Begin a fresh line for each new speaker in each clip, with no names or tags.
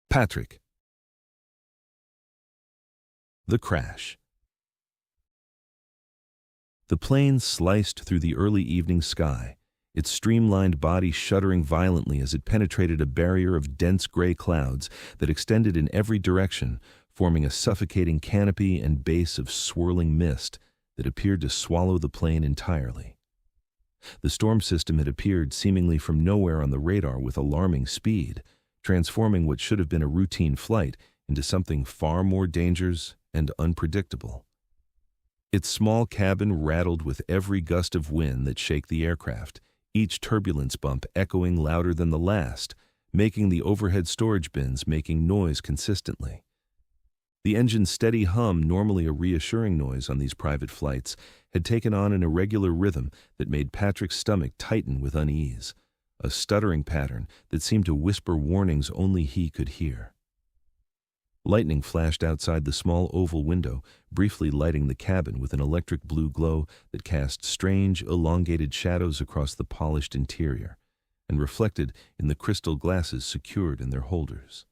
Patrick. The crash. The plane sliced through the early evening sky, its streamlined body shuddering violently as it penetrated a barrier of dense gray clouds that extended in every direction, forming a suffocating canopy and base of swirling mist that appeared to swallow the plane entirely. The storm system had appeared seemingly from nowhere on the radar with alarming speed, transforming what should have been a routine flight into something far more dangerous and unpredictable. Its small cabin rattled with every gust of wind that shook the aircraft, each turbulence bump echoing louder than the last, making the overhead storage bins making noise consistently. The engine's steady hum, normally a reassuring noise on these private flights, had taken on an irregular rhythm that made Patrick's stomach tighten with unease, a stuttering pattern that seemed to whisper warnings only he could hear. Lightning flashed outside the small oval window, briefly lighting the cabin with an electric blue glow that cast strange, elongated shadows across the polished interior and reflected in the crystal glasses secured in their holders.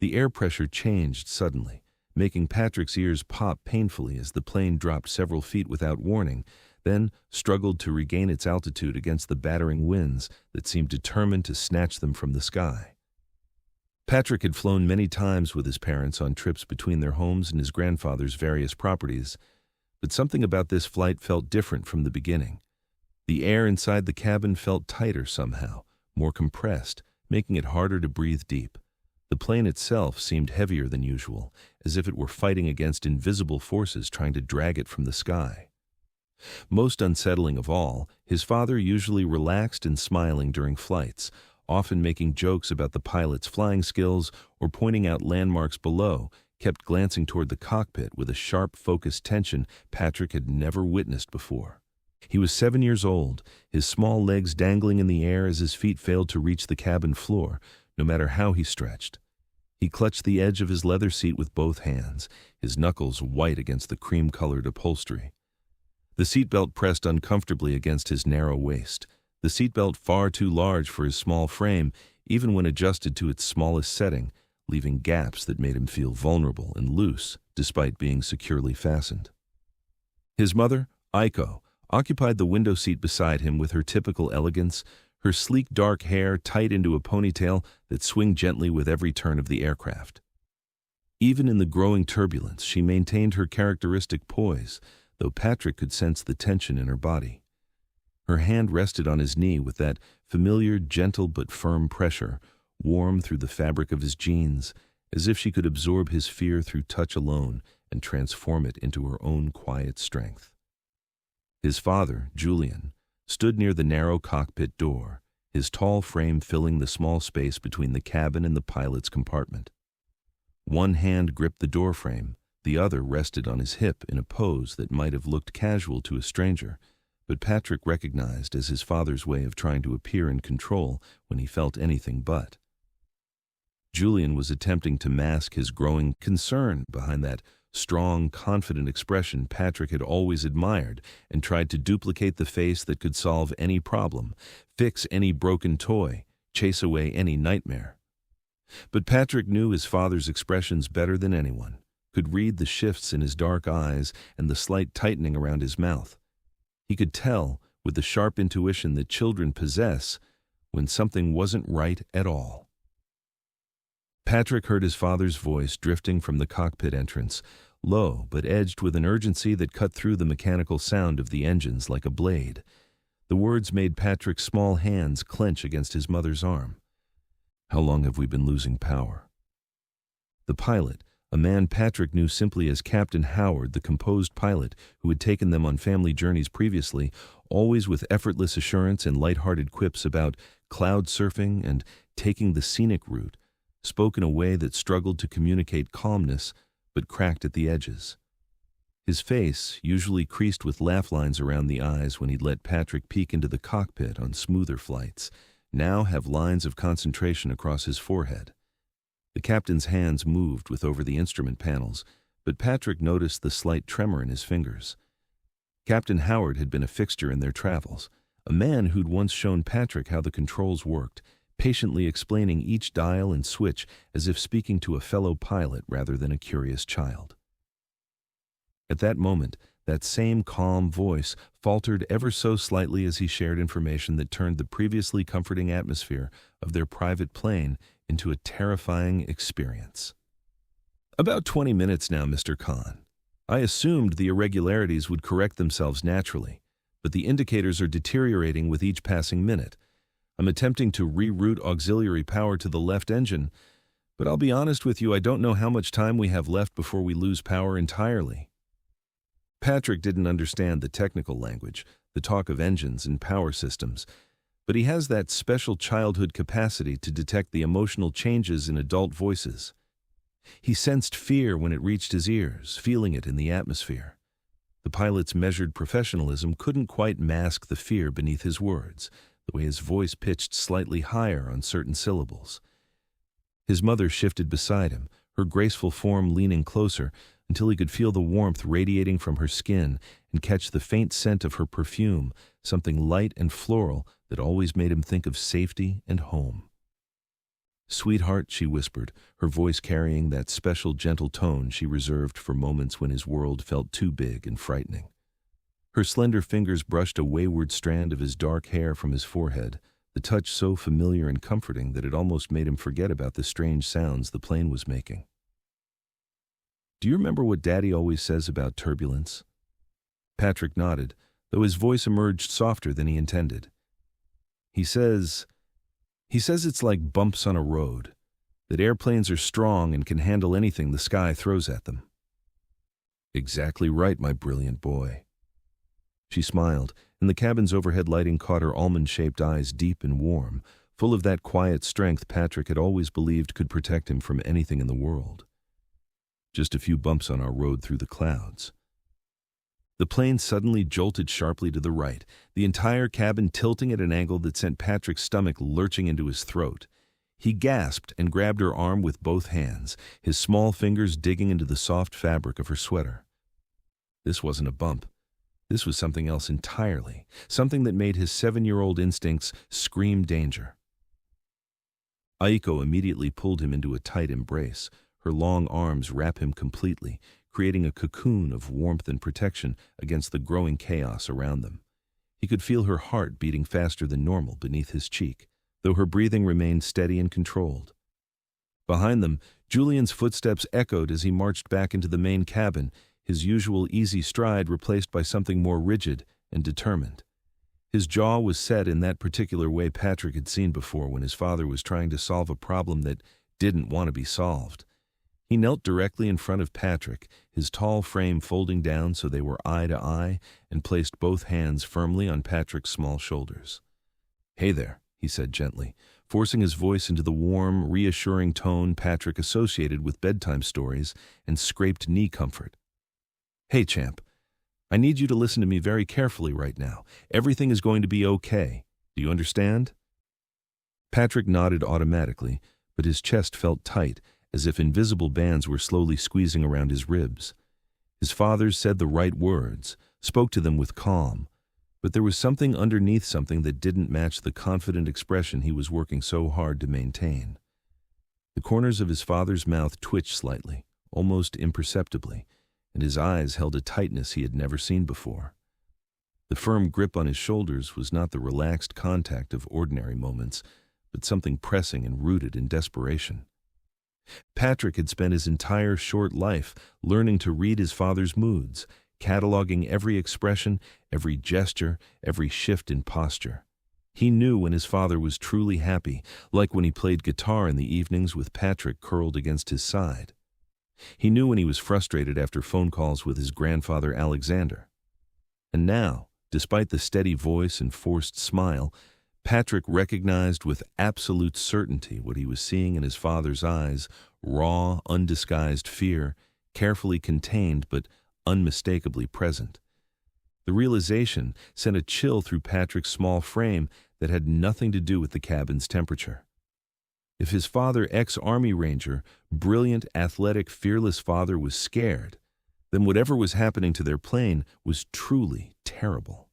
The air pressure changed suddenly, making Patrick's ears pop painfully as the plane dropped several feet without warning, then struggled to regain its altitude against the battering winds that seemed determined to snatch them from the sky. Patrick had flown many times with his parents on trips between their homes and his grandfather's various properties, but something about this flight felt different from the beginning. The air inside the cabin felt tighter somehow, more compressed, making it harder to breathe deep. The plane itself seemed heavier than usual, as if it were fighting against invisible forces trying to drag it from the sky. Most unsettling of all, his father, usually relaxed and smiling during flights, often making jokes about the pilot's flying skills or pointing out landmarks below, kept glancing toward the cockpit with a sharp, focused tension Patrick had never witnessed before. He was 7 years old, his small legs dangling in the air as his feet failed to reach the cabin floor, no matter how he stretched. He clutched the edge of his leather seat with both hands, his knuckles white against the cream-colored upholstery. The seatbelt pressed uncomfortably against his narrow waist, the seatbelt far too large for his small frame, even when adjusted to its smallest setting, leaving gaps that made him feel vulnerable and loose, despite being securely fastened. His mother, Aiko, occupied the window seat beside him with her typical elegance, her sleek dark hair tight into a ponytail that swung gently with every turn of the aircraft. Even in the growing turbulence, she maintained her characteristic poise, though Patrick could sense the tension in her body. Her hand rested on his knee with that familiar, gentle but firm pressure, warm through the fabric of his jeans, as if she could absorb his fear through touch alone and transform it into her own quiet strength. His father, Julian, stood near the narrow cockpit door, his tall frame filling the small space between the cabin and the pilot's compartment. One hand gripped the doorframe, the other rested on his hip in a pose that might have looked casual to a stranger, but Patrick recognized as his father's way of trying to appear in control when he felt anything but. Julian was attempting to mask his growing concern behind that strong, confident expression Patrick had always admired and tried to duplicate the face that could solve any problem, fix any broken toy, chase away any nightmare. But Patrick knew his father's expressions better than anyone, could read the shifts in his dark eyes and the slight tightening around his mouth. He could tell, with the sharp intuition that children possess, when something wasn't right at all. Patrick heard his father's voice drifting from the cockpit entrance, low but edged with an urgency that cut through the mechanical sound of the engines like a blade. The words made Patrick's small hands clench against his mother's arm. "How long have we been losing power?" The pilot, a man Patrick knew simply as Captain Howard, the composed pilot who had taken them on family journeys previously, always with effortless assurance and light-hearted quips about cloud surfing and taking the scenic route, spoke in a way that struggled to communicate calmness but cracked at the edges. His face, usually creased with laugh lines around the eyes when he'd let Patrick peek into the cockpit on smoother flights, now have lines of concentration across his forehead. The captain's hands moved with over the instrument panels, but Patrick noticed the slight tremor in his fingers. Captain Howard had been a fixture in their travels, a man who'd once shown Patrick how the controls worked, patiently explaining each dial and switch as if speaking to a fellow pilot rather than a curious child. At that moment, that same calm voice faltered ever so slightly as he shared information that turned the previously comforting atmosphere of their private plane into a terrifying experience. "About 20 minutes now, Mr. Khan. I assumed the irregularities would correct themselves naturally, but the indicators are deteriorating with each passing minute. I'm attempting to reroute auxiliary power to the left engine, but I'll be honest with you, I don't know how much time we have left before we lose power entirely." Patrick didn't understand the technical language, the talk of engines and power systems, but he has that special childhood capacity to detect the emotional changes in adult voices. He sensed fear when it reached his ears, feeling it in the atmosphere. The pilot's measured professionalism couldn't quite mask the fear beneath his words, the way his voice pitched slightly higher on certain syllables. His mother shifted beside him, her graceful form leaning closer until he could feel the warmth radiating from her skin and catch the faint scent of her perfume, something light and floral that always made him think of safety and home. "Sweetheart," she whispered, her voice carrying that special gentle tone she reserved for moments when his world felt too big and frightening. Her slender fingers brushed a wayward strand of his dark hair from his forehead, the touch so familiar and comforting that it almost made him forget about the strange sounds the plane was making. "Do you remember what Daddy always says about turbulence?" Patrick nodded, though his voice emerged softer than he intended. He says it's like bumps on a road, that airplanes are strong and can handle anything the sky throws at them." "Exactly right, my brilliant boy." She smiled, and the cabin's overhead lighting caught her almond-shaped eyes deep and warm, full of that quiet strength Patrick had always believed could protect him from anything in the world. "Just a few bumps on our road through the clouds." The plane suddenly jolted sharply to the right, the entire cabin tilting at an angle that sent Patrick's stomach lurching into his throat. He gasped and grabbed her arm with both hands, his small fingers digging into the soft fabric of her sweater. This wasn't a bump. This was something else entirely, something that made his 7-year-old instincts scream danger. Aiko immediately pulled him into a tight embrace. Her long arms wrap him completely, creating a cocoon of warmth and protection against the growing chaos around them. He could feel her heart beating faster than normal beneath his cheek, though her breathing remained steady and controlled. Behind them, Julian's footsteps echoed as he marched back into the main cabin, his usual easy stride replaced by something more rigid and determined. His jaw was set in that particular way Patrick had seen before when his father was trying to solve a problem that didn't want to be solved. He knelt directly in front of Patrick, his tall frame folding down so they were eye to eye, and placed both hands firmly on Patrick's small shoulders. "Hey there," he said gently, forcing his voice into the warm, reassuring tone Patrick associated with bedtime stories and scraped knee comfort. "Hey, champ, I need you to listen to me very carefully right now. Everything is going to be okay. Do you understand?" Patrick nodded automatically, but his chest felt tight, as if invisible bands were slowly squeezing around his ribs. His father said the right words, spoke to them with calm, but there was something underneath something that didn't match the confident expression he was working so hard to maintain. The corners of his father's mouth twitched slightly, almost imperceptibly, and his eyes held a tightness he had never seen before. The firm grip on his shoulders was not the relaxed contact of ordinary moments, but something pressing and rooted in desperation. Patrick had spent his entire short life learning to read his father's moods, cataloging every expression, every gesture, every shift in posture. He knew when his father was truly happy, like when he played guitar in the evenings with Patrick curled against his side. He knew when he was frustrated after phone calls with his grandfather Alexander. And now, despite the steady voice and forced smile, Patrick recognized with absolute certainty what he was seeing in his father's eyes: raw, undisguised fear, carefully contained but unmistakably present. The realization sent a chill through Patrick's small frame that had nothing to do with the cabin's temperature. If his father, ex-Army Ranger, brilliant, athletic, fearless father, was scared, then whatever was happening to their plane was truly terrible.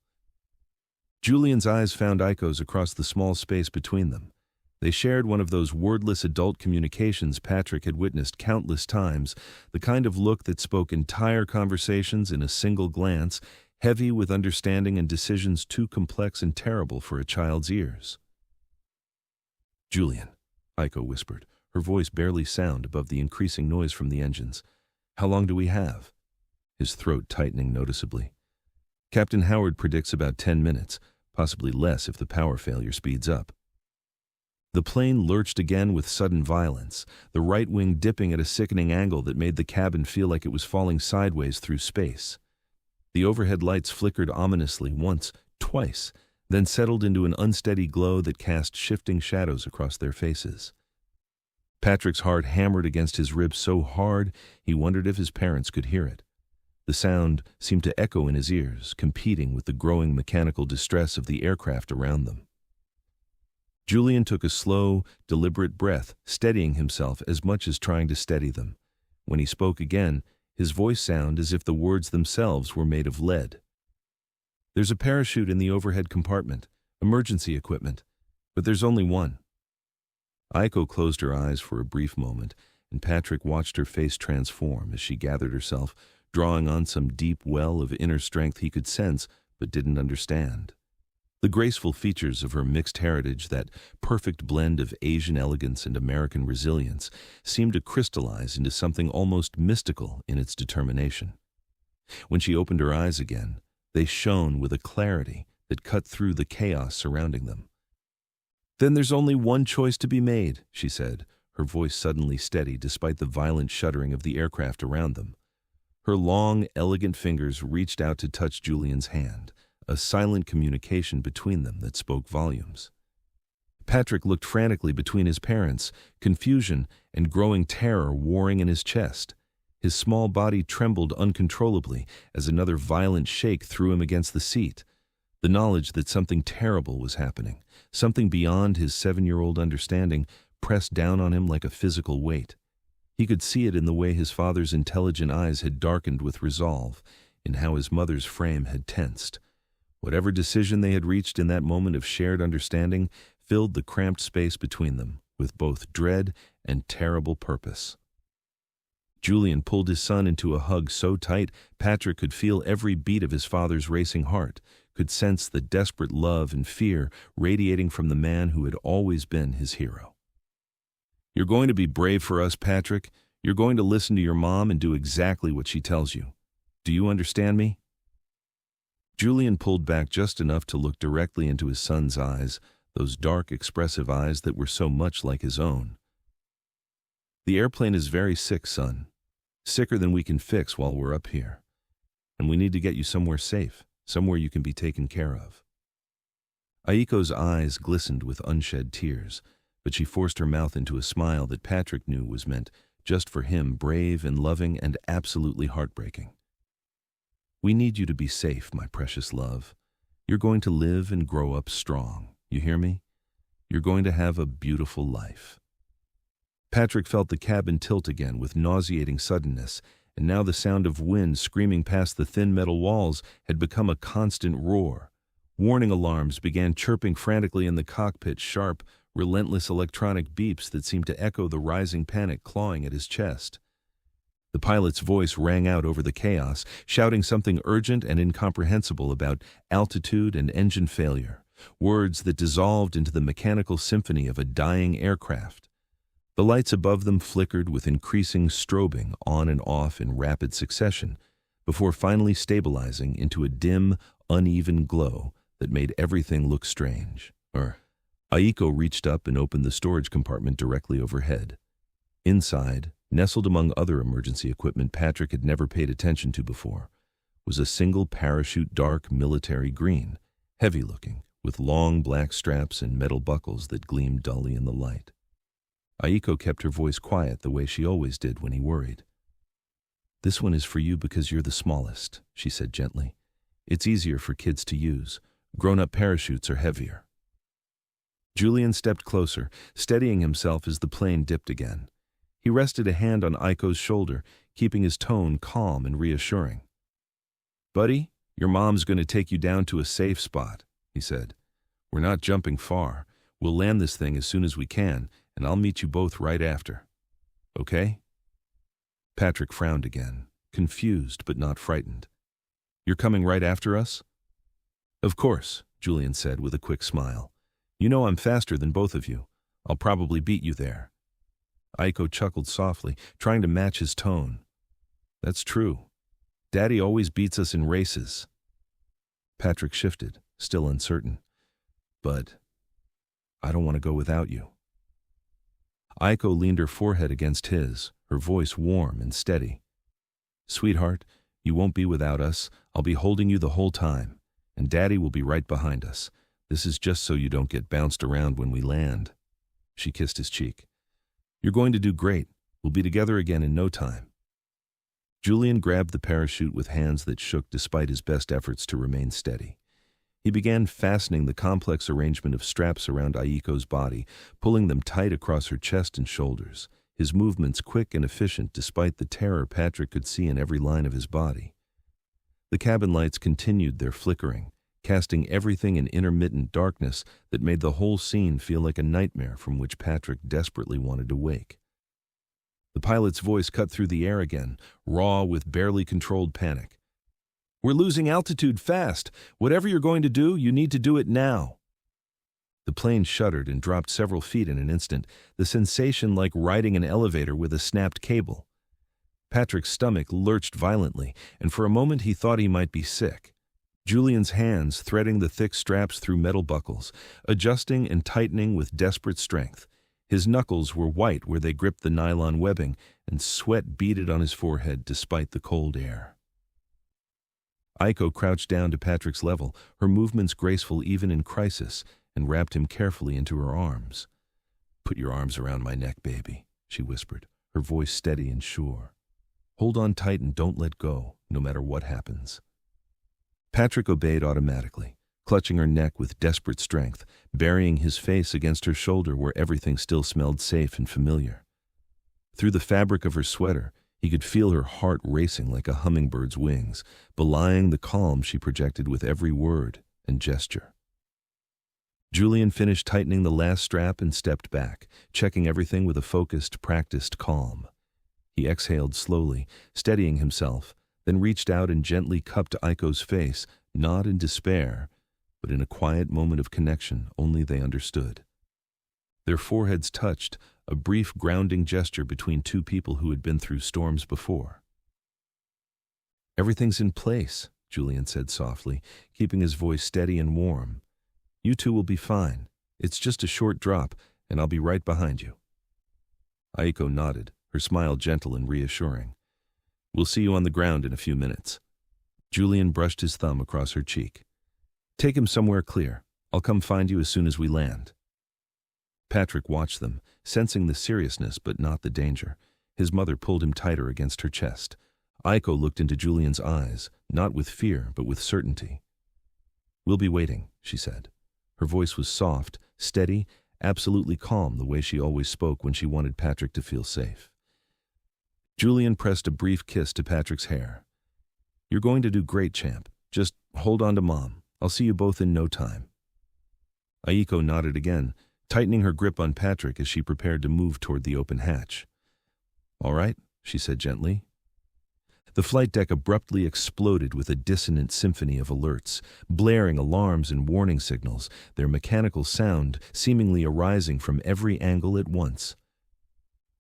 Julian's eyes found Aiko's across the small space between them. They shared one of those wordless adult communications Patrick had witnessed countless times, the kind of look that spoke entire conversations in a single glance, heavy with understanding and decisions too complex and terrible for a child's ears. "Julian," Aiko whispered, her voice barely sound above the increasing noise from the engines. "How long do we have?" His throat tightening noticeably. "Captain Howard predicts about 10 minutes, possibly less if the power failure speeds up." The plane lurched again with sudden violence, the right wing dipping at a sickening angle that made the cabin feel like it was falling sideways through space. The overhead lights flickered ominously once, twice, then settled into an unsteady glow that cast shifting shadows across their faces. Patrick's heart hammered against his ribs so hard he wondered if his parents could hear it. The sound seemed to echo in his ears, competing with the growing mechanical distress of the aircraft around them. Julian took a slow, deliberate breath, steadying himself as much as trying to steady them. When he spoke again, his voice sounded as if the words themselves were made of lead. "There's a parachute in the overhead compartment, emergency equipment, but there's only one." Aiko closed her eyes for a brief moment, and Patrick watched her face transform as she gathered herself, drawing on some deep well of inner strength he could sense but didn't understand. The graceful features of her mixed heritage, that perfect blend of Asian elegance and American resilience, seemed to crystallize into something almost mystical in its determination. When she opened her eyes again, they shone with a clarity that cut through the chaos surrounding them. "Then there's only one choice to be made," she said, her voice suddenly steady despite the violent shuddering of the aircraft around them. Her long, elegant fingers reached out to touch Julian's hand, a silent communication between them that spoke volumes. Patrick looked frantically between his parents, confusion and growing terror warring in his chest. His small body trembled uncontrollably as another violent shake threw him against the seat. The knowledge that something terrible was happening, something beyond his 7-year-old understanding, pressed down on him like a physical weight. He could see it in the way his father's intelligent eyes had darkened with resolve, in how his mother's frame had tensed. Whatever decision they had reached in that moment of shared understanding filled the cramped space between them with both dread and terrible purpose. Julian pulled his son into a hug so tight Patrick could feel every beat of his father's racing heart, could sense the desperate love and fear radiating from the man who had always been his hero. "You're going to be brave for us, Patrick. You're going to listen to your mom and do exactly what she tells you. Do you understand me?" Julian pulled back just enough to look directly into his son's eyes, those dark, expressive eyes that were so much like his own. "The airplane is very sick, son. Sicker than we can fix while we're up here. And we need to get you somewhere safe, somewhere you can be taken care of." Aiko's eyes glistened with unshed tears, but she forced her mouth into a smile that Patrick knew was meant just for him, brave and loving and absolutely heartbreaking. "We need you to be safe, my precious love. You're going to live and grow up strong. You hear me? You're going to have a beautiful life." Patrick felt the cabin tilt again with nauseating suddenness, and now the sound of wind screaming past the thin metal walls had become a constant roar. Warning alarms began chirping frantically in the cockpit, sharp, relentless electronic beeps that seemed to echo the rising panic clawing at his chest. The pilot's voice rang out over the chaos, shouting something urgent and incomprehensible about altitude and engine failure, words that dissolved into the mechanical symphony of a dying aircraft. The lights above them flickered with increasing strobing on and off in rapid succession, before finally stabilizing into a dim, uneven glow that made everything look strange. Aiko reached up and opened the storage compartment directly overhead. Inside, nestled among other emergency equipment Patrick had never paid attention to before, was a single parachute, dark military green, heavy-looking, with long black straps and metal buckles that gleamed dully in the light. Aiko kept her voice quiet the way she always did when he worried. "This one is for you because you're the smallest," she said gently. "It's easier for kids to use. Grown-up parachutes are heavier." Julian stepped closer, steadying himself as the plane dipped again. He rested a hand on Aiko's shoulder, keeping his tone calm and reassuring. "Buddy, your mom's going to take you down to a safe spot," he said. "We're not jumping far. We'll land this thing as soon as we can, and I'll meet you both right after. Okay? Patrick frowned again, confused but not frightened. You're coming right after us? Of course, Julian said with a quick smile. You know I'm faster than both of you. I'll probably beat you there. Aiko chuckled softly, trying to match his tone. That's true. Daddy always beats us in races. Patrick shifted, still uncertain. But I don't want to go without you. Aiko leaned her forehead against his, her voice warm and steady. Sweetheart, you won't be without us. I'll be holding you the whole time, and Daddy will be right behind us. This is just so you don't get bounced around when we land. She kissed his cheek. You're going to do great. We'll be together again in no time. Julian grabbed the parachute with hands that shook despite his best efforts to remain steady. He began fastening the complex arrangement of straps around Aiko's body, pulling them tight across her chest and shoulders, his movements quick and efficient despite the terror Patrick could see in every line of his body. The cabin lights continued their flickering, casting everything in intermittent darkness that made the whole scene feel like a nightmare from which Patrick desperately wanted to wake. The pilot's voice cut through the air again, raw with barely controlled panic. We're losing altitude fast. Whatever you're going to do, you need to do it now. The plane shuddered and dropped several feet in an instant, the sensation like riding an elevator with a snapped cable. Patrick's stomach lurched violently, and for a moment he thought he might be sick. Julian's hands threading the thick straps through metal buckles, adjusting and tightening with desperate strength. His knuckles were white where they gripped the nylon webbing, and sweat beaded on his forehead despite the cold air. Aiko crouched down to Patrick's level, her movements graceful even in crisis, and wrapped him carefully into her arms. Put your arms around my neck, baby, she whispered, her voice steady and sure. Hold on tight and don't let go, no matter what happens. Patrick obeyed automatically, clutching her neck with desperate strength, burying his face against her shoulder where everything still smelled safe and familiar. Through the fabric of her sweater, he could feel her heart racing like a hummingbird's wings, belying the calm she projected with every word and gesture. Julian finished tightening the last strap and stepped back, checking everything with a focused, practiced calm. He exhaled slowly, steadying himself, then reached out and gently cupped Aiko's face, not in despair, but in a quiet moment of connection only they understood. Their foreheads touched, a brief grounding gesture between two people who had been through storms before. Everything's in place, Julian said softly, keeping his voice steady and warm. You two will be fine. It's just a short drop, and I'll be right behind you. Aiko nodded, her smile gentle and reassuring. We'll see you on the ground in a few minutes. Julian brushed his thumb across her cheek. Take him somewhere clear. I'll come find you as soon as we land. Patrick watched them, sensing the seriousness but not the danger. His mother pulled him tighter against her chest. Aiko looked into Julian's eyes, not with fear but with certainty. We'll be waiting, she said. Her voice was soft, steady, absolutely calm the way she always spoke when she wanted Patrick to feel safe. Julian pressed a brief kiss to Patrick's hair. You're going to do great, champ. Just hold on to Mom. I'll see you both in no time. Aiko nodded again, tightening her grip on Patrick as she prepared to move toward the open hatch. All right, she said gently. The flight deck abruptly exploded with a dissonant symphony of alerts, blaring alarms and warning signals, their mechanical sound seemingly arising from every angle at once.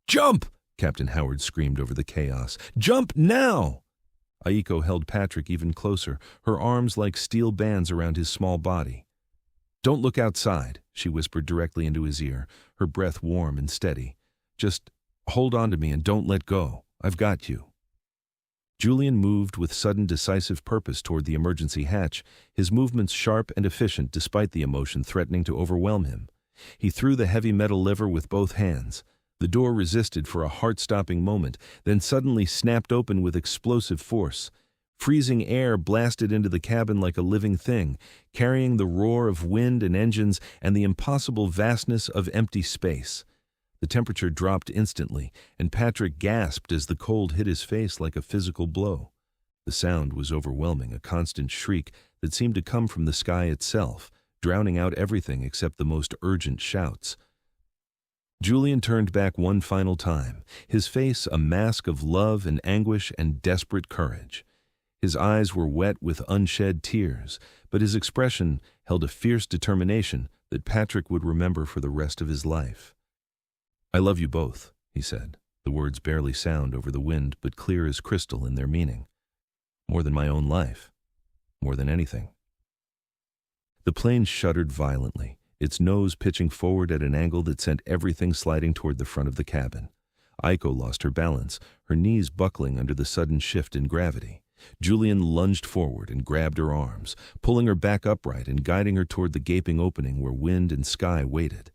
Jump! Captain Howard screamed over the chaos. Jump now! Aiko held Patrick even closer, her arms like steel bands around his small body. Don't look outside, she whispered directly into his ear, her breath warm and steady. Just hold on to me and don't let go. I've got you. Julian moved with sudden decisive purpose toward the emergency hatch, his movements sharp and efficient despite the emotion threatening to overwhelm him. He threw the heavy metal lever with both hands. The door resisted for a heart-stopping moment, then suddenly snapped open with explosive force. Freezing air blasted into the cabin like a living thing, carrying the roar of wind and engines and the impossible vastness of empty space. The temperature dropped instantly, and Patrick gasped as the cold hit his face like a physical blow. The sound was overwhelming, a constant shriek that seemed to come from the sky itself, drowning out everything except the most urgent shouts. Julian turned back one final time, his face a mask of love and anguish and desperate courage. His eyes were wet with unshed tears, but his expression held a fierce determination that Patrick would remember for the rest of his life. "I love you both," he said, the words barely sound over the wind but clear as crystal in their meaning. "More than my own life. More than anything." The plane shuddered violently, its nose pitching forward at an angle that sent everything sliding toward the front of the cabin. Aiko lost her balance, her knees buckling under the sudden shift in gravity. Julian lunged forward and grabbed her arms, pulling her back upright and guiding her toward the gaping opening where wind and sky waited.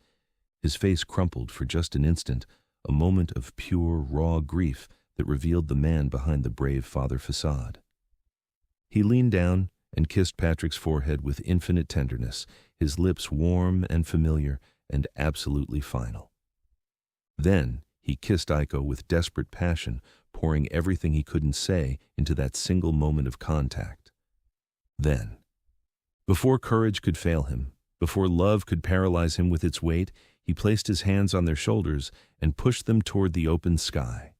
His face crumpled for just an instant, a moment of pure, raw grief that revealed the man behind the brave father facade. He leaned down and kissed Patrick's forehead with infinite tenderness, his lips warm and familiar and absolutely final. Then he kissed Aiko with desperate passion, pouring everything he couldn't say into that single moment of contact. Then, before courage could fail him, before love could paralyze him with its weight, he placed his hands on their shoulders and pushed them toward the open sky.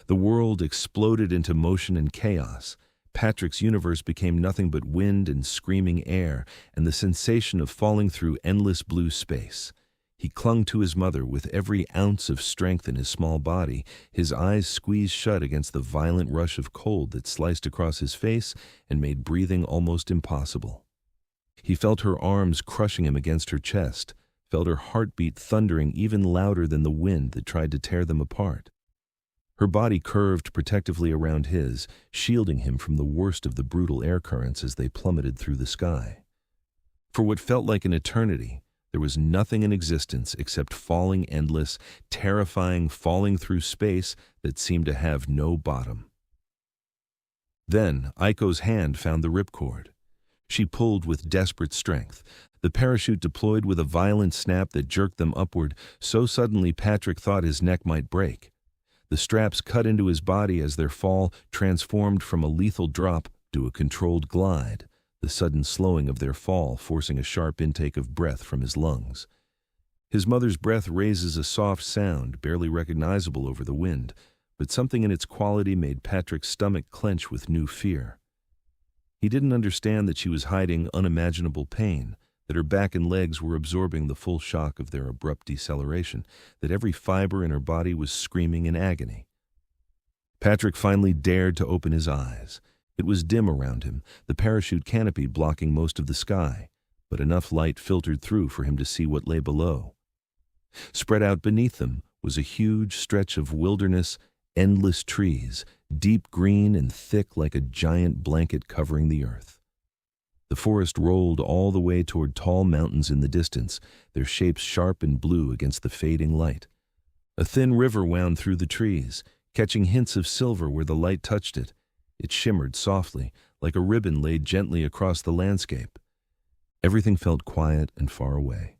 The world exploded into motion and chaos. Patrick's universe became nothing but wind and screaming air and the sensation of falling through endless blue space. He clung to his mother with every ounce of strength in his small body, his eyes squeezed shut against the violent rush of cold that sliced across his face and made breathing almost impossible. He felt her arms crushing him against her chest, felt her heartbeat thundering even louder than the wind that tried to tear them apart. Her body curved protectively around his, shielding him from the worst of the brutal air currents as they plummeted through the sky. For what felt like an eternity, there was nothing in existence except falling endless, terrifying falling through space that seemed to have no bottom. Then Aiko's hand found the ripcord. She pulled with desperate strength. The parachute deployed with a violent snap that jerked them upward so suddenly Patrick thought his neck might break. The straps cut into his body as their fall transformed from a lethal drop to a controlled glide, the sudden slowing of their fall forcing a sharp intake of breath from his lungs. His mother's breath raises a soft sound, barely recognizable over the wind, but something in its quality made Patrick's stomach clench with new fear. He didn't understand that she was hiding unimaginable pain, that her back and legs were absorbing the full shock of their abrupt deceleration, that every fiber in her body was screaming in agony. Patrick finally dared to open his eyes. It was dim around him, the parachute canopy blocking most of the sky, but enough light filtered through for him to see what lay below. Spread out beneath them was a huge stretch of wilderness, endless trees, deep green and thick like a giant blanket covering the earth. The forest rolled all the way toward tall mountains in the distance, their shapes sharp and blue against the fading light. A thin river wound through the trees, catching hints of silver where the light touched it. It shimmered softly, like a ribbon laid gently across the landscape. Everything felt quiet and far away.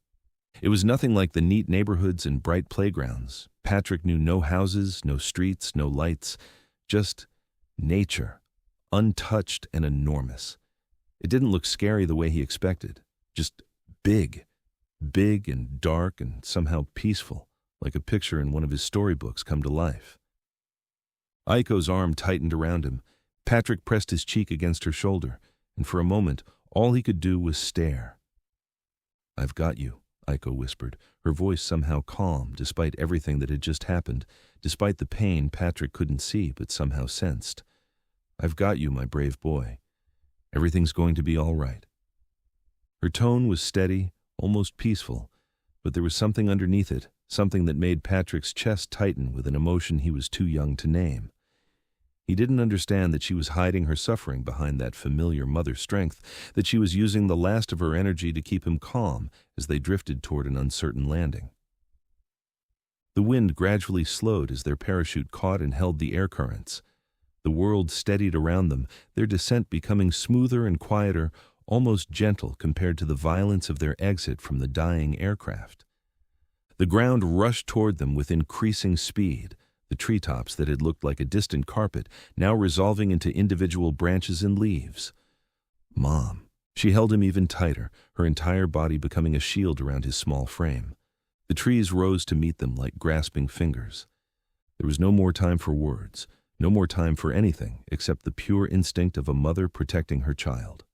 It was nothing like the neat neighborhoods and bright playgrounds. Patrick knew no houses, no streets, no lights, just nature, untouched and enormous. It didn't look scary the way he expected, just big and dark and somehow peaceful, like a picture in one of his storybooks come to life. Aiko's arm tightened around him. Patrick pressed his cheek against her shoulder, and for a moment, all he could do was stare. "I've got you," Aiko whispered, her voice somehow calm despite everything that had just happened, despite the pain Patrick couldn't see but somehow sensed. "I've got you, my brave boy. Everything's going to be all right." Her tone was steady, almost peaceful, but there was something underneath it, something that made Patrick's chest tighten with an emotion he was too young to name. He didn't understand that she was hiding her suffering behind that familiar mother strength, that she was using the last of her energy to keep him calm as they drifted toward an uncertain landing. The wind gradually slowed as their parachute caught and held the air currents. The world steadied around them, their descent becoming smoother and quieter, almost gentle compared to the violence of their exit from the dying aircraft. The ground rushed toward them with increasing speed, the treetops that had looked like a distant carpet now resolving into individual branches and leaves. "Mom," She held him even tighter, her entire body becoming a shield around his small frame. The trees rose to meet them like grasping fingers. There was no more time for words, no more time for anything except the pure instinct of a mother protecting her child.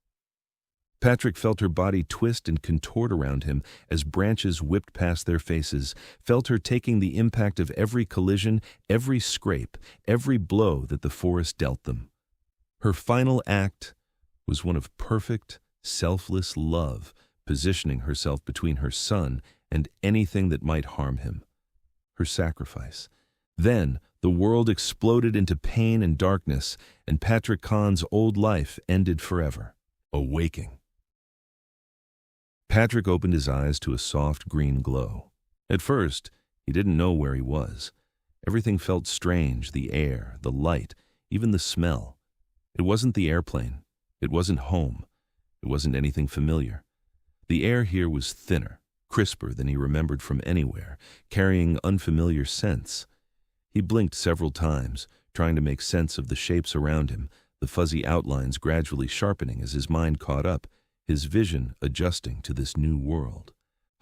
Patrick felt her body twist and contort around him as branches whipped past their faces, felt her taking the impact of every collision, every scrape, every blow that the forest dealt them. Her final act was one of perfect, selfless love, positioning herself between her son and anything that might harm him. Her sacrifice. Then, the world exploded into pain and darkness, and Patrick Khan's old life ended forever. Awaking. Patrick opened his eyes to a soft green glow. At first, he didn't know where he was. Everything felt strange, the air, the light, even the smell. It wasn't the airplane. It wasn't home. It wasn't anything familiar. The air here was thinner, crisper than he remembered from anywhere, carrying unfamiliar scents. He blinked several times, trying to make sense of the shapes around him, the fuzzy outlines gradually sharpening as his mind caught up, his vision adjusting to this new world.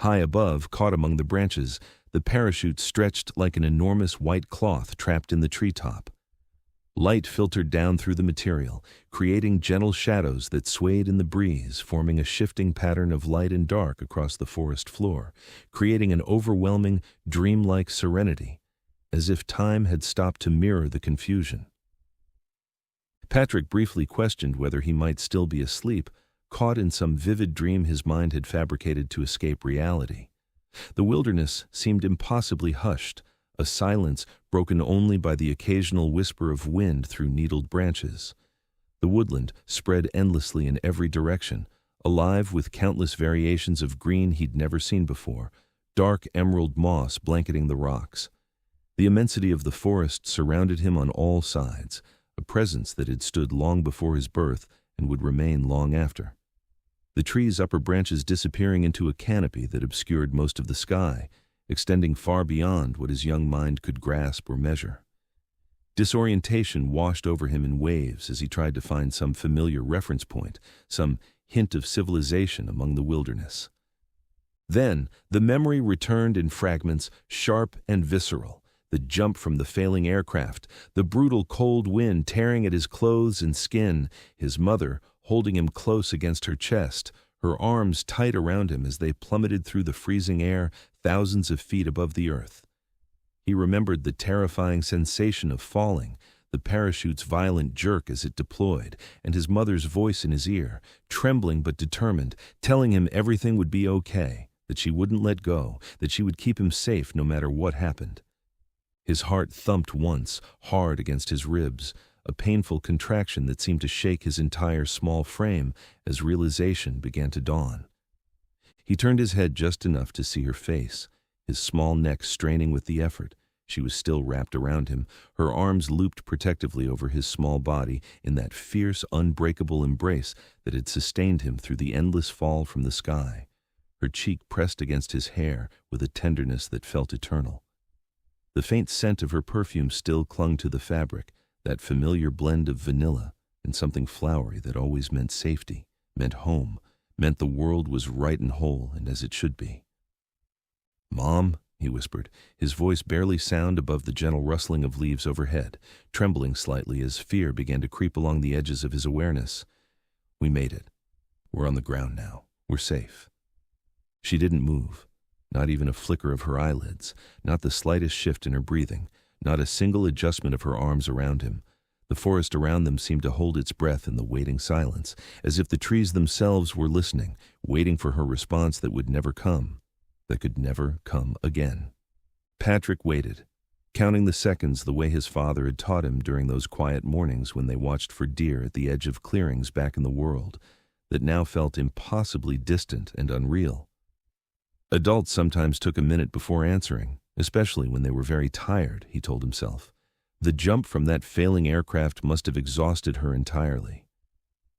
High above, caught among the branches, the parachute stretched like an enormous white cloth trapped in the treetop. Light filtered down through the material, creating gentle shadows that swayed in the breeze, forming a shifting pattern of light and dark across the forest floor, creating an overwhelming, dreamlike serenity, as if time had stopped to mirror the confusion. Patrick briefly questioned whether he might still be asleep, caught in some vivid dream his mind had fabricated to escape reality. The wilderness seemed impossibly hushed, a silence broken only by the occasional whisper of wind through needled branches. The woodland spread endlessly in every direction, alive with countless variations of green he'd never seen before, dark emerald moss blanketing the rocks. The immensity of the forest surrounded him on all sides, a presence that had stood long before his birth and would remain long after. The trees' upper branches disappearing into a canopy that obscured most of the sky, extending far beyond what his young mind could grasp or measure. Disorientation washed over him in waves as he tried to find some familiar reference point, some hint of civilization among the wilderness. Then, the memory returned in fragments, sharp and visceral. The jump from the failing aircraft, the brutal cold wind tearing at his clothes and skin, his mother holding him close against her chest, her arms tight around him as they plummeted through the freezing air thousands of feet above the earth. He remembered the terrifying sensation of falling, the parachute's violent jerk as it deployed, and his mother's voice in his ear, trembling but determined, telling him everything would be okay, that she wouldn't let go, that she would keep him safe no matter what happened. His heart thumped once, hard against his ribs, a painful contraction that seemed to shake his entire small frame as realization began to dawn. He turned his head just enough to see her face, his small neck straining with the effort. She was still wrapped around him, her arms looped protectively over his small body in that fierce, unbreakable embrace that had sustained him through the endless fall from the sky, her cheek pressed against his hair with a tenderness that felt eternal. The faint scent of her perfume still clung to the fabric, that familiar blend of vanilla and something flowery that always meant safety, meant home, meant the world was right and whole and as it should be. "Mom," he whispered, his voice barely sound above the gentle rustling of leaves overhead, trembling slightly as fear began to creep along the edges of his awareness. "We made it. We're on the ground now. We're safe." She didn't move. Not even a flicker of her eyelids, not the slightest shift in her breathing, not a single adjustment of her arms around him. The forest around them seemed to hold its breath in the waiting silence, as if the trees themselves were listening, waiting for her response that would never come, that could never come again. Patrick waited, counting the seconds the way his father had taught him during those quiet mornings when they watched for deer at the edge of clearings back in the world, that now felt impossibly distant and unreal. Adults sometimes took a minute before answering, especially when they were very tired, he told himself. The jump from that failing aircraft must have exhausted her entirely.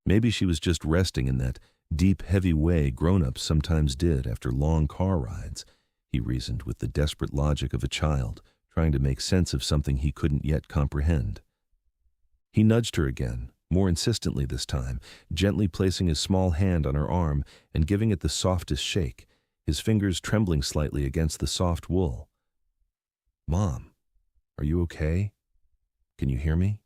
Maybe she was just resting in that deep, heavy way grown-ups sometimes did after long car rides, he reasoned with the desperate logic of a child, trying to make sense of something he couldn't yet comprehend. He nudged her again, more insistently this time, gently placing his small hand on her arm and giving it the softest shake, his fingers trembling slightly against the soft wool. "Mom, are you okay? Can you hear me?"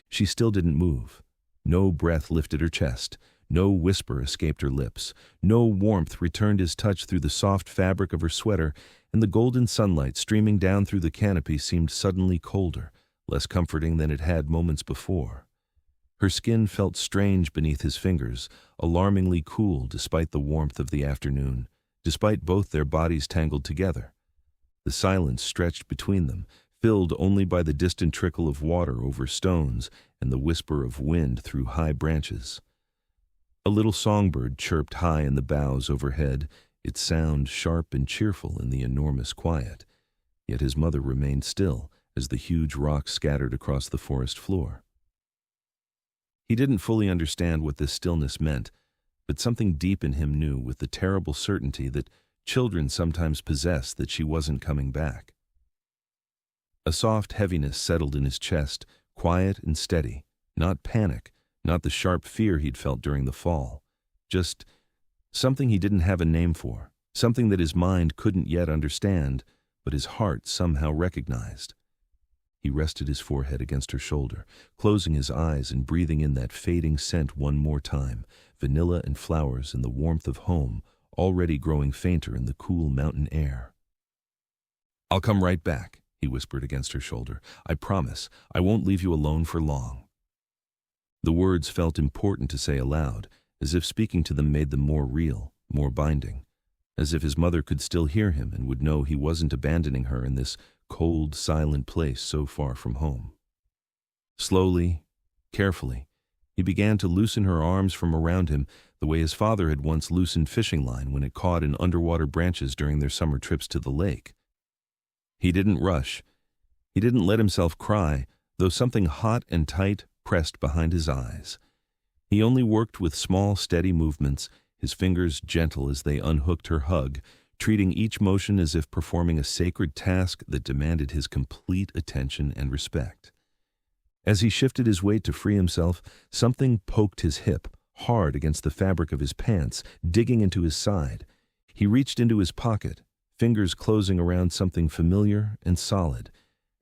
She still didn't move. No breath lifted her chest. No whisper escaped her lips. No warmth returned his touch through the soft fabric of her sweater, and the golden sunlight streaming down through the canopy seemed suddenly colder, less comforting than it had moments before. Her skin felt strange beneath his fingers, alarmingly cool despite the warmth of the afternoon, despite both their bodies tangled together. The silence stretched between them, filled only by the distant trickle of water over stones and the whisper of wind through high branches. A little songbird chirped high in the boughs overhead, its sound sharp and cheerful in the enormous quiet. Yet his mother remained still as the huge rocks scattered across the forest floor. He didn't fully understand what this stillness meant, but something deep in him knew with the terrible certainty that children sometimes possess that she wasn't coming back. A soft heaviness settled in his chest, quiet and steady, not panic, not the sharp fear he'd felt during the fall, just something he didn't have a name for, something that his mind couldn't yet understand, but his heart somehow recognized. He rested his forehead against her shoulder, closing his eyes and breathing in that fading scent one more time, vanilla and flowers and the warmth of home, already growing fainter in the cool mountain air. "I'll come right back," he whispered against her shoulder. "I promise, I won't leave you alone for long." The words felt important to say aloud, as if speaking to them made them more real, more binding, as if his mother could still hear him and would know he wasn't abandoning her in this cold, silent place so far from home. Slowly, carefully, he began to loosen her arms from around him the way his father had once loosened fishing line when it caught in underwater branches during their summer trips to the lake. He didn't rush. He didn't let himself cry, though something hot and tight pressed behind his eyes. He only worked with small, steady movements, his fingers gentle as they unhooked her hug, treating each motion as if performing a sacred task that demanded his complete attention and respect. As he shifted his weight to free himself, something poked his hip, hard against the fabric of his pants, digging into his side. He reached into his pocket, fingers closing around something familiar and solid,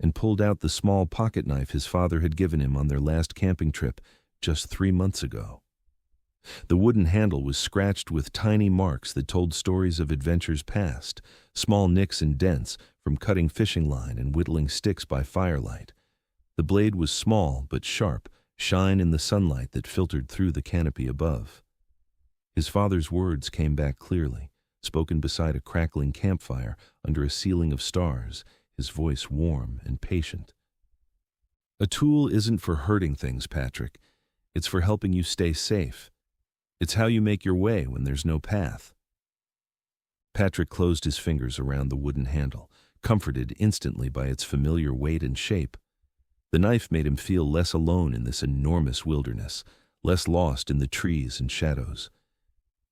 and pulled out the small pocket knife his father had given him on their last camping trip just 3 months ago. The wooden handle was scratched with tiny marks that told stories of adventures past, small nicks and dents from cutting fishing line and whittling sticks by firelight. The blade was small but sharp, shine in the sunlight that filtered through the canopy above. His father's words came back clearly, spoken beside a crackling campfire under a ceiling of stars, his voice warm and patient. "A tool isn't for hurting things, Patrick. It's for helping you stay safe. It's how you make your way when there's no path." Patrick closed his fingers around the wooden handle, comforted instantly by its familiar weight and shape. The knife made him feel less alone in this enormous wilderness, less lost in the trees and shadows.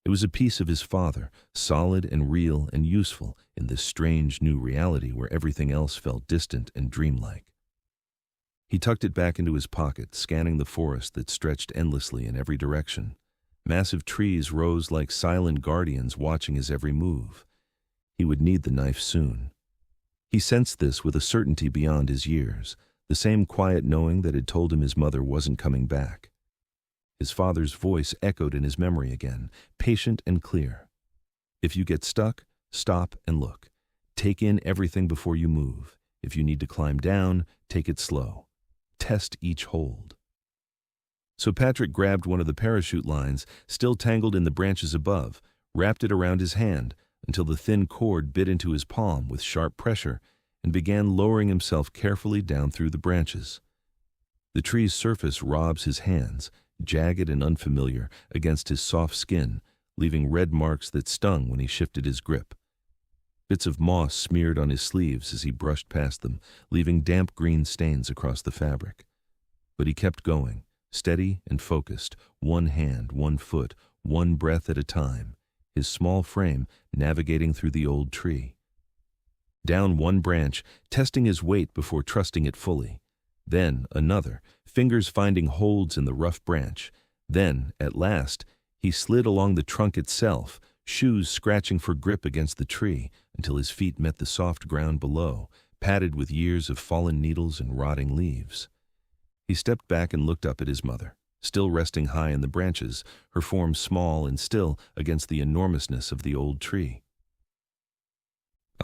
It was a piece of his father, solid and real and useful in this strange new reality where everything else felt distant and dreamlike. He tucked it back into his pocket, scanning the forest that stretched endlessly in every direction. Massive trees rose like silent guardians watching his every move. He would need the knife soon. He sensed this with a certainty beyond his years, the same quiet knowing that had told him his mother wasn't coming back. His father's voice echoed in his memory again, patient and clear. "If you get stuck, stop and look. Take in everything before you move. If you need to climb down, take it slow. Test each hold." So Patrick grabbed one of the parachute lines, still tangled in the branches above, wrapped it around his hand until the thin cord bit into his palm with sharp pressure, and began lowering himself carefully down through the branches. The tree's surface robs his hands, jagged and unfamiliar, against his soft skin, leaving red marks that stung when he shifted his grip. Bits of moss smeared on his sleeves as he brushed past them, leaving damp green stains across the fabric. But he kept going, steady and focused, one hand, one foot, one breath at a time, his small frame navigating through the old tree. Down one branch, testing his weight before trusting it fully. Then another, fingers finding holds in the rough branch. Then, at last, he slid along the trunk itself, shoes scratching for grip against the tree, until his feet met the soft ground below, padded with years of fallen needles and rotting leaves. He stepped back and looked up at his mother, still resting high in the branches, her form small and still against the enormousness of the old tree.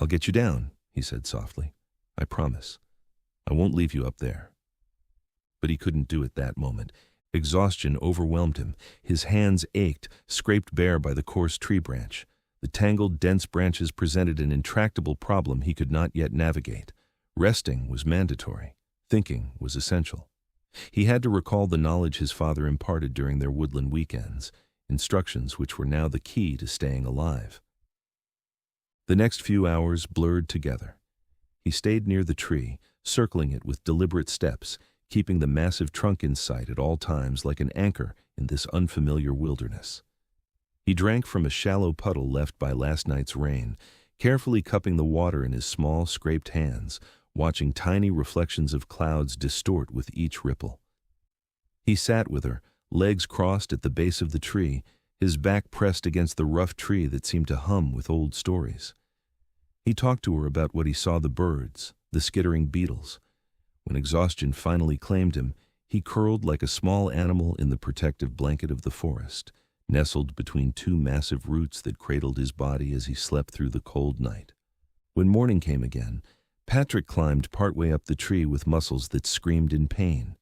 "I'll get you down," he said softly. "I promise. I won't leave you up there." But he couldn't do it that moment. Exhaustion overwhelmed him. His hands ached, scraped bare by the coarse tree branch. The tangled, dense branches presented an intractable problem he could not yet navigate. Resting was mandatory. Thinking was essential. He had to recall the knowledge his father imparted during their woodland weekends, instructions which were now the key to staying alive. The next few hours blurred together. He stayed near the tree, circling it with deliberate steps, keeping the massive trunk in sight at all times like an anchor in this unfamiliar wilderness. He drank from a shallow puddle left by last night's rain, carefully cupping the water in his small, scraped hands, watching tiny reflections of clouds distort with each ripple. He sat with her, legs crossed at the base of the tree, his back pressed against the rough tree that seemed to hum with old stories. He talked to her about what he saw: the birds, the skittering beetles. When exhaustion finally claimed him, he curled like a small animal in the protective blanket of the forest, nestled between two massive roots that cradled his body as he slept through the cold night. When morning came again, Patrick climbed partway up the tree with muscles that screamed in pain.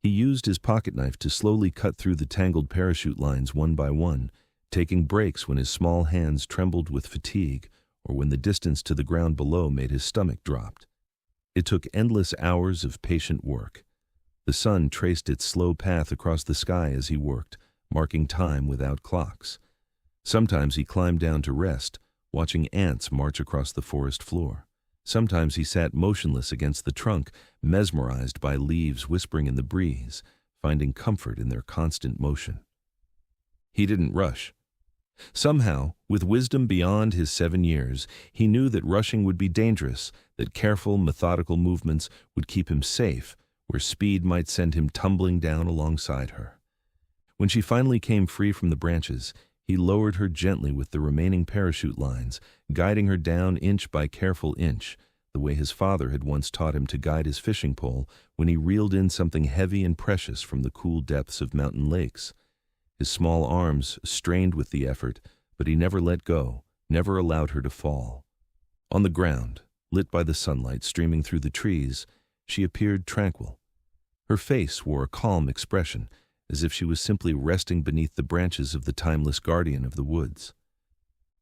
He used his pocketknife to slowly cut through the tangled parachute lines one by one, taking breaks when his small hands trembled with fatigue or when the distance to the ground below made his stomach drop. It took endless hours of patient work. The sun traced its slow path across the sky as he worked, marking time without clocks. Sometimes he climbed down to rest, watching ants march across the forest floor. Sometimes he sat motionless against the trunk, mesmerized by leaves whispering in the breeze, finding comfort in their constant motion. He didn't rush. Somehow, with wisdom beyond his 7 years, he knew that rushing would be dangerous, that careful, methodical movements would keep him safe, where speed might send him tumbling down alongside her. When she finally came free from the branches, he lowered her gently with the remaining parachute lines, guiding her down inch by careful inch, the way his father had once taught him to guide his fishing pole when he reeled in something heavy and precious from the cool depths of mountain lakes. His small arms strained with the effort, but he never let go, never allowed her to fall. On the ground, lit by the sunlight streaming through the trees, she appeared tranquil. Her face wore a calm expression, as if she was simply resting beneath the branches of the timeless guardian of the woods.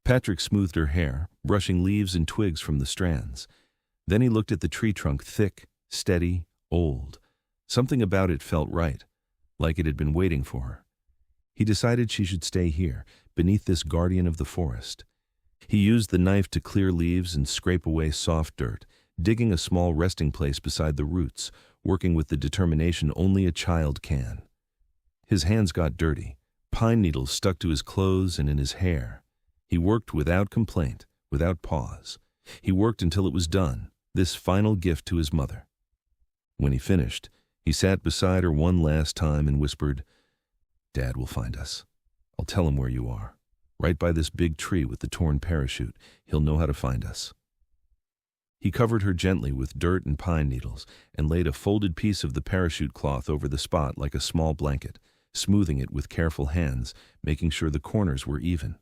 Patrick smoothed her hair, brushing leaves and twigs from the strands. Then he looked at the tree trunk, thick, steady, old. Something about it felt right, like it had been waiting for her. He decided she should stay here, beneath this guardian of the forest. He used the knife to clear leaves and scrape away soft dirt, digging a small resting place beside the roots, working with the determination only a child can. His hands got dirty. Pine needles stuck to his clothes and in his hair. He worked without complaint, without pause. He worked until it was done, this final gift to his mother. When he finished, he sat beside her one last time and whispered, "Dad will find us. I'll tell him where you are. Right by this big tree with the torn parachute. He'll know how to find us." He covered her gently with dirt and pine needles and laid a folded piece of the parachute cloth over the spot like a small blanket, smoothing it with careful hands, making sure the corners were even.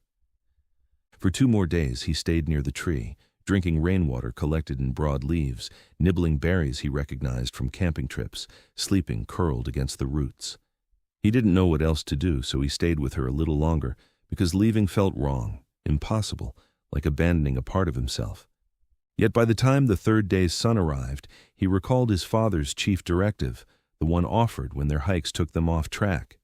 For 2 more days he stayed near the tree, drinking rainwater collected in broad leaves, nibbling berries he recognized from camping trips, sleeping curled against the roots. He didn't know what else to do, so he stayed with her a little longer, because leaving felt wrong, impossible, like abandoning a part of himself. Yet by the time the 3rd day's sun arrived, he recalled his father's chief directive, the one offered when their hikes took them off track.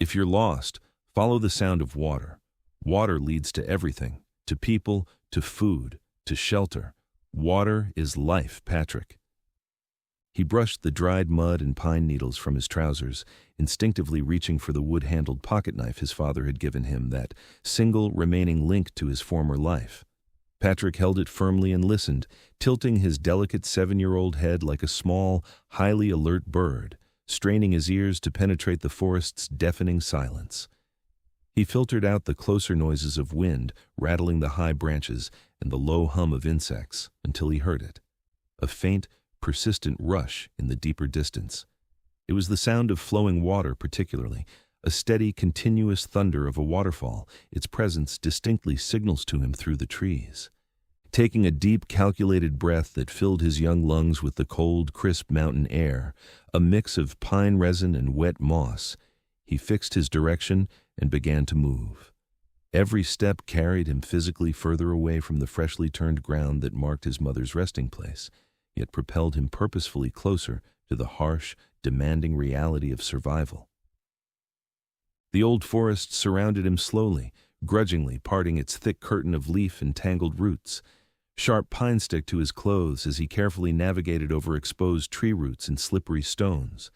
If you're lost, follow the sound of water. Water leads to everything, to people, to food, to shelter. Water is life, Patrick. He brushed the dried mud and pine needles from his trousers, instinctively reaching for the wood-handled pocketknife his father had given him, that single remaining link to his former life. Patrick held it firmly and listened, tilting his delicate 7-year-old head like a small, highly alert bird, straining his ears to penetrate the forest's deafening silence. He filtered out the closer noises of wind rattling the high branches and the low hum of insects until he heard it, a faint, persistent rush in the deeper distance. It was the sound of flowing water particularly, a steady, continuous thunder of a waterfall. Its presence distinctly signals to him through the trees. Taking a deep, calculated breath that filled his young lungs with the cold, crisp mountain air, a mix of pine resin and wet moss, he fixed his direction and began to move. Every step carried him physically further away from the freshly turned ground that marked his mother's resting place, yet propelled him purposefully closer to the harsh, demanding reality of survival. The old forest surrounded him slowly, grudgingly parting its thick curtain of leaf and tangled roots. Sharp pine stick to his clothes as he carefully navigated over exposed tree roots and slippery stones.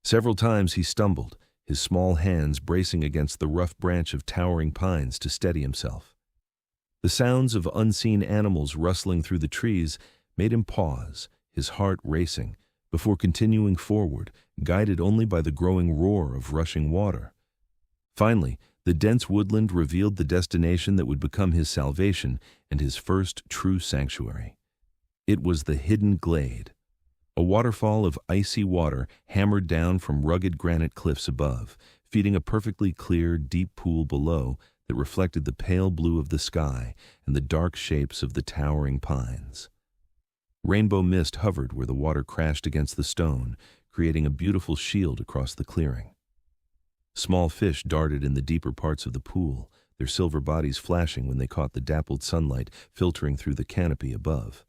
Several times he stumbled, his small hands bracing against the rough branch of towering pines to steady himself. The sounds of unseen animals rustling through the trees made him pause, his heart racing, before continuing forward, guided only by the growing roar of rushing water. Finally, the dense woodland revealed the destination that would become his salvation and his first true sanctuary. It was the hidden glade, a waterfall of icy water hammered down from rugged granite cliffs above, feeding a perfectly clear, deep pool below that reflected the pale blue of the sky and the dark shapes of the towering pines. Rainbow mist hovered where the water crashed against the stone, creating a beautiful shield across the clearing. Small fish darted in the deeper parts of the pool, their silver bodies flashing when they caught the dappled sunlight filtering through the canopy above.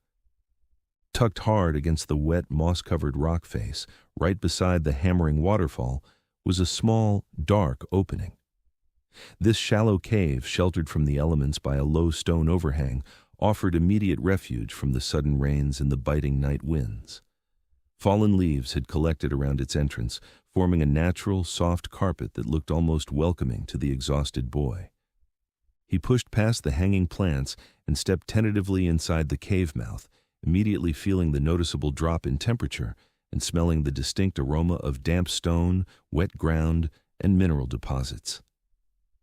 Tucked hard against the wet, moss-covered rock face, right beside the hammering waterfall, was a small, dark opening. This shallow cave, sheltered from the elements by a low stone overhang, offered immediate refuge from the sudden rains and the biting night winds. Fallen leaves had collected around its entrance, forming a natural, soft carpet that looked almost welcoming to the exhausted boy. He pushed past the hanging plants and stepped tentatively inside the cave mouth, immediately feeling the noticeable drop in temperature and smelling the distinct aroma of damp stone, wet ground, and mineral deposits.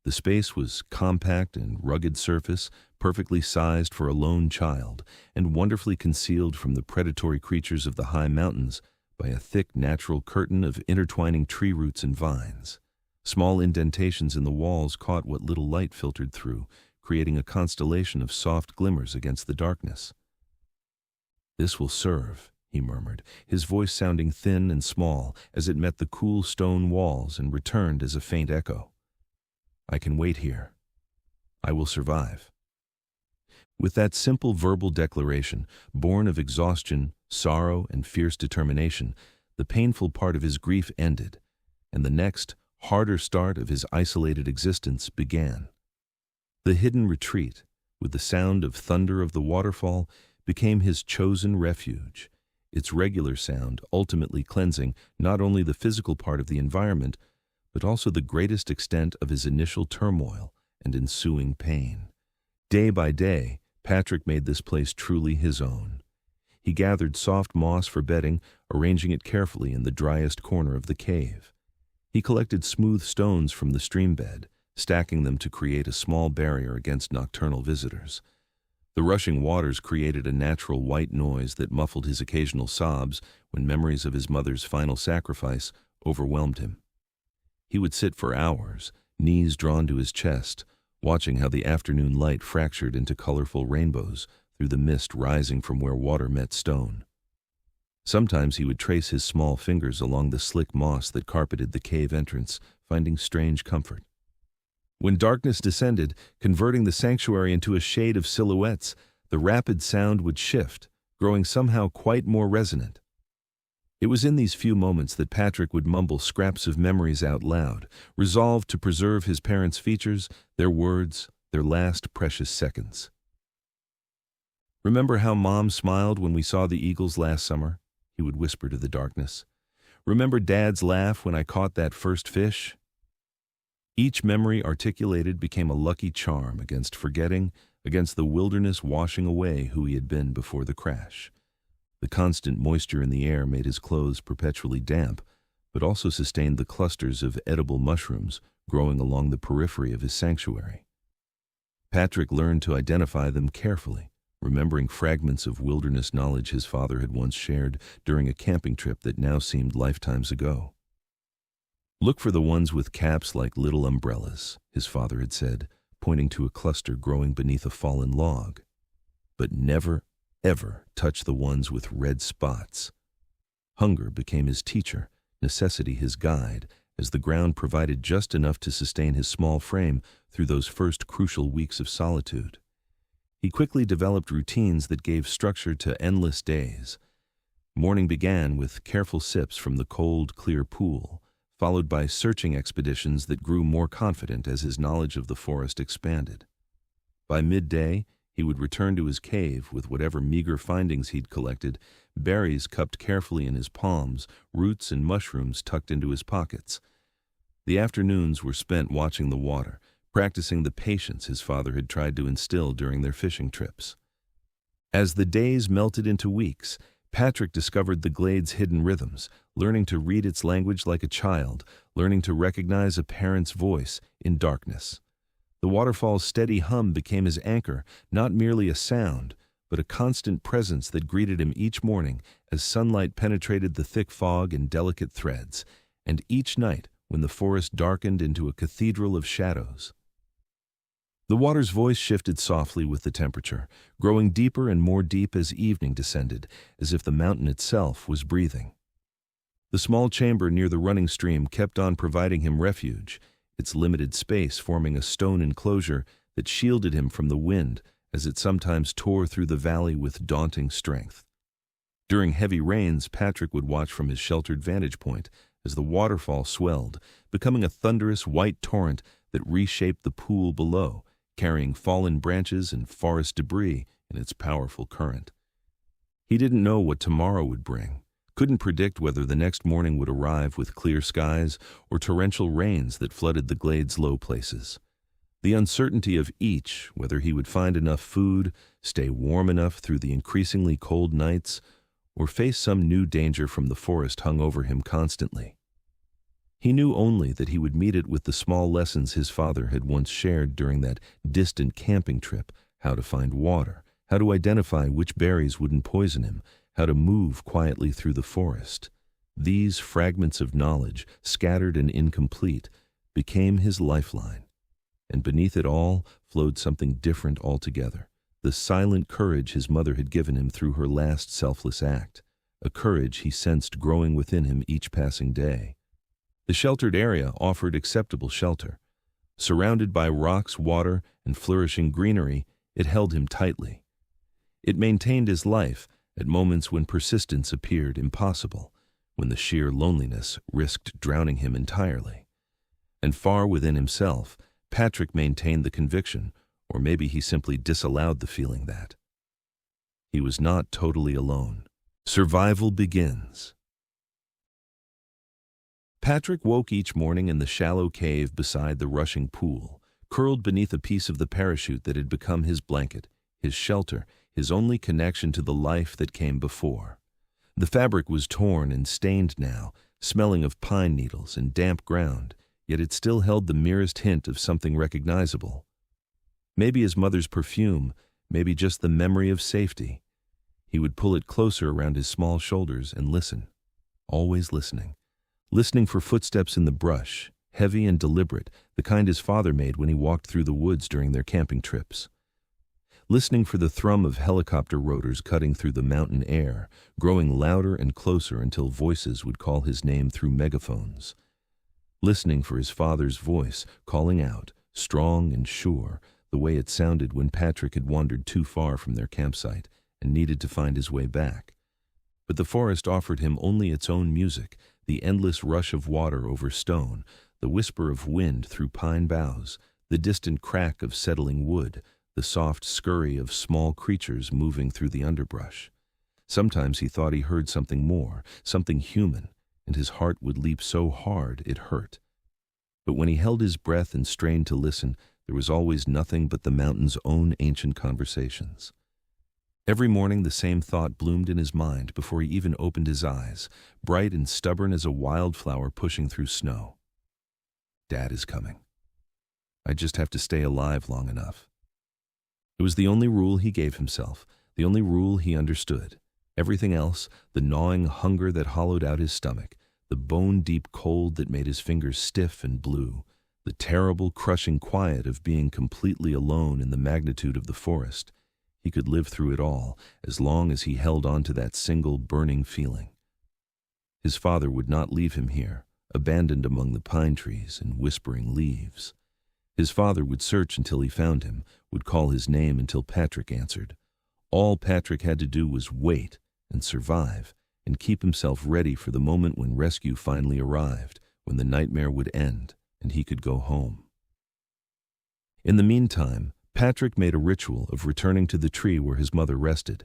The space was compact and rugged surface, perfectly sized for a lone child, and wonderfully concealed from the predatory creatures of the high mountains by a thick natural curtain of intertwining tree roots and vines. Small indentations in the walls caught what little light filtered through, creating a constellation of soft glimmers against the darkness. "This will serve," he murmured, his voice sounding thin and small as it met the cool stone walls and returned as a faint echo. "I can wait here. I will survive." With that simple verbal declaration, born of exhaustion, sorrow, and fierce determination, the painful part of his grief ended, and the next, harder start of his isolated existence began. The hidden retreat, with the sound of thunder of the waterfall, became his chosen refuge, its regular sound ultimately cleansing not only the physical part of the environment, but also the greatest extent of his initial turmoil and ensuing pain. Day by day, Patrick made this place truly his own. He gathered soft moss for bedding, arranging it carefully in the driest corner of the cave. He collected smooth stones from the stream bed, stacking them to create a small barrier against nocturnal visitors. The rushing waters created a natural white noise that muffled his occasional sobs when memories of his mother's final sacrifice overwhelmed him. He would sit for hours, knees drawn to his chest, watching how the afternoon light fractured into colorful rainbows through the mist rising from where water met stone. Sometimes he would trace his small fingers along the slick moss that carpeted the cave entrance, finding strange comfort. When darkness descended, converting the sanctuary into a shade of silhouettes, the rapid sound would shift, growing somehow quite more resonant. It was in these few moments that Patrick would mumble scraps of memories out loud, resolved to preserve his parents' features, their words, their last precious seconds. "Remember how Mom smiled when we saw the eagles last summer?" he would whisper to the darkness. "Remember Dad's laugh when I caught that first fish?" Each memory articulated became a lucky charm against forgetting, against the wilderness washing away who he had been before the crash. The constant moisture in the air made his clothes perpetually damp, but also sustained the clusters of edible mushrooms growing along the periphery of his sanctuary. Patrick learned to identify them carefully, remembering fragments of wilderness knowledge his father had once shared during a camping trip that now seemed lifetimes ago. "Look for the ones with caps like little umbrellas," his father had said, pointing to a cluster growing beneath a fallen log. "But never, ever touch the ones with red spots." Hunger became his teacher, necessity his guide, as the ground provided just enough to sustain his small frame through those first crucial weeks of solitude. He quickly developed routines that gave structure to endless days. Morning began with careful sips from the cold, clear pool, followed by searching expeditions that grew more confident as his knowledge of the forest expanded. By midday, he would return to his cave with whatever meager findings he'd collected, berries cupped carefully in his palms, roots and mushrooms tucked into his pockets. The afternoons were spent watching the water, practicing the patience his father had tried to instill during their fishing trips. As the days melted into weeks, Patrick discovered the glade's hidden rhythms, learning to read its language like a child, learning to recognize a parent's voice in darkness. The waterfall's steady hum became his anchor, not merely a sound, but a constant presence that greeted him each morning as sunlight penetrated the thick fog in delicate threads, and each night when the forest darkened into a cathedral of shadows. The water's voice shifted softly with the temperature, growing deeper and more deep as evening descended, as if the mountain itself was breathing. The small chamber near the running stream kept on providing him refuge, its limited space forming a stone enclosure that shielded him from the wind as it sometimes tore through the valley with daunting strength. During heavy rains, Patrick would watch from his sheltered vantage point as the waterfall swelled, becoming a thunderous white torrent that reshaped the pool below, carrying fallen branches and forest debris in its powerful current. He didn't know what tomorrow would bring, couldn't predict whether the next morning would arrive with clear skies or torrential rains that flooded the glade's low places. The uncertainty of each, whether he would find enough food, stay warm enough through the increasingly cold nights, or face some new danger from the forest hung over him constantly. He knew only that he would meet it with the small lessons his father had once shared during that distant camping trip: how to find water, how to identify which berries wouldn't poison him, how to move quietly through the forest. These fragments of knowledge, scattered and incomplete, became his lifeline. And beneath it all flowed something different altogether: the silent courage his mother had given him through her last selfless act, a courage he sensed growing within him each passing day. The sheltered area offered acceptable shelter. Surrounded by rocks, water, and flourishing greenery, it held him tightly. It maintained his life at moments when persistence appeared impossible, when the sheer loneliness risked drowning him entirely. And far within himself, Patrick maintained the conviction, or maybe he simply disallowed the feeling, that he was not totally alone. Survival begins. Patrick woke each morning in the shallow cave beside the rushing pool, curled beneath a piece of the parachute that had become his blanket, his shelter, his only connection to the life that came before. The fabric was torn and stained now, smelling of pine needles and damp ground, yet it still held the merest hint of something recognizable. Maybe his mother's perfume, maybe just the memory of safety. He would pull it closer around his small shoulders and listen, always listening. Listening for footsteps in the brush, heavy and deliberate, the kind his father made when he walked through the woods during their camping trips. Listening for the thrum of helicopter rotors cutting through the mountain air, growing louder and closer until voices would call his name through megaphones. Listening for his father's voice, calling out, strong and sure, the way it sounded when Patrick had wandered too far from their campsite and needed to find his way back. But the forest offered him only its own music: the endless rush of water over stone, the whisper of wind through pine boughs, the distant crack of settling wood, the soft scurry of small creatures moving through the underbrush. Sometimes he thought he heard something more, something human, and his heart would leap so hard it hurt. But when he held his breath and strained to listen, There was always nothing but the mountain's own ancient conversations. Every morning the same thought bloomed in his mind before he even opened his eyes, bright and stubborn as a wildflower pushing through snow. Dad is coming. I just have to stay alive long enough. It was the only rule he gave himself, the only rule he understood. Everything else, the gnawing hunger that hollowed out his stomach, the bone-deep cold that made his fingers stiff and blue, the terrible, crushing quiet of being completely alone in the magnitude of the forest, he could live through it all as long as he held on to that single burning feeling. His father would not leave him here, abandoned among the pine trees and whispering leaves. His father would search until he found him, would call his name until Patrick answered. All Patrick had to do was wait and survive and keep himself ready for the moment when rescue finally arrived, when the nightmare would end and he could go home. In the meantime, Patrick made a ritual of returning to the tree where his mother rested.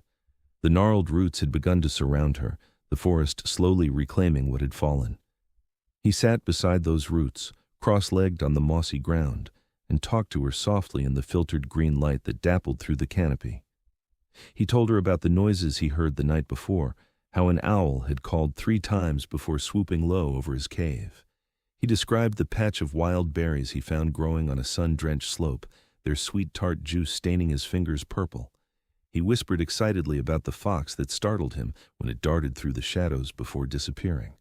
The gnarled roots had begun to surround her, the forest slowly reclaiming what had fallen. He sat beside those roots, cross-legged on the mossy ground, and talked to her softly in the filtered green light that dappled through the canopy. He told her about the noises he heard the night before, how an owl had called 3 times before swooping low over his cave. He described the patch of wild berries he found growing on a sun-drenched slope, their sweet tart juice staining his fingers purple. He whispered excitedly about the fox that startled him when it darted through the shadows before disappearing.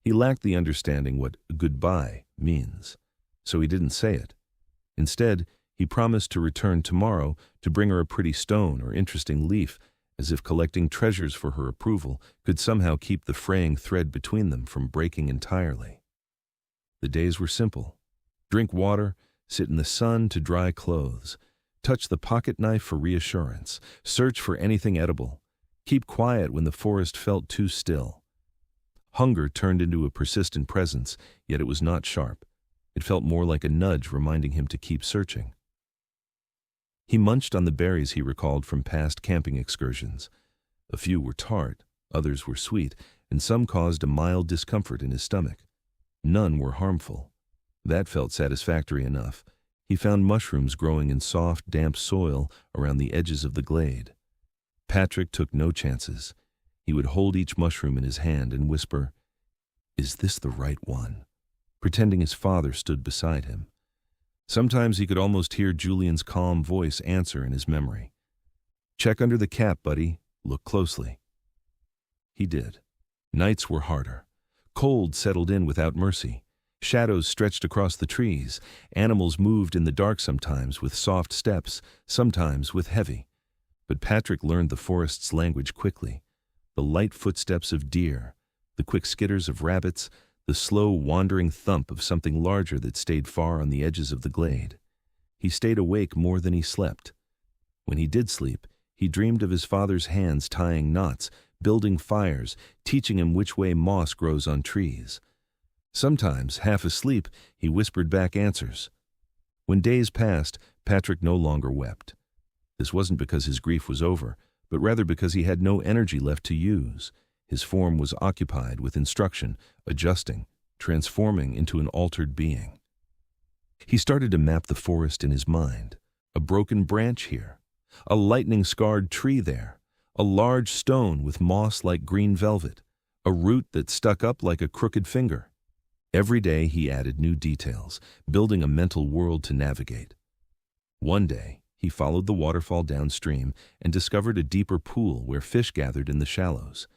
He lacked the understanding what goodbye means, so he didn't say it. Instead, he promised to return tomorrow to bring her a pretty stone or interesting leaf, as if collecting treasures for her approval could somehow keep the fraying thread between them from breaking entirely. The days were simple. Drink water, sit in the sun to dry clothes, touch the pocket knife for reassurance, search for anything edible, keep quiet when the forest felt too still. Hunger turned into a persistent presence, yet it was not sharp. It felt more like a nudge reminding him to keep searching. He munched on the berries he recalled from past camping excursions. A few were tart, others were sweet, and some caused a mild discomfort in his stomach. None were harmful. That felt satisfactory enough. He found mushrooms growing in soft, damp soil around the edges of the glade. Patrick took no chances. He would hold each mushroom in his hand and whisper, "Is this the right one?" pretending his father stood beside him. Sometimes he could almost hear Julian's calm voice answer in his memory. "Check under the cap, buddy. Look closely." He did. Nights were harder. Cold settled in without mercy. Shadows stretched across the trees. Animals moved in the dark sometimes with soft steps, sometimes with heavy. But Patrick learned the forest's language quickly. The light footsteps of deer, the quick skitters of rabbits, the slow wandering thump of something larger that stayed far on the edges of the glade. He stayed awake more than he slept. When he did sleep, he dreamed of his father's hands tying knots, building fires, teaching him which way moss grows on trees. Sometimes, half asleep, he whispered back answers. When days passed, Patrick no longer wept. This wasn't because his grief was over, but rather because he had no energy left to use. His form was occupied with instruction, adjusting, transforming into an altered being. He started to map the forest in his mind. A broken branch here, a lightning-scarred tree there, a large stone with moss like green velvet, a root that stuck up like a crooked finger. Every day he added new details, building a mental world to navigate. One day, he followed the waterfall downstream and discovered a deeper pool where fish gathered in the shallows.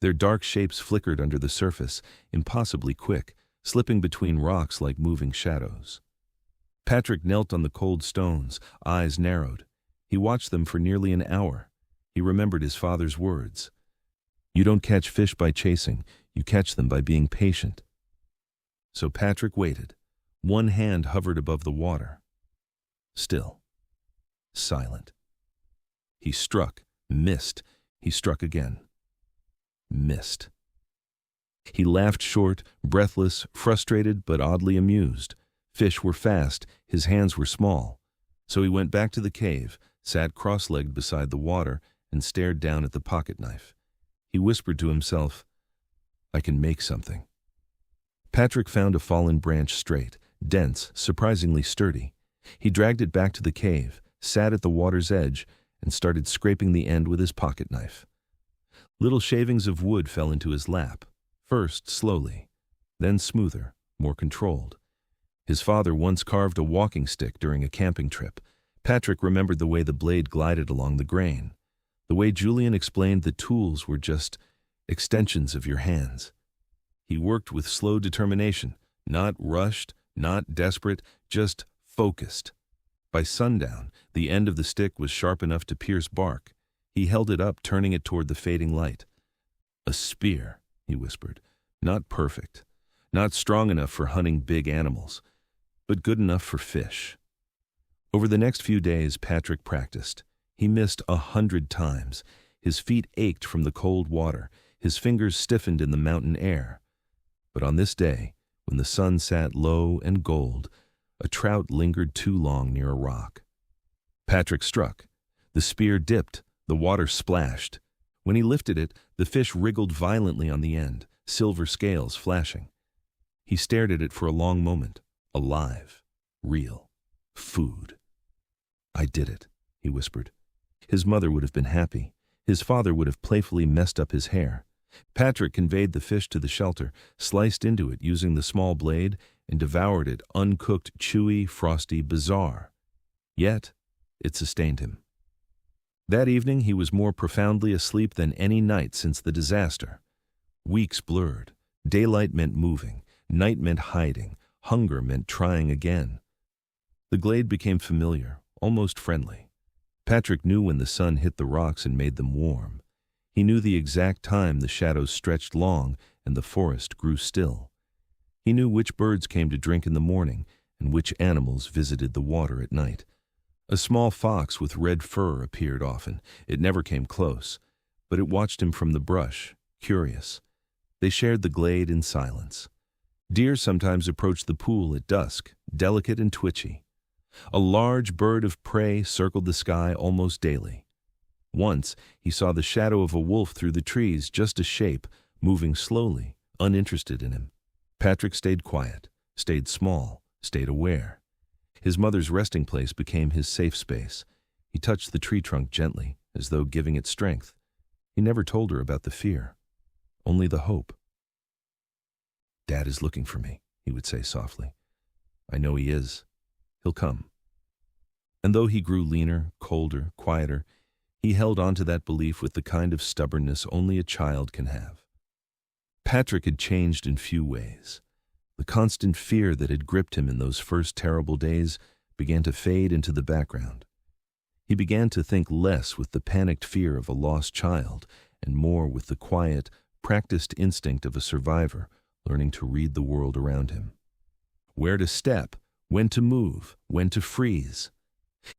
Their dark shapes flickered under the surface, impossibly quick, slipping between rocks like moving shadows. Patrick knelt on the cold stones, eyes narrowed. He watched them for nearly an hour. He remembered his father's words. "You don't catch fish by chasing, you catch them by being patient." So Patrick waited. One hand hovered above the water. Still. Silent. He struck, missed. He struck again. Missed. He laughed short, breathless, frustrated, but oddly amused. Fish were fast, his hands were small. So he went back to the cave, sat cross-legged beside the water, and stared down at the pocket knife. He whispered to himself, "I can make something." Patrick found a fallen branch straight, dense, surprisingly sturdy. He dragged it back to the cave, sat at the water's edge, and started scraping the end with his pocket knife. Little shavings of wood fell into his lap, first slowly, then smoother, more controlled. His father once carved a walking stick during a camping trip. Patrick remembered the way the blade glided along the grain, the way Julian explained the tools were just extensions of your hands. He worked with slow determination, not rushed, not desperate, just focused. By sundown, the end of the stick was sharp enough to pierce bark. He held it up, turning it toward the fading light. A spear, he whispered. Not perfect, not strong enough for hunting big animals, but good enough for fish. Over the next few days, Patrick practiced. He missed 100 times. His feet ached from the cold water. His fingers stiffened in the mountain air. But on this day, when the sun sat low and gold, a trout lingered too long near a rock. Patrick struck. The spear dipped. The water splashed. When he lifted it, the fish wriggled violently on the end, silver scales flashing. He stared at it for a long moment. Alive. Real. Food. I did it, he whispered. His mother would have been happy. His father would have playfully messed up his hair. Patrick conveyed the fish to the shelter, sliced into it using the small blade, and devoured it uncooked, chewy, frosty, bizarre. Yet, it sustained him. That evening he was more profoundly asleep than any night since the disaster. Weeks blurred. Daylight meant moving. Night meant hiding. Hunger meant trying again. The glade became familiar, almost friendly. Patrick knew when the sun hit the rocks and made them warm. He knew the exact time the shadows stretched long and the forest grew still. He knew which birds came to drink in the morning and which animals visited the water at night. A small fox with red fur appeared often. It never came close, but it watched him from the brush, curious. They shared the glade in silence. Deer sometimes approached the pool at dusk, delicate and twitchy. A large bird of prey circled the sky almost daily. Once, he saw the shadow of a wolf through the trees, just a shape, moving slowly, uninterested in him. Patrick stayed quiet, stayed small, stayed aware. His mother's resting place became his safe space. He touched the tree trunk gently, as though giving it strength. He never told her about the fear, only the hope. "Dad is looking for me," he would say softly. "I know he is. He'll come." And though he grew leaner, colder, quieter, he held on to that belief with the kind of stubbornness only a child can have. Patrick had changed in few ways. The constant fear that had gripped him in those first terrible days began to fade into the background. He began to think less with the panicked fear of a lost child and more with the quiet, practiced instinct of a survivor learning to read the world around him. Where to step, when to move, when to freeze.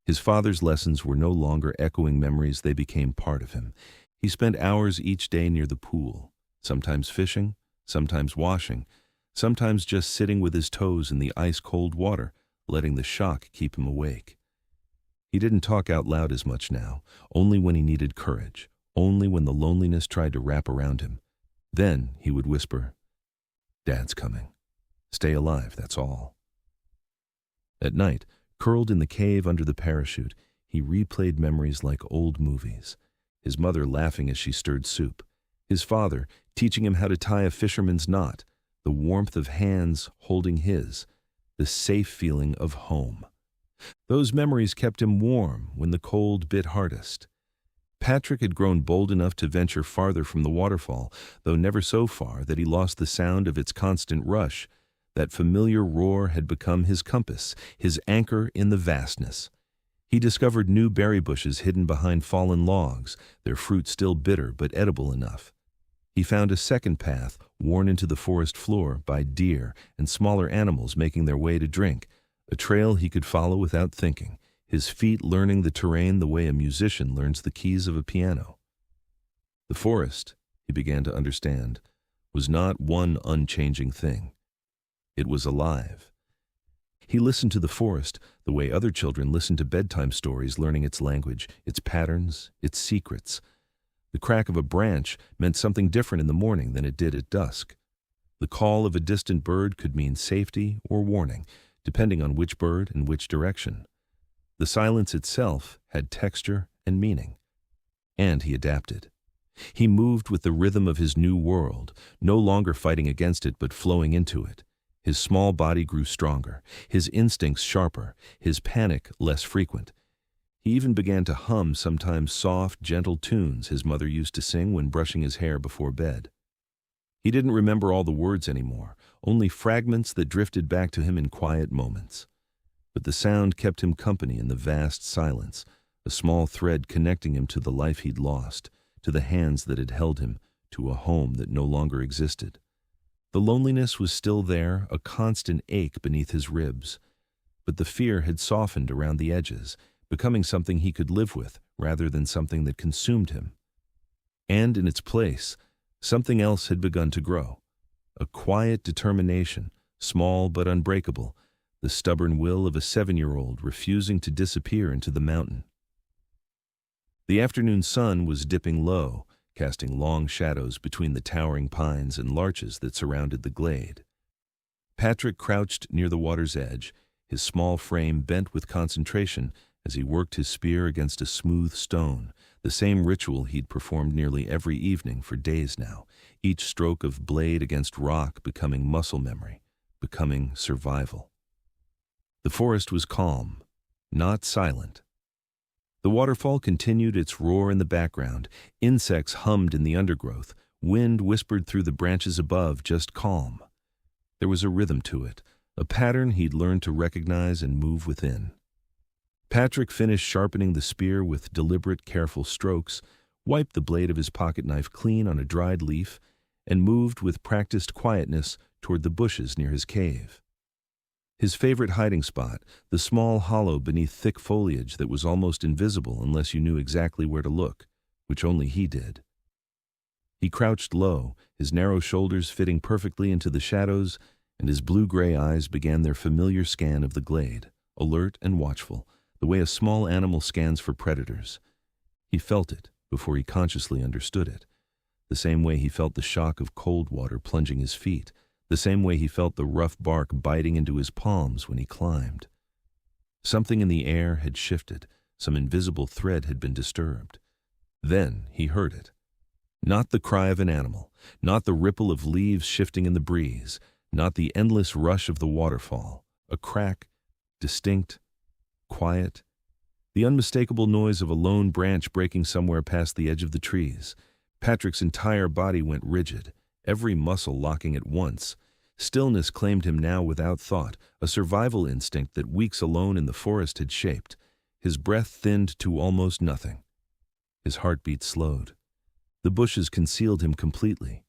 His father's lessons were no longer echoing memories, they became part of him. He spent hours each day near the pool, sometimes fishing, sometimes washing, sometimes just sitting with his toes in the ice-cold water, letting the shock keep him awake. He didn't talk out loud as much now, only when he needed courage, only when the loneliness tried to wrap around him. Then he would whisper, "Dad's coming. Stay alive, that's all." At night, curled in the cave under the parachute, he replayed memories like old movies. His mother laughing as she stirred soup. His father teaching him how to tie a fisherman's knot. The warmth of hands holding his. The safe feeling of home. Those memories kept him warm when the cold bit hardest. Patrick had grown bold enough to venture farther from the waterfall, though never so far that he lost the sound of its constant rush. That familiar roar had become his compass, his anchor in the vastness. He discovered new berry bushes hidden behind fallen logs, their fruit still bitter but edible enough. He found a second path, worn into the forest floor by deer and smaller animals making their way to drink, a trail he could follow without thinking, his feet learning the terrain the way a musician learns the keys of a piano. The forest, he began to understand, was not one unchanging thing. It was alive. He listened to the forest the way other children listen to bedtime stories, learning its language, its patterns, its secrets. The crack of a branch meant something different in the morning than it did at dusk. The call of a distant bird could mean safety or warning, depending on which bird and which direction. The silence itself had texture and meaning. And he adapted. He moved with the rhythm of his new world, no longer fighting against it but flowing into it. His small body grew stronger, his instincts sharper, his panic less frequent. He even began to hum sometimes soft, gentle tunes his mother used to sing when brushing his hair before bed. He didn't remember all the words anymore, only fragments that drifted back to him in quiet moments. But the sound kept him company in the vast silence, a small thread connecting him to the life he'd lost, to the hands that had held him, to a home that no longer existed. The loneliness was still there, a constant ache beneath his ribs. But the fear had softened around the edges, becoming something he could live with rather than something that consumed him. And in its place, something else had begun to grow. A quiet determination, small but unbreakable, the stubborn will of a 7-year-old refusing to disappear into the mountain. The afternoon sun was dipping low, casting long shadows between the towering pines and larches that surrounded the glade. Patrick crouched near the water's edge, his small frame bent with concentration as he worked his spear against a smooth stone, the same ritual he'd performed nearly every evening for days now, each stroke of blade against rock becoming muscle memory, becoming survival. The forest was calm, not silent. The waterfall continued its roar in the background, insects hummed in the undergrowth, wind whispered through the branches above, just calm. There was a rhythm to it, a pattern he'd learned to recognize and move within. Patrick finished sharpening the spear with deliberate, careful strokes, wiped the blade of his pocket knife clean on a dried leaf, and moved with practiced quietness toward the bushes near his cave. His favorite hiding spot, the small hollow beneath thick foliage that was almost invisible unless you knew exactly where to look, which only he did. He crouched low, his narrow shoulders fitting perfectly into the shadows, and his blue-gray eyes began their familiar scan of the glade, alert and watchful, the way a small animal scans for predators. He felt it before he consciously understood it, the same way he felt the shock of cold water plunging his feet, the same way he felt the rough bark biting into his palms when he climbed. Something in the air had shifted, some invisible thread had been disturbed. Then he heard it. Not the cry of an animal, not the ripple of leaves shifting in the breeze, not the endless rush of the waterfall. A crack, distinct, quiet, the unmistakable noise of a lone branch breaking somewhere past the edge of the trees. Patrick's entire body went rigid, every muscle locking at once. Stillness claimed him now without thought, a survival instinct that weeks alone in the forest had shaped. His breath thinned to almost nothing. His heartbeat slowed. The bushes concealed him completely.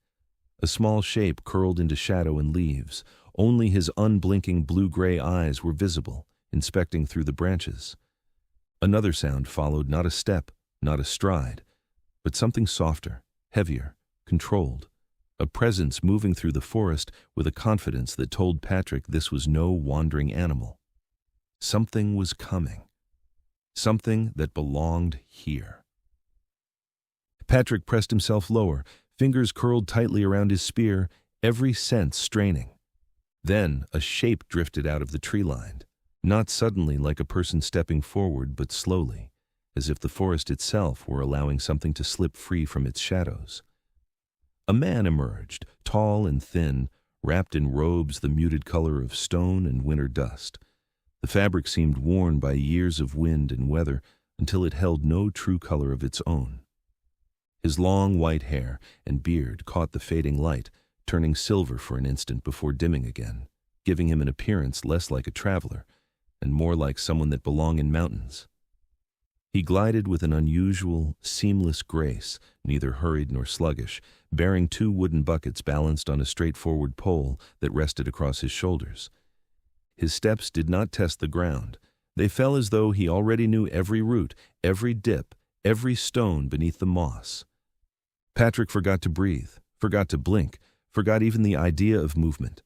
A small shape curled into shadow and leaves. Only his unblinking blue-gray eyes were visible, inspecting through the branches. Another sound followed, not a step, not a stride, but something softer, heavier, controlled. A presence moving through the forest with a confidence that told Patrick this was no wandering animal. Something was coming. Something that belonged here. Patrick pressed himself lower, fingers curled tightly around his spear, every sense straining. Then a shape drifted out of the tree line, not suddenly like a person stepping forward, but slowly, as if the forest itself were allowing something to slip free from its shadows. A man emerged, tall and thin, wrapped in robes the muted color of stone and winter dust. The fabric seemed worn by years of wind and weather until it held no true color of its own. His long white hair and beard caught the fading light, turning silver for an instant before dimming again, giving him an appearance less like a traveler and more like someone that belonged in mountains. He glided with an unusual, seamless grace, neither hurried nor sluggish, bearing 2 wooden buckets balanced on a straightforward pole that rested across his shoulders. His steps did not test the ground. They fell as though he already knew every root, every dip, every stone beneath the moss. Patrick forgot to breathe, forgot to blink, forgot even the idea of movement.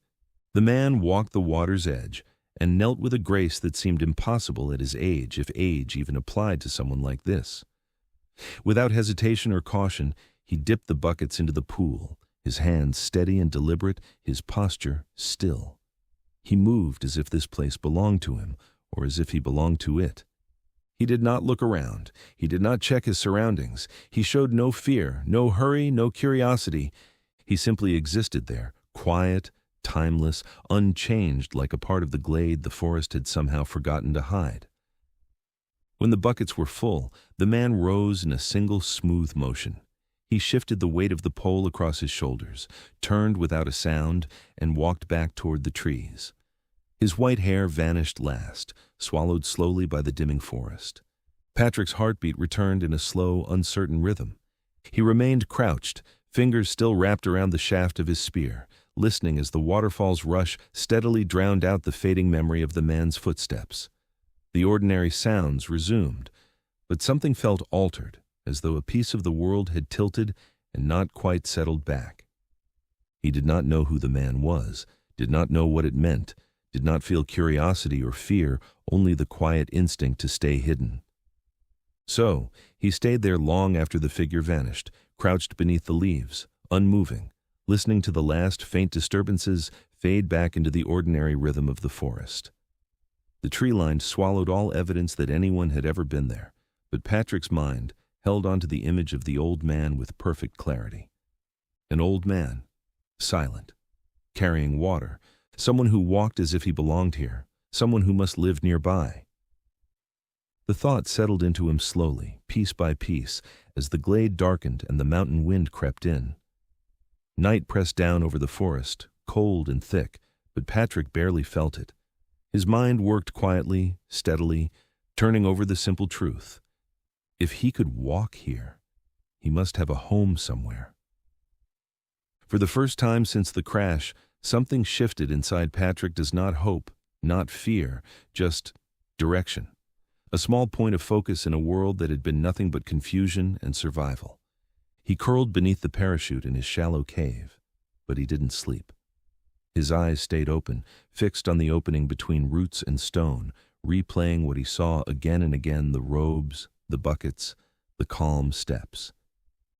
The man walked the water's edge and knelt with a grace that seemed impossible at his age, if age even applied to someone like this. Without hesitation or caution, he dipped the buckets into the pool, his hands steady and deliberate, his posture still. He moved as if this place belonged to him, or as if he belonged to it. He did not look around. He did not check his surroundings. He showed no fear, no hurry, no curiosity. He simply existed there, quiet, timeless, unchanged, like a part of the glade the forest had somehow forgotten to hide. When the buckets were full, the man rose in a single smooth motion. He shifted the weight of the pole across his shoulders, turned without a sound, and walked back toward the trees. His white hair vanished last, swallowed slowly by the dimming forest. Patrick's heartbeat returned in a slow, uncertain rhythm. He remained crouched, fingers still wrapped around the shaft of his spear, listening as the waterfall's rush steadily drowned out the fading memory of the man's footsteps. The ordinary sounds resumed, but something felt altered, as though a piece of the world had tilted and not quite settled back. He did not know who the man was, did not know what it meant, did not feel curiosity or fear, only the quiet instinct to stay hidden. So, he stayed there long after the figure vanished, crouched beneath the leaves, unmoving, listening to the last faint disturbances fade back into the ordinary rhythm of the forest. The tree line swallowed all evidence that anyone had ever been there, but Patrick's mind held onto the image of the old man with perfect clarity. An old man, silent, carrying water, someone who walked as if he belonged here, someone who must live nearby. The thought settled into him slowly, piece by piece, as the glade darkened and the mountain wind crept in. Night pressed down over the forest, cold and thick, but Patrick barely felt it. His mind worked quietly, steadily, turning over the simple truth. If he could walk here, he must have a home somewhere. For the first time since the crash, something shifted inside Patrick. Does not hope, not fear, just direction. A small point of focus in a world that had been nothing but confusion and survival. He curled beneath the parachute in his shallow cave, but he didn't sleep. His eyes stayed open, fixed on the opening between roots and stone, replaying what he saw again and again: the robes, the buckets, the calm steps.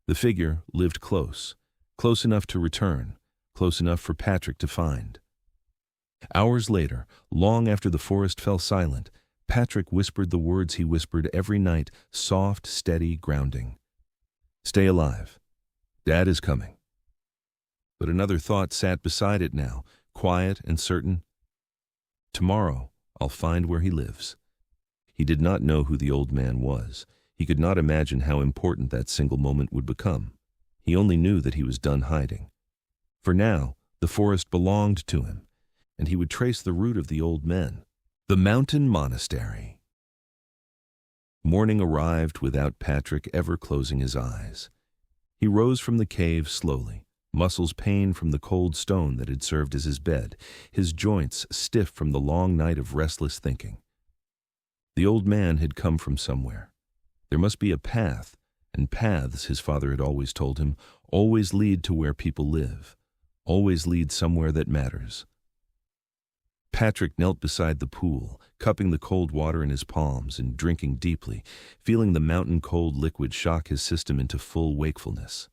The figure lived close, close enough to return, close enough for Patrick to find. Hours later, long after the forest fell silent, Patrick whispered the words he whispered every night, soft, steady, grounding. "Stay alive. Dad is coming." But another thought sat beside it now, quiet and certain. "Tomorrow, I'll find where he lives." He did not know who the old man was. He could not imagine how important that single moment would become. He only knew that he was done hiding. For now, the forest belonged to him, and he would trace the route of the old men. The mountain monastery. Morning arrived without Patrick ever closing his eyes. He rose from the cave slowly, muscles pained from the cold stone that had served as his bed, his joints stiff from the long night of restless thinking. The old man had come from somewhere. There must be a path, and paths, his father had always told him, always lead to where people live, always lead somewhere that matters. Patrick knelt beside the pool, cupping the cold water in his palms and drinking deeply, feeling the mountain-cold liquid shock his system into full wakefulness.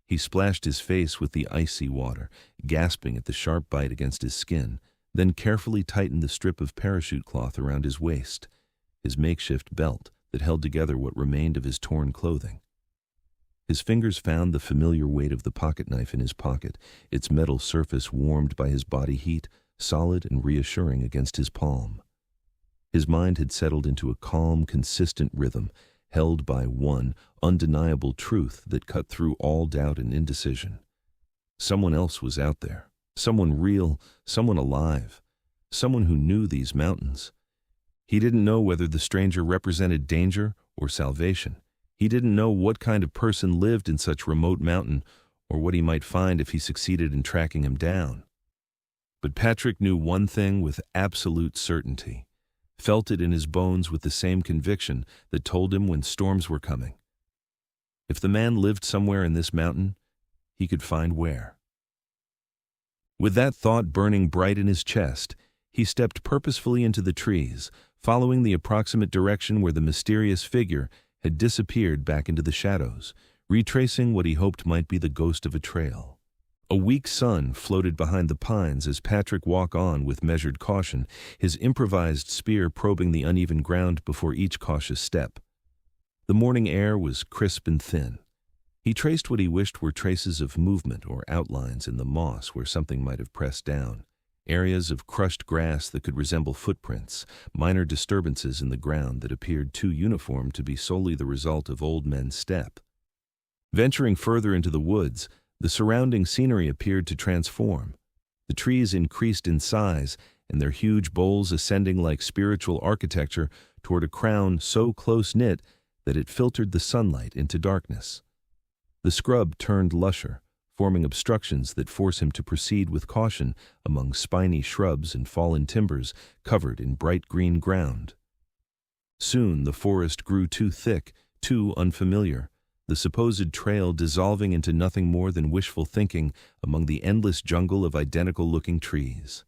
He splashed his face with the icy water, gasping at the sharp bite against his skin, then carefully tightened the strip of parachute cloth around his waist, his makeshift belt that held together what remained of his torn clothing. His fingers found the familiar weight of the pocket knife in his pocket, its metal surface warmed by his body heat, solid and reassuring against his palm. His mind had settled into a calm, consistent rhythm, held by one undeniable truth that cut through all doubt and indecision. Someone else was out there, someone real, someone alive, someone who knew these mountains. He didn't know whether the stranger represented danger or salvation. He didn't know what kind of person lived in such remote mountain or what he might find if he succeeded in tracking him down. But Patrick knew one thing with absolute certainty, felt it in his bones with the same conviction that told him when storms were coming. If the man lived somewhere in this mountain, he could find where. With that thought burning bright in his chest, he stepped purposefully into the trees, following the approximate direction where the mysterious figure had disappeared back into the shadows, retracing what he hoped might be the ghost of a trail. A weak sun floated behind the pines as Patrick walked on with measured caution, his improvised spear probing the uneven ground before each cautious step. The morning air was crisp and thin. He traced what he wished were traces of movement or outlines in the moss where something might have pressed down, areas of crushed grass that could resemble footprints, minor disturbances in the ground that appeared too uniform to be solely the result of old men's step. Venturing further into the woods, the surrounding scenery appeared to transform. The trees increased in size, and their huge boles ascending like spiritual architecture toward a crown so close-knit that it filtered the sunlight into darkness. The scrub turned lusher, forming obstructions that force him to proceed with caution among spiny shrubs and fallen timbers covered in bright green ground. Soon the forest grew too thick, too unfamiliar, the supposed trail dissolving into nothing more than wishful thinking among the endless jungle of identical-looking trees.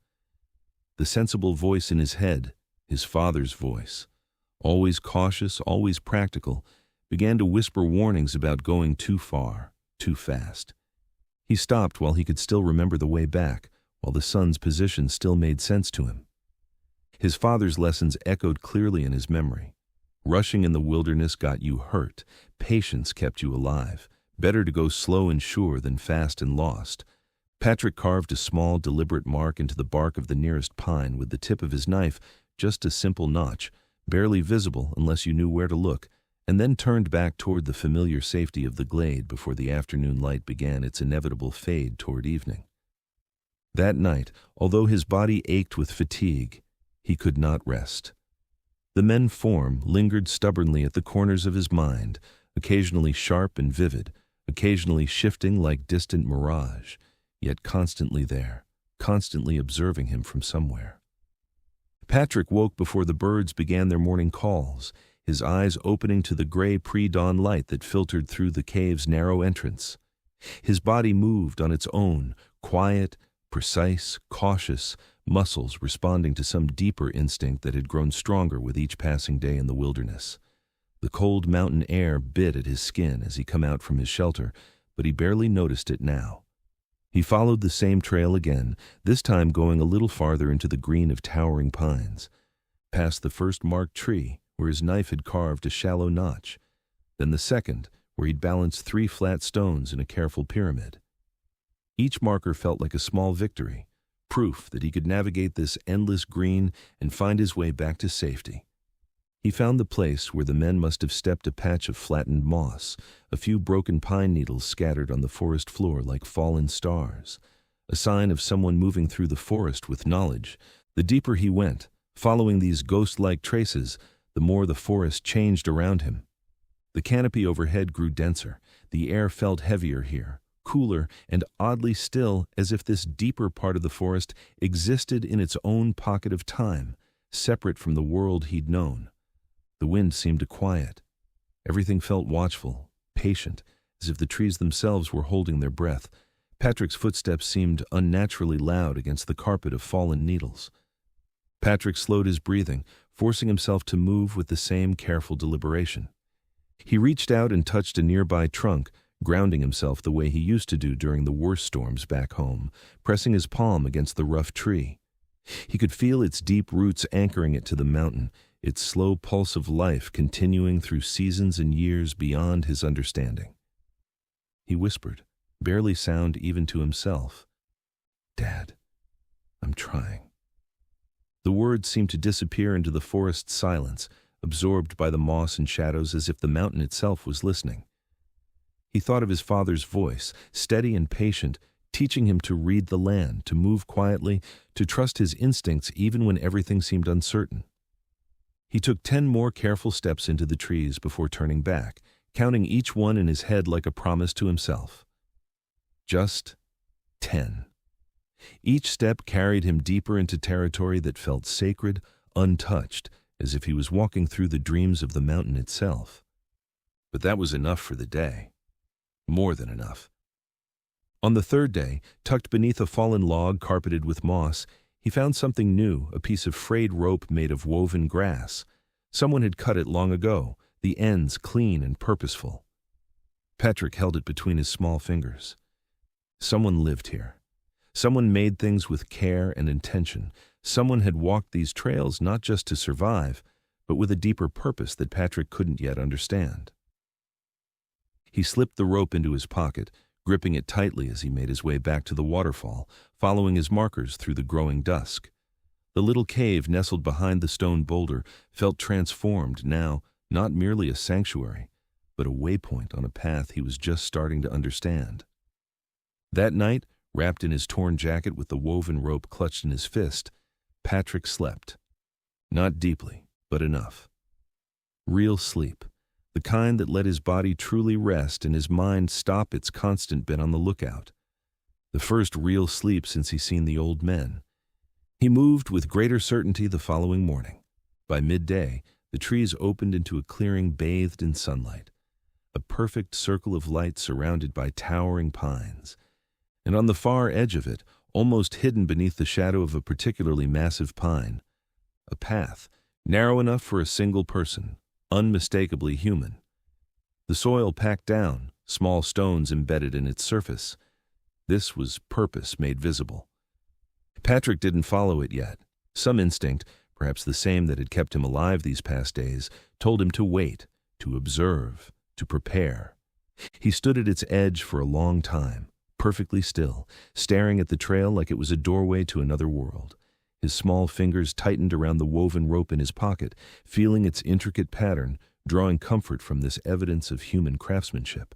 The sensible voice in his head, his father's voice, always cautious, always practical, began to whisper warnings about going too far, too fast. He stopped while he could still remember the way back, while the sun's position still made sense to him. His father's lessons echoed clearly in his memory. Rushing in the wilderness got you hurt. Patience kept you alive. Better to go slow and sure than fast and lost. Patrick carved a small, deliberate mark into the bark of the nearest pine with the tip of his knife, just a simple notch, barely visible unless you knew where to look, and then turned back toward the familiar safety of the glade before the afternoon light began its inevitable fade toward evening. That night, although his body ached with fatigue, he could not rest. The men form lingered stubbornly at the corners of his mind, occasionally sharp and vivid, occasionally shifting like distant mirage, yet constantly there, constantly observing him from somewhere. Patrick woke before the birds began their morning calls, his eyes opening to the gray pre-dawn light that filtered through the cave's narrow entrance. His body moved on its own, quiet, precise, cautious, muscles responding to some deeper instinct that had grown stronger with each passing day in the wilderness. The cold mountain air bit at his skin as he came out from his shelter, but he barely noticed it now. He followed the same trail again, this time going a little farther into the green of towering pines, past the first marked tree, where his knife had carved a shallow notch, then the second, where he'd balanced 3 flat stones in a careful pyramid. Each marker felt like a small victory, proof that he could navigate this endless green and find his way back to safety. He found the place where the men must have stepped a patch of flattened moss, a few broken pine needles scattered on the forest floor like fallen stars, a sign of someone moving through the forest with knowledge. The deeper he went, following these ghost-like traces, the more the forest changed around him. The canopy overhead grew denser, the air felt heavier here, cooler and oddly still, as if this deeper part of the forest existed in its own pocket of time, separate from the world he'd known. The wind seemed to quiet. Everything felt watchful, patient, as if the trees themselves were holding their breath. Patrick's footsteps seemed unnaturally loud against the carpet of fallen needles. Patrick slowed his breathing, forcing himself to move with the same careful deliberation. He reached out and touched a nearby trunk, grounding himself the way he used to do during the worst storms back home, pressing his palm against the rough tree. He could feel its deep roots anchoring it to the mountain, its slow pulse of life continuing through seasons and years beyond his understanding. He whispered, barely sound even to himself, "Dad, I'm trying." The words seemed to disappear into the forest's silence, absorbed by the moss and shadows as if the mountain itself was listening. He thought of his father's voice, steady and patient, teaching him to read the land, to move quietly, to trust his instincts even when everything seemed uncertain. He took 10 more careful steps into the trees before turning back, counting each one in his head like a promise to himself. Just 10. Each step carried him deeper into territory that felt sacred, untouched, as if he was walking through the dreams of the mountain itself. But that was enough for the day. More than enough. On the 3rd day, tucked beneath a fallen log carpeted with moss, he found something new, a piece of frayed rope made of woven grass. Someone had cut it long ago, the ends clean and purposeful. Patrick held it between his small fingers. Someone lived here. Someone made things with care and intention. Someone had walked these trails not just to survive, but with a deeper purpose that Patrick couldn't yet understand. He slipped the rope into his pocket, gripping it tightly as he made his way back to the waterfall, following his markers through the growing dusk. The little cave nestled behind the stone boulder felt transformed now, not merely a sanctuary, but a waypoint on a path he was just starting to understand. That night, wrapped in his torn jacket with the woven rope clutched in his fist, Patrick slept. Not deeply, but enough. Real sleep, the kind that let his body truly rest and his mind stop its constant bent on the lookout. The first real sleep since he'd seen the old men. He moved with greater certainty the following morning. By midday, the trees opened into a clearing bathed in sunlight, a perfect circle of light surrounded by towering pines. And on the far edge of it, almost hidden beneath the shadow of a particularly massive pine, a path, narrow enough for a single person, unmistakably human. The soil packed down, small stones embedded in its surface. This was purpose made visible. Patrick didn't follow it yet. Some instinct, perhaps the same that had kept him alive these past days, told him to wait, to observe, to prepare. He stood at its edge for a long time, perfectly still, staring at the trail like it was a doorway to another world. His small fingers tightened around the woven rope in his pocket, feeling its intricate pattern, drawing comfort from this evidence of human craftsmanship.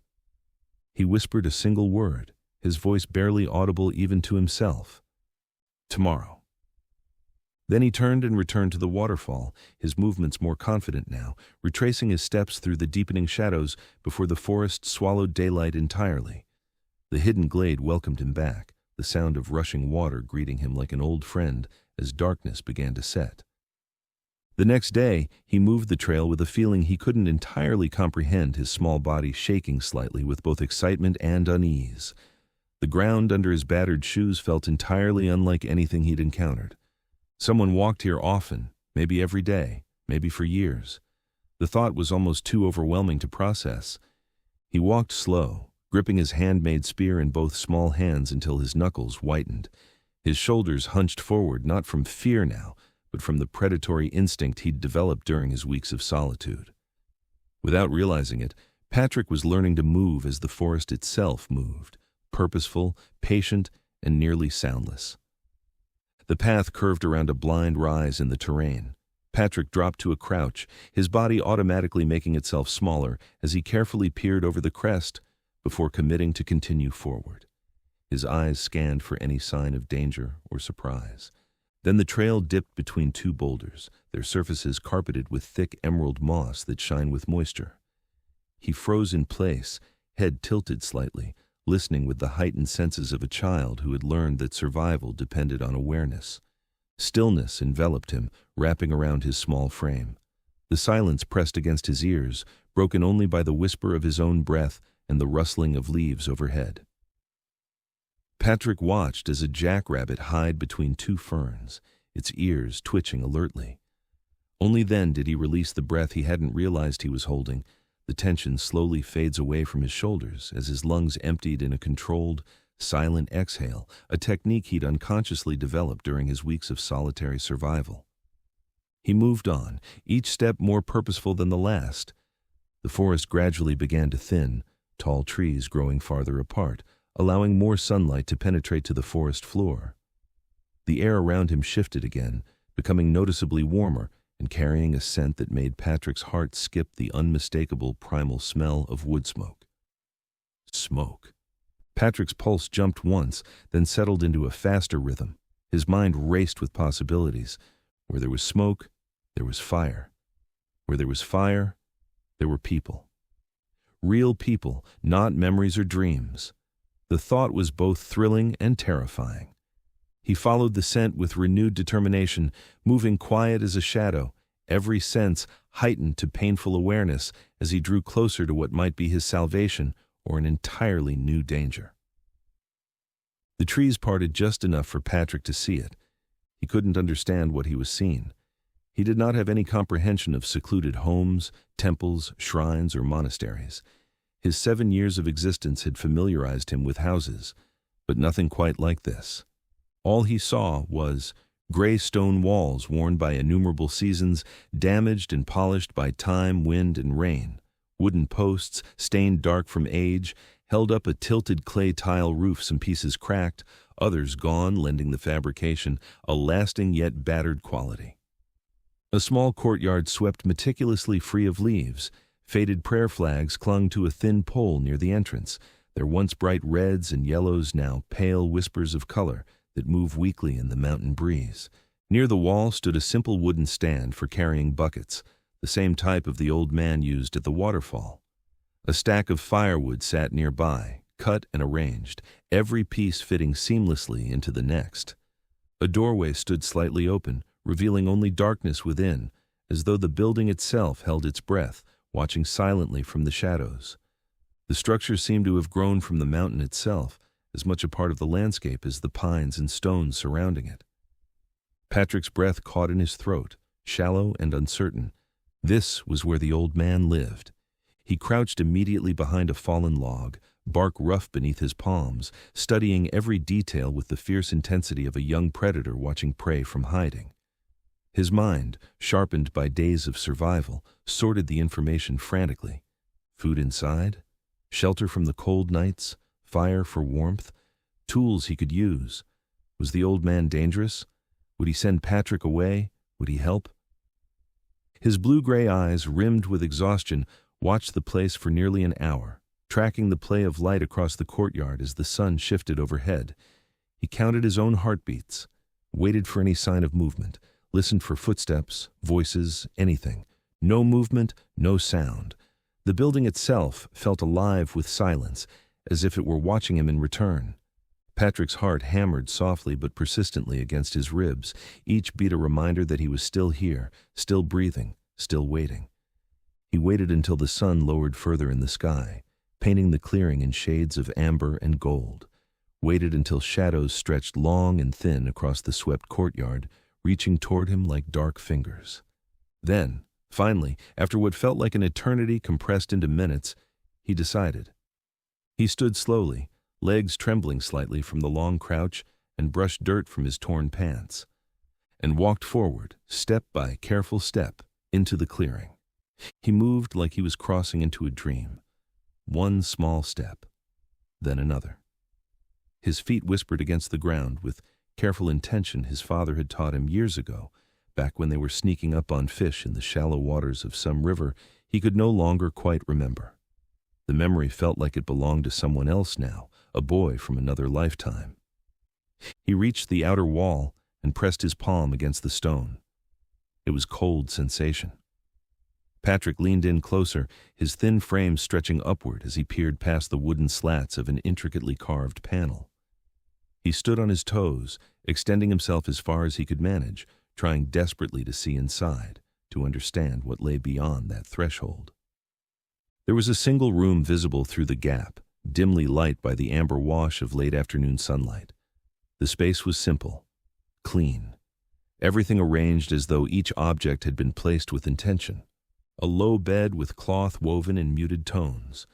He whispered a single word, his voice barely audible even to himself. Tomorrow. Then he turned and returned to the waterfall, his movements more confident now, retracing his steps through the deepening shadows before the forest swallowed daylight entirely. The hidden glade welcomed him back, the sound of rushing water greeting him like an old friend as darkness began to set. The next day, he moved the trail with a feeling he couldn't entirely comprehend, his small body shaking slightly with both excitement and unease. The ground under his battered shoes felt entirely unlike anything he'd encountered. Someone walked here often, maybe every day, maybe for years. The thought was almost too overwhelming to process. He walked slow, gripping his handmade spear in both small hands until his knuckles whitened. His shoulders hunched forward, not from fear now, but from the predatory instinct he'd developed during his weeks of solitude. Without realizing it, Patrick was learning to move as the forest itself moved, purposeful, patient, and nearly soundless. The path curved around a blind rise in the terrain. Patrick dropped to a crouch, his body automatically making itself smaller as he carefully peered over the crest before committing to continue forward. His eyes scanned for any sign of danger or surprise. Then the trail dipped between two boulders, their surfaces carpeted with thick emerald moss that shine with moisture. He froze in place, head tilted slightly, listening with the heightened senses of a child who had learned that survival depended on awareness. Stillness enveloped him, wrapping around his small frame. The silence pressed against his ears, broken only by the whisper of his own breath and the rustling of leaves overhead. Patrick watched as a jackrabbit hid between two ferns, its ears twitching alertly. Only then did he release the breath he hadn't realized he was holding. The tension slowly fades away from his shoulders as his lungs emptied in a controlled, silent exhale, a technique he'd unconsciously developed during his weeks of solitary survival. He moved on, each step more purposeful than the last. The forest gradually began to thin, tall trees growing farther apart, allowing more sunlight to penetrate to the forest floor. The air around him shifted again, becoming noticeably warmer and carrying a scent that made Patrick's heart skip the unmistakable primal smell of wood smoke. Smoke. Patrick's pulse jumped once, then settled into a faster rhythm. His mind raced with possibilities. Where there was smoke, there was fire. Where there was fire, there were people. Real people, not memories or dreams. The thought was both thrilling and terrifying. He followed the scent with renewed determination, moving quiet as a shadow, every sense heightened to painful awareness as he drew closer to what might be his salvation or an entirely new danger. The trees parted just enough for Patrick to see it. He couldn't understand what he was seeing. He did not have any comprehension of secluded homes, temples, shrines, or monasteries. His 7 years of existence had familiarized him with houses, but nothing quite like this. All he saw was gray stone walls worn by innumerable seasons, damaged and polished by time, wind, and rain. Wooden posts, stained dark from age, held up a tilted clay tile roof, some pieces cracked, others gone, lending the fabrication a lasting yet battered quality. A small courtyard swept meticulously free of leaves. Faded prayer flags clung to a thin pole near the entrance, their once bright reds and yellows now pale whispers of color that move weakly in the mountain breeze. Near the wall stood a simple wooden stand for carrying buckets, the same type of the old man used at the waterfall. A stack of firewood sat nearby, cut and arranged, every piece fitting seamlessly into the next. A doorway stood slightly open, revealing only darkness within, as though the building itself held its breath, watching silently from the shadows. The structure seemed to have grown from the mountain itself, as much a part of the landscape as the pines and stones surrounding it. Patrick's breath caught in his throat, shallow and uncertain. This was where the old man lived. He crouched immediately behind a fallen log, bark rough beneath his palms, studying every detail with the fierce intensity of a young predator watching prey from hiding. His mind, sharpened by days of survival, sorted the information frantically. Food inside, shelter from the cold nights, fire for warmth, tools he could use. Was the old man dangerous? Would he send Patrick away? Would he help? His blue-gray eyes, rimmed with exhaustion, watched the place for nearly an hour, tracking the play of light across the courtyard as the sun shifted overhead. He counted his own heartbeats, waited for any sign of movement, listened for footsteps, voices, anything. No movement, no sound. The building itself felt alive with silence, as if it were watching him in return. Patrick's heart hammered softly but persistently against his ribs, each beat a reminder that he was still here, still breathing, still waiting. He waited until the sun lowered further in the sky, painting the clearing in shades of amber and gold. Waited until shadows stretched long and thin across the swept courtyard, reaching toward him like dark fingers. Then, finally, after what felt like an eternity compressed into minutes, he decided. He stood slowly, legs trembling slightly from the long crouch, and brushed dirt from his torn pants, and walked forward, step by careful step, into the clearing. He moved like he was crossing into a dream. One small step, then another. His feet whispered against the ground with careful intention his father had taught him years ago, back when they were sneaking up on fish in the shallow waters of some river he could no longer quite remember. The memory felt like it belonged to someone else now, a boy from another lifetime. He reached the outer wall and pressed his palm against the stone. It was cold sensation. Patrick leaned in closer, his thin frame stretching upward as he peered past the wooden slats of an intricately carved panel. He stood on his toes, extending himself as far as he could manage, trying desperately to see inside, to understand what lay beyond that threshold. There was a single room visible through the gap, dimly lit by the amber wash of late afternoon sunlight. The space was simple, clean, everything arranged as though each object had been placed with intention. A low bed with cloth woven in muted tones.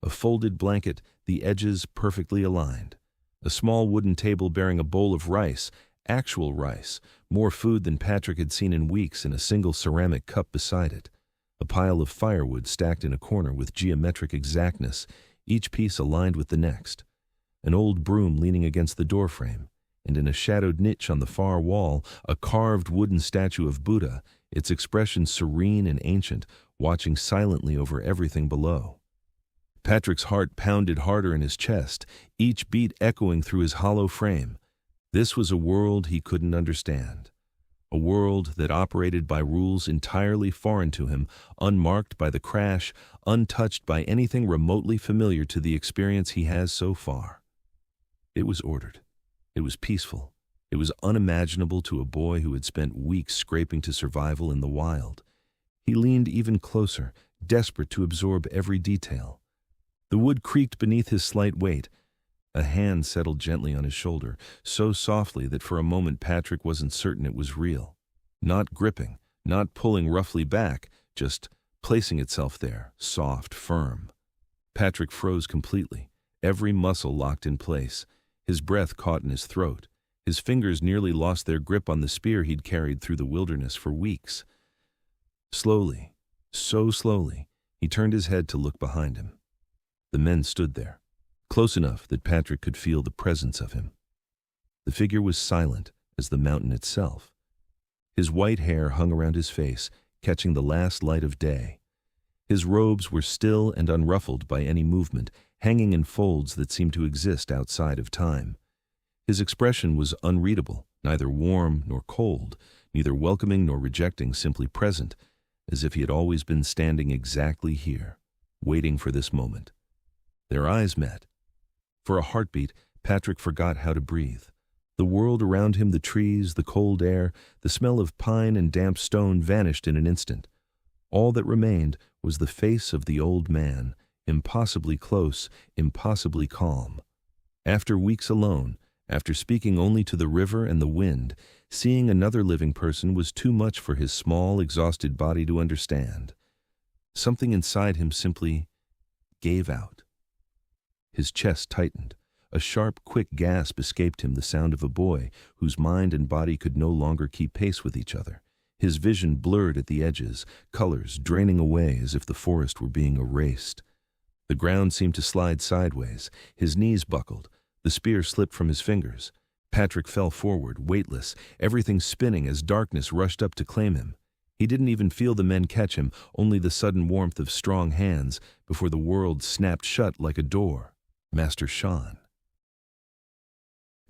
A folded blanket, the edges perfectly aligned. A small wooden table bearing a bowl of rice, actual rice, more food than Patrick had seen in weeks, in a single ceramic cup beside it. A pile of firewood stacked in a corner with geometric exactness, each piece aligned with the next. An old broom leaning against the doorframe, and in a shadowed niche on the far wall, a carved wooden statue of Buddha, its expression serene and ancient, watching silently over everything below. Patrick's heart pounded harder in his chest, each beat echoing through his hollow frame. This was a world he couldn't understand. A world that operated by rules entirely foreign to him, unmarked by the crash, untouched by anything remotely familiar to the experience he has so far. It was ordered. It was peaceful. It was unimaginable to a boy who had spent weeks scraping to survival in the wild. He leaned even closer, desperate to absorb every detail. The wood creaked beneath his slight weight. A hand settled gently on his shoulder, so softly that for a moment Patrick wasn't certain it was real. Not gripping, not pulling roughly back, just placing itself there, soft, firm. Patrick froze completely, every muscle locked in place. His breath caught in his throat. His fingers nearly lost their grip on the spear he'd carried through the wilderness for weeks. Slowly, so slowly, he turned his head to look behind him. The men stood there, close enough that Patrick could feel the presence of him. The figure was silent as the mountain itself. His white hair hung around his face, catching the last light of day. His robes were still and unruffled by any movement, hanging in folds that seemed to exist outside of time. His expression was unreadable, neither warm nor cold, neither welcoming nor rejecting, simply present, as if he had always been standing exactly here, waiting for this moment. Their eyes met. For a heartbeat, Patrick forgot how to breathe. The world around him, the trees, the cold air, the smell of pine and damp stone vanished in an instant. All that remained was the face of the old man, impossibly close, impossibly calm. After weeks alone, after speaking only to the river and the wind, seeing another living person was too much for his small, exhausted body to understand. Something inside him simply gave out. His chest tightened. A sharp, quick gasp escaped him, the sound of a boy whose mind and body could no longer keep pace with each other. His vision blurred at the edges, colors draining away as if the forest were being erased. The ground seemed to slide sideways. His knees buckled. The spear slipped from his fingers. Patrick fell forward, weightless, everything spinning as darkness rushed up to claim him. He didn't even feel the men catch him, only the sudden warmth of strong hands before the world snapped shut like a door. Master Shan.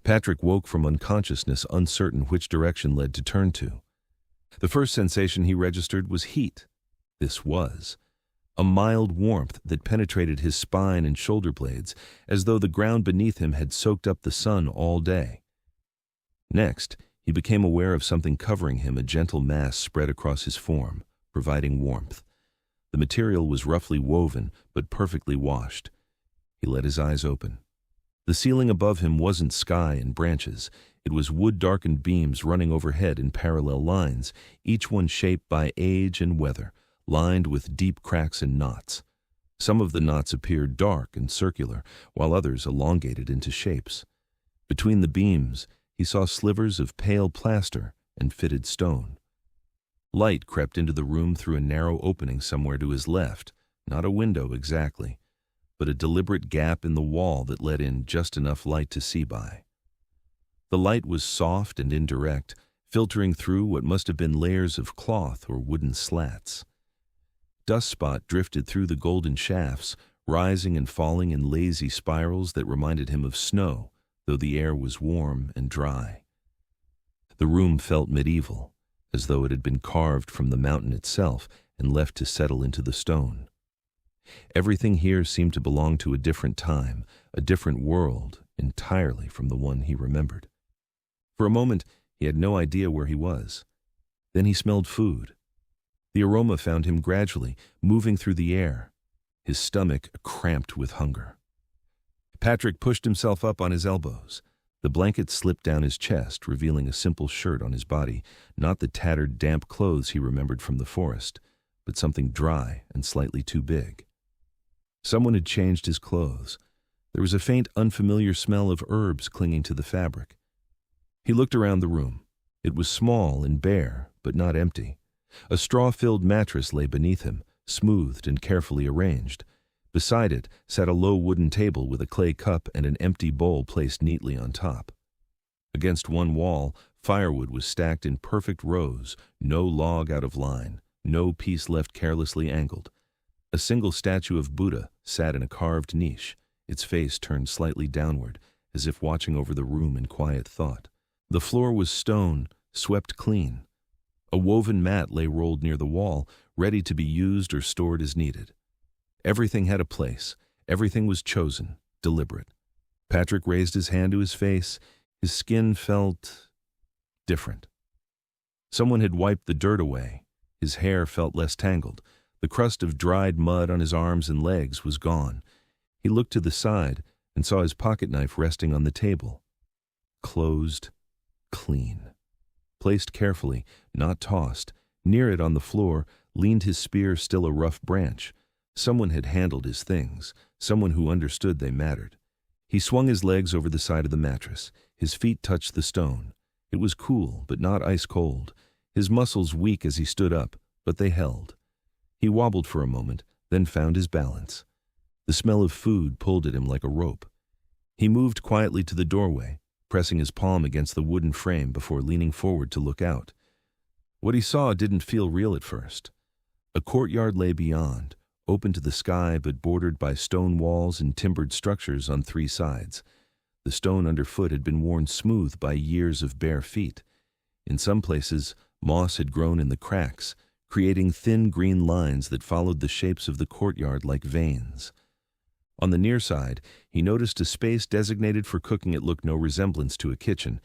Patrick woke from unconsciousness, uncertain which direction led to turn to. The first sensation he registered was heat. This was a mild warmth that penetrated his spine and shoulder blades, as though the ground beneath him had soaked up the sun all day. Next, he became aware of something covering him, a gentle mass spread across his form, providing warmth. The material was roughly woven, but perfectly washed. He let his eyes open. The ceiling above him wasn't sky and branches. It was wood-darkened beams running overhead in parallel lines, each one shaped by age and weather, lined with deep cracks and knots. Some of the knots appeared dark and circular, while others elongated into shapes. Between the beams, he saw slivers of pale plaster and fitted stone. Light crept into the room through a narrow opening somewhere to his left, not a window exactly, but a deliberate gap in the wall that let in just enough light to see by. The light was soft and indirect, filtering through what must have been layers of cloth or wooden slats. Dust spot drifted through the golden shafts, rising and falling in lazy spirals that reminded him of snow, though the air was warm and dry. The room felt medieval, as though it had been carved from the mountain itself and left to settle into the stone. Everything here seemed to belong to a different time, a different world, entirely from the one he remembered. For a moment, he had no idea where he was. Then he smelled food. The aroma found him gradually, moving through the air, his stomach cramped with hunger. Patrick pushed himself up on his elbows. The blanket slipped down his chest, revealing a simple shirt on his body, not the tattered, damp clothes he remembered from the forest, but something dry and slightly too big. Someone had changed his clothes. There was a faint, unfamiliar smell of herbs clinging to the fabric. He looked around the room. It was small and bare, but not empty. A straw-filled mattress lay beneath him, smoothed and carefully arranged. Beside it sat a low wooden table with a clay cup and an empty bowl placed neatly on top. Against one wall, firewood was stacked in perfect rows, no log out of line, no piece left carelessly angled. A single statue of Buddha sat in a carved niche, its face turned slightly downward, as if watching over the room in quiet thought. The floor was stone, swept clean. A woven mat lay rolled near the wall, ready to be used or stored as needed. Everything had a place. Everything was chosen, deliberate. Patrick raised his hand to his face. His skin felt different. Someone had wiped the dirt away. His hair felt less tangled. The crust of dried mud on his arms and legs was gone. He looked to the side and saw his pocket knife resting on the table. Closed, clean. Placed carefully, not tossed, near it on the floor leaned his spear, still a rough branch. Someone had handled his things, someone who understood they mattered. He swung his legs over the side of the mattress. His feet touched the stone. It was cool, but not ice cold. His muscles weak as he stood up, but they held. He wobbled for a moment, then found his balance. The smell of food pulled at him like a rope. He moved quietly to the doorway, pressing his palm against the wooden frame before leaning forward to look out. What he saw didn't feel real at first. A courtyard lay beyond, open to the sky but bordered by stone walls and timbered structures on three sides. The stone underfoot had been worn smooth by years of bare feet. In some places, moss had grown in the cracks, creating thin green lines that followed the shapes of the courtyard like veins. On the near side, he noticed a space designated for cooking. It looked no resemblance to a kitchen,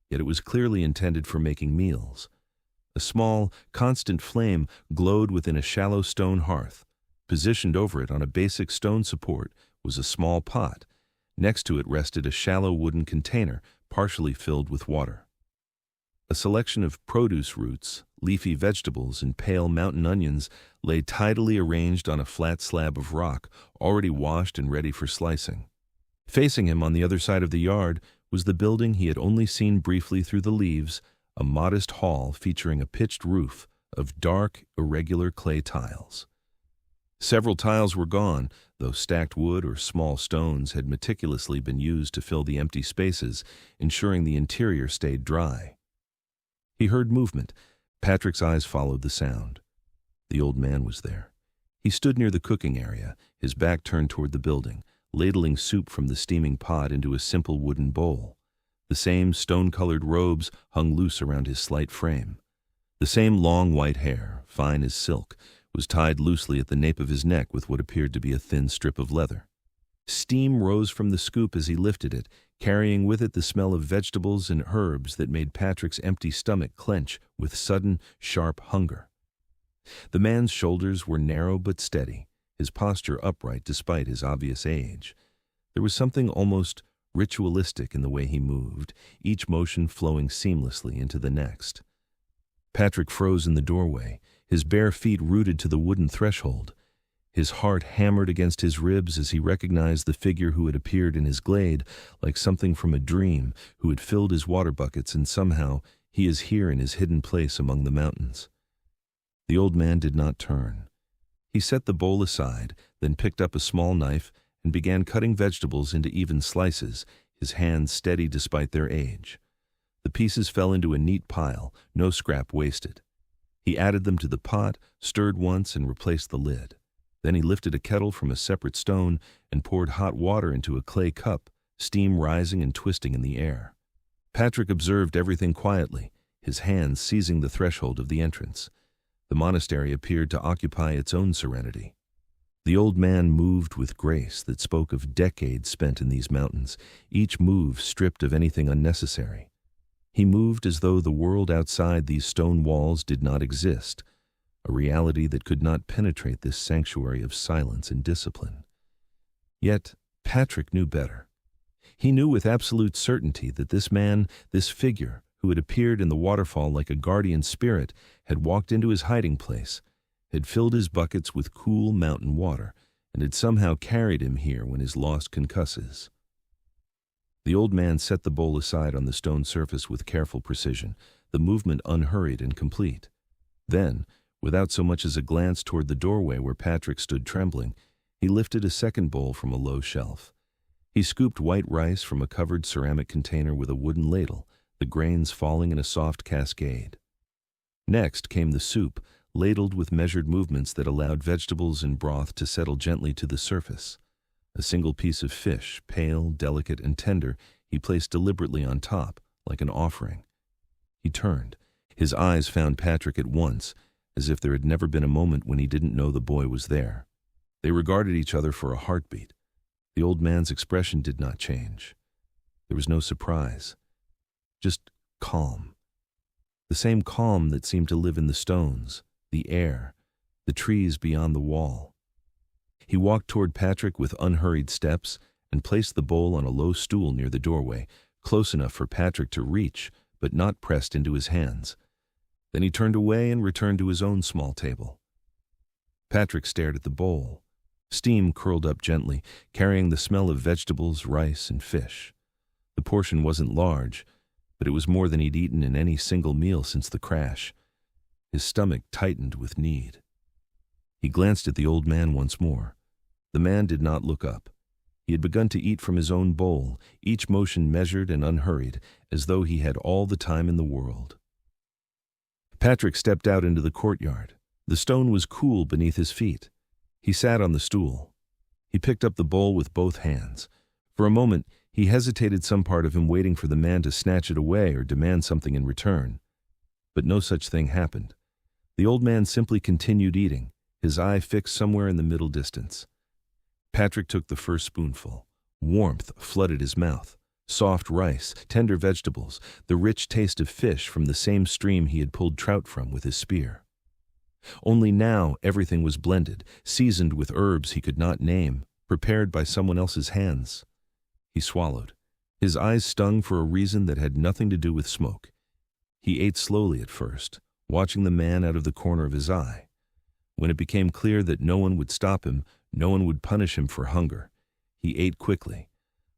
yet it was clearly intended for making meals. A small, constant flame glowed within a shallow stone hearth. Positioned over it on a basic stone support was a small pot. Next to it rested a shallow wooden container, partially filled with water. A selection of produce roots, leafy vegetables, and pale mountain onions lay tidily arranged on a flat slab of rock, already washed and ready for slicing. Facing him on the other side of the yard was the building he had only seen briefly through the leaves, a modest hall featuring a pitched roof of dark, irregular clay tiles. Several tiles were gone, though stacked wood or small stones had meticulously been used to fill the empty spaces, ensuring the interior stayed dry. He heard movement. Patrick's eyes followed the sound. The old man was there. He stood near the cooking area, his back turned toward the building, ladling soup from the steaming pot into a simple wooden bowl. The same stone-colored robes hung loose around his slight frame. The same long white hair, fine as silk, was tied loosely at the nape of his neck with what appeared to be a thin strip of leather. Steam rose from the scoop as he lifted it, carrying with it the smell of vegetables and herbs that made Patrick's empty stomach clench with sudden, sharp hunger. The man's shoulders were narrow but steady, his posture upright despite his obvious age. There was something almost ritualistic in the way he moved, each motion flowing seamlessly into the next. Patrick froze in the doorway, his bare feet rooted to the wooden threshold. His heart hammered against his ribs as he recognized the figure who had appeared in his glade, like something from a dream, who had filled his water buckets, and somehow he is here in his hidden place among the mountains. The old man did not turn. He set the bowl aside, then picked up a small knife and began cutting vegetables into even slices, his hands steady despite their age. The pieces fell into a neat pile, no scrap wasted. He added them to the pot, stirred once, and replaced the lid. Then he lifted a kettle from a separate stone and poured hot water into a clay cup, steam rising and twisting in the air. Patrick observed everything quietly, his hands seizing the threshold of the entrance. The monastery appeared to occupy its own serenity. The old man moved with grace that spoke of decades spent in these mountains, each move stripped of anything unnecessary. He moved as though the world outside these stone walls did not exist, a reality that could not penetrate this sanctuary of silence and discipline. Yet Patrick knew better. He knew with absolute certainty that this man, this figure, who had appeared in the waterfall like a guardian spirit, had walked into his hiding place, had filled his buckets with cool mountain water, and had somehow carried him here when his lost concusses. The old man set the bowl aside on the stone surface with careful precision, the movement unhurried and complete. Then, without so much as a glance toward the doorway where Patrick stood trembling, he lifted a second bowl from a low shelf. He scooped white rice from a covered ceramic container with a wooden ladle, the grains falling in a soft cascade. Next came the soup, ladled with measured movements that allowed vegetables and broth to settle gently to the surface. A single piece of fish, pale, delicate, and tender, he placed deliberately on top, like an offering. He turned. His eyes found Patrick at once, as if there had never been a moment when he didn't know the boy was there. They regarded each other for a heartbeat. The old man's expression did not change. There was no surprise, just calm. The same calm that seemed to live in the stones, the air, the trees beyond the wall. He walked toward Patrick with unhurried steps and placed the bowl on a low stool near the doorway, close enough for Patrick to reach, but not pressed into his hands. Then he turned away and returned to his own small table. Patrick stared at the bowl. Steam curled up gently, carrying the smell of vegetables, rice, and fish. The portion wasn't large, but it was more than he'd eaten in any single meal since the crash. His stomach tightened with need. He glanced at the old man once more. The man did not look up. He had begun to eat from his own bowl, each motion measured and unhurried, as though he had all the time in the world. Patrick stepped out into the courtyard. The stone was cool beneath his feet. He sat on the stool. He picked up the bowl with both hands. For a moment, he hesitated, some part of him waiting for the man to snatch it away or demand something in return. But no such thing happened. The old man simply continued eating, his eye fixed somewhere in the middle distance. Patrick took the first spoonful. Warmth flooded his mouth. Soft rice, tender vegetables, the rich taste of fish from the same stream he had pulled trout from with his spear. Only now everything was blended, seasoned with herbs he could not name, prepared by someone else's hands. He swallowed. His eyes stung for a reason that had nothing to do with smoke. He ate slowly at first, watching the man out of the corner of his eye. When it became clear that no one would stop him, no one would punish him for hunger, he ate quickly.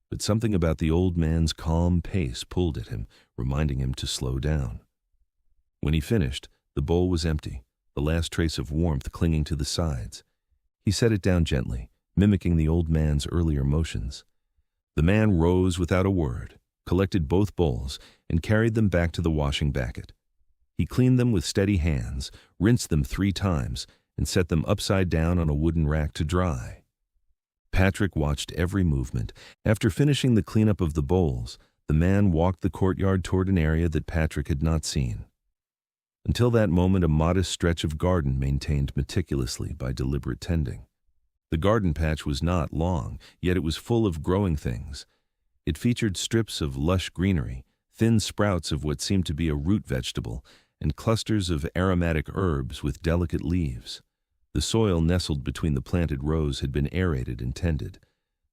But something about the old man's calm pace pulled at him, reminding him to slow down. When he finished, the bowl was empty, the last trace of warmth clinging to the sides. He set it down gently, mimicking the old man's earlier motions. The man rose without a word, collected both bowls, and carried them back to the washing bucket. He cleaned them with steady hands, rinsed them 3 times, and set them upside down on a wooden rack to dry. Patrick watched every movement. After finishing the cleanup of the bowls, the man walked the courtyard toward an area that Patrick had not seen. Until that moment, a modest stretch of garden maintained meticulously by deliberate tending. The garden patch was not long, yet it was full of growing things. It featured strips of lush greenery, thin sprouts of what seemed to be a root vegetable, and clusters of aromatic herbs with delicate leaves. The soil nestled between the planted rows had been aerated and tended.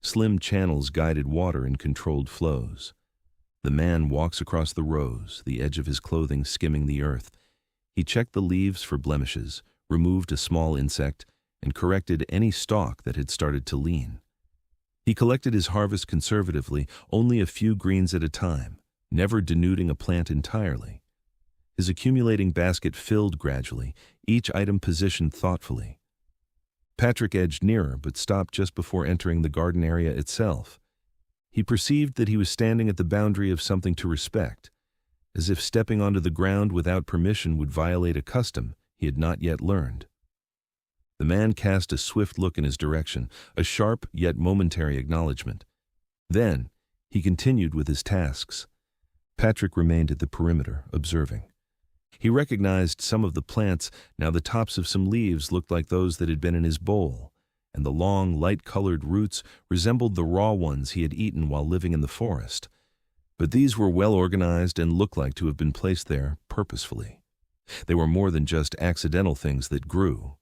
Slim channels guided water in controlled flows. The man walks across the rows, the edge of his clothing skimming the earth. He checked the leaves for blemishes, removed a small insect, and corrected any stalk that had started to lean. He collected his harvest conservatively, only a few greens at a time, never denuding a plant entirely. His accumulating basket filled gradually, each item positioned thoughtfully. Patrick edged nearer but stopped just before entering the garden area itself. He perceived that he was standing at the boundary of something to respect, as if stepping onto the ground without permission would violate a custom he had not yet learned. The man cast a swift look in his direction, a sharp yet momentary acknowledgement. Then he continued with his tasks. Patrick remained at the perimeter, observing. He recognized some of the plants. Now the tops of some leaves looked like those that had been in his bowl, and the long, light-colored roots resembled the raw ones he had eaten while living in the forest. But these were well organized and looked like to have been placed there purposefully. They were more than just accidental things that grew.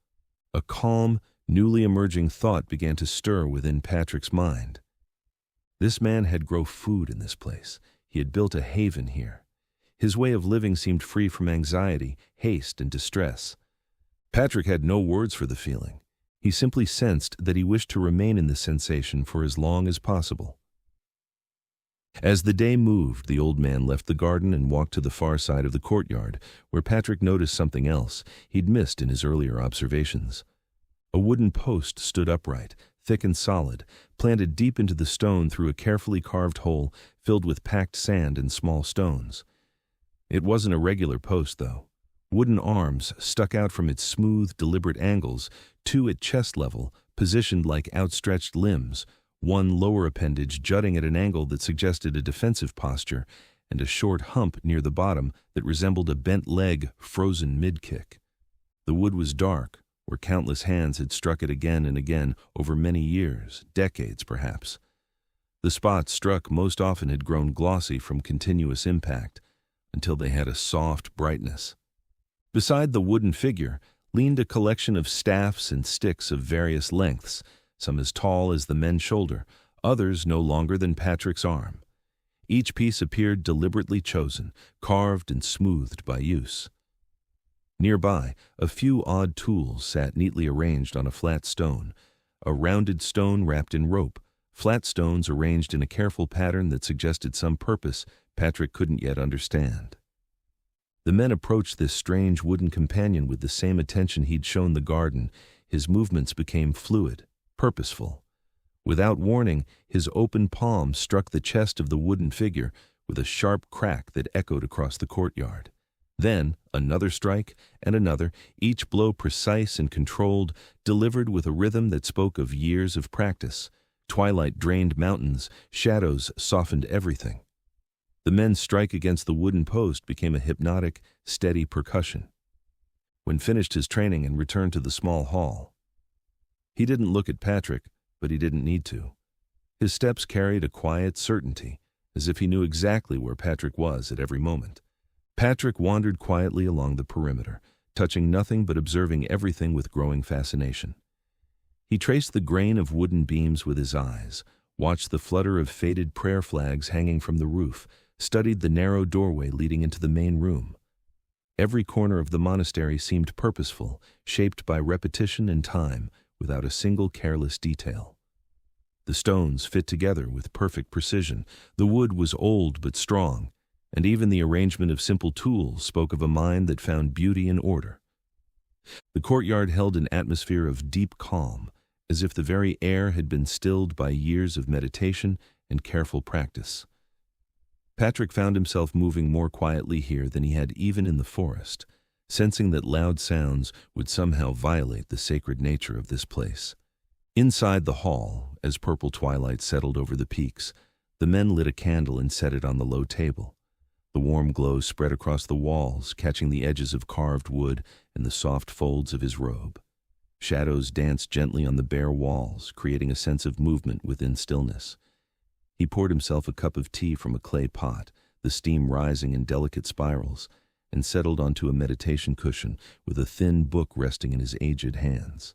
A calm, newly emerging thought began to stir within Patrick's mind. This man had grown food in this place. He had built a haven here. His way of living seemed free from anxiety, haste, and distress. Patrick had no words for the feeling. He simply sensed that he wished to remain in this sensation for as long as possible. As the day moved, the old man left the garden and walked to the far side of the courtyard, where Patrick noticed something else he'd missed in his earlier observations. A wooden post stood upright, thick and solid, planted deep into the stone through a carefully carved hole filled with packed sand and small stones. It wasn't a regular post, though. Wooden arms stuck out from its smooth, deliberate angles, 2 at chest level, positioned like outstretched limbs, one lower appendage jutting at an angle that suggested a defensive posture, and a short hump near the bottom that resembled a bent leg frozen mid-kick. The wood was dark, where countless hands had struck it again and again over many years, decades perhaps. The spots struck most often had grown glossy from continuous impact, until they had a soft brightness. Beside the wooden figure leaned a collection of staffs and sticks of various lengths, some as tall as the men's shoulder, others no longer than Patrick's arm. Each piece appeared deliberately chosen, carved and smoothed by use. Nearby, a few odd tools sat neatly arranged on a flat stone, a rounded stone wrapped in rope, flat stones arranged in a careful pattern that suggested some purpose Patrick couldn't yet understand. The men approached this strange wooden companion with the same attention he'd shown the garden. His movements became fluid, purposeful. Without warning, his open palm struck the chest of the wooden figure with a sharp crack that echoed across the courtyard. Then, another strike and another, each blow precise and controlled, delivered with a rhythm that spoke of years of practice. Twilight drained mountains, shadows softened everything. The men's strike against the wooden post became a hypnotic, steady percussion. When finished his training and returned to the small hall, he didn't look at Patrick, but he didn't need to. His steps carried a quiet certainty, as if he knew exactly where Patrick was at every moment. Patrick wandered quietly along the perimeter, touching nothing but observing everything with growing fascination. He traced the grain of wooden beams with his eyes, watched the flutter of faded prayer flags hanging from the roof, studied the narrow doorway leading into the main room. Every corner of the monastery seemed purposeful, shaped by repetition and time, without a single careless detail. The stones fit together with perfect precision, the wood was old but strong, and even the arrangement of simple tools spoke of a mind that found beauty in order. The courtyard held an atmosphere of deep calm, as if the very air had been stilled by years of meditation and careful practice. Patrick found himself moving more quietly here than he had even in the forest, sensing that loud sounds would somehow violate the sacred nature of this place. Inside the hall, as purple twilight settled over the peaks, the men lit a candle and set it on the low table. The warm glow spread across the walls, catching the edges of carved wood and the soft folds of his robe. Shadows danced gently on the bare walls, creating a sense of movement within stillness. He poured himself a cup of tea from a clay pot, the steam rising in delicate spirals, and settled onto a meditation cushion with a thin book resting in his aged hands.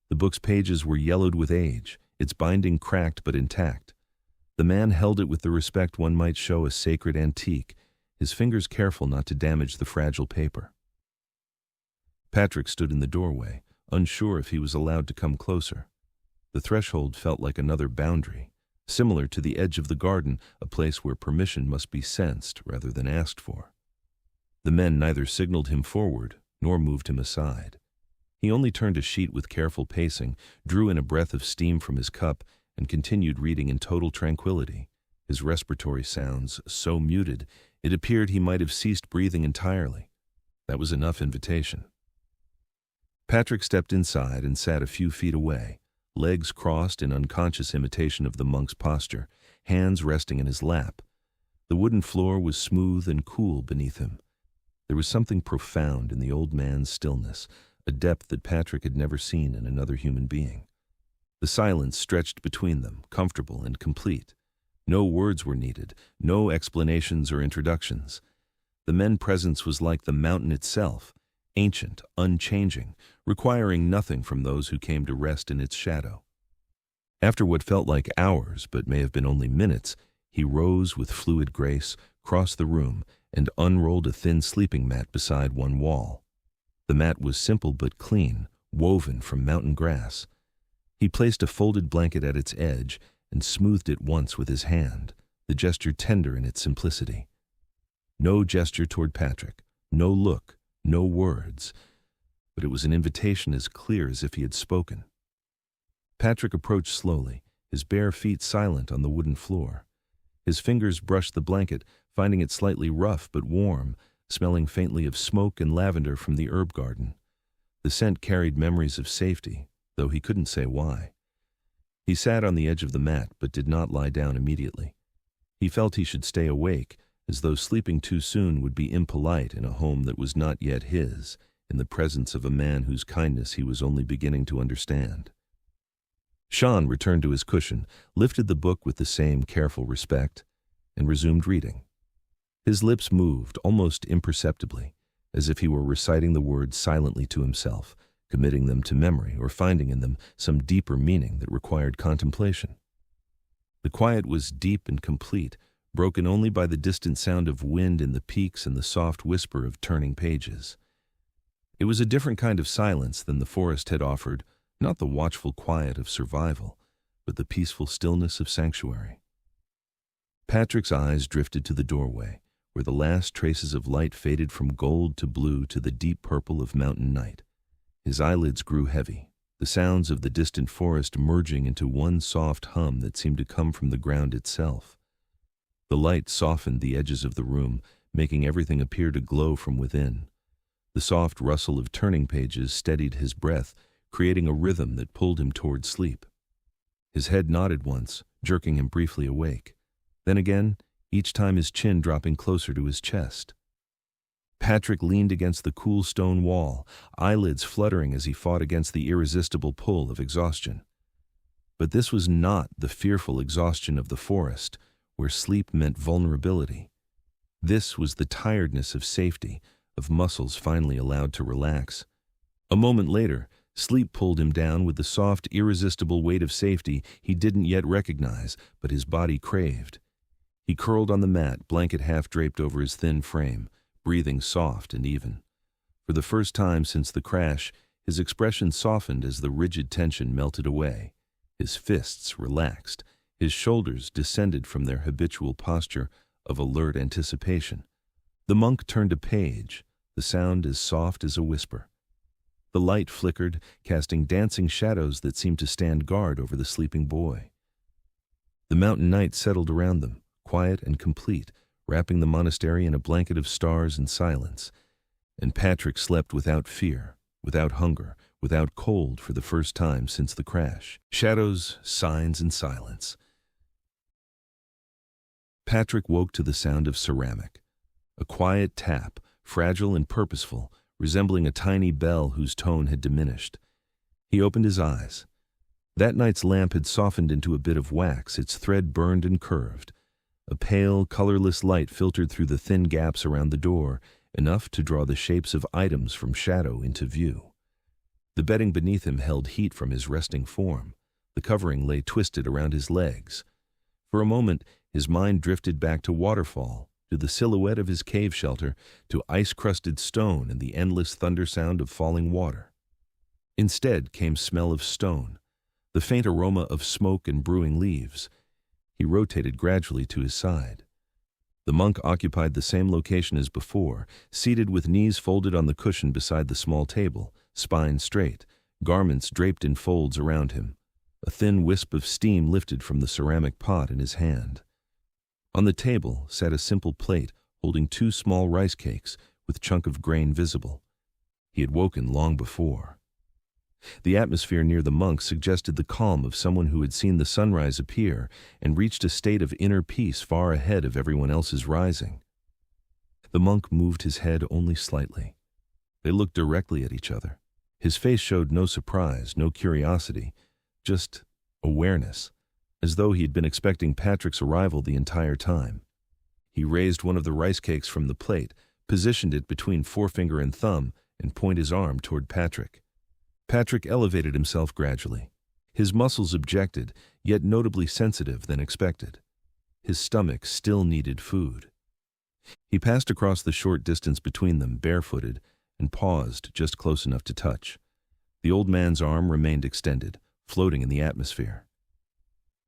The book's pages were yellowed with age, its binding cracked but intact. The man held it with the respect one might show a sacred antique, his fingers careful not to damage the fragile paper. Patrick stood in the doorway, unsure if he was allowed to come closer. The threshold felt like another boundary, similar to the edge of the garden, a place where permission must be sensed rather than asked for. The men neither signaled him forward nor moved him aside. He only turned a sheet with careful pacing, drew in a breath of steam from his cup, and continued reading in total tranquility, his respiratory sounds so muted it appeared he might have ceased breathing entirely. That was enough invitation. Patrick stepped inside and sat a few feet away, legs crossed in unconscious imitation of the monk's posture, hands resting in his lap. The wooden floor was smooth and cool beneath him. There was something profound in the old man's stillness, a depth that Patrick had never seen in another human being. The silence stretched between them, comfortable and complete. No words were needed, no explanations or introductions. The men's presence was like the mountain itself, ancient, unchanging, requiring nothing from those who came to rest in its shadow. After what felt like hours, but may have been only minutes, he rose with fluid grace, crossed the room, and unrolled a thin sleeping mat beside one wall. The mat was simple but clean, woven from mountain grass. He placed a folded blanket at its edge and smoothed it once with his hand, the gesture tender in its simplicity. No gesture toward Patrick, no look, no words, but it was an invitation as clear as if he had spoken. Patrick approached slowly, his bare feet silent on the wooden floor. His fingers brushed the blanket, finding it slightly rough but warm, smelling faintly of smoke and lavender from the herb garden. The scent carried memories of safety, though he couldn't say why. He sat on the edge of the mat but did not lie down immediately. He felt he should stay awake, as though sleeping too soon would be impolite in a home that was not yet his, in the presence of a man whose kindness he was only beginning to understand. Shan returned to his cushion, lifted the book with the same careful respect, and resumed reading. His lips moved almost imperceptibly, as if he were reciting the words silently to himself, committing them to memory or finding in them some deeper meaning that required contemplation. The quiet was deep and complete, broken only by the distant sound of wind in the peaks and the soft whisper of turning pages. It was a different kind of silence than the forest had offered, Not the watchful quiet of survival, but the peaceful stillness of sanctuary. Patrick's eyes drifted to the doorway, where the last traces of light faded from gold to blue to the deep purple of mountain night. His eyelids grew heavy, the sounds of the distant forest merging into one soft hum that seemed to come from the ground itself. The light softened the edges of the room, making everything appear to glow from within. The soft rustle of turning pages steadied his breath, creating a rhythm that pulled him toward sleep. His head nodded once, jerking him briefly awake. Then again, each time his chin dropping closer to his chest. Patrick leaned against the cool stone wall, eyelids fluttering as he fought against the irresistible pull of exhaustion. But this was not the fearful exhaustion of the forest, where sleep meant vulnerability. This was the tiredness of safety, of muscles finally allowed to relax. A moment later, sleep pulled him down with the soft, irresistible weight of safety he didn't yet recognize, but his body craved. He curled on the mat, blanket half draped over his thin frame, breathing soft and even. For the first time since the crash, his expression softened as the rigid tension melted away. His fists relaxed, his shoulders descended from their habitual posture of alert anticipation. The monk turned a page, the sound as soft as a whisper. The light flickered, casting dancing shadows that seemed to stand guard over the sleeping boy. The mountain night settled around them, quiet and complete, wrapping the monastery in a blanket of stars and silence. And Patrick slept without fear, without hunger, without cold for the first time since the crash. Shadows, signs, and silence. Patrick woke to the sound of ceramic. A quiet tap, fragile and purposeful, resembling a tiny bell whose tone had diminished. He opened his eyes. That night's lamp had softened into a bit of wax, its thread burned and curved. A pale, colorless light filtered through the thin gaps around the door, enough to draw the shapes of items from shadow into view. The bedding beneath him held heat from his resting form. The covering lay twisted around his legs. For a moment, his mind drifted back to waterfall, to the silhouette of his cave shelter, to ice-crusted stone and the endless thunder sound of falling water. Instead came smell of stone, the faint aroma of smoke and brewing leaves. He rotated gradually to his side. The monk occupied the same location as before, seated with knees folded on the cushion beside the small table, spine straight, garments draped in folds around him. A thin wisp of steam lifted from the ceramic pot in his hand. On the table sat a simple plate holding 2 small rice cakes with chunk of grain visible. He had woken long before. The atmosphere near the monk suggested the calm of someone who had seen the sunrise appear and reached a state of inner peace far ahead of everyone else's rising. The monk moved his head only slightly. They looked directly at each other. His face showed no surprise, no curiosity, just awareness, as though he had been expecting Patrick's arrival the entire time. He raised one of the rice cakes from the plate, positioned it between forefinger and thumb, and pointed his arm toward Patrick. Patrick elevated himself gradually. His muscles objected, yet notably sensitive than expected. His stomach still needed food. He passed across the short distance between them, barefooted, and paused just close enough to touch. The old man's arm remained extended, floating in the atmosphere.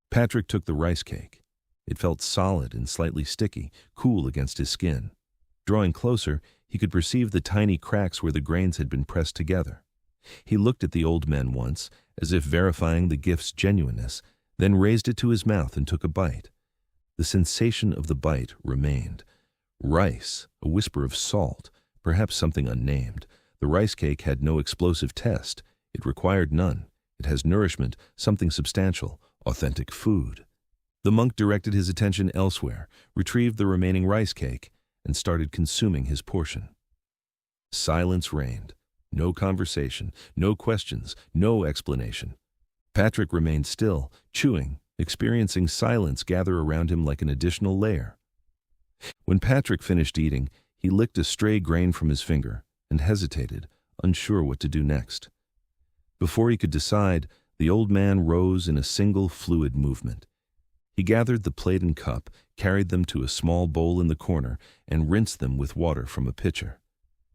Patrick took the rice cake. It felt solid and slightly sticky, cool against his skin. Drawing closer, he could perceive the tiny cracks where the grains had been pressed together. He looked at the old man once, as if verifying the gift's genuineness, then raised it to his mouth and took a bite. The sensation of the bite remained. Rice, a whisper of salt, perhaps something unnamed. The rice cake had no explosive test. It required none. It has nourishment, something substantial, authentic food. The monk directed his attention elsewhere, retrieved the remaining rice cake, and started consuming his portion. Silence reigned. No conversation, no questions, no explanation. Patrick remained still, chewing, experiencing silence gather around him like an additional layer. When Patrick finished eating, he licked a stray grain from his finger and hesitated, unsure what to do next. Before he could decide, the old man rose in a single fluid movement. He gathered the plate and cup, carried them to a small bowl in the corner, and rinsed them with water from a pitcher.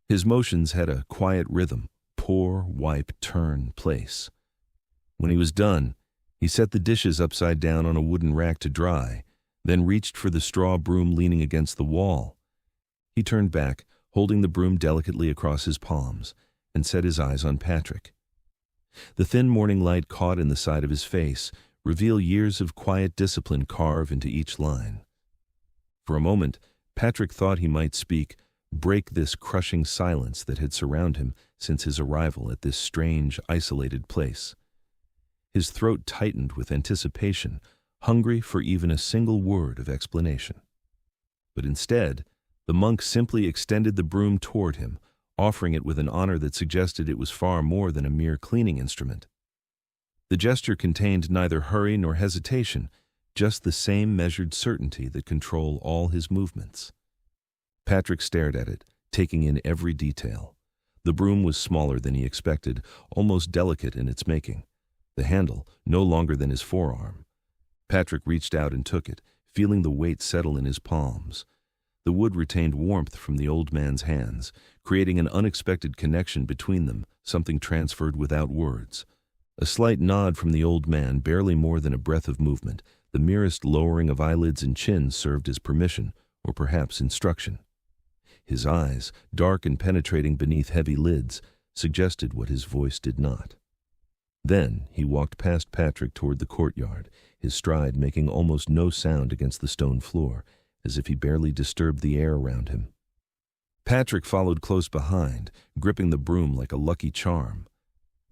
His motions had a quiet rhythm: pour, wipe, turn, place. When he was done, he set the dishes upside down on a wooden rack to dry, then reached for the straw broom leaning against the wall. He turned back, holding the broom delicately across his palms, and set his eyes on Patrick. The thin morning light caught in the side of his face revealed years of quiet discipline carved into each line. For a moment, Patrick thought he might speak, break this crushing silence that had surrounded him since his arrival at this strange, isolated place. His throat tightened with anticipation, hungry for even a single word of explanation. But instead, the monk simply extended the broom toward him, offering it with an honor that suggested it was far more than a mere cleaning instrument. The gesture contained neither hurry nor hesitation, just the same measured certainty that controlled all his movements. Patrick stared at it, taking in every detail. The broom was smaller than he expected, almost delicate in its making. The handle, no longer than his forearm. Patrick reached out and took it, feeling the weight settle in his palms. The wood retained warmth from the old man's hands, creating an unexpected connection between them, something transferred without words. A slight nod from the old man, barely more than a breath of movement, the merest lowering of eyelids and chin served as permission, or perhaps instruction. His eyes, dark and penetrating beneath heavy lids, suggested what his voice did not. Then he walked past Patrick toward the courtyard, his stride making almost no sound against the stone floor, as if he barely disturbed the air around him. Patrick followed close behind, gripping the broom like a lucky charm.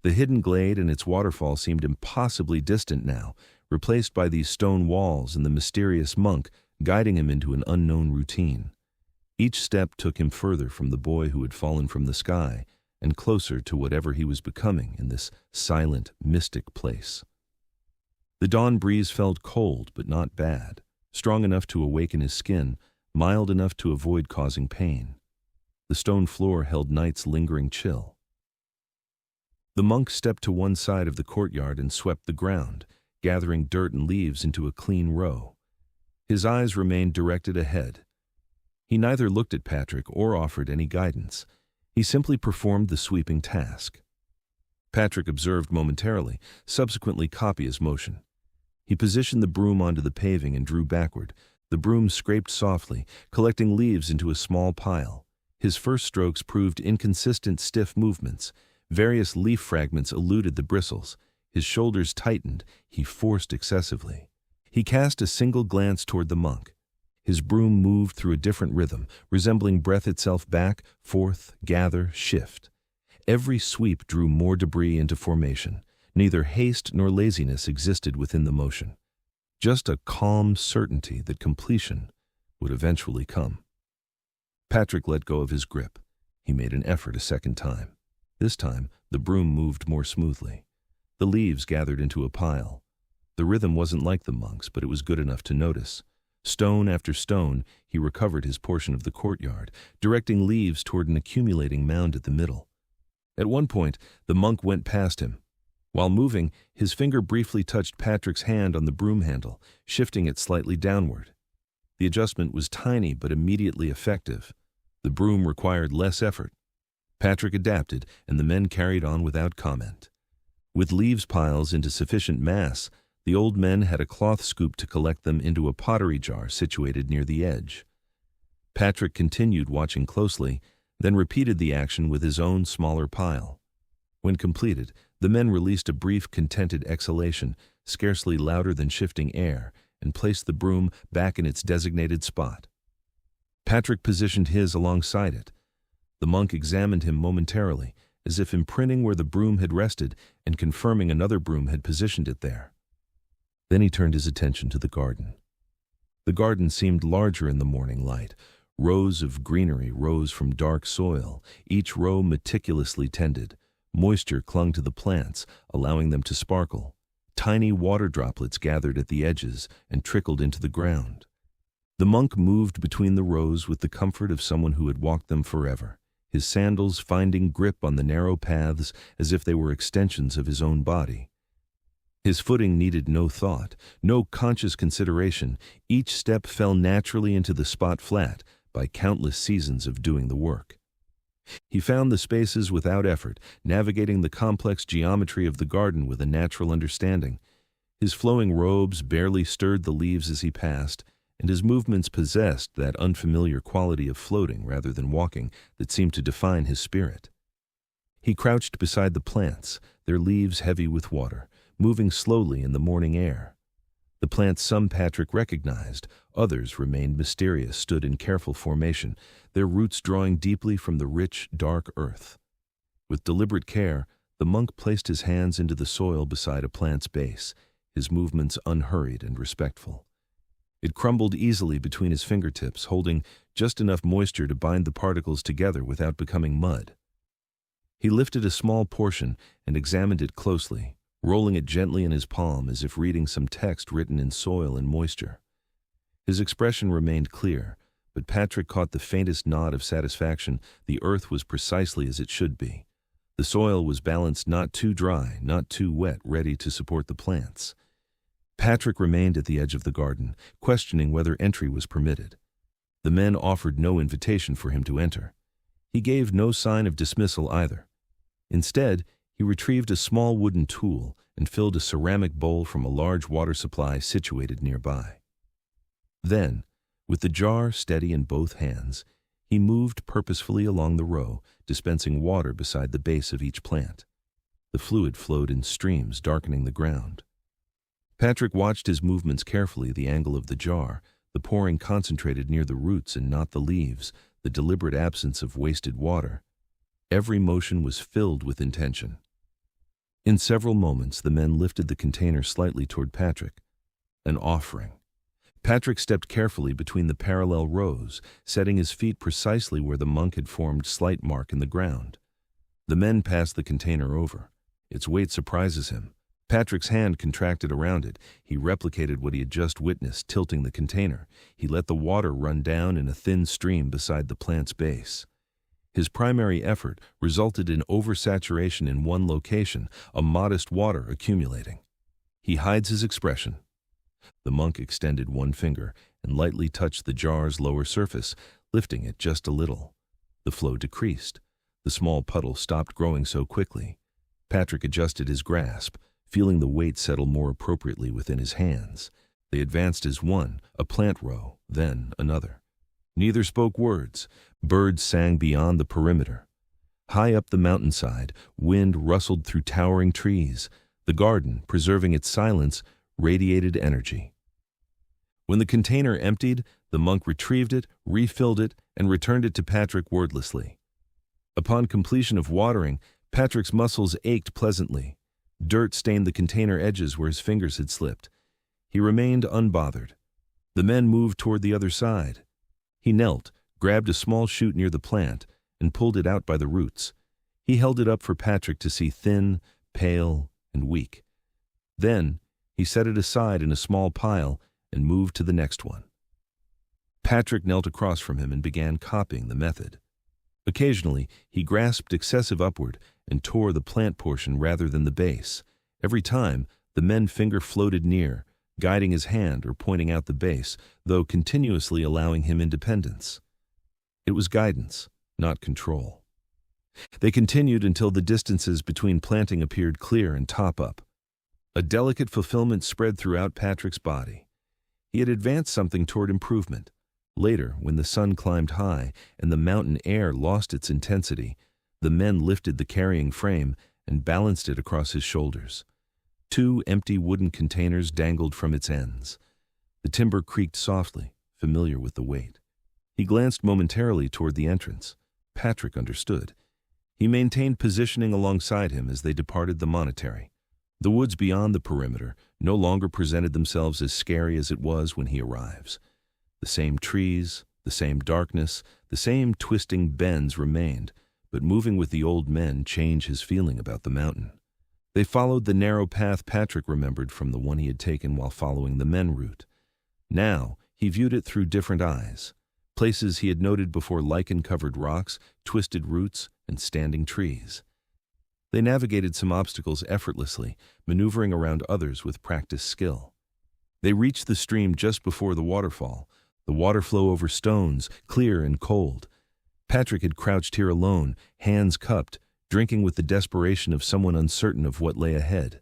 The hidden glade and its waterfall seemed impossibly distant now, replaced by these stone walls and the mysterious monk guiding him into an unknown routine. Each step took him further from the boy who had fallen from the sky, and closer to whatever he was becoming in this silent, mystic place. The dawn breeze felt cold but not bad, strong enough to awaken his skin, mild enough to avoid causing pain. The stone floor held night's lingering chill. The monk stepped to one side of the courtyard and swept the ground, gathering dirt and leaves into a clean row. His eyes remained directed ahead. He neither looked at Patrick or offered any guidance. He simply performed the sweeping task. Patrick observed momentarily, subsequently copied his motion. He positioned the broom onto the paving and drew backward. The broom scraped softly, collecting leaves into a small pile. His first strokes proved inconsistent, stiff movements. Various leaf fragments eluded the bristles. His shoulders tightened. He forced excessively. He cast a single glance toward the monk. His broom moved through a different rhythm, resembling breath itself back, forth, gather, shift. Every sweep drew more debris into formation. Neither haste nor laziness existed within the motion. Just a calm certainty that completion would eventually come. Patrick let go of his grip. He made an effort a second time. This time, the broom moved more smoothly. The leaves gathered into a pile. The rhythm wasn't like the monk's, but it was good enough to notice. Stone after stone, he recovered his portion of the courtyard, directing leaves toward an accumulating mound at the middle. At one point, the monk went past him. While moving, his finger briefly touched Patrick's hand on the broom handle, shifting it slightly downward. The adjustment was tiny but immediately effective. The broom required less effort. Patrick adapted, and the men carried on without comment. With leaves piles into sufficient mass, the old men had a cloth scoop to collect them into a pottery jar situated near the edge. Patrick continued watching closely, then repeated the action with his own smaller pile. When completed, the men released a brief, contented exhalation, scarcely louder than shifting air, and placed the broom back in its designated spot. Patrick positioned his alongside it. The monk examined him momentarily, as if imprinting where the broom had rested and confirming another broom had positioned it there. Then he turned his attention to the garden. The garden seemed larger in the morning light. Rows of greenery rose from dark soil, each row meticulously tended. Moisture clung to the plants, allowing them to sparkle. Tiny water droplets gathered at the edges and trickled into the ground. The monk moved between the rows with the comfort of someone who had walked them forever, his sandals finding grip on the narrow paths as if they were extensions of his own body. His footing needed no thought, no conscious consideration. Each step fell naturally into the spot flat by countless seasons of doing the work. He found the spaces without effort, navigating the complex geometry of the garden with a natural understanding. His flowing robes barely stirred the leaves as he passed, and his movements possessed that unfamiliar quality of floating rather than walking that seemed to define his spirit. He crouched beside the plants, their leaves heavy with water, moving slowly in the morning air. The plants some Patrick recognized, others remained mysterious, stood in careful formation, their roots drawing deeply from the rich, dark earth. With deliberate care, the monk placed his hands into the soil beside a plant's base, his movements unhurried and respectful. It crumbled easily between his fingertips, holding just enough moisture to bind the particles together without becoming mud. He lifted a small portion and examined it closely, rolling it gently in his palm as if reading some text written in soil and moisture. His expression remained clear, but Patrick caught the faintest nod of satisfaction. The earth was precisely as it should be. The soil was balanced, not too dry, not too wet, ready to support the plants. Patrick remained at the edge of the garden, questioning whether entry was permitted. The men offered no invitation for him to enter. He gave no sign of dismissal either. Instead, he retrieved a small wooden tool and filled a ceramic bowl from a large water supply situated nearby. Then, with the jar steady in both hands, he moved purposefully along the row, dispensing water beside the base of each plant. The fluid flowed in streams, darkening the ground. Patrick watched his movements carefully, the angle of the jar, the pouring concentrated near the roots and not the leaves, the deliberate absence of wasted water. Every motion was filled with intention. In several moments, the men lifted the container slightly toward Patrick. An offering. Patrick stepped carefully between the parallel rows, setting his feet precisely where the monk had formed a slight mark in the ground. The men passed the container over. Its weight surprises him. Patrick's hand contracted around it. He replicated what he had just witnessed, tilting the container. He let the water run down in a thin stream beside the plant's base. His primary effort resulted in oversaturation in one location, a modest water accumulating. He hides his expression. The monk extended one finger and lightly touched the jar's lower surface, lifting it just a little. The flow decreased. The small puddle stopped growing so quickly. Patrick adjusted his grasp, feeling the weight settle more appropriately within his hands. They advanced as one, a plant row, then another. Neither spoke words. Birds sang beyond the perimeter. High up the mountainside, wind rustled through towering trees. The garden, preserving its silence, radiated energy. When the container emptied, the monk retrieved it, refilled it, and returned it to Patrick wordlessly. Upon completion of watering, Patrick's muscles ached pleasantly. Dirt stained the container edges where his fingers had slipped. He remained unbothered. The men moved toward the other side. He knelt, grabbed a small shoot near the plant, and pulled it out by the roots. He held it up for Patrick to see, thin, pale, and weak. Then, he set it aside in a small pile and moved to the next one. Patrick knelt across from him and began copying the method. Occasionally, he grasped excessive upward and tore the plant portion rather than the base. Every time, the men's finger floated near, guiding his hand or pointing out the base, though continuously allowing him independence. It was guidance, not control. They continued until the distances between planting appeared clear and top up. A delicate fulfillment spread throughout Patrick's body. He had advanced something toward improvement. Later, when the sun climbed high and the mountain air lost its intensity, the men lifted the carrying frame and balanced it across his shoulders. 2 empty wooden containers dangled from its ends. The timber creaked softly, familiar with the weight. He glanced momentarily toward the entrance. Patrick understood. He maintained positioning alongside him as they departed the monastery. The woods beyond the perimeter no longer presented themselves as scary as it was when he arrives. The same trees, the same darkness, the same twisting bends remained, but moving with the old men changed his feeling about the mountain. They followed the narrow path Patrick remembered from the one he had taken while following the men route. Now, he viewed it through different eyes. Places he had noted before lichen-covered rocks, twisted roots, and standing trees. They navigated some obstacles effortlessly, maneuvering around others with practiced skill. They reached the stream just before the waterfall, the water flow over stones, clear and cold. Patrick had crouched here alone, hands cupped, drinking with the desperation of someone uncertain of what lay ahead.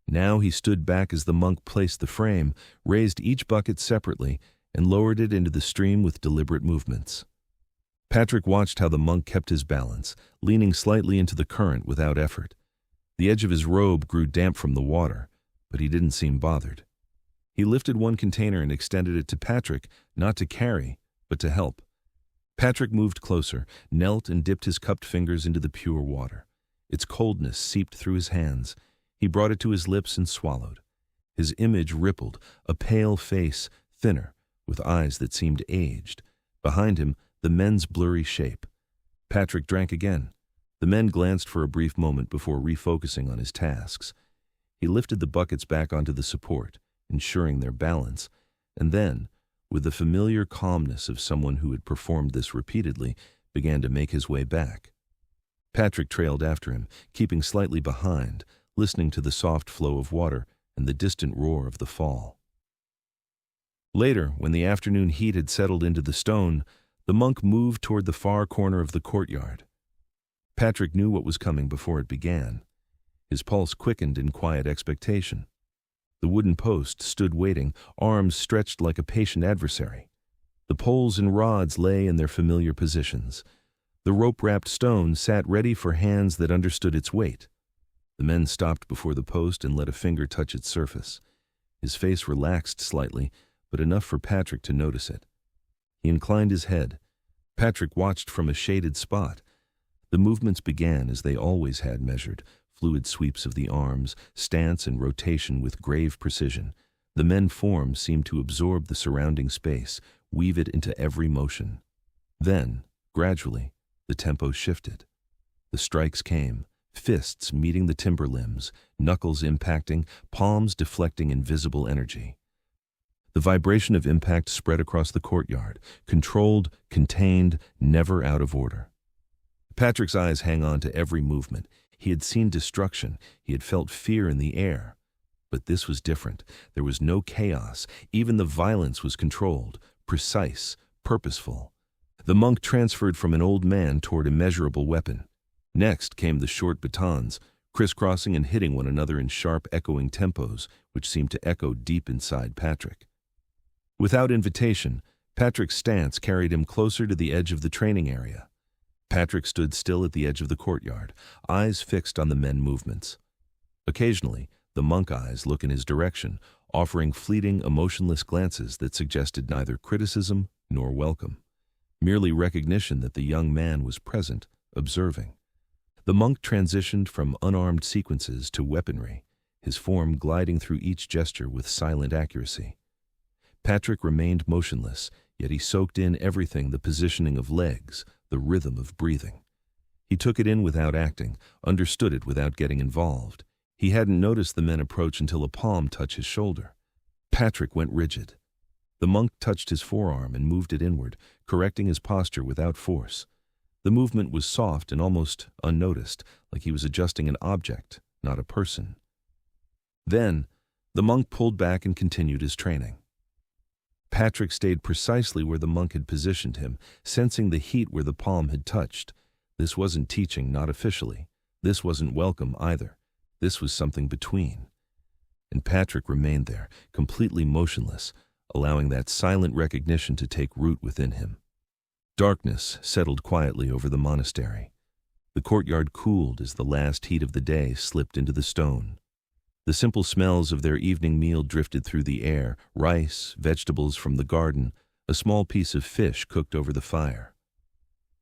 Now he stood back as the monk placed the frame, raised each bucket separately, and lowered it into the stream with deliberate movements. Patrick watched how the monk kept his balance, leaning slightly into the current without effort. The edge of his robe grew damp from the water, but he didn't seem bothered. He lifted one container and extended it to Patrick, not to carry, but to help. Patrick moved closer, knelt and dipped his cupped fingers into the pure water. Its coldness seeped through his hands. He brought it to his lips and swallowed. His image rippled, a pale face, thinner, with eyes that seemed aged. Behind him, the men's blurry shape. Patrick drank again. The men glanced for a brief moment before refocusing on his tasks. He lifted the buckets back onto the support, ensuring their balance, and then, with the familiar calmness of someone who had performed this repeatedly, began to make his way back. Patrick trailed after him, keeping slightly behind, listening to the soft flow of water and the distant roar of the fall. Later, when the afternoon heat had settled into the stone, the monk moved toward the far corner of the courtyard. Patrick knew what was coming before it began. His pulse quickened in quiet expectation. The wooden post stood waiting, arms stretched like a patient adversary. The poles and rods lay in their familiar positions. The rope-wrapped stone sat ready for hands that understood its weight. The men stopped before the post and let a finger touch its surface. His face relaxed slightly, but enough for Patrick to notice it. He inclined his head. Patrick watched from a shaded spot. The movements began as they always had measured, fluid sweeps of the arms, stance and rotation with grave precision. The men's forms seemed to absorb the surrounding space, weave it into every motion. Then, gradually, the tempo shifted. The strikes came, fists meeting the timber limbs, knuckles impacting, palms deflecting invisible energy. The vibration of impact spread across the courtyard, controlled, contained, never out of order. Patrick's eyes hung on to every movement. He had seen destruction. He had felt fear in the air. But this was different. There was no chaos. Even the violence was controlled, precise, purposeful. The monk transferred from an old man toward a measurable weapon. Next came the short batons, crisscrossing and hitting one another in sharp, echoing tempos, which seemed to echo deep inside Patrick. Without invitation, Patrick's stance carried him closer to the edge of the training area. Patrick stood still at the edge of the courtyard, eyes fixed on the men's movements. Occasionally, the monk eyes looked in his direction, offering fleeting, emotionless glances that suggested neither criticism nor welcome, merely recognition that the young man was present, observing. The monk transitioned from unarmed sequences to weaponry, his form gliding through each gesture with silent accuracy. Patrick remained motionless, yet he soaked in everything: the positioning of legs, the rhythm of breathing. He took it in without acting, understood it without getting involved. He hadn't noticed the men approach until a palm touched his shoulder. Patrick went rigid. The monk touched his forearm and moved it inward, correcting his posture without force. The movement was soft and almost unnoticed, like he was adjusting an object, not a person. Then, the monk pulled back and continued his training. Patrick stayed precisely where the monk had positioned him, sensing the heat where the palm had touched. This wasn't teaching, not officially. This wasn't welcome either. This was something between. And Patrick remained there, completely motionless, allowing that silent recognition to take root within him. Darkness settled quietly over the monastery. The courtyard cooled as the last heat of the day slipped into the stone. The simple smells of their evening meal drifted through the air: rice, vegetables from the garden, a small piece of fish cooked over the fire.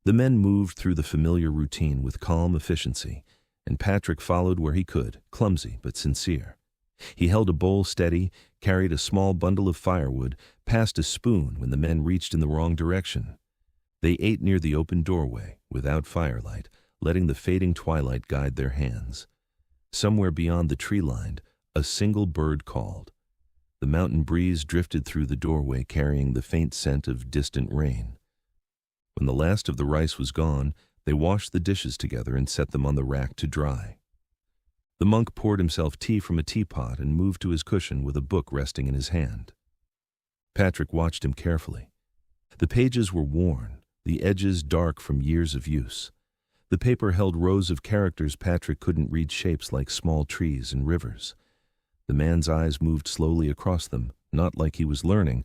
The men moved through the familiar routine with calm efficiency, and Patrick followed where he could, clumsy but sincere. He held a bowl steady, carried a small bundle of firewood, passed a spoon when the men reached in the wrong direction. They ate near the open doorway, without firelight, letting the fading twilight guide their hands. Somewhere beyond the tree line, a single bird called. The mountain breeze drifted through the doorway, carrying the faint scent of distant rain. When the last of the rice was gone, they washed the dishes together and set them on the rack to dry. The monk poured himself tea from a teapot and moved to his cushion with a book resting in his hand. Patrick watched him carefully. The pages were worn, the edges dark from years of use. The paper held rows of characters Patrick couldn't read, shapes like small trees and rivers. The man's eyes moved slowly across them, not like he was learning,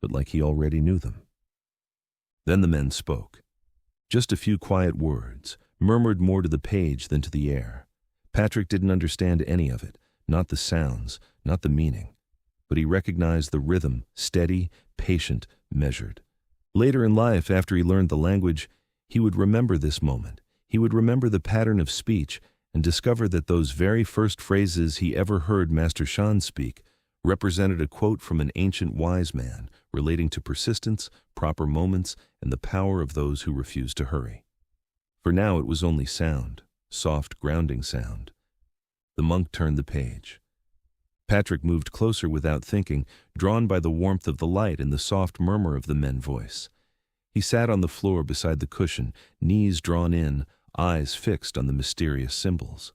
but like he already knew them. Then the men spoke. Just a few quiet words, murmured more to the page than to the air. Patrick didn't understand any of it, not the sounds, not the meaning. But he recognized the rhythm, steady, patient, measured. Later in life, after he learned the language, he would remember this moment. He would remember the pattern of speech and discover that those very first phrases he ever heard Master Shan speak represented a quote from an ancient wise man relating to persistence, proper moments, and the power of those who refuse to hurry. For now it was only sound, soft, grounding sound. The monk turned the page. Patrick moved closer without thinking, drawn by the warmth of the light and the soft murmur of the men's voice. He sat on the floor beside the cushion, knees drawn in, eyes fixed on the mysterious symbols.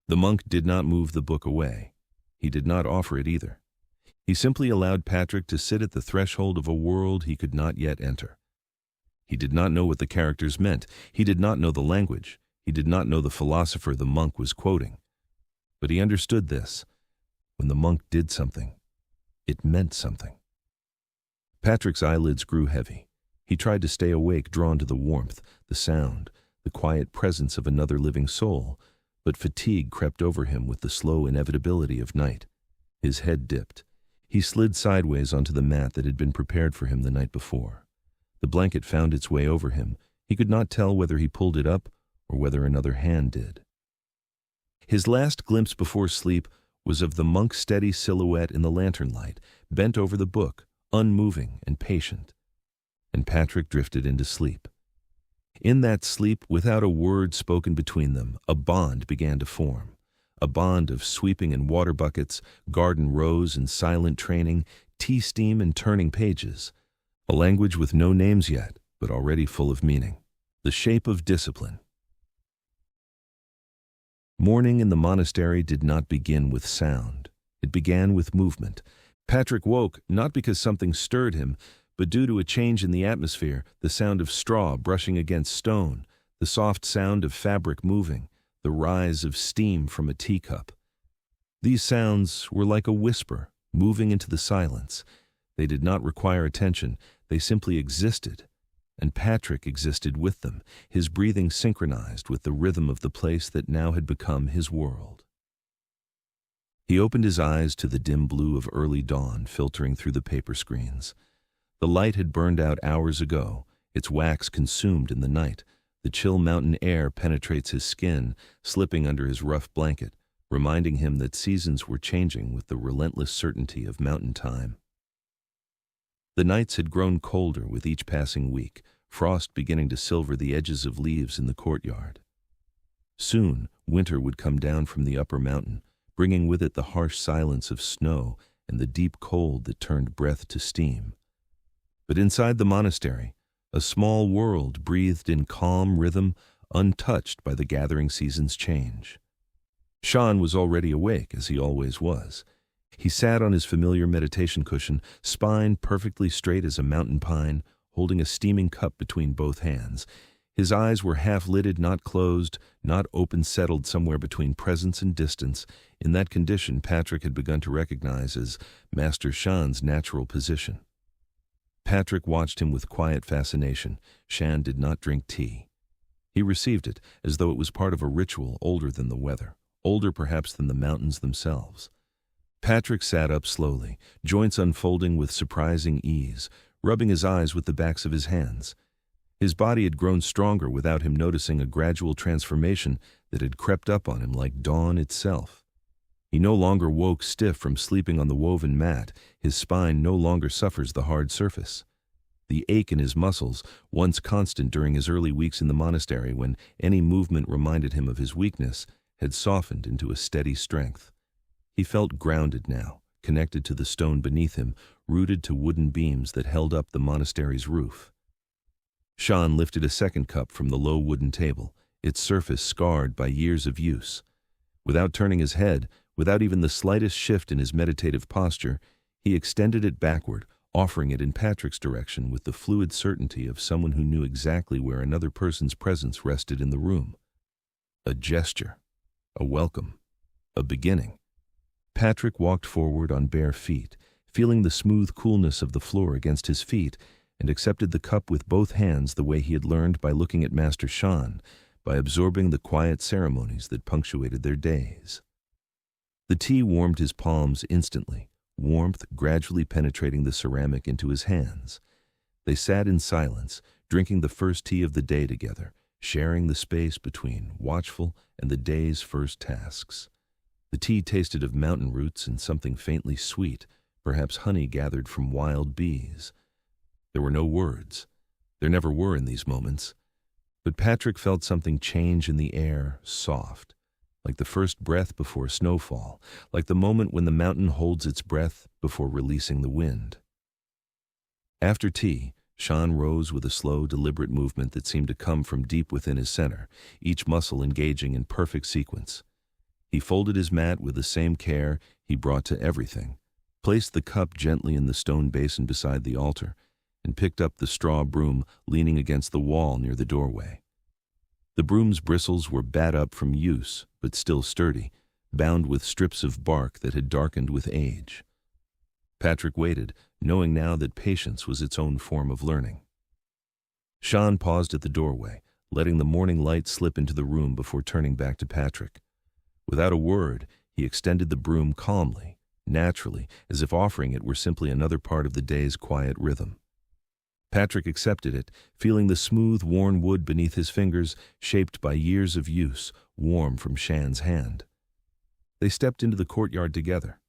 The monk did not move the book away. He did not offer it either. He simply allowed Patrick to sit at the threshold of a world he could not yet enter. He did not know what the characters meant. He did not know the language. He did not know the philosopher the monk was quoting. But he understood this. When the monk did something, it meant something. Patrick's eyelids grew heavy. He tried to stay awake, drawn to the warmth, the sound, the quiet presence of another living soul, but fatigue crept over him with the slow inevitability of night. His head dipped. He slid sideways onto the mat that had been prepared for him the night before. The blanket found its way over him. He could not tell whether he pulled it up or whether another hand did. His last glimpse before sleep was of the monk's steady silhouette in the lantern light, bent over the book, unmoving and patient. And Patrick drifted into sleep. In that sleep, without a word spoken between them, a bond began to form. A bond of sweeping and water buckets, garden rows and silent training, tea steam and turning pages. A language with no names yet, but already full of meaning. The shape of discipline. Morning in the monastery did not begin with sound. It began with movement. Patrick woke, not because something stirred him, but due to a change in the atmosphere, the sound of straw brushing against stone, the soft sound of fabric moving, the rise of steam from a teacup. These sounds were like a whisper, moving into the silence. They did not require attention, they simply existed. And Patrick existed with them, his breathing synchronized with the rhythm of the place that now had become his world. He opened his eyes to the dim blue of early dawn filtering through the paper screens. The light had burned out hours ago, its wax consumed in the night. The chill mountain air penetrates his skin, slipping under his rough blanket, reminding him that seasons were changing with the relentless certainty of mountain time. The nights had grown colder with each passing week, frost beginning to silver the edges of leaves in the courtyard. Soon, winter would come down from the upper mountain, bringing with it the harsh silence of snow and the deep cold that turned breath to steam. But inside the monastery, a small world breathed in calm rhythm, untouched by the gathering season's change. Shan was already awake, as he always was. He sat on his familiar meditation cushion, spine perfectly straight as a mountain pine, holding a steaming cup between both hands. His eyes were half-lidded, not closed, not open, settled somewhere between presence and distance. In that condition, Patrick had begun to recognize as Master Shan's natural position. Patrick watched him with quiet fascination. Shan did not drink tea. He received it as though it was part of a ritual older than the weather, older perhaps than the mountains themselves. Patrick sat up slowly, joints unfolding with surprising ease, rubbing his eyes with the backs of his hands. His body had grown stronger without him noticing a gradual transformation that had crept up on him like dawn itself. He no longer woke stiff from sleeping on the woven mat. His spine no longer suffers the hard surface. The ache in his muscles, once constant during his early weeks in the monastery when any movement reminded him of his weakness, had softened into a steady strength. He felt grounded now, connected to the stone beneath him, rooted to wooden beams that held up the monastery's roof. Shan lifted a second cup from the low wooden table, its surface scarred by years of use. Without turning his head, without even the slightest shift in his meditative posture, he extended it backward, offering it in Patrick's direction with the fluid certainty of someone who knew exactly where another person's presence rested in the room. A gesture, a welcome, a beginning. Patrick walked forward on bare feet, feeling the smooth coolness of the floor against his feet, and accepted the cup with both hands the way he had learned by looking at Master Shan, by absorbing the quiet ceremonies that punctuated their days. The tea warmed his palms instantly, warmth gradually penetrating the ceramic into his hands. They sat in silence, drinking the first tea of the day together, sharing the space between watchful and the day's first tasks. The tea tasted of mountain roots and something faintly sweet, perhaps honey gathered from wild bees. There were no words. There never were in these moments. But Patrick felt something change in the air, soft, like the first breath before snowfall, like the moment when the mountain holds its breath before releasing the wind. After tea, Shan rose with a slow, deliberate movement that seemed to come from deep within his center, each muscle engaging in perfect sequence. He folded his mat with the same care he brought to everything, placed the cup gently in the stone basin beside the altar, and picked up the straw broom leaning against the wall near the doorway. The broom's bristles were bat up from use, but still sturdy, bound with strips of bark that had darkened with age. Patrick waited, knowing now that patience was its own form of learning. Shan paused at the doorway, letting the morning light slip into the room before turning back to Patrick. Without a word, he extended the broom calmly, naturally, as if offering it were simply another part of the day's quiet rhythm. Patrick accepted it, feeling the smooth, worn wood beneath his fingers, shaped by years of use, warm from Shan's hand. They stepped into the courtyard together.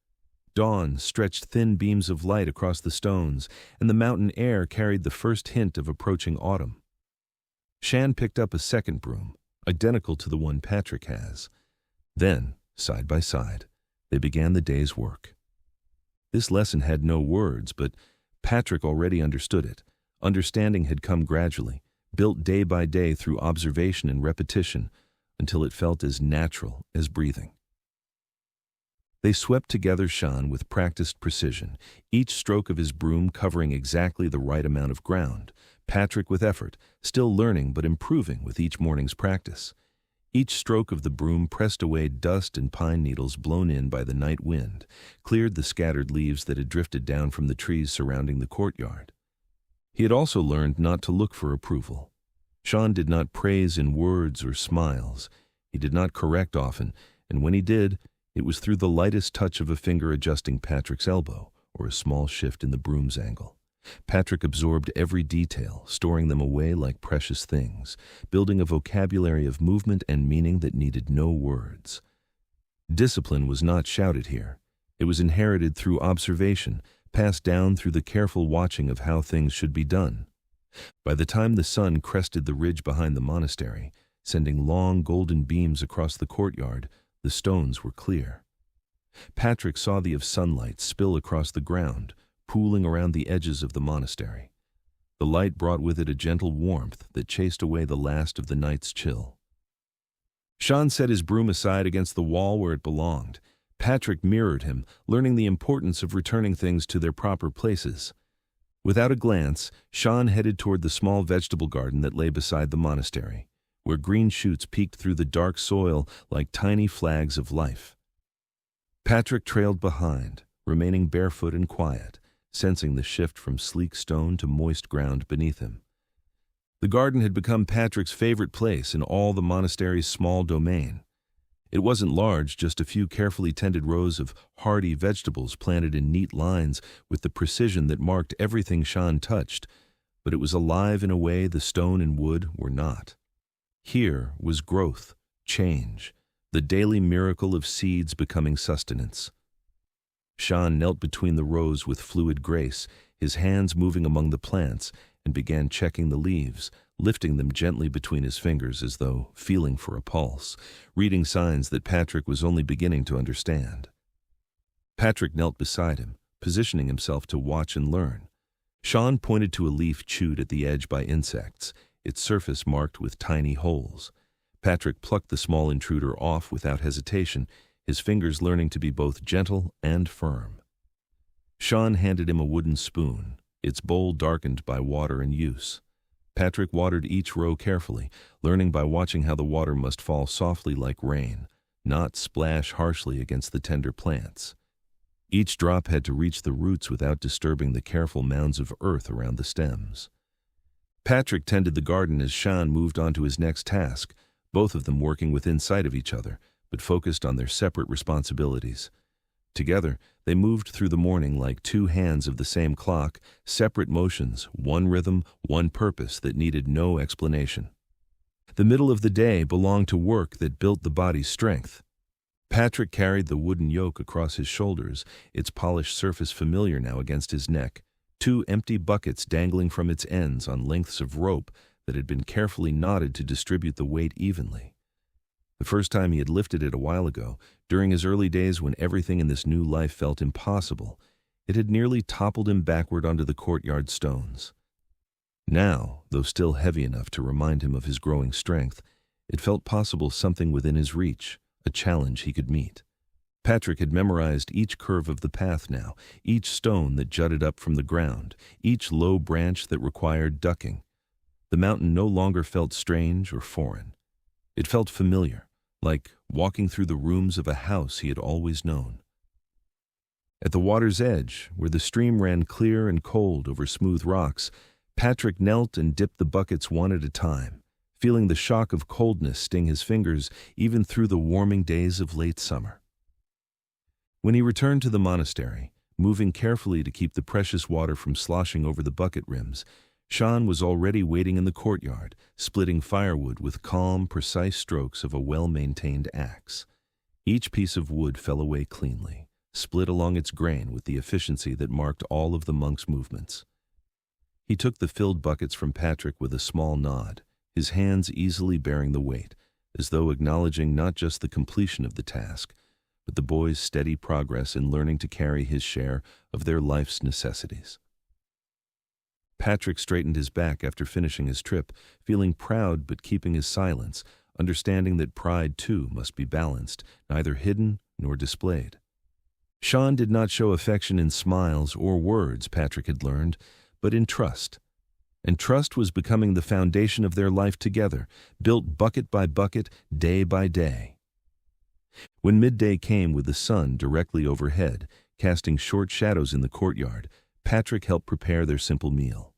Dawn stretched thin beams of light across the stones, and the mountain air carried the first hint of approaching autumn. Shan picked up a second broom, identical to the one Patrick has. Then, side by side, they began the day's work. This lesson had no words, but Patrick already understood it. Understanding had come gradually, built day by day through observation and repetition, until it felt as natural as breathing. They swept together Shan with practiced precision, each stroke of his broom covering exactly the right amount of ground, Patrick with effort, still learning but improving with each morning's practice. Each stroke of the broom pressed away dust and pine needles blown in by the night wind, cleared the scattered leaves that had drifted down from the trees surrounding the courtyard. He had also learned not to look for approval. Shan did not praise in words or smiles. He did not correct often, and when he did, it was through the lightest touch of a finger adjusting Patrick's elbow or a small shift in the broom's angle. Patrick absorbed every detail, storing them away like precious things, building a vocabulary of movement and meaning that needed no words. Discipline was not shouted here. It was inherited through observation, passed down through the careful watching of how things should be done. By the time the sun crested the ridge behind the monastery, sending long golden beams across the courtyard, the stones were clear. Patrick saw the of sunlight spill across the ground, pooling around the edges of the monastery. The light brought with it a gentle warmth that chased away the last of the night's chill. Shan set his broom aside against the wall where it belonged. Patrick mirrored him, learning the importance of returning things to their proper places. Without a glance, Shan headed toward the small vegetable garden that lay beside the monastery, where green shoots peeked through the dark soil like tiny flags of life. Patrick trailed behind, remaining barefoot and quiet, sensing the shift from sleek stone to moist ground beneath him. The garden had become Patrick's favorite place in all the monastery's small domain. It wasn't large, just a few carefully tended rows of hardy vegetables planted in neat lines with the precision that marked everything Shan touched, but it was alive in a way the stone and wood were not. Here was growth, change, the daily miracle of seeds becoming sustenance. Shan knelt between the rows with fluid grace, his hands moving among the plants, and began checking the leaves, lifting them gently between his fingers as though feeling for a pulse, reading signs that Patrick was only beginning to understand. Patrick knelt beside him, positioning himself to watch and learn. Shan pointed to a leaf chewed at the edge by insects, its surface marked with tiny holes. Patrick plucked the small intruder off without hesitation, his fingers learning to be both gentle and firm. Shan handed him a wooden spoon, its bowl darkened by water and use. Patrick watered each row carefully, learning by watching how the water must fall softly like rain, not splash harshly against the tender plants. Each drop had to reach the roots without disturbing the careful mounds of earth around the stems. Patrick tended the garden as Shan moved on to his next task, both of them working within sight of each other, but focused on their separate responsibilities. Together, they moved through the morning like two hands of the same clock, separate motions, one rhythm, one purpose that needed no explanation. The middle of the day belonged to work that built the body's strength. Patrick carried the wooden yoke across his shoulders, its polished surface familiar now against his neck, two empty buckets dangling from its ends on lengths of rope that had been carefully knotted to distribute the weight evenly. The first time he had lifted it a while ago, during his early days when everything in this new life felt impossible, it had nearly toppled him backward onto the courtyard stones. Now, though still heavy enough to remind him of his growing strength, it felt possible something within his reach, a challenge he could meet. Patrick had memorized each curve of the path now, each stone that jutted up from the ground, each low branch that required ducking. The mountain no longer felt strange or foreign. It felt familiar, like walking through the rooms of a house he had always known. At the water's edge, where the stream ran clear and cold over smooth rocks, Patrick knelt and dipped the buckets one at a time, feeling the shock of coldness sting his fingers even through the warming days of late summer. When he returned to the monastery, moving carefully to keep the precious water from sloshing over the bucket rims, Shan was already waiting in the courtyard, splitting firewood with calm, precise strokes of a well-maintained axe. Each piece of wood fell away cleanly, split along its grain with the efficiency that marked all of the monk's movements. He took the filled buckets from Patrick with a small nod, his hands easily bearing the weight, as though acknowledging not just the completion of the task, but the boy's steady progress in learning to carry his share of their life's necessities. Patrick straightened his back after finishing his trip, feeling proud but keeping his silence, understanding that pride too must be balanced, neither hidden nor displayed. Shan did not show affection in smiles or words, Patrick had learned, but in trust. And trust was becoming the foundation of their life together, built bucket by bucket, day by day. When midday came with the sun directly overhead, casting short shadows in the courtyard, Patrick helped prepare their simple meal.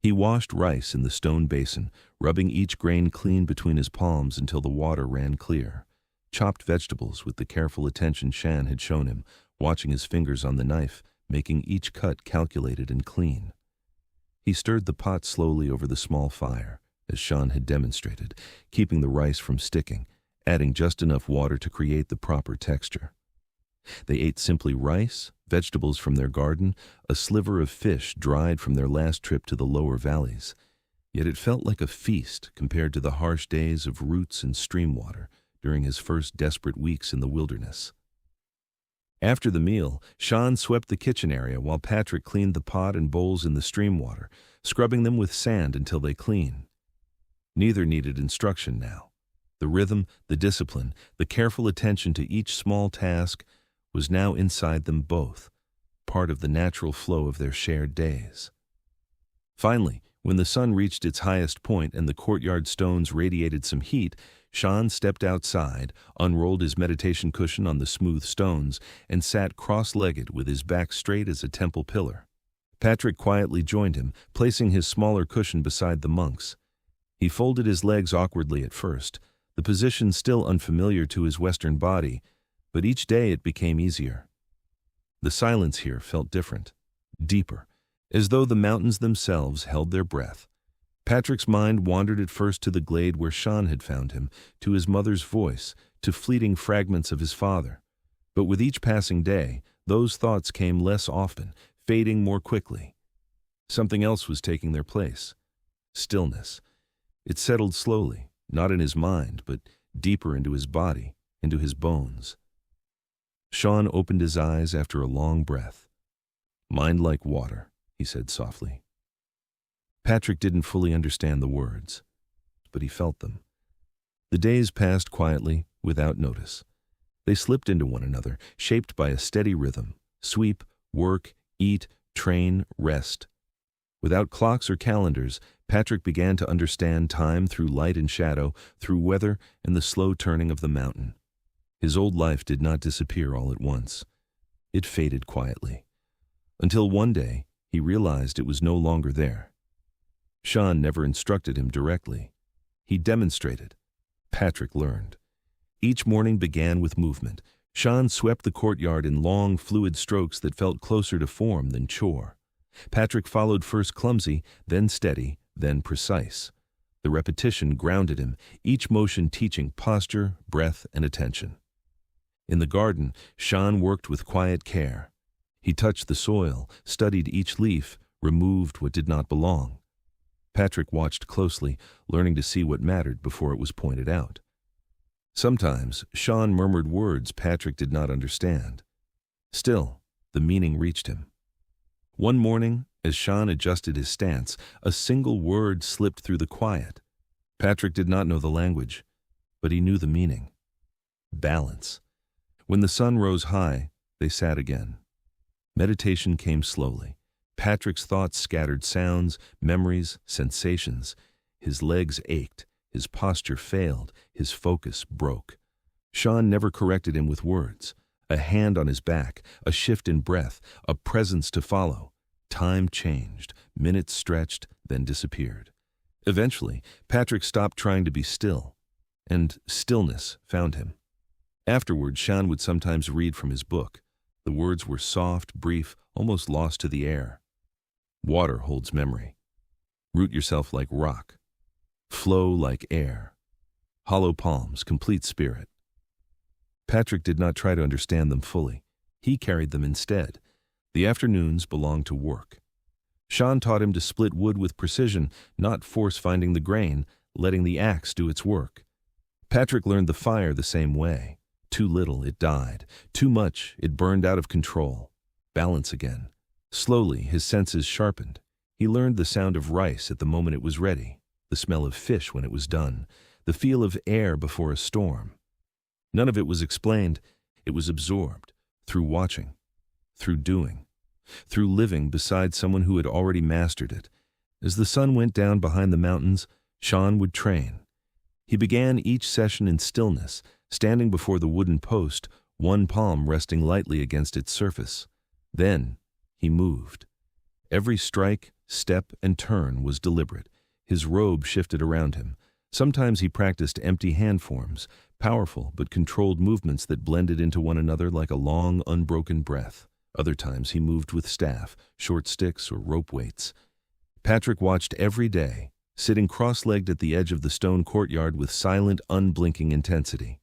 He washed rice in the stone basin, rubbing each grain clean between his palms until the water ran clear, chopped vegetables with the careful attention Shan had shown him, watching his fingers on the knife, making each cut calculated and clean. He stirred the pot slowly over the small fire, as Shan had demonstrated, keeping the rice from sticking, adding just enough water to create the proper texture. They ate simply rice, vegetables from their garden, a sliver of fish dried from their last trip to the lower valleys. Yet it felt like a feast compared to the harsh days of roots and stream water during his first desperate weeks in the wilderness. After the meal, Shan swept the kitchen area while Patrick cleaned the pot and bowls in the stream water, scrubbing them with sand until they clean. Neither needed instruction now. The rhythm, the discipline, the careful attention to each small task was now inside them both, part of the natural flow of their shared days. Finally, when the sun reached its highest point and the courtyard stones radiated some heat, Shan stepped outside, unrolled his meditation cushion on the smooth stones, and sat cross-legged with his back straight as a temple pillar. Patrick quietly joined him, placing his smaller cushion beside the monk's. He folded his legs awkwardly at first, the position still unfamiliar to his Western body, but each day it became easier. The silence here felt different, deeper, as though the mountains themselves held their breath. Patrick's mind wandered at first to the glade where Shan had found him, to his mother's voice, to fleeting fragments of his father. But with each passing day, those thoughts came less often, fading more quickly. Something else was taking their place. Stillness. It settled slowly, not in his mind, but deeper into his body, into his bones. Shan opened his eyes after a long breath. "Mind like water," he said softly. Patrick didn't fully understand the words, but he felt them. The days passed quietly, without notice. They slipped into one another, shaped by a steady rhythm: sweep, work, Eat, train, rest. Without clocks or calendars, Patrick began to understand time through light and shadow, through weather and the slow turning of the mountain. His old life did not disappear all at once. It faded quietly, until one day he realized it was no longer there. Shan never instructed him directly. He demonstrated. Patrick learned. Each morning began with movement. Shan swept the courtyard in long, fluid strokes that felt closer to form than chore. Patrick followed, first clumsy, then steady, then precise. The repetition grounded him, each motion teaching posture, breath, and attention. In the garden, Shan worked with quiet care. He touched the soil, studied each leaf, removed what did not belong. Patrick watched closely, learning to see what mattered before it was pointed out. Sometimes, Shan murmured words Patrick did not understand. Still, the meaning reached him. One morning, as Shan adjusted his stance, a single word slipped through the quiet. Patrick did not know the language, but he knew the meaning. Balance. When the sun rose high, they sat again. Meditation came slowly. Patrick's thoughts scattered sounds, memories, sensations. His legs ached, his posture failed, his focus broke. Shan never corrected him with words. A hand on his back, a shift in breath, a presence to follow. Time changed, minutes stretched, then disappeared. Eventually, Patrick stopped trying to be still, and stillness found him. Afterward, Shan would sometimes read from his book. The words were soft, brief, almost lost to the air. Water holds memory. Root yourself like rock. Flow like air. Hollow palms, complete spirit. Patrick did not try to understand them fully. He carried them instead. The afternoons belonged to work. Shan taught him to split wood with precision, not force finding the grain, letting the axe do its work. Patrick learned the fire the same way. Too little, it died. Too much, it burned out of control. Balance again. Slowly, his senses sharpened. He learned the sound of rice at the moment it was ready, the smell of fish when it was done, the feel of air before a storm. None of it was explained. It was absorbed, through watching, through doing, through living beside someone who had already mastered it. As the sun went down behind the mountains, Shan would train. He began each session in stillness, standing before the wooden post, one palm resting lightly against its surface. Then he moved. Every strike, step, and turn was deliberate. His robe shifted around him. Sometimes he practiced empty hand forms, powerful but controlled movements that blended into one another like a long, unbroken breath. Other times he moved with staff, short sticks, or rope weights. Patrick watched every day, sitting cross-legged at the edge of the stone courtyard with silent, unblinking intensity.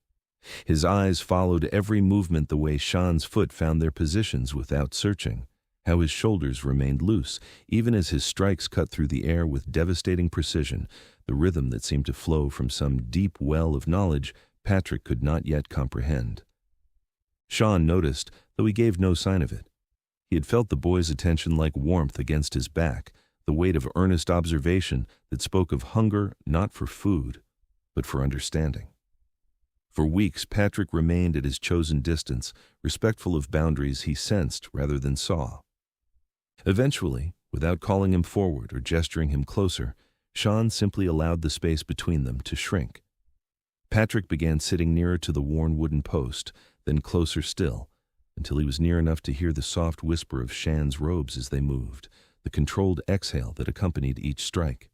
His eyes followed every movement the way Shan's foot found their positions without searching, how his shoulders remained loose, even as his strikes cut through the air with devastating precision, the rhythm that seemed to flow from some deep well of knowledge Patrick could not yet comprehend. Shan noticed, though he gave no sign of it. He had felt the boy's attention like warmth against his back, the weight of earnest observation that spoke of hunger not for food, but for understanding. For weeks, Patrick remained at his chosen distance, respectful of boundaries he sensed rather than saw. Eventually, without calling him forward or gesturing him closer, Shan simply allowed the space between them to shrink. Patrick began sitting nearer to the worn wooden post, then closer still, until he was near enough to hear the soft whisper of Shan's robes as they moved, the controlled exhale that accompanied each strike.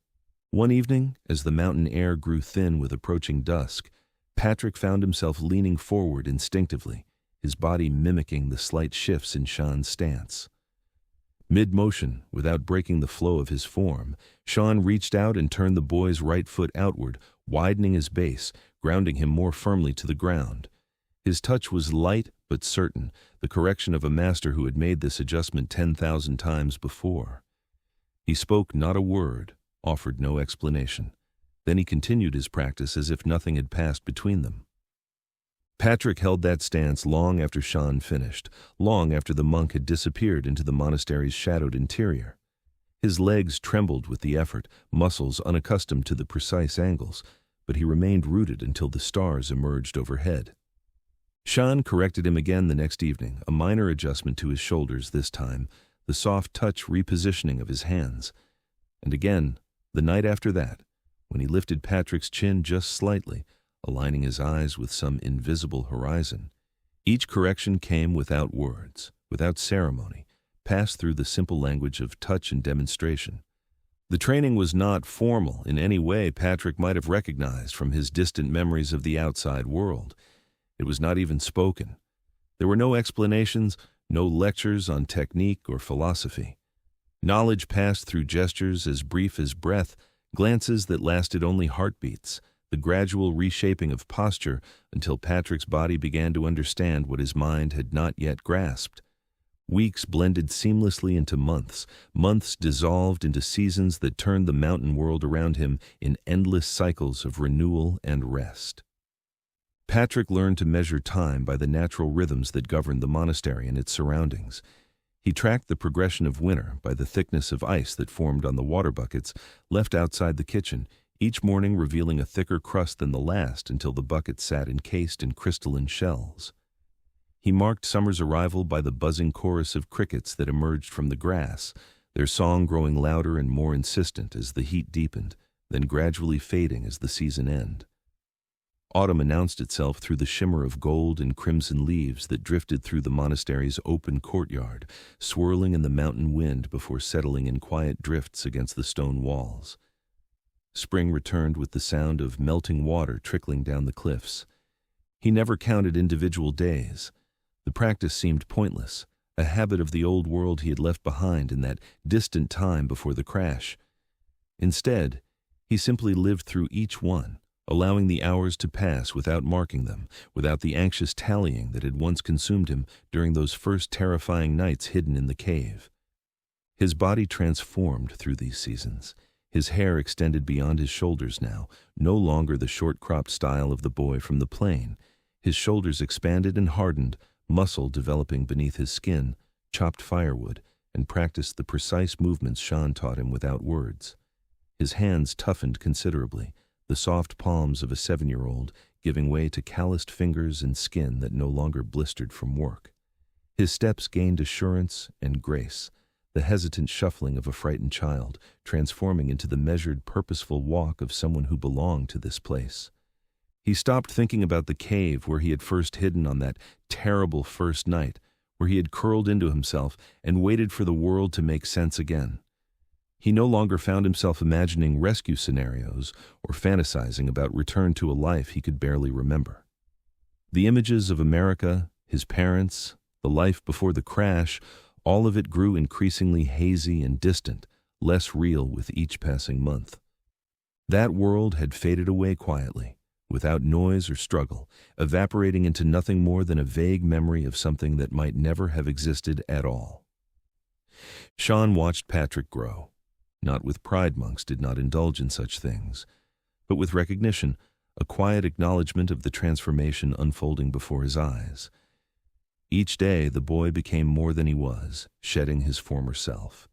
One evening, as the mountain air grew thin with approaching dusk, Patrick found himself leaning forward instinctively, his body mimicking the slight shifts in Shan's stance. Mid-motion, without breaking the flow of his form, Shan reached out and turned the boy's right foot outward, widening his base, grounding him more firmly to the ground. His touch was light but certain, the correction of a master who had made this adjustment 10,000 times before. He spoke not a word, offered no explanation. Then he continued his practice as if nothing had passed between them. Patrick held that stance long after Shan finished, long after the monk had disappeared into the monastery's shadowed interior. His legs trembled with the effort, muscles unaccustomed to the precise angles, but he remained rooted until the stars emerged overhead. Shan corrected him again the next evening, a minor adjustment to his shoulders this time, the soft touch repositioning of his hands. And again, the night after that, when he lifted Patrick's chin just slightly, aligning his eyes with some invisible horizon. Each correction came without words, without ceremony, passed through the simple language of touch and demonstration. The training was not formal in any way Patrick might have recognized from his distant memories of the outside world. It was not even spoken. There were no explanations, no lectures on technique or philosophy. Knowledge passed through gestures as brief as breath, glances that lasted only heartbeats, the gradual reshaping of posture until Patrick's body began to understand what his mind had not yet grasped. Weeks blended seamlessly into months, months dissolved into seasons that turned the mountain world around him in endless cycles of renewal and rest. Patrick learned to measure time by the natural rhythms that governed the monastery and its surroundings. He tracked the progression of winter by the thickness of ice that formed on the water buckets left outside the kitchen, each morning revealing a thicker crust than the last until the bucket sat encased in crystalline shells. He marked summer's arrival by the buzzing chorus of crickets that emerged from the grass, their song growing louder and more insistent as the heat deepened, then gradually fading as the season ended. Autumn announced itself through the shimmer of gold and crimson leaves that drifted through the monastery's open courtyard, swirling in the mountain wind before settling in quiet drifts against the stone walls. Spring returned with the sound of melting water trickling down the cliffs. He never counted individual days. The practice seemed pointless, a habit of the old world he had left behind in that distant time before the crash. Instead, he simply lived through each one, allowing the hours to pass without marking them, without the anxious tallying that had once consumed him during those first terrifying nights hidden in the cave. His body transformed through these seasons. His hair extended beyond his shoulders now, no longer the short-cropped style of the boy from the plain. His shoulders expanded and hardened, muscle developing beneath his skin, chopped firewood, and practiced the precise movements Shan taught him without words. His hands toughened considerably, the soft palms of a 7-year-old giving way to calloused fingers and skin that no longer blistered from work. His steps gained assurance and grace, the hesitant shuffling of a frightened child, transforming into the measured, purposeful walk of someone who belonged to this place. He stopped thinking about the cave where he had first hidden on that terrible first night, where he had curled into himself and waited for the world to make sense again. He no longer found himself imagining rescue scenarios or fantasizing about return to a life he could barely remember. The images of America, his parents, the life before the crash, all of it grew increasingly hazy and distant, less real with each passing month. That world had faded away quietly, without noise or struggle, evaporating into nothing more than a vague memory of something that might never have existed at all. Shan watched Patrick grow. Not with pride, monks did not indulge in such things, but with recognition, a quiet acknowledgement of the transformation unfolding before his eyes. Each day the boy became more than he was, shedding his former self.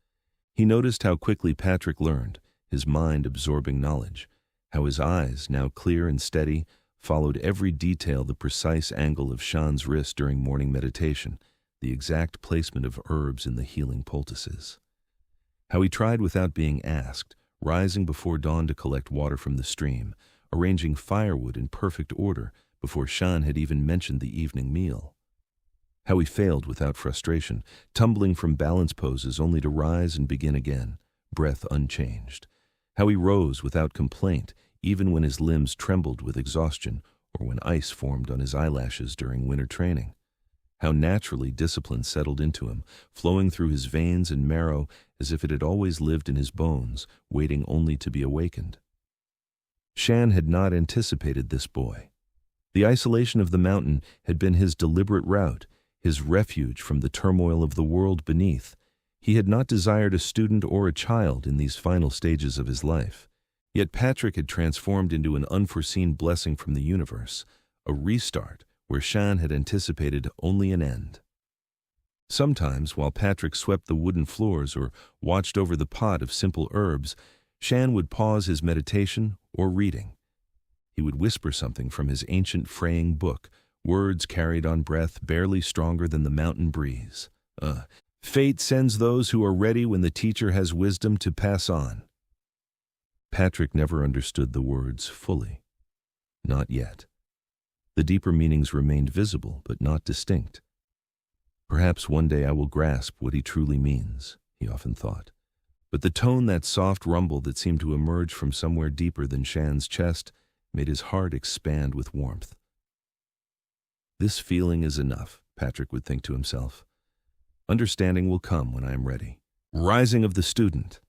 He noticed how quickly Patrick learned, his mind absorbing knowledge, how his eyes, now clear and steady, followed every detail, the precise angle of Shan's wrist during morning meditation, the exact placement of herbs in the healing poultices. How he tried without being asked, rising before dawn to collect water from the stream, arranging firewood in perfect order before Shan had even mentioned the evening meal. How he failed without frustration, tumbling from balance poses only to rise and begin again, breath unchanged. How he rose without complaint, even when his limbs trembled with exhaustion or when ice formed on his eyelashes during winter training. How naturally discipline settled into him, flowing through his veins and marrow as if it had always lived in his bones, waiting only to be awakened. Shan had not anticipated this boy. The isolation of the mountain had been his deliberate route, his refuge from the turmoil of the world beneath. He had not desired a student or a child in these final stages of his life. Yet Patrick had transformed into an unforeseen blessing from the universe, a restart where Shan had anticipated only an end. Sometimes, while Patrick swept the wooden floors or watched over the pot of simple herbs, Shan would pause his meditation or reading. He would whisper something from his ancient fraying book, words carried on breath barely stronger than the mountain breeze. Fate sends those who are ready when the teacher has wisdom to pass on. Patrick never understood the words fully. Not yet. The deeper meanings remained visible, but not distinct. Perhaps one day I will grasp what he truly means, he often thought. But the tone, that soft rumble that seemed to emerge from somewhere deeper than Shan's chest, made his heart expand with warmth. This feeling is enough, Patrick would think to himself. Understanding will come when I am ready. Rising of the student.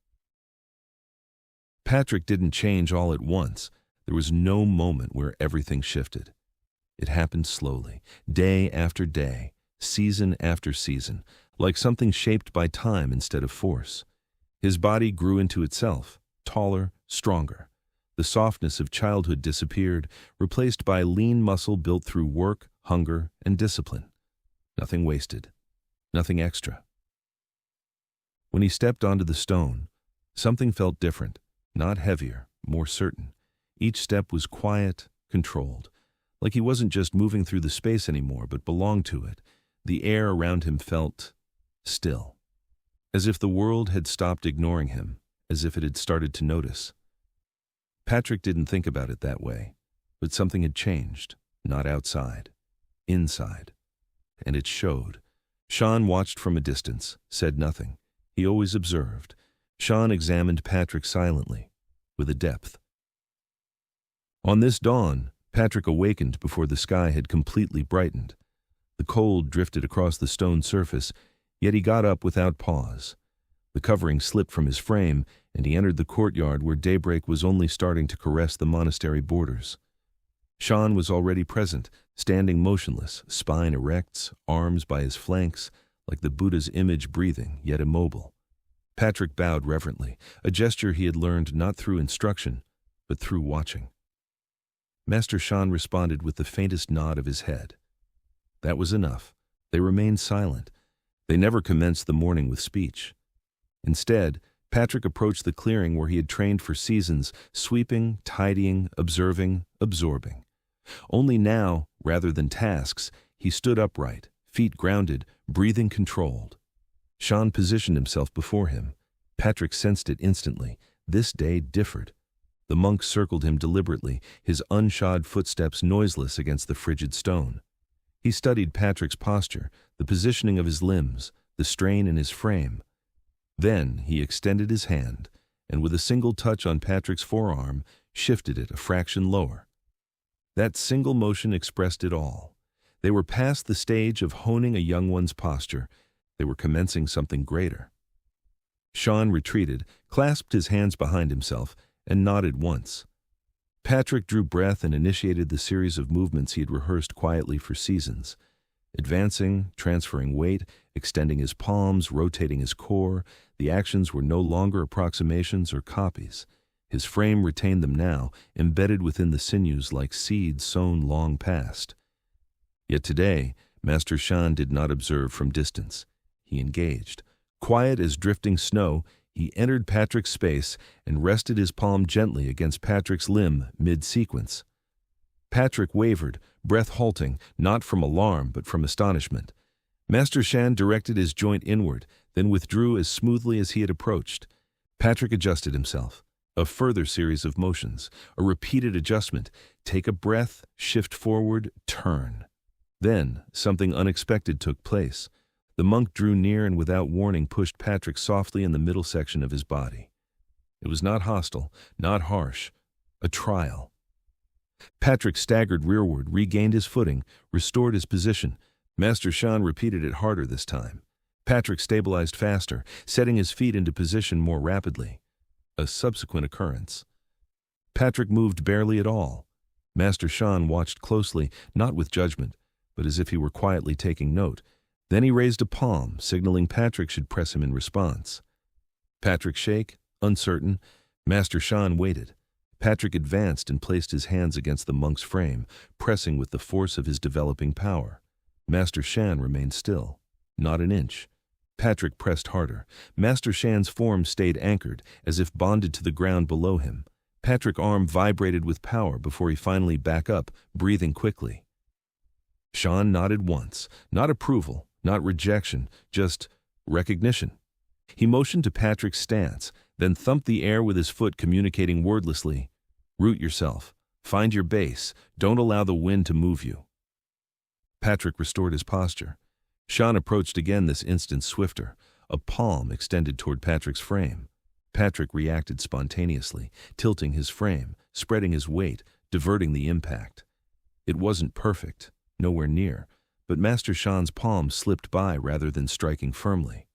Patrick didn't change all at once. There was no moment where everything shifted. It happened slowly, day after day, season after season, like something shaped by time instead of force. His body grew into itself, taller, stronger. The softness of childhood disappeared, replaced by lean muscle built through work, hunger, and discipline. Nothing wasted, nothing extra. When he stepped onto the stone, something felt different, not heavier, more certain. Each step was quiet, controlled, like he wasn't just moving through the space anymore, but belonged to it. The air around him felt still, as if the world had stopped ignoring him, as if it had started to notice. Patrick didn't think about it that way, but something had changed, not outside, inside. And it showed. Shan watched from a distance, said nothing. He always observed. Shan examined Patrick silently, with a depth. On this dawn, Patrick awakened before the sky had completely brightened. The cold drifted across the stone surface, yet he got up without pause. The covering slipped from his frame, and he entered the courtyard where daybreak was only starting to caress the monastery borders. Shan was already present, standing motionless, spine erect, arms by his flanks, like the Buddha's image, breathing, yet immobile. Patrick bowed reverently, a gesture he had learned not through instruction, but through watching. Master Shan responded with the faintest nod of his head. That was enough. They remained silent. They never commenced the morning with speech. Instead, Patrick approached the clearing where he had trained for seasons, sweeping, tidying, observing, absorbing. Only now, rather than tasks, he stood upright, feet grounded, breathing controlled. Shan positioned himself before him. Patrick sensed it instantly. This day differed. The monk circled him deliberately, his unshod footsteps noiseless against the frigid stone. He studied Patrick's posture, the positioning of his limbs, the strain in his frame. Then he extended his hand, and with a single touch on Patrick's forearm, shifted it a fraction lower. That single motion expressed it all. They were past the stage of honing a young one's posture. They were commencing something greater. Shan retreated, clasped his hands behind himself, and nodded once. Patrick drew breath and initiated the series of movements he had rehearsed quietly for seasons. Advancing, transferring weight, extending his palms, rotating his core, the actions were no longer approximations or copies. His frame retained them now, embedded within the sinews like seeds sown long past. Yet today, Master Shan did not observe from distance. He engaged. Quiet as drifting snow, he entered Patrick's space and rested his palm gently against Patrick's limb mid-sequence. Patrick wavered, breath halting, not from alarm but from astonishment. Master Shan directed his joint inward, then withdrew as smoothly as he had approached. Patrick adjusted himself. A further series of motions, a repeated adjustment. Take a breath, shift forward, turn. Then something unexpected took place. The monk drew near and without warning pushed Patrick softly in the middle section of his body. It was not hostile, not harsh. A trial. Patrick staggered rearward, regained his footing, restored his position. Master Shan repeated it harder this time. Patrick stabilized faster, setting his feet into position more rapidly. A subsequent occurrence. Patrick moved barely at all. Master Shan watched closely, not with judgment, but as if he were quietly taking note. Then he raised a palm, signaling Patrick should press him in response. Patrick shake, uncertain. Master Shan waited. Patrick advanced and placed his hands against the monk's frame, pressing with the force of his developing power. Master Shan remained still, not an inch. Patrick pressed harder. Master Shan's form stayed anchored, as if bonded to the ground below him. Patrick's arm vibrated with power before he finally back up, breathing quickly. Shan nodded once, not approval, not rejection, just Recognition. He motioned to Patrick's stance, then thumped the air with his foot, communicating wordlessly, "Root yourself. Find your base. Don't allow the wind to move you." Patrick restored his posture. Shan approached again, this instant swifter, a palm extended toward Patrick's frame. Patrick reacted spontaneously, tilting his frame, spreading his weight, diverting the impact. It wasn't perfect, nowhere near, but Master Shan's palm slipped by rather than striking firmly.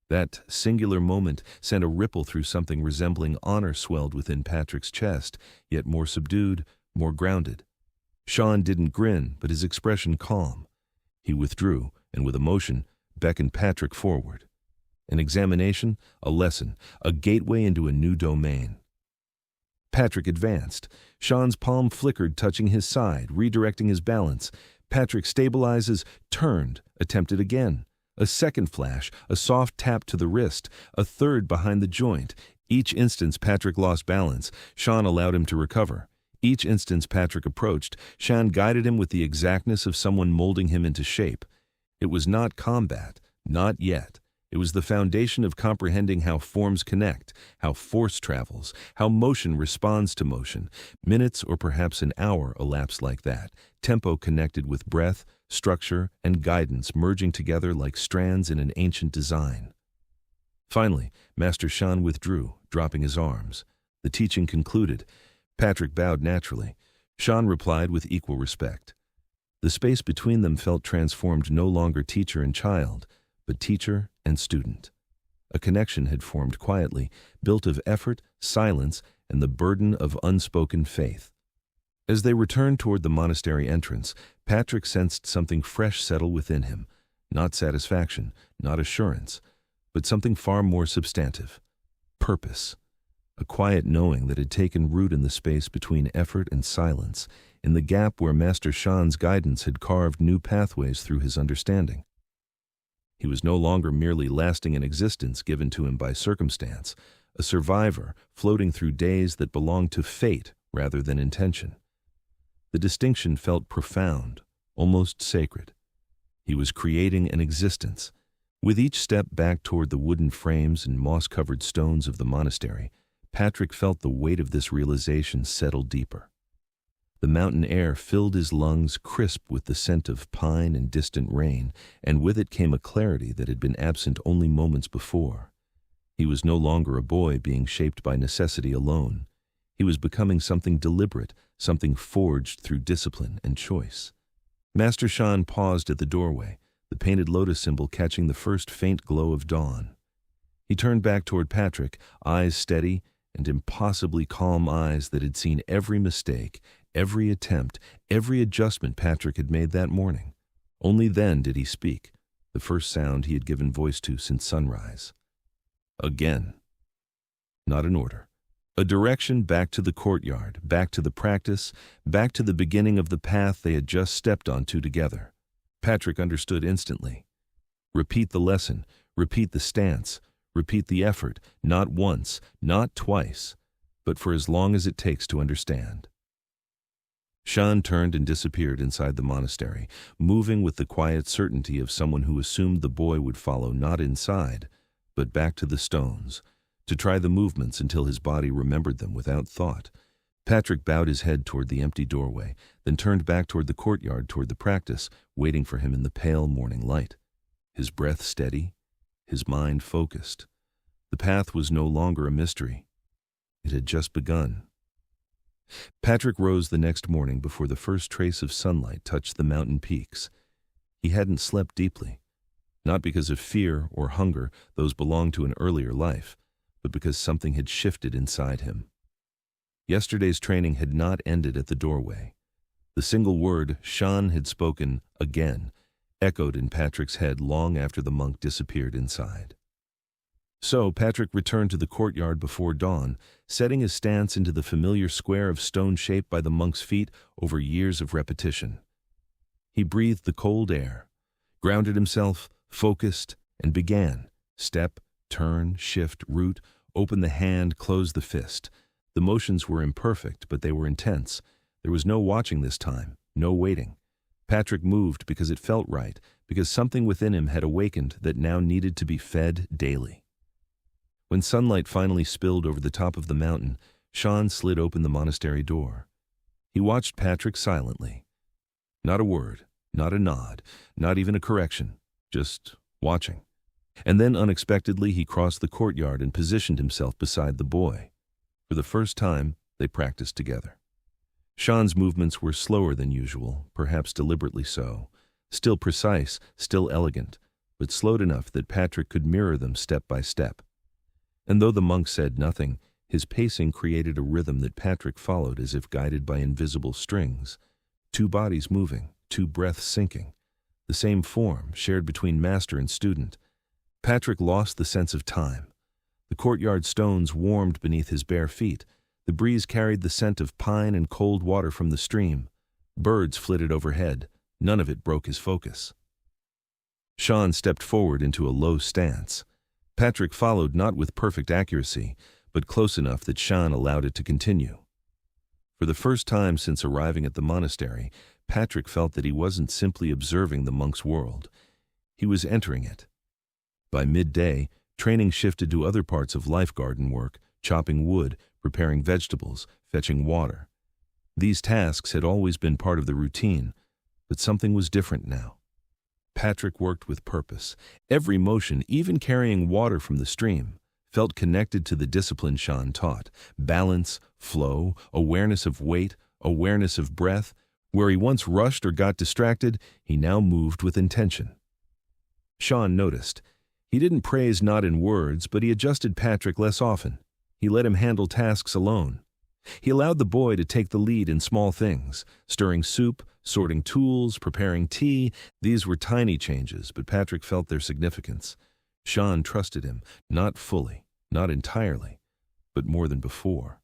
That singular moment sent a ripple through something resembling honor swelled within Patrick's chest, yet more subdued, more grounded. Shan didn't grin, but his expression calm. He withdrew, and with emotion, beckoned Patrick forward. An examination, a lesson, a gateway into a new domain. Patrick advanced. Shan's palm flickered, touching his side, redirecting his balance. Patrick stabilizes, turned, attempted again. A second flash, a soft tap to the wrist, a third behind the joint. Each instance Patrick lost balance. Shan allowed him to recover. Each instance Patrick approached, Shan guided him with the exactness of someone molding him into shape. It was not combat, not yet. It was the foundation of comprehending how forms connect, how force travels, how motion responds to motion. Minutes or perhaps an hour elapsed like that, tempo connected with breath, structure, and guidance merging together like strands in an ancient design. Finally, Master Shan withdrew, dropping his arms. The teaching concluded. Patrick bowed naturally. Shan replied with equal respect. The space between them felt transformed, no longer teacher and child, but teacher and student. A connection had formed quietly, built of effort, silence, and the burden of unspoken faith. As they returned toward the monastery entrance, Patrick sensed something fresh settle within him. Not satisfaction, not assurance, but something far more substantive. Purpose. A quiet knowing that had taken root in the space between effort and silence, in the gap where Master Shan's guidance had carved new pathways through his understanding. He was no longer merely lasting an existence given to him by circumstance, a survivor floating through days that belonged to fate rather than intention. The distinction felt profound, almost sacred. He was creating an existence. With each step back toward the wooden frames and moss-covered stones of the monastery, Patrick felt the weight of this realization settle deeper. The mountain air filled his lungs, crisp with the scent of pine and distant rain, and with it came a clarity that had been absent only moments before. He was no longer a boy being shaped by necessity alone. He was becoming something deliberate, something forged through discipline and choice. Master Shan paused at the doorway, the painted lotus symbol catching the first faint glow of dawn. He turned back toward Patrick, eyes steady and impossibly calm, eyes that had seen every mistake, every attempt, every adjustment Patrick had made that morning. Only then did he speak, the first sound he had given voice to since sunrise. Again. Not an order. A direction back to the courtyard, back to the practice, back to the beginning of the path they had just stepped onto together. Patrick understood instantly. Repeat the lesson, repeat the stance, repeat the effort, not once, not twice, but for as long as it takes to understand. Shan turned and disappeared inside the monastery, moving with the quiet certainty of someone who assumed the boy would follow not inside, but back to the stones, to try the movements until his body remembered them without thought. Patrick bowed his head toward the empty doorway, then turned back toward the courtyard, toward the practice, waiting for him in the pale morning light. His breath steady, his mind focused. The path was no longer a mystery. It had just begun. Patrick rose the next morning before the first trace of sunlight touched the mountain peaks. He hadn't slept deeply, not because of fear or hunger, those belonged to an earlier life, but because something had shifted inside him. Yesterday's training had not ended at the doorway. The single word Shan had spoken again echoed in Patrick's head long after the monk disappeared inside. So Patrick returned to the courtyard before dawn, setting his stance into the familiar square of stone shaped by the monk's feet over years of repetition. He breathed the cold air, grounded himself, focused, and began. Step, turn, shift, root, open the hand, close the fist. The motions were imperfect, but they were intense. There was no watching this time, no waiting. Patrick moved because it felt right, because something within him had awakened that now needed to be fed daily. When sunlight finally spilled over the top of the mountain, Shan slid open the monastery door. He watched Patrick silently. Not a word, not a nod, not even a correction, just watching. And then unexpectedly he crossed the courtyard and positioned himself beside the boy. For the first time, they practiced together. Shan's movements were slower than usual, perhaps deliberately so, still precise, still elegant, but slowed enough that Patrick could mirror them step by step. And though the monk said nothing, his pacing created a rhythm that Patrick followed as if guided by invisible strings. Two bodies moving, two breaths sinking, the same form shared between master and student. Patrick lost the sense of time. The courtyard stones warmed beneath his bare feet. The breeze carried the scent of pine and cold water from the stream. Birds flitted overhead. None of it broke his focus. Shan stepped forward into a low stance. Patrick followed not with perfect accuracy, but close enough that Shan allowed it to continue. For the first time since arriving at the monastery, Patrick felt that he wasn't simply observing the monk's world. He was entering it. By midday, training shifted to other parts of life garden work, chopping wood, preparing vegetables, fetching water. These tasks had always been part of the routine, but something was different now. Patrick worked with purpose. Every motion, even carrying water from the stream, felt connected to the discipline Shan taught. Balance, flow, awareness of weight, awareness of breath. Where he once rushed or got distracted, he now moved with intention. Shan noticed. He didn't praise not in words, but he adjusted Patrick less often. He let him handle tasks alone. He allowed the boy to take the lead in small things, stirring soup, sorting tools, preparing tea. These were tiny changes, but Patrick felt their significance. Shan trusted him, not fully, not entirely, but more than before.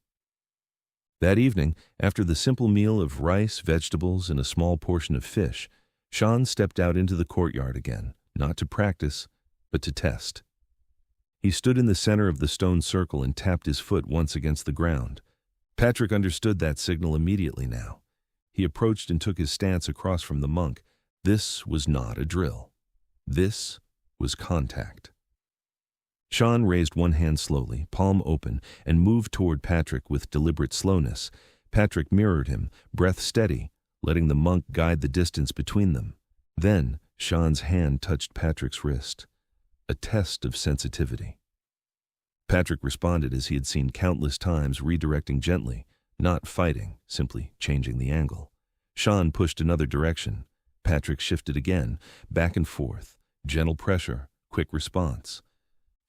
That evening, after the simple meal of rice, vegetables, and a small portion of fish, Shan stepped out into the courtyard again, not to practice, but to test. He stood in the center of the stone circle and tapped his foot once against the ground. Patrick understood that signal immediately now. He approached and took his stance across from the monk. This was not a drill. This was contact. Shan raised one hand slowly, palm open, and moved toward Patrick with deliberate slowness. Patrick mirrored him, breath steady, letting the monk guide the distance between them. Then Shan's hand touched Patrick's wrist. A test of sensitivity. Patrick responded as he had seen countless times, redirecting gently, not fighting, simply changing the angle. Shan pushed another direction. Patrick shifted again, back and forth, gentle pressure, quick response.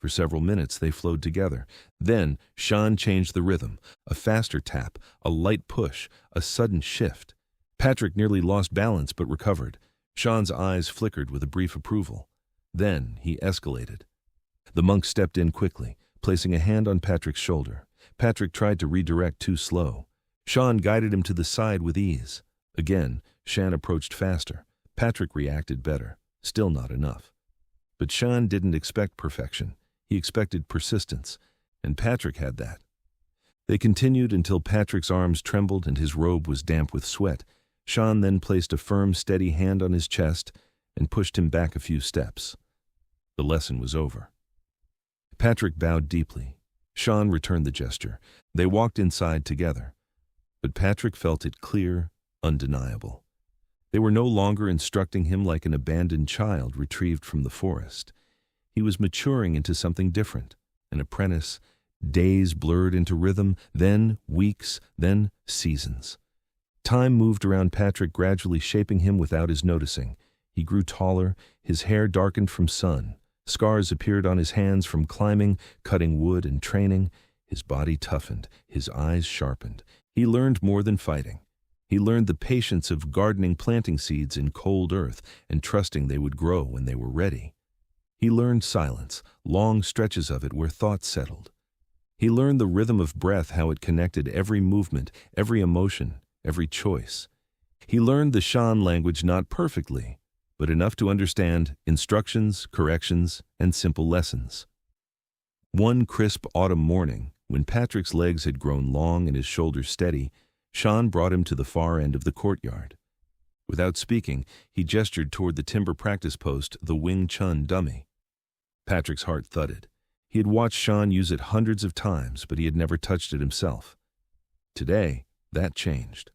For several minutes they flowed together. Then Shan changed the rhythm, a faster tap, a light push, a sudden shift. Patrick nearly lost balance but recovered. Shan's eyes flickered with a brief approval. Then he escalated. The monk stepped in quickly, placing a hand on Patrick's shoulder. Patrick tried to redirect too slow. Shan guided him to the side with ease. Again, Shan approached faster. Patrick reacted better, still not enough. But Shan didn't expect perfection. He expected persistence, and Patrick had that. They continued until Patrick's arms trembled and his robe was damp with sweat. Shan then placed a firm, steady hand on his chest and pushed him back a few steps. The lesson was over. Patrick bowed deeply. Shan returned the gesture. They walked inside together. But Patrick felt it clear, undeniable. They were no longer instructing him like an abandoned child retrieved from the forest. He was maturing into something different, an apprentice. Days blurred into rhythm, then weeks, then seasons. Time moved around Patrick, gradually shaping him without his noticing. He grew taller, his hair darkened from sun. Scars appeared on his hands from climbing, cutting wood, and training. His body toughened, his eyes sharpened. He learned more than fighting. He learned the patience of gardening, planting seeds in cold earth, and trusting they would grow when they were ready. He learned silence, long stretches of it where thoughts settled. He learned the rhythm of breath, how it connected every movement, every emotion, every choice. He learned the Shan language not perfectly, but enough to understand instructions, corrections, and simple lessons. One crisp autumn morning, when Patrick's legs had grown long and his shoulders steady, Shan brought him to the far end of the courtyard. Without speaking, he gestured toward the timber practice post, the Wing Chun dummy. Patrick's heart thudded. He had watched Shan use it hundreds of times, but he had never touched it himself. Today, that changed.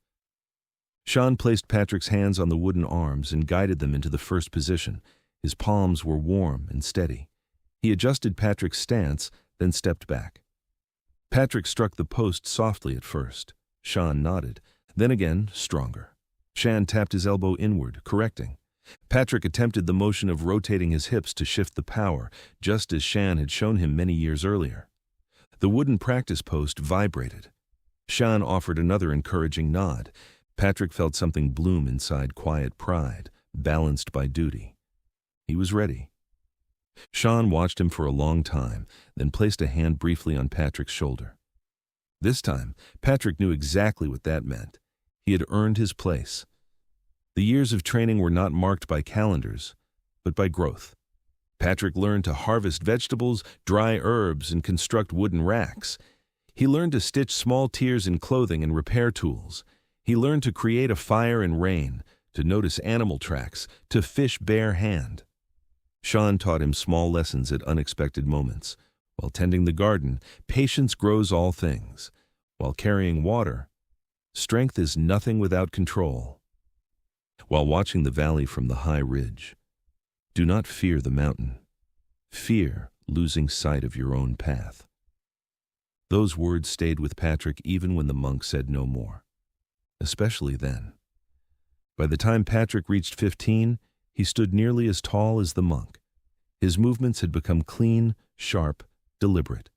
Shan placed Patrick's hands on the wooden arms and guided them into the first position. His palms were warm and steady. He adjusted Patrick's stance, then stepped back. Patrick struck the post softly at first. Shan nodded, then again, stronger. Shan tapped his elbow inward, correcting. Patrick attempted the motion of rotating his hips to shift the power, just as Shan had shown him many years earlier. The wooden practice post vibrated. Shan offered another encouraging nod. Patrick felt something bloom inside quiet pride, balanced by duty. He was ready. Shan watched him for a long time, then placed a hand briefly on Patrick's shoulder. This time, Patrick knew exactly what that meant. He had earned his place. The years of training were not marked by calendars, but by growth. Patrick learned to harvest vegetables, dry herbs, and construct wooden racks. He learned to stitch small tears in clothing and repair tools. He learned to create a fire in rain, to notice animal tracks, to fish bare hand. Shan taught him small lessons at unexpected moments. While tending the garden, patience grows all things. While carrying water, strength is nothing without control. While watching the valley from the high ridge, do not fear the mountain. Fear losing sight of your own path. Those words stayed with Patrick even when the monk said no more. Especially then. By the time Patrick reached 15, he stood nearly as tall as the monk. His movements had become clean, sharp, deliberate.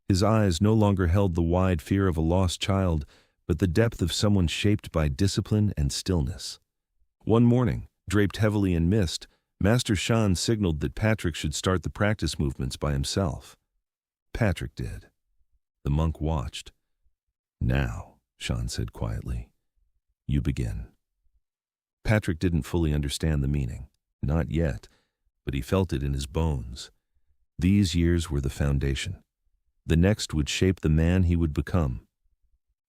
His eyes no longer held the wide fear of a lost child, but the depth of someone shaped by discipline and stillness. One morning, draped heavily in mist, Master Shan signaled that Patrick should start the practice movements by himself. Patrick did. The monk watched. "Now," Shan said quietly, "you begin." Patrick didn't fully understand the meaning. Not yet, but he felt it in his bones. These years were the foundation. The next would shape the man he would become.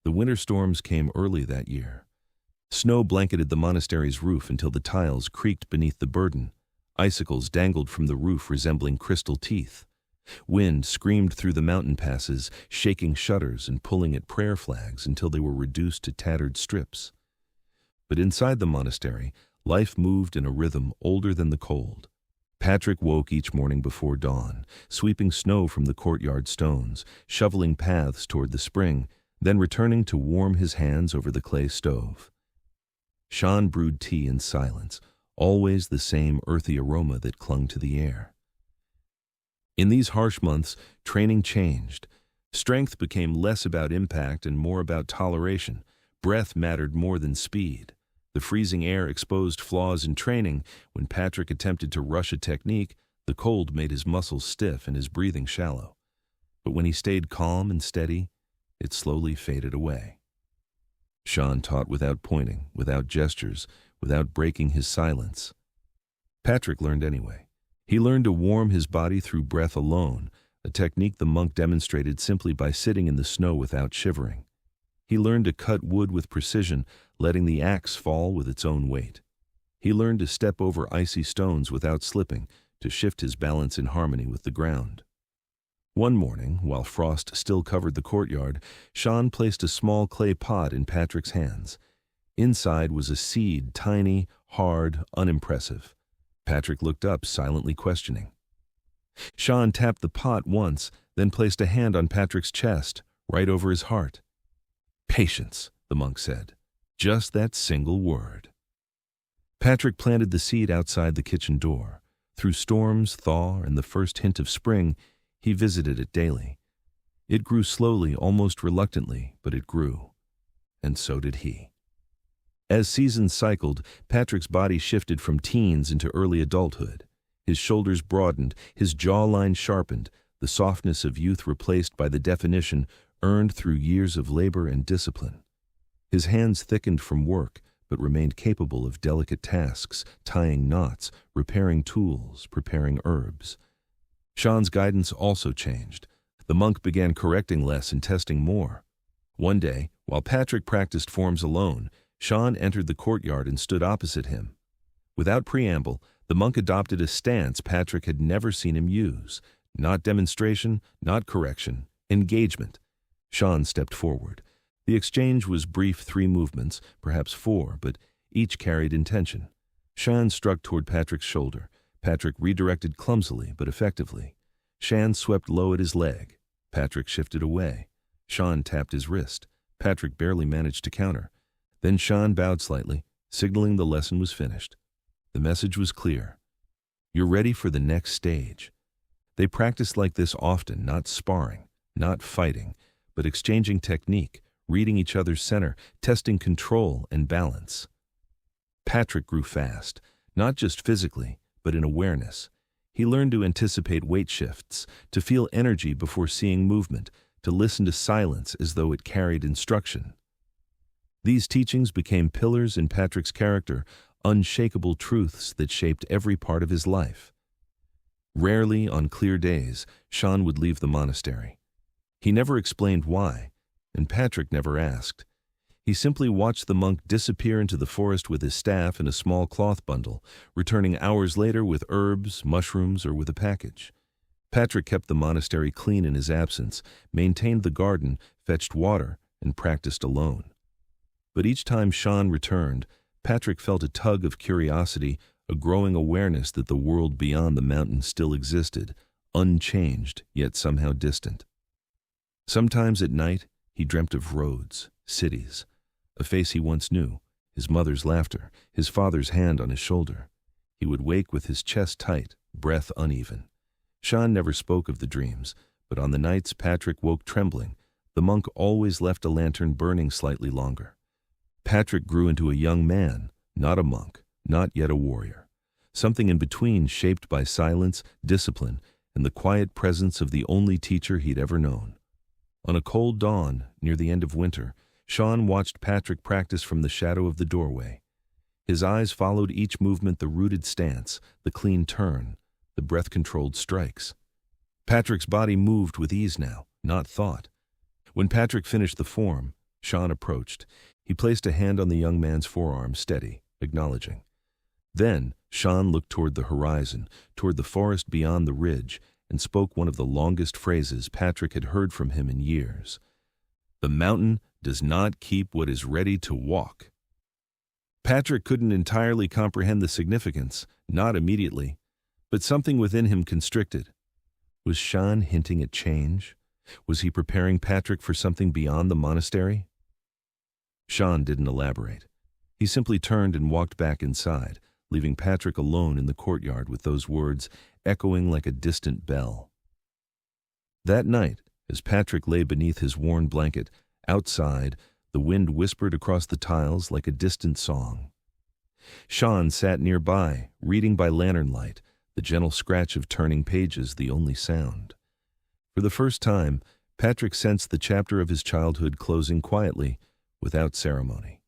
The winter storms came early that year. Snow blanketed the monastery's roof until the tiles creaked beneath the burden. Icicles dangled from the roof resembling crystal teeth. Wind screamed through the mountain passes, shaking shutters and pulling at prayer flags until they were reduced to tattered strips. But inside the monastery, life moved in a rhythm older than the cold. Patrick woke each morning before dawn, sweeping snow from the courtyard stones, shoveling paths toward the spring, then returning to warm his hands over the clay stove. Shan brewed tea in silence, always the same earthy aroma that clung to the air. In these harsh months, training changed. Strength became less about impact and more about toleration. Breath mattered more than speed. The freezing air exposed flaws in training. When Patrick attempted to rush a technique, the cold made his muscles stiff and his breathing shallow. But when he stayed calm and steady, it slowly faded away. Shan taught without pointing, without gestures, without breaking his silence. Patrick learned anyway. He learned to warm his body through breath alone, a technique the monk demonstrated simply by sitting in the snow without shivering. He learned to cut wood with precision, letting the axe fall with its own weight. He learned to step over icy stones without slipping, to shift his balance in harmony with the ground. One morning, while frost still covered the courtyard, Shan placed a small clay pot in Patrick's hands. Inside was a seed, tiny, hard, unimpressive. Patrick looked up, silently questioning. Shan tapped the pot once, then placed a hand on Patrick's chest, right over his heart. "Patience," the monk said. Just that single word. Patrick planted the seed outside the kitchen door. Through storms, thaw, and the first hint of spring, he visited it daily. It grew slowly, almost reluctantly, but it grew. And so did he. As seasons cycled, Patrick's body shifted from teens into early adulthood. His shoulders broadened, his jawline sharpened, the softness of youth replaced by the definition earned through years of labor and discipline. His hands thickened from work, but remained capable of delicate tasks, tying knots, repairing tools, preparing herbs. Shan's guidance also changed. The monk began correcting less and testing more. One day, while Patrick practiced forms alone, Shan entered the courtyard and stood opposite him. Without preamble, the monk adopted a stance Patrick had never seen him use. Not demonstration, not correction, engagement. Shan stepped forward. The exchange was brief 3 movements, perhaps 4, but each carried intention. Shan struck toward Patrick's shoulder. Patrick redirected clumsily but effectively. Shan swept low at his leg. Patrick shifted away. Shan tapped his wrist. Patrick barely managed to counter. Then Shan bowed slightly, signaling the lesson was finished. The message was clear. You're ready for the next stage. They practiced like this often, not sparring, not fighting, but exchanging technique, reading each other's center, testing control and balance. Patrick grew fast, not just physically, but in awareness. He learned to anticipate weight shifts, to feel energy before seeing movement, to listen to silence as though it carried instruction. These teachings became pillars in Patrick's character, unshakable truths that shaped every part of his life. Rarely, on clear days, Shan would leave the monastery. He never explained why, and Patrick never asked. He simply watched the monk disappear into the forest with his staff and a small cloth bundle, returning hours later with herbs, mushrooms, or with a package. Patrick kept the monastery clean in his absence, maintained the garden, fetched water, and practiced alone. But each time Shan returned, Patrick felt a tug of curiosity, a growing awareness that the world beyond the mountain still existed, unchanged, yet somehow distant. Sometimes at night, he dreamt of roads, cities, a face he once knew, his mother's laughter, his father's hand on his shoulder. He would wake with his chest tight, breath uneven. Shan never spoke of the dreams, but on the nights Patrick woke trembling, the monk always left a lantern burning slightly longer. Patrick grew into a young man, not a monk, not yet a warrior. Something in between, shaped by silence, discipline, and the quiet presence of the only teacher he'd ever known. On a cold dawn, near the end of winter, Shan watched Patrick practice from the shadow of the doorway. His eyes followed each movement, the rooted stance, the clean turn, the breath-controlled strikes. Patrick's body moved with ease now, not thought. When Patrick finished the form, Shan approached. He placed a hand on the young man's forearm, steady, acknowledging. Then Shan looked toward the horizon, toward the forest beyond the ridge, and spoke one of the longest phrases Patrick had heard from him in years. The mountain does not keep what is ready to walk. Patrick couldn't entirely comprehend the significance, not immediately, but something within him constricted. Was Shan hinting at change? Was he preparing Patrick for something beyond the monastery? Shan didn't elaborate. He simply turned and walked back inside, leaving Patrick alone in the courtyard with those words echoing like a distant bell. That night, as Patrick lay beneath his worn blanket, outside, the wind whispered across the tiles like a distant song. Shan sat nearby, reading by lantern light, the gentle scratch of turning pages the only sound. For the first time, Patrick sensed the chapter of his childhood closing quietly, without ceremony.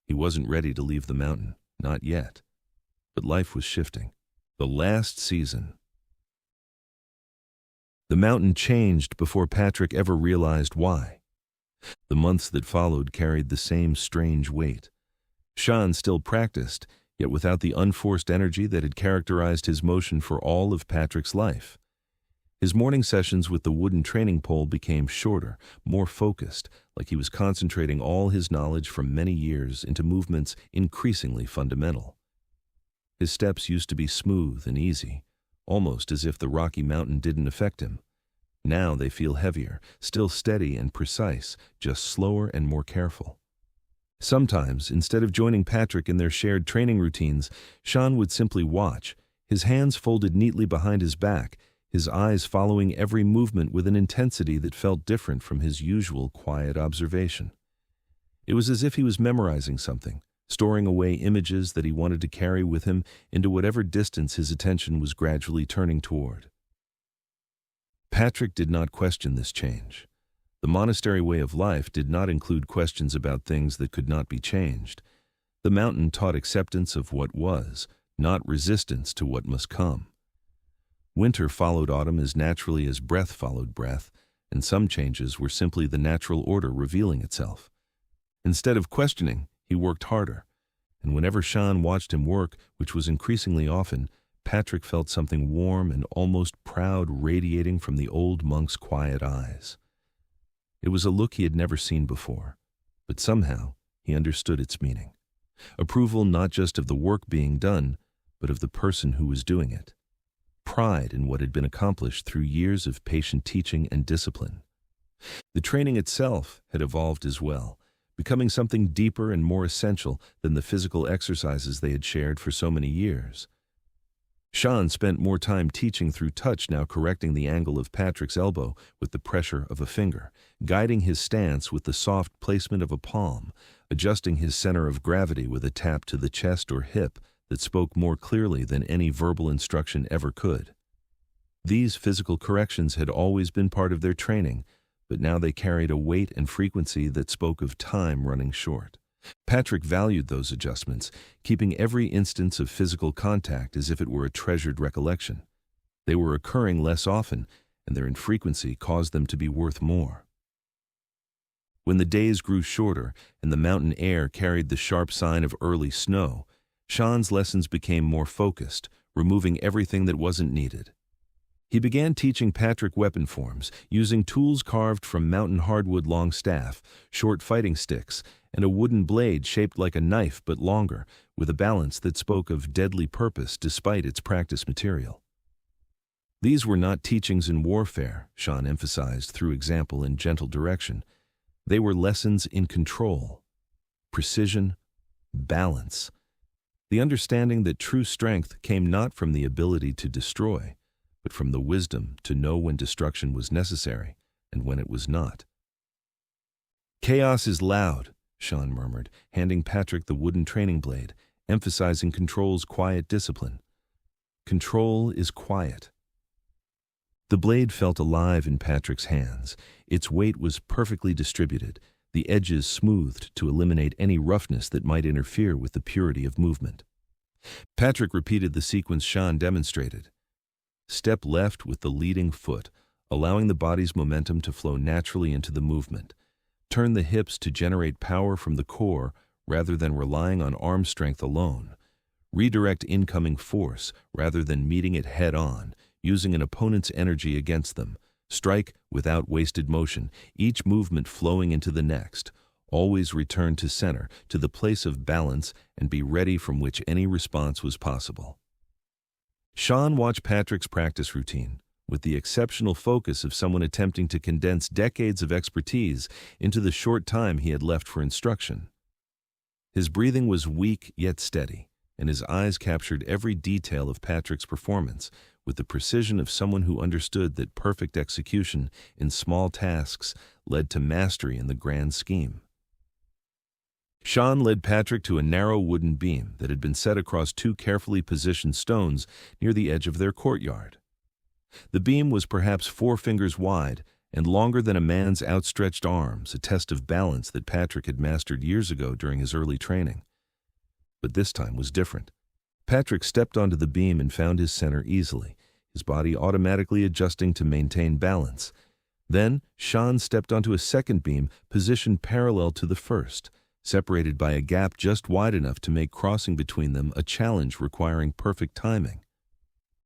He wasn't ready to leave the mountain, not yet. But life was shifting. The last season. The mountain changed before Patrick ever realized why. The months that followed carried the same strange weight. Shan still practiced, yet without the unforced energy that had characterized his motion for all of Patrick's life. His morning sessions with the wooden training pole became shorter, more focused, like he was concentrating all his knowledge from many years into movements increasingly fundamental. His steps used to be smooth and easy, almost as if the rocky mountain didn't affect him. Now they feel heavier, still steady and precise, just slower and more careful. Sometimes, instead of joining Patrick in their shared training routines, Shan would simply watch, his hands folded neatly behind his back, his eyes following every movement with an intensity that felt different from his usual quiet observation. It was as if he was memorizing something, storing away images that he wanted to carry with him into whatever distance his attention was gradually turning toward. Patrick did not question this change. The monastery way of life did not include questions about things that could not be changed. The mountain taught acceptance of what was, not resistance to what must come. Winter followed autumn as naturally as breath followed breath, and some changes were simply the natural order revealing itself. Instead of questioning, he worked harder. And whenever Shan watched him work, which was increasingly often, Patrick felt something warm and almost proud radiating from the old monk's quiet eyes. It was a look he had never seen before, but somehow he understood its meaning. Approval not just of the work being done, but of the person who was doing it. Pride in what had been accomplished through years of patient teaching and discipline. The training itself had evolved as well, becoming something deeper and more essential than the physical exercises they had shared for so many years. Shan spent more time teaching through touch, now correcting the angle of Patrick's elbow with the pressure of a finger, guiding his stance with the soft placement of a palm, adjusting his center of gravity with a tap to the chest or hip that spoke more clearly than any verbal instruction ever could. These physical corrections had always been part of their training, but now they carried a weight and frequency that spoke of time running short. Patrick valued those adjustments, keeping every instance of physical contact as if it were a treasured recollection. They were occurring less often, and their infrequency caused them to be worth more. When the days grew shorter and the mountain air carried the sharp sign of early snow, Shan's lessons became more focused, removing everything that wasn't needed. He began teaching Patrick weapon forms, using tools carved from mountain hardwood, long staff, short fighting sticks, and a wooden blade shaped like a knife but longer, with a balance that spoke of deadly purpose despite its practice material. These were not teachings in warfare, Shan emphasized through example and gentle direction. They were lessons in control, precision, balance. The understanding that true strength came not from the ability to destroy, but from the wisdom to know when destruction was necessary and when it was not. "Chaos is loud," Shan murmured, handing Patrick the wooden training blade, emphasizing control's quiet discipline. Control is quiet. The blade felt alive in Patrick's hands. Its weight was perfectly distributed, the edges smoothed to eliminate any roughness that might interfere with the purity of movement. Patrick repeated the sequence Shan demonstrated. Step left with the leading foot, allowing the body's momentum to flow naturally into the movement. Turn the hips to generate power from the core rather than relying on arm strength alone. Redirect incoming force rather than meeting it head-on, using an opponent's energy against them. Strike without wasted motion, each movement flowing into the next. Always return to center, to the place of balance, and be ready from which any response was possible. Shan watched Patrick's practice routine with the exceptional focus of someone attempting to condense decades of expertise into the short time he had left for instruction. His breathing was weak yet steady, and his eyes captured every detail of Patrick's performance with the precision of someone who understood that perfect execution in small tasks led to mastery in the grand scheme. Shan led Patrick to a narrow wooden beam that had been set across two carefully positioned stones near the edge of their courtyard. The beam was perhaps 4 fingers wide and longer than a man's outstretched arms, a test of balance that Patrick had mastered years ago during his early training. But this time was different. Patrick stepped onto the beam and found his center easily, his body automatically adjusting to maintain balance. Then, Shan stepped onto a second beam positioned parallel to the first, separated by a gap just wide enough to make crossing between them a challenge requiring perfect timing.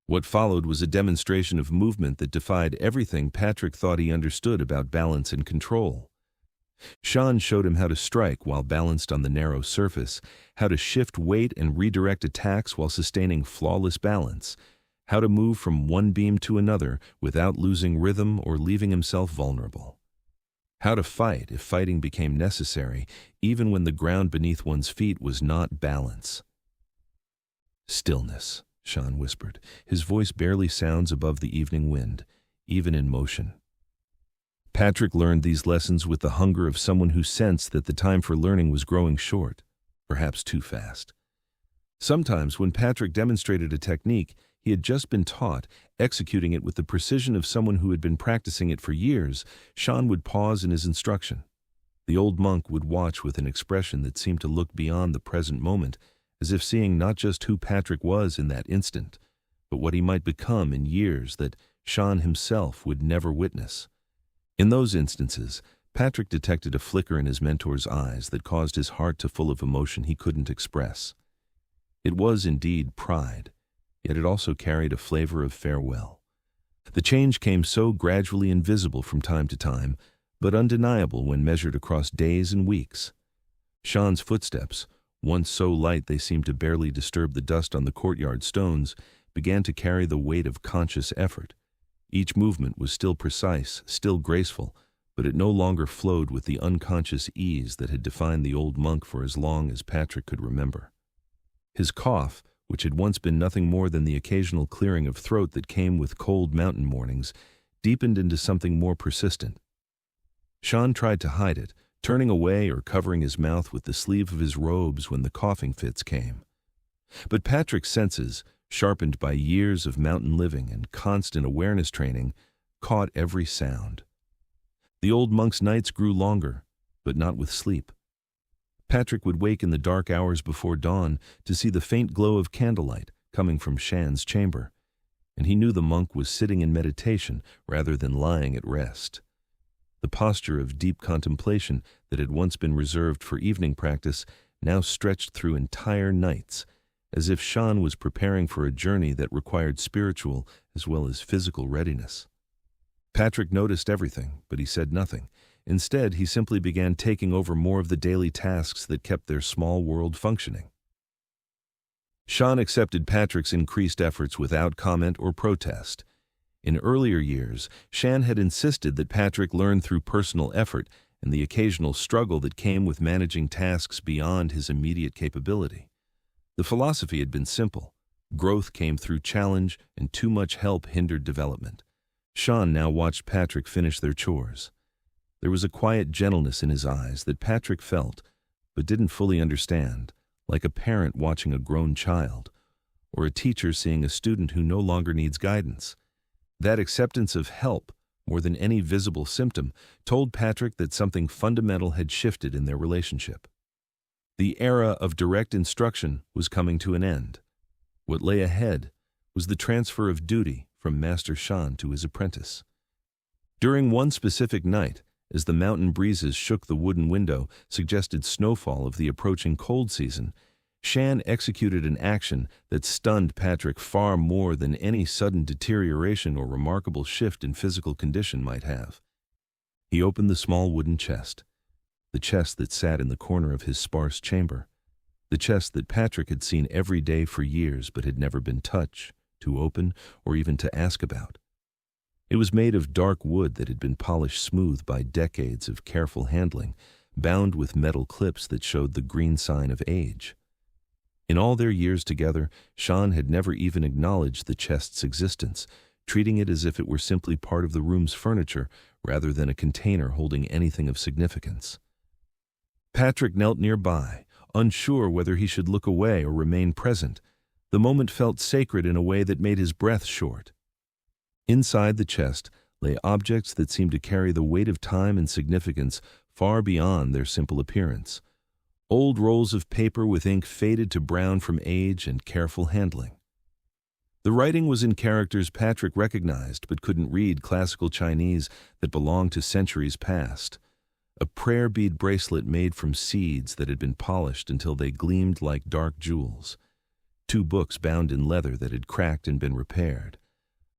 What followed was a demonstration of movement that defied everything Patrick thought he understood about balance and control. Shan showed him how to strike while balanced on the narrow surface, how to shift weight and redirect attacks while sustaining flawless balance, how to move from one beam to another without losing rhythm or leaving himself vulnerable. How to fight if fighting became necessary, even when the ground beneath one's feet was not balance. "Stillness," Shan whispered. His voice barely sounds above the evening wind, even in motion. Patrick learned these lessons with the hunger of someone who sensed that the time for learning was growing short, perhaps too fast. Sometimes, when Patrick demonstrated a technique he had just been taught, executing it with the precision of someone who had been practicing it for years, Shan would pause in his instruction. The old monk would watch with an expression that seemed to look beyond the present moment, as if seeing not just who Patrick was in that instant, but what he might become in years that Shan himself would never witness. In those instances, Patrick detected a flicker in his mentor's eyes that caused his heart to full of emotion he couldn't express. It was indeed pride, yet it also carried a flavor of farewell. The change came so gradually invisible from time to time, but undeniable when measured across days and weeks. Shan's footsteps, once so light they seemed to barely disturb the dust on the courtyard stones, began to carry the weight of conscious effort. Each movement was still precise, still graceful, but it no longer flowed with the unconscious ease that had defined the old monk for as long as Patrick could remember. His cough, which had once been nothing more than the occasional clearing of throat that came with cold mountain mornings, deepened into something more persistent. Shan tried to hide it, turning away or covering his mouth with the sleeve of his robes when the coughing fits came. But Patrick's senses, sharpened by years of mountain living and constant awareness training, caught every sound. The old monk's nights grew longer, but not with sleep. Patrick would wake in the dark hours before dawn to see the faint glow of candlelight coming from Shan's chamber, and he knew the monk was sitting in meditation rather than lying at rest. The posture of deep contemplation that had once been reserved for evening practice now stretched through entire nights, as if Shan was preparing for a journey that required spiritual as well as physical readiness. Patrick noticed everything, but he said nothing. Instead, he simply began taking over more of the daily tasks that kept their small world functioning. Shan accepted Patrick's increased efforts without comment or protest. In earlier years, Shan had insisted that Patrick learn through personal effort and the occasional struggle that came with managing tasks beyond his immediate capability. The philosophy had been simple. Growth came through challenge, and too much help hindered development. Shan now watched Patrick finish their chores. There was a quiet gentleness in his eyes that Patrick felt, but didn't fully understand, like a parent watching a grown child, or a teacher seeing a student who no longer needs guidance. That acceptance of help, more than any visible symptom, told Patrick that something fundamental had shifted in their relationship. The era of direct instruction was coming to an end. What lay ahead was the transfer of duty from Master Shan to his apprentice. During one specific night, as the mountain breezes shook the wooden window, suggested snowfall of the approaching cold season, Shan executed an action that stunned Patrick far more than any sudden deterioration or remarkable shift in physical condition might have. He opened the small wooden chest, the chest that sat in the corner of his sparse chamber, the chest that Patrick had seen every day for years but had never been touched, to open, or even to ask about. It was made of dark wood that had been polished smooth by decades of careful handling, bound with metal clips that showed the green sign of age. In all their years together, Shan had never even acknowledged the chest's existence, treating it as if it were simply part of the room's furniture rather than a container holding anything of significance. Patrick knelt nearby, unsure whether he should look away or remain present. The moment felt sacred in a way that made his breath short. Inside the chest lay objects that seemed to carry the weight of time and significance far beyond their simple appearance. Old rolls of paper with ink faded to brown from age and careful handling. The writing was in characters Patrick recognized but couldn't read, classical Chinese that belonged to centuries past. A prayer bead bracelet made from seeds that had been polished until they gleamed like dark jewels. 2 books bound in leather that had cracked and been repaired.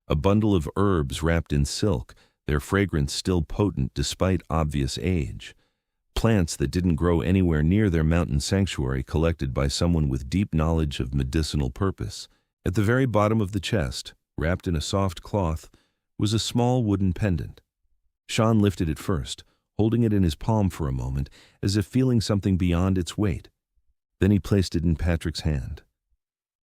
A bundle of herbs wrapped in silk, their fragrance still potent despite obvious age. Plants that didn't grow anywhere near their mountain sanctuary, collected by someone with deep knowledge of medicinal purpose. At the very bottom of the chest, wrapped in a soft cloth, was a small wooden pendant. Shan lifted it first, holding it in his palm for a moment, as if feeling something beyond its weight. Then he placed it in Patrick's hand.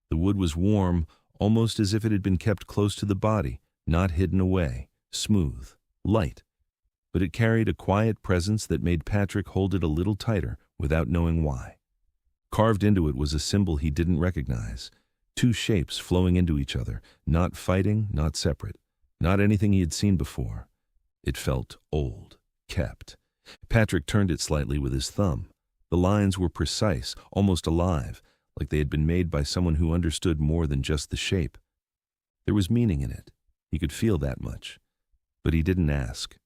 The wood was warm, almost as if it had been kept close to the body, not hidden away, smooth, light. But it carried a quiet presence that made Patrick hold it a little tighter without knowing why. Carved into it was a symbol he didn't recognize, 2 shapes flowing into each other, not fighting, not separate, not anything he had seen before. It felt old, kept. Patrick turned it slightly with his thumb. The lines were precise, almost alive, like they had been made by someone who understood more than just the shape. There was meaning in it. He could feel that much. But he didn't ask.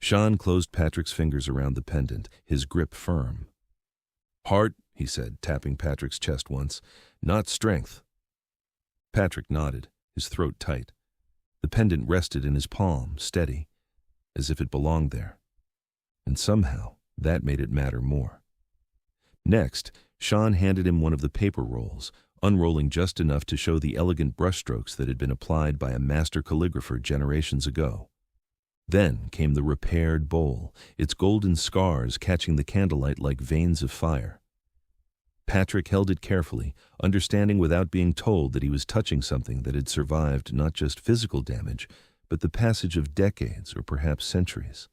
Shan closed Patrick's fingers around the pendant, his grip firm. "Heart," he said, tapping Patrick's chest once, "not strength." Patrick nodded, his throat tight. The pendant rested in his palm, steady, as if it belonged there. And somehow, that made it matter more. Next, Shan handed him one of the paper rolls, unrolling just enough to show the elegant brushstrokes that had been applied by a master calligrapher generations ago. Then came the repaired bowl, its golden scars catching the candlelight like veins of fire. Patrick held it carefully, understanding without being told that he was touching something that had survived not just physical damage, but the passage of decades or perhaps centuries.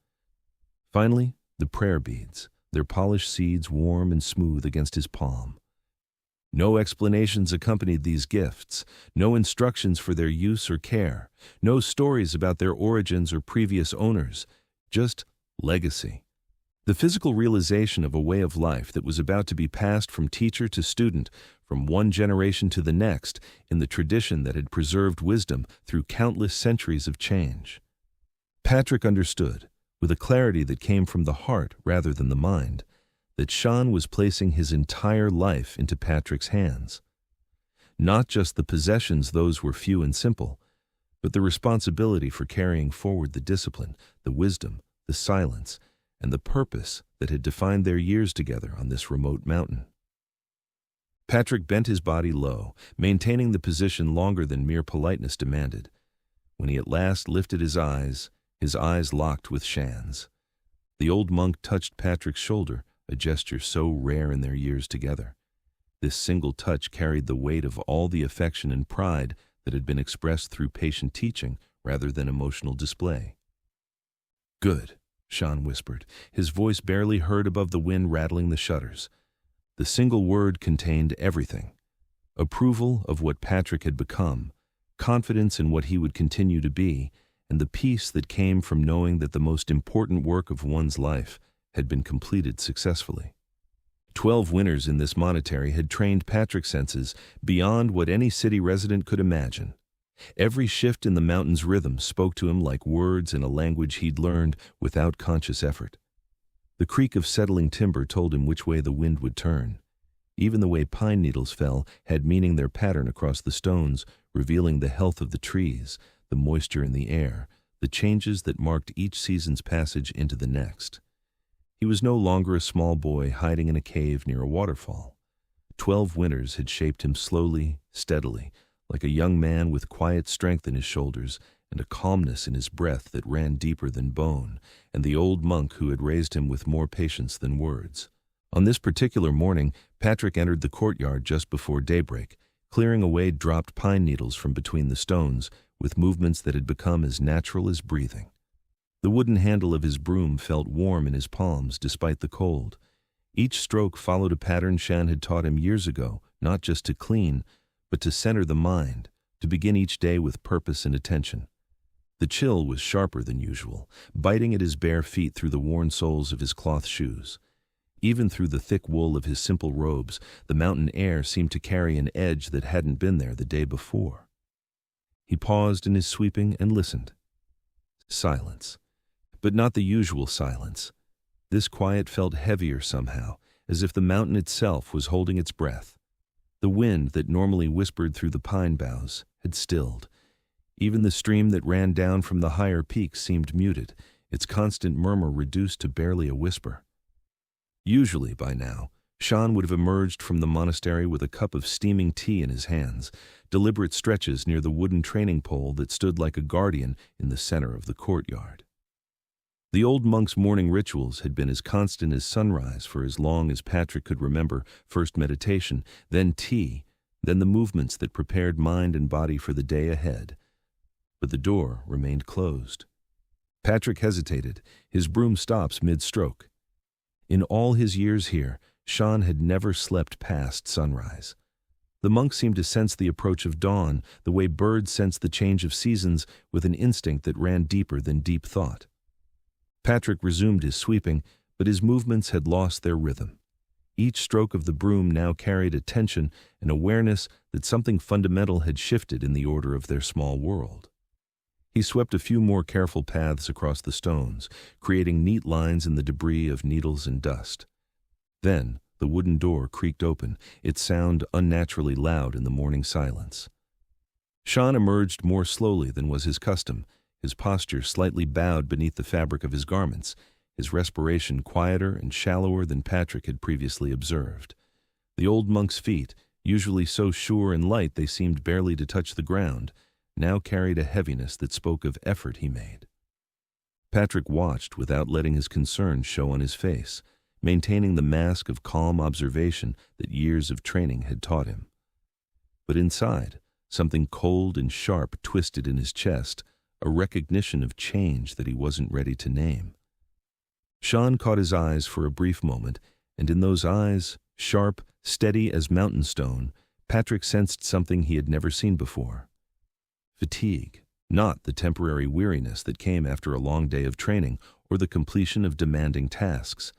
Finally, the prayer beads, their polished seeds warm and smooth against his palm. No explanations accompanied these gifts, no instructions for their use or care, no stories about their origins or previous owners, just legacy. The physical realization of a way of life that was about to be passed from teacher to student, from one generation to the next, in the tradition that had preserved wisdom through countless centuries of change. Patrick understood, with a clarity that came from the heart rather than the mind, that Shan was placing his entire life into Patrick's hands. Not just the possessions, those were few and simple, but the responsibility for carrying forward the discipline, the wisdom, the silence, and the purpose that had defined their years together on this remote mountain. Patrick bent his body low, maintaining the position longer than mere politeness demanded. When he at last lifted his eyes locked with Shan's. The old monk touched Patrick's shoulder, a gesture so rare in their years together. This single touch carried the weight of all the affection and pride that had been expressed through patient teaching rather than emotional display. "Good," Shan whispered, his voice barely heard above the wind rattling the shutters. The single word contained everything: approval of what Patrick had become, confidence in what he would continue to be, and the peace that came from knowing that the most important work of one's life had been completed successfully. 12 winters in this monastery had trained Patrick's senses beyond what any city resident could imagine. Every shift in the mountain's rhythm spoke to him like words in a language he'd learned without conscious effort. The creak of settling timber told him which way the wind would turn. Even the way pine needles fell had meaning, their pattern across the stones, revealing the health of the trees, the moisture in the air, the changes that marked each season's passage into the next. He was no longer a small boy hiding in a cave near a waterfall. 12 winters had shaped him slowly, steadily, like a young man with quiet strength in his shoulders and a calmness in his breath that ran deeper than bone, and the old monk who had raised him with more patience than words. On this particular morning, Patrick entered the courtyard just before daybreak, clearing away dropped pine needles from between the stones with movements that had become as natural as breathing. The wooden handle of his broom felt warm in his palms despite the cold. Each stroke followed a pattern Shan had taught him years ago, not just to clean, but to center the mind, to begin each day with purpose and attention. The chill was sharper than usual, biting at his bare feet through the worn soles of his cloth shoes. Even through the thick wool of his simple robes, the mountain air seemed to carry an edge that hadn't been there the day before. He paused in his sweeping and listened. Silence. But not the usual silence. This quiet felt heavier somehow, as if the mountain itself was holding its breath. The wind that normally whispered through the pine boughs had stilled. Even the stream that ran down from the higher peaks seemed muted, its constant murmur reduced to barely a whisper. Usually, by now, Shan would have emerged from the monastery with a cup of steaming tea in his hands, deliberate stretches near the wooden training pole that stood like a guardian in the center of the courtyard. The old monk's morning rituals had been as constant as sunrise for as long as Patrick could remember. First meditation, then tea, then the movements that prepared mind and body for the day ahead. But the door remained closed. Patrick hesitated, his broom stops mid-stroke. In all his years here, Shan had never slept past sunrise. The monk seemed to sense the approach of dawn, the way birds sense the change of seasons, with an instinct that ran deeper than deep thought. Patrick resumed his sweeping, but his movements had lost their rhythm. Each stroke of the broom now carried a tension, an awareness that something fundamental had shifted in the order of their small world. He swept a few more careful paths across the stones, creating neat lines in the debris of needles and dust. Then, the wooden door creaked open, its sound unnaturally loud in the morning silence. Shan emerged more slowly than was his custom, his posture slightly bowed beneath the fabric of his garments, his respiration quieter and shallower than Patrick had previously observed. The old monk's feet, usually so sure and light they seemed barely to touch the ground, now carried a heaviness that spoke of effort he made. Patrick watched without letting his concern show on his face, maintaining the mask of calm observation that years of training had taught him. But inside, something cold and sharp twisted in his chest, a recognition of change that he wasn't ready to name. Shan caught his eyes for a brief moment, and in those eyes, sharp, steady as mountain stone, Patrick sensed something he had never seen before. Fatigue, not the temporary weariness that came after a long day of training or the completion of demanding tasks.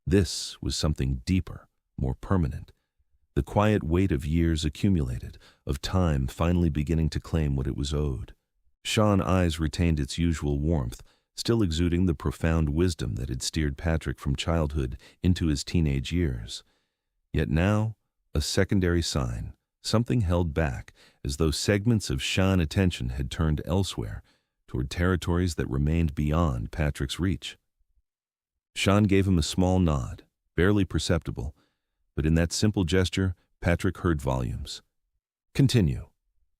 This was something deeper, more permanent. The quiet weight of years accumulated, of time finally beginning to claim what it was owed. Shan's eyes retained its usual warmth, still exuding the profound wisdom that had steered Patrick from childhood into his teenage years. Yet now, a secondary sign, something held back, as though segments of Shan attention had turned elsewhere, toward territories that remained beyond Patrick's reach. Shan gave him a small nod, barely perceptible, but in that simple gesture, Patrick heard volumes. Continue.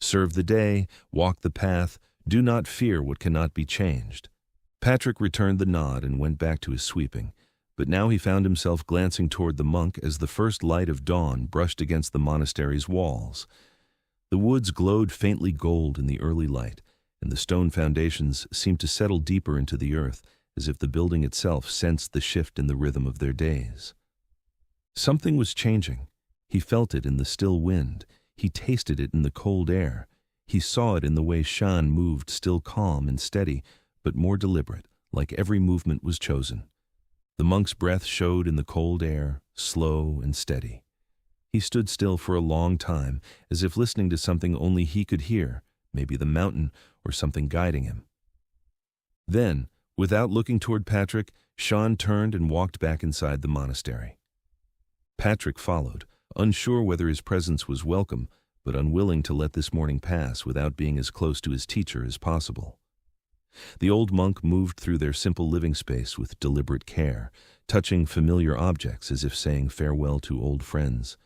Serve the day, walk the path, do not fear what cannot be changed. Patrick returned the nod and went back to his sweeping, but now he found himself glancing toward the monk as the first light of dawn brushed against the monastery's walls. The woods glowed faintly gold in the early light, and the stone foundations seemed to settle deeper into the earth, as if the building itself sensed the shift in the rhythm of their days. Something was changing. He felt it in the still wind. He tasted it in the cold air. He saw it in the way Shan moved, still calm and steady, but more deliberate, like every movement was chosen. The monk's breath showed in the cold air, slow and steady. He stood still for a long time, as if listening to something only he could hear, maybe the mountain or something guiding him. Then, without looking toward Patrick, Shan turned and walked back inside the monastery. Patrick followed, unsure whether his presence was welcome, but unwilling to let this morning pass without being as close to his teacher as possible. The old monk moved through their simple living space with deliberate care, touching familiar objects as if saying farewell to old friends.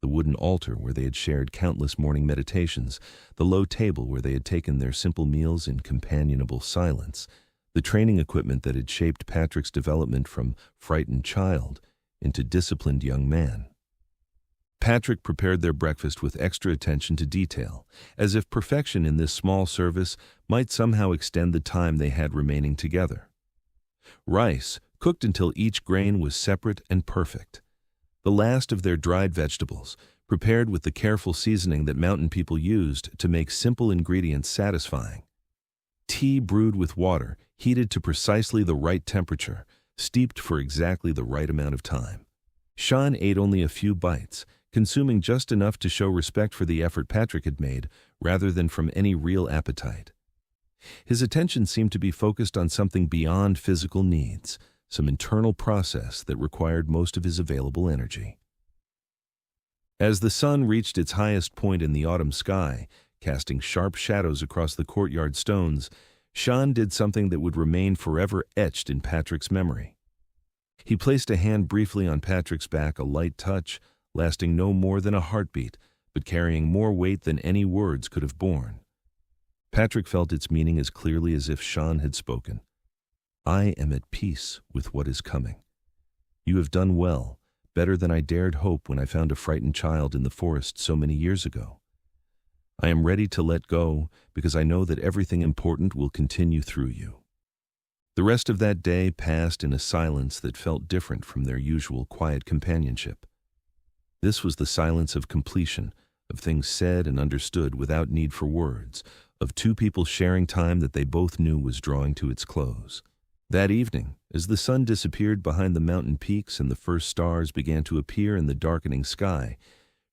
The wooden altar where they had shared countless morning meditations, the low table where they had taken their simple meals in companionable silence, the training equipment that had shaped Patrick's development from frightened child into disciplined young man. Patrick prepared their breakfast with extra attention to detail, as if perfection in this small service might somehow extend the time they had remaining together. Rice, cooked until each grain was separate and perfect. The last of their dried vegetables, prepared with the careful seasoning that mountain people used to make simple ingredients satisfying. Tea brewed with water, heated to precisely the right temperature, steeped for exactly the right amount of time. Shan ate only a few bites, consuming just enough to show respect for the effort Patrick had made, rather than from any real appetite. His attention seemed to be focused on something beyond physical needs, some internal process that required most of his available energy. As the sun reached its highest point in the autumn sky, casting sharp shadows across the courtyard stones, Shan did something that would remain forever etched in Patrick's memory. He placed a hand briefly on Patrick's back, a light touch, lasting no more than a heartbeat, but carrying more weight than any words could have borne. Patrick felt its meaning as clearly as if Shan had spoken. I am at peace with what is coming. You have done well, better than I dared hope when I found a frightened child in the forest so many years ago. I am ready to let go because I know that everything important will continue through you. The rest of that day passed in a silence that felt different from their usual quiet companionship. This was the silence of completion, of things said and understood without need for words, of two people sharing time that they both knew was drawing to its close. That evening, as the sun disappeared behind the mountain peaks and the first stars began to appear in the darkening sky,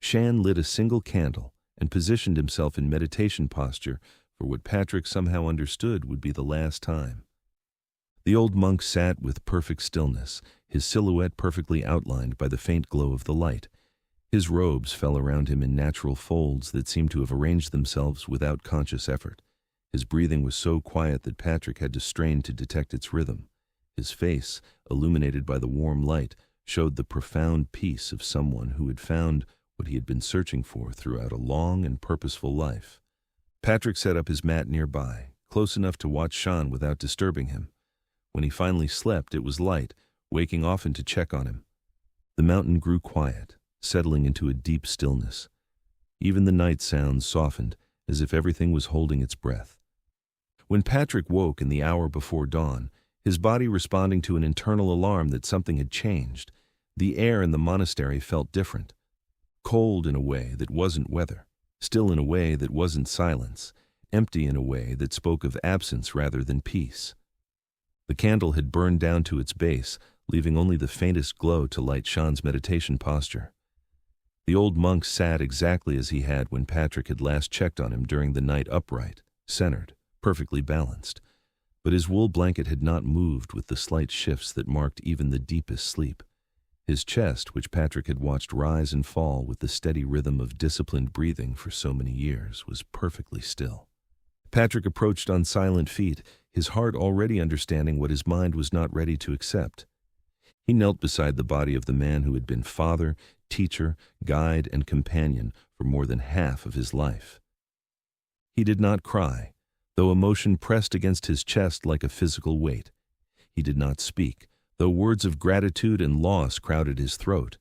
Shan lit a single candle and positioned himself in meditation posture for what Patrick somehow understood would be the last time. The old monk sat with perfect stillness, his silhouette perfectly outlined by the faint glow of the light. His robes fell around him in natural folds that seemed to have arranged themselves without conscious effort. His breathing was so quiet that Patrick had to strain to detect its rhythm. His face, illuminated by the warm light, showed the profound peace of someone who had found what he had been searching for throughout a long and purposeful life. Patrick set up his mat nearby, close enough to watch Shan without disturbing him. When he finally slept, it was light, waking often to check on him. The mountain grew quiet, settling into a deep stillness. Even the night sounds softened, as if everything was holding its breath. When Patrick woke in the hour before dawn, his body responding to an internal alarm that something had changed, the air in the monastery felt different. Cold in a way that wasn't weather, still in a way that wasn't silence, empty in a way that spoke of absence rather than peace. The candle had burned down to its base, leaving only the faintest glow to light Shan's meditation posture. The old monk sat exactly as he had when Patrick had last checked on him during the night, upright, centered, perfectly balanced. But his wool blanket had not moved with the slight shifts that marked even the deepest sleep. His chest, which Patrick had watched rise and fall with the steady rhythm of disciplined breathing for so many years, was perfectly still. Patrick approached on silent feet, his heart already understanding what his mind was not ready to accept. He knelt beside the body of the man who had been father, teacher, guide, and companion for more than half of his life. He did not cry, though emotion pressed against his chest like a physical weight. He did not speak, though words of gratitude and loss crowded his throat.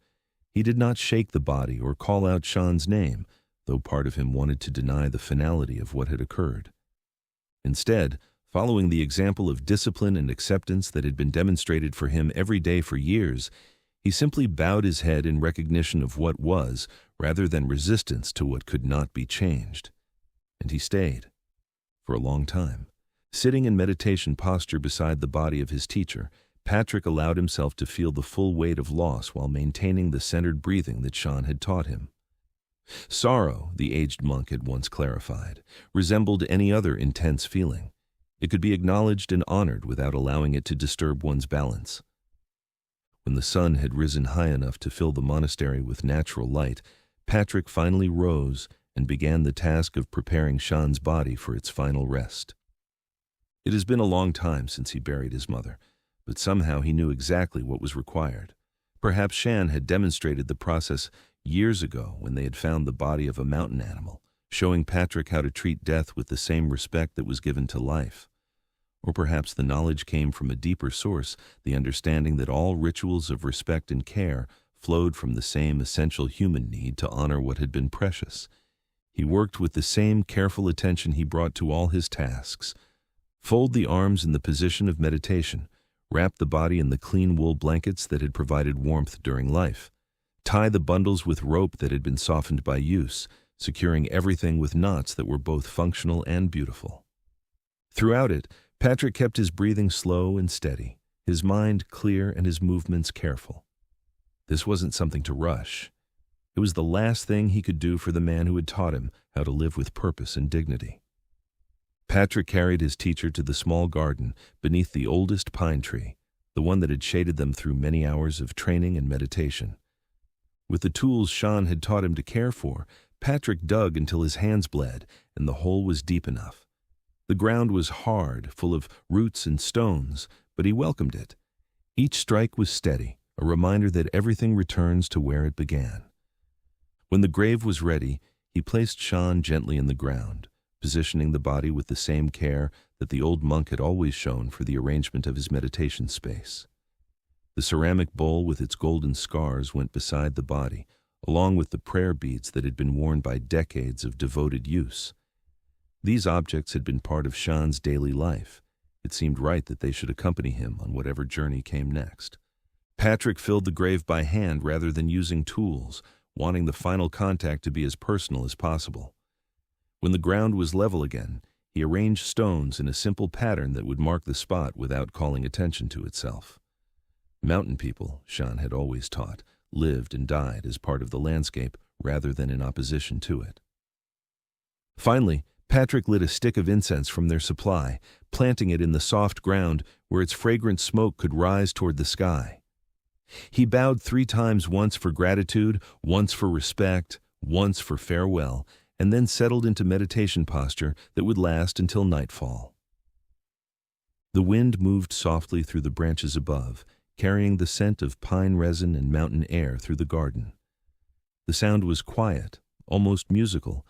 He did not shake the body or call out Shan's name, though part of him wanted to deny the finality of what had occurred. Instead, following the example of discipline and acceptance that had been demonstrated for him every day for years, he simply bowed his head in recognition of what was, rather than resistance to what could not be changed. And he stayed, for a long time. Sitting in meditation posture beside the body of his teacher, Patrick allowed himself to feel the full weight of loss while maintaining the centered breathing that Shan had taught him. Sorrow, the aged monk had once clarified, resembled any other intense feeling. It could be acknowledged and honored without allowing it to disturb one's balance. When the sun had risen high enough to fill the monastery with natural light, Patrick finally rose and began the task of preparing Shan's body for its final rest. It has been a long time since he buried his mother, but somehow he knew exactly what was required. Perhaps Shan had demonstrated the process years ago when they had found the body of a mountain animal, showing Patrick how to treat death with the same respect that was given to life. Or perhaps the knowledge came from a deeper source, the understanding that all rituals of respect and care flowed from the same essential human need to honor what had been precious. He worked with the same careful attention he brought to all his tasks. Fold the arms in the position of meditation, wrap the body in the clean wool blankets that had provided warmth during life, tie the bundles with rope that had been softened by use, securing everything with knots that were both functional and beautiful. Throughout it, Patrick kept his breathing slow and steady, his mind clear and his movements careful. This wasn't something to rush. It was the last thing he could do for the man who had taught him how to live with purpose and dignity. Patrick carried his teacher to the small garden beneath the oldest pine tree, the one that had shaded them through many hours of training and meditation. With the tools Shan had taught him to care for, Patrick dug until his hands bled and the hole was deep enough. The ground was hard, full of roots and stones, but he welcomed it. Each strike was steady, a reminder that everything returns to where it began. When the grave was ready, he placed Shan gently in the ground, positioning the body with the same care that the old monk had always shown for the arrangement of his meditation space. The ceramic bowl with its golden scars went beside the body, along with the prayer beads that had been worn by decades of devoted use. These objects had been part of Shan's daily life. It seemed right that they should accompany him on whatever journey came next. Patrick filled the grave by hand rather than using tools, wanting the final contact to be as personal as possible. When the ground was level again, he arranged stones in a simple pattern that would mark the spot without calling attention to itself. Mountain people, Shan had always taught, lived and died as part of the landscape rather than in opposition to it. Finally, Patrick lit a stick of incense from their supply, planting it in the soft ground where its fragrant smoke could rise toward the sky. He bowed 3 times, once for gratitude, once for respect, once for farewell, and then settled into meditation posture that would last until nightfall. The wind moved softly through the branches above, carrying the scent of pine resin and mountain air through the garden. The sound was quiet, almost musical,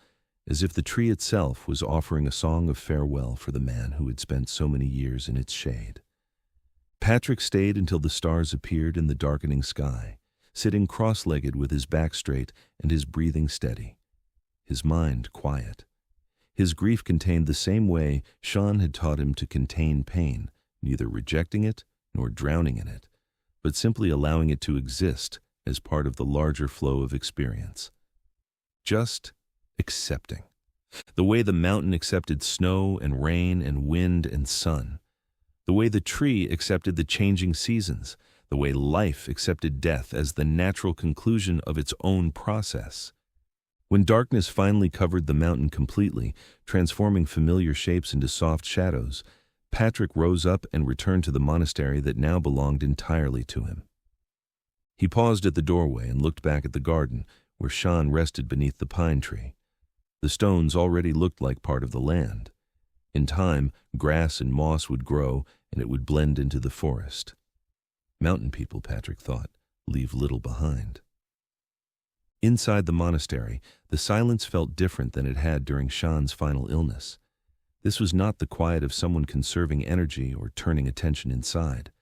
as if the tree itself was offering a song of farewell for the man who had spent so many years in its shade. Patrick stayed until the stars appeared in the darkening sky, sitting cross-legged with his back straight and his breathing steady, his mind quiet. His grief contained the same way Shan had taught him to contain pain, neither rejecting it nor drowning in it, but simply allowing it to exist as part of the larger flow of experience. Just accepting. The way the mountain accepted snow and rain and wind and sun. The way the tree accepted the changing seasons. The way life accepted death as the natural conclusion of its own process. When darkness finally covered the mountain completely, transforming familiar shapes into soft shadows, Patrick rose up and returned to the monastery that now belonged entirely to him. He paused at the doorway and looked back at the garden, where Shan rested beneath the pine tree. The stones already looked like part of the land. In time, grass and moss would grow, and it would blend into the forest. Mountain people, Patrick thought, leave little behind. Inside the monastery, the silence felt different than it had during Shan's final illness. This was not the quiet of someone conserving energy or turning attention inside.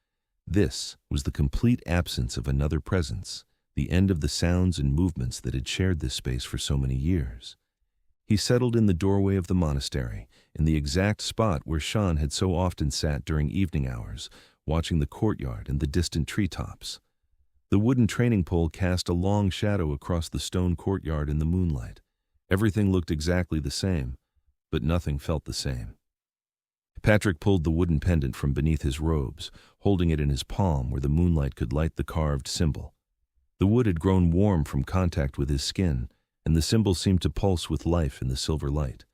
This was the complete absence of another presence, the end of the sounds and movements that had shared this space for so many years. He settled in the doorway of the monastery, in the exact spot where Shan had so often sat during evening hours, watching the courtyard and the distant treetops. The wooden training pole cast a long shadow across the stone courtyard in the moonlight. Everything looked exactly the same, but nothing felt the same. Patrick pulled the wooden pendant from beneath his robes, holding it in his palm where the moonlight could light the carved symbol. The wood had grown warm from contact with his skin, and the symbol seemed to pulse with life in the silver light.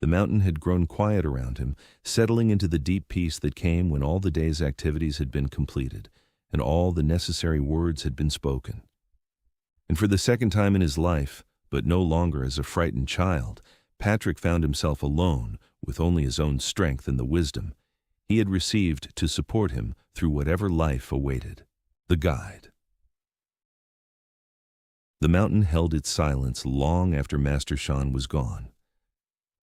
The mountain had grown quiet around him, settling into the deep peace that came when all the day's activities had been completed, and all the necessary words had been spoken. And for the second time in his life, but no longer as a frightened child, Patrick found himself alone, with only his own strength and the wisdom he had received to support him through whatever life awaited. The guide. The mountain held its silence long after Master Shan was gone.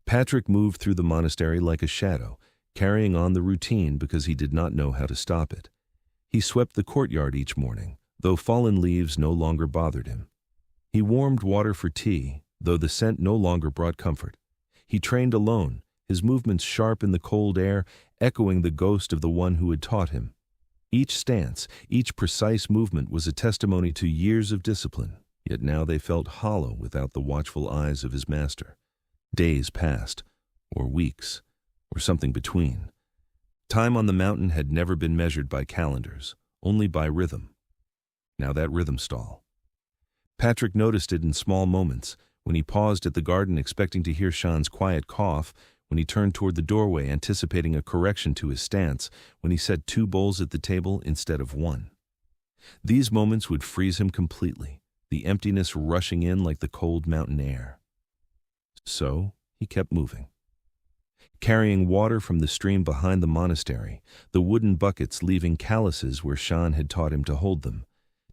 Patrick moved through the monastery like a shadow, carrying on the routine because he did not know how to stop it. He swept the courtyard each morning, though fallen leaves no longer bothered him. He warmed water for tea, though the scent no longer brought comfort. He trained alone, his movements sharp in the cold air, echoing the ghost of the one who had taught him. Each stance, each precise movement was a testimony to years of discipline, yet now they felt hollow without the watchful eyes of his master. Days passed, or weeks, or something between. Time on the mountain had never been measured by calendars, only by rhythm. Now that rhythm stalled. Patrick noticed it in small moments, when he paused at the garden expecting to hear Shan's quiet cough, when he turned toward the doorway anticipating a correction to his stance, when he set 2 bowls at the table instead of 1. These moments would freeze him completely, the emptiness rushing in like the cold mountain air. So he kept moving. Carrying water from the stream behind the monastery, the wooden buckets leaving calluses where Shan had taught him to hold them.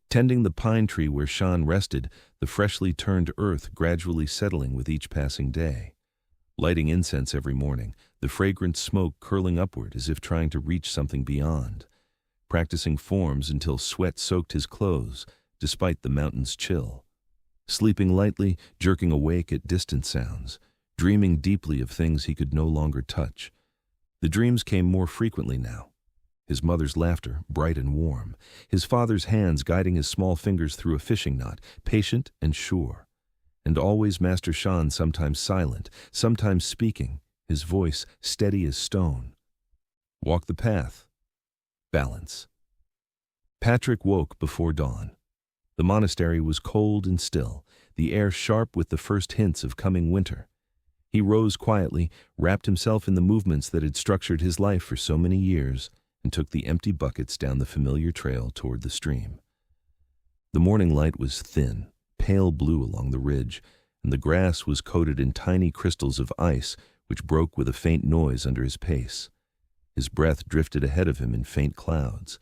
Tending the pine tree where Shan rested, the freshly turned earth gradually settling with each passing day. Lighting incense every morning, the fragrant smoke curling upward as if trying to reach something beyond. Practicing forms until sweat soaked his clothes, despite the mountain's chill. Sleeping lightly, jerking awake at distant sounds. Dreaming deeply of things he could no longer touch. The dreams came more frequently now. His mother's laughter, bright and warm. His father's hands guiding his small fingers through a fishing knot, patient and sure. And always Master Shan, sometimes silent, sometimes speaking, his voice steady as stone. Walk the path. Balance. Patrick woke before dawn. The monastery was cold and still, the air sharp with the first hints of coming winter. He rose quietly, wrapped himself in the movements that had structured his life for so many years, and took the empty buckets down the familiar trail toward the stream. The morning light was thin, pale blue along the ridge, and the grass was coated in tiny crystals of ice which broke with a faint noise under his pace. His breath drifted ahead of him in faint clouds.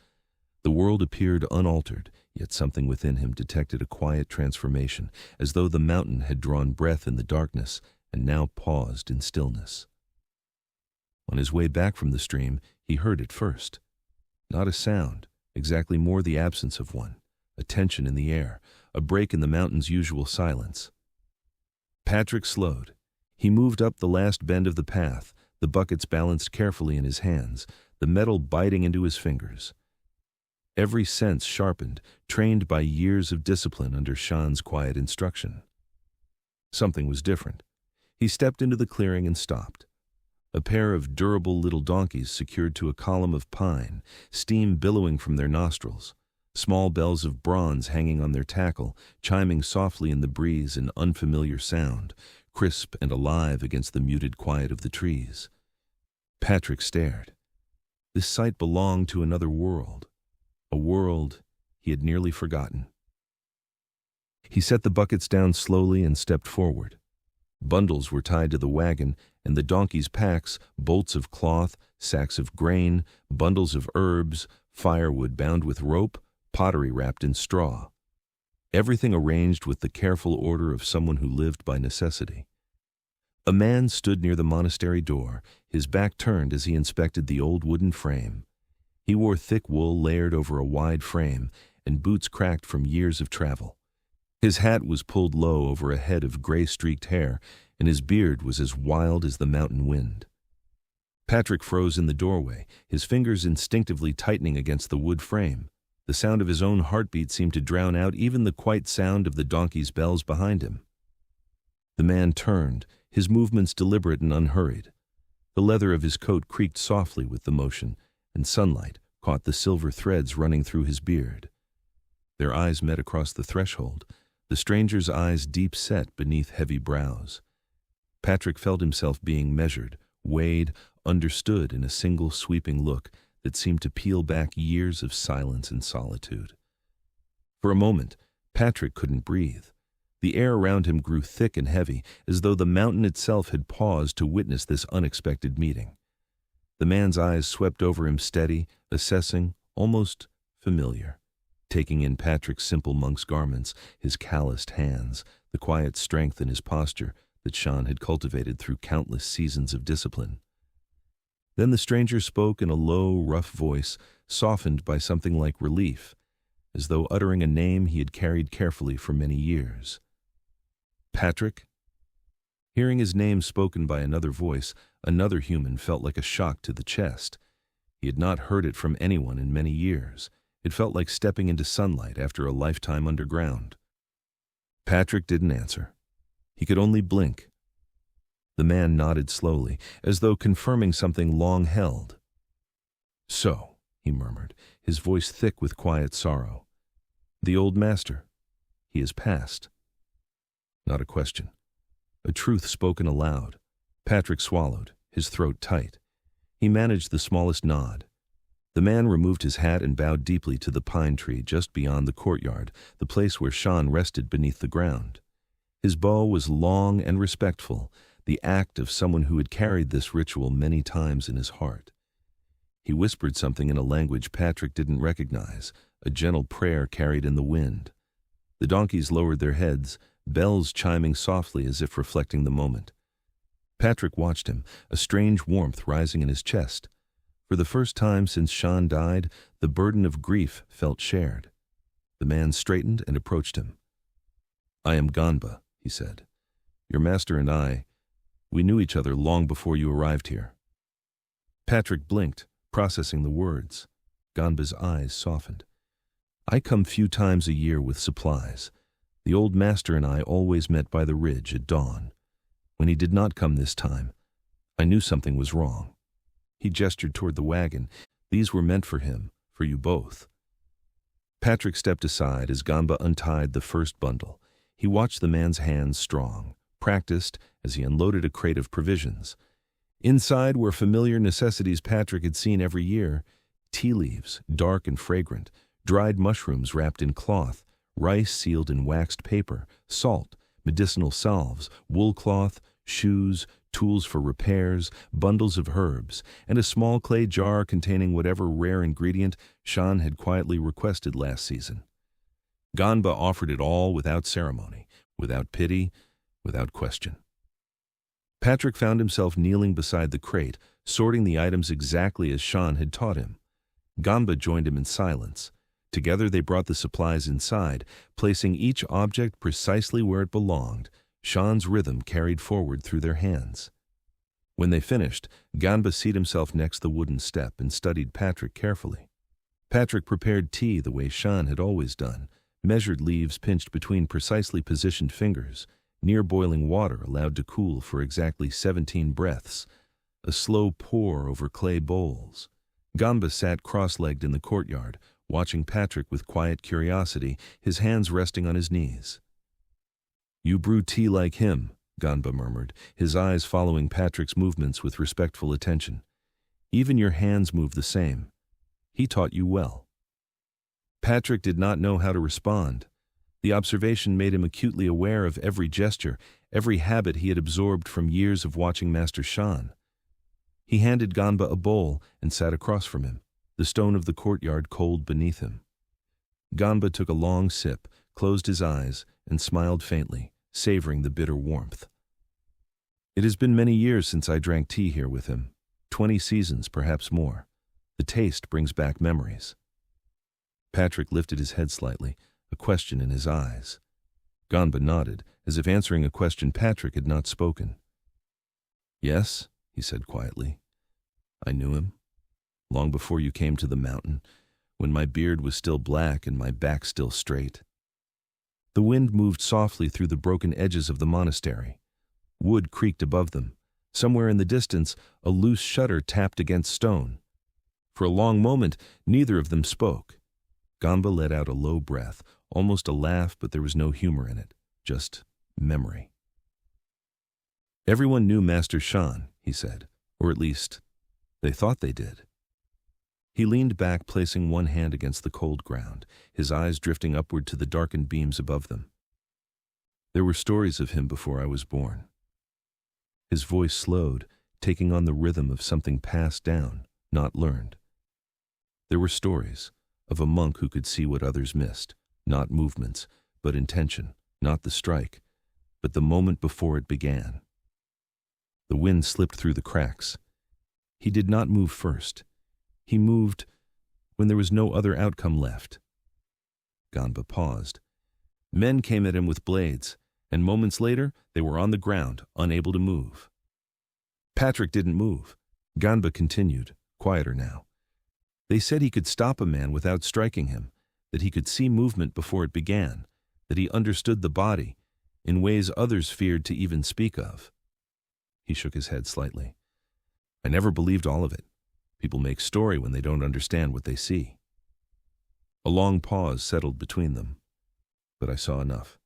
The world appeared unaltered, yet something within him detected a quiet transformation, as though the mountain had drawn breath in the darkness and now paused in stillness. On his way back from the stream, he heard it first. Not a sound, exactly more the absence of one, a tension in the air, a break in the mountain's usual silence. Patrick slowed. He moved up the last bend of the path, the buckets balanced carefully in his hands, the metal biting into his fingers. Every sense sharpened, trained by years of discipline under Shan's quiet instruction. Something was different. He stepped into the clearing and stopped. A pair of durable little donkeys secured to a column of pine, steam billowing from their nostrils, small bells of bronze hanging on their tackle, chiming softly in the breeze an unfamiliar sound, crisp and alive against the muted quiet of the trees. Patrick stared. This sight belonged to another world, a world he had nearly forgotten. He set the buckets down slowly and stepped forward. Bundles were tied to the wagon, and the donkeys' packs, bolts of cloth, sacks of grain, bundles of herbs, firewood bound with rope, pottery wrapped in straw. Everything arranged with the careful order of someone who lived by necessity. A man stood near the monastery door, his back turned as he inspected the old wooden frame. He wore thick wool layered over a wide frame, and boots cracked from years of travel. His hat was pulled low over a head of gray-streaked hair, and his beard was as wild as the mountain wind. Patrick froze in the doorway, his fingers instinctively tightening against the wood frame. The sound of his own heartbeat seemed to drown out even the quiet sound of the donkey's bells behind him. The man turned, his movements deliberate and unhurried. The leather of his coat creaked softly with the motion, and sunlight caught the silver threads running through his beard. Their eyes met across the threshold, the stranger's eyes deep-set beneath heavy brows. Patrick felt himself being measured, weighed, understood in a single sweeping look that seemed to peel back years of silence and solitude. For a moment, Patrick couldn't breathe. The air around him grew thick and heavy, as though the mountain itself had paused to witness this unexpected meeting. The man's eyes swept over him steady, assessing, almost familiar, taking in Patrick's simple monk's garments, his calloused hands, the quiet strength in his posture that Shan had cultivated through countless seasons of discipline. Then the stranger spoke in a low, rough voice, softened by something like relief, as though uttering a name he had carried carefully for many years. Patrick? Hearing his name spoken by another voice, another human felt like a shock to the chest. He had not heard it from anyone in many years. It felt like stepping into sunlight after a lifetime underground. Patrick didn't answer. He could only blink. The man nodded slowly, as though confirming something long held. "So," he murmured, his voice thick with quiet sorrow. "The old master. He has passed." Not a question. A truth spoken aloud. Patrick swallowed, his throat tight. He managed the smallest nod. The man removed his hat and bowed deeply to the pine tree just beyond the courtyard, the place where Shan rested beneath the ground. His bow was long and respectful, the act of someone who had carried this ritual many times in his heart. He whispered something in a language Patrick didn't recognize, a gentle prayer carried in the wind. The donkeys lowered their heads, bells chiming softly as if reflecting the moment. Patrick watched him, a strange warmth rising in his chest. For the first time since Shan died, the burden of grief felt shared. The man straightened and approached him. "I am Ganba," he said. "Your master and I, we knew each other long before you arrived here." Patrick blinked, processing the words. Ganba's eyes softened. "I come few times a year with supplies. The old master and I always met by the ridge at dawn. When he did not come this time, I knew something was wrong." He gestured toward the wagon. "These were meant for him, for you both." Patrick stepped aside as Ganba untied the first bundle. He watched the man's hands strong, practiced as he unloaded a crate of provisions. Inside were familiar necessities Patrick had seen every year: tea leaves, dark and fragrant, dried mushrooms wrapped in cloth, rice sealed in waxed paper, salt, medicinal salves, wool cloth, shoes, tools for repairs, bundles of herbs, and a small clay jar containing whatever rare ingredient Shan had quietly requested last season. Ganba offered it all without ceremony, without pity, without question. Patrick found himself kneeling beside the crate, sorting the items exactly as Shan had taught him. Ganba joined him in silence. Together they brought the supplies inside, placing each object precisely where it belonged. Shan's rhythm carried forward through their hands. When they finished, Ganba seated himself next the wooden step and studied Patrick carefully. Patrick prepared tea the way Shan had always done, measured leaves pinched between precisely positioned fingers, near boiling water allowed to cool for exactly 17 breaths, a slow pour over clay bowls. Ganba sat cross-legged in the courtyard, watching Patrick with quiet curiosity, his hands resting on his knees. "You brew tea like him," Ganba murmured, his eyes following Patrick's movements with respectful attention. "Even your hands move the same. He taught you well." Patrick did not know how to respond. The observation made him acutely aware of every gesture, every habit he had absorbed from years of watching Master Shan. He handed Ganba a bowl and sat across from him, the stone of the courtyard cold beneath him. Ganba took a long sip, closed his eyes, and smiled faintly, savoring the bitter warmth. "It has been many years since I drank tea here with him, 20 seasons, perhaps more. The taste brings back memories." Patrick lifted his head slightly, a question in his eyes. Ganba nodded, as if answering a question Patrick had not spoken. "Yes," he said quietly. "I knew him. Long before you came to the mountain, when my beard was still black and my back still straight." The wind moved softly through the broken edges of the monastery. Wood creaked above them. Somewhere in the distance, a loose shutter tapped against stone. For a long moment, neither of them spoke. Ganba let out a low breath, almost a laugh, but there was no humor in it, just memory. "Everyone knew Master Shan," he said, "or at least, they thought they did." He leaned back, placing one hand against the cold ground, his eyes drifting upward to the darkened beams above them. "There were stories of him before I was born." His voice slowed, taking on the rhythm of something passed down, not learned. There were stories of a monk who could see what others missed, not movements, but intention, not the strike, but the moment before it began. The wind slipped through the cracks. He did not move first. He moved when there was no other outcome left. Ganba paused. Men came at him with blades, and moments later they were on the ground, unable to move. Patrick didn't move. Ganba continued, quieter now. They said he could stop a man without striking him, that he could see movement before it began, that he understood the body, in ways others feared to even speak of. He shook his head slightly. "I never believed all of it. People make story when they don't understand what they see." A long pause settled between them, but I saw enough.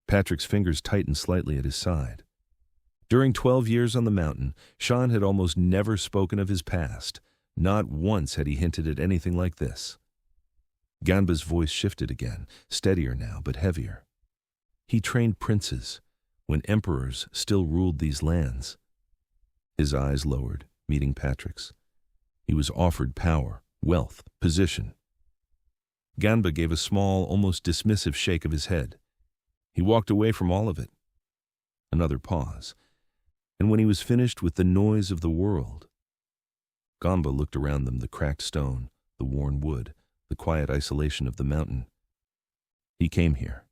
Patrick's fingers tightened slightly at his side. During 12 years on the mountain, Shan had almost never spoken of his past. Not once had he hinted at anything like this. Ganba's voice shifted again, steadier now, but heavier. He trained princes, when emperors still ruled these lands. His eyes lowered, meeting Patrick's. He was offered power, wealth, position. Ganba gave a small, almost dismissive shake of his head. He walked away from all of it. Another pause. And when he was finished with the noise of the world, Ganba looked around them, the cracked stone, the worn wood, the quiet isolation of the mountain. "He came here."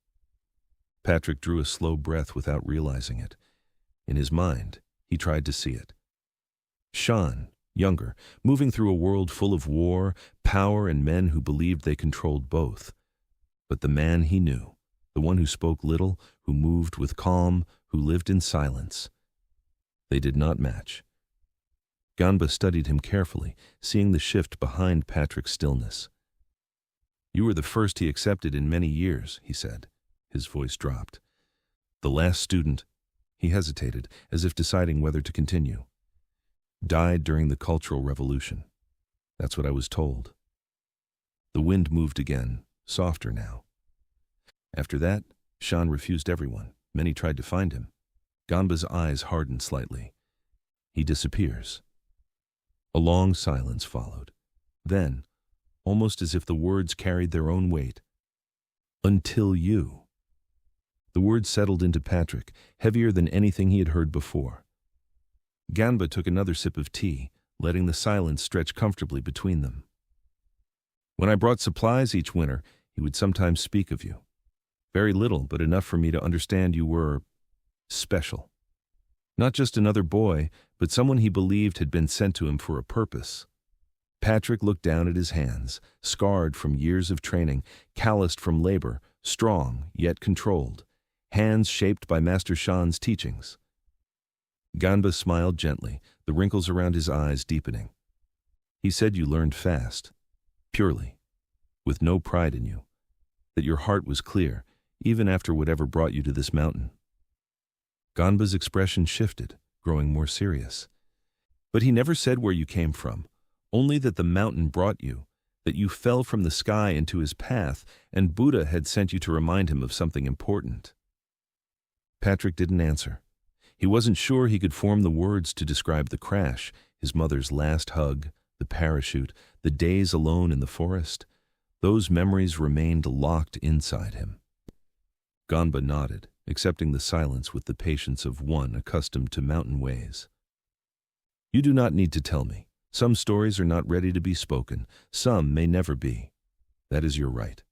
Patrick drew a slow breath without realizing it. In his mind, he tried to see it. Shan, younger, moving through a world full of war, power, and men who believed they controlled both. But the man he knew, the one who spoke little, who moved with calm, who lived in silence. They did not match. Ganba studied him carefully, seeing the shift behind Patrick's stillness. "You were the first he accepted in many years," he said. His voice dropped. The last student, he hesitated, as if deciding whether to continue, died during the Cultural Revolution. That's what I was told. The wind moved again, softer now. After that, Shan refused everyone. Many tried to find him. Ganba's eyes hardened slightly. He disappears. A long silence followed. Then, almost as if the words carried their own weight, "Until you." The words settled into Patrick, heavier than anything he had heard before. Ganba took another sip of tea, letting the silence stretch comfortably between them. "When I brought supplies each winter, he would sometimes speak of you. Very little, but enough for me to understand you were special. Not just another boy, but someone he believed had been sent to him for a purpose." Patrick looked down at his hands, scarred from years of training, calloused from labor, strong yet controlled, hands shaped by Master Shan's teachings. Ganba smiled gently, the wrinkles around his eyes deepening. "He said you learned fast, purely, with no pride in you, that your heart was clear, even after whatever brought you to this mountain." Ganba's expression shifted, growing more serious. "But he never said where you came from, only that the mountain brought you, that you fell from the sky into his path, and Buddha had sent you to remind him of something important." Patrick didn't answer. He wasn't sure he could form the words to describe the crash, his mother's last hug, the parachute, the days alone in the forest. Those memories remained locked inside him. Ganba nodded, accepting the silence with the patience of one accustomed to mountain ways. "You do not need to tell me. Some stories are not ready to be spoken. Some may never be. That is your right."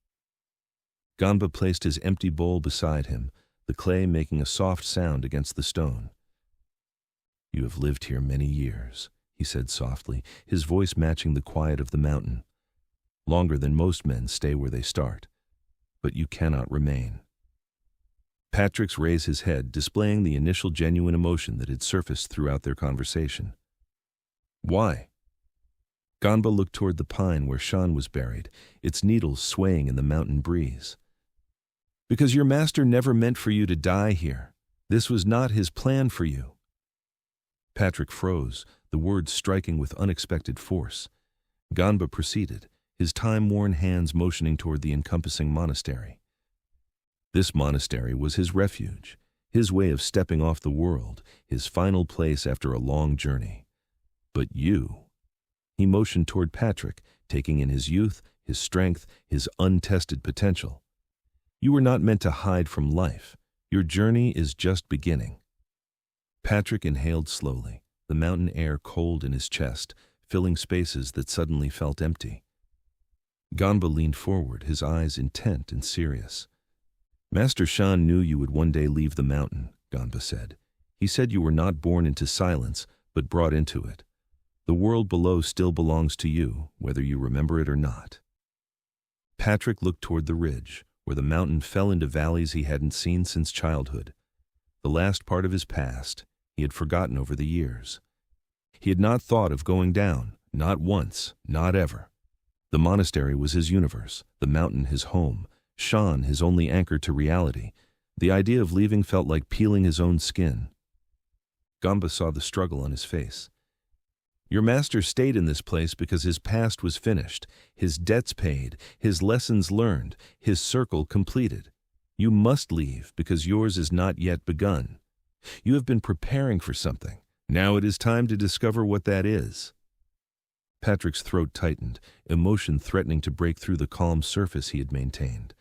Ganba placed his empty bowl beside him, the clay making a soft sound against the stone. "You have lived here many years," he said softly, his voice matching the quiet of the mountain. "Longer than most men stay where they start. But you cannot remain." Patrick's raised his head, displaying the initial genuine emotion that had surfaced throughout their conversation. "Why?" Ganba looked toward the pine where Shan was buried, its needles swaying in the mountain breeze. "Because your master never meant for you to die here. This was not his plan for you." Patrick froze, the words striking with unexpected force. Ganba proceeded, his time-worn hands motioning toward the encompassing monastery. This monastery was his refuge, his way of stepping off the world, his final place after a long journey. But you... He motioned toward Patrick, taking in his youth, his strength, his untested potential. "You were not meant to hide from life. Your journey is just beginning." Patrick inhaled slowly, the mountain air cold in his chest, filling spaces that suddenly felt empty. Ganba leaned forward, his eyes intent and serious. "Master Shan knew you would one day leave the mountain," Ganba said. "He said you were not born into silence, but brought into it. The world below still belongs to you, whether you remember it or not." Patrick looked toward the ridge, where the mountain fell into valleys he hadn't seen since childhood. The last part of his past he had forgotten over the years. He had not thought of going down, not once, not ever. The monastery was his universe, the mountain his home, Shan his only anchor to reality. The idea of leaving felt like peeling his own skin. Ganba saw the struggle on his face. "Your master stayed in this place because his past was finished, his debts paid, his lessons learned, his circle completed. You must leave because yours is not yet begun. You have been preparing for something. Now it is time to discover what that is." Patrick's throat tightened, emotion threatening to break through the calm surface he had maintained.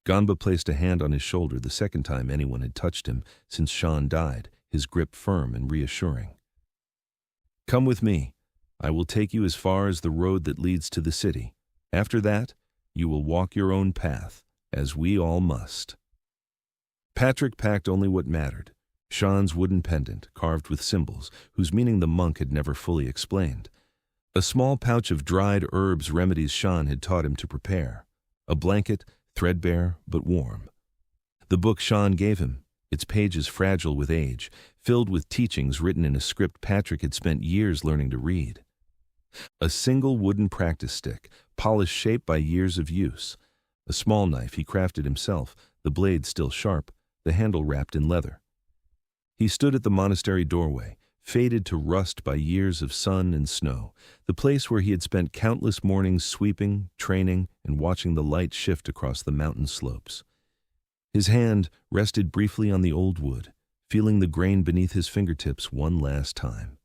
Ganba placed a hand on his shoulder the second time anyone had touched him since Shan died, his grip firm and reassuring. "Come with me. I will take you as far as the road that leads to the city. After that, you will walk your own path, as we all must." Patrick packed only what mattered, Shan's wooden pendant, carved with symbols, whose meaning the monk had never fully explained. A small pouch of dried herbs remedies Shan had taught him to prepare. A blanket, threadbare but warm. The book Shan gave him, its pages fragile with age, filled with teachings written in a script Patrick had spent years learning to read. A single wooden practice stick, polished shape by years of use. A small knife he crafted himself, the blade still sharp, the handle wrapped in leather. He stood at the monastery doorway, faded to rust by years of sun and snow, the place where he had spent countless mornings sweeping, training, and watching the light shift across the mountain slopes. His hand rested briefly on the old wood, feeling the grain beneath his fingertips one last time.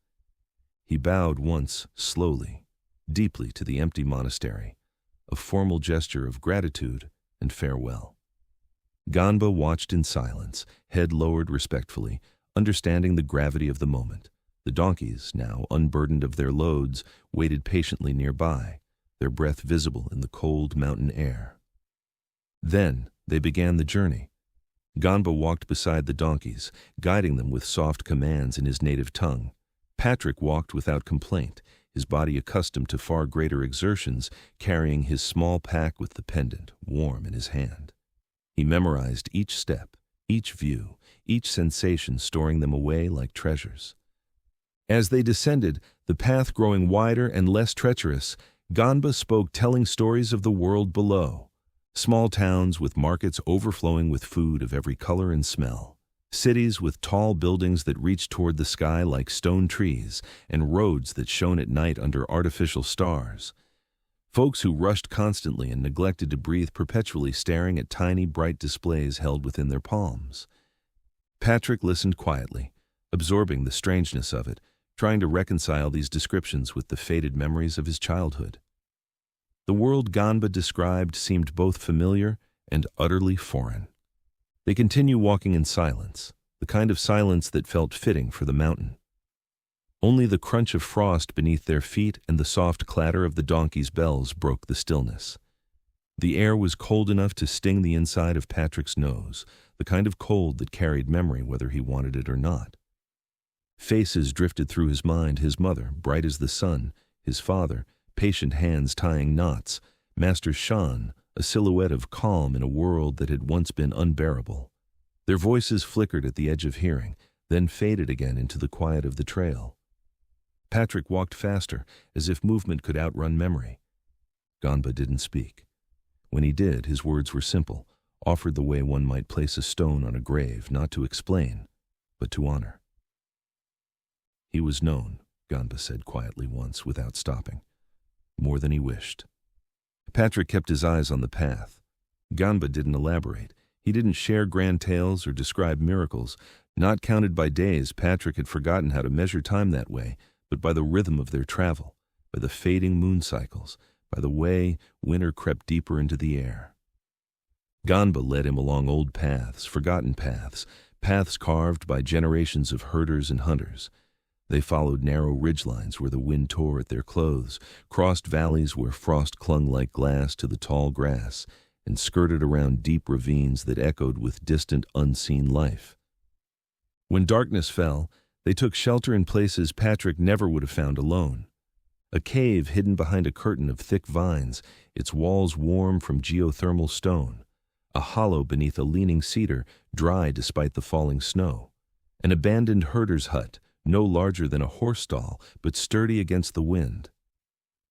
He bowed once, slowly, deeply to the empty monastery, a formal gesture of gratitude and farewell. Ganba watched in silence, head lowered respectfully, understanding the gravity of the moment. The donkeys, now unburdened of their loads, waited patiently nearby, their breath visible in the cold mountain air. Then they began the journey. Ganba walked beside the donkeys, guiding them with soft commands in his native tongue. Patrick walked without complaint, his body accustomed to far greater exertions, carrying his small pack with the pendant, warm in his hand. He memorized each step, each view, each sensation, storing them away like treasures. As they descended, the path growing wider and less treacherous, Ganba spoke, telling stories of the world below. Small towns with markets overflowing with food of every color and smell. Cities with tall buildings that reached toward the sky like stone trees, and roads that shone at night under artificial stars. Folks who rushed constantly and neglected to breathe, perpetually staring at tiny, bright displays held within their palms. Patrick listened quietly, absorbing the strangeness of it, trying to reconcile these descriptions with the faded memories of his childhood. The world Ganba described seemed both familiar and utterly foreign. They continued walking in silence, the kind of silence that felt fitting for the mountain. Only the crunch of frost beneath their feet and the soft clatter of the donkeys' bells broke the stillness. The air was cold enough to sting the inside of Patrick's nose, the kind of cold that carried memory whether he wanted it or not. Faces drifted through his mind, his mother, bright as the sun, his father, patient hands tying knots, Master Shan, a silhouette of calm in a world that had once been unbearable. Their voices flickered at the edge of hearing, then faded again into the quiet of the trail. Patrick walked faster, as if movement could outrun memory. Ganba didn't speak. When he did, his words were simple, offered the way one might place a stone on a grave, not to explain, but to honor. He was known, Ganba said quietly once, without stopping. More than he wished. Patrick kept his eyes on the path. Ganba didn't elaborate. He didn't share grand tales or describe miracles. Not counted by days, Patrick had forgotten how to measure time that way, but by the rhythm of their travel, by the fading moon cycles, by the way winter crept deeper into the air. Ganba led him along old paths, forgotten paths, paths carved by generations of herders and hunters. They followed narrow ridgelines where the wind tore at their clothes, crossed valleys where frost clung like glass to the tall grass, and skirted around deep ravines that echoed with distant, unseen life. When darkness fell, they took shelter in places Patrick never would have found alone. A cave hidden behind a curtain of thick vines, its walls warm from geothermal stone. A hollow beneath a leaning cedar, dry despite the falling snow. An abandoned herder's hut, no larger than a horse stall, but sturdy against the wind.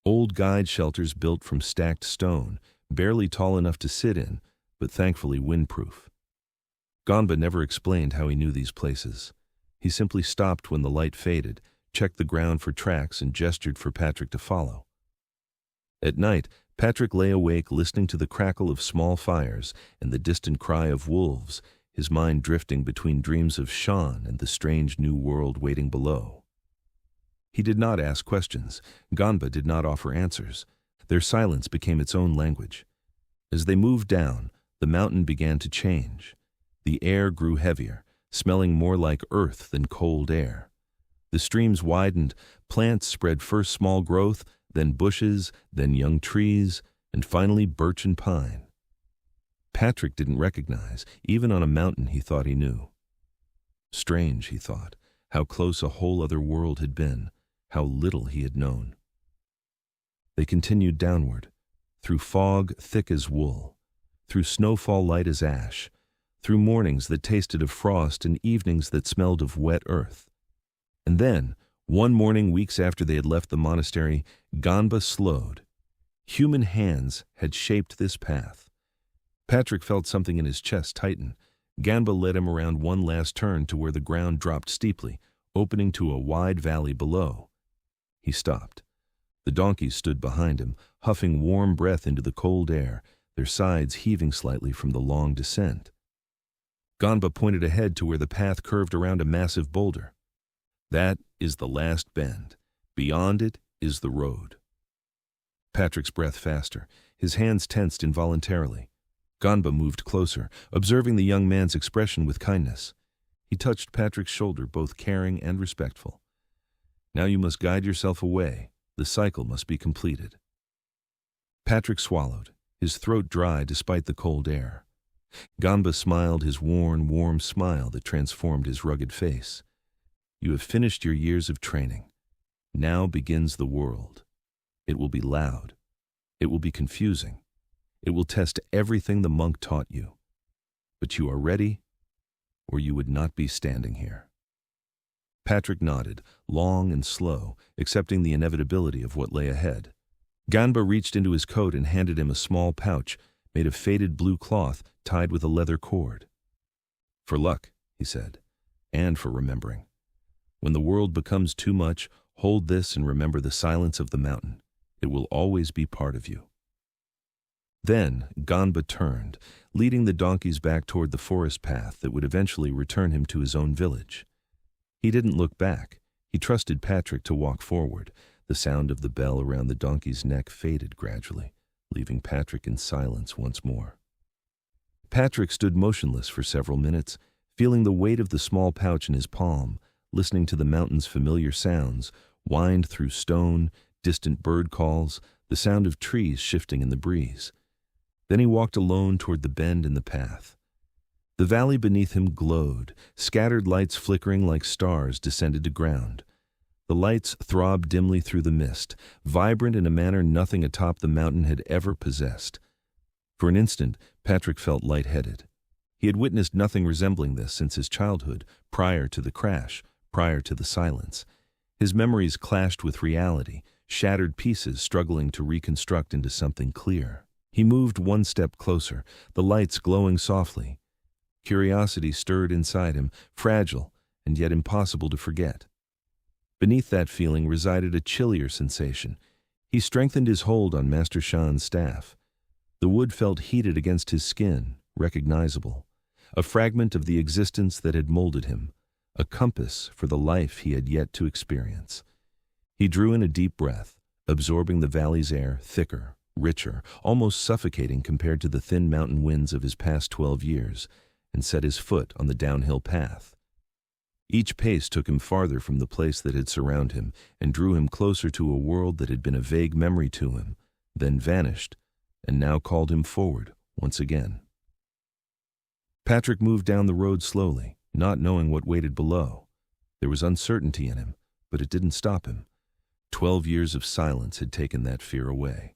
Old guide shelters built from stacked stone, barely tall enough to sit in, but thankfully windproof. Ganba never explained how he knew these places. He simply stopped when the light faded, checked the ground for tracks, and gestured for Patrick to follow. At night, Patrick lay awake listening to the crackle of small fires and the distant cry of wolves, his mind drifting between dreams of Shan and the strange new world waiting below. He did not ask questions. Ganba did not offer answers. Their silence became its own language. As they moved down, the mountain began to change. The air grew heavier, smelling more like earth than cold air. The streams widened, plants spread first small growth, then bushes, then young trees, and finally birch and pine. Patrick didn't recognize, even on a mountain he thought he knew. Strange, he thought, how close a whole other world had been, how little he had known. They continued downward, through fog thick as wool, through snowfall light as ash, through mornings that tasted of frost and evenings that smelled of wet earth. And then, one morning weeks after they had left the monastery, Ganba slowed. Human hands had shaped this path. Patrick felt something in his chest tighten. Ganba led him around one last turn to where the ground dropped steeply, opening to a wide valley below. He stopped. The donkeys stood behind him, huffing warm breath into the cold air, their sides heaving slightly from the long descent. Ganba pointed ahead to where the path curved around a massive boulder. "That is the last bend. Beyond it is the road." Patrick's breath faster. His hands tensed involuntarily. Ganba moved closer, observing the young man's expression with kindness. He touched Patrick's shoulder, both caring and respectful. "Now you must guide yourself away. The cycle must be completed." Patrick swallowed, his throat dry despite the cold air. Ganba smiled his worn, warm smile that transformed his rugged face. "You have finished your years of training. Now begins the world. It will be loud. It will be confusing. It will test everything the monk taught you. But you are ready, or you would not be standing here." Patrick nodded, long and slow, accepting the inevitability of what lay ahead. Ganba reached into his coat and handed him a small pouch made of faded blue cloth tied with a leather cord. "For luck," he said, "and for remembering. When the world becomes too much, hold this and remember the silence of the mountain. It will always be part of you." Then Ganba turned, leading the donkeys back toward the forest path that would eventually return him to his own village. He didn't look back. He trusted Patrick to walk forward. The sound of the bell around the donkey's neck faded gradually, leaving Patrick in silence once more. Patrick stood motionless for several minutes, feeling the weight of the small pouch in his palm, listening to the mountain's familiar sounds, wind through stone, distant bird calls, the sound of trees shifting in the breeze. Then he walked alone toward the bend in the path. The valley beneath him glowed, scattered lights flickering like stars descended to ground. The lights throbbed dimly through the mist, vibrant in a manner nothing atop the mountain had ever possessed. For an instant, Patrick felt lightheaded. He had witnessed nothing resembling this since his childhood, prior to the crash, prior to the silence. His memories clashed with reality, shattered pieces struggling to reconstruct into something clear. He moved one step closer, the lights glowing softly. Curiosity stirred inside him, fragile and yet impossible to forget. Beneath that feeling resided a chillier sensation. He strengthened his hold on Master Shan's staff. The wood felt heated against his skin, recognizable. A fragment of the existence that had molded him, a compass for the life he had yet to experience. He drew in a deep breath, absorbing the valley's air, thicker, richer, almost suffocating compared to the thin mountain winds of his past 12 years, and set his foot on the downhill path. Each pace took him farther from the place that had surrounded him and drew him closer to a world that had been a vague memory to him, then vanished, and now called him forward once again. Patrick moved down the road slowly, not knowing what waited below. There was uncertainty in him, but it didn't stop him. 12 years of silence had taken that fear away.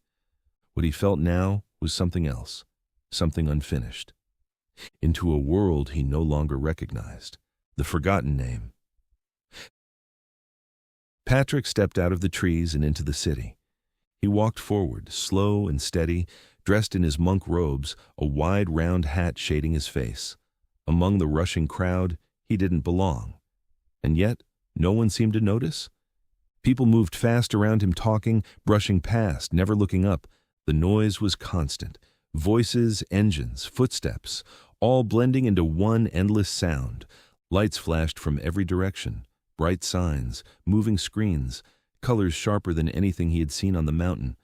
What he felt now was something else, something unfinished. Into a world he no longer recognized, the forgotten name. Patrick stepped out of the trees and into the city. He walked forward, slow and steady, dressed in his monk robes, a wide round hat shading his face. Among the rushing crowd, he didn't belong. And yet, no one seemed to notice. People moved fast around him, talking, brushing past, never looking up. The noise was constant. Voices, engines, footsteps, all blending into one endless sound. Lights flashed from every direction, bright signs, moving screens, colors sharper than anything he had seen on the mountain.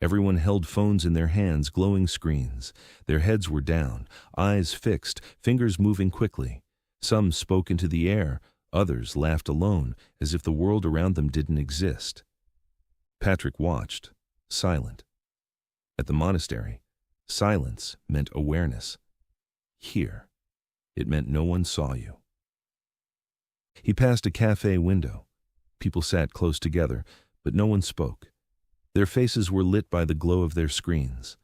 Everyone held phones in their hands, glowing screens. Their heads were down, eyes fixed, fingers moving quickly. Some spoke into the air, others laughed alone, as if the world around them didn't exist. Patrick watched, silent. At the monastery, silence meant awareness. Here, it meant no one saw you. He passed a cafe window. People sat close together, but no one spoke. Their faces were lit by the glow of their screens.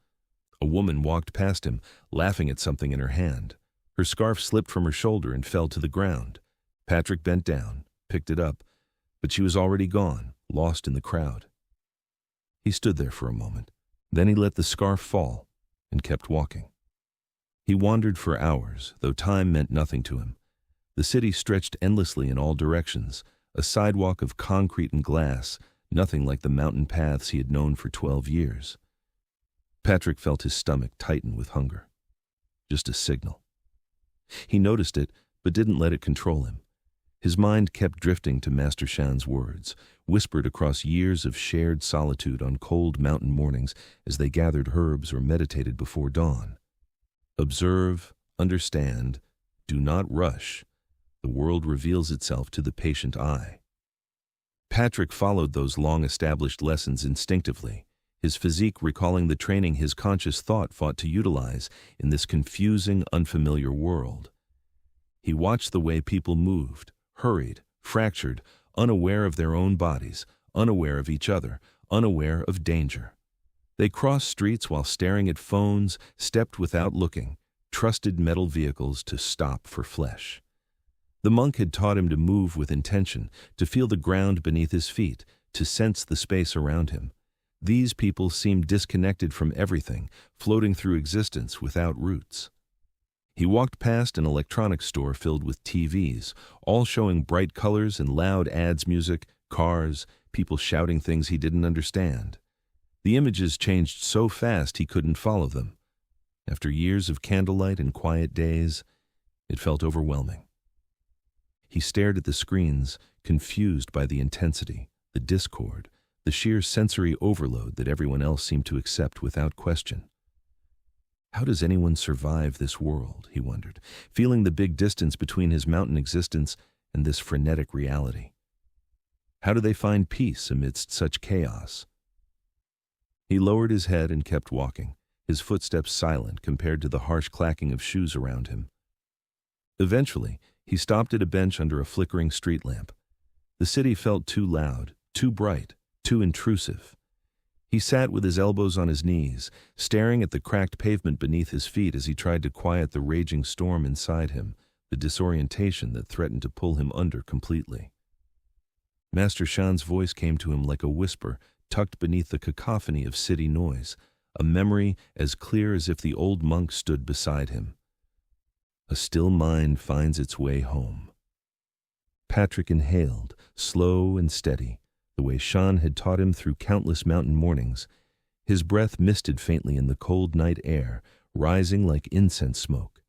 A woman walked past him, laughing at something in her hand. Her scarf slipped from her shoulder and fell to the ground. Patrick bent down, picked it up, but she was already gone, lost in the crowd. He stood there for a moment. Then he let the scarf fall and kept walking. He wandered for hours, though time meant nothing to him. The city stretched endlessly in all directions, a sidewalk of concrete and glass, nothing like the mountain paths he had known for 12 years. Patrick felt his stomach tighten with hunger. Just a signal. He noticed it, but didn't let it control him. His mind kept drifting to Master Shan's words, whispered across years of shared solitude on cold mountain mornings as they gathered herbs or meditated before dawn. Observe, understand, do not rush. The world reveals itself to the patient eye. Patrick followed those long-established lessons instinctively, his physique recalling the training his conscious thought fought to utilize in this confusing, unfamiliar world. He watched the way people moved, hurried, fractured, unaware of their own bodies, unaware of each other, unaware of danger. They crossed streets while staring at phones, stepped without looking, trusted metal vehicles to stop for flesh. The monk had taught him to move with intention, to feel the ground beneath his feet, to sense the space around him. These people seemed disconnected from everything, floating through existence without roots. He walked past an electronics store filled with TVs, all showing bright colors and loud ads music, cars, people shouting things he didn't understand. The images changed so fast he couldn't follow them. After years of candlelight and quiet days, it felt overwhelming. He stared at the screens, confused by the intensity, the discord, the sheer sensory overload that everyone else seemed to accept without question. How does anyone survive this world, he wondered, feeling the big distance between his mountain existence and this frenetic reality? How do they find peace amidst such chaos? He lowered his head and kept walking, his footsteps silent compared to the harsh clacking of shoes around him. Eventually, he stopped at a bench under a flickering street lamp. The city felt too loud, too bright, too intrusive. He sat with his elbows on his knees, staring at the cracked pavement beneath his feet as he tried to quiet the raging storm inside him, the disorientation that threatened to pull him under completely. Master Shan's voice came to him like a whisper, tucked beneath the cacophony of city noise, a memory as clear as if the old monk stood beside him. A still mind finds its way home. Patrick inhaled, slow and steady, the way Shan had taught him through countless mountain mornings. His breath misted faintly in the cold night air, rising like incense smoke.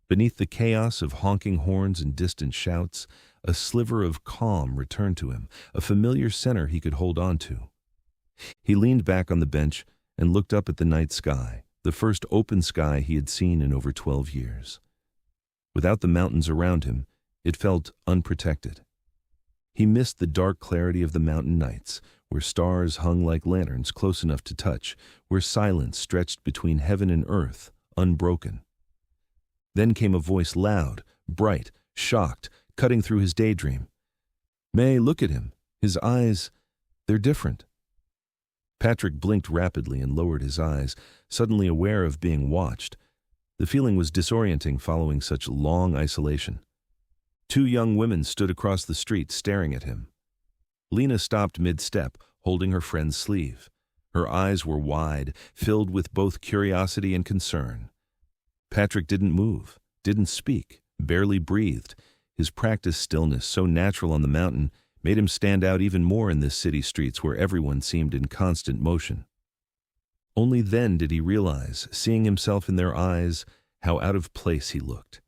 Beneath the chaos of honking horns and distant shouts, a sliver of calm returned to him, a familiar center he could hold on to. He leaned back on the bench and looked up at the night sky, the first open sky he had seen in over 12 years. Without the mountains around him, it felt unprotected. He missed the dark clarity of the mountain nights, where stars hung like lanterns close enough to touch, where silence stretched between heaven and earth, unbroken. Then came a voice loud, bright, shocked, cutting through his daydream. "May, look at him. His eyes, they're different." Patrick blinked rapidly and lowered his eyes, suddenly aware of being watched. The feeling was disorienting following such long isolation. 2 young women stood across the street staring at him. Lena stopped mid-step, holding her friend's sleeve. Her eyes were wide, filled with both curiosity and concern. Patrick didn't move, didn't speak, barely breathed. His practiced stillness, so natural on the mountain, made him stand out even more in this city streets where everyone seemed in constant motion. Only then did he realize, seeing himself in their eyes, how out of place he looked.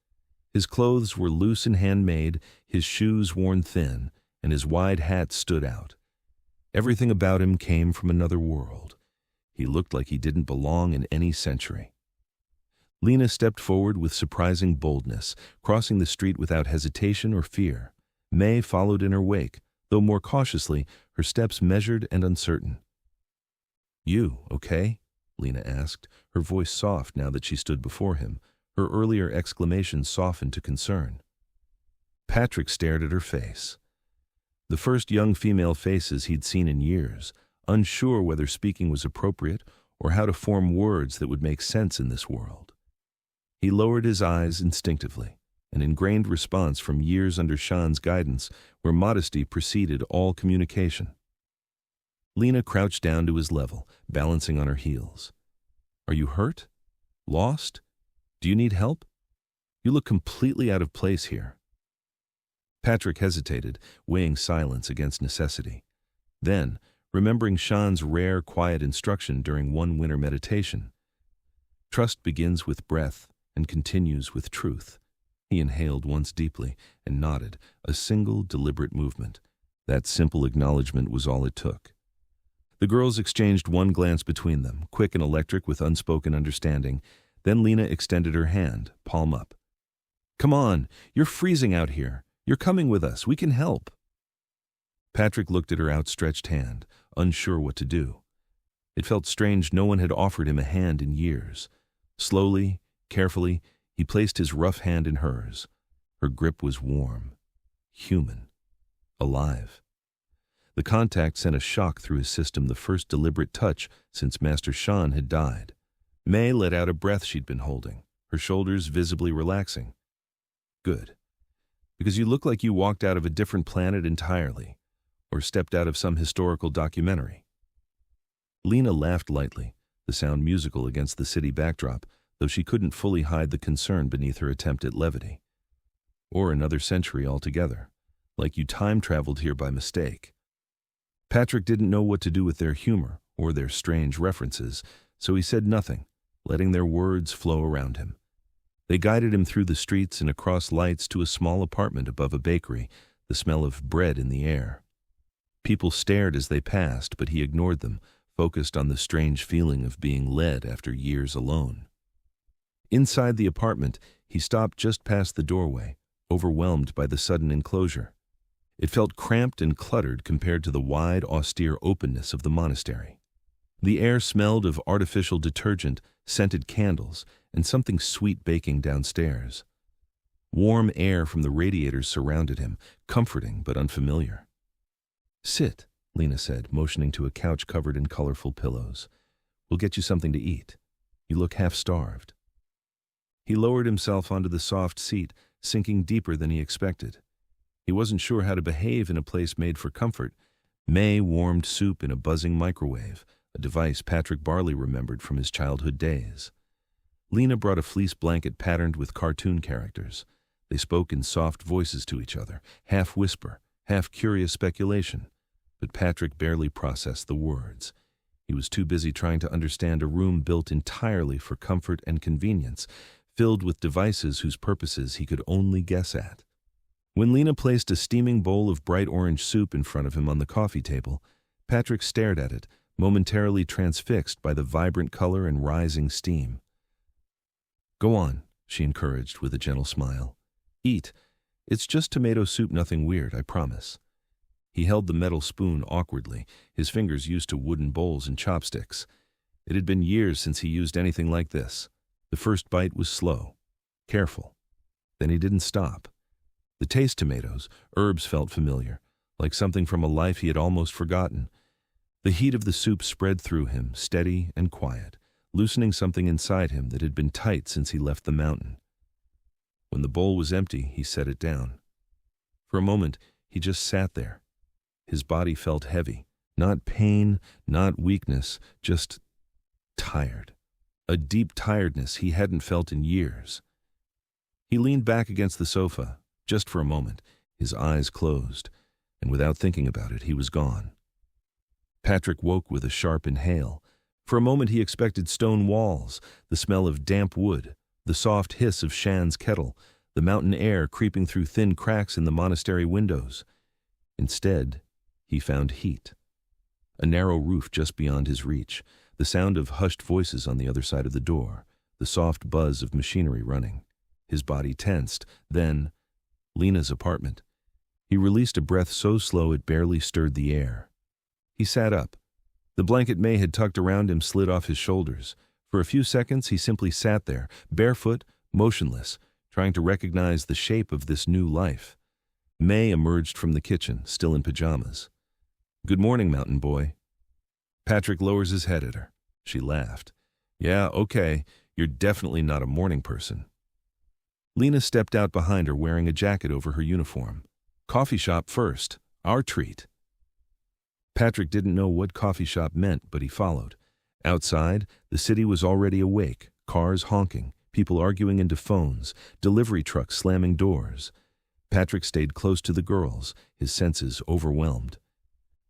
His clothes were loose and handmade, his shoes worn thin, and his wide hat stood out. Everything about him came from another world. He looked like he didn't belong in any century. Lena stepped forward with surprising boldness, crossing the street without hesitation or fear. May followed in her wake, though more cautiously, her steps measured and uncertain. "You, okay?" Lena asked, her voice soft now that she stood before him, her earlier exclamation softened to concern. Patrick stared at her face. The first young female faces he'd seen in years, unsure whether speaking was appropriate or how to form words that would make sense in this world. He lowered his eyes instinctively, an ingrained response from years under Shan's guidance where modesty preceded all communication. Lena crouched down to his level, balancing on her heels. "Are you hurt? Lost?" Do you need help? You look completely out of place here. Patrick hesitated, weighing silence against necessity. Then, remembering Shan's rare, quiet instruction during one winter meditation, trust begins with breath and continues with truth. He inhaled once deeply and nodded, a single deliberate movement. That simple acknowledgement was all it took. The girls exchanged one glance between them, quick and electric with unspoken understanding. Then Lena extended her hand, palm up. Come on, you're freezing out here. You're coming with us. We can help. Patrick looked at her outstretched hand, unsure what to do. It felt strange no one had offered him a hand in years. Slowly, carefully, he placed his rough hand in hers. Her grip was warm, human, alive. The contact sent a shock through his system, the first deliberate touch since Master Shan had died. May let out a breath she'd been holding, her shoulders visibly relaxing. Good. Because you look like you walked out of a different planet entirely, or stepped out of some historical documentary. Lena laughed lightly, the sound musical against the city backdrop, though she couldn't fully hide the concern beneath her attempt at levity. Or another century altogether, like you time-traveled here by mistake. Patrick didn't know what to do with their humor or their strange references, so he said nothing, letting their words flow around him. They guided him through the streets and across lights to a small apartment above a bakery, the smell of bread in the air. People stared as they passed, but he ignored them, focused on the strange feeling of being led after years alone. Inside the apartment, he stopped just past the doorway, overwhelmed by the sudden enclosure. It felt cramped and cluttered compared to the wide, austere openness of the monastery. The air smelled of artificial detergent, scented candles, and something sweet baking downstairs. Warm air from the radiators surrounded him, comforting but unfamiliar. Sit, Lena said, motioning to a couch covered in colorful pillows. We'll get you something to eat. You look half-starved. He lowered himself onto the soft seat, sinking deeper than he expected. He wasn't sure how to behave in a place made for comfort. May warmed soup in a buzzing microwave, a device Patrick Barley remembered from his childhood days. Lena brought a fleece blanket patterned with cartoon characters. They spoke in soft voices to each other, half whisper, half curious speculation. But Patrick barely processed the words. He was too busy trying to understand a room built entirely for comfort and convenience, filled with devices whose purposes he could only guess at. When Lena placed a steaming bowl of bright orange soup in front of him on the coffee table, Patrick stared at it, momentarily transfixed by the vibrant color and rising steam. Go on, she encouraged with a gentle smile. Eat. It's just tomato soup, nothing weird, I promise. He held the metal spoon awkwardly, his fingers used to wooden bowls and chopsticks. It had been years since he used anything like this. The first bite was slow, careful. Then he didn't stop. The taste tomatoes, herbs felt familiar, like something from a life he had almost forgotten. The heat of the soup spread through him, steady and quiet, loosening something inside him that had been tight since he left the mountain. When the bowl was empty, he set it down. For a moment, he just sat there. His body felt heavy, not pain, not weakness, just tired. A deep tiredness he hadn't felt in years. He leaned back against the sofa, just for a moment, his eyes closed, and without thinking about it, he was gone. Patrick woke with a sharp inhale. For a moment he expected stone walls, the smell of damp wood, the soft hiss of Shan's kettle, the mountain air creeping through thin cracks in the monastery windows. Instead, he found heat. A narrow roof just beyond his reach, the sound of hushed voices on the other side of the door, the soft buzz of machinery running. His body tensed. Then, Lena's apartment. He released a breath so slow it barely stirred the air. He sat up. The blanket May had tucked around him slid off his shoulders. For a few seconds he simply sat there, barefoot, motionless, trying to recognize the shape of this new life. May emerged from the kitchen, still in pajamas. Good morning, mountain boy. Patrick lowers his head at her. She laughed. Yeah, okay, you're definitely not a morning person. Lena stepped out behind her wearing a jacket over her uniform. Coffee shop first, our treat. Patrick didn't know what coffee shop meant, but he followed. Outside, the city was already awake, cars honking, people arguing into phones, delivery trucks slamming doors. Patrick stayed close to the girls, his senses overwhelmed.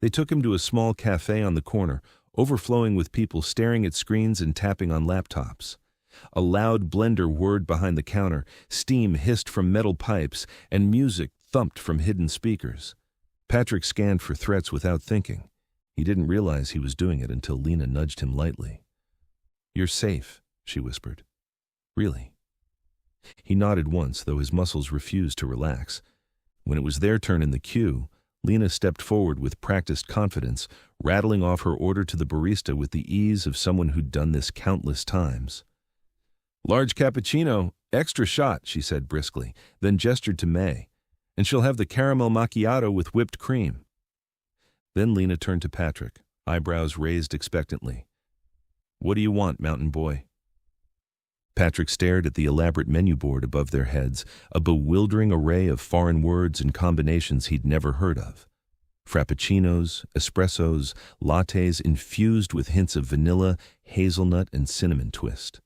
They took him to a small cafe on the corner, overflowing with people staring at screens and tapping on laptops. A loud blender whirred behind the counter, steam hissed from metal pipes, and music thumped from hidden speakers. Patrick scanned for threats without thinking. He didn't realize he was doing it until Lena nudged him lightly. "You're safe," she whispered. "Really?" He nodded once, though his muscles refused to relax. When it was their turn in the queue, Lena stepped forward with practiced confidence, rattling off her order to the barista with the ease of someone who'd done this countless times. "Large cappuccino, extra shot," she said briskly, then gestured to May. "And she'll have the caramel macchiato with whipped cream." Then Lena turned to Patrick, eyebrows raised expectantly. "What do you want, mountain boy?" Patrick stared at the elaborate menu board above their heads, a bewildering array of foreign words and combinations he'd never heard of. Frappuccinos, espressos, lattes infused with hints of vanilla, hazelnut, and cinnamon twist.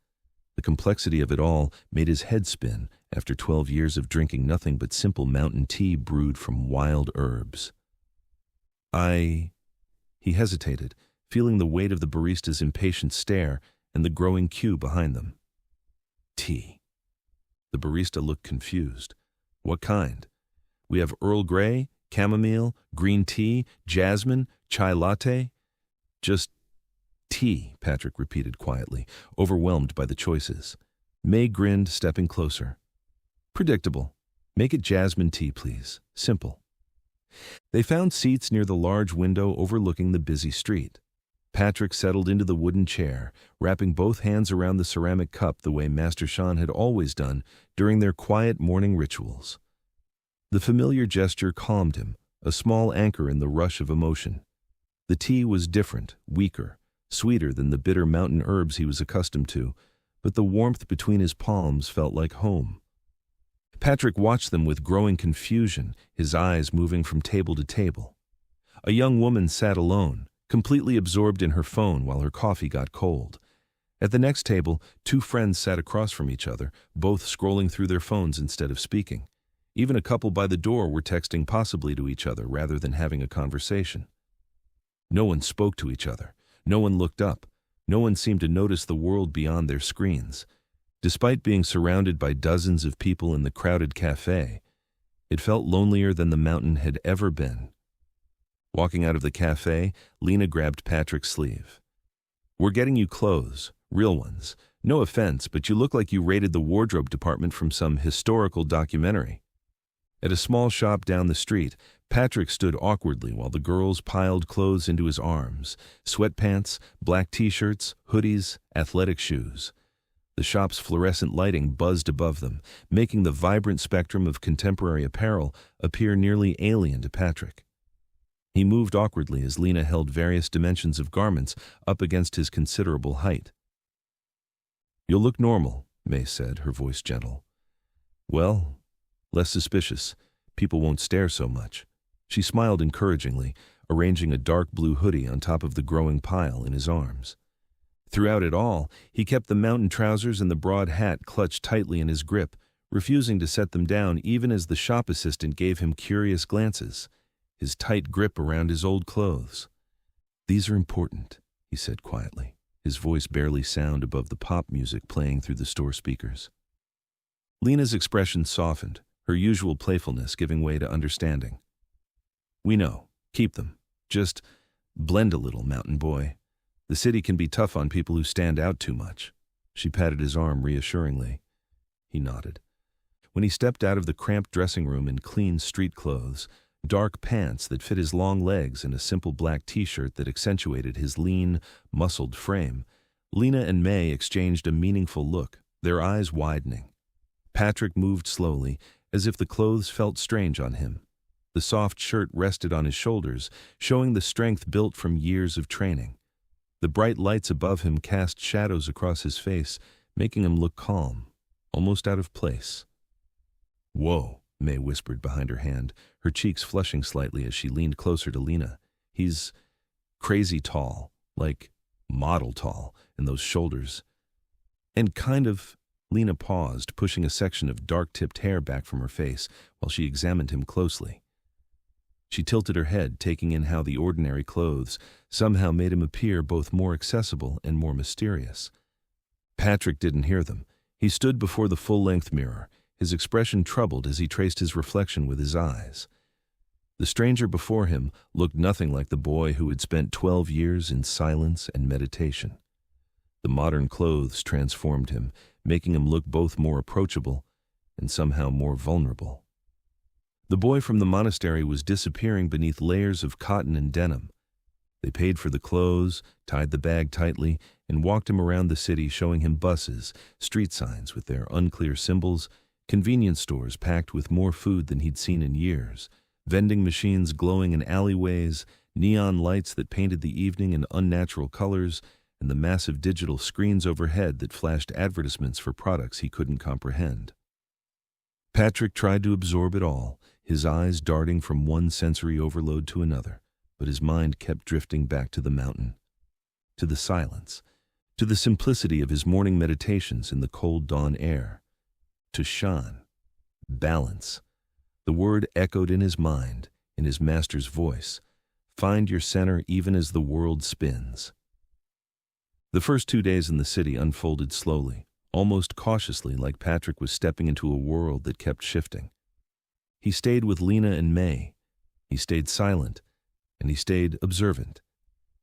The complexity of it all made his head spin after 12 years of drinking nothing but simple mountain tea brewed from wild herbs. He hesitated, feeling the weight of the barista's impatient stare and the growing queue behind them. "Tea." The barista looked confused. "What kind? We have Earl Grey, chamomile, green tea, jasmine, chai latte." "Just tea," Patrick repeated quietly, overwhelmed by the choices. May grinned, stepping closer. "Predictable. Make it jasmine tea, please. Simple." They found seats near the large window overlooking the busy street. Patrick settled into the wooden chair, wrapping both hands around the ceramic cup the way Master Shan had always done during their quiet morning rituals. The familiar gesture calmed him, a small anchor in the rush of emotion. The tea was different, weaker, sweeter than the bitter mountain herbs he was accustomed to, but the warmth between his palms felt like home. Patrick watched them with growing confusion, his eyes moving from table to table. A young woman sat alone, completely absorbed in her phone while her coffee got cold. At the next table, two friends sat across from each other, both scrolling through their phones instead of speaking. Even a couple by the door were texting possibly to each other rather than having a conversation. No one spoke to each other. No one looked up. No one seemed to notice the world beyond their screens. Despite being surrounded by dozens of people in the crowded cafe, it felt lonelier than the mountain had ever been. Walking out of the cafe, Lena grabbed Patrick's sleeve. "We're getting you clothes, real ones. No offense, but you look like you raided the wardrobe department from some historical documentary." At a small shop down the street, Patrick stood awkwardly while the girls piled clothes into his arms: sweatpants, black t-shirts, hoodies, athletic shoes. The shop's fluorescent lighting buzzed above them, making the vibrant spectrum of contemporary apparel appear nearly alien to Patrick. He moved awkwardly as Lena held various dimensions of garments up against his considerable height. "You'll look normal," May said, her voice gentle. "Well, less suspicious. People won't stare so much." She smiled encouragingly, arranging a dark blue hoodie on top of the growing pile in his arms. Throughout it all, he kept the mountain trousers and the broad hat clutched tightly in his grip, refusing to set them down even as the shop assistant gave him curious glances, his tight grip around his old clothes. "These are important," he said quietly, his voice barely sound above the pop music playing through the store speakers. Lena's expression softened, her usual playfulness giving way to understanding. "We know. Keep them. Just blend a little, mountain boy. The city can be tough on people who stand out too much." She patted his arm reassuringly. He nodded. When he stepped out of the cramped dressing room in clean street clothes, dark pants that fit his long legs and a simple black t-shirt that accentuated his lean, muscled frame, Lena and May exchanged a meaningful look, their eyes widening. Patrick moved slowly, as if the clothes felt strange on him. The soft shirt rested on his shoulders, showing the strength built from years of training. The bright lights above him cast shadows across his face, making him look calm, almost out of place. "Whoa," May whispered behind her hand, her cheeks flushing slightly as she leaned closer to Lena. "He's crazy tall, like model tall, and those shoulders. And kind of Lena paused, pushing a section of dark-tipped hair back from her face while she examined him closely. She tilted her head, taking in how the ordinary clothes somehow made him appear both more accessible and more mysterious. Patrick didn't hear them. He stood before the full-length mirror, his expression troubled as he traced his reflection with his eyes. The stranger before him looked nothing like the boy who had spent 12 years in silence and meditation. The modern clothes transformed him, making him look both more approachable and somehow more vulnerable. The boy from the monastery was disappearing beneath layers of cotton and denim. They paid for the clothes, tied the bag tightly, and walked him around the city, showing him buses, street signs with their unclear symbols, convenience stores packed with more food than he'd seen in years, vending machines glowing in alleyways, neon lights that painted the evening in unnatural colors, and the massive digital screens overhead that flashed advertisements for products he couldn't comprehend. Patrick tried to absorb it all, his eyes darting from one sensory overload to another, but his mind kept drifting back to the mountain, to the silence, to the simplicity of his morning meditations in the cold dawn air, to Shan, balance. The word echoed in his mind, in his master's voice. Find your center even as the world spins. The first 2 days in the city unfolded slowly, almost cautiously, like Patrick was stepping into a world that kept shifting. He stayed with Lena and May. He stayed silent, and he stayed observant.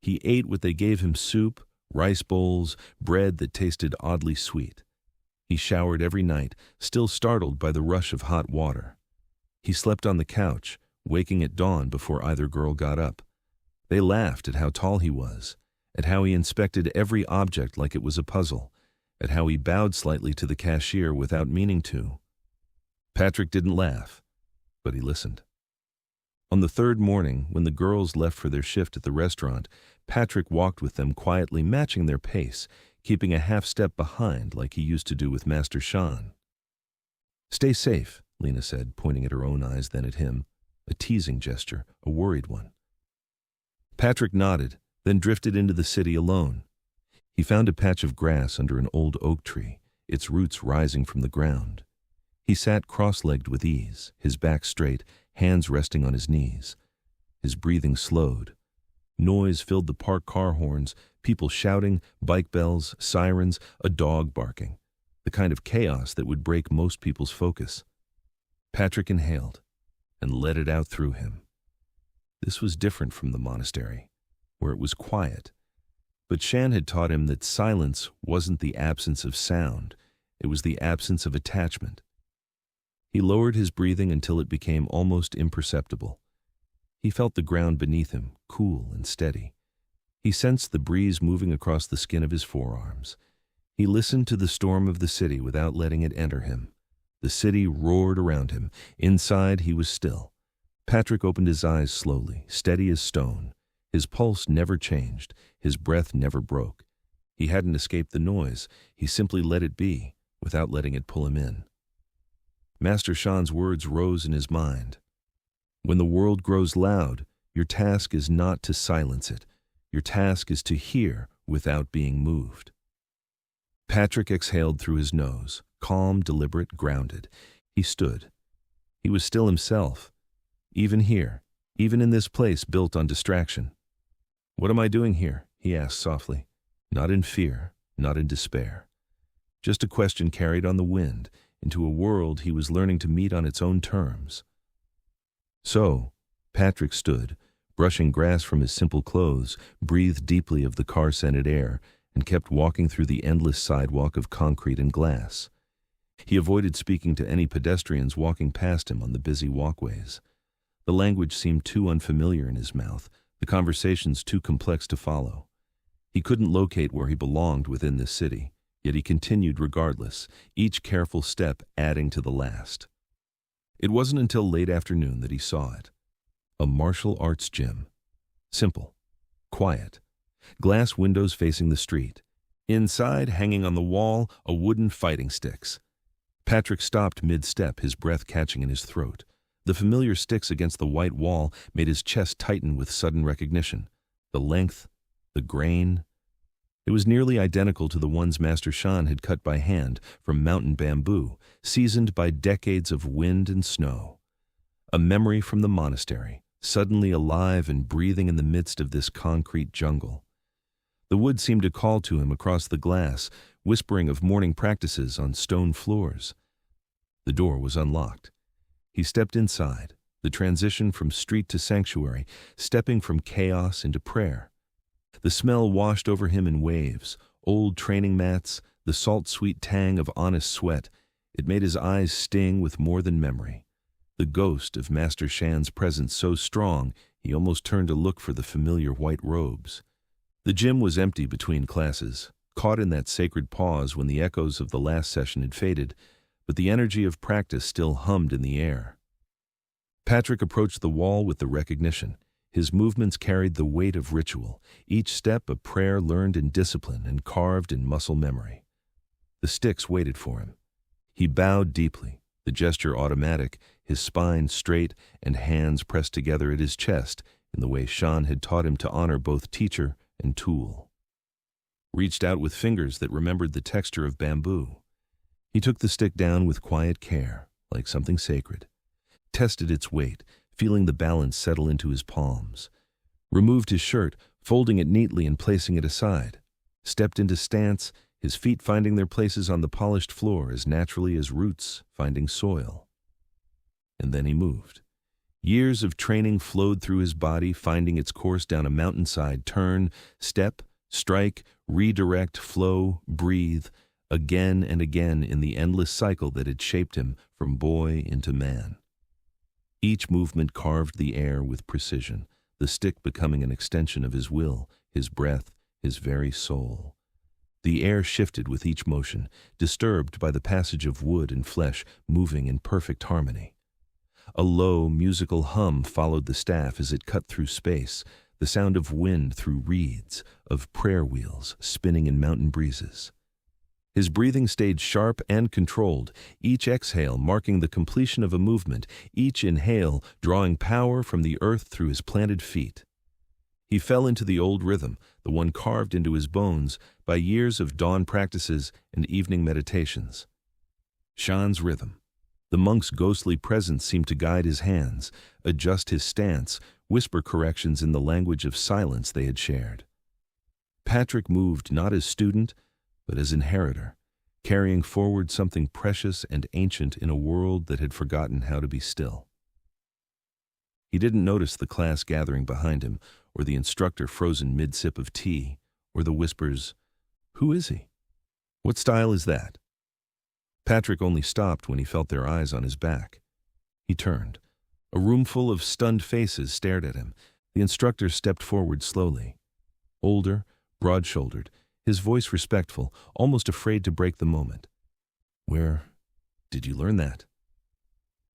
He ate what they gave him: soup, rice bowls, bread that tasted oddly sweet. He showered every night, still startled by the rush of hot water. He slept on the couch, waking at dawn before either girl got up. They laughed at how tall he was, at how he inspected every object like it was a puzzle, at how he bowed slightly to the cashier without meaning to. Patrick didn't laugh, but he listened. On the third morning, when the girls left for their shift at the restaurant, Patrick walked with them quietly, matching their pace, keeping a half step behind like he used to do with Master Shan. "Stay safe," Lena said, pointing at her own eyes, then at him, a teasing gesture, a worried one. Patrick nodded, then drifted into the city alone. He found a patch of grass under an old oak tree, its roots rising from the ground. He sat cross-legged with ease, his back straight, hands resting on his knees. His breathing slowed. Noise filled the parked car horns, people shouting, bike bells, sirens, a dog barking, the kind of chaos that would break most people's focus. Patrick inhaled and let it out through him. This was different from the monastery, where it was quiet. But Shan had taught him that silence wasn't the absence of sound, it was the absence of attachment. He lowered his breathing until it became almost imperceptible. He felt the ground beneath him, cool and steady. He sensed the breeze moving across the skin of his forearms. He listened to the storm of the city without letting it enter him. The city roared around him. Inside, he was still. Patrick opened his eyes slowly, steady as stone. His pulse never changed. His breath never broke. He hadn't escaped the noise. He simply let it be, without letting it pull him in. Master Shan's words rose in his mind. When the world grows loud, your task is not to silence it. Your task is to hear without being moved. Patrick exhaled through his nose, calm, deliberate, grounded. He stood. He was still himself, even here, even in this place built on distraction. "What am I doing here?" he asked softly, not in fear, not in despair. Just a question carried on the wind into a world he was learning to meet on its own terms. So, Patrick stood, brushing grass from his simple clothes, breathed deeply of the car-scented air, and kept walking through the endless sidewalk of concrete and glass. He avoided speaking to any pedestrians walking past him on the busy walkways. The language seemed too unfamiliar in his mouth, the conversations too complex to follow. He couldn't locate where he belonged within this city, yet he continued regardless, each careful step adding to the last. It wasn't until late afternoon that he saw it. A martial arts gym. Simple. Quiet. Glass windows facing the street. Inside, hanging on the wall, a wooden fighting sticks. Patrick stopped mid-step, his breath catching in his throat. The familiar sticks against the white wall made his chest tighten with sudden recognition. The length, the grain. It was nearly identical to the ones Master Shan had cut by hand from mountain bamboo, seasoned by decades of wind and snow. A memory from the monastery, suddenly alive and breathing in the midst of this concrete jungle. The wood seemed to call to him across the glass, whispering of morning practices on stone floors. The door was unlocked. He stepped inside, the transition from street to sanctuary, stepping from chaos into prayer. The smell washed over him in waves, old training mats, the salt-sweet tang of honest sweat. It made his eyes sting with more than memory. The ghost of Master Shan's presence so strong, he almost turned to look for the familiar white robes. The gym was empty between classes, caught in that sacred pause when the echoes of the last session had faded, but the energy of practice still hummed in the air. Patrick approached the wall with the recognition. His movements carried the weight of ritual, each step a prayer learned in discipline and carved in muscle memory. The sticks waited for him. He bowed deeply, the gesture automatic, his spine straight and hands pressed together at his chest in the way Shan had taught him to honor both teacher and tool. Reached out with fingers that remembered the texture of bamboo. He took the stick down with quiet care, like something sacred. Tested its weight, feeling the balance settle into his palms. Removed his shirt, folding it neatly and placing it aside. Stepped into stance, his feet finding their places on the polished floor as naturally as roots finding soil. And then he moved. Years of training flowed through his body, finding its course down a mountainside, turn, step, strike, redirect, flow, breathe, again and again in the endless cycle that had shaped him from boy into man. Each movement carved the air with precision, the stick becoming an extension of his will, his breath, his very soul. The air shifted with each motion, disturbed by the passage of wood and flesh moving in perfect harmony. A low, musical hum followed the staff as it cut through space, the sound of wind through reeds, of prayer wheels spinning in mountain breezes. His breathing stayed sharp and controlled, each exhale marking the completion of a movement, each inhale drawing power from the earth through his planted feet. He fell into the old rhythm, the one carved into his bones by years of dawn practices and evening meditations. Shan's rhythm. The monk's ghostly presence seemed to guide his hands, adjust his stance, whisper corrections in the language of silence they had shared. Patrick moved not as student, but as inheritor, carrying forward something precious and ancient in a world that had forgotten how to be still. He didn't notice the class gathering behind him, or the instructor frozen mid-sip of tea, or the whispers, "Who is he? What style is that?" Patrick only stopped when he felt their eyes on his back. He turned. A roomful of stunned faces stared at him. The instructor stepped forward slowly. Older, broad-shouldered, his voice respectful, almost afraid to break the moment. "Where did you learn that?"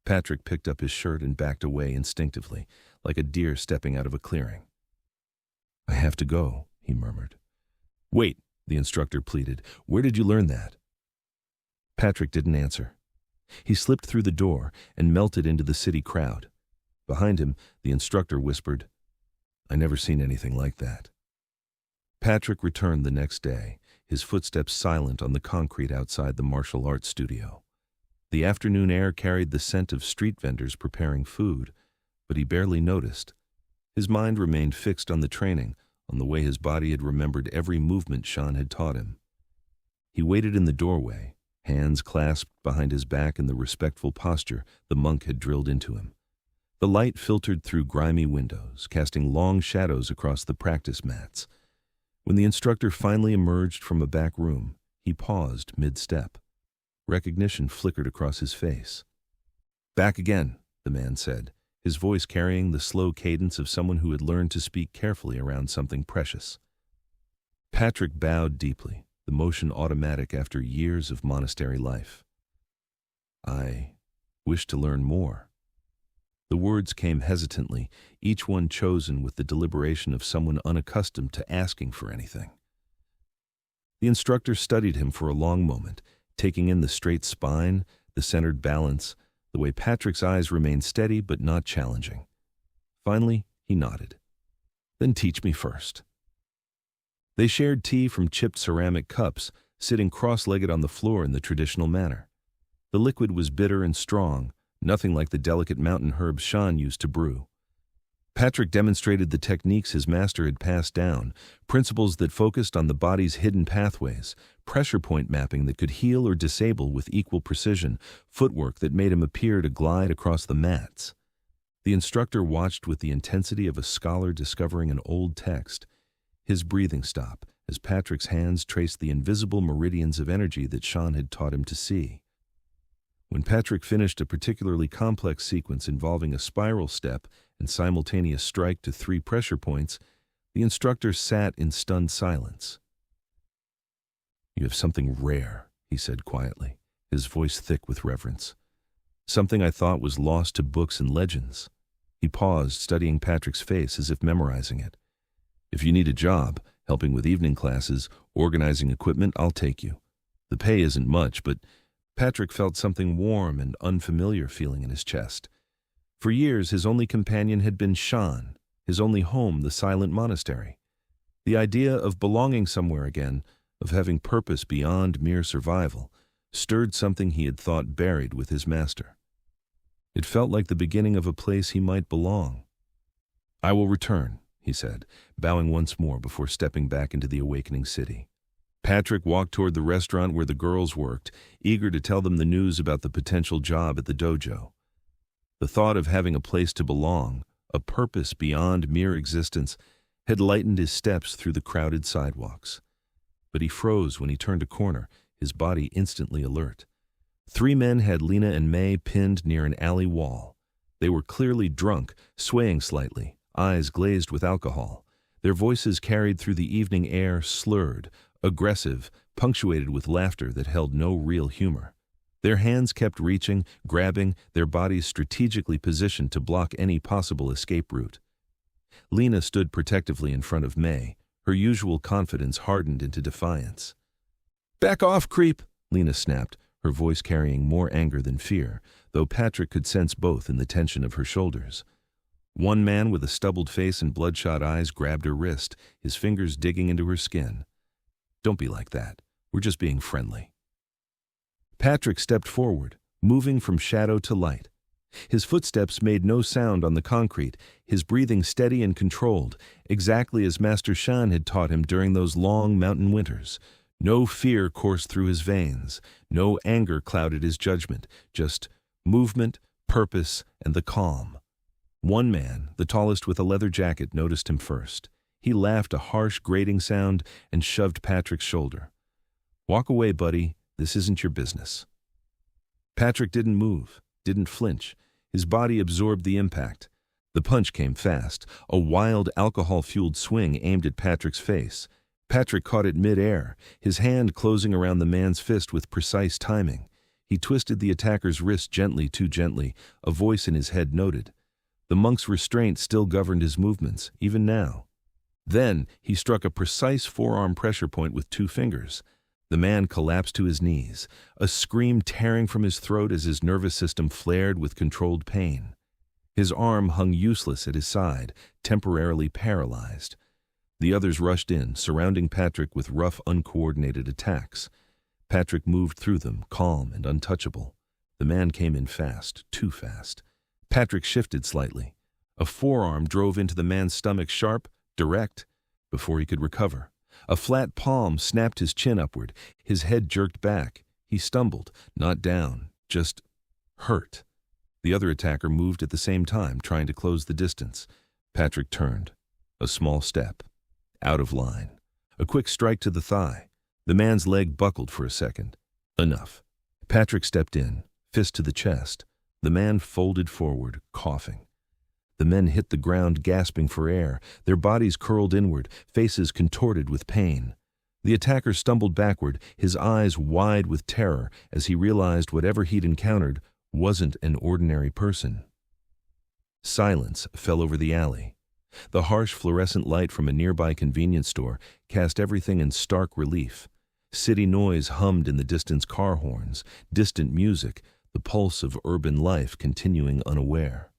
Patrick picked up his shirt and backed away instinctively, like a deer stepping out of a clearing. "I have to go," he murmured. "Wait," the instructor pleaded. "Where did you learn that?" Patrick didn't answer. He slipped through the door and melted into the city crowd. Behind him, the instructor whispered, "I never seen anything like that." Patrick returned the next day, his footsteps silent on the concrete outside the martial arts studio. The afternoon air carried the scent of street vendors preparing food, but he barely noticed. His mind remained fixed on the training, on the way his body had remembered every movement Shan had taught him. He waited in the doorway, hands clasped behind his back in the respectful posture the monk had drilled into him. The light filtered through grimy windows, casting long shadows across the practice mats. When the instructor finally emerged from a back room, he paused mid-step. Recognition flickered across his face. "Back again," the man said, his voice carrying the slow cadence of someone who had learned to speak carefully around something precious. Patrick bowed deeply, the motion automatic after years of monastery life. "I wish to learn more." The words came hesitantly, each one chosen with the deliberation of someone unaccustomed to asking for anything. The instructor studied him for a long moment, taking in the straight spine, the centered balance, the way Patrick's eyes remained steady but not challenging. Finally, he nodded. "Then teach me first." They shared tea from chipped ceramic cups, sitting cross-legged on the floor in the traditional manner. The liquid was bitter and strong, nothing like the delicate mountain herbs Shan used to brew. Patrick demonstrated the techniques his master had passed down, principles that focused on the body's hidden pathways, pressure point mapping that could heal or disable with equal precision, footwork that made him appear to glide across the mats. The instructor watched with the intensity of a scholar discovering an old text. His breathing stopped as Patrick's hands traced the invisible meridians of energy that Shan had taught him to see. When Patrick finished a particularly complex sequence involving a spiral step and simultaneous strike to 3 pressure points, the instructor sat in stunned silence. "You have something rare," he said quietly, his voice thick with reverence. "Something I thought was lost to books and legends." He paused, studying Patrick's face as if memorizing it. "If you need a job, helping with evening classes, organizing equipment, I'll take you. The pay isn't much, but..." Patrick felt something warm and unfamiliar feeling in his chest. For years, his only companion had been Shan, his only home the silent monastery. The idea of belonging somewhere again, of having purpose beyond mere survival, stirred something he had thought buried with his master. It felt like the beginning of a place he might belong. "I will return," he said, bowing once more before stepping back into the awakening city. Patrick walked toward the restaurant where the girls worked, eager to tell them the news about the potential job at the dojo. The thought of having a place to belong, a purpose beyond mere existence, had lightened his steps through the crowded sidewalks. But he froze when he turned a corner, his body instantly alert. 3 men had Lena and May pinned near an alley wall. They were clearly drunk, swaying slightly, eyes glazed with alcohol. Their voices carried through the evening air, slurred, aggressive, punctuated with laughter that held no real humor. Their hands kept reaching, grabbing, their bodies strategically positioned to block any possible escape route. Lena stood protectively in front of May, her usual confidence hardened into defiance. "Back off, creep!" Lena snapped, her voice carrying more anger than fear, though Patrick could sense both in the tension of her shoulders. One man with a stubbled face and bloodshot eyes grabbed her wrist, his fingers digging into her skin. "Don't be like that. We're just being friendly." Patrick stepped forward, moving from shadow to light. His footsteps made no sound on the concrete, his breathing steady and controlled, exactly as Master Shan had taught him during those long mountain winters. No fear coursed through his veins, no anger clouded his judgment, just movement, purpose, and the calm. One man, the tallest with a leather jacket, noticed him first. He laughed a harsh, grating sound and shoved Patrick's shoulder. "Walk away, buddy. This isn't your business." Patrick didn't move, didn't flinch. His body absorbed the impact. The punch came fast, a wild, alcohol-fueled swing aimed at Patrick's face. Patrick caught it mid-air, his hand closing around the man's fist with precise timing. He twisted the attacker's wrist gently, too gently, a voice in his head noted. The monk's restraint still governed his movements, even now. Then he struck a precise forearm pressure point with 2 fingers. The man collapsed to his knees, a scream tearing from his throat as his nervous system flared with controlled pain. His arm hung useless at his side, temporarily paralyzed. The others rushed in, surrounding Patrick with rough, uncoordinated attacks. Patrick moved through them, calm and untouchable. The man came in fast, too fast. Patrick shifted slightly. A forearm drove into the man's stomach sharp, direct, before he could recover. A flat palm snapped his chin upward. His head jerked back. He stumbled, not down, just hurt. The other attacker moved at the same time, trying to close the distance. Patrick turned. A small step. Out of line. A quick strike to the thigh. The man's leg buckled for a second. Enough. Patrick stepped in, fist to the chest. The man folded forward, coughing. The men hit the ground, gasping for air, their bodies curled inward, faces contorted with pain. The attacker stumbled backward, his eyes wide with terror, as he realized whatever he'd encountered wasn't an ordinary person. Silence fell over the alley. The harsh fluorescent light from a nearby convenience store cast everything in stark relief. City noise hummed in the distance, car horns, distant music, the pulse of urban life continuing unaware.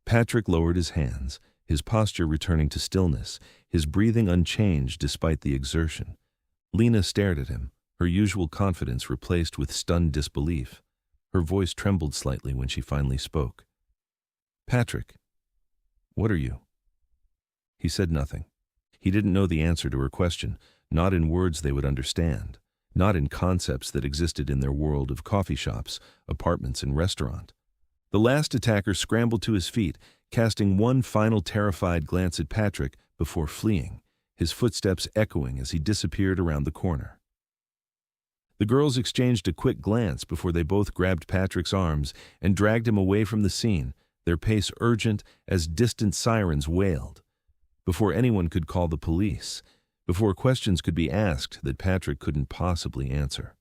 Patrick lowered his hands, his posture returning to stillness, his breathing unchanged despite the exertion. Lena stared at him, her usual confidence replaced with stunned disbelief. Her voice trembled slightly when she finally spoke. "Patrick, what are you?" He said nothing. He didn't know the answer to her question, not in words they would understand, not in concepts that existed in their world of coffee shops, apartments, and restaurant. The last attacker scrambled to his feet, casting one final terrified glance at Patrick before fleeing, his footsteps echoing as he disappeared around the corner. The girls exchanged a quick glance before they both grabbed Patrick's arms and dragged him away from the scene, their pace urgent as distant sirens wailed. Before anyone could call the police, before questions could be asked that Patrick couldn't possibly answer.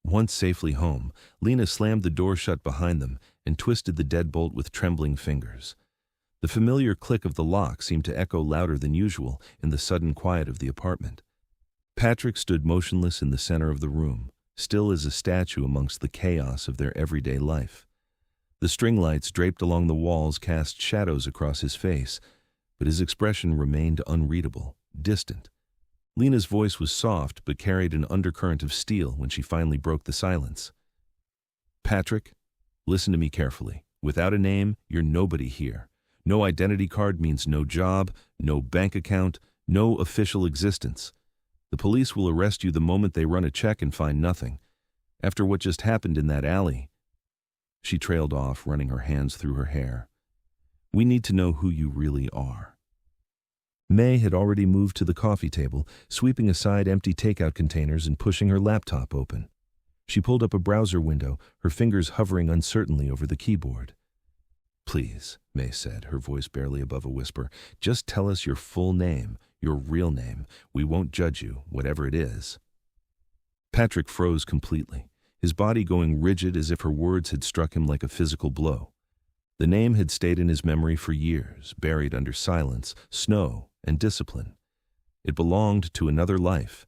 Once safely home, Lena slammed the door shut behind them and twisted the deadbolt with trembling fingers. The familiar click of the lock seemed to echo louder than usual in the sudden quiet of the apartment. Patrick stood motionless in the center of the room, still as a statue amongst the chaos of their everyday life. The string lights draped along the walls cast shadows across his face, but his expression remained unreadable, distant. Lena's voice was soft but carried an undercurrent of steel when she finally broke the silence. "Patrick, listen to me carefully. Without a name, you're nobody here. No identity card means no job, no bank account, no official existence. The police will arrest you the moment they run a check and find nothing. After what just happened in that alley—" She trailed off, running her hands through her hair. "We need to know who you really are." May had already moved to the coffee table, sweeping aside empty takeout containers and pushing her laptop open. She pulled up a browser window, her fingers hovering uncertainly over the keyboard. "Please," May said, her voice barely above a whisper, "just tell us your full name, your real name. We won't judge you, whatever it is." Patrick froze completely, his body going rigid as if her words had struck him like a physical blow. The name had stayed in his memory for years, buried under silence, snow, and discipline. It belonged to another life.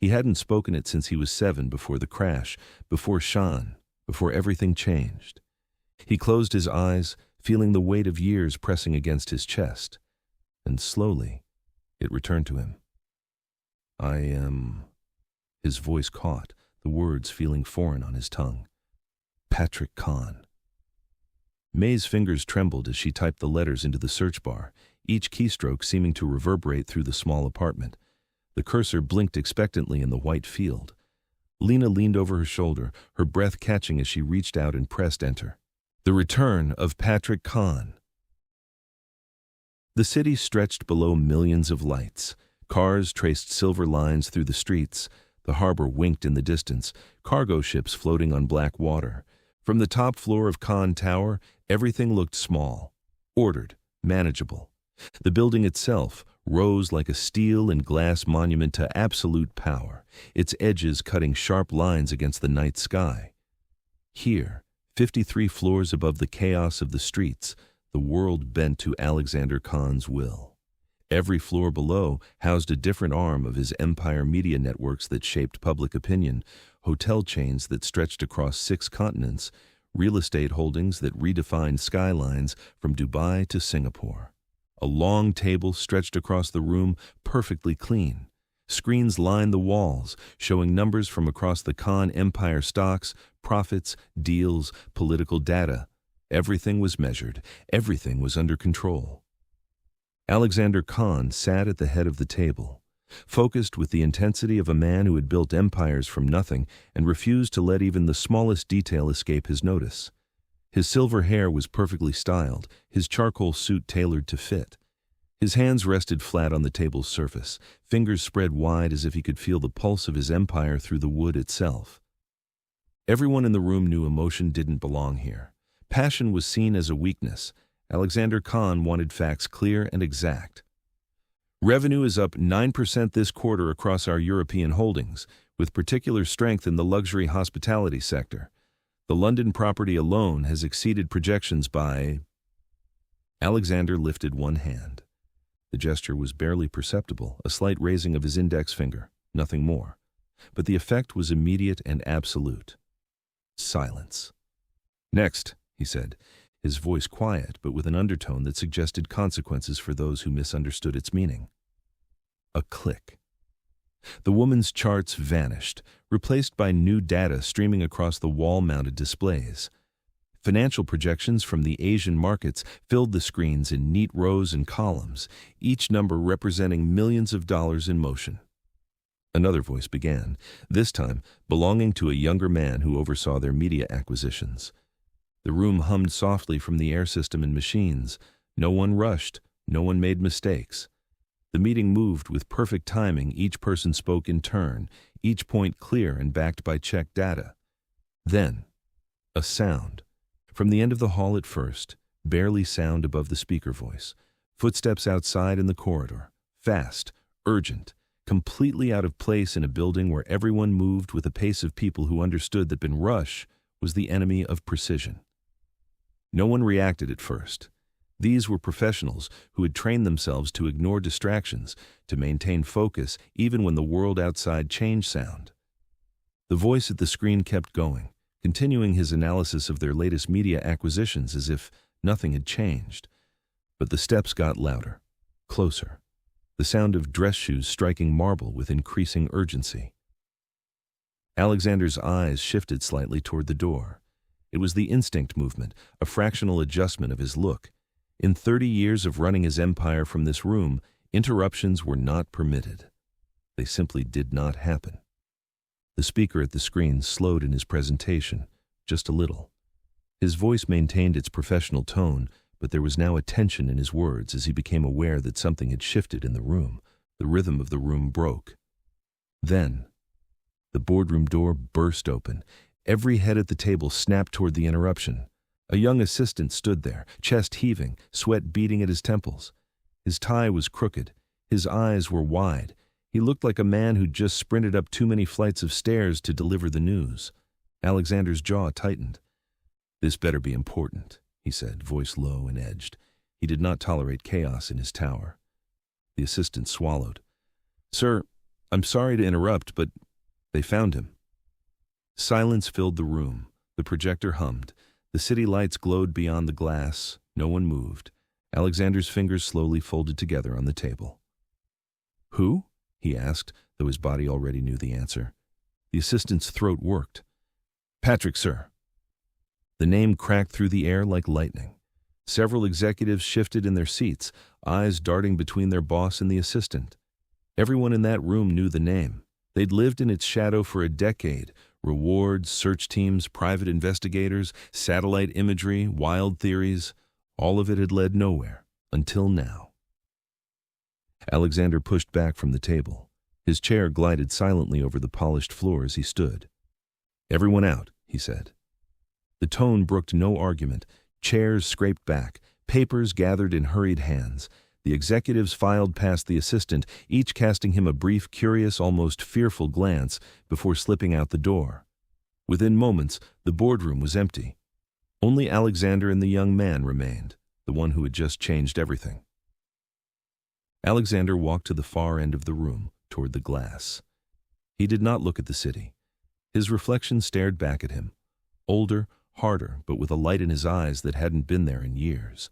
He hadn't spoken it since he was 7, before the crash, before Shan, before everything changed. He closed his eyes, feeling the weight of years pressing against his chest. And slowly, it returned to him. "I am—" His voice caught, the words feeling foreign on his tongue. "Patrick Khan." May's fingers trembled as she typed the letters into the search bar, each keystroke seeming to reverberate through the small apartment. The cursor blinked expectantly in the white field. Lena leaned over her shoulder, her breath catching as she reached out and pressed enter. The return of Patrick Khan. The city stretched below millions of lights. Cars traced silver lines through the streets. The harbor winked in the distance, cargo ships floating on black water. From the top floor of Khan Tower, everything looked small, ordered, manageable. The building itself rose like a steel and glass monument to absolute power, its edges cutting sharp lines against the night sky. Here, 53 floors above the chaos of the streets, the world bent to Alexander Khan's will. Every floor below housed a different arm of his empire, media networks that shaped public opinion, hotel chains that stretched across 6 continents, real estate holdings that redefined skylines from Dubai to Singapore. A long table stretched across the room, perfectly clean. Screens lined the walls, showing numbers from across the Khan Empire: stocks, profits, deals, political data. Everything was measured. Everything was under control. Alexander Khan sat at the head of the table, focused with the intensity of a man who had built empires from nothing and refused to let even the smallest detail escape his notice. His silver hair was perfectly styled, his charcoal suit tailored to fit. His hands rested flat on the table's surface, fingers spread wide as if he could feel the pulse of his empire through the wood itself. Everyone in the room knew emotion didn't belong here. Passion was seen as a weakness. Alexander Khan wanted facts clear and exact. Revenue is up 9% this quarter across our European holdings, with particular strength in the luxury hospitality sector. The London property alone has exceeded projections by... Alexander lifted one hand. The gesture was barely perceptible, a slight raising of his index finger, nothing more. But the effect was immediate and absolute. Silence. "Next," he said, his voice quiet but with an undertone that suggested consequences for those who misunderstood its meaning. A click. The woman's charts vanished, replaced by new data streaming across the wall-mounted displays. Financial projections from the Asian markets filled the screens in neat rows and columns, each number representing millions of dollars in motion. Another voice began, this time belonging to a younger man who oversaw their media acquisitions. The room hummed softly from the air system and machines. No one rushed, no one made mistakes. The meeting moved with perfect timing. Each person spoke in turn, each point clear and backed by checked data. Then, a sound. From the end of the hall at first, barely sound above the speaker voice. Footsteps outside in the corridor. Fast, urgent, completely out of place in a building where everyone moved with a pace of people who understood that rush was the enemy of precision. No one reacted at first. These were professionals who had trained themselves to ignore distractions, to maintain focus even when the world outside changed sound. The voice at the screen kept going, continuing his analysis of their latest media acquisitions as if nothing had changed. But the steps got louder, closer, the sound of dress shoes striking marble with increasing urgency. Alexander's eyes shifted slightly toward the door. It was the instinct movement, a fractional adjustment of his look. In 30 years of running his empire from this room, interruptions were not permitted. They simply did not happen. The speaker at the screen slowed in his presentation, just a little. His voice maintained its professional tone, but there was now a tension in his words as he became aware that something had shifted in the room. The rhythm of the room broke. Then, the boardroom door burst open. Every head at the table snapped toward the interruption. A young assistant stood there, chest heaving, sweat beading at his temples. His tie was crooked. His eyes were wide. He looked like a man who'd just sprinted up too many flights of stairs to deliver the news. Alexander's jaw tightened. "This better be important," he said, voice low and edged. He did not tolerate chaos in his tower. The assistant swallowed. "Sir, I'm sorry to interrupt, but they found him." Silence filled the room. The projector hummed. The city lights glowed beyond the glass. No one moved. Alexander's fingers slowly folded together on the table. "Who?" he asked, though his body already knew the answer. The assistant's throat worked. "Patrick, sir." The name cracked through the air like lightning. Several executives shifted in their seats, eyes darting between their boss and the assistant. Everyone in that room knew the name. They'd lived in its shadow for a decade. Rewards, search teams, private investigators, satellite imagery, wild theories. All of it had led nowhere, until now. Alexander pushed back from the table. His chair glided silently over the polished floor as he stood. "Everyone out," he said. The tone brooked no argument. Chairs scraped back. Papers gathered in hurried hands. The executives filed past the assistant, each casting him a brief, curious, almost fearful glance before slipping out the door. Within moments, the boardroom was empty. Only Alexander and the young man remained, the one who had just changed everything. Alexander walked to the far end of the room, toward the glass. He did not look at the city. His reflection stared back at him, older, harder, but with a light in his eyes that hadn't been there in years.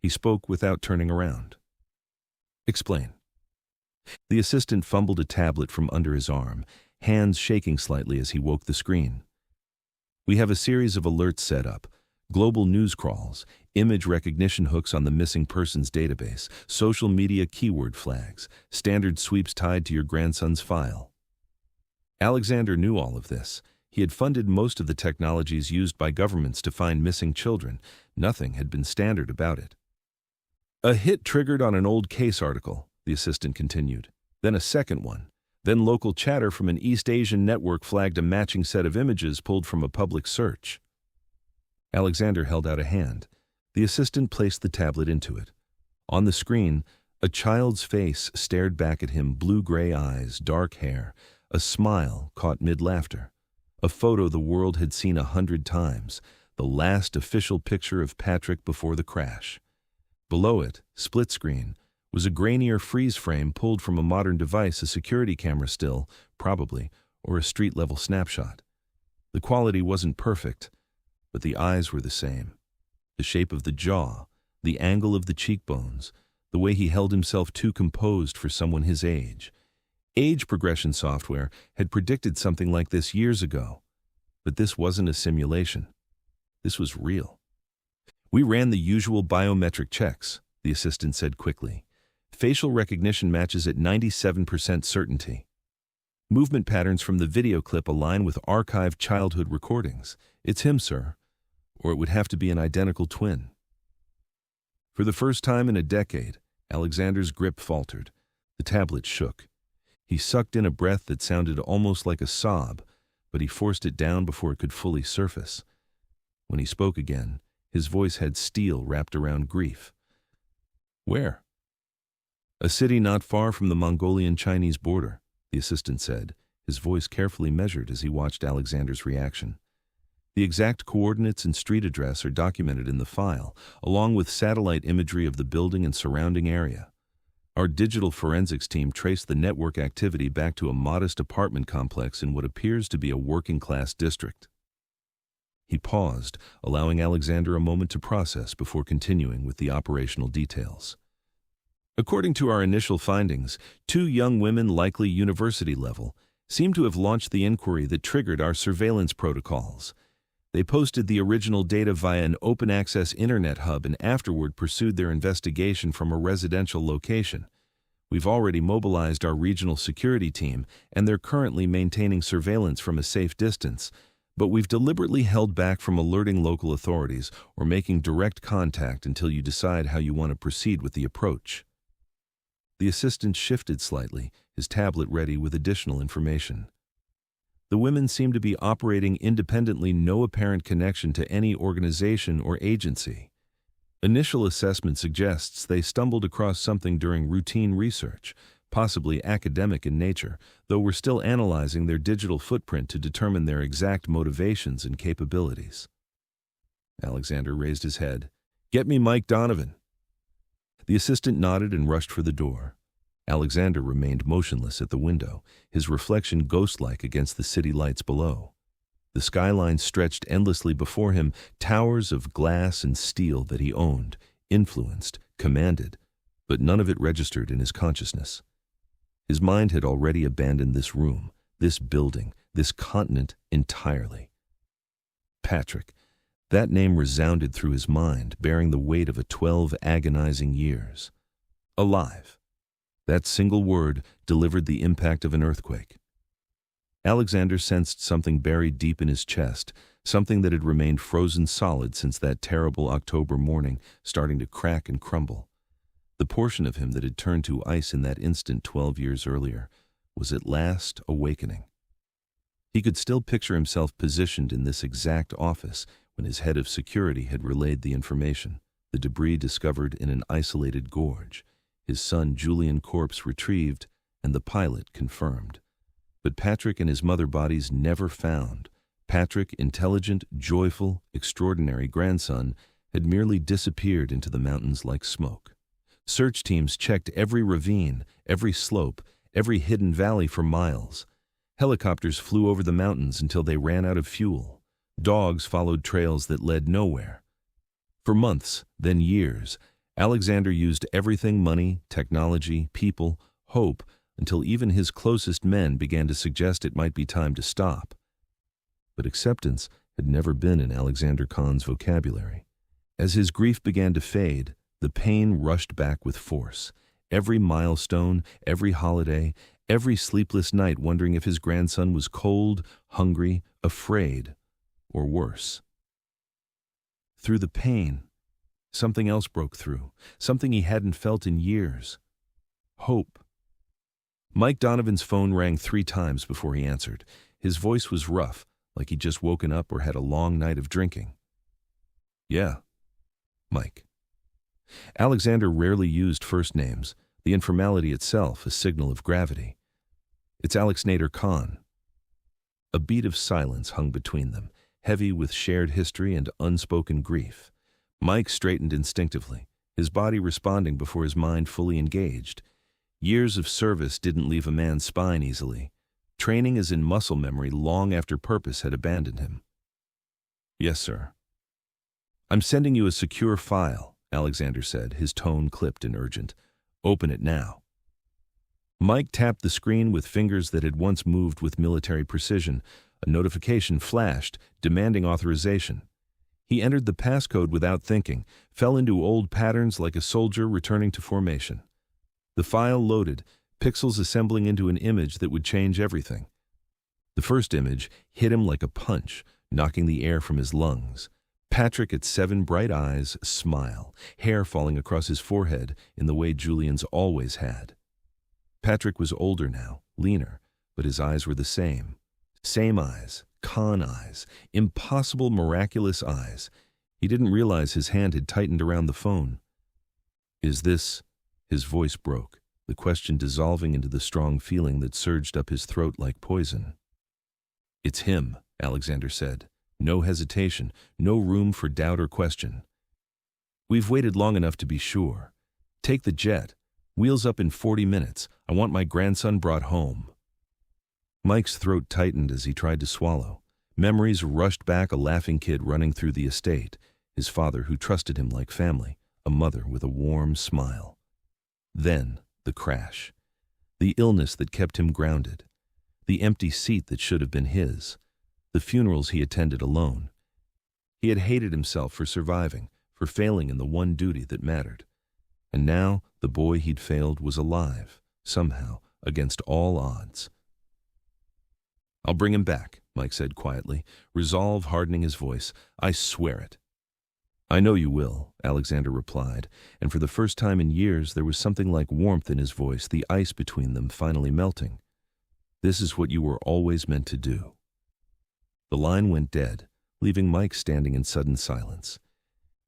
He spoke without turning around. "Explain." The assistant fumbled a tablet from under his arm, hands shaking slightly as he woke the screen. "We have a series of alerts set up. Global news crawls, image recognition hooks on the missing persons database, social media keyword flags, standard sweeps tied to your grandson's file." Alexander knew all of this. He had funded most of the technologies used by governments to find missing children. Nothing had been standard about it. "A hit triggered on an old case article," the assistant continued. "Then a second one. Then local chatter from an East Asian network flagged a matching set of images pulled from a public search." Alexander held out a hand. The assistant placed the tablet into it. On the screen, a child's face stared back at him, blue-gray eyes, dark hair, a smile caught mid-laughter. A photo the world had seen 100 times, the last official picture of Patrick before the crash. Below it, split screen, was a grainier freeze frame pulled from a modern device, a security camera still, probably, or a street-level snapshot. The quality wasn't perfect, but the eyes were the same. The shape of the jaw, the angle of the cheekbones, the way he held himself too composed for someone his age. Age progression software had predicted something like this years ago. But this wasn't a simulation. This was real. "We ran the usual biometric checks," the assistant said quickly. "Facial recognition matches at 97% certainty. Movement patterns from the video clip align with archived childhood recordings. It's him, sir. Or it would have to be an identical twin." For the first time in a decade, Alexander's grip faltered. The tablet shook. He sucked in a breath that sounded almost like a sob, but he forced it down before it could fully surface. When he spoke again, his voice had steel wrapped around grief. "Where?" "A city not far from the Mongolian-Chinese border," the assistant said, his voice carefully measured as he watched Alexander's reaction. "The exact coordinates and street address are documented in the file, along with satellite imagery of the building and surrounding area. Our digital forensics team traced the network activity back to a modest apartment complex in what appears to be a working-class district." He paused, allowing Alexander a moment to process before continuing with the operational details. "According to our initial findings, 2 young women, likely university level, seem to have launched the inquiry that triggered our surveillance protocols. They posted the original data via an open-access internet hub and afterward pursued their investigation from a residential location. We've already mobilized our regional security team, and they're currently maintaining surveillance from a safe distance, but we've deliberately held back from alerting local authorities or making direct contact until you decide how you want to proceed with the approach." The assistant shifted slightly, his tablet ready with additional information. "The women seem to be operating independently, no apparent connection to any organization or agency. Initial assessment suggests they stumbled across something during routine research, possibly academic in nature, though we're still analyzing their digital footprint to determine their exact motivations and capabilities." Alexander raised his head. "Get me Mike Donovan." The assistant nodded and rushed for the door. Alexander remained motionless at the window, his reflection ghost-like against the city lights below. The skyline stretched endlessly before him, towers of glass and steel that he owned, influenced, commanded, but none of it registered in his consciousness. His mind had already abandoned this room, this building, this continent entirely. Patrick. That name resounded through his mind, bearing the weight of 12 agonizing years. Alive. That single word delivered the impact of an earthquake. Alexander sensed something buried deep in his chest, something that had remained frozen solid since that terrible October morning, starting to crack and crumble. The portion of him that had turned to ice in that instant 12 years earlier was at last awakening. He could still picture himself positioned in this exact office when his head of security had relayed the information, the debris discovered in an isolated gorge, his son Julian corpse retrieved, and the pilot confirmed. But Patrick and his mother bodies never found. Patrick, intelligent, joyful, extraordinary grandson, had merely disappeared into the mountains like smoke. Search teams checked every ravine, every slope, every hidden valley for miles. Helicopters flew over the mountains until they ran out of fuel. Dogs followed trails that led nowhere. For months, then years, Alexander used everything: money, technology, people, hope, until even his closest men began to suggest it might be time to stop. But acceptance had never been in Alexander Khan's vocabulary. As his grief began to fade, the pain rushed back with force. Every milestone, every holiday, every sleepless night wondering if his grandson was cold, hungry, afraid, or worse. Through the pain, something else broke through, something he hadn't felt in years. Hope. Mike Donovan's phone rang 3 times before he answered. His voice was rough, like he'd just woken up or had a long night of drinking. "Yeah, Mike." Alexander rarely used first names, the informality itself a signal of gravity. "It's Alex Nader Khan." A beat of silence hung between them, heavy with shared history and unspoken grief. Mike straightened instinctively, his body responding before his mind fully engaged. Years of service didn't leave a man's spine easily. Training is in muscle memory long after purpose had abandoned him. "Yes, sir." "I'm sending you a secure file," Alexander said, his tone clipped and urgent. "Open it now." Mike tapped the screen with fingers that had once moved with military precision. A notification flashed, demanding authorization. He entered the passcode without thinking, fell into old patterns like a soldier returning to formation. The file loaded, pixels assembling into an image that would change everything. The first image hit him like a punch, knocking the air from his lungs. Patrick at 7, bright eyes, smile, hair falling across his forehead in the way Julian's always had. Patrick was older now, leaner, but his eyes were the same. Same eyes, Khan eyes, impossible, miraculous eyes. He didn't realize his hand had tightened around the phone. "Is this?" His voice broke, the question dissolving into the strong feeling that surged up his throat like poison. "It's him," Alexander said. No hesitation, no room for doubt or question. "We've waited long enough to be sure. Take the jet. Wheels up in 40 minutes. I want my grandson brought home." Mike's throat tightened as he tried to swallow. Memories rushed back, a laughing kid running through the estate, his father who trusted him like family, a mother with a warm smile. Then, the crash. The illness that kept him grounded. The empty seat that should have been his. The funerals he attended alone. He had hated himself for surviving, for failing in the one duty that mattered. And now, the boy he'd failed was alive, somehow, against all odds. "I'll bring him back," Mike said quietly, resolve hardening his voice. "I swear it." "I know you will," Alexander replied, and for the first time in years there was something like warmth in his voice, the ice between them finally melting. "This is what you were always meant to do." The line went dead, leaving Mike standing in sudden silence.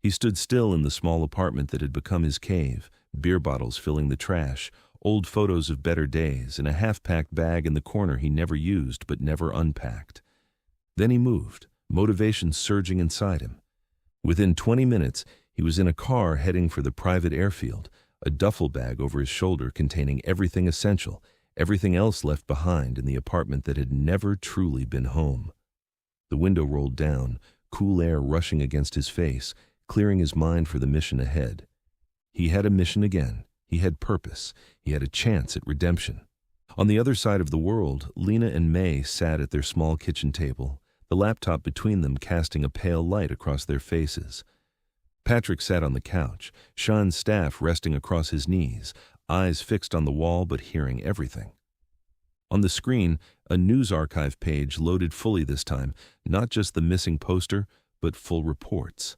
He stood still in the small apartment that had become his cave, beer bottles filling the trash, old photos of better days, and a half-packed bag in the corner he never used but never unpacked. Then he moved, motivation surging inside him. Within 20 minutes, he was in a car heading for the private airfield, a duffel bag over his shoulder containing everything essential, everything else left behind in the apartment that had never truly been home. The window rolled down, cool air rushing against his face, clearing his mind for the mission ahead. He had a mission again. He had purpose. He had a chance at redemption. On the other side of the world, Lena and May sat at their small kitchen table, the laptop between them casting a pale light across their faces. Patrick sat on the couch, Shan's staff resting across his knees, eyes fixed on the wall but hearing everything. On the screen, a news archive page loaded fully this time, not just the missing poster, but full reports.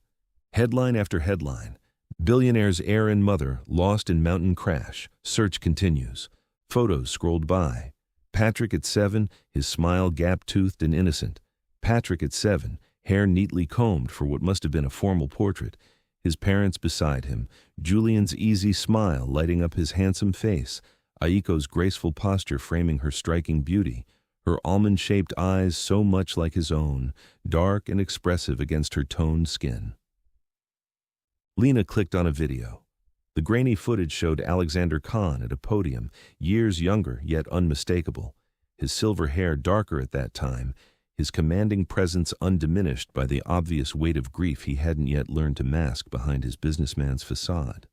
Headline after headline. Billionaire's heir and mother lost in mountain crash. Search continues. Photos scrolled by. Patrick at 7, his smile gap-toothed and innocent. Patrick at 7, hair neatly combed for what must have been a formal portrait. His parents beside him, Julian's easy smile lighting up his handsome face, Aiko's graceful posture framing her striking beauty, her almond-shaped eyes so much like his own, dark and expressive against her toned skin. Lena clicked on a video. The grainy footage showed Alexander Khan at a podium, years younger yet unmistakable, his silver hair darker at that time, his commanding presence undiminished by the obvious weight of grief he hadn't yet learned to mask behind his businessman's facade.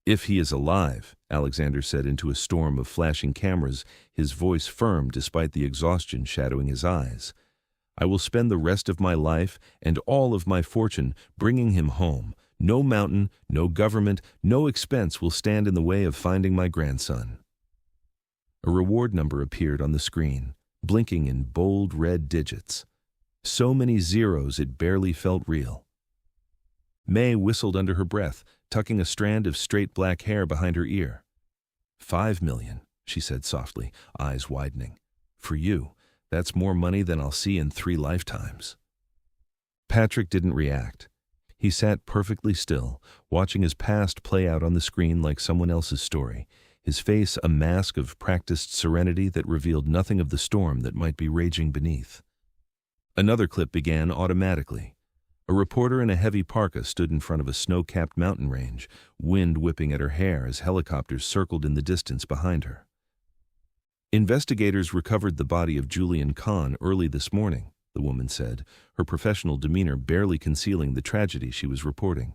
"If he is alive," Alexander said into a storm of flashing cameras, his voice firm despite the exhaustion shadowing his eyes, "I will spend the rest of my life and all of my fortune bringing him home. No mountain, no government, no expense will stand in the way of finding my grandson." A reward number appeared on the screen, blinking in bold red digits. So many zeros it barely felt real. May whistled under her breath, tucking a strand of straight black hair behind her ear. "5 million," she said softly, eyes widening. "For you. That's more money than I'll see in 3 lifetimes. Patrick didn't react. He sat perfectly still, watching his past play out on the screen like someone else's story, his face a mask of practiced serenity that revealed nothing of the storm that might be raging beneath. Another clip began automatically. A reporter in a heavy parka stood in front of a snow-capped mountain range, wind whipping at her hair as helicopters circled in the distance behind her. "Investigators recovered the body of Julian Khan early this morning," the woman said, her professional demeanor barely concealing the tragedy she was reporting.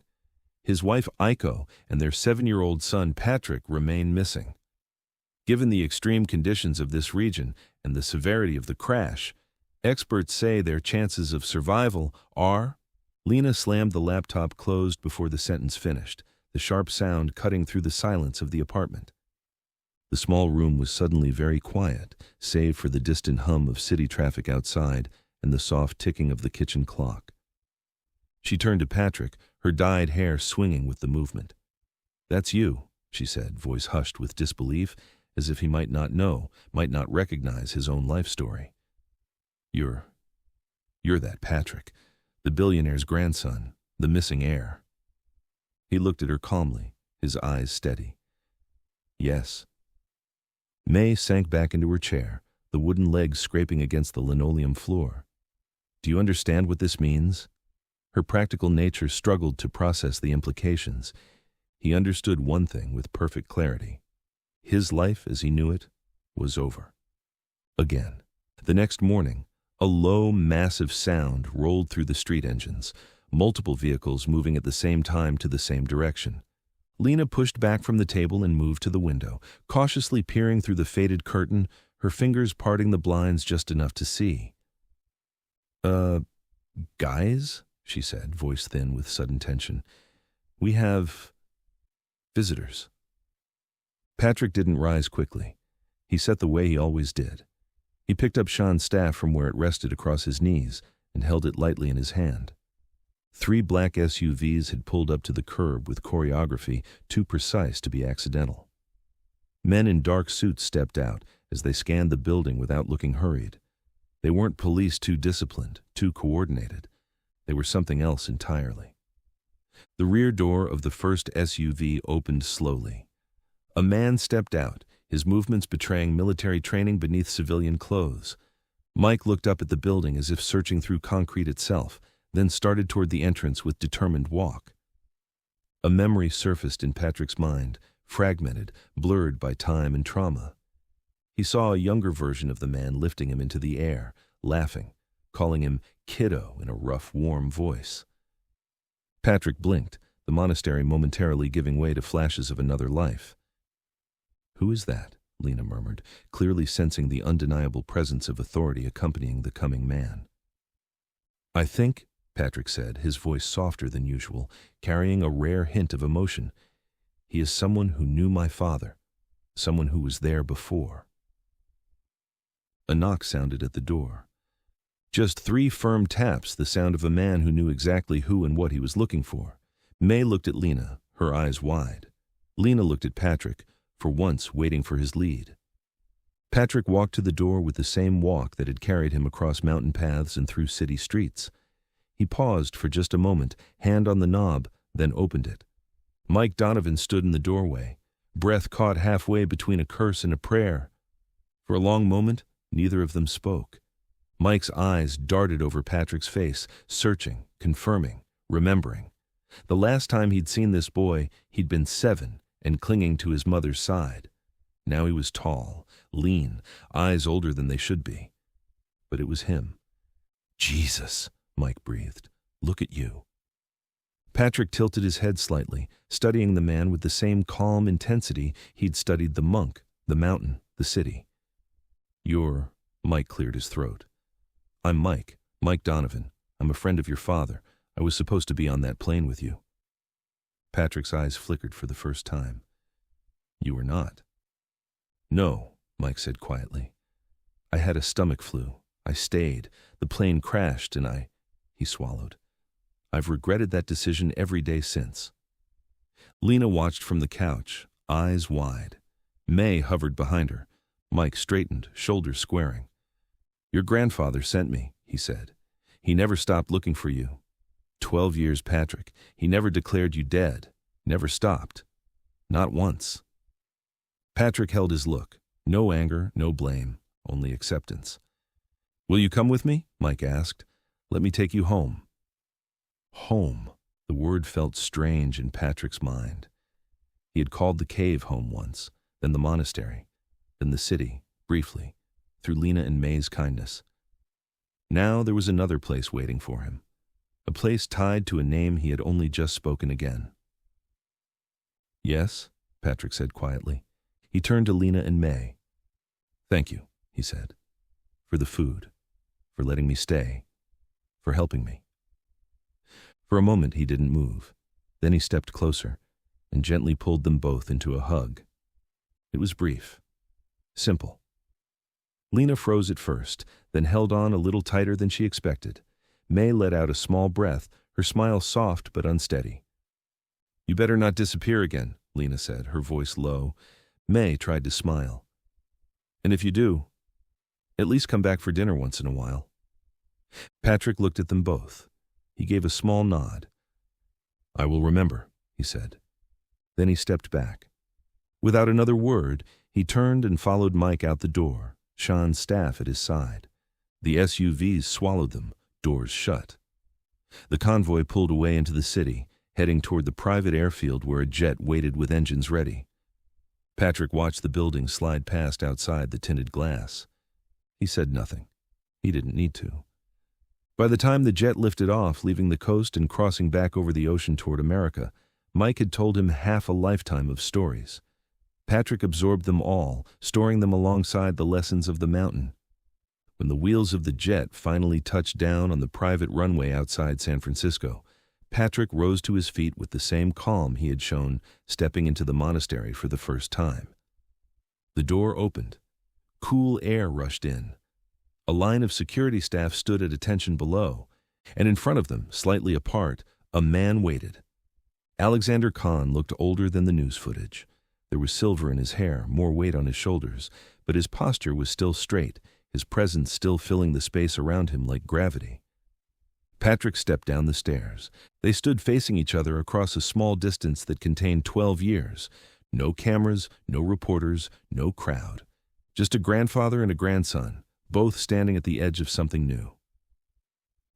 His wife Aiko and their 7-year-old son Patrick remain missing. Given the extreme conditions of this region and the severity of the crash, experts say their chances of survival are— Lena slammed the laptop closed before the sentence finished, the sharp sound cutting through the silence of the apartment. The small room was suddenly very quiet, save for the distant hum of city traffic outside and the soft ticking of the kitchen clock. She turned to Patrick, her dyed hair swinging with the movement. "That's you," she said, voice hushed with disbelief, as if he might not know, might not recognize his own life story. You're that Patrick, the billionaire's grandson, the missing heir." He looked at her calmly, his eyes steady. "Yes." May sank back into her chair, the wooden legs scraping against the linoleum floor. "Do you understand what this means?" Her practical nature struggled to process the implications. He understood one thing with perfect clarity. His life, as he knew it, was over. Again. The next morning, a low, massive sound rolled through the street engines, multiple vehicles moving at the same time to the same direction. Lena pushed back from the table and moved to the window, cautiously peering through the faded curtain, her fingers parting the blinds just enough to see. Guys?" she said, voice thin with sudden tension. "We have visitors." Patrick didn't rise quickly. He sat the way he always did. He picked up Shan's staff from where it rested across his knees and held it lightly in his hand. 3 black SUVs had pulled up to the curb with choreography too precise to be accidental. Men in dark suits stepped out as they scanned the building without looking hurried. They weren't police too disciplined, too coordinated. They were something else entirely. The rear door of the first SUV opened slowly. A man stepped out, his movements betraying military training beneath civilian clothes. Mike looked up at the building as if searching through concrete itself, then started toward the entrance with determined walk. A memory surfaced in Patrick's mind, fragmented, blurred by time and trauma. He saw a younger version of the man lifting him into the air, laughing, calling him kiddo in a rough, warm voice. Patrick blinked, the monastery momentarily giving way to flashes of another life. "Who is that?" Lena murmured, clearly sensing the undeniable presence of authority accompanying the coming man. "I think," Patrick said, his voice softer than usual, carrying a rare hint of emotion, "he is someone who knew my father, someone who was there before." A knock sounded at the door. Just 3 firm taps, the sound of a man who knew exactly who and what he was looking for. May looked at Lena, her eyes wide. Lena looked at Patrick, for once waiting for his lead. Patrick walked to the door with the same walk that had carried him across mountain paths and through city streets. He paused for just a moment, hand on the knob, then opened it. Mike Donovan stood in the doorway, breath caught halfway between a curse and a prayer. For a long moment, neither of them spoke. Mike's eyes darted over Patrick's face, searching, confirming, remembering. The last time he'd seen this boy, he'd been 7 and clinging to his mother's side. Now he was tall, lean, eyes older than they should be. But it was him. "Jesus," Mike breathed. "Look at you." Patrick tilted his head slightly, studying the man with the same calm intensity he'd studied the monk, the mountain, the city. "You're—" Mike cleared his throat. "I'm Mike Donovan. I'm a friend of your father. I was supposed to be on that plane with you." Patrick's eyes flickered for the first time. "You were not." "No," Mike said quietly. "I had a stomach flu. I stayed. The plane crashed and He swallowed. "I've regretted that decision every day since." Lena watched from the couch, eyes wide. May hovered behind her. Mike straightened, shoulders squaring. "Your grandfather sent me," he said. "He never stopped looking for you. 12 years, Patrick. He never declared you dead. Never stopped. Not once." Patrick held his look. No anger, no blame, only acceptance. "Will you come with me?" Mike asked. "Let me take you home." Home. The word felt strange in Patrick's mind. He had called the cave home once, then the monastery, then the city, briefly, through Lena and May's kindness. Now there was another place waiting for him, a place tied to a name he had only just spoken again. "Yes," Patrick said quietly. He turned to Lena and May. "Thank you," he said, "for the food, for letting me stay, for helping me." For a moment he didn't move. Then he stepped closer and gently pulled them both into a hug. It was brief, simple. Lena froze at first, then held on a little tighter than she expected. May let out a small breath, her smile soft but unsteady. "You better not disappear again," Lena said, her voice low. May tried to smile. "And if you do, at least come back for dinner once in a while." Patrick looked at them both. He gave a small nod. "I will remember," he said. Then he stepped back. Without another word, he turned and followed Mike out the door, Shan's staff at his side. The SUVs swallowed them, doors shut. The convoy pulled away into the city, heading toward the private airfield where a jet waited with engines ready. Patrick watched the building slide past outside the tinted glass. He said nothing. He didn't need to. By the time the jet lifted off, leaving the coast and crossing back over the ocean toward America, Mike had told him half a lifetime of stories. Patrick absorbed them all, storing them alongside the lessons of the mountain. When the wheels of the jet finally touched down on the private runway outside San Francisco, Patrick rose to his feet with the same calm he had shown stepping into the monastery for the first time. The door opened. Cool air rushed in. A line of security staff stood at attention below, and in front of them, slightly apart, a man waited. Alexander Khan looked older than the news footage. There was silver in his hair, more weight on his shoulders, but his posture was still straight, his presence still filling the space around him like gravity. Patrick stepped down the stairs. They stood facing each other across a small distance that contained 12 years. No cameras, no reporters, no crowd. Just a grandfather and a grandson, both standing at the edge of something new.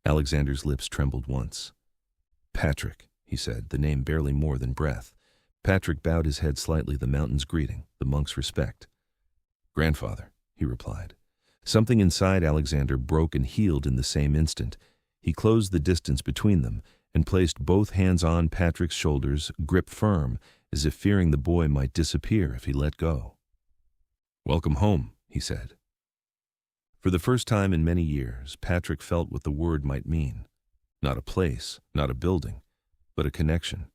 Alexander's lips trembled once. "Patrick," he said, the name barely more than breath. Patrick bowed his head slightly, the mountain's greeting, the monk's respect. "Grandfather," he replied. Something inside Alexander broke and healed in the same instant. He closed the distance between them and placed both hands on Patrick's shoulders, grip firm, as if fearing the boy might disappear if he let go. "Welcome home," he said. For the first time in many years, Patrick felt what the word might mean. Not a place, not a building, but a connection.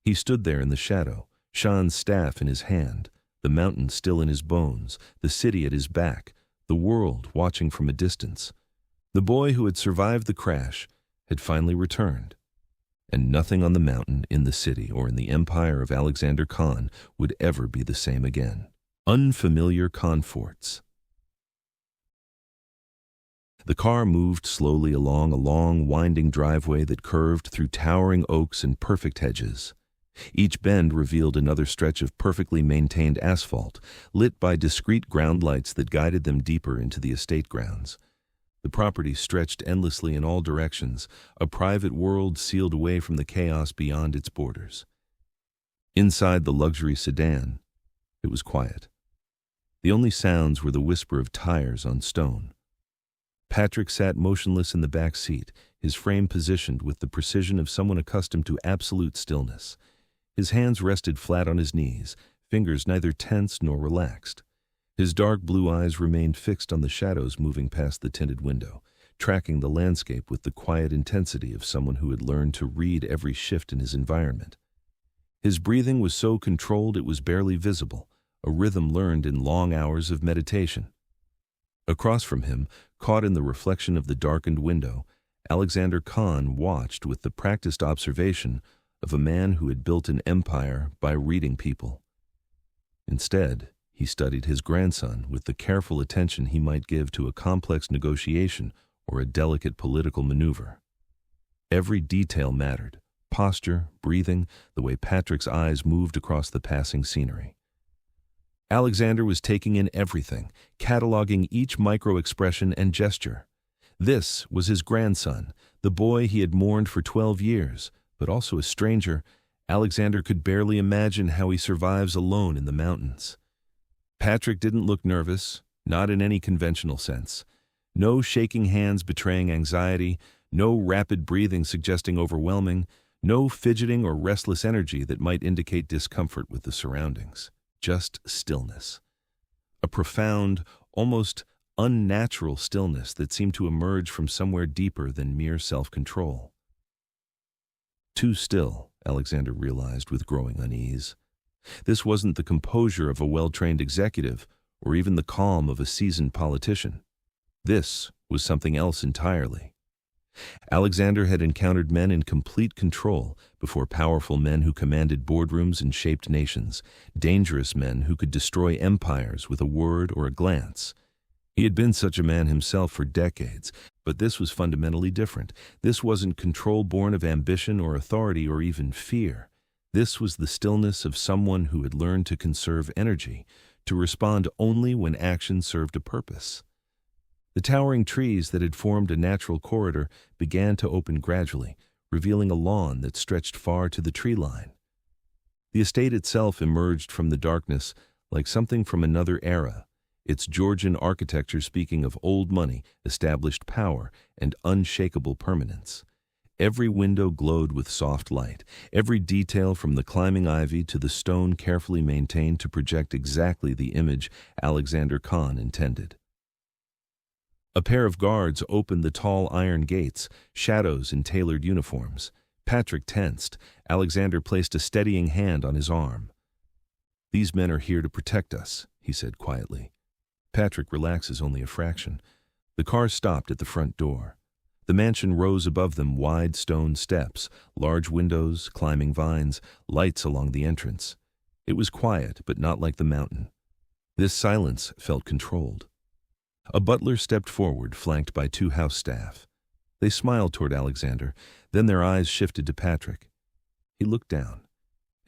He stood there in the shadow, Shan's staff in his hand, the mountain still in his bones, the city at his back, the world watching from a distance. The boy who had survived the crash had finally returned, and nothing on the mountain, in the city, or in the empire of Alexander Khan would ever be the same again. Unfamiliar comforts. The car moved slowly along a long, winding driveway that curved through towering oaks and perfect hedges. Each bend revealed another stretch of perfectly maintained asphalt, lit by discreet ground lights that guided them deeper into the estate grounds. The property stretched endlessly in all directions, a private world sealed away from the chaos beyond its borders. Inside the luxury sedan, it was quiet. The only sounds were the whisper of tires on stone. Patrick sat motionless in the back seat, his frame positioned with the precision of someone accustomed to absolute stillness. His hands rested flat on his knees, fingers neither tense nor relaxed. His dark blue eyes remained fixed on the shadows moving past the tinted window, tracking the landscape with the quiet intensity of someone who had learned to read every shift in his environment. His breathing was so controlled it was barely visible, a rhythm learned in long hours of meditation. Across from him, caught in the reflection of the darkened window, Alexander Khan watched with the practiced observation of a man who had built an empire by reading people. Instead, he studied his grandson with the careful attention he might give to a complex negotiation or a delicate political maneuver. Every detail mattered: posture, breathing, the way Patrick's eyes moved across the passing scenery. Alexander was taking in everything, cataloging each micro-expression and gesture. This was his grandson, the boy he had mourned for 12 years, but also a stranger. Alexander could barely imagine how he survives alone in the mountains. Patrick didn't look nervous, not in any conventional sense. No shaking hands betraying anxiety, no rapid breathing suggesting overwhelming, no fidgeting or restless energy that might indicate discomfort with the surroundings. Just stillness. A profound, almost unnatural stillness that seemed to emerge from somewhere deeper than mere self-control. Too still, Alexander realized with growing unease. This wasn't the composure of a well-trained executive, or even the calm of a seasoned politician. This was something else entirely. Alexander had encountered men in complete control before, powerful men who commanded boardrooms and shaped nations, dangerous men who could destroy empires with a word or a glance. He had been such a man himself for decades, but this was fundamentally different. This wasn't control born of ambition or authority or even fear. This was the stillness of someone who had learned to conserve energy, to respond only when action served a purpose. The towering trees that had formed a natural corridor began to open gradually, revealing a lawn that stretched far to the tree line. The estate itself emerged from the darkness like something from another era, its Georgian architecture speaking of old money, established power, and unshakable permanence. Every window glowed with soft light, every detail from the climbing ivy to the stone carefully maintained to project exactly the image Alexander Khan intended. A pair of guards opened the tall iron gates, shadows in tailored uniforms. Patrick tensed. Alexander placed a steadying hand on his arm. "These men are here to protect us," he said quietly. Patrick relaxes only a fraction. The car stopped at the front door. The mansion rose above them, wide stone steps, large windows, climbing vines, lights along the entrance. It was quiet, but not like the mountain. This silence felt controlled. A butler stepped forward, flanked by two house staff. They smiled toward Alexander, then their eyes shifted to Patrick. He looked down.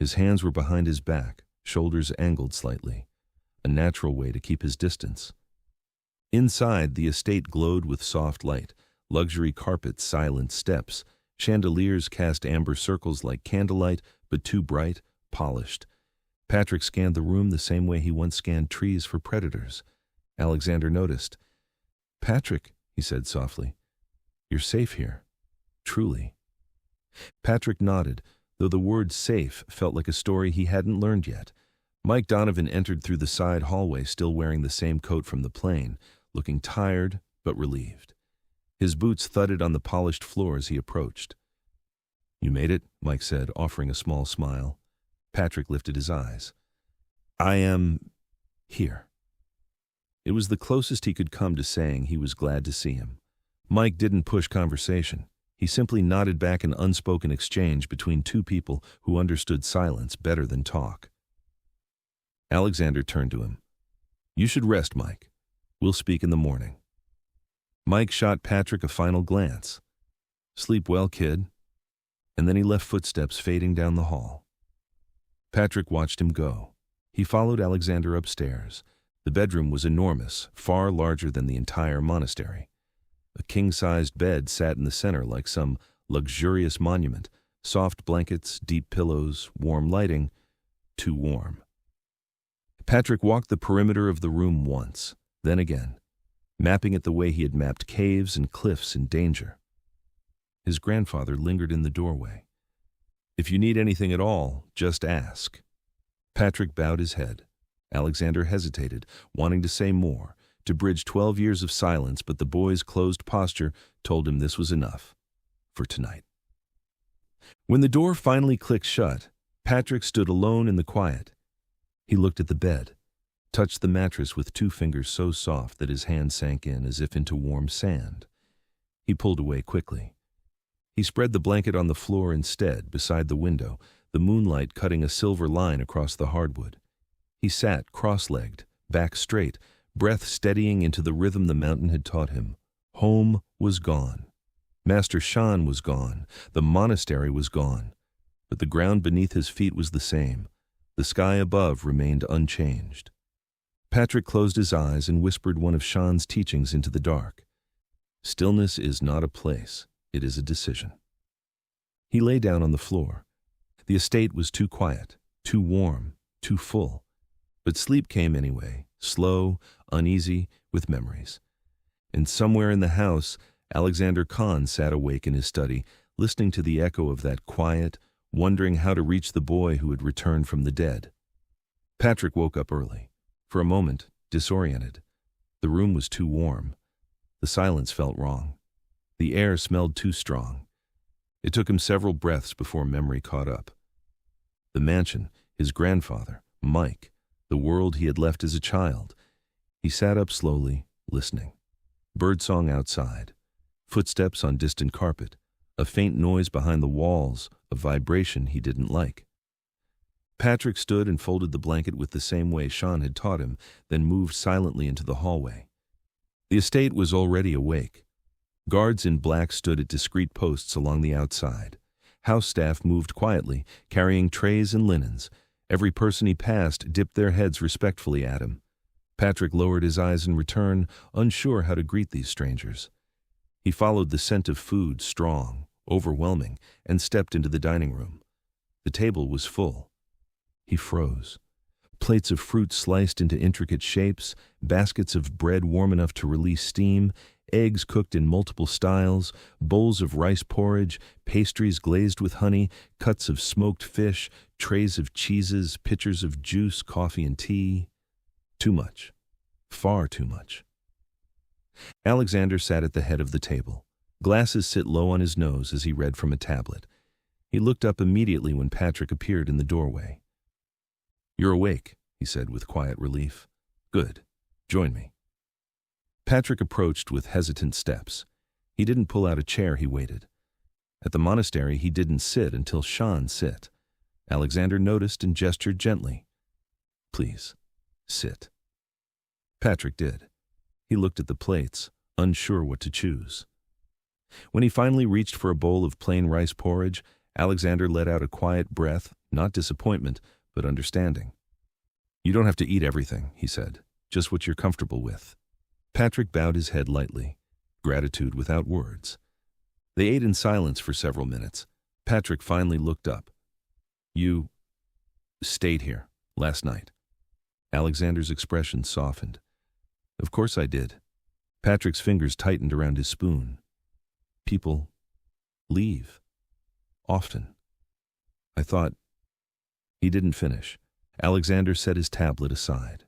His hands were behind his back, shoulders angled slightly, a natural way to keep his distance. Inside, the estate glowed with soft light, luxury carpets, silent steps, chandeliers cast amber circles like candlelight, but too bright, polished. Patrick scanned the room the same way he once scanned trees for predators. Alexander noticed. "Patrick," he said softly, "you're safe here. Truly." Patrick nodded, though the word safe felt like a story he hadn't learned yet. Mike Donovan entered through the side hallway, still wearing the same coat from the plane, looking tired but relieved. His boots thudded on the polished floor as he approached. "You made it," Mike said, offering a small smile. Patrick lifted his eyes. "I am here." It was the closest he could come to saying he was glad to see him. Mike didn't push conversation. He simply nodded back an unspoken exchange between two people who understood silence better than talk. Alexander turned to him. "You should rest, Mike. We'll speak in the morning." Mike shot Patrick a final glance. "Sleep well, kid." And then he left, footsteps fading down the hall. Patrick watched him go. He followed Alexander upstairs. The bedroom was enormous, far larger than the entire monastery. A king-sized bed sat in the center like some luxurious monument. Soft blankets, deep pillows, warm lighting. Too warm. Patrick walked the perimeter of the room once, then again, mapping it the way he had mapped caves and cliffs in danger. His grandfather lingered in the doorway. "If you need anything at all, just ask." Patrick bowed his head. Alexander hesitated, wanting to say more, to bridge 12 years of silence, but the boy's closed posture told him this was enough for tonight. When the door finally clicked shut, Patrick stood alone in the quiet. He looked at the bed, touched the mattress with two fingers so soft that his hand sank in as if into warm sand. He pulled away quickly. He spread the blanket on the floor instead, beside the window, the moonlight cutting a silver line across the hardwood. He sat cross-legged, back straight, breath steadying into the rhythm the mountain had taught him. Home was gone. Master Shan was gone. The monastery was gone. But the ground beneath his feet was the same. The sky above remained unchanged. Patrick closed his eyes and whispered one of Shan's teachings into the dark. Stillness is not a place, it is a decision. He lay down on the floor. The estate was too quiet, too warm, too full. But sleep came anyway, slow, uneasy, with memories. And somewhere in the house, Alexander Khan sat awake in his study, listening to the echo of that quiet, wondering how to reach the boy who had returned from the dead. Patrick woke up early. For a moment, disoriented. The room was too warm. The silence felt wrong. The air smelled too strong. It took him several breaths before memory caught up. The mansion, his grandfather, Mike, the world he had left as a child. He sat up slowly, listening. Birdsong outside. Footsteps on distant carpet. A faint noise behind the walls, a vibration he didn't like. Patrick stood and folded the blanket with the same way Shan had taught him, then moved silently into the hallway. The estate was already awake. Guards in black stood at discreet posts along the outside. House staff moved quietly, carrying trays and linens. Every person he passed dipped their heads respectfully at him. Patrick lowered his eyes in return, unsure how to greet these strangers. He followed the scent of food, strong, overwhelming, and stepped into the dining room. The table was full. He froze. Plates of fruit sliced into intricate shapes, baskets of bread warm enough to release steam, eggs cooked in multiple styles, bowls of rice porridge, pastries glazed with honey, cuts of smoked fish, trays of cheeses, pitchers of juice, coffee and tea. Too much. Far too much. Alexander sat at the head of the table. Glasses sit low on his nose as he read from a tablet. He looked up immediately when Patrick appeared in the doorway. "You're awake," he said with quiet relief. "Good. Join me." Patrick approached with hesitant steps. He didn't pull out a chair, he waited. At the monastery, he didn't sit until Shan sit. Alexander noticed and gestured gently. "Please, sit." Patrick did. He looked at the plates, unsure what to choose. When he finally reached for a bowl of plain rice porridge, Alexander let out a quiet breath, not disappointment, but understanding. "You don't have to eat everything," he said, "just what you're comfortable with." Patrick bowed his head lightly, gratitude without words. They ate in silence for several minutes. Patrick finally looked up. "You stayed here last night." Alexander's expression softened. "Of course I did." Patrick's fingers tightened around his spoon. "People leave. Often. I thought—" He didn't finish. Alexander set his tablet aside.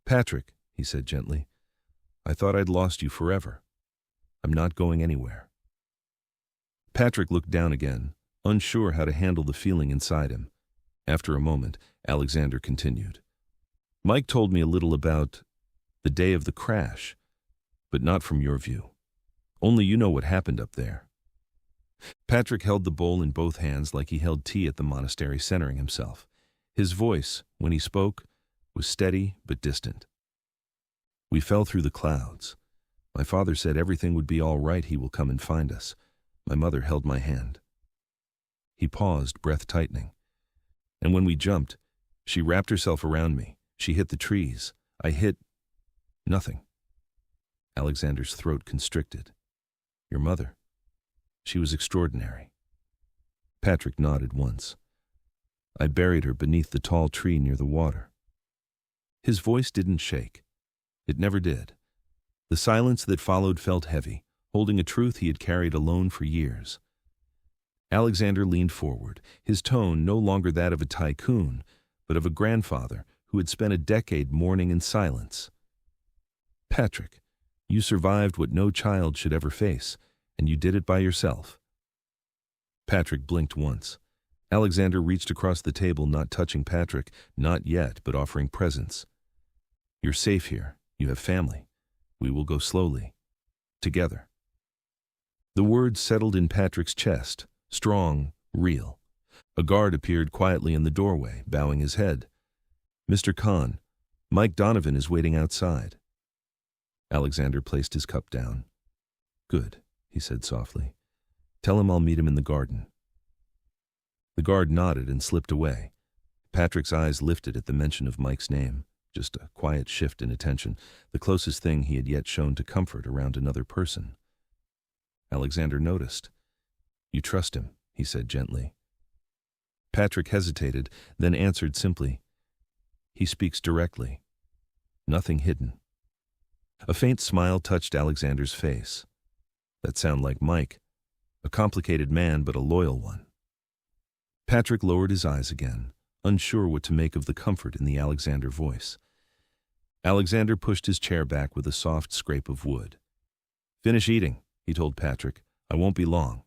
"Patrick," he said gently, "I thought I'd lost you forever. I'm not going anywhere." Patrick looked down again, unsure how to handle the feeling inside him. After a moment, Alexander continued. "Mike told me a little about the day of the crash, but not from your view. Only you know what happened up there." Patrick held the bowl in both hands like he held tea at the monastery, centering himself. His voice, when he spoke, was steady but distant. "We fell through the clouds. My father said everything would be all right, he will come and find us. My mother held my hand." He paused, breath tightening. "And when we jumped, she wrapped herself around me. She hit the trees. I hit nothing." Alexander's throat constricted. "Your mother? She was extraordinary." Patrick nodded once. "I buried her beneath the tall tree near the water." His voice didn't shake. It never did. The silence that followed felt heavy, holding a truth he had carried alone for years. Alexander leaned forward, his tone no longer that of a tycoon, but of a grandfather who had spent a decade mourning in silence. "Patrick, you survived what no child should ever face, and you did it by yourself." Patrick blinked once. Alexander reached across the table, not touching Patrick, not yet, but offering presence. "You're safe here. You have family. We will go slowly. Together." The words settled in Patrick's chest, strong, real. A guard appeared quietly in the doorway, bowing his head. "Mr. Khan, Mike Donovan is waiting outside." Alexander placed his cup down. "Good," he said softly. "Tell him I'll meet him in the garden." The guard nodded and slipped away. Patrick's eyes lifted at the mention of Mike's name, just a quiet shift in attention, the closest thing he had yet shown to comfort around another person. Alexander noticed. "You trust him," he said gently. Patrick hesitated, then answered simply, "He speaks directly. Nothing hidden." A faint smile touched Alexander's face. That sounded like Mike, a complicated man but a loyal one. Patrick lowered his eyes again, unsure what to make of the comfort in the Alexander voice. Alexander pushed his chair back with a soft scrape of wood. "Finish eating," he told Patrick. "I won't be long."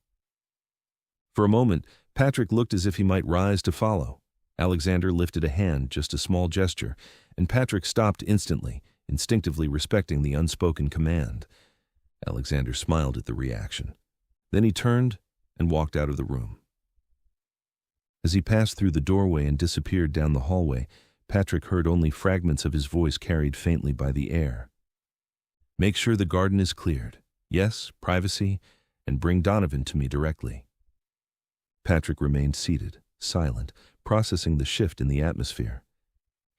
For a moment, Patrick looked as if he might rise to follow. Alexander lifted a hand, just a small gesture, and Patrick stopped instantly, instinctively respecting the unspoken command. Alexander smiled at the reaction. Then he turned and walked out of the room. As he passed through the doorway and disappeared down the hallway, Patrick heard only fragments of his voice carried faintly by the air. "Make sure the garden is cleared. Yes, privacy, and bring Donovan to me directly." Patrick remained seated, silent, processing the shift in the atmosphere.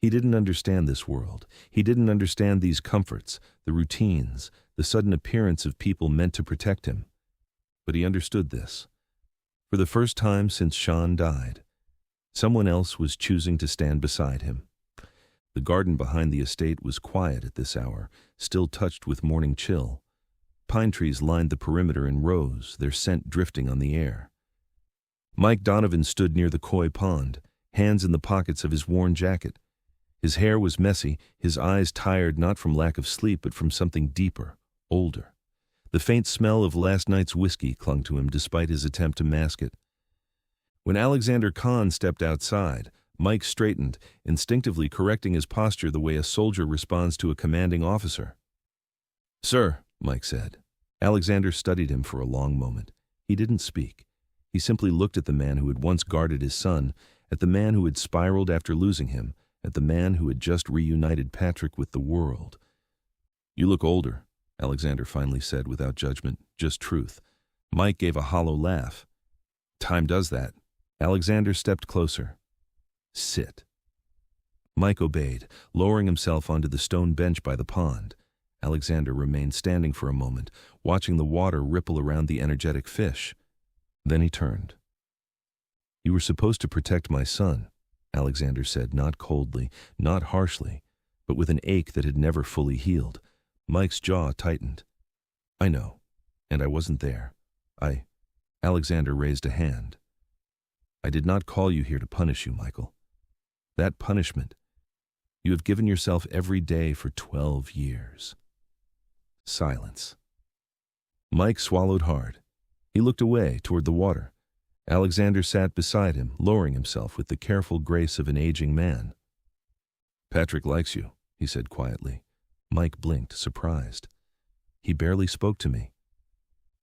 He didn't understand this world. He didn't understand these comforts, the routines, the sudden appearance of people meant to protect him. But he understood this. For the first time since Shan died, someone else was choosing to stand beside him. The garden behind the estate was quiet at this hour, still touched with morning chill. Pine trees lined the perimeter in rows, their scent drifting on the air. Mike Donovan stood near the koi pond, hands in the pockets of his worn jacket. His hair was messy, his eyes tired not from lack of sleep but from something deeper, older. The faint smell of last night's whiskey clung to him despite his attempt to mask it. When Alexander Khan stepped outside, Mike straightened, instinctively correcting his posture the way a soldier responds to a commanding officer. "Sir," Mike said. Alexander studied him for a long moment. He didn't speak. He simply looked at the man who had once guarded his son, at the man who had spiraled after losing him, at the man who had just reunited Patrick with the world. "You look older," Alexander finally said without judgment, just truth. Mike gave a hollow laugh. "Time does that." Alexander stepped closer. "Sit." Mike obeyed, lowering himself onto the stone bench by the pond. Alexander remained standing for a moment, watching the water ripple around the energetic fish. Then he turned. "You were supposed to protect my son," Alexander said, not coldly, not harshly, but with an ache that had never fully healed. Mike's jaw tightened. "I know, and I wasn't there. Alexander raised a hand. "I did not call you here to punish you, Michael. That punishment, you have given yourself every day for 12 years. Silence. Mike swallowed hard. He looked away toward the water. Alexander sat beside him, lowering himself with the careful grace of an aging man. "Patrick likes you," he said quietly. Mike blinked, surprised. "He barely spoke to me."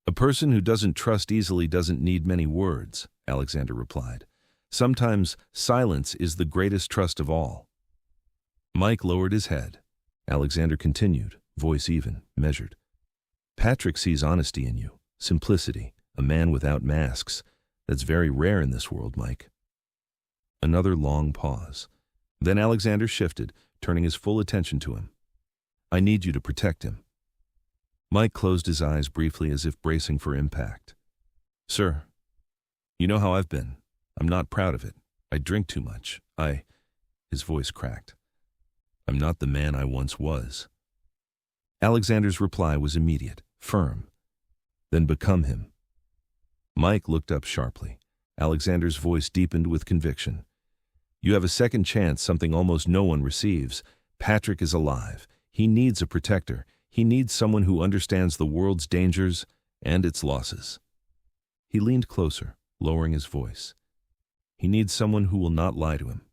"A person who doesn't trust easily doesn't need many words," Alexander replied. "Sometimes silence is the greatest trust of all." Mike lowered his head. Alexander continued, voice even, measured. "Patrick sees honesty in you, simplicity, a man without masks. That's very rare in this world, Mike." Another long pause. Then Alexander shifted, turning his full attention to him. "I need you to protect him." Mike closed his eyes briefly as if bracing for impact. "Sir, you know how I've been. I'm not proud of it. I drink too much. His voice cracked. "I'm not the man I once was." Alexander's reply was immediate, firm. "Then become him." Mike looked up sharply. Alexander's voice deepened with conviction. "You have a second chance, something almost no one receives. Patrick is alive. He needs a protector. He needs someone who understands the world's dangers and its losses." He leaned closer, lowering his voice. "He needs someone who will not lie to him."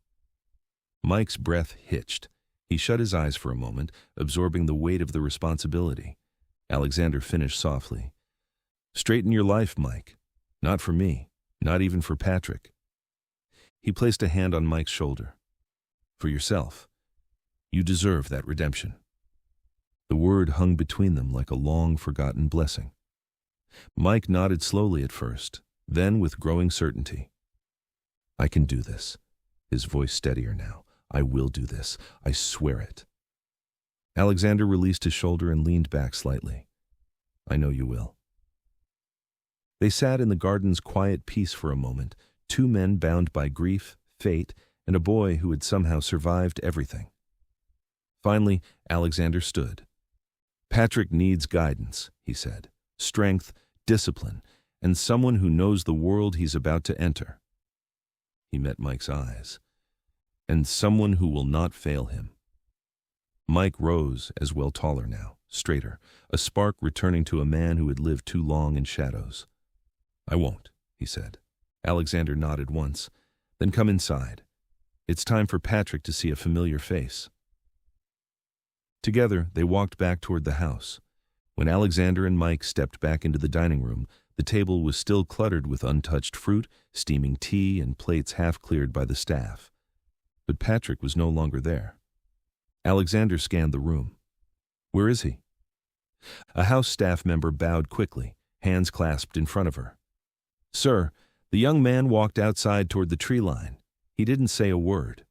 Mike's breath hitched. He shut his eyes for a moment, absorbing the weight of the responsibility. Alexander finished softly. "Straighten your life, Mike. Not for me, not even for Patrick." He placed a hand on Mike's shoulder. "For yourself. You deserve that redemption." The word hung between them like a long-forgotten blessing. Mike nodded slowly at first, then with growing certainty. "I can do this." His voice steadier now. "I will do this. I swear it." Alexander released his shoulder and leaned back slightly. "I know you will." They sat in the garden's quiet peace for a moment, two men bound by grief, fate, and a boy who had somehow survived everything. Finally, Alexander stood. Patrick needs guidance, he said. Strength, discipline, and someone who knows the world he's about to enter. He met Mike's eyes. And someone who will not fail him. Mike rose, as well taller now, straighter, a spark returning to a man who had lived too long in shadows. I won't, he said. Alexander nodded once. Then come inside. It's time for Patrick to see a familiar face. Together, they walked back toward the house. When Alexander and Mike stepped back into the dining room, the table was still cluttered with untouched fruit, steaming tea, and plates half cleared by the staff. But Patrick was no longer there. Alexander scanned the room. Where is he? A house staff member bowed quickly, hands clasped in front of her. Sir, the young man walked outside toward the tree line. He didn't say a word.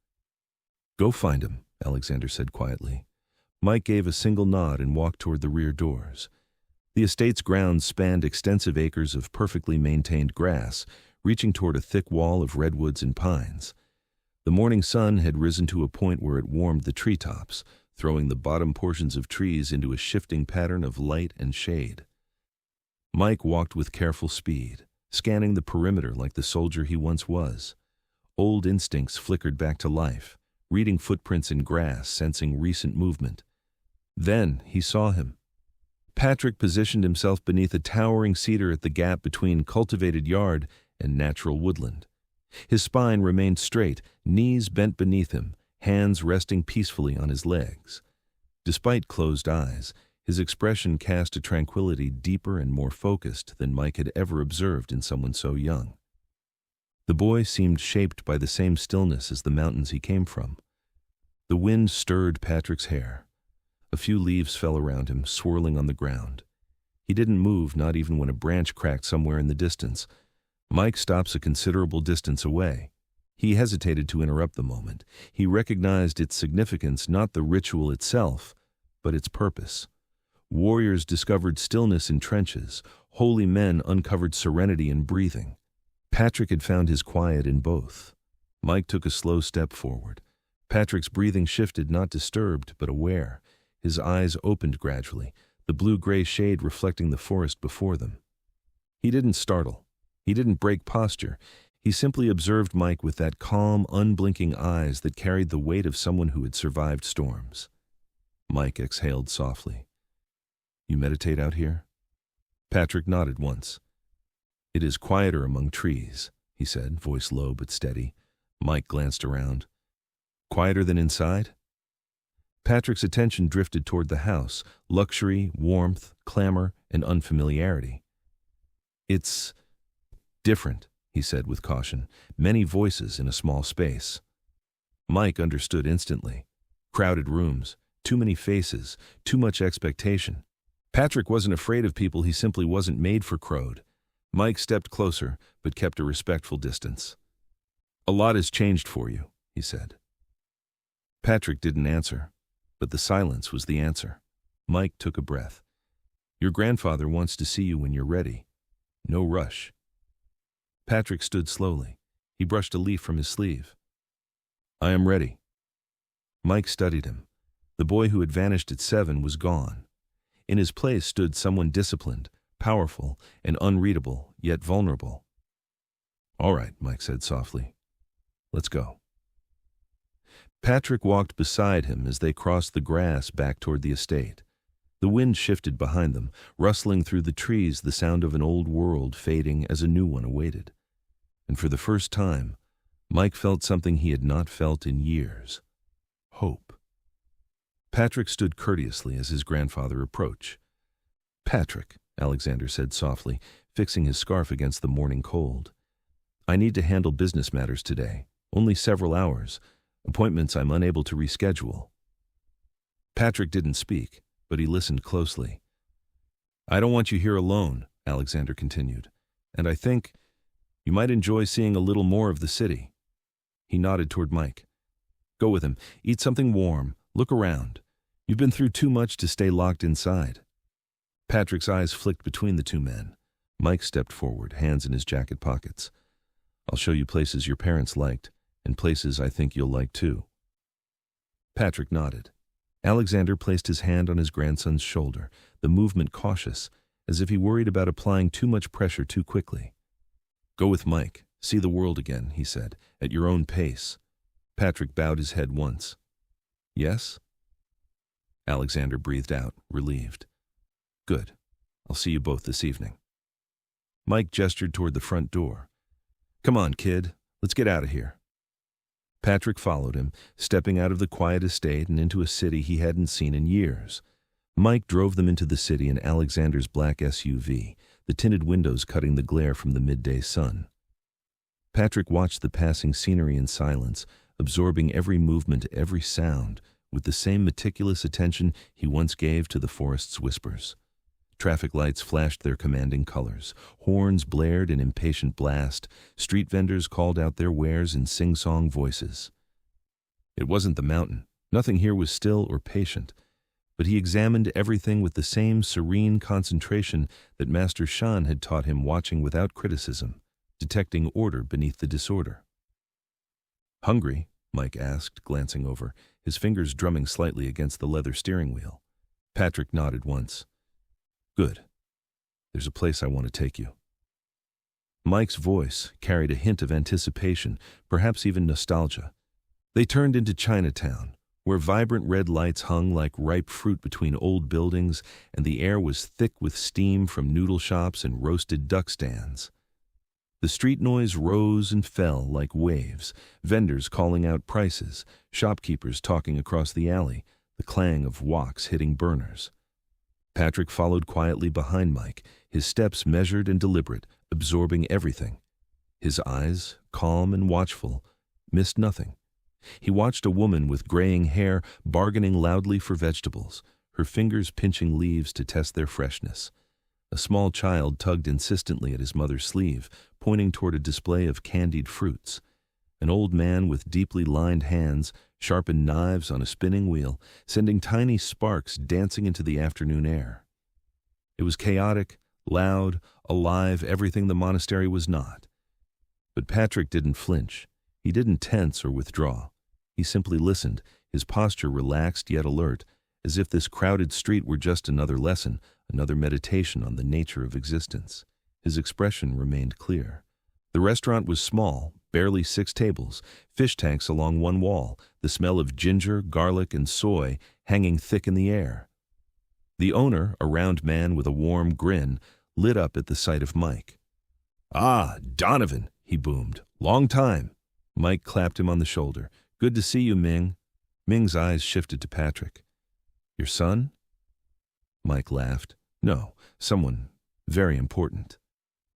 Go find him, Alexander said quietly. Mike gave a single nod and walked toward the rear doors. The estate's grounds spanned extensive acres of perfectly maintained grass, reaching toward a thick wall of redwoods and pines. The morning sun had risen to a point where it warmed the treetops, throwing the bottom portions of trees into a shifting pattern of light and shade. Mike walked with careful speed, scanning the perimeter like the soldier he once was. Old instincts flickered back to life, reading footprints in grass, sensing recent movement. Then he saw him. Patrick positioned himself beneath a towering cedar at the gap between cultivated yard and natural woodland. His spine remained straight, knees bent beneath him, hands resting peacefully on his legs. Despite closed eyes, his expression cast a tranquility deeper and more focused than Mike had ever observed in someone so young. The boy seemed shaped by the same stillness as the mountains he came from. The wind stirred Patrick's hair. A few leaves fell around him, swirling on the ground. He didn't move, not even when a branch cracked somewhere in the distance. Mike stops a considerable distance away. He hesitated to interrupt the moment. He recognized its significance, not the ritual itself, but its purpose. Warriors discovered stillness in trenches. Holy men uncovered serenity in breathing. Patrick had found his quiet in both. Mike took a slow step forward. Patrick's breathing shifted, not disturbed, but aware. His eyes opened gradually, the blue-gray shade reflecting the forest before them. He didn't startle. He didn't break posture. He simply observed Mike with that calm, unblinking eyes that carried the weight of someone who had survived storms. Mike exhaled softly. You meditate out here? Patrick nodded once. It is quieter among trees, he said, voice low but steady. Mike glanced around. Quieter than inside? Patrick's attention drifted toward the house, luxury, warmth, clamor, and unfamiliarity. It's different, he said with caution, many voices in a small space. Mike understood instantly. Crowded rooms, too many faces, too much expectation. Patrick wasn't afraid of people, he simply wasn't made for crowd. Mike stepped closer, but kept a respectful distance. A lot has changed for you, he said. Patrick didn't answer, but the silence was the answer. Mike took a breath. Your grandfather wants to see you when you're ready. No rush. Patrick stood slowly. He brushed a leaf from his sleeve. I am ready. Mike studied him. The boy who had vanished at 7 was gone. In his place stood someone disciplined, powerful, and unreadable, yet vulnerable. All right, Mike said softly. Let's go. Patrick walked beside him as they crossed the grass back toward the estate. The wind shifted behind them, rustling through the trees, the sound of an old world fading as a new one awaited. And for the first time, Mike felt something he had not felt in years. Hope. Patrick stood courteously as his grandfather approached. Patrick, Alexander said softly, fixing his scarf against the morning cold. I need to handle business matters today. Only several hours. Appointments I'm unable to reschedule. Patrick didn't speak, but he listened closely. I don't want you here alone, Alexander continued, and I think you might enjoy seeing a little more of the city. He nodded toward Mike. Go with him, eat something warm, look around. You've been through too much to stay locked inside. Patrick's eyes flicked between the two men. Mike stepped forward, hands in his jacket pockets. I'll show you places your parents liked, and places I think you'll like too. Patrick nodded. Alexander placed his hand on his grandson's shoulder, the movement cautious, as if he worried about applying too much pressure too quickly. "Go with Mike. See the world again," he said, "at your own pace." Patrick bowed his head once. "Yes?" Alexander breathed out, relieved. "Good. I'll see you both this evening." Mike gestured toward the front door. "Come on, kid. Let's get out of here." Patrick followed him, stepping out of the quiet estate and into a city he hadn't seen in years. Mike drove them into the city in Alexander's black SUV, the tinted windows cutting the glare from the midday sun. Patrick watched the passing scenery in silence, absorbing every movement, every sound, with the same meticulous attention he once gave to the forest's whispers. Traffic lights flashed their commanding colors. Horns blared in impatient blast. Street vendors called out their wares in sing-song voices. It wasn't the mountain. Nothing here was still or patient. But he examined everything with the same serene concentration that Master Shan had taught him, watching without criticism, detecting order beneath the disorder. "Hungry?" Mike asked, glancing over, his fingers drumming slightly against the leather steering wheel. Patrick nodded once. "Good. There's a place I want to take you." Mike's voice carried a hint of anticipation, perhaps even nostalgia. They turned into Chinatown, where vibrant red lights hung like ripe fruit between old buildings, and the air was thick with steam from noodle shops and roasted duck stands. The street noise rose and fell like waves, vendors calling out prices, shopkeepers talking across the alley, the clang of woks hitting burners. Patrick followed quietly behind Mike, his steps measured and deliberate, absorbing everything. His eyes, calm and watchful, missed nothing. He watched a woman with graying hair bargaining loudly for vegetables, her fingers pinching leaves to test their freshness. A small child tugged insistently at his mother's sleeve, pointing toward a display of candied fruits. An old man with deeply lined hands sharpened knives on a spinning wheel, sending tiny sparks dancing into the afternoon air. It was chaotic, loud, alive, everything the monastery was not. But Patrick didn't flinch. He didn't tense or withdraw. He simply listened, his posture relaxed yet alert, as if this crowded street were just another lesson, another meditation on the nature of existence. His expression remained clear. The restaurant was small, barely 6 tables, fish tanks along one wall, the smell of ginger, garlic, and soy hanging thick in the air. The owner, a round man with a warm grin, lit up at the sight of Mike. "Ah, Donovan," he boomed. "Long time." Mike clapped him on the shoulder. "Good to see you, Ming." Ming's eyes shifted to Patrick. "Your son?" Mike laughed. "No, someone very important."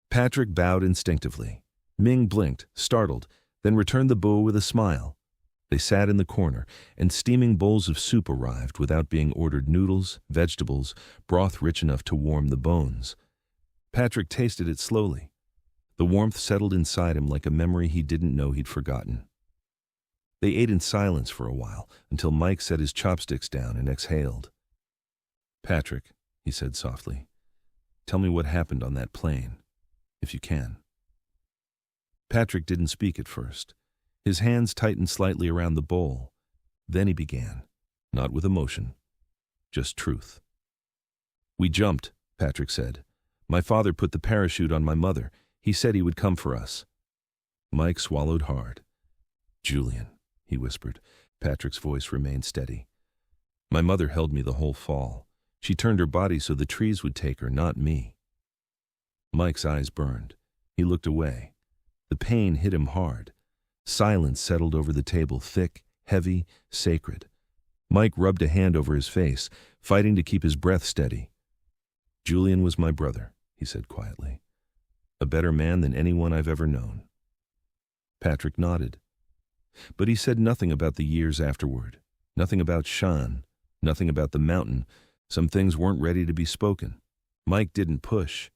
Patrick bowed instinctively. Ming blinked, startled, then returned the bow with a smile. They sat in the corner, and steaming bowls of soup arrived without being ordered: noodles, vegetables, broth rich enough to warm the bones. Patrick tasted it slowly. The warmth settled inside him like a memory he didn't know he'd forgotten. They ate in silence for a while, until Mike set his chopsticks down and exhaled. "Patrick," he said softly, "tell me what happened on that plane, if you can." Patrick didn't speak at first. His hands tightened slightly around the bowl. Then he began, not with emotion, just truth. "We jumped," Patrick said. "My father put the parachute on my mother. He said he would come for us." Mike swallowed hard. "Julian," he whispered. Patrick's voice remained steady. "My mother held me the whole fall. She turned her body so the trees would take her, not me." Mike's eyes burned. He looked away. The pain hit him hard. Silence settled over the table, thick, heavy, sacred. Mike rubbed a hand over his face, fighting to keep his breath steady. "Julian was my brother," he said quietly. "A better man than anyone I've ever known." Patrick nodded. But he said nothing about the years afterward, nothing about Shan, nothing about the mountain. Some things weren't ready to be spoken. Mike didn't push.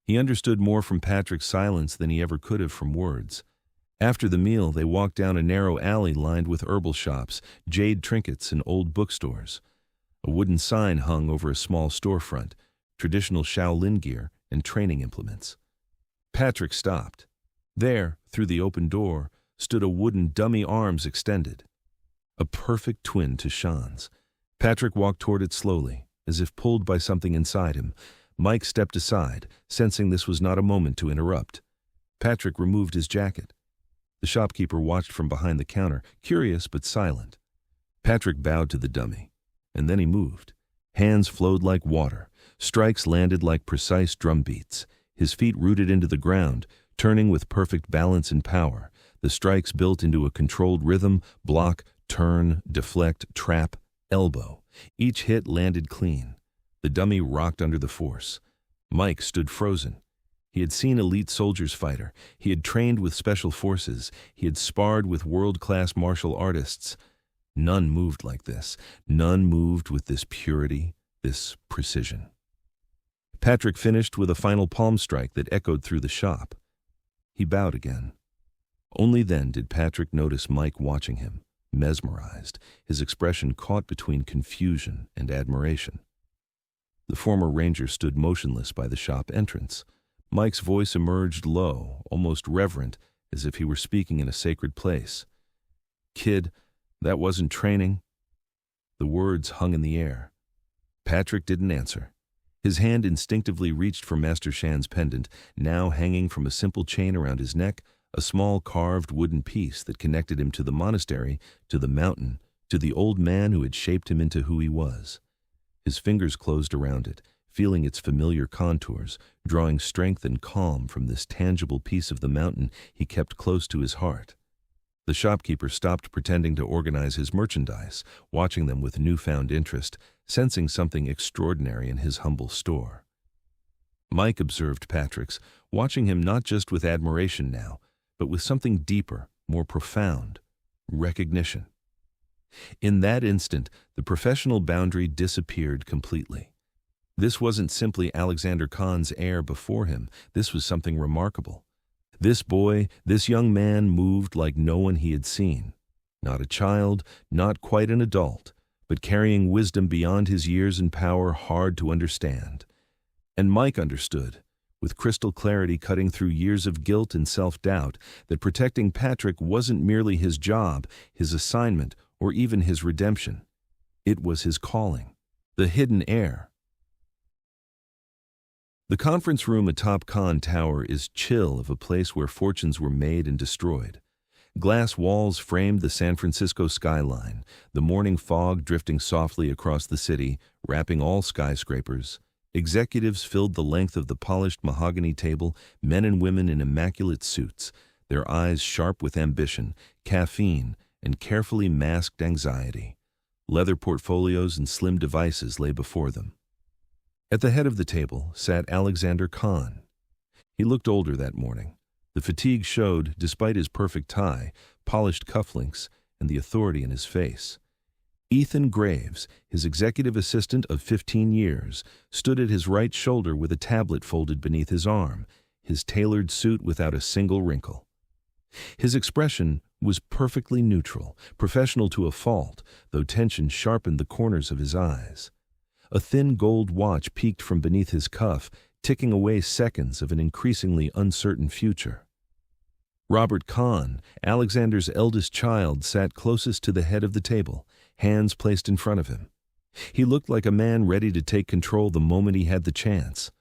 He understood more from Patrick's silence than he ever could have from words. After the meal, they walked down a narrow alley lined with herbal shops, jade trinkets, and old bookstores. A wooden sign hung over a small storefront, traditional Shaolin gear and training implements. Patrick stopped. There, through the open door, stood a wooden dummy, arms extended. A perfect twin to Shan's. Patrick walked toward it slowly, as if pulled by something inside him. Mike stepped aside, sensing this was not a moment to interrupt. Patrick removed his jacket. The shopkeeper watched from behind the counter, curious but silent. Patrick bowed to the dummy, and then he moved. Hands flowed like water. Strikes landed like precise drum beats. His feet rooted into the ground, turning with perfect balance and power. The strikes built into a controlled rhythm: block, turn, deflect, trap, elbow. Each hit landed clean. The dummy rocked under the force. Mike stood frozen. He had seen elite soldiers fighter. He had trained with special forces. He had sparred with world-class martial artists. None moved like this. None moved with this purity, this precision. Patrick finished with a final palm strike that echoed through the shop. He bowed again. Only then did Patrick notice Mike watching him, mesmerized, his expression caught between confusion and admiration. The former ranger stood motionless by the shop entrance. Mike's voice emerged low, almost reverent, as if he were speaking in a sacred place. "Kid, that wasn't training." The words hung in the air. Patrick didn't answer. His hand instinctively reached for Master Shan's pendant, now hanging from a simple chain around his neck, a small carved wooden piece that connected him to the monastery, to the mountain, to the old man who had shaped him into who he was. His fingers closed around it, feeling its familiar contours, drawing strength and calm from this tangible piece of the mountain he kept close to his heart. The shopkeeper stopped pretending to organize his merchandise, watching them with newfound interest, sensing something extraordinary in his humble store. Mike observed Patrick's, watching him not just with admiration now, but with something deeper, more profound: recognition. In that instant, the professional boundary disappeared completely. This wasn't simply Alexander Khan's heir before him. This was something remarkable. This boy, this young man, moved like no one he had seen. Not a child, not quite an adult, but carrying wisdom beyond his years and power hard to understand. And Mike understood, with crystal clarity cutting through years of guilt and self-doubt, that protecting Patrick wasn't merely his job, his assignment, or even his redemption. It was his calling, the hidden heir. The conference room atop Khan Tower is chill of a place where fortunes were made and destroyed. Glass walls framed the San Francisco skyline, the morning fog drifting softly across the city, wrapping all skyscrapers. Executives filled the length of the polished mahogany table, men and women in immaculate suits, their eyes sharp with ambition, caffeine, and carefully masked anxiety. Leather portfolios and slim devices lay before them. At the head of the table sat Alexander Khan. He looked older that morning. The fatigue showed, despite his perfect tie, polished cufflinks, and the authority in his face. Ethan Graves, his executive assistant of 15 years, stood at his right shoulder with a tablet folded beneath his arm, his tailored suit without a single wrinkle. His expression was perfectly neutral, professional to a fault, though tension sharpened the corners of his eyes. A thin gold watch peeked from beneath his cuff, ticking away seconds of an increasingly uncertain future. Robert Khan, Alexander's eldest child, sat closest to the head of the table, hands placed in front of him. He looked like a man ready to take control the moment he had the chance.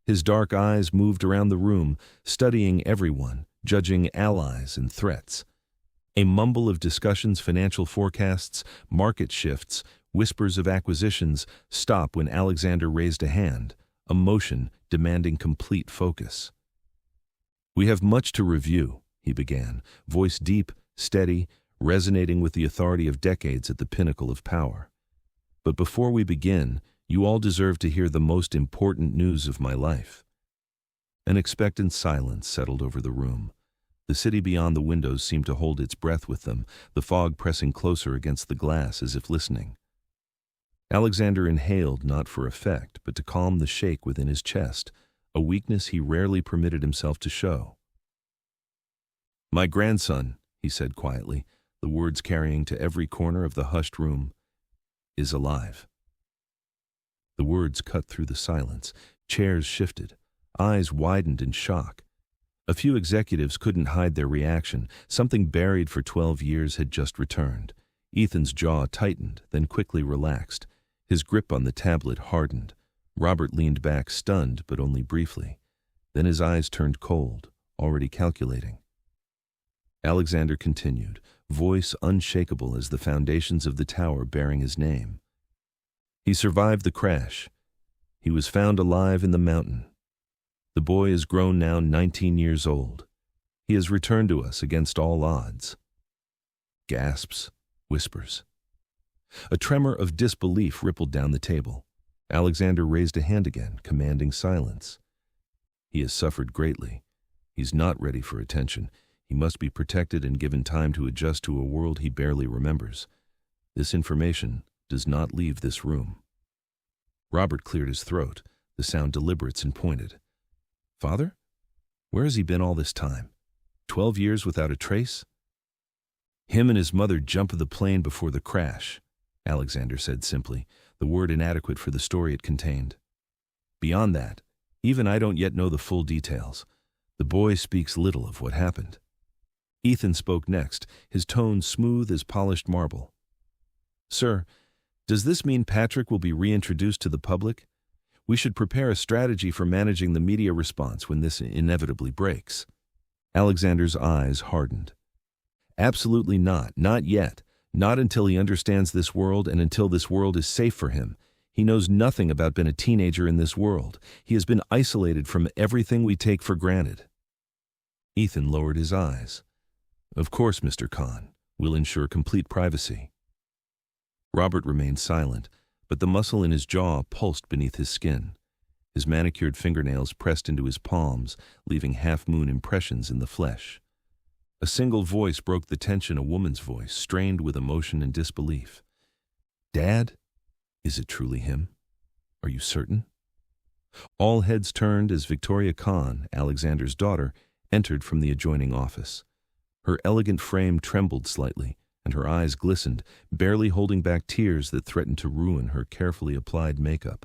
His dark eyes moved around the room, studying everyone, judging allies and threats. A mumble of discussions, financial forecasts, market shifts, whispers of acquisitions stopped when Alexander raised a hand, a motion demanding complete focus. "We have much to review," he began, voice deep, steady, resonating with the authority of decades at the pinnacle of power. "But before we begin, you all deserve to hear the most important news of my life." An expectant silence settled over the room. The city beyond the windows seemed to hold its breath with them, the fog pressing closer against the glass as if listening. Alexander inhaled not for effect, but to calm the shake within his chest, a weakness he rarely permitted himself to show. "My grandson," he said quietly, the words carrying to every corner of the hushed room, "is alive." The words cut through the silence. Chairs shifted. Eyes widened in shock. A few executives couldn't hide their reaction. Something buried for 12 years had just returned. Ethan's jaw tightened, then quickly relaxed. His grip on the tablet hardened. Robert leaned back, stunned, but only briefly. Then his eyes turned cold, already calculating. Alexander continued, voice unshakable as the foundations of the tower bearing his name. He survived the crash. He was found alive in the mountain. The boy is grown now 19 years old. He has returned to us against all odds. Gasps, whispers. A tremor of disbelief rippled down the table. Alexander raised a hand again, commanding silence. He has suffered greatly. He's not ready for attention. He must be protected and given time to adjust to a world he barely remembers. This information does not leave this room. Robert cleared his throat, the sound deliberate and pointed. Father? Where has he been all this time? 12 years without a trace? Him and his mother jumped the plane before the crash, Alexander said simply, the word inadequate for the story it contained. Beyond that, even I don't yet know the full details. The boy speaks little of what happened. Ethan spoke next, his tone smooth as polished marble. Sir, does this mean Patrick will be reintroduced to the public? We should prepare a strategy for managing the media response when this inevitably breaks. Alexander's eyes hardened. Absolutely not, not yet. Not until he understands this world and until this world is safe for him. He knows nothing about being a teenager in this world. He has been isolated from everything we take for granted. Ethan lowered his eyes. Of course, Mr. Khan. We'll ensure complete privacy. Robert remained silent, but the muscle in his jaw pulsed beneath his skin. His manicured fingernails pressed into his palms, leaving half-moon impressions in the flesh. A single voice broke the tension, a woman's voice, strained with emotion and disbelief. Dad? Is it truly him? Are you certain? All heads turned as Victoria Khan, Alexander's daughter, entered from the adjoining office. Her elegant frame trembled slightly, and her eyes glistened, barely holding back tears that threatened to ruin her carefully applied makeup.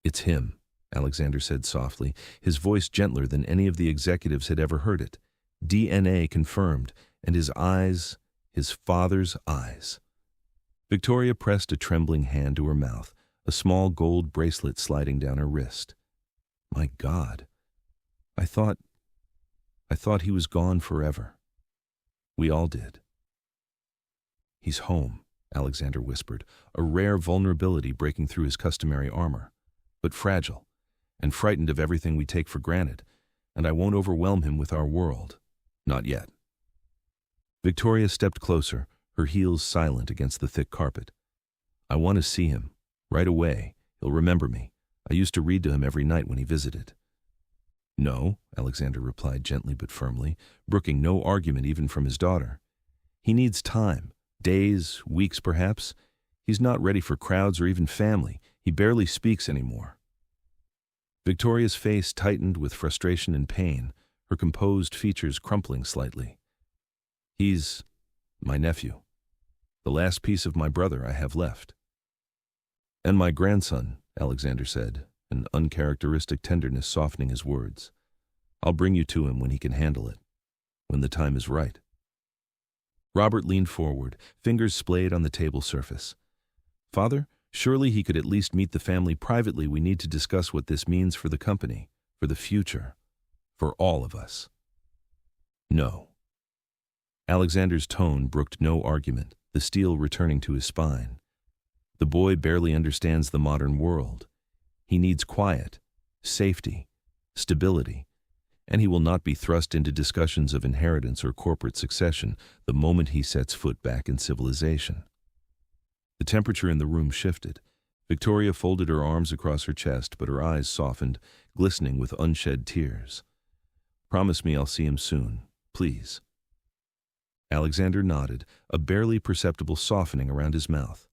It's him, Alexander said softly, his voice gentler than any of the executives had ever heard it. DNA confirmed, and his eyes, his father's eyes. Victoria pressed a trembling hand to her mouth, a small gold bracelet sliding down her wrist. My God, I thought he was gone forever. We all did. He's home, Alexander whispered, a rare vulnerability breaking through his customary armor, but fragile, and frightened of everything we take for granted, and I won't overwhelm him with our world. Not yet. Victoria stepped closer, her heels silent against the thick carpet. I want to see him. Right away. He'll remember me. I used to read to him every night when he visited. No, Alexander replied gently but firmly, brooking no argument even from his daughter. He needs time. Days, weeks perhaps. He's not ready for crowds or even family. He barely speaks anymore. Victoria's face tightened with frustration and pain, her composed features crumpling slightly. He's my nephew. The last piece of my brother I have left. And my grandson, Alexander said, an uncharacteristic tenderness softening his words. I'll bring you to him when he can handle it, when the time is right. Robert leaned forward, fingers splayed on the table surface. Father, surely he could at least meet the family privately. We need to discuss what this means for the company, for the future, for all of us. No. Alexander's tone brooked no argument, the steel returning to his spine. The boy barely understands the modern world. He needs quiet, safety, stability, and he will not be thrust into discussions of inheritance or corporate succession the moment he sets foot back in civilization. The temperature in the room shifted. Victoria folded her arms across her chest, but her eyes softened, glistening with unshed tears. Promise me I'll see him soon, please. Alexander nodded, a barely perceptible softening around his mouth.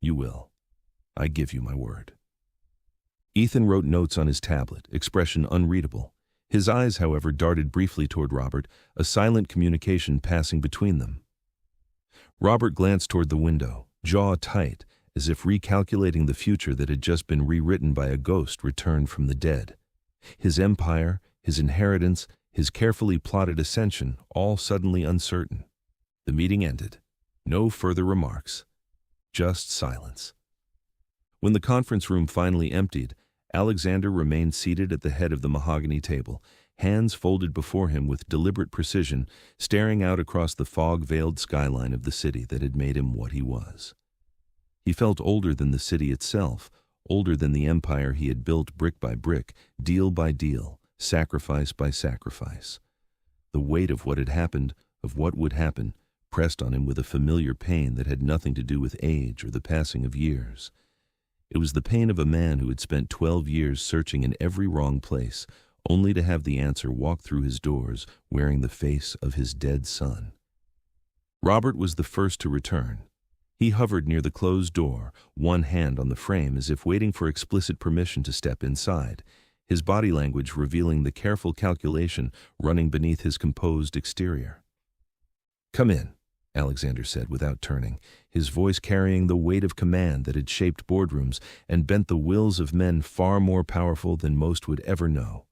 You will. I give you my word. Ethan wrote notes on his tablet, expression unreadable. His eyes, however, darted briefly toward Robert, a silent communication passing between them. Robert glanced toward the window, jaw tight, as if recalculating the future that had just been rewritten by a ghost returned from the dead. His empire, his inheritance, his carefully plotted ascension, all suddenly uncertain. The meeting ended. No further remarks. Just silence. When the conference room finally emptied, Alexander remained seated at the head of the mahogany table, hands folded before him with deliberate precision, staring out across the fog-veiled skyline of the city that had made him what he was. He felt older than the city itself, older than the empire he had built brick by brick, deal by deal, sacrifice by sacrifice. The weight of what had happened, of what would happen, pressed on him with a familiar pain that had nothing to do with age or the passing of years. It was the pain of a man who had spent 12 years searching in every wrong place, only to have the answer walk through his doors wearing the face of his dead son. Robert was the first to return. He hovered near the closed door, one hand on the frame as if waiting for explicit permission to step inside, his body language revealing the careful calculation running beneath his composed exterior. "Come in," Alexander said without turning, his voice carrying the weight of command that had shaped boardrooms and bent the wills of men far more powerful than most would ever know.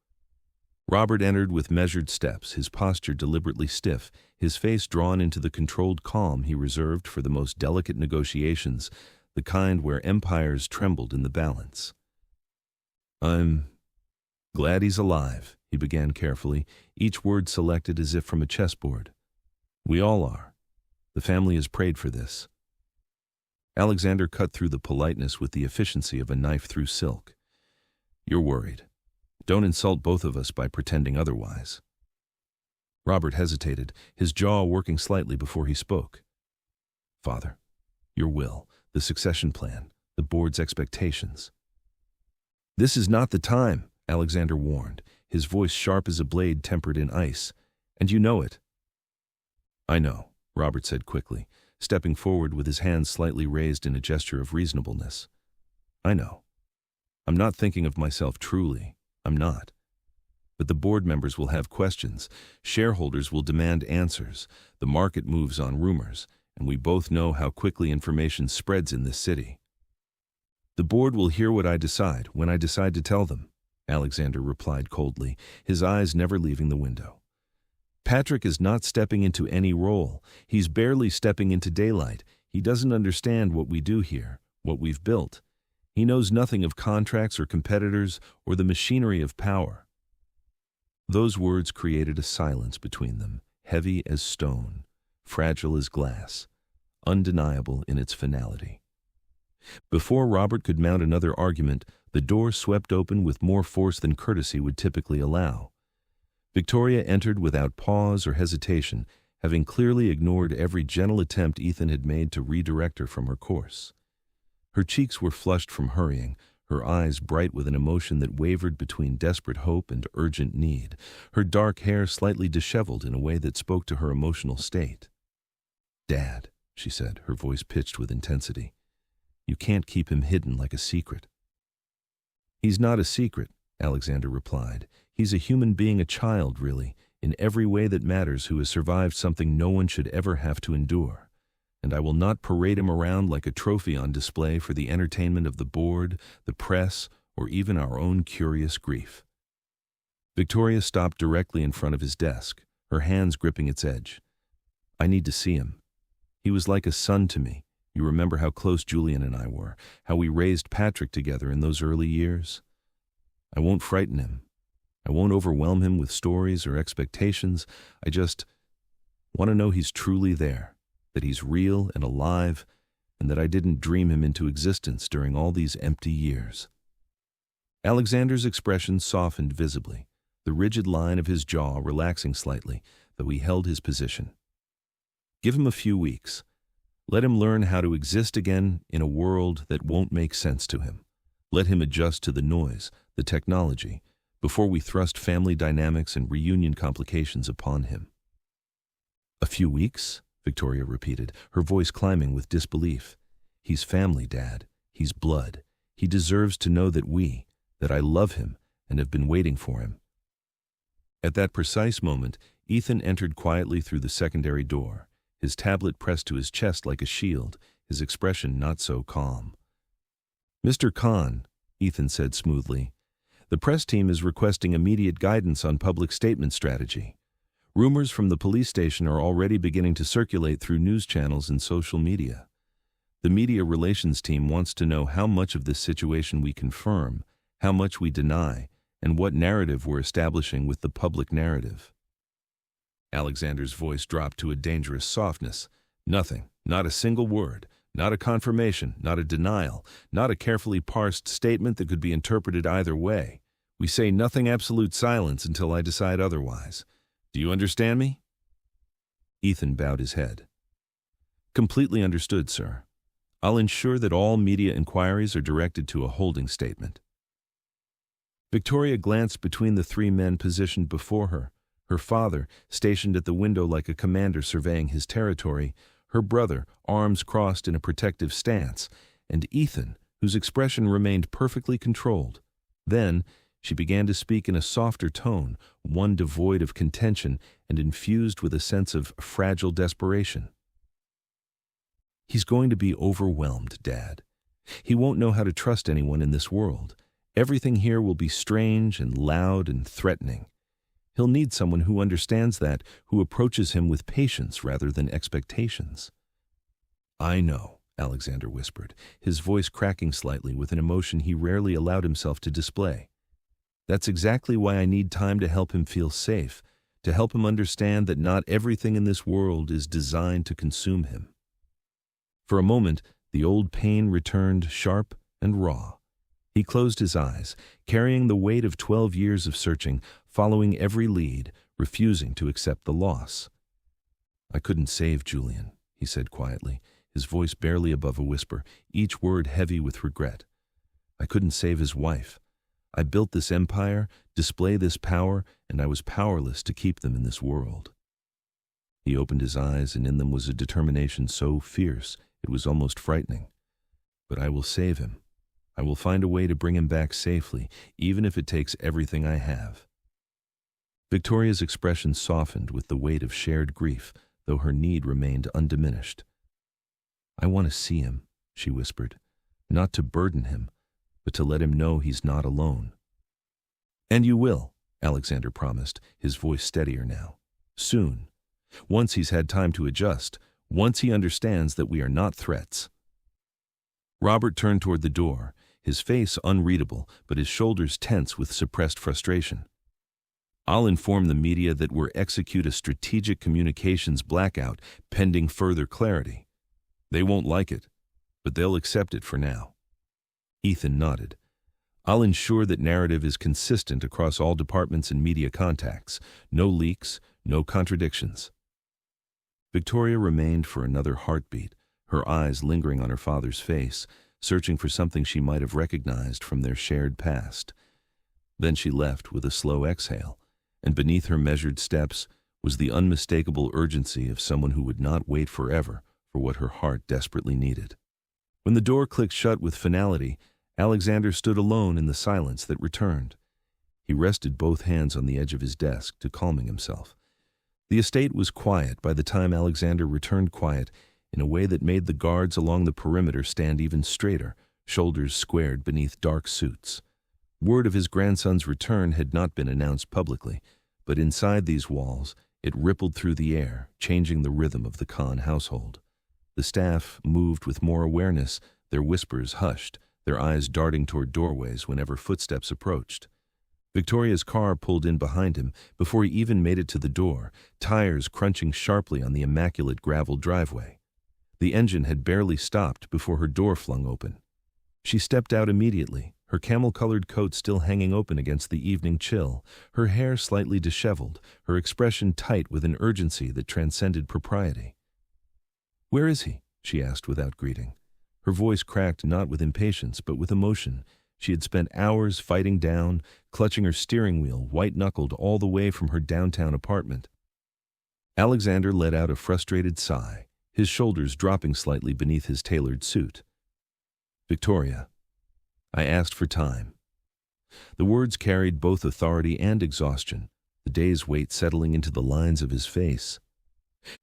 Robert entered with measured steps, his posture deliberately stiff, his face drawn into the controlled calm he reserved for the most delicate negotiations, the kind where empires trembled in the balance. "I'm glad he's alive," he began carefully, each word selected as if from a chessboard. "We all are. The family has prayed for this." Alexander cut through the politeness with the efficiency of a knife through silk. "You're worried. Don't insult both of us by pretending otherwise." Robert hesitated, his jaw working slightly before he spoke. "Father, your will, the succession plan, the board's expectations." "This is not the time," Alexander warned, his voice sharp as a blade tempered in ice. "And you know it." "I know," Robert said quickly, stepping forward with his hands slightly raised in a gesture of reasonableness. "I know. I'm not thinking of myself truly. I'm not. But the board members will have questions. Shareholders will demand answers. The market moves on rumors, and we both know how quickly information spreads in this city." "The board will hear what I decide when I decide to tell them," Alexander replied coldly, his eyes never leaving the window. "Patrick is not stepping into any role. He's barely stepping into daylight. He doesn't understand what we do here, what we've built. He knows nothing of contracts or competitors or the machinery of power." Those words created a silence between them, heavy as stone, fragile as glass, undeniable in its finality. Before Robert could mount another argument, the door swept open with more force than courtesy would typically allow. Victoria entered without pause or hesitation, having clearly ignored every gentle attempt Ethan had made to redirect her from her course. Her cheeks were flushed from hurrying, her eyes bright with an emotion that wavered between desperate hope and urgent need, her dark hair slightly disheveled in a way that spoke to her emotional state. "Dad," she said, her voice pitched with intensity, "you can't keep him hidden like a secret." "He's not a secret," Alexander replied. "He's a human being, a child, really, in every way that matters, who has survived something no one should ever have to endure. And I will not parade him around like a trophy on display for the entertainment of the board, the press, or even our own curious grief." Victoria stopped directly in front of his desk, her hands gripping its edge. "I need to see him. He was like a son to me. You remember how close Julian and I were, how we raised Patrick together in those early years? I won't frighten him. I won't overwhelm him with stories or expectations. I just want to know he's truly there, that he's real and alive, and that I didn't dream him into existence during all these empty years." Alexander's expression softened visibly, the rigid line of his jaw relaxing slightly, though he held his position. "Give him a few weeks. Let him learn how to exist again in a world that won't make sense to him. Let him adjust to the noise, the technology, before we thrust family dynamics and reunion complications upon him." "A few weeks?" Victoria repeated, her voice climbing with disbelief. "He's family, Dad. He's blood. He deserves to know that I love him and have been waiting for him." At that precise moment, Ethan entered quietly through the secondary door, his tablet pressed to his chest like a shield, his expression not so calm. "Mr. Khan," Ethan said smoothly, "the press team is requesting immediate guidance on public statement strategy. Rumors from the police station are already beginning to circulate through news channels and social media. The media relations team wants to know how much of this situation we confirm, how much we deny, and what narrative we're establishing with the public narrative." Alexander's voice dropped to a dangerous softness. Nothing, not a single word, not a confirmation, not a denial, not a carefully parsed statement that could be interpreted either way. We say nothing, absolute silence until I decide otherwise. Do you understand me? Ethan bowed his head. Completely understood, sir. I'll ensure that all media inquiries are directed to a holding statement. Victoria glanced between the three men positioned before her, her father stationed at the window like a commander surveying his territory, her brother arms crossed in a protective stance, and Ethan, whose expression remained perfectly controlled. Then she began to speak in a softer tone, one devoid of contention and infused with a sense of fragile desperation. "He's going to be overwhelmed, Dad. He won't know how to trust anyone in this world. Everything here will be strange and loud and threatening. He'll need someone who understands that, who approaches him with patience rather than expectations." "I know," Alexander whispered, his voice cracking slightly with an emotion he rarely allowed himself to display. "That's exactly why I need time to help him feel safe, to help him understand that not everything in this world is designed to consume him." For a moment, the old pain returned sharp and raw. He closed his eyes, carrying the weight of 12 years of searching, following every lead, refusing to accept the loss. "I couldn't save Julian," he said quietly, his voice barely above a whisper, each word heavy with regret. "I couldn't save his wife. I built this empire, display this power, and I was powerless to keep them in this world." He opened his eyes, and in them was a determination so fierce it was almost frightening. "But I will save him. I will find a way to bring him back safely, even if it takes everything I have." Victoria's expression softened with the weight of shared grief, though her need remained undiminished. "I want to see him," she whispered, "not to burden him, but to let him know he's not alone." "And you will," Alexander promised, his voice steadier now. "Soon. Once he's had time to adjust, once he understands that we are not threats." Robert turned toward the door, his face unreadable, but his shoulders tense with suppressed frustration. "I'll inform the media that we're execute a strategic communications blackout pending further clarity. They won't like it, but they'll accept it for now." Ethan nodded. "I'll ensure that narrative is consistent across all departments and media contacts. No leaks, no contradictions." Victoria remained for another heartbeat, her eyes lingering on her father's face, searching for something she might have recognized from their shared past. Then she left with a slow exhale, and beneath her measured steps was the unmistakable urgency of someone who would not wait forever for what her heart desperately needed. When the door clicked shut with finality, Alexander stood alone in the silence that returned. He rested both hands on the edge of his desk to calming himself. The estate was quiet by the time Alexander returned, quiet in a way that made the guards along the perimeter stand even straighter, shoulders squared beneath dark suits. Word of his grandson's return had not been announced publicly, but inside these walls it rippled through the air, changing the rhythm of the Khan household. The staff moved with more awareness, their whispers hushed, their eyes darting toward doorways whenever footsteps approached. Victoria's car pulled in behind him before he even made it to the door, tires crunching sharply on the immaculate gravel driveway. The engine had barely stopped before her door flung open. She stepped out immediately, her camel-colored coat still hanging open against the evening chill, her hair slightly disheveled, her expression tight with an urgency that transcended propriety. "Where is he?" she asked without greeting. Her voice cracked not with impatience but with emotion. She had spent hours fighting down, clutching her steering wheel, white-knuckled all the way from her downtown apartment. Alexander let out a frustrated sigh, his shoulders dropping slightly beneath his tailored suit. "Victoria, I asked for time." The words carried both authority and exhaustion, the day's weight settling into the lines of his face.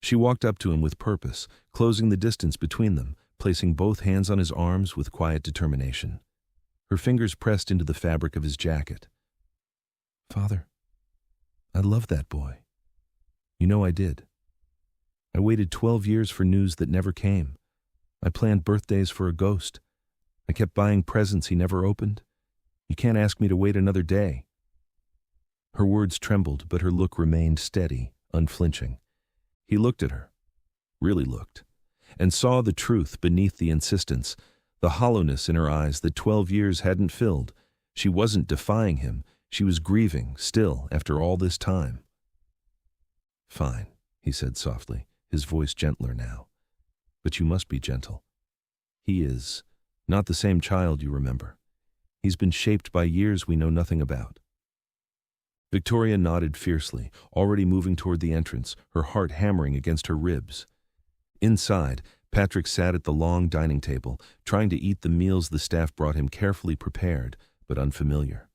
She walked up to him with purpose, closing the distance between them, placing both hands on his arms with quiet determination. Her fingers pressed into the fabric of his jacket. "Father, I love that boy." You know I did. I waited 12 years for news that never came. I planned birthdays for a ghost. I kept buying presents he never opened. You can't ask me to wait another day." Her words trembled, but her look remained steady, unflinching. He looked at her, really looked, and saw the truth beneath the insistence, the hollowness in her eyes that 12 years hadn't filled. She wasn't defying him. She was grieving, still, after all this time. "Fine," he said softly, his voice gentler now. "But you must be gentle. He is not the same child you remember. He's been shaped by years we know nothing about." Victoria nodded fiercely, already moving toward the entrance, her heart hammering against her ribs. Inside, Patrick sat at the long dining table, trying to eat the meals the staff brought him, carefully prepared, but unfamiliar.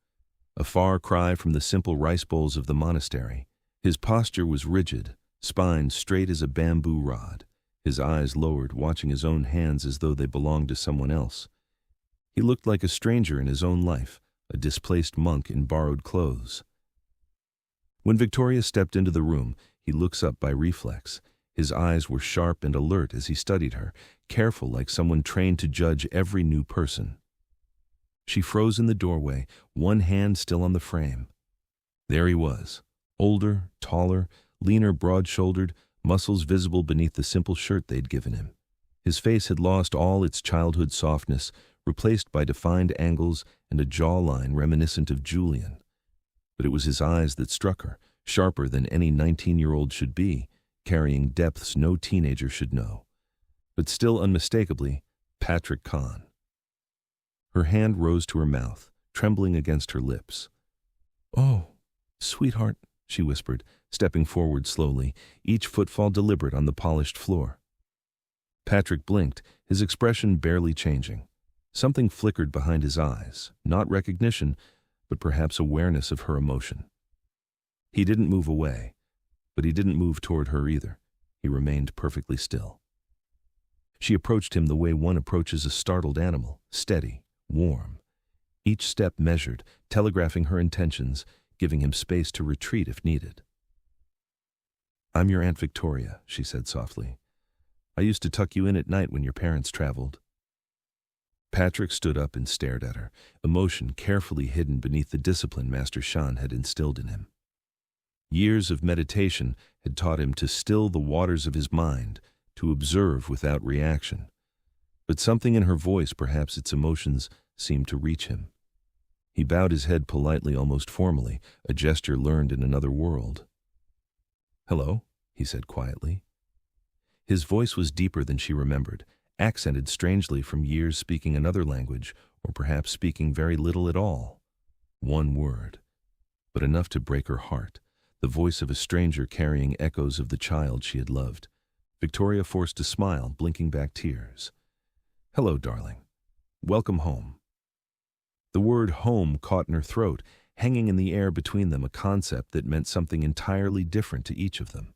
A far cry from the simple rice bowls of the monastery. His posture was rigid, spine straight as a bamboo rod, his eyes lowered, watching his own hands as though they belonged to someone else. He looked like a stranger in his own life, a displaced monk in borrowed clothes. When Victoria stepped into the room, he looks up by reflex. His eyes were sharp and alert as he studied her, careful like someone trained to judge every new person. She froze in the doorway, one hand still on the frame. There he was, older, taller, leaner, broad-shouldered, muscles visible beneath the simple shirt they'd given him. His face had lost all its childhood softness, replaced by defined angles and a jawline reminiscent of Julian. But it was his eyes that struck her, sharper than any 19-year-old should be, carrying depths no teenager should know. But still unmistakably, Patrick Kahn. Her hand rose to her mouth, trembling against her lips. "Oh, sweetheart," she whispered, stepping forward slowly, each footfall deliberate on the polished floor. Patrick blinked, his expression barely changing. Something flickered behind his eyes, not recognition, but perhaps awareness of her emotion. He didn't move away, but he didn't move toward her either. He remained perfectly still. She approached him the way one approaches a startled animal, steady, warm. Each step measured, telegraphing her intentions, giving him space to retreat if needed. "I'm your Aunt Victoria," she said softly. "I used to tuck you in at night when your parents traveled." Patrick stood up and stared at her, emotion carefully hidden beneath the discipline Master Shan had instilled in him. Years of meditation had taught him to still the waters of his mind, to observe without reaction. But something in her voice, perhaps its emotions, seemed to reach him. He bowed his head politely, almost formally, a gesture learned in another world. "Hello," he said quietly. His voice was deeper than she remembered, accented strangely from years speaking another language, or perhaps speaking very little at all. One word, but enough to break her heart, the voice of a stranger carrying echoes of the child she had loved. Victoria forced a smile, blinking back tears. "Hello, darling. Welcome home." The word home caught in her throat, hanging in the air between them, a concept that meant something entirely different to each of them.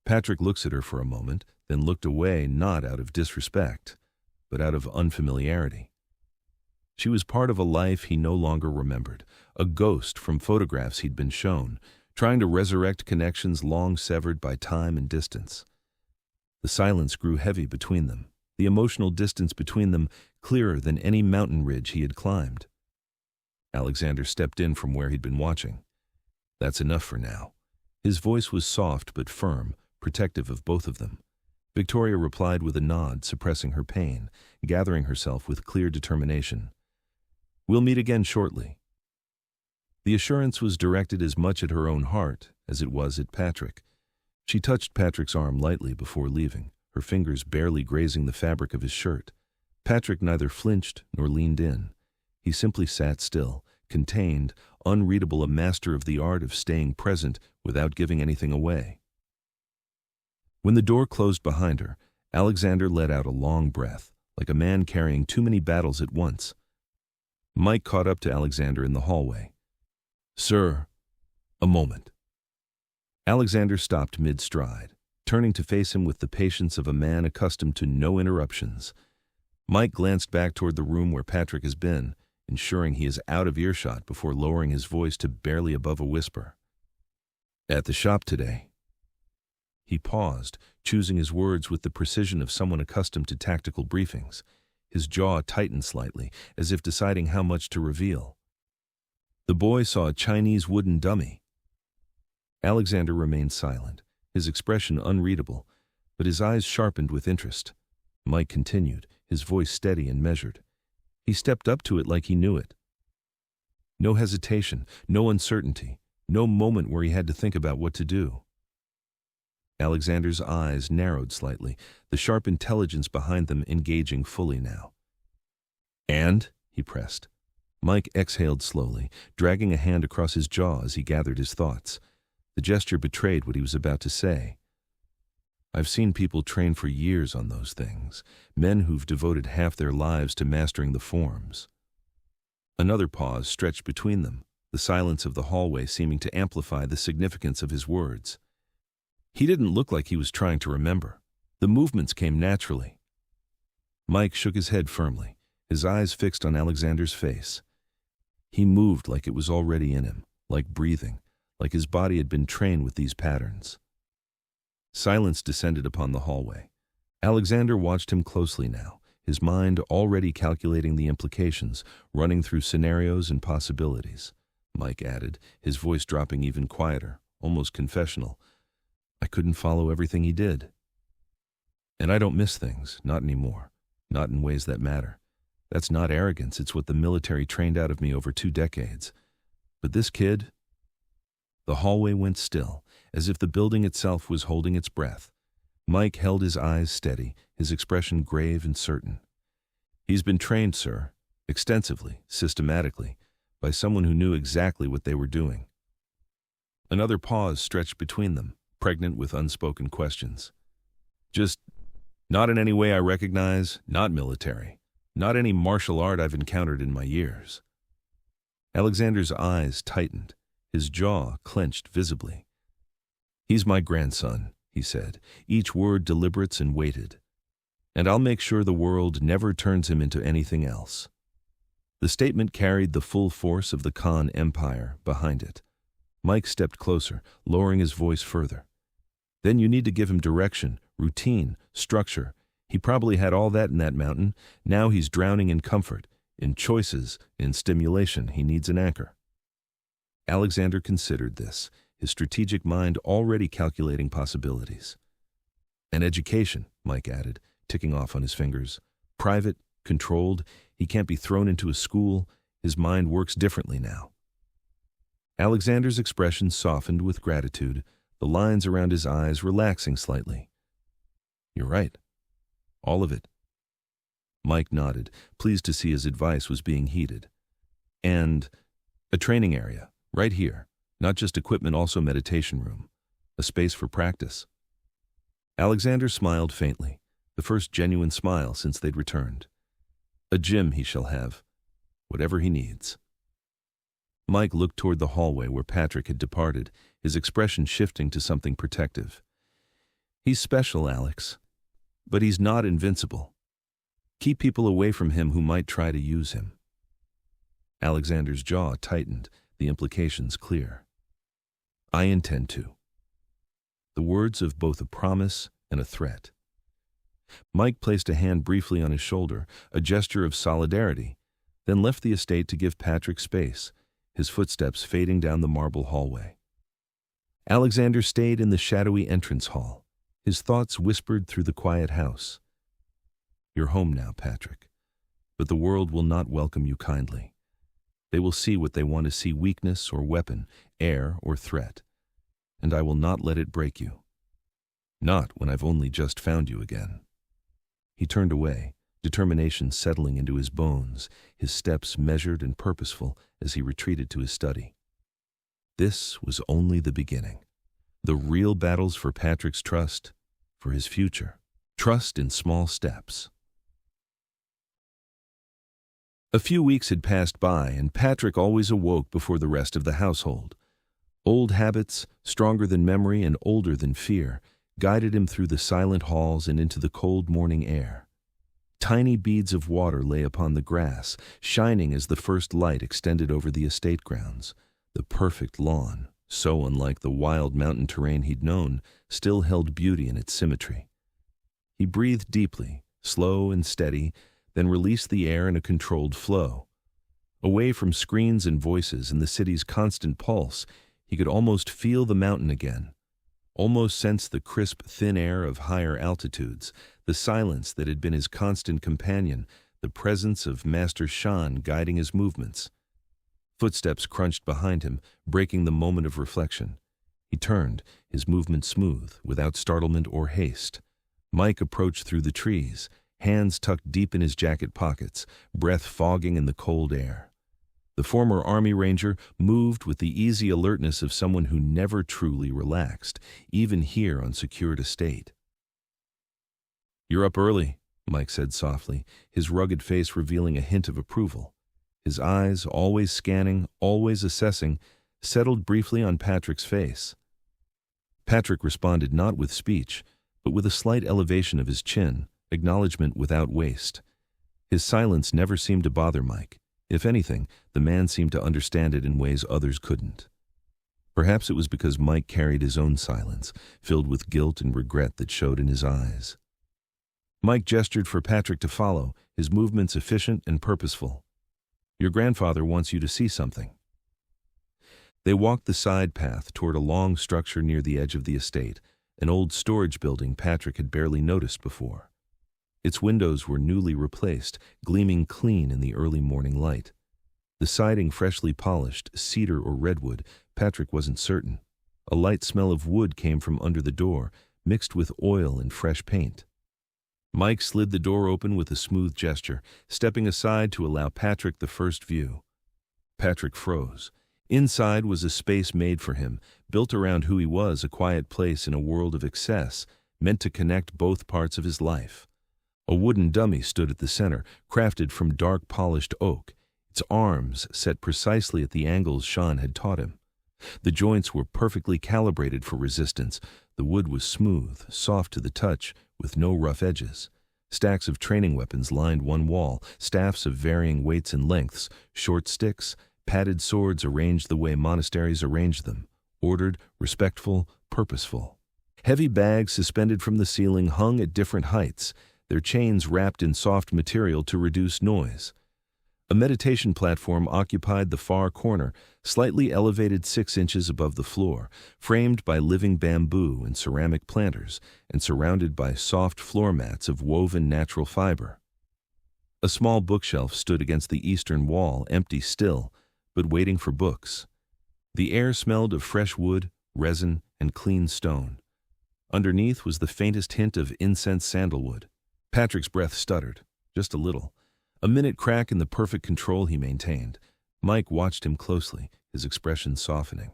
Patrick looks at her for a moment, then looked away, not out of disrespect, but out of unfamiliarity. She was part of a life he no longer remembered, a ghost from photographs he'd been shown, trying to resurrect connections long severed by time and distance. The silence grew heavy between them, the emotional distance between them clearer than any mountain ridge he had climbed. Alexander stepped in from where he'd been watching. "That's enough for now." His voice was soft but firm, protective of both of them. Victoria replied with a nod, suppressing her pain, gathering herself with clear determination. "We'll meet again shortly." The assurance was directed as much at her own heart as it was at Patrick. She touched Patrick's arm lightly before leaving, her fingers barely grazing the fabric of his shirt. Patrick neither flinched nor leaned in. He simply sat still, contained, unreadable, a master of the art of staying present without giving anything away. When the door closed behind her, Alexander let out a long breath, like a man carrying too many battles at once. Mike caught up to Alexander in the hallway. "Sir, a moment." Alexander stopped mid-stride, turning to face him with the patience of a man accustomed to no interruptions. Mike glanced back toward the room where Patrick has been, ensuring he is out of earshot before lowering his voice to barely above a whisper. "At the shop today. He paused, choosing his words with the precision of someone accustomed to tactical briefings. His jaw tightened slightly, as if deciding how much to reveal. The boy saw a Chinese wooden dummy. Alexander remained silent, his expression unreadable, but his eyes sharpened with interest. Mike continued, his voice steady and measured. He stepped up to it like he knew it. No hesitation, no uncertainty, no moment where he had to think about what to do. Alexander's eyes narrowed slightly, the sharp intelligence behind them engaging fully now. "And?" he pressed. Mike exhaled slowly, dragging a hand across his jaw as he gathered his thoughts. The gesture betrayed what he was about to say. "I've seen people train for years on those things, men who've devoted half their lives to mastering the forms." Another pause stretched between them, the silence of the hallway seeming to amplify the significance of his words. He didn't look like he was trying to remember. The movements came naturally. Mike shook his head firmly, his eyes fixed on Alexander's face. He moved like it was already in him, like breathing, like his body had been trained with these patterns. Silence descended upon the hallway. Alexander watched him closely now, his mind already calculating the implications, running through scenarios and possibilities. Mike added, his voice dropping even quieter, almost confessional. "I couldn't follow everything he did. And I don't miss things, not anymore, not in ways that matter. That's not arrogance, it's what the military trained out of me over 2 decades. But this kid..." The hallway went still, as if the building itself was holding its breath. Mike held his eyes steady, his expression grave and certain. "He's been trained, sir, extensively, systematically, by someone who knew exactly what they were doing." Another pause stretched between them, pregnant with unspoken questions. "Just not in any way I recognize, not military, not any martial art I've encountered in my years." Alexander's eyes tightened, his jaw clenched visibly. "He's my grandson," he said, each word deliberate and weighted. "And I'll make sure the world never turns him into anything else." The statement carried the full force of the Khan Empire behind it. Mike stepped closer, lowering his voice further. "Then you need to give him direction, routine, structure. He probably had all that in that mountain. Now he's drowning in comfort, in choices, in stimulation. He needs an anchor." Alexander considered this, his strategic mind already calculating possibilities. "And education," Mike added, ticking off on his fingers. "Private, controlled, he can't be thrown into a school. His mind works differently now." Alexander's expression softened with gratitude, the lines around his eyes relaxing slightly. "You're right. All of it." Mike nodded, pleased to see his advice was being heeded. "And a training area, right here. Not just equipment, also meditation room. A space for practice." Alexander smiled faintly, the first genuine smile since they'd returned. "A gym he shall have, whatever he needs." Mike looked toward the hallway where Patrick had departed, his expression shifting to something protective. "He's special, Alex, but he's not invincible. Keep people away from him who might try to use him." Alexander's jaw tightened, the implications clear. "I intend to." The words of both a promise and a threat. Mike placed a hand briefly on his shoulder, a gesture of solidarity, then left the estate to give Patrick space, his footsteps fading down the marble hallway. Alexander stayed in the shadowy entrance hall, his thoughts whispered through the quiet house. "You're home now, Patrick, but the world will not welcome you kindly. They will see what they want to see, weakness or weapon, air or threat, and I will not let it break you. Not when I've only just found you again." He turned away, determination settling into his bones, his steps measured and purposeful as he retreated to his study. This was only the beginning. The real battles for Patrick's trust, for his future. Trust in small steps. A few weeks had passed by, and Patrick always awoke before the rest of the household. Old habits, stronger than memory and older than fear, guided him through the silent halls and into the cold morning air. Tiny beads of water lay upon the grass, shining as the first light extended over the estate grounds, the perfect lawn, so unlike the wild mountain terrain he'd known, still held beauty in its symmetry. He breathed deeply, slow and steady, then released the air in a controlled flow. Away from screens and voices and the city's constant pulse, he could almost feel the mountain again, almost sense the crisp, thin air of higher altitudes, the silence that had been his constant companion, the presence of Master Shan guiding his movements. Footsteps crunched behind him, breaking the moment of reflection. He turned, his movement smooth, without startlement or haste. Mike approached through the trees, hands tucked deep in his jacket pockets, breath fogging in the cold air. The former Army Ranger moved with the easy alertness of someone who never truly relaxed, even here on secured estate. "You're up early," Mike said softly, his rugged face revealing a hint of approval. His eyes, always scanning, always assessing, settled briefly on Patrick's face. Patrick responded not with speech, but with a slight elevation of his chin, acknowledgement without waste. His silence never seemed to bother Mike. If anything, the man seemed to understand it in ways others couldn't. Perhaps it was because Mike carried his own silence, filled with guilt and regret that showed in his eyes. Mike gestured for Patrick to follow, his movements efficient and purposeful. "Your grandfather wants you to see something." They walked the side path toward a long structure near the edge of the estate, an old storage building Patrick had barely noticed before. Its windows were newly replaced, gleaming clean in the early morning light. The siding freshly polished, cedar or redwood, Patrick wasn't certain. A light smell of wood came from under the door, mixed with oil and fresh paint. Mike slid the door open with a smooth gesture, stepping aside to allow Patrick the first view. Patrick froze. Inside was a space made for him, built around who he was, a quiet place in a world of excess, meant to connect both parts of his life. A wooden dummy stood at the center, crafted from dark polished oak, its arms set precisely at the angles Shan had taught him. The joints were perfectly calibrated for resistance. The wood was smooth, soft to the touch, with no rough edges. Stacks of training weapons lined one wall, staffs of varying weights and lengths, short sticks, padded swords arranged the way monasteries arranged them, ordered, respectful, purposeful. Heavy bags suspended from the ceiling hung at different heights, their chains wrapped in soft material to reduce noise. A meditation platform occupied the far corner, slightly elevated 6 inches above the floor, framed by living bamboo and ceramic planters, and surrounded by soft floor mats of woven natural fiber. A small bookshelf stood against the eastern wall, empty still, but waiting for books. The air smelled of fresh wood, resin, and clean stone. Underneath was the faintest hint of incense sandalwood. Patrick's breath stuttered, just a little. A minute crack in the perfect control he maintained. Mike watched him closely, his expression softening.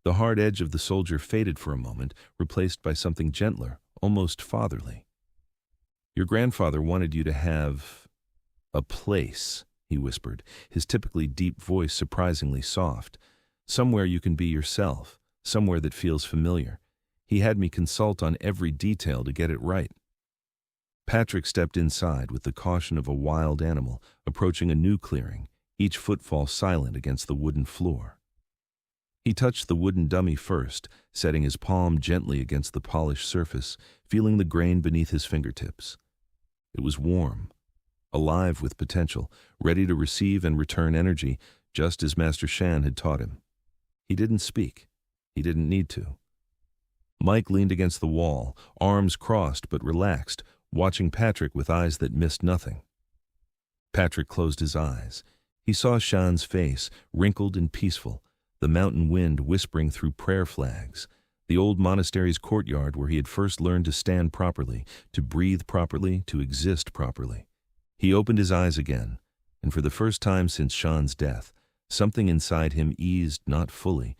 The hard edge of the soldier faded for a moment, replaced by something gentler, almost fatherly. "Your grandfather wanted you to have a place," he whispered, his typically deep voice surprisingly soft. "Somewhere you can be yourself, somewhere that feels familiar. He had me consult on every detail to get it right." Patrick stepped inside with the caution of a wild animal approaching a new clearing, each footfall silent against the wooden floor. He touched the wooden dummy first, setting his palm gently against the polished surface, feeling the grain beneath his fingertips. It was warm, alive with potential, ready to receive and return energy, just as Master Shan had taught him. He didn't speak. He didn't need to. Mike leaned against the wall, arms crossed but relaxed, watching Patrick with eyes that missed nothing. Patrick closed his eyes. He saw Shan's face, wrinkled and peaceful, the mountain wind whispering through prayer flags, the old monastery's courtyard where he had first learned to stand properly, to breathe properly, to exist properly. He opened his eyes again, and for the first time since Shan's death, something inside him eased not fully,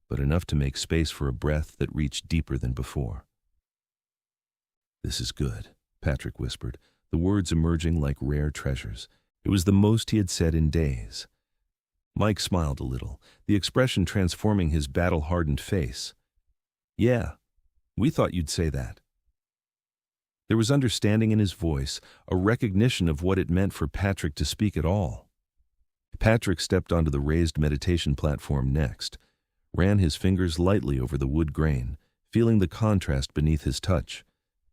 but enough to make space for a breath that reached deeper than before. "This is good," Patrick whispered, the words emerging like rare treasures. It was the most he had said in days. Mike smiled a little, the expression transforming his battle-hardened face. "Yeah, we thought you'd say that." There was understanding in his voice, a recognition of what it meant for Patrick to speak at all. Patrick stepped onto the raised meditation platform next. ran his fingers lightly over the wood grain, feeling the contrast beneath his touch.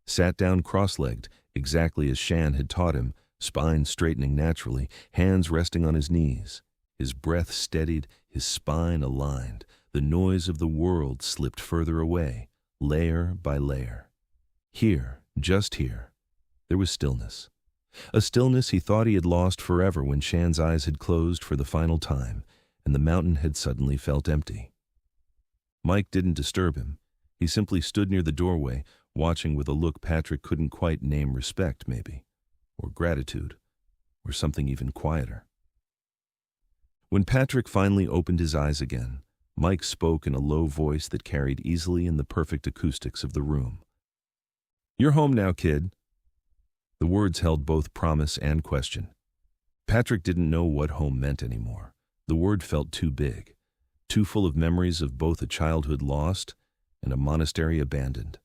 Sat down cross-legged, exactly as Shan had taught him, spine straightening naturally, hands resting on his knees. His breath steadied, his spine aligned. The noise of the world slipped further away, layer by layer. Here, just here, there was stillness. A stillness he thought he had lost forever when Shan's eyes had closed for the final time, and the mountain had suddenly felt empty. Mike didn't disturb him. He simply stood near the doorway, watching with a look Patrick couldn't quite name respect, maybe, or gratitude, or something even quieter. When Patrick finally opened his eyes again, Mike spoke in a low voice that carried easily in the perfect acoustics of the room. "You're home now, kid." The words held both promise and question. Patrick didn't know what home meant anymore. The word felt too big, too full of memories of both a childhood lost and a monastery abandoned.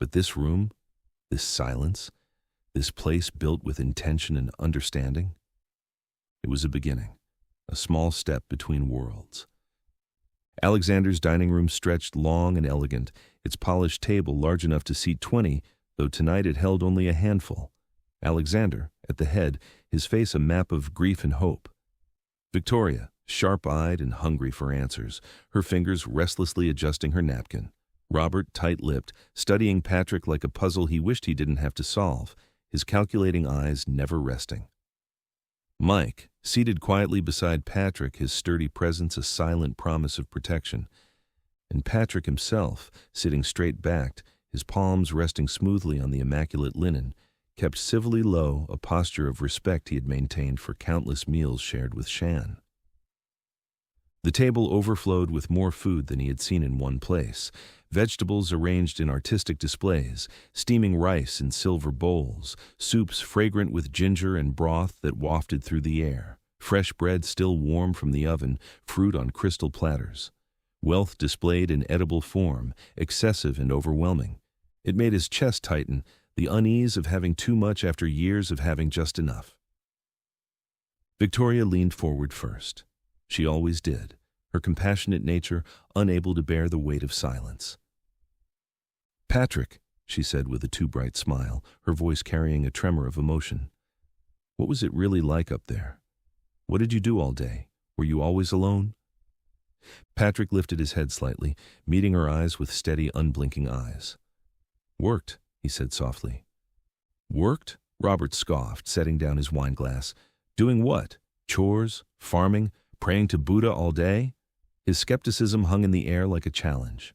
But this room, this silence, this place built with intention and understanding, it was a beginning, a small step between worlds. Alexander's dining room stretched long and elegant, its polished table large enough to seat 20, though tonight it held only a handful. Alexander, at the head, his face a map of grief and hope. Victoria, sharp-eyed and hungry for answers, her fingers restlessly adjusting her napkin. Robert, tight-lipped, studying Patrick like a puzzle he wished he didn't have to solve, his calculating eyes never resting. Mike, seated quietly beside Patrick, his sturdy presence a silent promise of protection. And Patrick himself, sitting straight-backed, his palms resting smoothly on the immaculate linen, kept civilly low, a posture of respect he had maintained for countless meals shared with Shan. The table overflowed with more food than he had seen in one place, vegetables arranged in artistic displays, steaming rice in silver bowls, soups fragrant with ginger and broth that wafted through the air, fresh bread still warm from the oven, fruit on crystal platters. Wealth displayed in edible form, excessive and overwhelming. It made his chest tighten, the unease of having too much after years of having just enough. Victoria leaned forward first. She always did, her compassionate nature unable to bear the weight of silence. "Patrick," she said with a too bright smile, her voice carrying a tremor of emotion. "What was it really like up there? What did you do all day? Were you always alone?" Patrick lifted his head slightly, meeting her eyes with steady, unblinking eyes. "Worked," he said softly. "Worked?" Robert scoffed, setting down his wineglass. "Doing what? Chores? Farming? Praying to Buddha all day?" His skepticism hung in the air like a challenge.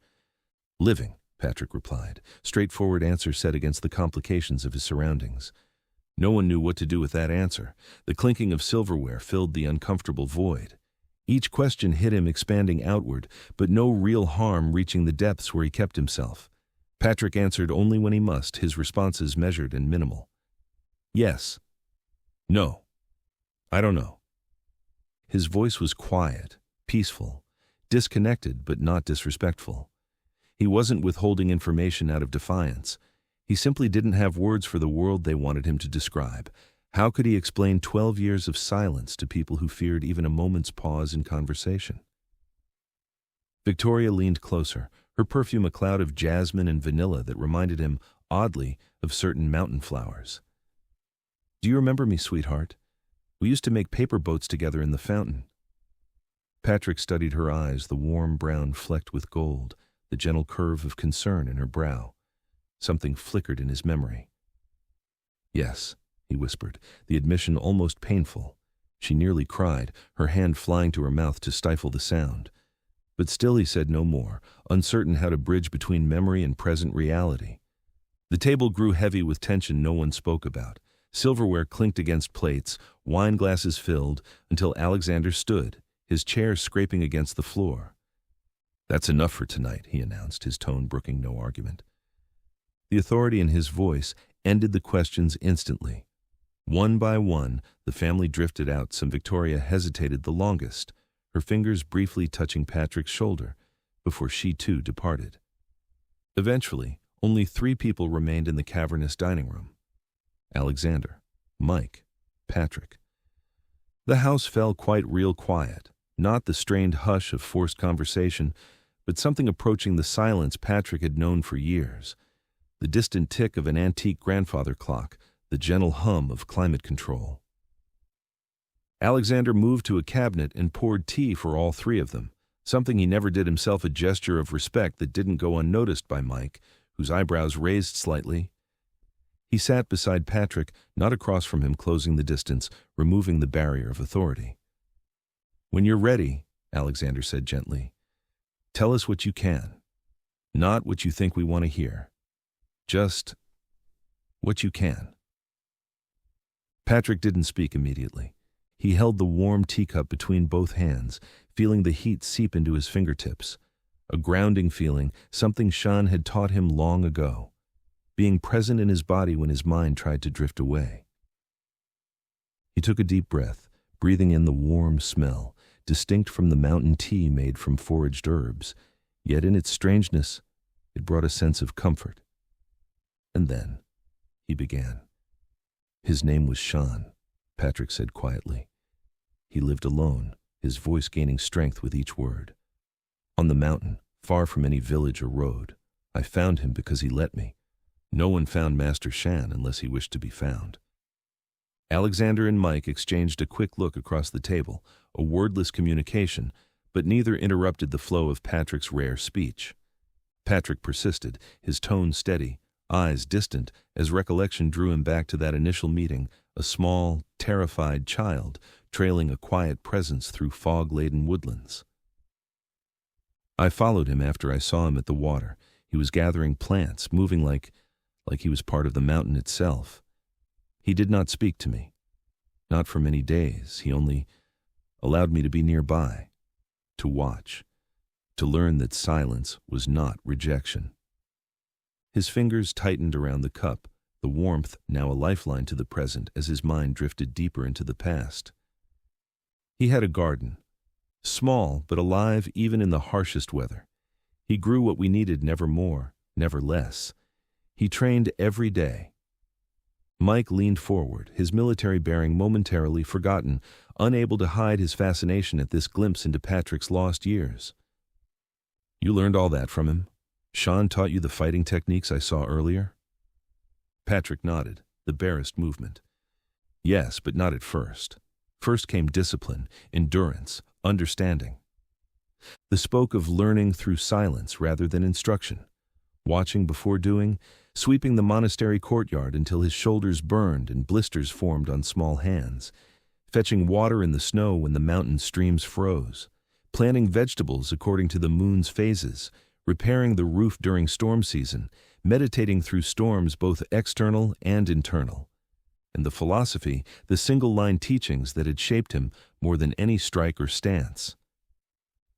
"Living," Patrick replied, straightforward answer set against the complications of his surroundings. No one knew what to do with that answer. The clinking of silverware filled the uncomfortable void. Each question hit him expanding outward, but no real harm reaching the depths where he kept himself. Patrick answered only when he must, his responses measured and minimal. "Yes." "No." "I don't know." His voice was quiet, peaceful, disconnected but not disrespectful. He wasn't withholding information out of defiance. He simply didn't have words for the world they wanted him to describe. How could he explain 12 years of silence to people who feared even a moment's pause in conversation? Victoria leaned closer, her perfume a cloud of jasmine and vanilla that reminded him, oddly, of certain mountain flowers. "Do you remember me, sweetheart? We used to make paper boats together in the fountain." Patrick studied her eyes, the warm brown flecked with gold, the gentle curve of concern in her brow. Something flickered in his memory. "Yes," he whispered, the admission almost painful. She nearly cried, her hand flying to her mouth to stifle the sound. But still he said no more, uncertain how to bridge between memory and present reality. The table grew heavy with tension no one spoke about. Silverware clinked against plates, wine glasses filled, until Alexander stood, his chair scraping against the floor. "That's enough for tonight," he announced, his tone brooking no argument. The authority in his voice ended the questions instantly. One by one, the family drifted out. Victoria hesitated the longest, her fingers briefly touching Patrick's shoulder, before she too departed. Eventually, only 3 people remained in the cavernous dining room. Alexander, Mike, Patrick. The house fell quite real quiet. Not the strained hush of forced conversation, but something approaching the silence Patrick had known for years. The distant tick of an antique grandfather clock, the gentle hum of climate control. Alexander moved to a cabinet and poured tea for all three of them, something he never did himself, a gesture of respect that didn't go unnoticed by Mike, whose eyebrows raised slightly. He sat beside Patrick, not across from him, closing the distance, removing the barrier of authority. "When you're ready," Alexander said gently, "tell us what you can. Not what you think we want to hear. Just what you can." Patrick didn't speak immediately. He held the warm teacup between both hands, feeling the heat seep into his fingertips. A grounding feeling, something Shan had taught him long ago. Being present in his body when his mind tried to drift away. He took a deep breath, breathing in the warm smell, distinct from the mountain tea made from foraged herbs, yet in its strangeness, it brought a sense of comfort. And then, he began. "His name was Shan," Patrick said quietly. "He lived alone, his voice gaining strength with each word. On the mountain, far from any village or road. I found him because he let me. No one found Master Shan unless he wished to be found." Alexander and Mike exchanged a quick look across the table, a wordless communication, but neither interrupted the flow of Patrick's rare speech. Patrick persisted, his tone steady, eyes distant, as recollection drew him back to that initial meeting, a small, terrified child, trailing a quiet presence through fog-laden woodlands. "I followed him after I saw him at the water. He was gathering plants, moving like he was part of the mountain itself. He did not speak to me. Not for many days. He only allowed me to be nearby, to watch, to learn that silence was not rejection." His fingers tightened around the cup, the warmth now a lifeline to the present as his mind drifted deeper into the past. He had a garden, small but alive even in the harshest weather. He grew what we needed, never more, never less. He trained every day. Mike leaned forward, his military bearing momentarily forgotten, unable to hide his fascination at this glimpse into Patrick's lost years. "You learned all that from him? Shan taught you the fighting techniques I saw earlier?" Patrick nodded, the barest movement. "Yes, but not at first. First came discipline, endurance, understanding." The spoke of learning through silence rather than instruction, watching before doing, sweeping the monastery courtyard until his shoulders burned and blisters formed on small hands, fetching water in the snow when the mountain streams froze, planting vegetables according to the moon's phases, repairing the roof during storm season, meditating through storms both external and internal. And the philosophy, the single-line teachings that had shaped him more than any strike or stance.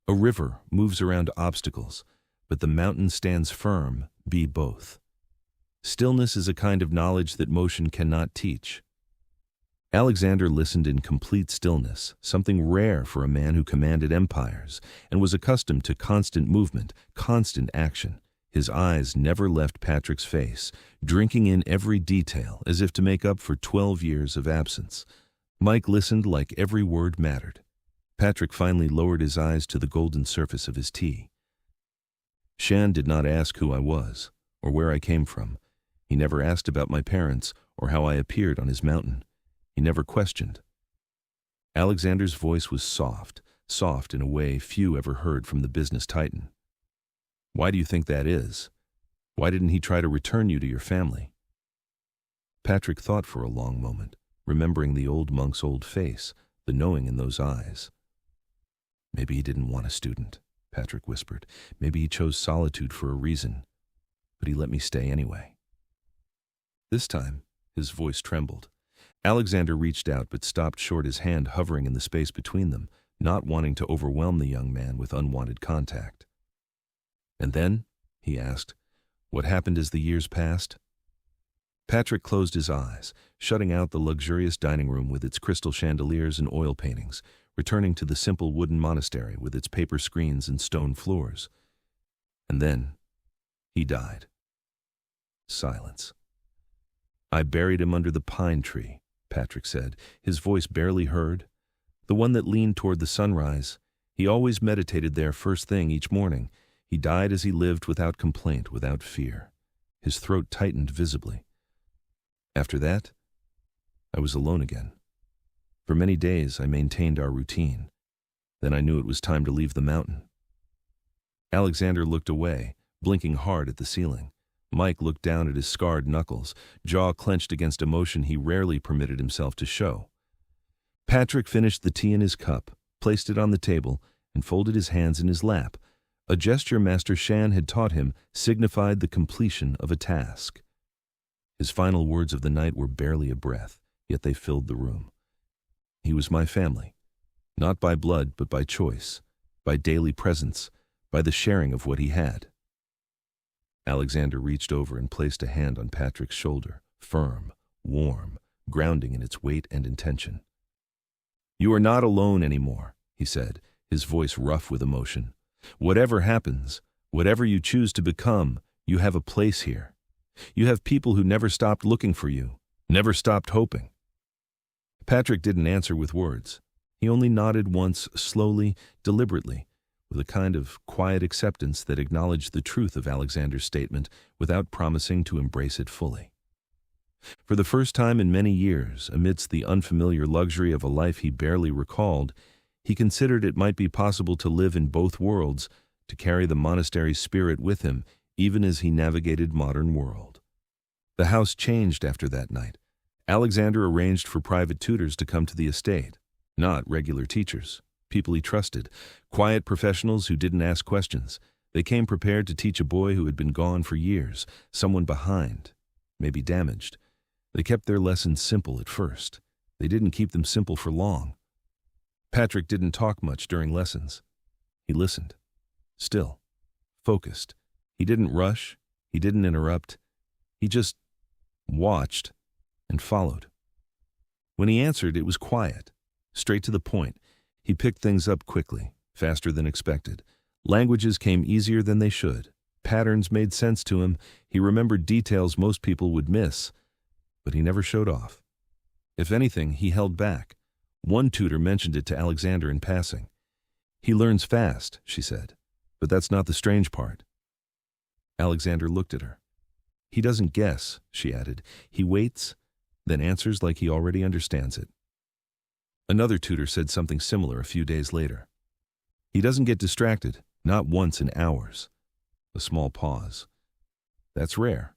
A river moves around obstacles, but the mountain stands firm, be both. Stillness is a kind of knowledge that motion cannot teach. Alexander listened in complete stillness, something rare for a man who commanded empires, and was accustomed to constant movement, constant action. His eyes never left Patrick's face, drinking in every detail as if to make up for 12 years of absence. Mike listened like every word mattered. Patrick finally lowered his eyes to the golden surface of his tea. "Shan did not ask who I was, or where I came from. He never asked about my parents, or how I appeared on his mountain. He never questioned." Alexander's voice was soft, soft in a way few ever heard from the business titan. "Why do you think that is? Why didn't he try to return you to your family?" Patrick thought for a long moment, remembering the old monk's old face, the knowing in those eyes. "Maybe he didn't want a student," Patrick whispered. "Maybe he chose solitude for a reason. But he let me stay anyway." This time, his voice trembled. Alexander reached out but stopped short, his hand hovering in the space between them, not wanting to overwhelm the young man with unwanted contact. "And then?" he asked. "What happened as the years passed?" Patrick closed his eyes, shutting out the luxurious dining room with its crystal chandeliers and oil paintings, returning to the simple wooden monastery with its paper screens and stone floors. And then, he died. Silence. "I buried him under the pine tree," Patrick said, his voice barely heard. "The one that leaned toward the sunrise. He always meditated there first thing each morning. He died as he lived, without complaint, without fear. His throat tightened visibly. After that, I was alone again. For many days I maintained our routine. Then I knew it was time to leave the mountain. Alexander looked away, blinking hard at the ceiling. Mike looked down at his scarred knuckles, jaw clenched against emotion he rarely permitted himself to show. Patrick finished the tea in his cup, placed it on the table, and folded his hands in his lap. A gesture Master Shan had taught him signified the completion of a task. His final words of the night were barely a breath, yet they filled the room. He was my family, not by blood but by choice, by daily presence, by the sharing of what he had. Alexander reached over and placed a hand on Patrick's shoulder, firm, warm, grounding in its weight and intention. "You are not alone anymore," he said, his voice rough with emotion. "Whatever happens, whatever you choose to become, you have a place here. You have people who never stopped looking for you, never stopped hoping." Patrick didn't answer with words. He only nodded once, slowly, deliberately, with a kind of quiet acceptance that acknowledged the truth of Alexander's statement without promising to embrace it fully. For the first time in many years, amidst the unfamiliar luxury of a life he barely recalled, he considered it might be possible to live in both worlds, to carry the monastery's spirit with him, even as he navigated modern world. The house changed after that night. Alexander arranged for private tutors to come to the estate, not regular teachers, people he trusted, quiet professionals who didn't ask questions. They came prepared to teach a boy who had been gone for years, someone behind, maybe damaged. They kept their lessons simple at first. They didn't keep them simple for long. Patrick didn't talk much during lessons. He listened, still, focused. He didn't rush, he didn't interrupt. He just watched and followed. When he answered, it was quiet, straight to the point. He picked things up quickly, faster than expected. Languages came easier than they should. Patterns made sense to him. He remembered details most people would miss, but he never showed off. If anything, he held back. One tutor mentioned it to Alexander in passing. "He learns fast," she said, "but that's not the strange part." Alexander looked at her. "He doesn't guess," she added. "He waits, then answers like he already understands it." Another tutor said something similar a few days later. "He doesn't get distracted, not once in hours." A small pause. "That's rare."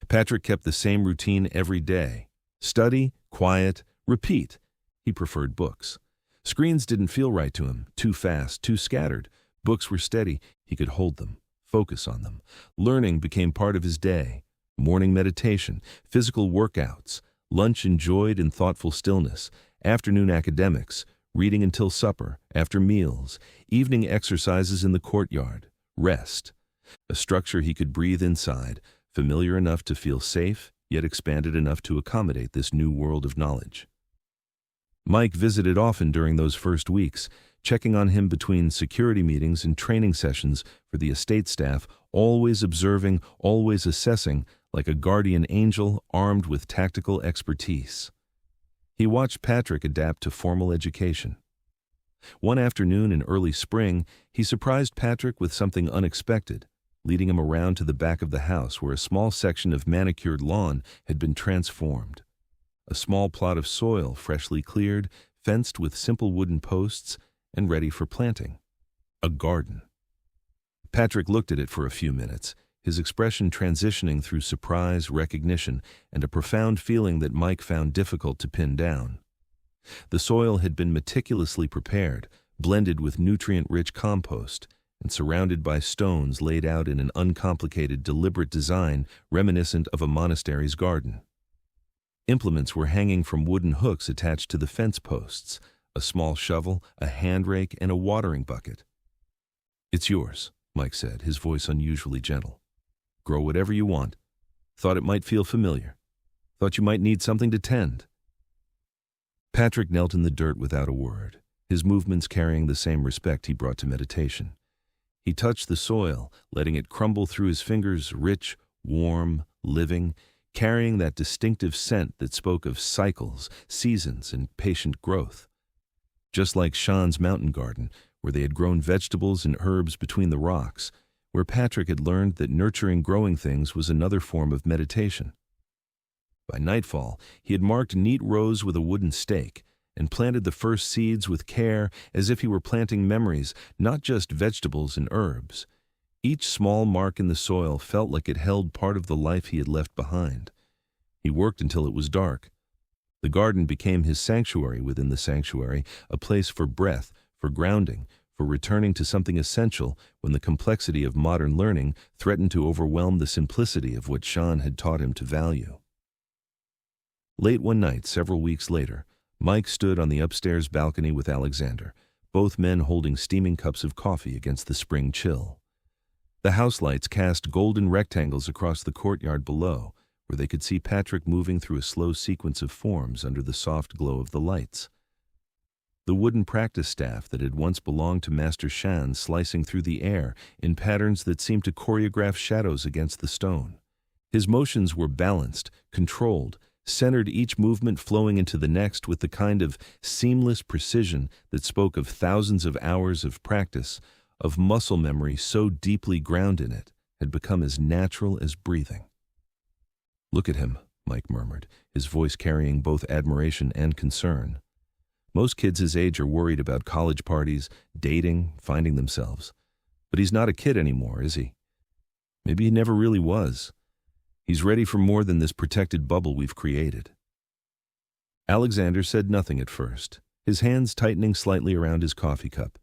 Patrick kept the same routine every day. Study, quiet, repeat. He preferred books. Screens didn't feel right to him, too fast, too scattered. Books were steady. He could hold them, focus on them. Learning became part of his day. Morning meditation, physical workouts, lunch enjoyed in thoughtful stillness, afternoon academics, reading until supper, after meals, evening exercises in the courtyard, rest. A structure he could breathe inside, familiar enough to feel safe, yet expanded enough to accommodate this new world of knowledge. Mike visited often during those first weeks, checking on him between security meetings and training sessions for the estate staff, always observing, always assessing, like a guardian angel armed with tactical expertise. He watched Patrick adapt to formal education. One afternoon in early spring, he surprised Patrick with something unexpected, leading him around to the back of the house where a small section of manicured lawn had been transformed. A small plot of soil freshly cleared, fenced with simple wooden posts, and ready for planting. A garden. Patrick looked at it for a few minutes, his expression transitioning through surprise, recognition, and a profound feeling that Mike found difficult to pin down. The soil had been meticulously prepared, blended with nutrient-rich compost, and surrounded by stones laid out in an uncomplicated, deliberate design reminiscent of a monastery's garden. Implements were hanging from wooden hooks attached to the fence posts, a small shovel, a hand rake, and a watering bucket. "It's yours," Mike said, his voice unusually gentle. "Grow whatever you want. Thought it might feel familiar. Thought you might need something to tend." Patrick knelt in the dirt without a word, his movements carrying the same respect he brought to meditation. He touched the soil, letting it crumble through his fingers, rich, warm, living, carrying that distinctive scent that spoke of cycles, seasons, and patient growth. just like Shan's mountain garden, where they had grown vegetables and herbs between the rocks, where Patrick had learned that nurturing growing things was another form of meditation. By nightfall, he had marked neat rows with a wooden stake and planted the first seeds with care, as if he were planting memories, not just vegetables and herbs. Each small mark in the soil felt like it held part of the life he had left behind. He worked until it was dark. The garden became his sanctuary within the sanctuary, a place for breath, for grounding, for returning to something essential when the complexity of modern learning threatened to overwhelm the simplicity of what Shan had taught him to value. Late one night, several weeks later, Mike stood on the upstairs balcony with Alexander, both men holding steaming cups of coffee against the spring chill. The house lights cast golden rectangles across the courtyard below, where they could see Patrick moving through a slow sequence of forms under the soft glow of the lights. The wooden practice staff that had once belonged to Master Shan slicing through the air in patterns that seemed to choreograph shadows against the stone. His motions were balanced, controlled, centered, each movement flowing into the next with the kind of seamless precision that spoke of thousands of hours of practice, of muscle memory so deeply grounded in it, had become as natural as breathing. "Look at him," Mike murmured, his voice carrying both admiration and concern. "Most kids his age are worried about college parties, dating, finding themselves. But he's not a kid anymore, is he? Maybe he never really was. He's ready for more than this protected bubble we've created." Alexander said nothing at first, his hands tightening slightly around his coffee cup.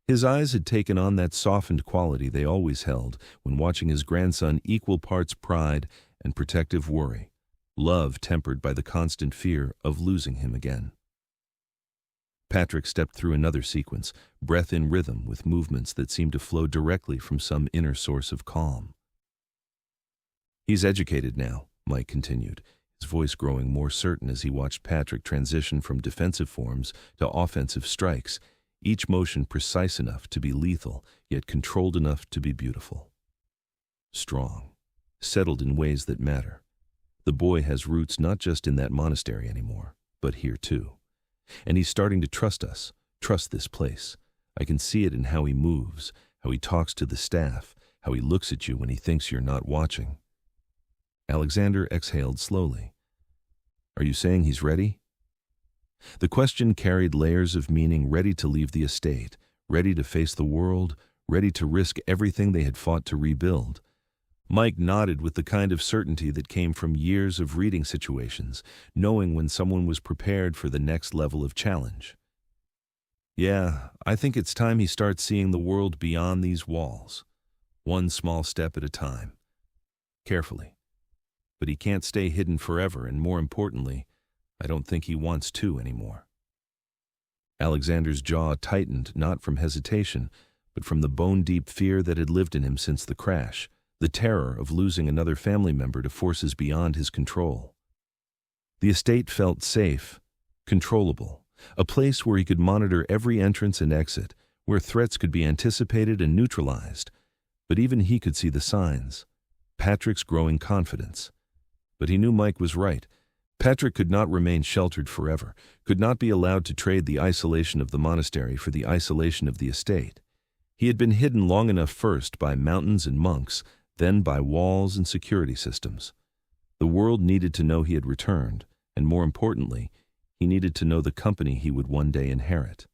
His eyes had taken on that softened quality they always held when watching his grandson, equal parts pride and protective worry, love tempered by the constant fear of losing him again. Patrick stepped through another sequence, breath in rhythm with movements that seemed to flow directly from some inner source of calm. "He's educated now," Mike continued, his voice growing more certain as he watched Patrick transition from defensive forms to offensive strikes, each motion precise enough to be lethal, yet controlled enough to be beautiful. Strong, settled in ways that matter. The boy has roots not just in that monastery anymore, but here too. And he's starting to trust us, trust this place. I can see it in how he moves, how he talks to the staff, how he looks at you when he thinks you're not watching." Alexander exhaled slowly. "Are you saying he's ready?" The question carried layers of meaning, ready to leave the estate, ready to face the world, ready to risk everything they had fought to rebuild. Mike nodded with the kind of certainty that came from years of reading situations, knowing when someone was prepared for the next level of challenge. "Yeah, I think it's time he starts seeing the world beyond these walls, one small step at a time, carefully. But he can't stay hidden forever, and more importantly, I don't think he wants to anymore." Alexander's jaw tightened, not from hesitation, but from the bone-deep fear that had lived in him since the crash, the terror of losing another family member to forces beyond his control. The estate felt safe, controllable, a place where he could monitor every entrance and exit, where threats could be anticipated and neutralized. But even he could see the signs. Patrick's growing confidence. But he knew Mike was right. Patrick could not remain sheltered forever, could not be allowed to trade the isolation of the monastery for the isolation of the estate. He had been hidden long enough, first by mountains and monks, then by walls and security systems. The world needed to know he had returned, and more importantly, he needed to know the company he would one day inherit.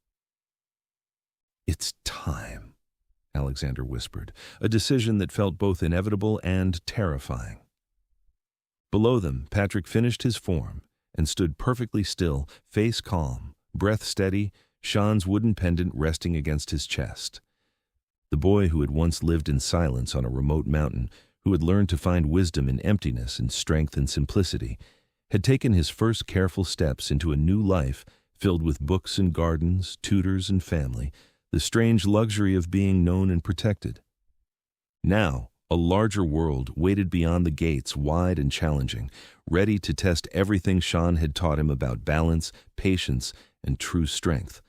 "It's time," Alexander whispered, a decision that felt both inevitable and terrifying. Below them, Patrick finished his form and stood perfectly still, face calm, breath steady, Shan's wooden pendant resting against his chest. The boy who had once lived in silence on a remote mountain, who had learned to find wisdom in emptiness and strength in simplicity, had taken his first careful steps into a new life filled with books and gardens, tutors and family, the strange luxury of being known and protected. Now, a larger world waited beyond the gates, wide and challenging, ready to test everything Shan had taught him about balance, patience, and true strength.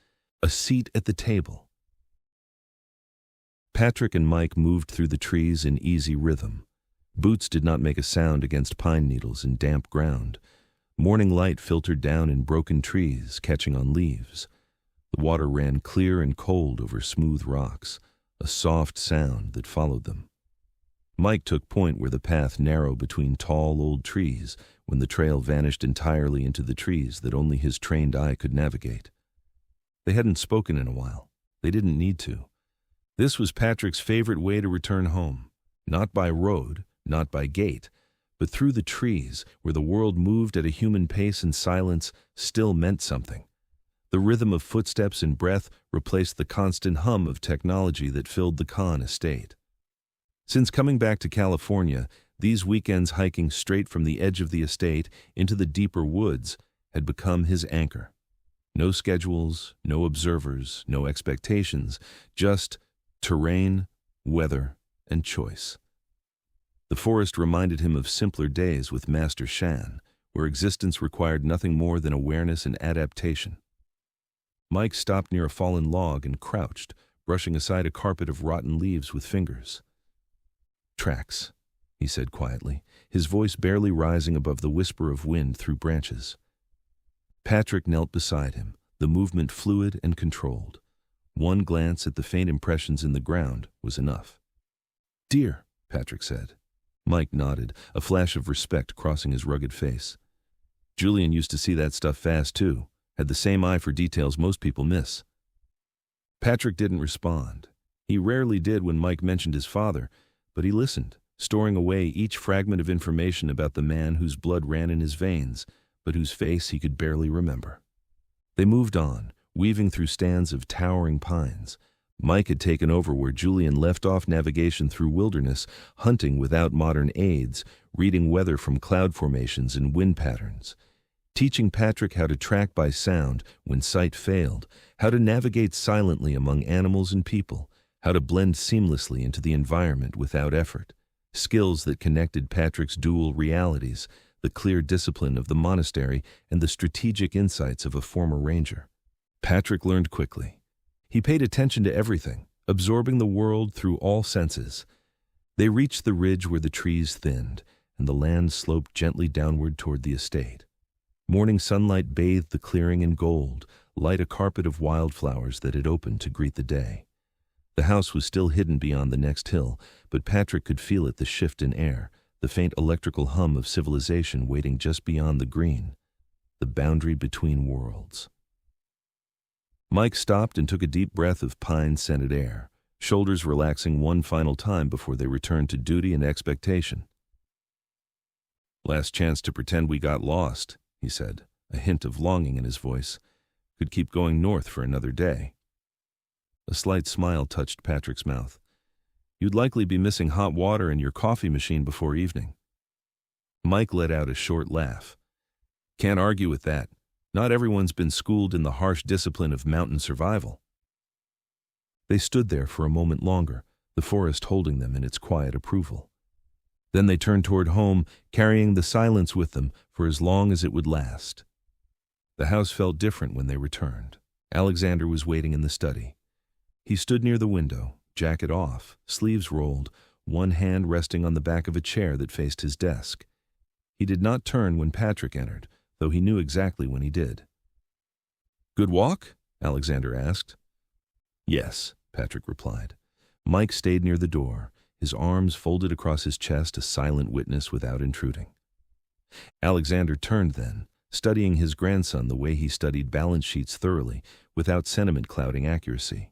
A seat at the table. Patrick and Mike moved through the trees in easy rhythm. Boots did not make a sound against pine needles and damp ground. Morning light filtered down in broken trees, catching on leaves. The water ran clear and cold over smooth rocks, a soft sound that followed them. Mike took point where the path narrowed between tall old trees when the trail vanished entirely into the trees that only his trained eye could navigate. They hadn't spoken in a while. They didn't need to. This was Patrick's favorite way to return home, not by road, not by gate, but through the trees where the world moved at a human pace and silence still meant something. The rhythm of footsteps and breath replaced the constant hum of technology that filled the Khan estate. Since coming back to California, these weekends hiking straight from the edge of the estate into the deeper woods had become his anchor. No schedules, no observers, no expectations, just terrain, weather, and choice. The forest reminded him of simpler days with Master Shan, where existence required nothing more than awareness and adaptation. Mike stopped near a fallen log and crouched, brushing aside a carpet of rotten leaves with fingers. "Tracks," he said quietly, his voice barely rising above the whisper of wind through branches. Patrick knelt beside him, the movement fluid and controlled. One glance at the faint impressions in the ground was enough. "Deer," Patrick said. Mike nodded, a flash of respect crossing his rugged face. "Julian used to see that stuff fast, too. Had the same eye for details most people miss." Patrick didn't respond. He rarely did when Mike mentioned his father, but he listened, storing away each fragment of information about the man whose blood ran in his veins, but whose face he could barely remember. They moved on, weaving through stands of towering pines. Mike had taken over where Julian left off navigation through wilderness, hunting without modern aids, reading weather from cloud formations and wind patterns, teaching Patrick how to track by sound when sight failed, how to navigate silently among animals and people, how to blend seamlessly into the environment without effort, skills that connected Patrick's dual realities, the clear discipline of the monastery and the strategic insights of a former ranger. Patrick learned quickly. He paid attention to everything, absorbing the world through all senses. They reached the ridge where the trees thinned, and the land sloped gently downward toward the estate. Morning sunlight bathed the clearing in gold, light a carpet of wildflowers that had opened to greet the day. The house was still hidden beyond the next hill, but Patrick could feel it, the shift in air, the faint electrical hum of civilization waiting just beyond the green, the boundary between worlds. Mike stopped and took a deep breath of pine-scented air, shoulders relaxing one final time before they returned to duty and expectation. "Last chance to pretend we got lost," he said, a hint of longing in his voice. "Could keep going north for another day." A slight smile touched Patrick's mouth. "You'd likely be missing hot water and your coffee machine before evening." Mike let out a short laugh. "Can't argue with that. Not everyone's been schooled in the harsh discipline of mountain survival." They stood there for a moment longer, the forest holding them in its quiet approval. Then they turned toward home, carrying the silence with them for as long as it would last. The house felt different when they returned. Alexander was waiting in the study. He stood near the window, jacket off, sleeves rolled, one hand resting on the back of a chair that faced his desk. He did not turn when Patrick entered, though he knew exactly when he did. "Good walk?" Alexander asked. "Yes," Patrick replied. Mike stayed near the door, his arms folded across his chest, a silent witness without intruding. Alexander turned then, studying his grandson the way he studied balance sheets thoroughly, without sentiment clouding accuracy.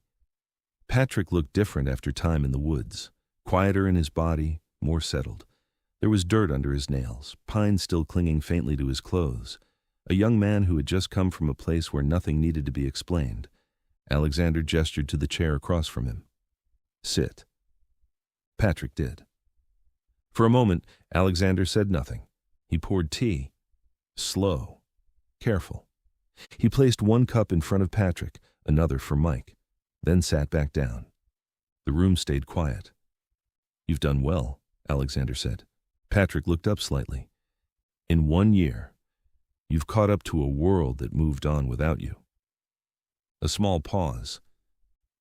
Patrick looked different after time in the woods, quieter in his body, more settled. There was dirt under his nails, pine still clinging faintly to his clothes. A young man who had just come from a place where nothing needed to be explained. Alexander gestured to the chair across from him. "Sit." Patrick did. For a moment, Alexander said nothing. He poured tea. Slow. Careful. He placed one cup in front of Patrick, another for Mike, then sat back down. The room stayed quiet. "You've done well," Alexander said. Patrick looked up slightly. "In 1 year, you've caught up to a world that moved on without you." A small pause.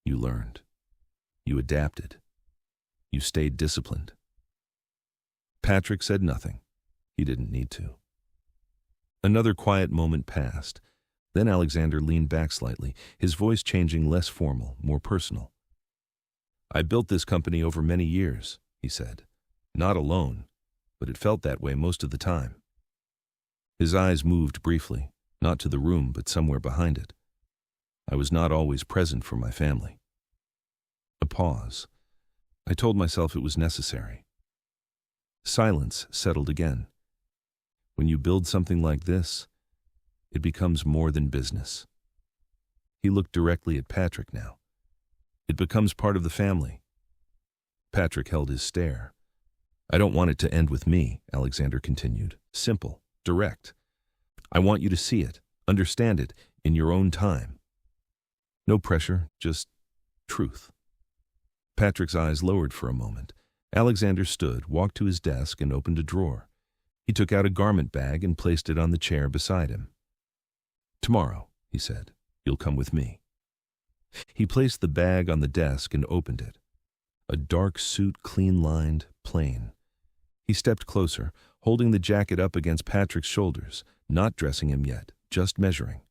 "You learned. You adapted. You stayed disciplined." Patrick said nothing. He didn't need to. Another quiet moment passed. Then Alexander leaned back slightly, his voice changing, less formal, more personal. "I built this company over many years," he said. "Not alone, but it felt that way most of the time." His eyes moved briefly, not to the room but somewhere behind it. "I was not always present for my family." A pause. I told myself it was necessary. Silence settled again. When you build something like this, it becomes more than business. He looked directly at Patrick now. "It becomes part of the family." Patrick held his stare. "I don't want it to end with me," Alexander continued. "Simple, direct. I want you to see it, understand it, in your own time. No pressure, just truth." Patrick's eyes lowered for a moment. Alexander stood, walked to his desk, and opened a drawer. He took out a garment bag and placed it on the chair beside him. "Tomorrow," he said, "you'll come with me." He placed the bag on the desk and opened it. A dark suit, clean-lined, plain. He stepped closer, holding the jacket up against Patrick's shoulders, not dressing him yet, just measuring.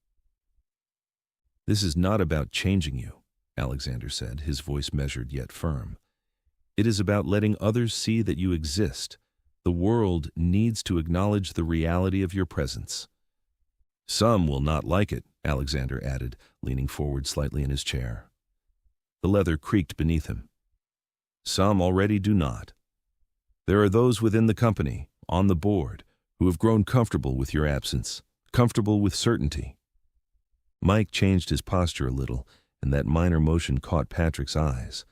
"This is not about changing you," Alexander said, his voice measured yet firm. "It is about letting others see that you exist. The world needs to acknowledge the reality of your presence." "Some will not like it," Alexander added, leaning forward slightly in his chair. The leather creaked beneath him. "Some already do not. There are those within the company, on the board, who have grown comfortable with your absence, comfortable with certainty." Mike changed his posture a little, and that minor motion caught Patrick's eyes.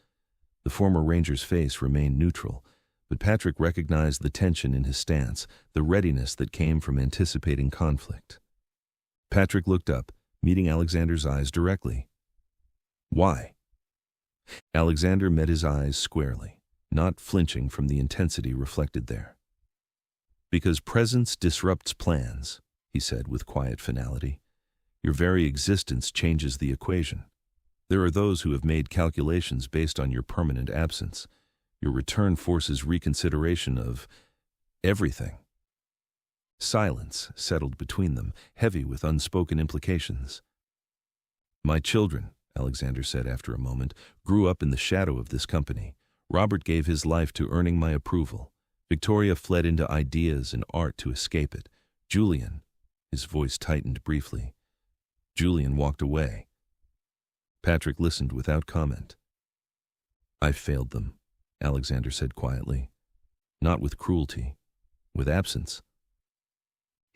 The former ranger's face remained neutral, but Patrick recognized the tension in his stance, the readiness that came from anticipating conflict. Patrick looked up, meeting Alexander's eyes directly. "Why?" Alexander met his eyes squarely, not flinching from the intensity reflected there. "Because presence disrupts plans," he said with quiet finality. "Your very existence changes the equation. There are those who have made calculations based on your permanent absence. Your return forces reconsideration of everything." Silence settled between them, heavy with unspoken implications. "My children," Alexander said after a moment, "grew up in the shadow of this company. Robert gave his life to earning my approval. Victoria fled into ideas and art to escape it. Julian," his voice tightened briefly, "Julian walked away." Patrick listened without comment. "I failed them," Alexander said quietly. "Not with cruelty, with absence."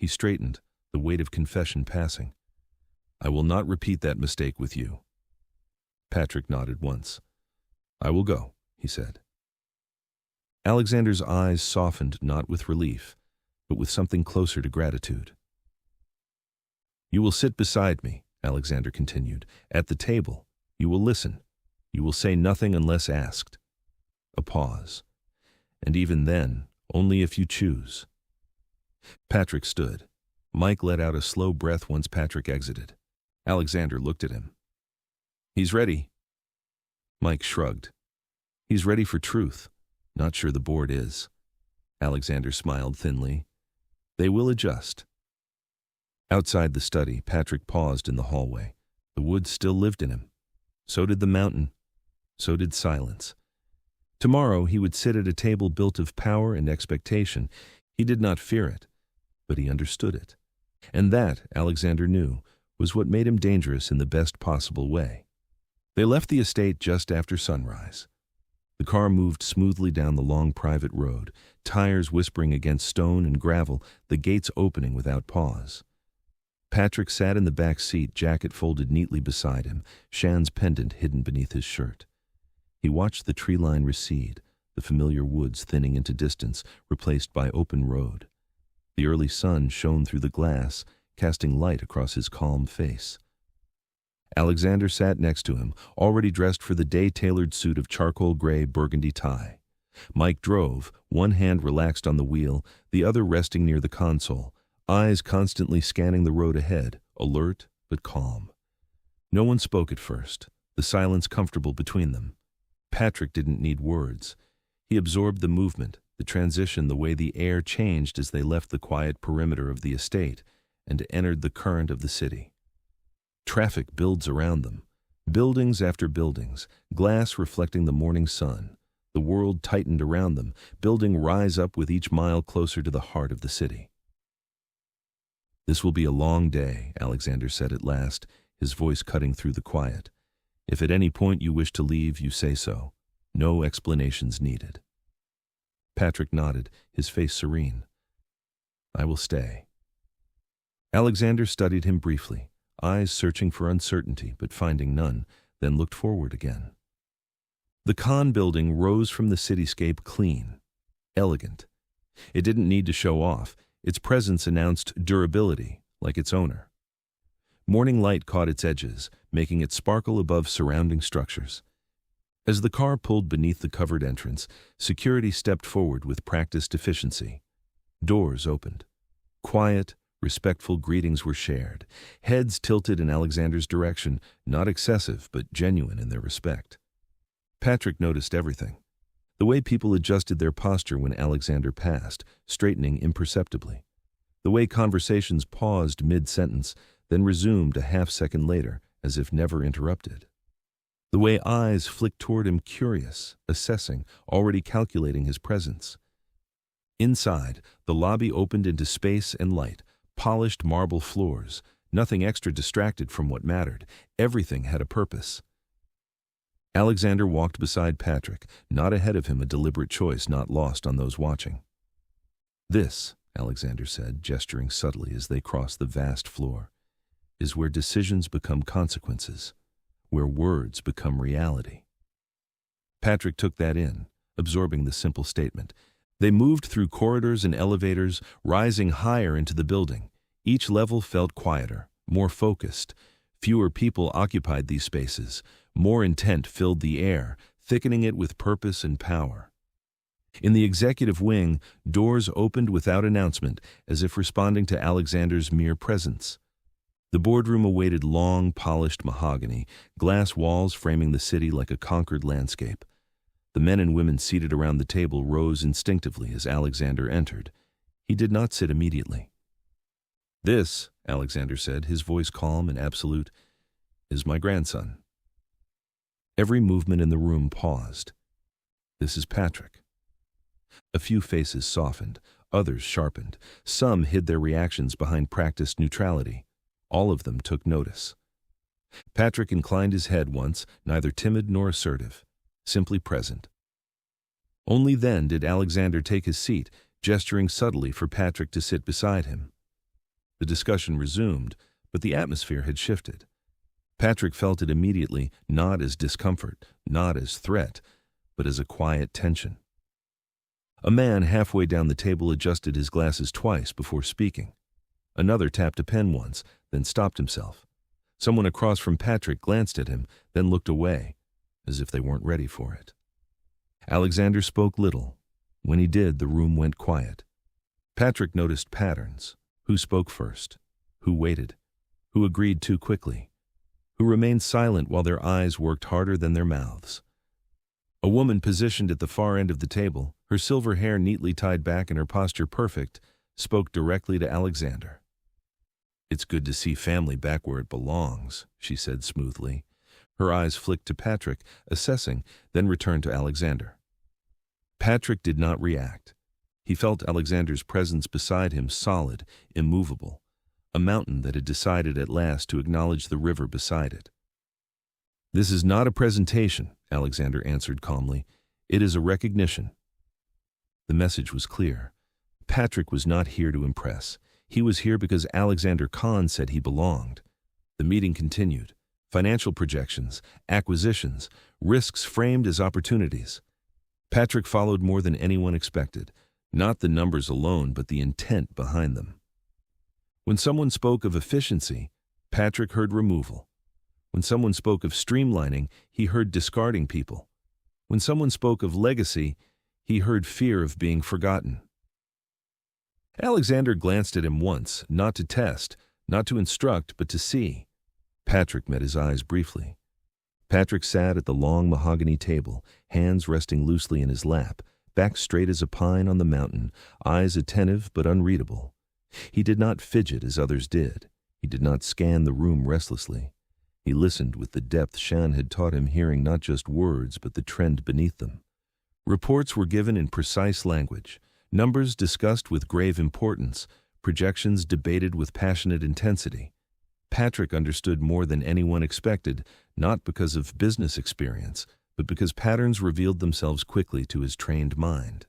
He straightened, the weight of confession passing. "I will not repeat that mistake with you." Patrick nodded once. "I will go," he said. Alexander's eyes softened not with relief, but with something closer to gratitude. "You will sit beside me," Alexander continued. "At the table, you will listen. You will say nothing unless asked." A pause. "And even then, only if you choose." Patrick stood. Mike let out a slow breath once Patrick exited. Alexander looked at him. "He's ready." Mike shrugged. "He's ready for truth. Not sure the board is." Alexander smiled thinly. "They will adjust." Outside the study, Patrick paused in the hallway. The woods still lived in him. So did the mountain. So did silence. Tomorrow he would sit at a table built of power and expectation. He did not fear it, but he understood it. And that, Alexander knew, was what made him dangerous in the best possible way. They left the estate just after sunrise. The car moved smoothly down the long private road, tires whispering against stone and gravel, the gates opening without pause. Patrick sat in the back seat, jacket folded neatly beside him, Shan's pendant hidden beneath his shirt. He watched the tree line recede, the familiar woods thinning into distance, replaced by open road. The early sun shone through the glass, casting light across his calm face. Alexander sat next to him, already dressed for the day-tailored suit of charcoal gray burgundy tie. Mike drove, one hand relaxed on the wheel, the other resting near the console, eyes constantly scanning the road ahead, alert but calm. No one spoke at first, the silence comfortable between them. Patrick didn't need words. He absorbed the movement, the transition, the way the air changed as they left the quiet perimeter of the estate and entered the current of the city. Traffic builds around them. Buildings after buildings, glass reflecting the morning sun. The world tightened around them, building rise up with each mile closer to the heart of the city. "This will be a long day," Alexander said at last, his voice cutting through the quiet. "If at any point you wish to leave, you say so. No explanations needed." Patrick nodded, his face serene. "I will stay." Alexander studied him briefly, eyes searching for uncertainty but finding none, then looked forward again. The Khan building rose from the cityscape clean, elegant. It didn't need to show off. Its presence announced durability, like its owner. Morning light caught its edges, making it sparkle above surrounding structures. As the car pulled beneath the covered entrance, security stepped forward with practiced efficiency. Doors opened. Quiet, respectful greetings were shared, heads tilted in Alexander's direction, not excessive but genuine in their respect. Patrick noticed everything. The way people adjusted their posture when Alexander passed, straightening imperceptibly. The way conversations paused mid-sentence, then resumed a half-second later, as if never interrupted. The way eyes flicked toward him curious, assessing, already calculating his presence. Inside, the lobby opened into space and light, polished marble floors, nothing extra distracted from what mattered. Everything had a purpose. Alexander walked beside Patrick, not ahead of him, a deliberate choice not lost on those watching. "This," Alexander said, gesturing subtly as they crossed the vast floor, "is where decisions become consequences, where words become reality." Patrick took that in, absorbing the simple statement. They moved through corridors and elevators, rising higher into the building. Each level felt quieter, more focused. Fewer people occupied these spaces. More intent filled the air, thickening it with purpose and power. In the executive wing, doors opened without announcement, as if responding to Alexander's mere presence. The boardroom awaited long, polished mahogany, glass walls framing the city like a conquered landscape. The men and women seated around the table rose instinctively as Alexander entered. He did not sit immediately. "This," Alexander said, his voice calm and absolute, "is my grandson." Every movement in the room paused. "This is Patrick." A few faces softened, others sharpened. Some hid their reactions behind practiced neutrality. All of them took notice. Patrick inclined his head once, neither timid nor assertive, simply present. Only then did Alexander take his seat, gesturing subtly for Patrick to sit beside him. The discussion resumed, but the atmosphere had shifted. Patrick felt it immediately, not as discomfort, not as threat, but as a quiet tension. A man halfway down the table adjusted his glasses twice before speaking. Another tapped a pen once, then stopped himself. Someone across from Patrick glanced at him, then looked away, as if they weren't ready for it. Alexander spoke little. When he did, the room went quiet. Patrick noticed patterns. Who spoke first? Who waited? Who agreed too quickly? Who remained silent while their eyes worked harder than their mouths? A woman positioned at the far end of the table, her silver hair neatly tied back and her posture perfect, spoke directly to Alexander. "It's good to see family back where it belongs," she said smoothly. Her eyes flicked to Patrick, assessing, then returned to Alexander. Patrick did not react. He felt Alexander's presence beside him, solid, immovable, a mountain that had decided at last to acknowledge the river beside it. "This is not a presentation," Alexander answered calmly. "It is a recognition." The message was clear. Patrick was not here to impress. He was here because Alexander Khan said he belonged. The meeting continued. Financial projections, acquisitions, risks framed as opportunities. Patrick followed more than anyone expected. Not the numbers alone, but the intent behind them. When someone spoke of efficiency, Patrick heard removal. When someone spoke of streamlining, he heard discarding people. When someone spoke of legacy, he heard fear of being forgotten. Alexander glanced at him once, not to test, not to instruct, but to see. Patrick met his eyes briefly. Patrick sat at the long mahogany table, hands resting loosely in his lap, back straight as a pine on the mountain, eyes attentive but unreadable. He did not fidget as others did. He did not scan the room restlessly. He listened with the depth Shan had taught him, hearing not just words but the trend beneath them. Reports were given in precise language, numbers discussed with grave importance, projections debated with passionate intensity. Patrick understood more than anyone expected, not because of business experience, but because patterns revealed themselves quickly to his trained mind.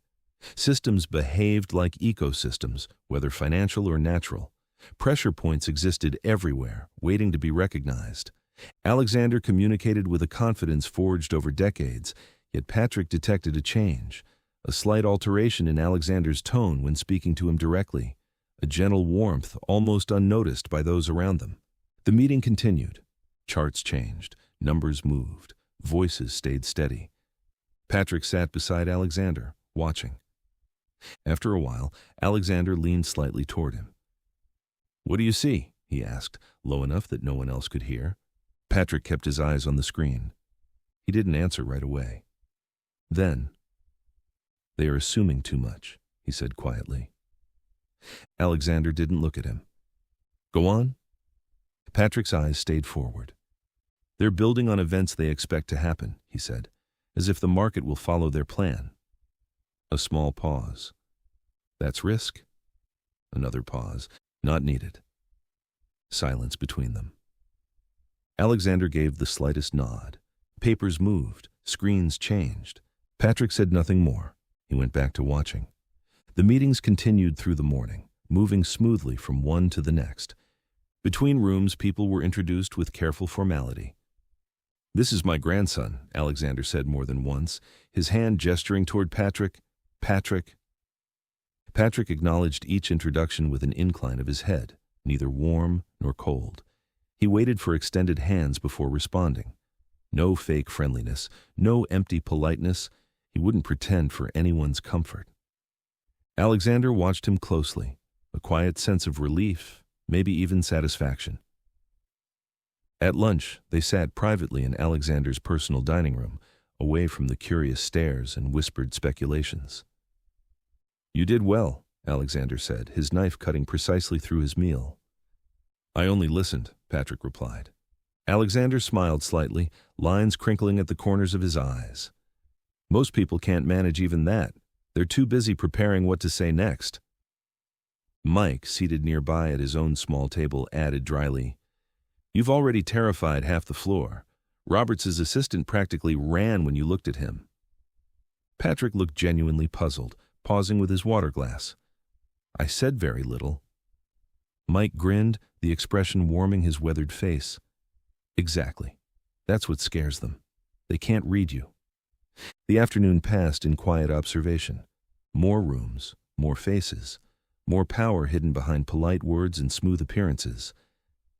Systems behaved like ecosystems, whether financial or natural. Pressure points existed everywhere, waiting to be recognized. Alexander communicated with a confidence forged over decades, yet Patrick detected a change, a slight alteration in Alexander's tone when speaking to him directly, a gentle warmth almost unnoticed by those around them. The meeting continued. Charts changed, numbers moved, voices stayed steady. Patrick sat beside Alexander, watching. After a while, Alexander leaned slightly toward him. "What do you see?" he asked, low enough that no one else could hear. Patrick kept his eyes on the screen. He didn't answer right away. Then, "They are assuming too much," he said quietly. Alexander didn't look at him. "Go on." Patrick's eyes stayed forward. "They're building on events they expect to happen," he said, "as if the market will follow their plan." A small pause. "That's risk?" Another pause. "Not needed." Silence between them. Alexander gave the slightest nod. Papers moved. Screens changed. Patrick said nothing more. He went back to watching. The meetings continued through the morning, moving smoothly from one to the next. Between rooms, people were introduced with careful formality. "This is my grandson," Alexander said more than once, his hand gesturing toward Patrick. "Patrick." Patrick acknowledged each introduction with an incline of his head, neither warm nor cold. He waited for extended hands before responding. No fake friendliness, no empty politeness. He wouldn't pretend for anyone's comfort. Alexander watched him closely, a quiet sense of relief, maybe even satisfaction. At lunch, they sat privately in Alexander's personal dining room, away from the curious stares and whispered speculations. "You did well," Alexander said, his knife cutting precisely through his meal. "I only listened," Patrick replied. Alexander smiled slightly, lines crinkling at the corners of his eyes. "Most people can't manage even that. They're too busy preparing what to say next." Mike, seated nearby at his own small table, added dryly, "You've already terrified half the floor. Roberts' assistant practically ran when you looked at him." Patrick looked genuinely puzzled, pausing with his water glass. "I said very little." Mike grinned, the expression warming his weathered face. "Exactly. That's what scares them. They can't read you." The afternoon passed in quiet observation. More rooms, more faces, more power hidden behind polite words and smooth appearances.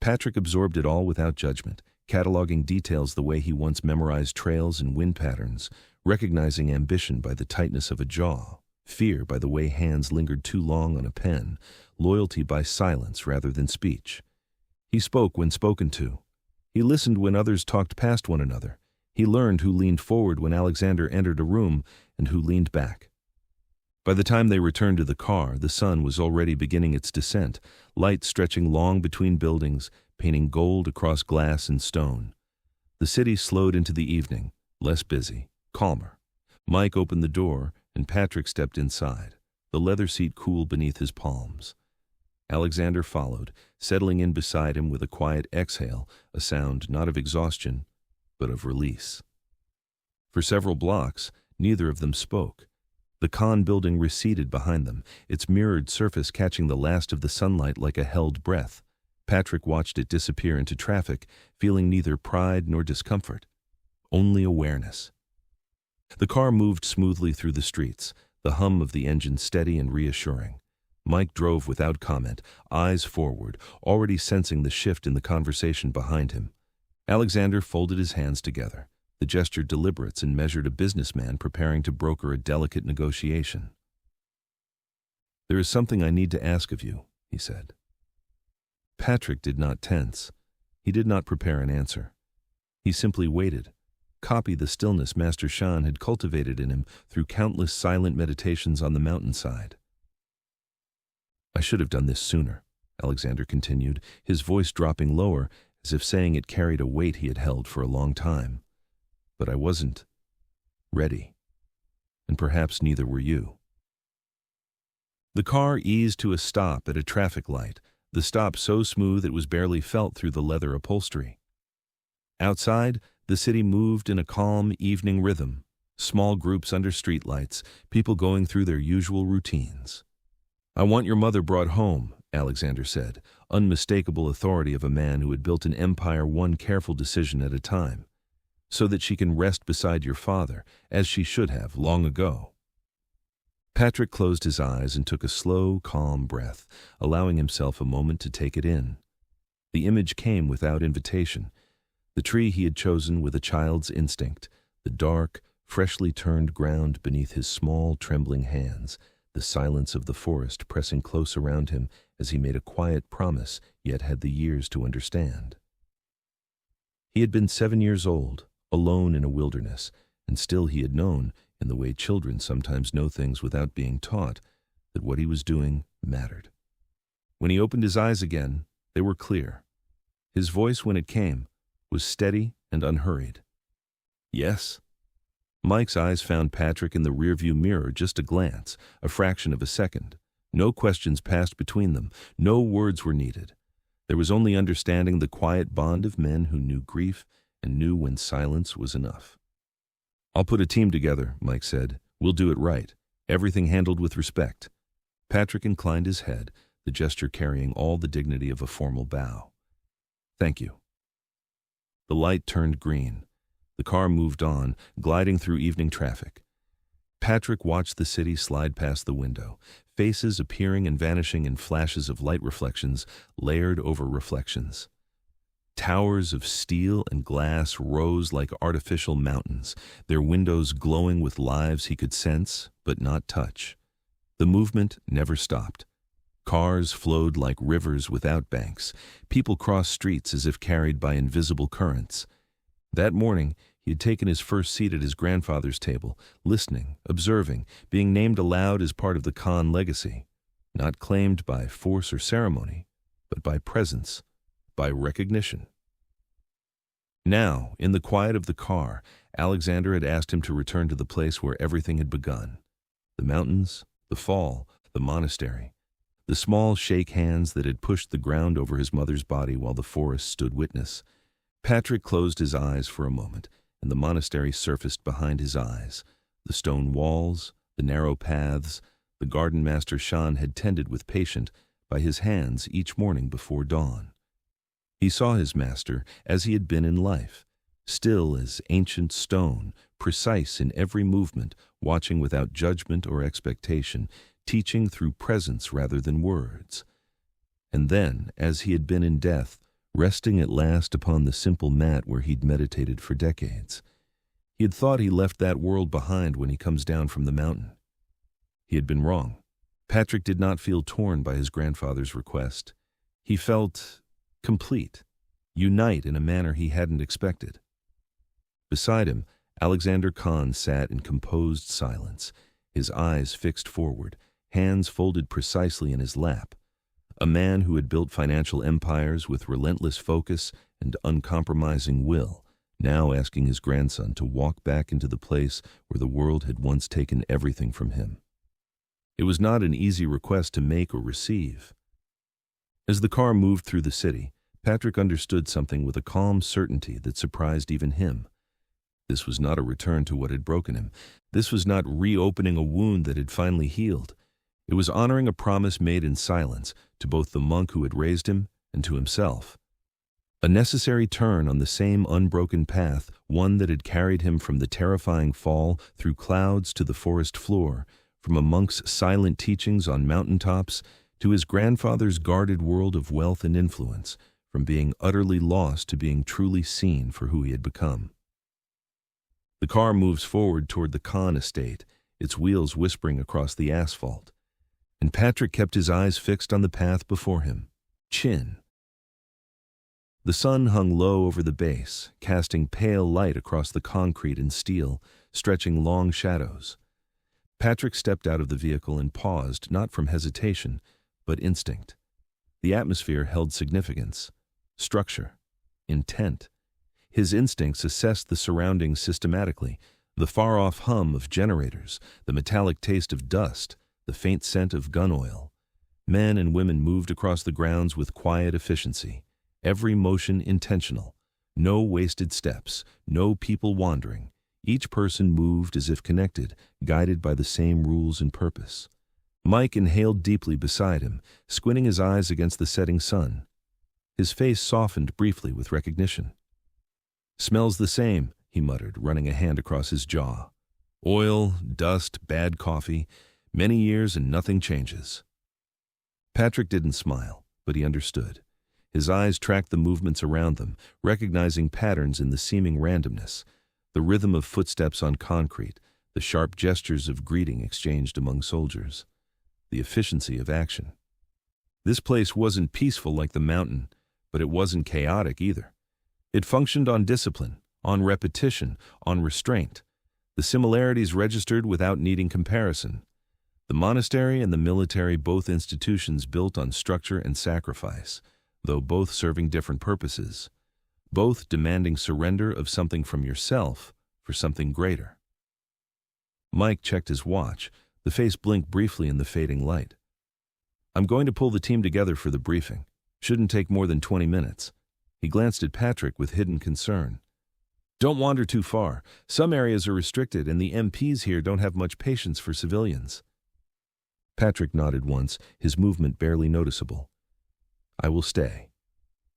Patrick absorbed it all without judgment, cataloging details the way he once memorized trails and wind patterns, recognizing ambition by the tightness of a jaw, fear by the way hands lingered too long on a pen, loyalty by silence rather than speech. He spoke when spoken to. He listened when others talked past one another. He learned who leaned forward when Alexander entered a room and who leaned back. By the time they returned to the car, the sun was already beginning its descent, light stretching long between buildings, painting gold across glass and stone. The city slowed into the evening, less busy, calmer. Mike opened the door, and Patrick stepped inside, the leather seat cool beneath his palms. Alexander followed, settling in beside him with a quiet exhale, a sound not of exhaustion, but of release. For several blocks, neither of them spoke. The Khan building receded behind them, its mirrored surface catching the last of the sunlight like a held breath. Patrick watched it disappear into traffic, feeling neither pride nor discomfort, only awareness. The car moved smoothly through the streets, the hum of the engine steady and reassuring. Mike drove without comment, eyes forward, already sensing the shift in the conversation behind him. Alexander folded his hands together, the gesture deliberate and measured, a businessman preparing to broker a delicate negotiation. "There is something I need to ask of you," he said. Patrick did not tense. He did not prepare an answer. He simply waited, copied the stillness Master Shan had cultivated in him through countless silent meditations on the mountainside. "I should have done this sooner," Alexander continued, his voice dropping lower, as as if saying it carried a weight he had held for a long time. But I wasn't ready, and perhaps neither were you. The car eased to a stop at a traffic light, the stop so smooth it was barely felt through the leather upholstery. Outside, the city moved in a calm evening rhythm, small groups under streetlights, people going through their usual routines. "I want your mother brought home," Alexander said, unmistakable authority of a man who had built an empire one careful decision at a time, "so that she can rest beside your father, as she should have long ago." Patrick closed his eyes and took a slow, calm breath, allowing himself a moment to take it in. The image came without invitation. The tree he had chosen with a child's instinct, the dark, freshly turned ground beneath his small, trembling hands, the silence of the forest pressing close around him as he made a quiet promise, yet had the years to understand. He had been 7 years old, alone in a wilderness, and still he had known, in the way children sometimes know things without being taught, that what he was doing mattered. When he opened his eyes again, they were clear. His voice, when it came, was steady and unhurried. "Yes?" Mike's eyes found Patrick in the rearview mirror, just a glance, a fraction of a second. No questions passed between them, no words were needed. There was only understanding, the quiet bond of men who knew grief and knew when silence was enough. "I'll put a team together," Mike said. "We'll do it right. Everything handled with respect." Patrick inclined his head, the gesture carrying all the dignity of a formal bow. "Thank you." The light turned green. The car moved on, gliding through evening traffic. Patrick watched the city slide past the window, faces appearing and vanishing in flashes of light, reflections layered over reflections. Towers of steel and glass rose like artificial mountains, their windows glowing with lives he could sense but not touch. The movement never stopped. Cars flowed like rivers without banks. People crossed streets as if carried by invisible currents. That morning, he had taken his first seat at his grandfather's table, listening, observing, being named aloud as part of the Khan legacy, not claimed by force or ceremony, but by presence, by recognition. Now, in the quiet of the car, Alexander had asked him to return to the place where everything had begun. The mountains, the fall, the monastery, the small shake hands that had pushed the ground over his mother's body while the forest stood witness. Patrick closed his eyes for a moment, and the monastery surfaced behind his eyes. The stone walls, the narrow paths, the garden Master Shan had tended with patience by his hands each morning before dawn. He saw his master as he had been in life, still as ancient stone, precise in every movement, watching without judgment or expectation, teaching through presence rather than words. And then, as he had been in death, resting at last upon the simple mat where he'd meditated for decades. He had thought he left that world behind when he comes down from the mountain. He had been wrong. Patrick did not feel torn by his grandfather's request. He felt complete, unite in a manner he hadn't expected. Beside him, Alexander Khan sat in composed silence, his eyes fixed forward, hands folded precisely in his lap. A man who had built financial empires with relentless focus and uncompromising will, now asking his grandson to walk back into the place where the world had once taken everything from him. It was not an easy request to make or receive. As the car moved through the city, Patrick understood something with a calm certainty that surprised even him. This was not a return to what had broken him. This was not reopening a wound that had finally healed. It was honoring a promise made in silence to both the monk who had raised him and to himself. A necessary turn on the same unbroken path, one that had carried him from the terrifying fall through clouds to the forest floor, from a monk's silent teachings on mountaintops to his grandfather's guarded world of wealth and influence, from being utterly lost to being truly seen for who he had become. The car moves forward toward the Khan estate, its wheels whispering across the asphalt. And Patrick kept his eyes fixed on the path before him. Chin. The sun hung low over the base, casting pale light across the concrete and steel, stretching long shadows. Patrick stepped out of the vehicle and paused, not from hesitation, but instinct. The atmosphere held significance, structure. intent. His instincts assessed the surroundings systematically, the far-off hum of generators, the metallic taste of dust, the faint scent of gun oil. Men and women moved across the grounds with quiet efficiency, every motion intentional. No wasted steps, no people wandering. Each person moved as if connected, guided by the same rules and purpose. Mike inhaled deeply beside him, squinting his eyes against the setting sun. His face softened briefly with recognition. "Smells the same," he muttered, running a hand across his jaw. "Oil, dust, bad coffee. Many years and nothing changes." Patrick didn't smile, but he understood. His eyes tracked the movements around them, recognizing patterns in the seeming randomness, the rhythm of footsteps on concrete, the sharp gestures of greeting exchanged among soldiers, the efficiency of action. This place wasn't peaceful like the mountain, but it wasn't chaotic either. It functioned on discipline, on repetition, on restraint. The similarities registered without needing comparison. The monastery and the military, both institutions built on structure and sacrifice, though both serving different purposes, both demanding surrender of something from yourself for something greater. Mike checked his watch. The face blinked briefly in the fading light. "I'm going to pull the team together for the briefing. Shouldn't take more than 20 minutes. He glanced at Patrick with hidden concern. "Don't wander too far. Some areas are restricted and the MPs here don't have much patience for civilians." Patrick nodded once, his movement barely noticeable. "I will stay."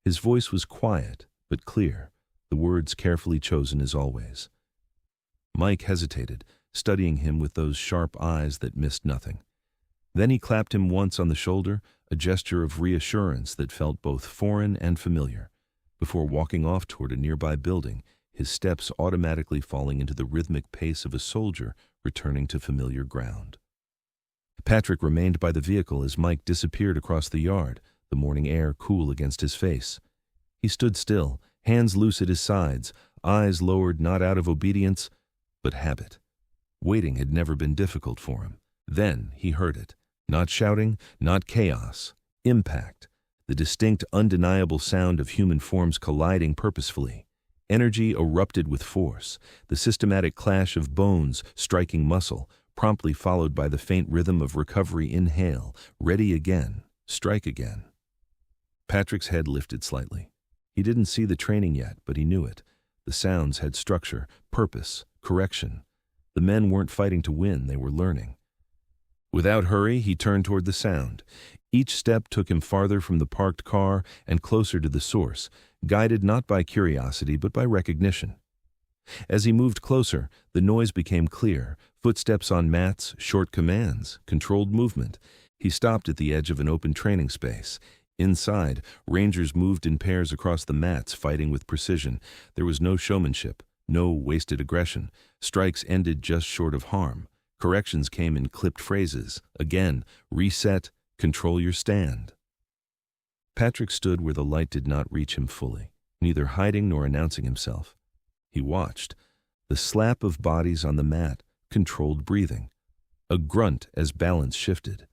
His voice was quiet, but clear, the words carefully chosen as always. Mike hesitated, studying him with those sharp eyes that missed nothing. Then he clapped him once on the shoulder, a gesture of reassurance that felt both foreign and familiar, before walking off toward a nearby building, his steps automatically falling into the rhythmic pace of a soldier returning to familiar ground. Patrick remained by the vehicle as Mike disappeared across the yard, the morning air cool against his face. He stood still, hands loose at his sides, eyes lowered not out of obedience, but habit. Waiting had never been difficult for him. Then he heard it. Not shouting, not chaos. Impact. The distinct, undeniable sound of human forms colliding purposefully. Energy erupted with force, the systematic clash of bones striking muscle, promptly followed by the faint rhythm of recovery inhale, ready again, strike again. Patrick's head lifted slightly. He didn't see the training yet, but he knew it. The sounds had structure, purpose, correction. The men weren't fighting to win, they were learning. Without hurry, he turned toward the sound. Each step took him farther from the parked car and closer to the source, guided not by curiosity but by recognition. As he moved closer, the noise became clear, footsteps on mats, short commands, controlled movement. He stopped at the edge of an open training space. Inside, rangers moved in pairs across the mats, fighting with precision. There was no showmanship, no wasted aggression. Strikes ended just short of harm. Corrections came in clipped phrases. Again, reset, control your stand. Patrick stood where the light did not reach him fully, neither hiding nor announcing himself. He watched. The slap of bodies on the mat, controlled breathing. A grunt as balance shifted.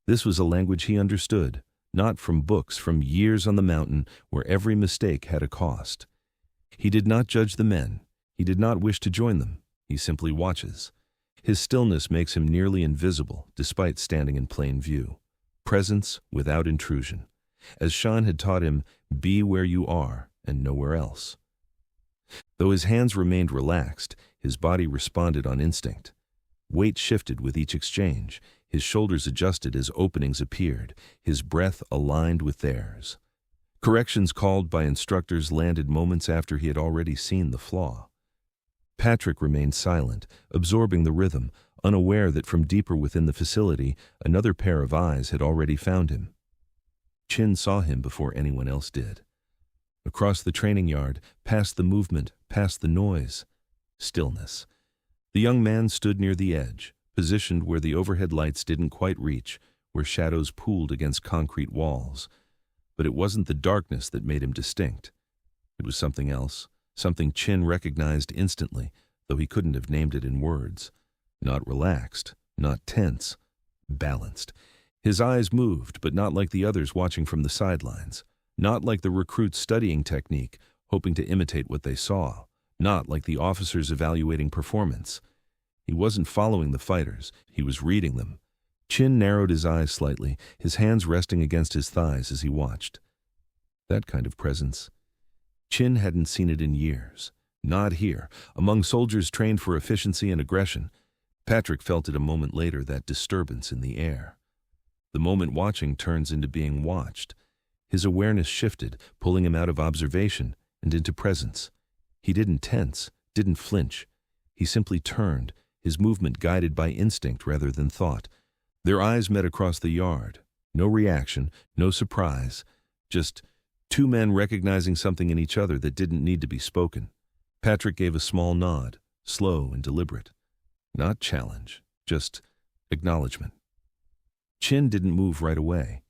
This was a language he understood, not from books, from years on the mountain where every mistake had a cost. He did not judge the men. He did not wish to join them. He simply watches. His stillness makes him nearly invisible, despite standing in plain view. Presence without intrusion. As Shan had taught him, be where you are and nowhere else. Though his hands remained relaxed, his body responded on instinct. Weight shifted with each exchange. His shoulders adjusted as openings appeared, his breath aligned with theirs. Corrections called by instructors landed moments after he had already seen the flaw. Patrick remained silent, absorbing the rhythm, unaware that from deeper within the facility, another pair of eyes had already found him. Chin saw him before anyone else did. Across the training yard, past the movement, past the noise. Stillness. The young man stood near the edge, positioned where the overhead lights didn't quite reach, where shadows pooled against concrete walls. But it wasn't the darkness that made him distinct. It was something else, something Chin recognized instantly, though he couldn't have named it in words. Not relaxed, not tense, balanced. His eyes moved, but not like the others watching from the sidelines. Not like the recruit's studying technique, hoping to imitate what they saw, not like the officers evaluating performance. He wasn't following the fighters, he was reading them. Chin narrowed his eyes slightly, his hands resting against his thighs as he watched. That kind of presence. Chin hadn't seen it in years. Not here, among soldiers trained for efficiency and aggression. Patrick felt it a moment later, that disturbance in the air. The moment watching turns into being watched. His awareness shifted, pulling him out of observation and into presence. He didn't tense, didn't flinch. He simply turned, his movement guided by instinct rather than thought. Their eyes met across the yard. No reaction, no surprise, just two men recognizing something in each other that didn't need to be spoken. Patrick gave a small nod, slow and deliberate. Not challenge, just acknowledgement. Chin didn't move right away.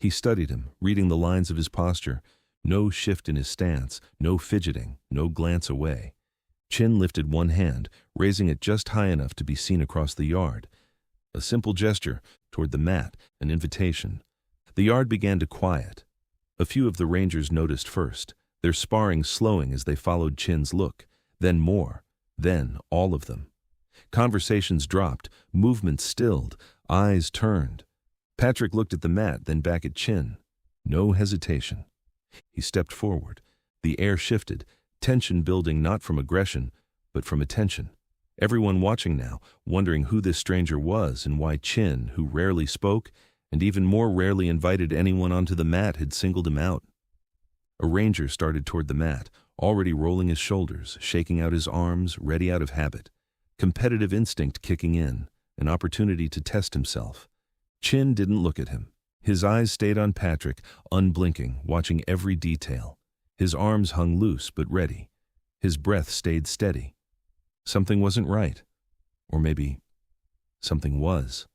He studied him, reading the lines of his posture. No shift in his stance, no fidgeting, no glance away. Chin lifted one hand, raising it just high enough to be seen across the yard. A simple gesture toward the mat, an invitation. The yard began to quiet. A few of the rangers noticed first, their sparring slowing as they followed Chin's look, then more, then all of them. Conversations dropped, movements stilled, eyes turned. Patrick looked at the mat, then back at Chin. No hesitation. He stepped forward. The air shifted, tension building not from aggression, but from attention. Everyone watching now, wondering who this stranger was and why Chin, who rarely spoke, and even more rarely invited anyone onto the mat, had singled him out. A ranger started toward the mat, already rolling his shoulders, shaking out his arms, ready out of habit. Competitive instinct kicking in, an opportunity to test himself. Chin didn't look at him. His eyes stayed on Patrick, unblinking, watching every detail. His arms hung loose but ready. His breath stayed steady. Something wasn't right. Or maybe something was.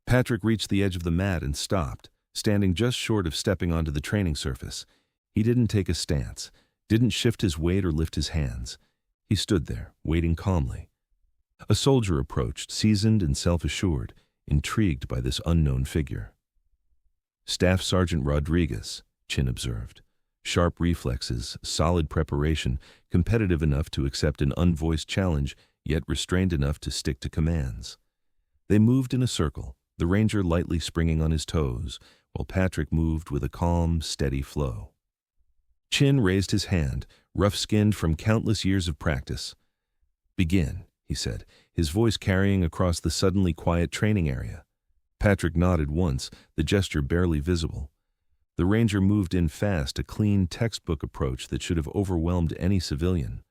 Patrick reached the edge of the mat and stopped, standing just short of stepping onto the training surface. He didn't take a stance, didn't shift his weight or lift his hands. He stood there, waiting calmly. A soldier approached, seasoned and self-assured, intrigued by this unknown figure. Staff Sergeant Rodriguez, Chin observed. Sharp reflexes, solid preparation, competitive enough to accept an unvoiced challenge, yet restrained enough to stick to commands. They moved in a circle, the ranger lightly springing on his toes, while Patrick moved with a calm, steady flow. Chin raised his hand, rough-skinned from countless years of practice. "Begin," he said, his voice carrying across the suddenly quiet training area. Patrick nodded once, the gesture barely visible. The ranger moved in fast, a clean textbook approach that should have overwhelmed any civilian.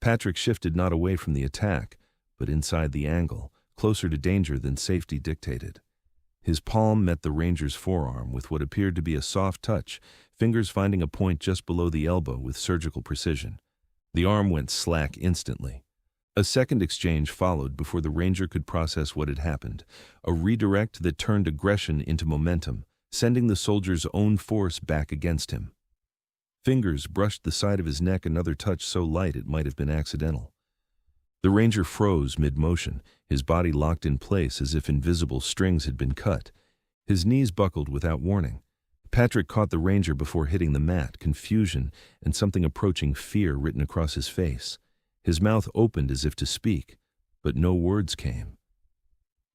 Patrick shifted not away from the attack, but inside the angle, closer to danger than safety dictated. His palm met the ranger's forearm with what appeared to be a soft touch, fingers finding a point just below the elbow with surgical precision. The arm went slack instantly. A second exchange followed before the ranger could process what had happened, a redirect that turned aggression into momentum, sending the soldier's own force back against him. Fingers brushed the side of his neck, another touch so light it might have been accidental. The ranger froze mid-motion, his body locked in place as if invisible strings had been cut. His knees buckled without warning. Patrick caught the ranger before hitting the mat, confusion and something approaching fear written across his face. His mouth opened as if to speak, but no words came.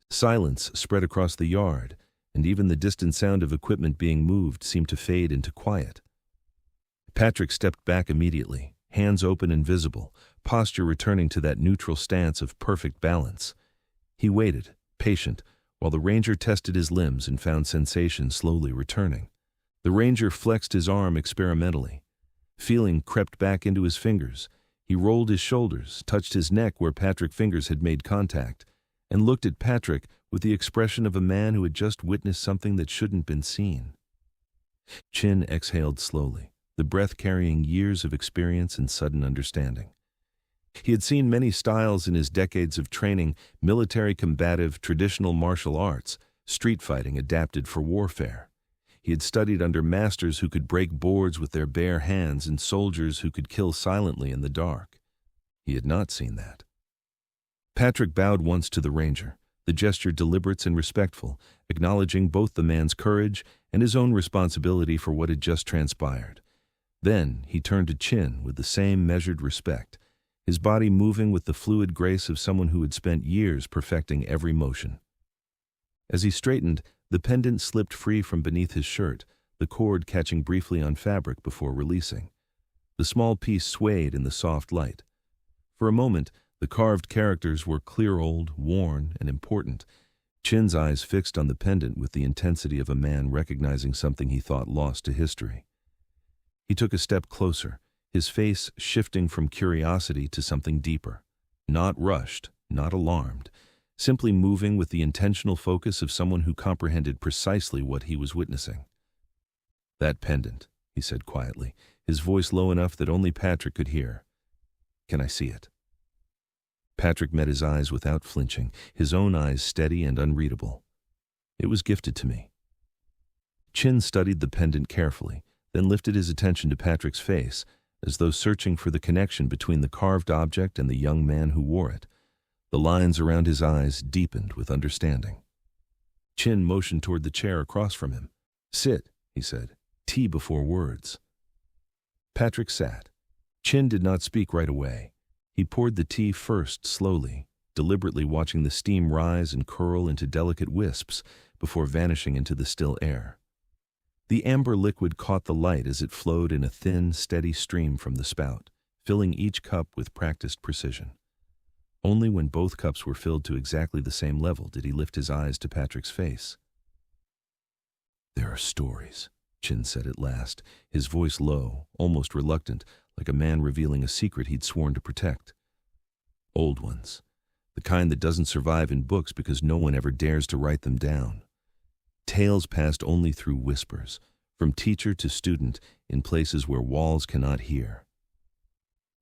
Silence spread across the yard, and even the distant sound of equipment being moved seemed to fade into quiet. Patrick stepped back immediately, hands open and visible, posture returning to that neutral stance of perfect balance. He waited, patient, while the ranger tested his limbs and found sensation slowly returning. The ranger flexed his arm experimentally. Feeling crept back into his fingers. He rolled his shoulders, touched his neck where Patrick's fingers had made contact, and looked at Patrick with the expression of a man who had just witnessed something that shouldn't been seen. Chin exhaled slowly, the breath carrying years of experience and sudden understanding. He had seen many styles in his decades of training: military combative, traditional martial arts, street fighting adapted for warfare. He had studied under masters who could break boards with their bare hands and soldiers who could kill silently in the dark. He had not seen that. Patrick bowed once to the ranger, the gesture deliberate and respectful, acknowledging both the man's courage and his own responsibility for what had just transpired. Then he turned to Chin with the same measured respect, his body moving with the fluid grace of someone who had spent years perfecting every motion. As he straightened, the pendant slipped free from beneath his shirt, the cord catching briefly on fabric before releasing. The small piece swayed in the soft light. For a moment, the carved characters were clear-old, worn, and important, Chin's eyes fixed on the pendant with the intensity of a man recognizing something he thought lost to history. He took a step closer, his face shifting from curiosity to something deeper. Not rushed, not alarmed, simply moving with the intentional focus of someone who comprehended precisely what he was witnessing. "That pendant," he said quietly, his voice low enough that only Patrick could hear. "Can I see it?" Patrick met his eyes without flinching, his own eyes steady and unreadable. "It was gifted to me." Chin studied the pendant carefully, then lifted his attention to Patrick's face, as though searching for the connection between the carved object and the young man who wore it. The lines around his eyes deepened with understanding. Chin motioned toward the chair across from him. "Sit," he said, "tea before words." Patrick sat. Chin did not speak right away. He poured the tea first slowly, deliberately watching the steam rise and curl into delicate wisps before vanishing into the still air. The amber liquid caught the light as it flowed in a thin, steady stream from the spout, filling each cup with practiced precision. Only when both cups were filled to exactly the same level did he lift his eyes to Patrick's face. "There are stories," Chin said at last, his voice low, almost reluctant, like a man revealing a secret he'd sworn to protect. "Old ones, the kind that doesn't survive in books because no one ever dares to write them down. Tales passed only through whispers, from teacher to student, in places where walls cannot hear."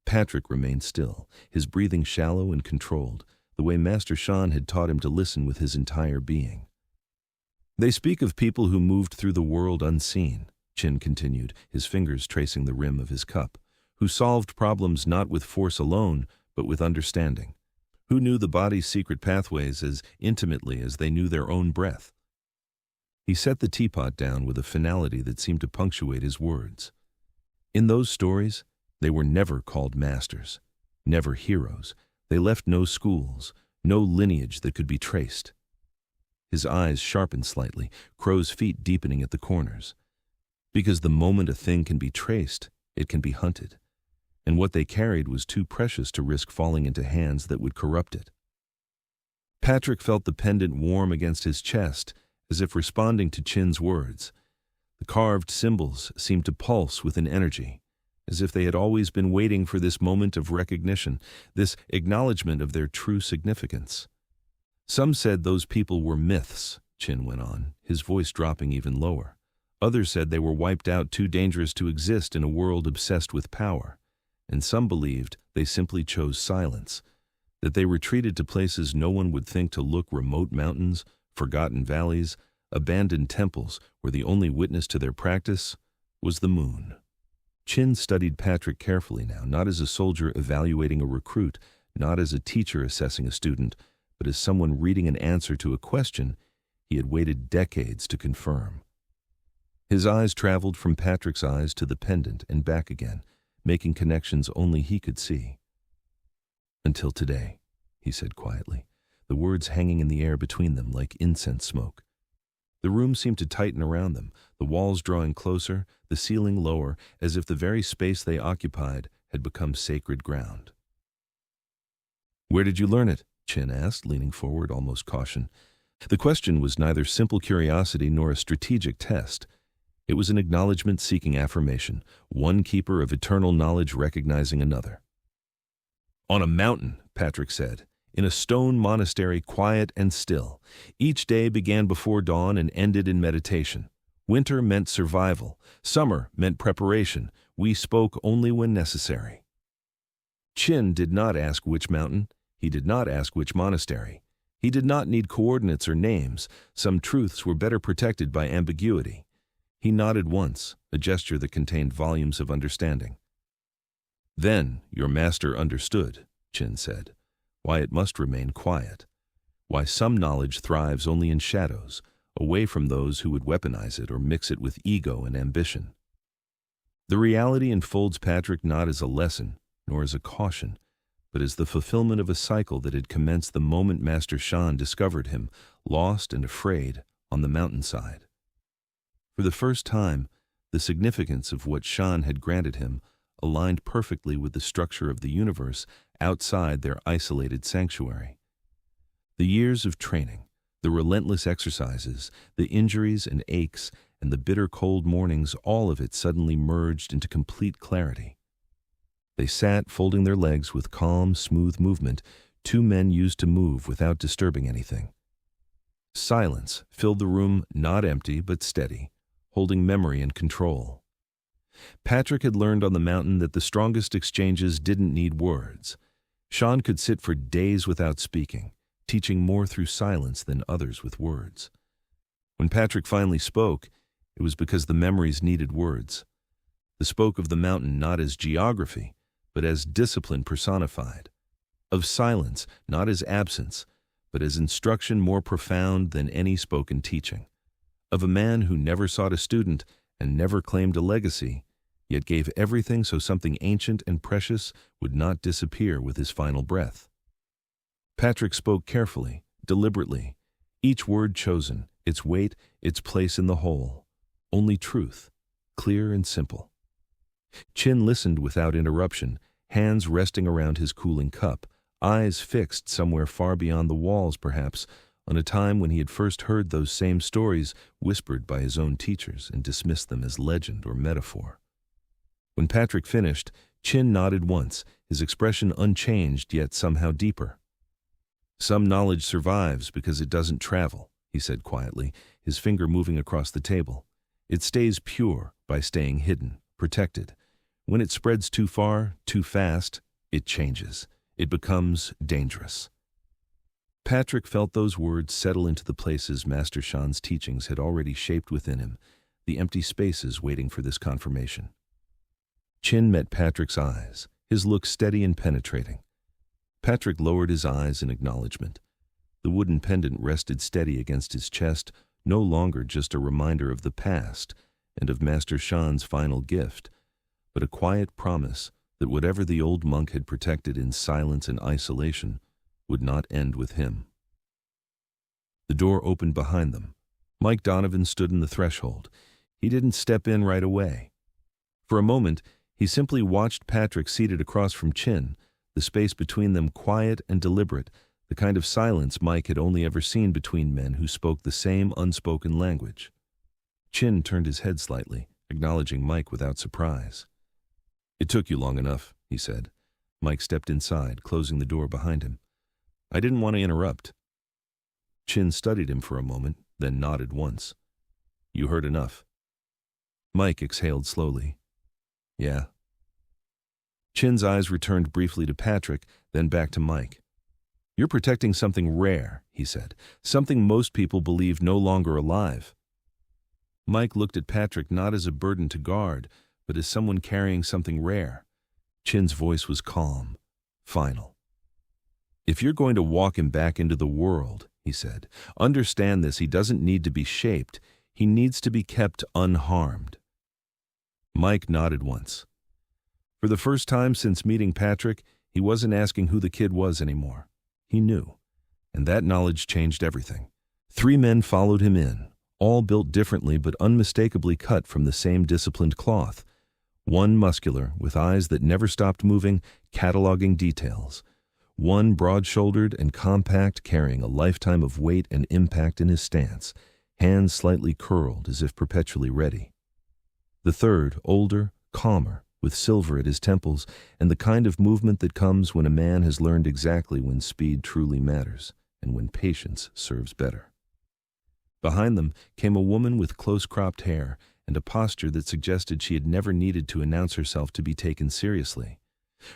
Patrick remained still, his breathing shallow and controlled, the way Master Shan had taught him to listen with his entire being. "They speak of people who moved through the world unseen," Chin continued, his fingers tracing the rim of his cup, "who solved problems not with force alone, but with understanding, who knew the body's secret pathways as intimately as they knew their own breath." He set the teapot down with a finality that seemed to punctuate his words. "In those stories, they were never called masters, never heroes. They left no schools, no lineage that could be traced." His eyes sharpened slightly, crow's feet deepening at the corners. Because the moment a thing can be traced, it can be hunted, and what they carried was too precious to risk falling into hands that would corrupt it. Patrick felt the pendant warm against his chest, as if responding to Chin's words. The carved symbols seemed to pulse with an energy, as if they had always been waiting for this moment of recognition, this acknowledgement of their true significance. "Some said those people were myths," Chin went on, his voice dropping even lower. "Others said they were wiped out, too dangerous to exist in a world obsessed with power. And some believed they simply chose silence, that they retreated to places no one would think to look, remote mountains, forgotten valleys, abandoned temples where the only witness to their practice was the moon." Chin studied Patrick carefully now, not as a soldier evaluating a recruit, not as a teacher assessing a student, but as someone reading an answer to a question he had waited decades to confirm. His eyes traveled from Patrick's eyes to the pendant and back again, making connections only he could see. "Until today," he said quietly, the words hanging in the air between them like incense smoke. The room seemed to tighten around them, the walls drawing closer, the ceiling lower, as if the very space they occupied had become sacred ground. "Where did you learn it?" Chin asked, leaning forward, almost caution. The question was neither simple curiosity nor a strategic test. It was an acknowledgement seeking affirmation, one keeper of eternal knowledge recognizing another. "On a mountain," Patrick said, "in a stone monastery, quiet and still. Each day began before dawn and ended in meditation. Winter meant survival. Summer meant preparation. We spoke only when necessary." Chin did not ask which mountain. He did not ask which monastery. He did not need coordinates or names. Some truths were better protected by ambiguity. He nodded once, a gesture that contained volumes of understanding. "Then your master understood," Chin said, "why it must remain quiet, why some knowledge thrives only in shadows, away from those who would weaponize it or mix it with ego and ambition." The reality enfolds Patrick not as a lesson, nor as a caution, but as the fulfillment of a cycle that had commenced the moment Master Shan discovered him, lost and afraid, on the mountainside. For the first time, the significance of what Shan had granted him aligned perfectly with the structure of the universe outside their isolated sanctuary. The years of training, the relentless exercises, the injuries and aches, and the bitter cold mornings, all of it suddenly merged into complete clarity. They sat folding their legs with calm, smooth movement, two men used to move without disturbing anything. Silence filled the room, not empty but steady, holding memory and control. Patrick had learned on the mountain that the strongest exchanges didn't need words. Shan could sit for days without speaking, teaching more through silence than others with words. When Patrick finally spoke, it was because the memories needed words. They spoke of the mountain not as geography, but as discipline personified. Of silence, not as absence, but as instruction more profound than any spoken teaching. Of a man who never sought a student and never claimed a legacy, yet gave everything so something ancient and precious would not disappear with his final breath. Patrick spoke carefully, deliberately, each word chosen, its weight, its place in the whole. Only truth, clear and simple. Chin listened without interruption, hands resting around his cooling cup, eyes fixed somewhere far beyond the walls perhaps, on a time when he had first heard those same stories whispered by his own teachers and dismissed them as legend or metaphor. When Patrick finished, Chin nodded once, his expression unchanged yet somehow deeper. "Some knowledge survives because it doesn't travel," he said quietly, his finger moving across the table. "It stays pure by staying hidden, protected. When it spreads too far, too fast, it changes. It becomes dangerous." Patrick felt those words settle into the places Master Shan's teachings had already shaped within him, the empty spaces waiting for this confirmation. Chin met Patrick's eyes, his look steady and penetrating. Patrick lowered his eyes in acknowledgement. The wooden pendant rested steady against his chest, no longer just a reminder of the past and of Master Shan's final gift, but a quiet promise that whatever the old monk had protected in silence and isolation would not end with him. The door opened behind them. Mike Donovan stood in the threshold. He didn't step in right away. For a moment, he simply watched Patrick seated across from Chin, the space between them quiet and deliberate, the kind of silence Mike had only ever seen between men who spoke the same unspoken language. Chin turned his head slightly, acknowledging Mike without surprise. "It took you long enough," he said. Mike stepped inside, closing the door behind him. "I didn't want to interrupt." Chin studied him for a moment, then nodded once. "You heard enough." Mike exhaled slowly. "Yeah." Chin's eyes returned briefly to Patrick, then back to Mike. "You're protecting something rare," he said, "something most people believe no longer alive." Mike looked at Patrick not as a burden to guard, but as someone carrying something rare. Chin's voice was calm, final. "If you're going to walk him back into the world," he said, "understand this, he doesn't need to be shaped. He needs to be kept unharmed." Mike nodded once. For the first time since meeting Patrick, he wasn't asking who the kid was anymore. He knew, and that knowledge changed everything. 3 men followed him in, all built differently but unmistakably cut from the same disciplined cloth. One muscular, with eyes that never stopped moving, cataloging details. One broad-shouldered and compact, carrying a lifetime of weight and impact in his stance, hands slightly curled as if perpetually ready. The third, older, calmer, with silver at his temples, and the kind of movement that comes when a man has learned exactly when speed truly matters, and when patience serves better. Behind them came a woman with close-cropped hair and a posture that suggested she had never needed to announce herself to be taken seriously.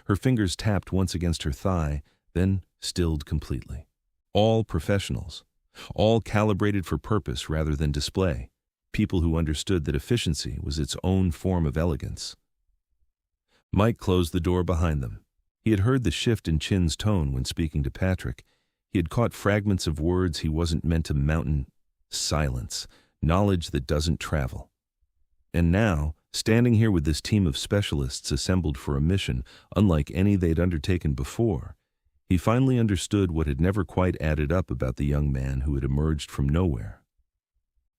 Her fingers tapped once against her thigh, then stilled completely. All professionals, all calibrated for purpose rather than display, people who understood that efficiency was its own form of elegance. Mike closed the door behind them. He had heard the shift in Chin's tone when speaking to Patrick. He had caught fragments of words he wasn't meant to mountain. Silence, knowledge that doesn't travel. And now, Standing here with this team of specialists assembled for a mission unlike any they'd undertaken before, he finally understood what had never quite added up about the young man who had emerged from nowhere.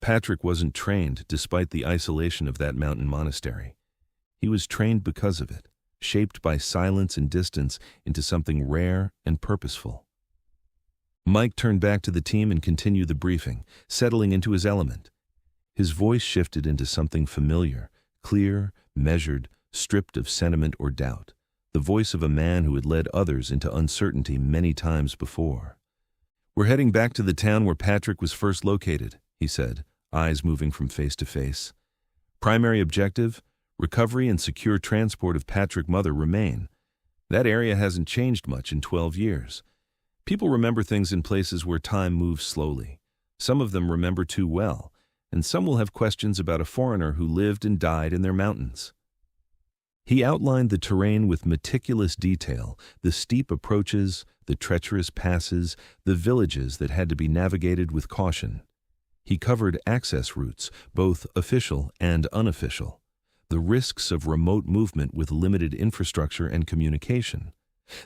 Patrick wasn't trained despite the isolation of that mountain monastery. He was trained because of it, shaped by silence and distance into something rare and purposeful. Mike turned back to the team and continued the briefing, settling into his element. His voice shifted into something familiar, clear, measured, stripped of sentiment or doubt, the voice of a man who had led others into uncertainty many times before. "We're heading back to the town where Patrick was first located," he said, eyes moving from face to face. "Primary objective, recovery and secure transport of Patrick's mother remain. That area hasn't changed much in 12 years. People remember things in places where time moves slowly. Some of them remember too well, and some will have questions about a foreigner who lived and died in their mountains." He outlined the terrain with meticulous detail, the steep approaches, the treacherous passes, the villages that had to be navigated with caution. He covered access routes, both official and unofficial, the risks of remote movement with limited infrastructure and communication,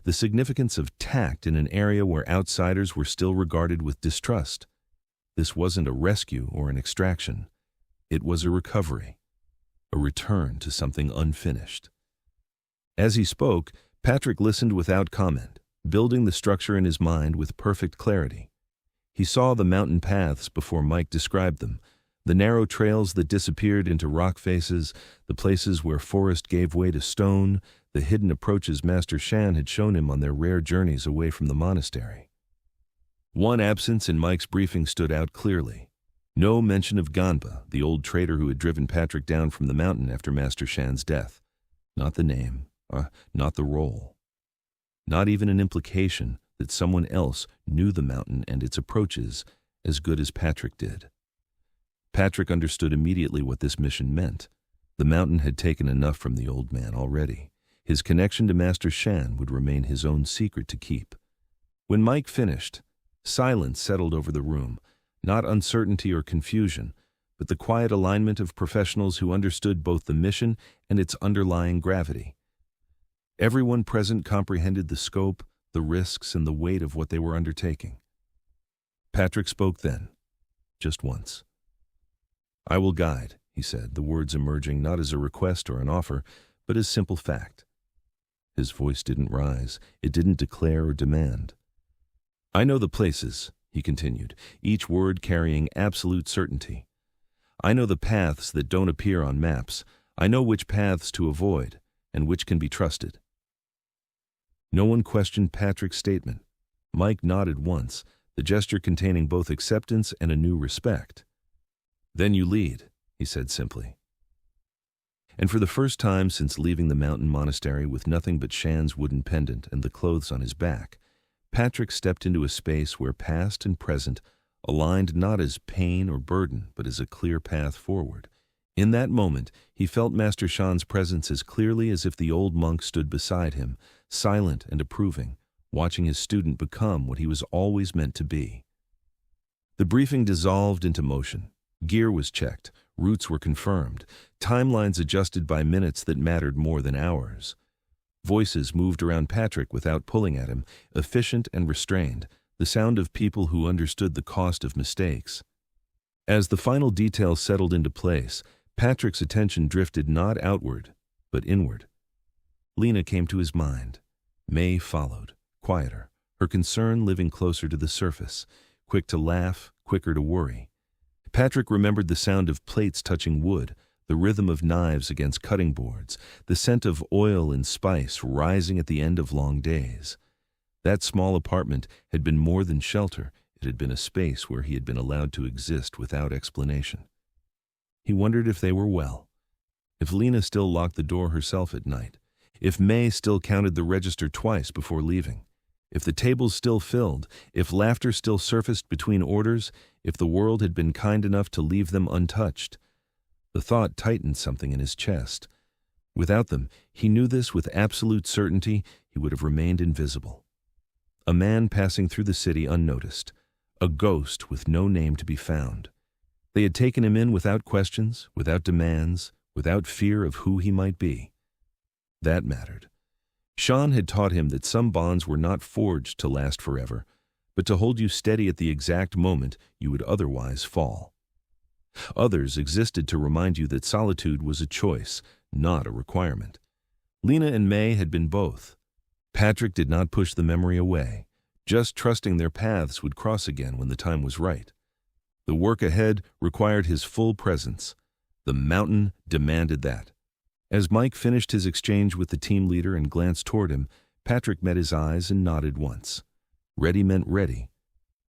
the significance of tact in an area where outsiders were still regarded with distrust. This wasn't a rescue or an extraction. It was a recovery, a return to something unfinished. As he spoke, Patrick listened without comment, building the structure in his mind with perfect clarity. He saw the mountain paths before Mike described them, the narrow trails that disappeared into rock faces, the places where forest gave way to stone, the hidden approaches Master Shan had shown him on their rare journeys away from the monastery. One absence in Mike's briefing stood out clearly. No mention of Ganba, the old trader who had driven Patrick down from the mountain after Master Shan's death. Not the name, not the role. Not even an implication that someone else knew the mountain and its approaches as good as Patrick did. Patrick understood immediately what this mission meant. The mountain had taken enough from the old man already. His connection to Master Shan would remain his own secret to keep. When Mike finished, silence settled over the room, not uncertainty or confusion, but the quiet alignment of professionals who understood both the mission and its underlying gravity. Everyone present comprehended the scope, the risks, and the weight of what they were undertaking. Patrick spoke then, just once. "I will guide," he said, the words emerging not as a request or an offer, but as simple fact. His voice didn't rise, it didn't declare or demand. "I know the places," he continued, each word carrying absolute certainty. "I know the paths that don't appear on maps. I know which paths to avoid, and which can be trusted." No one questioned Patrick's statement. Mike nodded once, the gesture containing both acceptance and a new respect. "Then you lead," he said simply. And for the first time since leaving the mountain monastery with nothing but Shan's wooden pendant and the clothes on his back, Patrick stepped into a space where past and present aligned not as pain or burden, but as a clear path forward. In that moment, he felt Master Shan's presence as clearly as if the old monk stood beside him, silent and approving, watching his student become what he was always meant to be. The briefing dissolved into motion. Gear was checked, routes were confirmed, timelines adjusted by minutes that mattered more than hours. Voices moved around Patrick without pulling at him, efficient and restrained, the sound of people who understood the cost of mistakes. As the final details settled into place, Patrick's attention drifted not outward, but inward. Lena came to his mind. May followed, quieter, her concern living closer to the surface, quick to laugh, quicker to worry. Patrick remembered the sound of plates touching wood, the rhythm of knives against cutting boards, the scent of oil and spice rising at the end of long days. That small apartment had been more than shelter, it had been a space where he had been allowed to exist without explanation. He wondered if they were well, if Lena still locked the door herself at night, if May still counted the register twice before leaving, if the tables still filled, if laughter still surfaced between orders, if the world had been kind enough to leave them untouched. The thought tightened something in his chest. Without them, he knew this with absolute certainty, he would have remained invisible. A man passing through the city unnoticed, a ghost with no name to be found. They had taken him in without questions, without demands, without fear of who he might be. That mattered. Shan had taught him that some bonds were not forged to last forever, but to hold you steady at the exact moment you would otherwise fall. Others existed to remind you that solitude was a choice, not a requirement. Lena and May had been both. Patrick did not push the memory away, just trusting their paths would cross again when the time was right. The work ahead required his full presence. The mountain demanded that. As Mike finished his exchange with the team leader and glanced toward him, Patrick met his eyes and nodded once. Ready meant ready.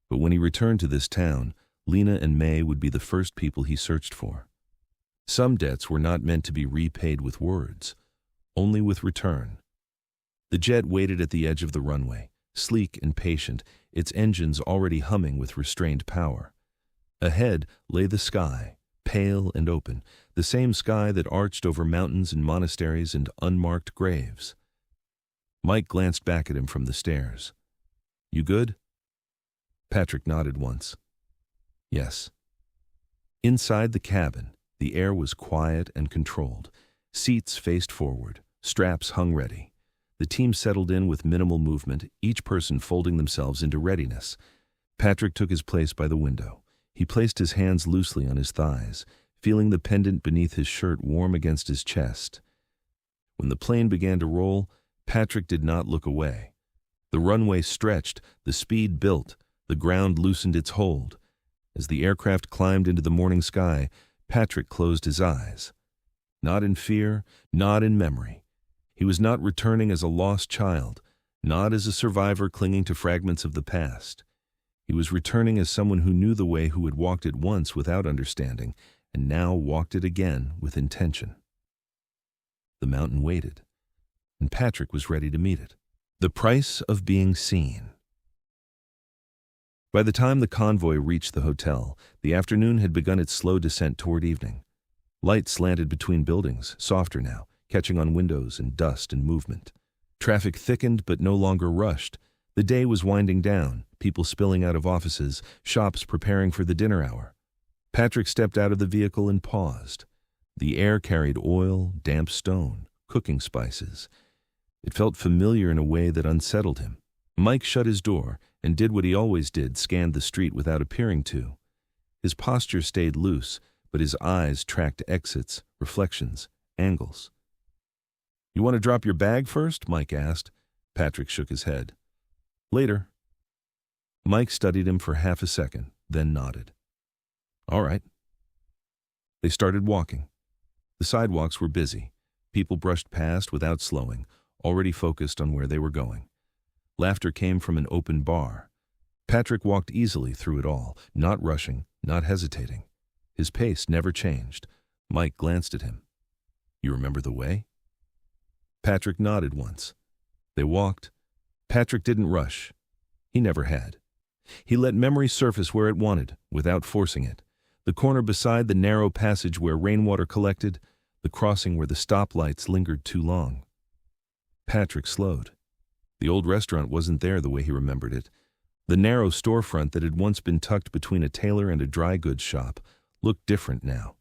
But when he returned to this town, Lena and May would be the first people he searched for. Some debts were not meant to be repaid with words, only with return. The jet waited at the edge of the runway, sleek and patient, its engines already humming with restrained power. Ahead lay the sky, pale and open, the same sky that arched over mountains and monasteries and unmarked graves. Mike glanced back at him from the stairs. "You good?" Patrick nodded once. "Yes." Inside the cabin, the air was quiet and controlled. Seats faced forward, straps hung ready. The team settled in with minimal movement, each person folding themselves into readiness. Patrick took his place by the window. He placed his hands loosely on his thighs, feeling the pendant beneath his shirt warm against his chest. When the plane began to roll, Patrick did not look away. The runway stretched, the speed built, the ground loosened its hold. As the aircraft climbed into the morning sky, Patrick closed his eyes. Not in fear, not in memory. He was not returning as a lost child, not as a survivor clinging to fragments of the past. He was returning as someone who knew the way, who had walked it once without understanding, and now walked it again with intention. The mountain waited, and Patrick was ready to meet it. The price of being seen. By the time the convoy reached the hotel, the afternoon had begun its slow descent toward evening. Light slanted between buildings, softer now, catching on windows and dust and movement. Traffic thickened but no longer rushed. The day was winding down, people spilling out of offices, shops preparing for the dinner hour. Patrick stepped out of the vehicle and paused. The air carried oil, damp stone, cooking spices. It felt familiar in a way that unsettled him. Mike shut his door and did what he always did, scanned the street without appearing to. His posture stayed loose, but his eyes tracked exits, reflections, angles. "You want to drop your bag first?" Mike asked. Patrick shook his head. "Later." Mike studied him for half a second, then nodded. "All right." They started walking. The sidewalks were busy. People brushed past without slowing, already focused on where they were going. Laughter came from an open bar. Patrick walked easily through it all, not rushing, not hesitating. His pace never changed. Mike glanced at him. "You remember the way?" Patrick nodded once. They walked. Patrick didn't rush. He never had. He let memory surface where it wanted, without forcing it. The corner beside the narrow passage where rainwater collected, the crossing where the stoplights lingered too long. Patrick slowed. The old restaurant wasn't there the way he remembered it. The narrow storefront that had once been tucked between a tailor and a dry goods shop looked different now.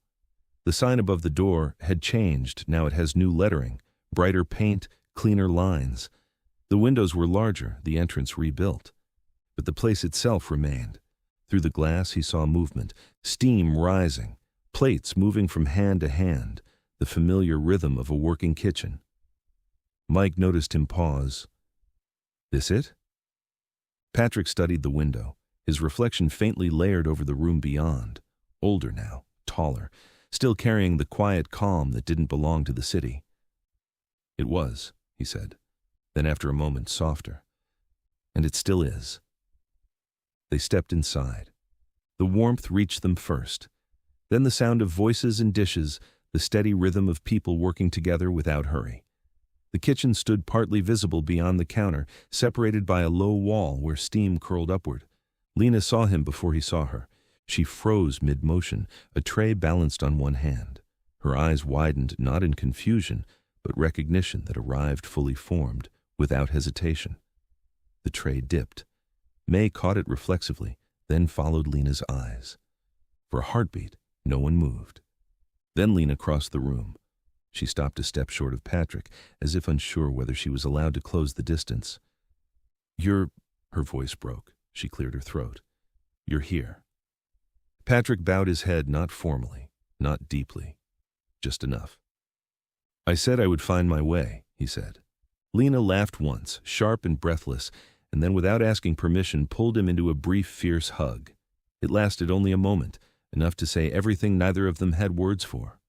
The sign above the door had changed. Now it has new lettering, brighter paint, cleaner lines. The windows were larger, the entrance rebuilt. But the place itself remained. Through the glass he saw movement, steam rising, plates moving from hand to hand, the familiar rhythm of a working kitchen. Mike noticed him pause. "This it?" Patrick studied the window, his reflection faintly layered over the room beyond. Older now, taller, still carrying the quiet calm that didn't belong to the city. "It was," he said. Then after a moment, softer. "And it still is." They stepped inside. The warmth reached them first. Then the sound of voices and dishes, the steady rhythm of people working together without hurry. The kitchen stood partly visible beyond the counter, separated by a low wall where steam curled upward. Lena saw him before he saw her. She froze mid-motion, a tray balanced on one hand. Her eyes widened, not in confusion, but recognition that arrived fully formed, without hesitation. The tray dipped. May caught it reflexively, then followed Lena's eyes. For a heartbeat, no one moved. Then Lena crossed the room. She stopped a step short of Patrick, as if unsure whether she was allowed to close the distance. "You're—" Her voice broke. She cleared her throat. "You're here." Patrick bowed his head, not formally, not deeply, just enough. "I said I would find my way," he said. Lena laughed once, sharp and breathless, and then without asking permission pulled him into a brief, fierce hug. It lasted only a moment, enough to say everything neither of them had words for.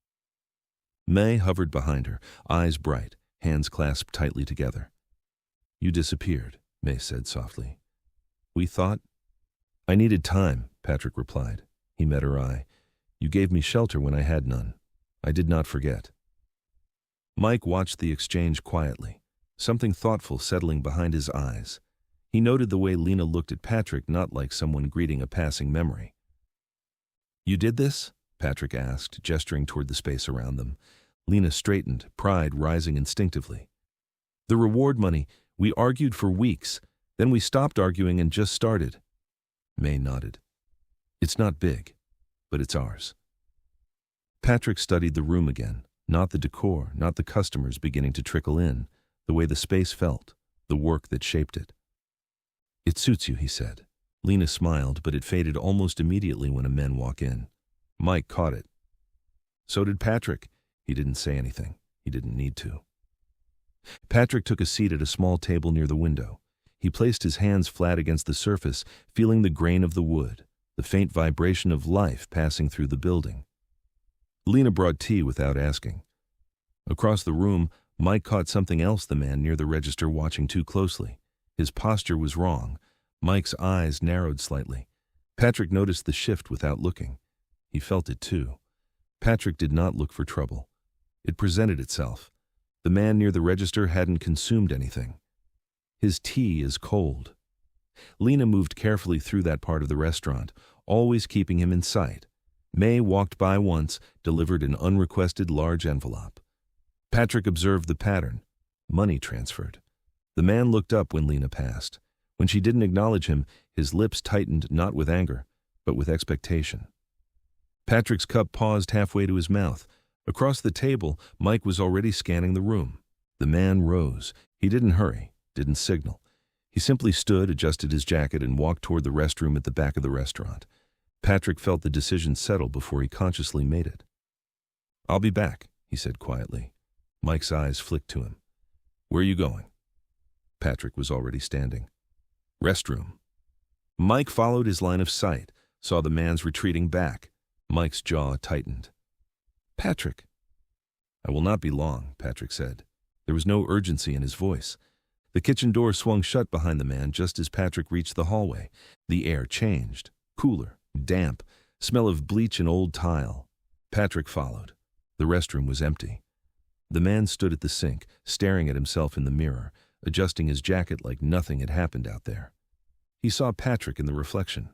May hovered behind her, eyes bright, hands clasped tightly together. "You disappeared," May said softly. "We thought—" "I needed time," Patrick replied. He met her eye. "You gave me shelter when I had none. I did not forget." Mike watched the exchange quietly, something thoughtful settling behind his eyes. He noted the way Lena looked at Patrick, not like someone greeting a passing memory. "You did this?" Patrick asked, gesturing toward the space around them. Lena straightened, pride rising instinctively. "The reward money, we argued for weeks. Then we stopped arguing and just started." May nodded. "It's not big, but it's ours." Patrick studied the room again, not the decor, not the customers beginning to trickle in, the way the space felt, the work that shaped it. "It suits you," he said. Lena smiled, but it faded almost immediately when a man walked in. Mike caught it. So did Patrick. He didn't say anything. He didn't need to. Patrick took a seat at a small table near the window. He placed his hands flat against the surface, feeling the grain of the wood, the faint vibration of life passing through the building. Lena brought tea without asking. Across the room, Mike caught something else, the man near the register watching too closely. His posture was wrong. Mike's eyes narrowed slightly. Patrick noticed the shift without looking. He felt it too. Patrick did not look for trouble. It presented itself. The man near the register hadn't consumed anything. "His tea is cold." Lena moved carefully through that part of the restaurant, always keeping him in sight. May walked by once, delivered an unrequested large envelope. Patrick observed the pattern. Money transferred. The man looked up when Lena passed. When she didn't acknowledge him, his lips tightened not with anger, but with expectation. Patrick's cup paused halfway to his mouth. Across the table, Mike was already scanning the room. The man rose. He didn't hurry, didn't signal. He simply stood, adjusted his jacket, and walked toward the restroom at the back of the restaurant. Patrick felt the decision settle before he consciously made it. "I'll be back," he said quietly. Mike's eyes flicked to him. "Where are you going?" Patrick was already standing. "Restroom." Mike followed his line of sight, saw the man's retreating back. Mike's jaw tightened. "Patrick." "I will not be long," Patrick said. There was no urgency in his voice. The kitchen door swung shut behind the man just as Patrick reached the hallway. The air changed. Cooler, damp, smell of bleach and old tile. Patrick followed. The restroom was empty. The man stood at the sink, staring at himself in the mirror, adjusting his jacket like nothing had happened out there. He saw Patrick in the reflection.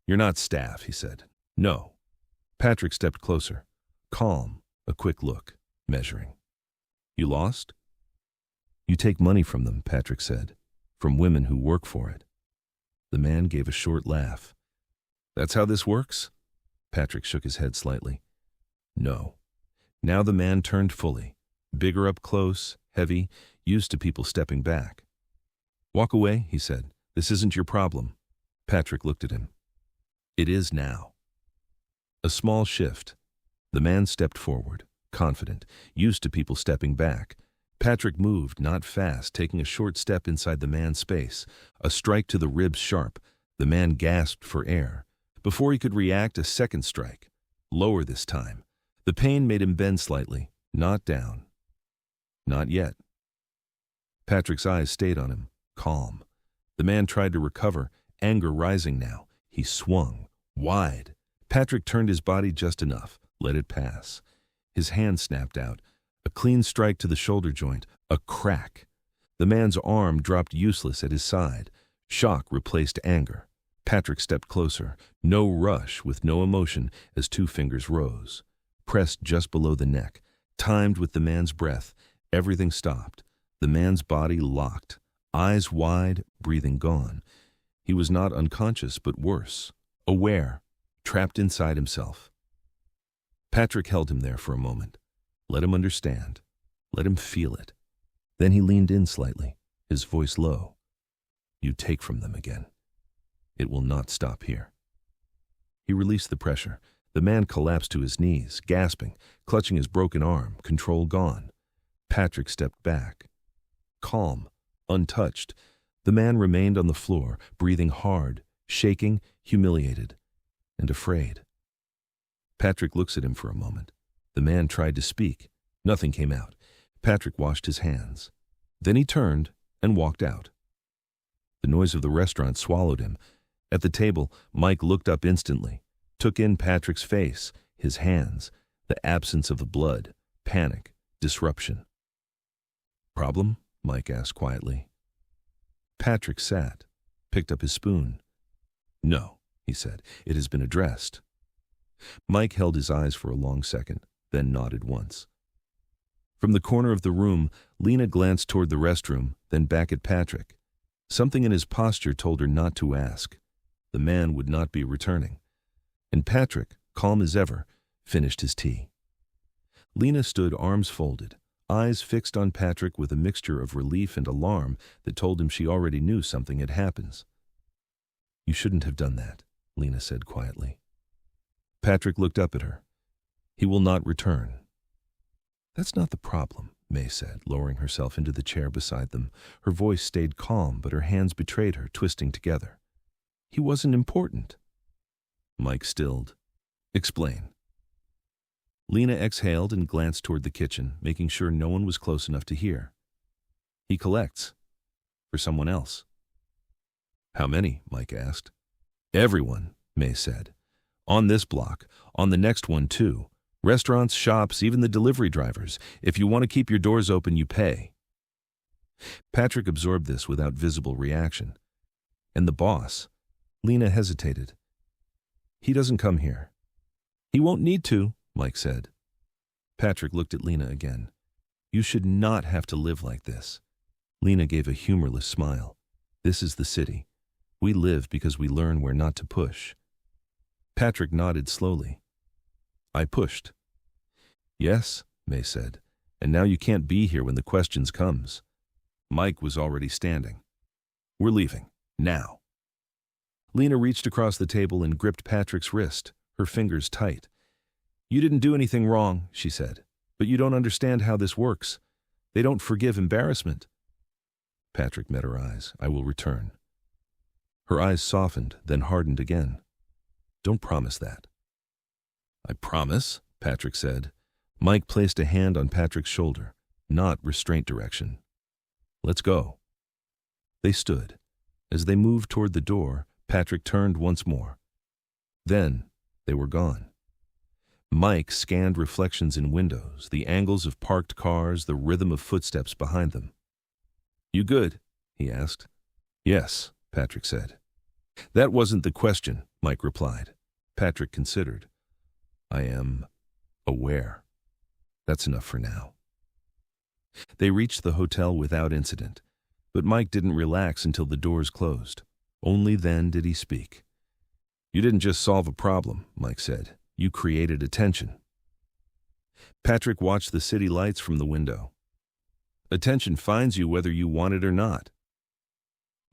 "You're not staff," he said. "No." Patrick stepped closer. Calm, a quick look, measuring. "You lost?" "You take money from them," Patrick said. "From women who work for it." The man gave a short laugh. "That's how this works?" Patrick shook his head slightly. "No." Now the man turned fully, bigger up close, heavy, used to people stepping back. "Walk away," he said. "This isn't your problem." Patrick looked at him. "It is now." A small shift. The man stepped forward, confident, used to people stepping back. Patrick moved, not fast, taking a short step inside the man's space. A strike to the ribs sharp. The man gasped for air. Before he could react, a second strike. Lower this time. The pain made him bend slightly, not down. Not yet. Patrick's eyes stayed on him, calm. The man tried to recover, anger rising now. He swung, wide. Patrick turned his body just enough, let it pass. His hand snapped out. A clean strike to the shoulder joint, a crack. The man's arm dropped useless at his side. Shock replaced anger. Patrick stepped closer, no rush, with no emotion, as two fingers rose. Pressed just below the neck, timed with the man's breath, everything stopped. The man's body locked, eyes wide, breathing gone. He was not unconscious, but worse, aware, trapped inside himself. Patrick held him there for a moment. Let him understand. Let him feel it. Then he leaned in slightly, his voice low. You take from them again. It will not stop here. He released the pressure. The man collapsed to his knees, gasping, clutching his broken arm, control gone. Patrick stepped back. Calm, untouched, the man remained on the floor, breathing hard, shaking, humiliated, and afraid. Patrick looks at him for a moment. The man tried to speak. Nothing came out. Patrick washed his hands. Then he turned and walked out. The noise of the restaurant swallowed him. At the table, Mike looked up instantly, took in Patrick's face, his hands, the absence of the blood, panic, disruption. Problem? Mike asked quietly. Patrick sat, picked up his spoon. No, he said, it has been addressed. Mike held his eyes for a long second, then nodded once. From the corner of the room, Lena glanced toward the restroom, then back at Patrick. Something in his posture told her not to ask. The man would not be returning. And Patrick, calm as ever, finished his tea. Lena stood arms folded, eyes fixed on Patrick with a mixture of relief and alarm that told him she already knew something had happened. You shouldn't have done that, Lena said quietly. Patrick looked up at her. He will not return. That's not the problem, May said, lowering herself into the chair beside them. Her voice stayed calm, but her hands betrayed her, twisting together. He wasn't important. Mike stilled. Explain. Lena exhaled and glanced toward the kitchen, making sure no one was close enough to hear. He collects. For someone else. How many? Mike asked. Everyone, May said. On this block, on the next one too. Restaurants, shops, even the delivery drivers. If you want to keep your doors open, you pay. Patrick absorbed this without visible reaction. And the boss? Lena hesitated. He doesn't come here. He won't need to, Mike said. Patrick looked at Lena again. You should not have to live like this. Lena gave a humorless smile. This is the city. We live because we learn where not to push. Patrick nodded slowly. I pushed. Yes, May said, and now you can't be here when the questions comes. Mike was already standing. We're leaving, now. Lena reached across the table and gripped Patrick's wrist, her fingers tight. You didn't do anything wrong, she said, but you don't understand how this works. They don't forgive embarrassment. Patrick met her eyes. I will return. Her eyes softened, then hardened again. Don't promise that. I promise, Patrick said. Mike placed a hand on Patrick's shoulder, not restraint direction. Let's go. They stood. As they moved toward the door, Patrick turned once more. Then they were gone. Mike scanned reflections in windows, the angles of parked cars, the rhythm of footsteps behind them. You good? He asked. Yes, Patrick said. That wasn't the question, Mike replied. Patrick considered. I am aware. That's enough for now. They reached the hotel without incident, but Mike didn't relax until the doors closed. Only then did he speak. You didn't just solve a problem, Mike said. You created attention. Patrick watched the city lights from the window. Attention finds you whether you want it or not.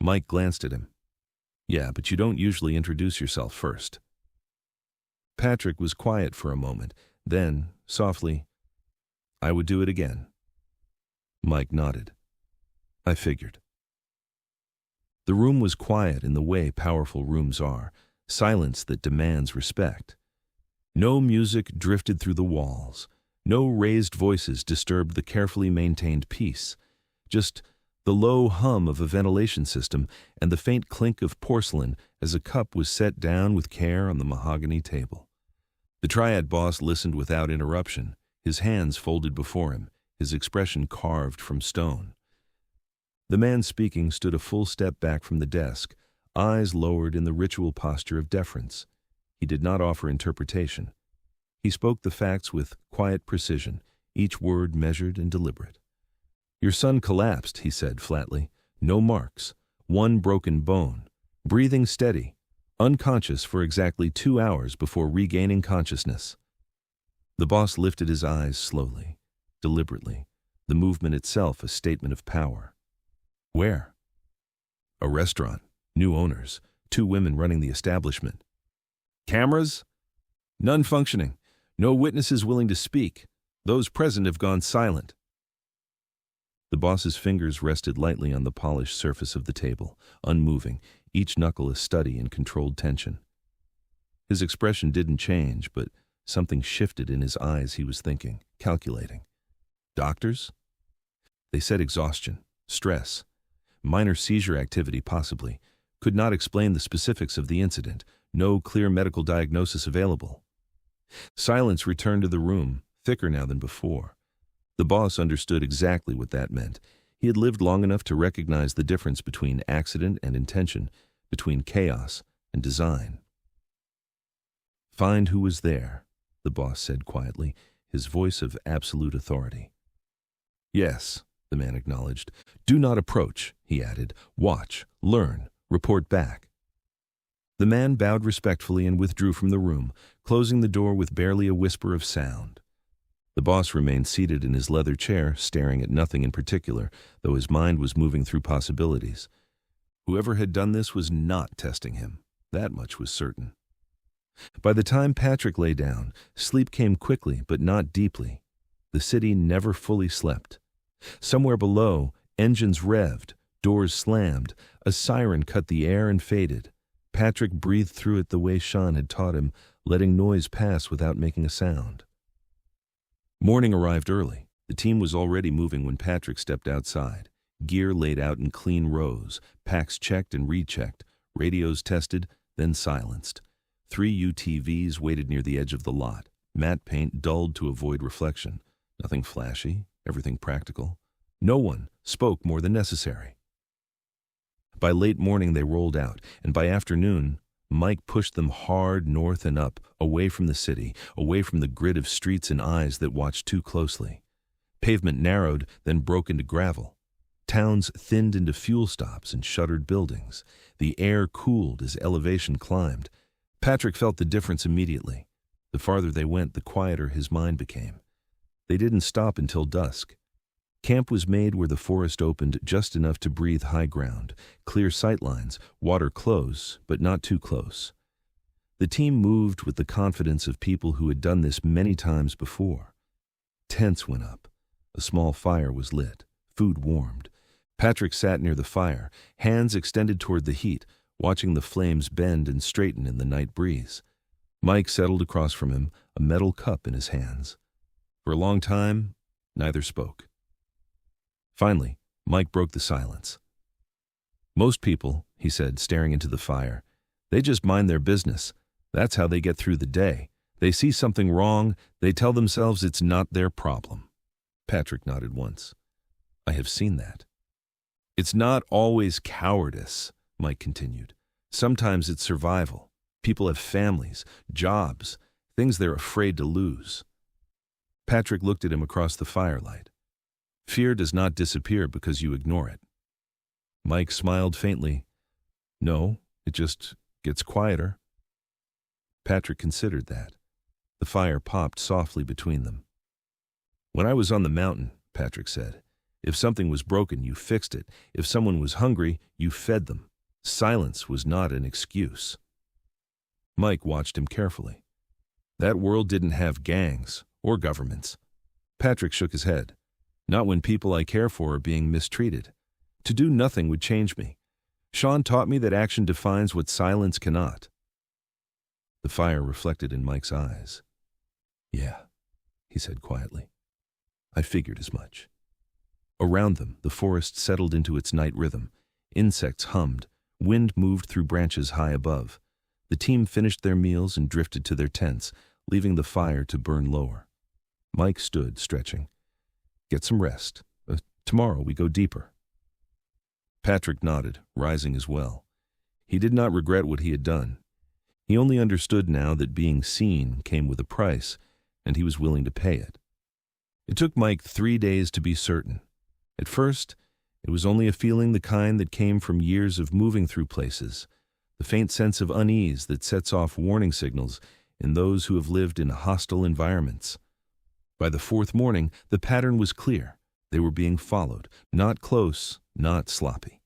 Mike glanced at him. Yeah, but you don't usually introduce yourself first. Patrick was quiet for a moment, then, softly, I would do it again. Mike nodded. I figured. The room was quiet in the way powerful rooms are, silence that demands respect. No music drifted through the walls. No raised voices disturbed the carefully maintained peace. Just the low hum of a ventilation system and the faint clink of porcelain as a cup was set down with care on the mahogany table. The triad boss listened without interruption, his hands folded before him, his expression carved from stone. The man speaking stood a full step back from the desk, eyes lowered in the ritual posture of deference. He did not offer interpretation. He spoke the facts with quiet precision, each word measured and deliberate. Your son collapsed, he said flatly. No marks, one broken bone, breathing steady, unconscious for exactly 2 hours before regaining consciousness. The boss lifted his eyes slowly, deliberately, the movement itself a statement of power. Where? A restaurant, new owners, 2 women running the establishment. Cameras? None functioning. No witnesses willing to speak. Those present have gone silent. The boss's fingers rested lightly on the polished surface of the table, unmoving, each knuckle a study in controlled tension. His expression didn't change, but something shifted in his eyes. He was thinking, calculating. Doctors? They said exhaustion, stress, minor seizure activity possibly, could not explain the specifics of the incident, no clear medical diagnosis available. Silence returned to the room, thicker now than before. The boss understood exactly what that meant. He had lived long enough to recognize the difference between accident and intention, between chaos and design. Find who was there, the boss said quietly, his voice of absolute authority. Yes, the man acknowledged. Do not approach, he added. Watch, learn, report back. The man bowed respectfully and withdrew from the room, closing the door with barely a whisper of sound. The boss remained seated in his leather chair, staring at nothing in particular, though his mind was moving through possibilities. Whoever had done this was not testing him. That much was certain. By the time Patrick lay down, sleep came quickly but not deeply. The city never fully slept. Somewhere below, engines revved, doors slammed, a siren cut the air and faded. Patrick breathed through it the way Shan had taught him, letting noise pass without making a sound. Morning arrived early. The team was already moving when Patrick stepped outside. Gear laid out in clean rows, packs checked and rechecked, radios tested, then silenced. 3 UTVs waited near the edge of the lot, matte paint dulled to avoid reflection. Nothing flashy, everything practical. No one spoke more than necessary. By late morning they rolled out, and by afternoon, Mike pushed them hard north and up, away from the city, away from the grid of streets and eyes that watched too closely. Pavement narrowed, then broke into gravel. Towns thinned into fuel stops and shuttered buildings. The air cooled as elevation climbed. Patrick felt the difference immediately. The farther they went, the quieter his mind became. They didn't stop until dusk. Camp was made where the forest opened just enough to breathe high ground, clear sightlines, water close, but not too close. The team moved with the confidence of people who had done this many times before. Tents went up. A small fire was lit. Food warmed. Patrick sat near the fire, hands extended toward the heat, watching the flames bend and straighten in the night breeze. Mike settled across from him, a metal cup in his hands. For a long time, neither spoke. Finally, Mike broke the silence. Most people, he said, staring into the fire, they just mind their business. That's how they get through the day. They see something wrong, they tell themselves it's not their problem. Patrick nodded once. I have seen that. It's not always cowardice, Mike continued. Sometimes it's survival. People have families, jobs, things they're afraid to lose. Patrick looked at him across the firelight. Fear does not disappear because you ignore it. Mike smiled faintly. No, it just gets quieter. Patrick considered that. The fire popped softly between them. When I was on the mountain, Patrick said, if something was broken, you fixed it. If someone was hungry, you fed them. Silence was not an excuse. Mike watched him carefully. That world didn't have gangs or governments. Patrick shook his head. Not when people I care for are being mistreated. To do nothing would change me. Shan taught me that action defines what silence cannot. The fire reflected in Mike's eyes. Yeah, he said quietly. I figured as much. Around them, the forest settled into its night rhythm. Insects hummed. Wind moved through branches high above. The team finished their meals and drifted to their tents, leaving the fire to burn lower. Mike stood, stretching. Get some rest. Tomorrow we go deeper. Patrick nodded, rising as well. He did not regret what he had done. He only understood now that being seen came with a price, and he was willing to pay it. It took Mike 3 days to be certain. At first, it was only a feeling the kind that came from years of moving through places, the faint sense of unease that sets off warning signals in those who have lived in hostile environments. By the fourth morning, the pattern was clear. They were being followed, not close, not sloppy.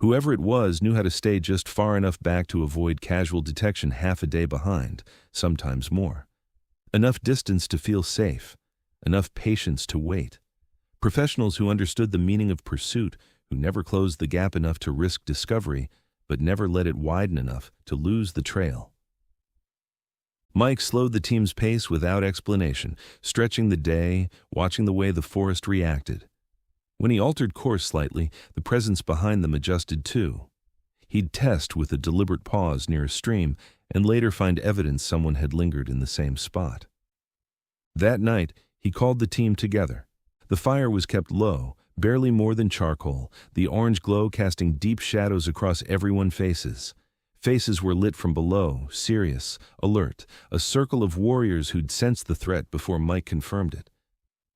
Whoever it was knew how to stay just far enough back to avoid casual detection half a day behind, sometimes more. Enough distance to feel safe, enough patience to wait. Professionals who understood the meaning of pursuit, who never closed the gap enough to risk discovery, but never let it widen enough to lose the trail. Mike slowed the team's pace without explanation, stretching the day, watching the way the forest reacted. When he altered course slightly, the presence behind them adjusted too. He'd test with a deliberate pause near a stream and later find evidence someone had lingered in the same spot. That night, he called the team together. The fire was kept low, barely more than charcoal, the orange glow casting deep shadows across everyone's faces. Faces were lit from below, serious, alert, a circle of warriors who'd sensed the threat before Mike confirmed it.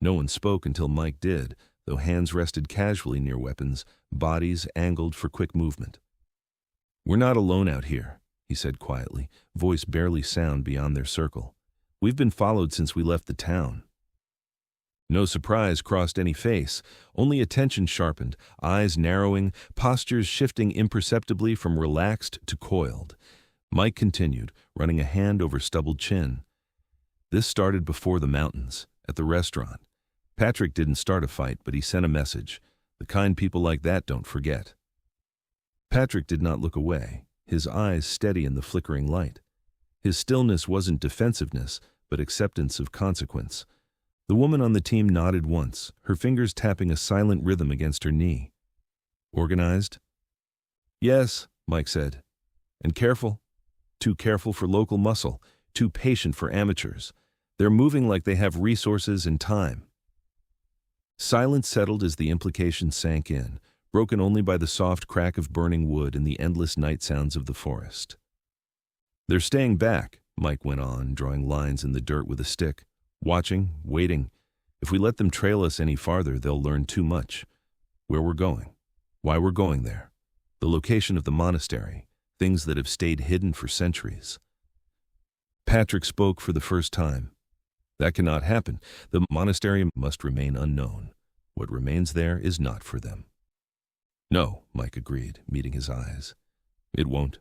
No one spoke until Mike did, though hands rested casually near weapons, bodies angled for quick movement. "We're not alone out here," he said quietly, voice barely sound beyond their circle. "We've been followed since we left the town." No surprise crossed any face, only attention sharpened, eyes narrowing, postures shifting imperceptibly from relaxed to coiled. Mike continued, running a hand over stubbled chin. "This started before the mountains, at the restaurant. Patrick didn't start a fight, but he sent a message. The kind people like that don't forget." Patrick did not look away, his eyes steady in the flickering light. His stillness wasn't defensiveness, but acceptance of consequence. The woman on the team nodded once, her fingers tapping a silent rhythm against her knee. "Organized?" "Yes," Mike said. "And careful. Too careful for local muscle, too patient for amateurs. They're moving like they have resources and time." Silence settled as the implication sank in, broken only by the soft crack of burning wood and the endless night sounds of the forest. "They're staying back," Mike went on, drawing lines in the dirt with a stick. "Watching, waiting. If we let them trail us any farther, they'll learn too much. Where we're going, why we're going there, the location of the monastery, things that have stayed hidden for centuries." Patrick spoke for the first time. "That cannot happen. The monastery must remain unknown. What remains there is not for them." "No," Mike agreed, meeting his eyes. "It won't."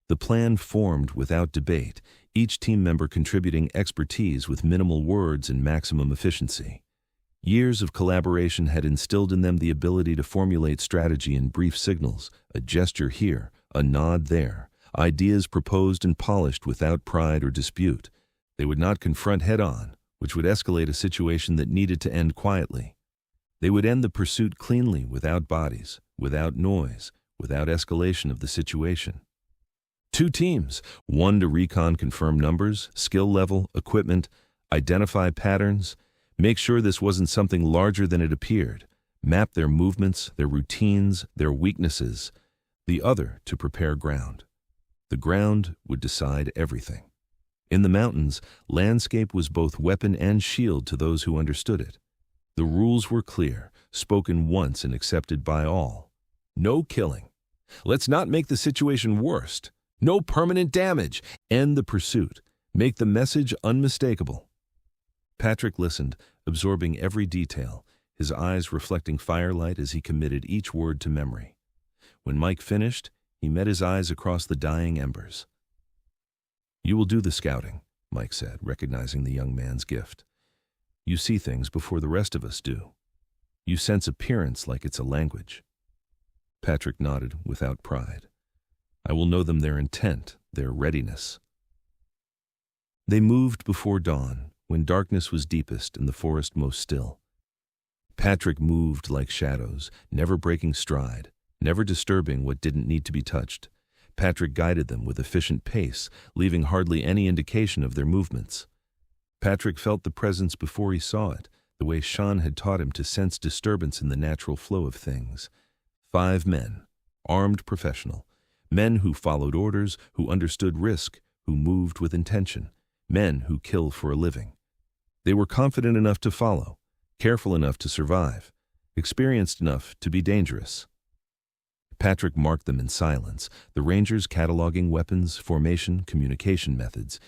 The plan formed without debate, each team member contributing expertise with minimal words and maximum efficiency. Years of collaboration had instilled in them the ability to formulate strategy in brief signals, a gesture here, a nod there, ideas proposed and polished without pride or dispute. They would not confront head-on, which would escalate a situation that needed to end quietly. They would end the pursuit cleanly, without bodies, without noise, without escalation of the situation. 2 teams, one to recon confirm numbers, skill level, equipment, identify patterns, make sure this wasn't something larger than it appeared, map their movements, their routines, their weaknesses. The other to prepare ground. The ground would decide everything. In the mountains, landscape was both weapon and shield to those who understood it. The rules were clear, spoken once and accepted by all. No killing. Let's not make the situation worse. No permanent damage. End the pursuit. Make the message unmistakable. Patrick listened, absorbing every detail, his eyes reflecting firelight as he committed each word to memory. When Mike finished, he met his eyes across the dying embers. "You will do the scouting," Mike said, recognizing the young man's gift. "You see things before the rest of us do. You sense appearance like it's a language." Patrick nodded without pride. "I will know them their intent, their readiness." They moved before dawn, when darkness was deepest and the forest most still. Patrick moved like shadows, never breaking stride, never disturbing what didn't need to be touched. Patrick guided them with efficient pace, leaving hardly any indication of their movements. Patrick felt the presence before he saw it, the way Shan had taught him to sense disturbance in the natural flow of things. 5 men, armed professional, men who followed orders, who understood risk, who moved with intention, men who kill for a living. They were confident enough to follow, careful enough to survive, experienced enough to be dangerous. Patrick marked them in silence, the Rangers cataloging weapons, formation, communication methods.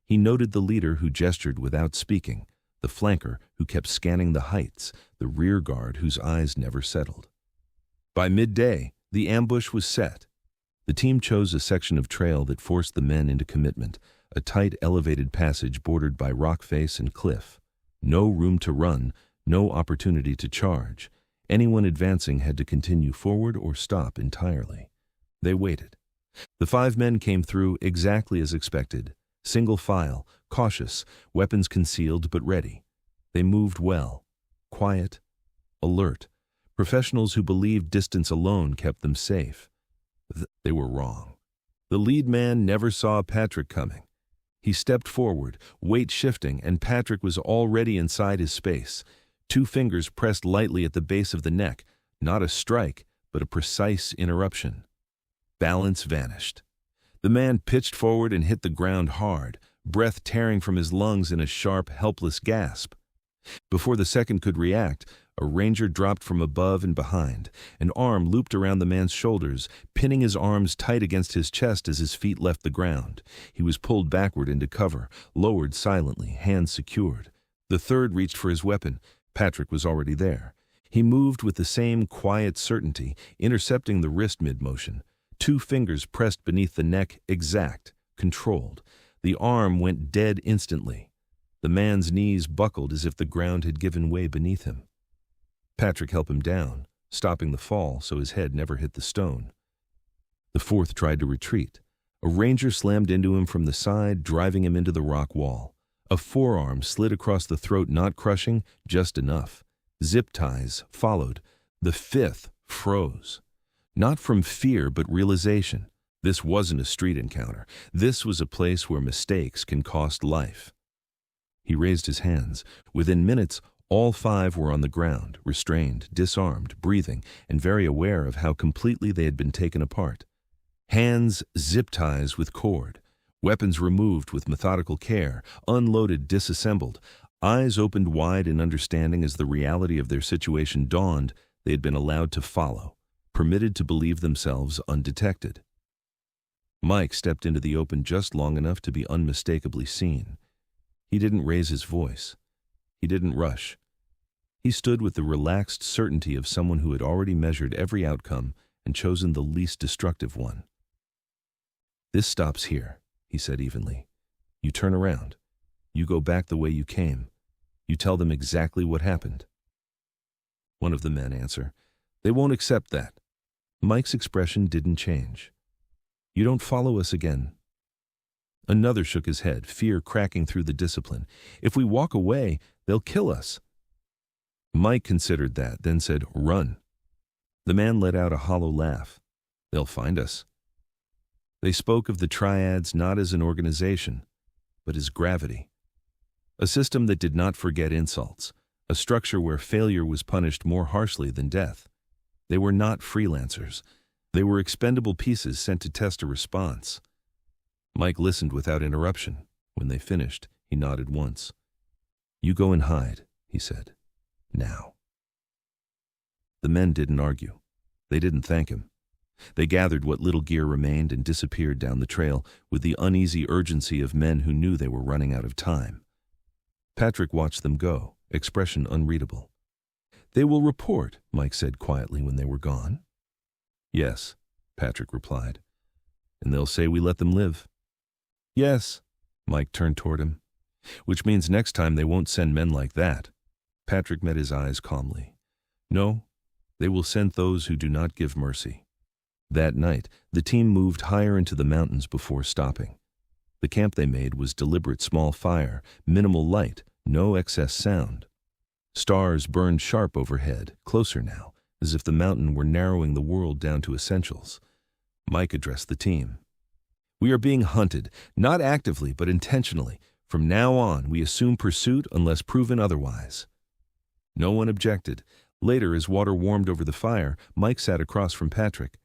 He noted the leader who gestured without speaking, the flanker who kept scanning the heights, the rear guard whose eyes never settled. By midday, the ambush was set. The team chose a section of trail that forced the men into commitment, a tight elevated passage bordered by rock face and cliff. No room to run, no opportunity to charge. Anyone advancing had to continue forward or stop entirely. They waited. The 5 men came through exactly as expected, single file, cautious, weapons concealed but ready. They moved well, quiet, alert, professionals who believed distance alone kept them safe. They were wrong. The lead man never saw Patrick coming. He stepped forward, weight shifting, and Patrick was already inside his space. 2 fingers pressed lightly at the base of the neck, not a strike, but a precise interruption. Balance vanished. The man pitched forward and hit the ground hard, breath tearing from his lungs in a sharp, helpless gasp. Before the second could react, a ranger dropped from above and behind. An arm looped around the man's shoulders, pinning his arms tight against his chest as his feet left the ground. He was pulled backward into cover, lowered silently, hands secured. The third reached for his weapon. Patrick was already there. He moved with the same quiet certainty, intercepting the wrist mid-motion. 2 fingers pressed beneath the neck, exact, controlled. The arm went dead instantly. The man's knees buckled as if the ground had given way beneath him. Patrick helped him down, stopping the fall so his head never hit the stone. The fourth tried to retreat. A ranger slammed into him from the side, driving him into the rock wall. A forearm slid across the throat, not crushing, just enough. Zip ties followed. The 5th froze. Not from fear, but realization. This wasn't a street encounter. This was a place where mistakes can cost life. He raised his hands. Within minutes, all 5 were on the ground, restrained, disarmed, breathing, and very aware of how completely they had been taken apart. Hands zip ties with cord, weapons removed with methodical care, unloaded, disassembled, eyes opened wide in understanding as the reality of their situation dawned. They had been allowed to follow, permitted to believe themselves undetected. Mike stepped into the open just long enough to be unmistakably seen. He didn't raise his voice. He didn't rush. He stood with the relaxed certainty of someone who had already measured every outcome and chosen the least destructive one. "This stops here," he said evenly. "You turn around. You go back the way you came. You tell them exactly what happened." One of the men answered, "They won't accept that." Mike's expression didn't change. "You don't follow us again." Another shook his head, fear cracking through the discipline. "If we walk away, they'll kill us." Mike considered that, then said, "Run." The man let out a hollow laugh. "They'll find us." They spoke of the triads not as an organization, but as gravity. A system that did not forget insults, a structure where failure was punished more harshly than death. They were not freelancers. They were expendable pieces sent to test a response. Mike listened without interruption. When they finished, he nodded once. "You go and hide," he said. "Now." The men didn't argue. They didn't thank him. They gathered what little gear remained and disappeared down the trail with the uneasy urgency of men who knew they were running out of time. Patrick watched them go, expression unreadable. "They will report," Mike said quietly when they were gone. "Yes," Patrick replied. "And they'll say we let them live." "Yes." Mike turned toward him. "Which means next time they won't send men like that." Patrick met his eyes calmly. "No, they will send those who do not give mercy." That night, the team moved higher into the mountains before stopping. The camp they made was deliberate small fire, minimal light, no excess sound. Stars burned sharp overhead, closer now, as if the mountain were narrowing the world down to essentials. Mike addressed the team. "We are being hunted, not actively but intentionally. From now on, we assume pursuit unless proven otherwise." No one objected. Later, as water warmed over the fire, Mike sat across from Patrick.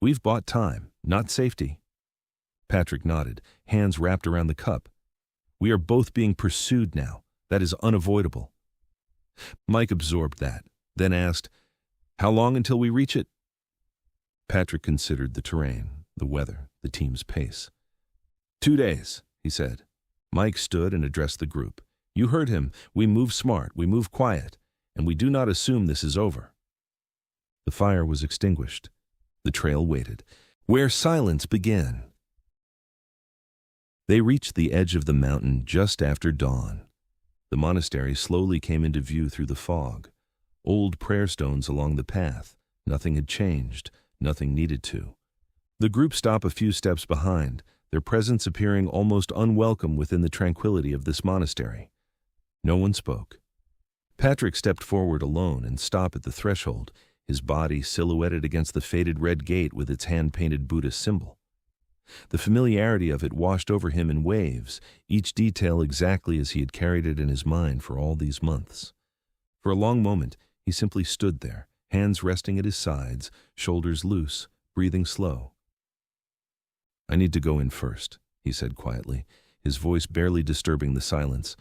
"We've bought time, not safety." Patrick nodded, hands wrapped around the cup. "We are both being pursued now. That is unavoidable." Mike absorbed that, then asked, "How long until we reach it?" Patrick considered the terrain, the weather, the team's pace. 2 days, he said. Mike stood and addressed the group. "You heard him. We move smart, we move quiet, and we do not assume this is over." The fire was extinguished. The trail waited, where silence began. They reached the edge of the mountain just after dawn. The monastery slowly came into view through the fog. Old prayer stones along the path. Nothing had changed. Nothing needed to. The group stopped a few steps behind, their presence appearing almost unwelcome within the tranquility of this monastery. No one spoke. Patrick stepped forward alone and stopped at the threshold, his body silhouetted against the faded red gate with its hand-painted Buddhist symbol. The familiarity of it washed over him in waves, each detail exactly as he had carried it in his mind for all these months. For a long moment, he simply stood there, hands resting at his sides, shoulders loose, breathing slow. "I need to go in first," he said quietly, his voice barely disturbing the silence.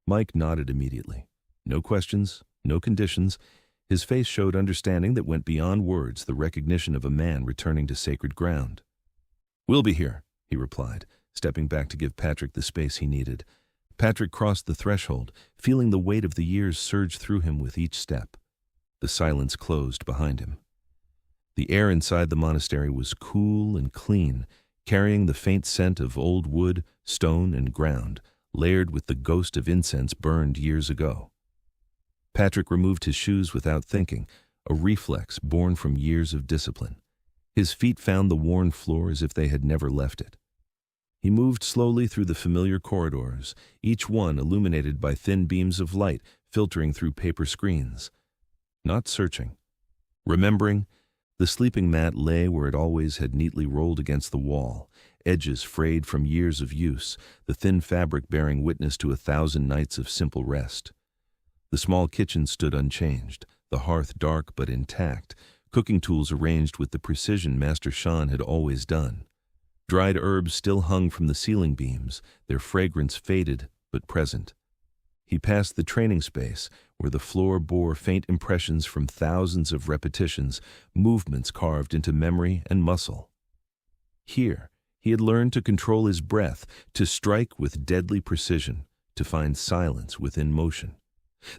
Mike nodded immediately. No questions, no conditions. His face showed understanding that went beyond words, the recognition of a man returning to sacred ground. "We'll be here," he replied, stepping back to give Patrick the space he needed. Patrick crossed the threshold, feeling the weight of the years surge through him with each step. The silence closed behind him. The air inside the monastery was cool and clean, carrying the faint scent of old wood, stone, and ground, layered with the ghost of incense burned years ago. Patrick removed his shoes without thinking, a reflex born from years of discipline. His feet found the worn floor as if they had never left it. He moved slowly through the familiar corridors, each one illuminated by thin beams of light filtering through paper screens. Not searching. Remembering, the sleeping mat lay where it always had, neatly rolled against the wall, edges frayed from years of use, the thin fabric bearing witness to 1,000 nights of simple rest. The small kitchen stood unchanged, the hearth dark but intact, cooking tools arranged with the precision Master Shan had always done. Dried herbs still hung from the ceiling beams, their fragrance faded but present. He passed the training space, where the floor bore faint impressions from thousands of repetitions, movements carved into memory and muscle. Here, he had learned to control his breath, to strike with deadly precision, to find silence within motion.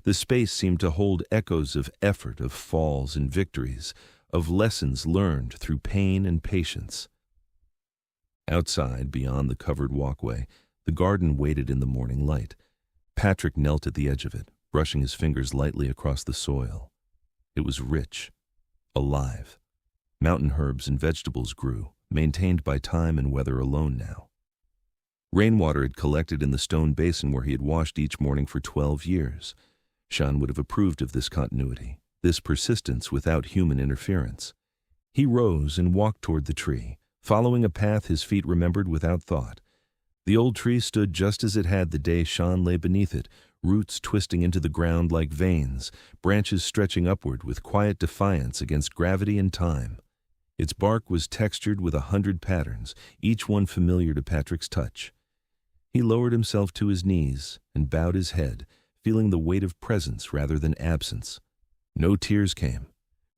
The space seemed to hold echoes of effort, of falls and victories, of lessons learned through pain and patience. Outside, beyond the covered walkway, the garden waited in the morning light. Patrick knelt at the edge of it, brushing his fingers lightly across the soil. It was rich, alive. Mountain herbs and vegetables grew, maintained by time and weather alone now. Rainwater had collected in the stone basin where he had washed each morning for 12 years. Shan would have approved of this continuity, this persistence without human interference. He rose and walked toward the tree, following a path his feet remembered without thought. The old tree stood just as it had the day Shan lay beneath it, roots twisting into the ground like veins, branches stretching upward with quiet defiance against gravity and time. Its bark was textured with 100 patterns, each one familiar to Patrick's touch. He lowered himself to his knees and bowed his head, feeling the weight of presence rather than absence. No tears came.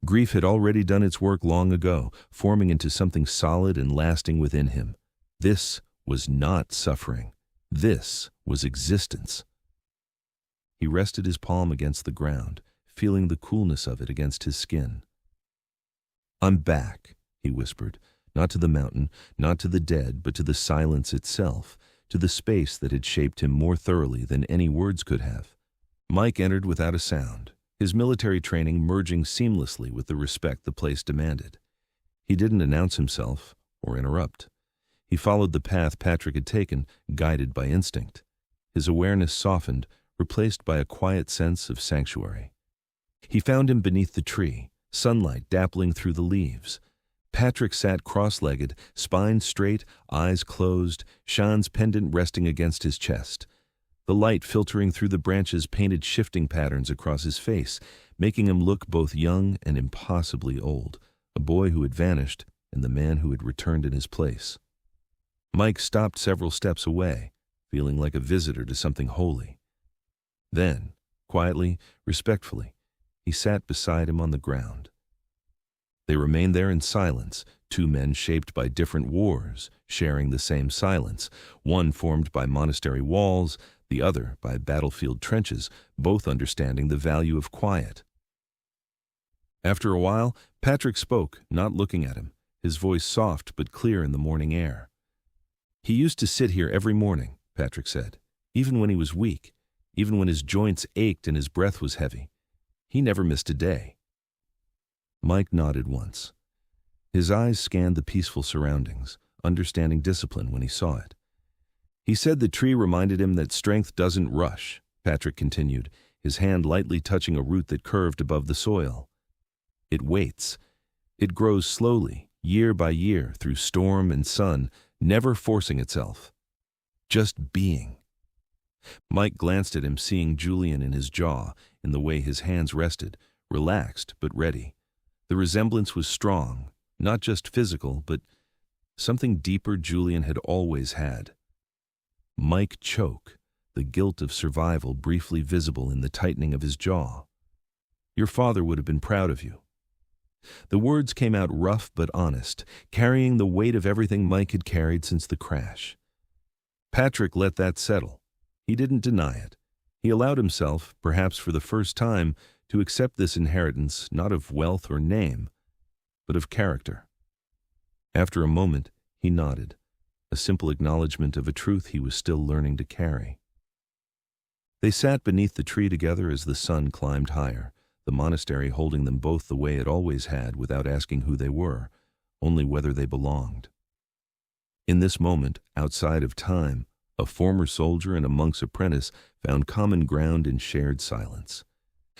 Grief had already done its work long ago, forming into something solid and lasting within him. This was not suffering. This was existence. He rested his palm against the ground, feeling the coolness of it against his skin. "I'm back," he whispered, not to the mountain, not to the dead, but to the silence itself, to the space that had shaped him more thoroughly than any words could have. Mike entered without a sound, his military training merging seamlessly with the respect the place demanded. He didn't announce himself or interrupt. He followed the path Patrick had taken, guided by instinct. His awareness softened, replaced by a quiet sense of sanctuary. He found him beneath the tree, sunlight dappling through the leaves. Patrick sat cross-legged, spine straight, eyes closed, Shan's pendant resting against his chest. The light filtering through the branches painted shifting patterns across his face, making him look both young and impossibly old, a boy who had vanished and the man who had returned in his place. Mike stopped several steps away, feeling like a visitor to something holy. Then, quietly, respectfully, he sat beside him on the ground. They remained there in silence, two men shaped by different wars, sharing the same silence, one formed by monastery walls, the other by battlefield trenches, both understanding the value of quiet. After a while, Patrick spoke, not looking at him, his voice soft but clear in the morning air. "He used to sit here every morning," Patrick said, "even when he was weak, even when his joints ached and his breath was heavy. He never missed a day." Mike nodded once. His eyes scanned the peaceful surroundings, understanding discipline when he saw it. "He said the tree reminded him that strength doesn't rush," Patrick continued, his hand lightly touching a root that curved above the soil. "It waits. It grows slowly, year by year, through storm and sun, never forcing itself. Just being." Mike glanced at him, seeing Julian in his jaw, in the way his hands rested, relaxed but ready. The resemblance was strong, not just physical, but something deeper Julian had always had. Mike choke, the guilt of survival briefly visible in the tightening of his jaw. "Your father would have been proud of you." The words came out rough but honest, carrying the weight of everything Mike had carried since the crash. Patrick let that settle. He didn't deny it. He allowed himself, perhaps for the first time, to accept this inheritance not of wealth or name, but of character. After a moment, he nodded, a simple acknowledgement of a truth he was still learning to carry. They sat beneath the tree together as the sun climbed higher, the monastery holding them both the way it always had without asking who they were, only whether they belonged. In this moment, outside of time, a former soldier and a monk's apprentice found common ground in shared silence.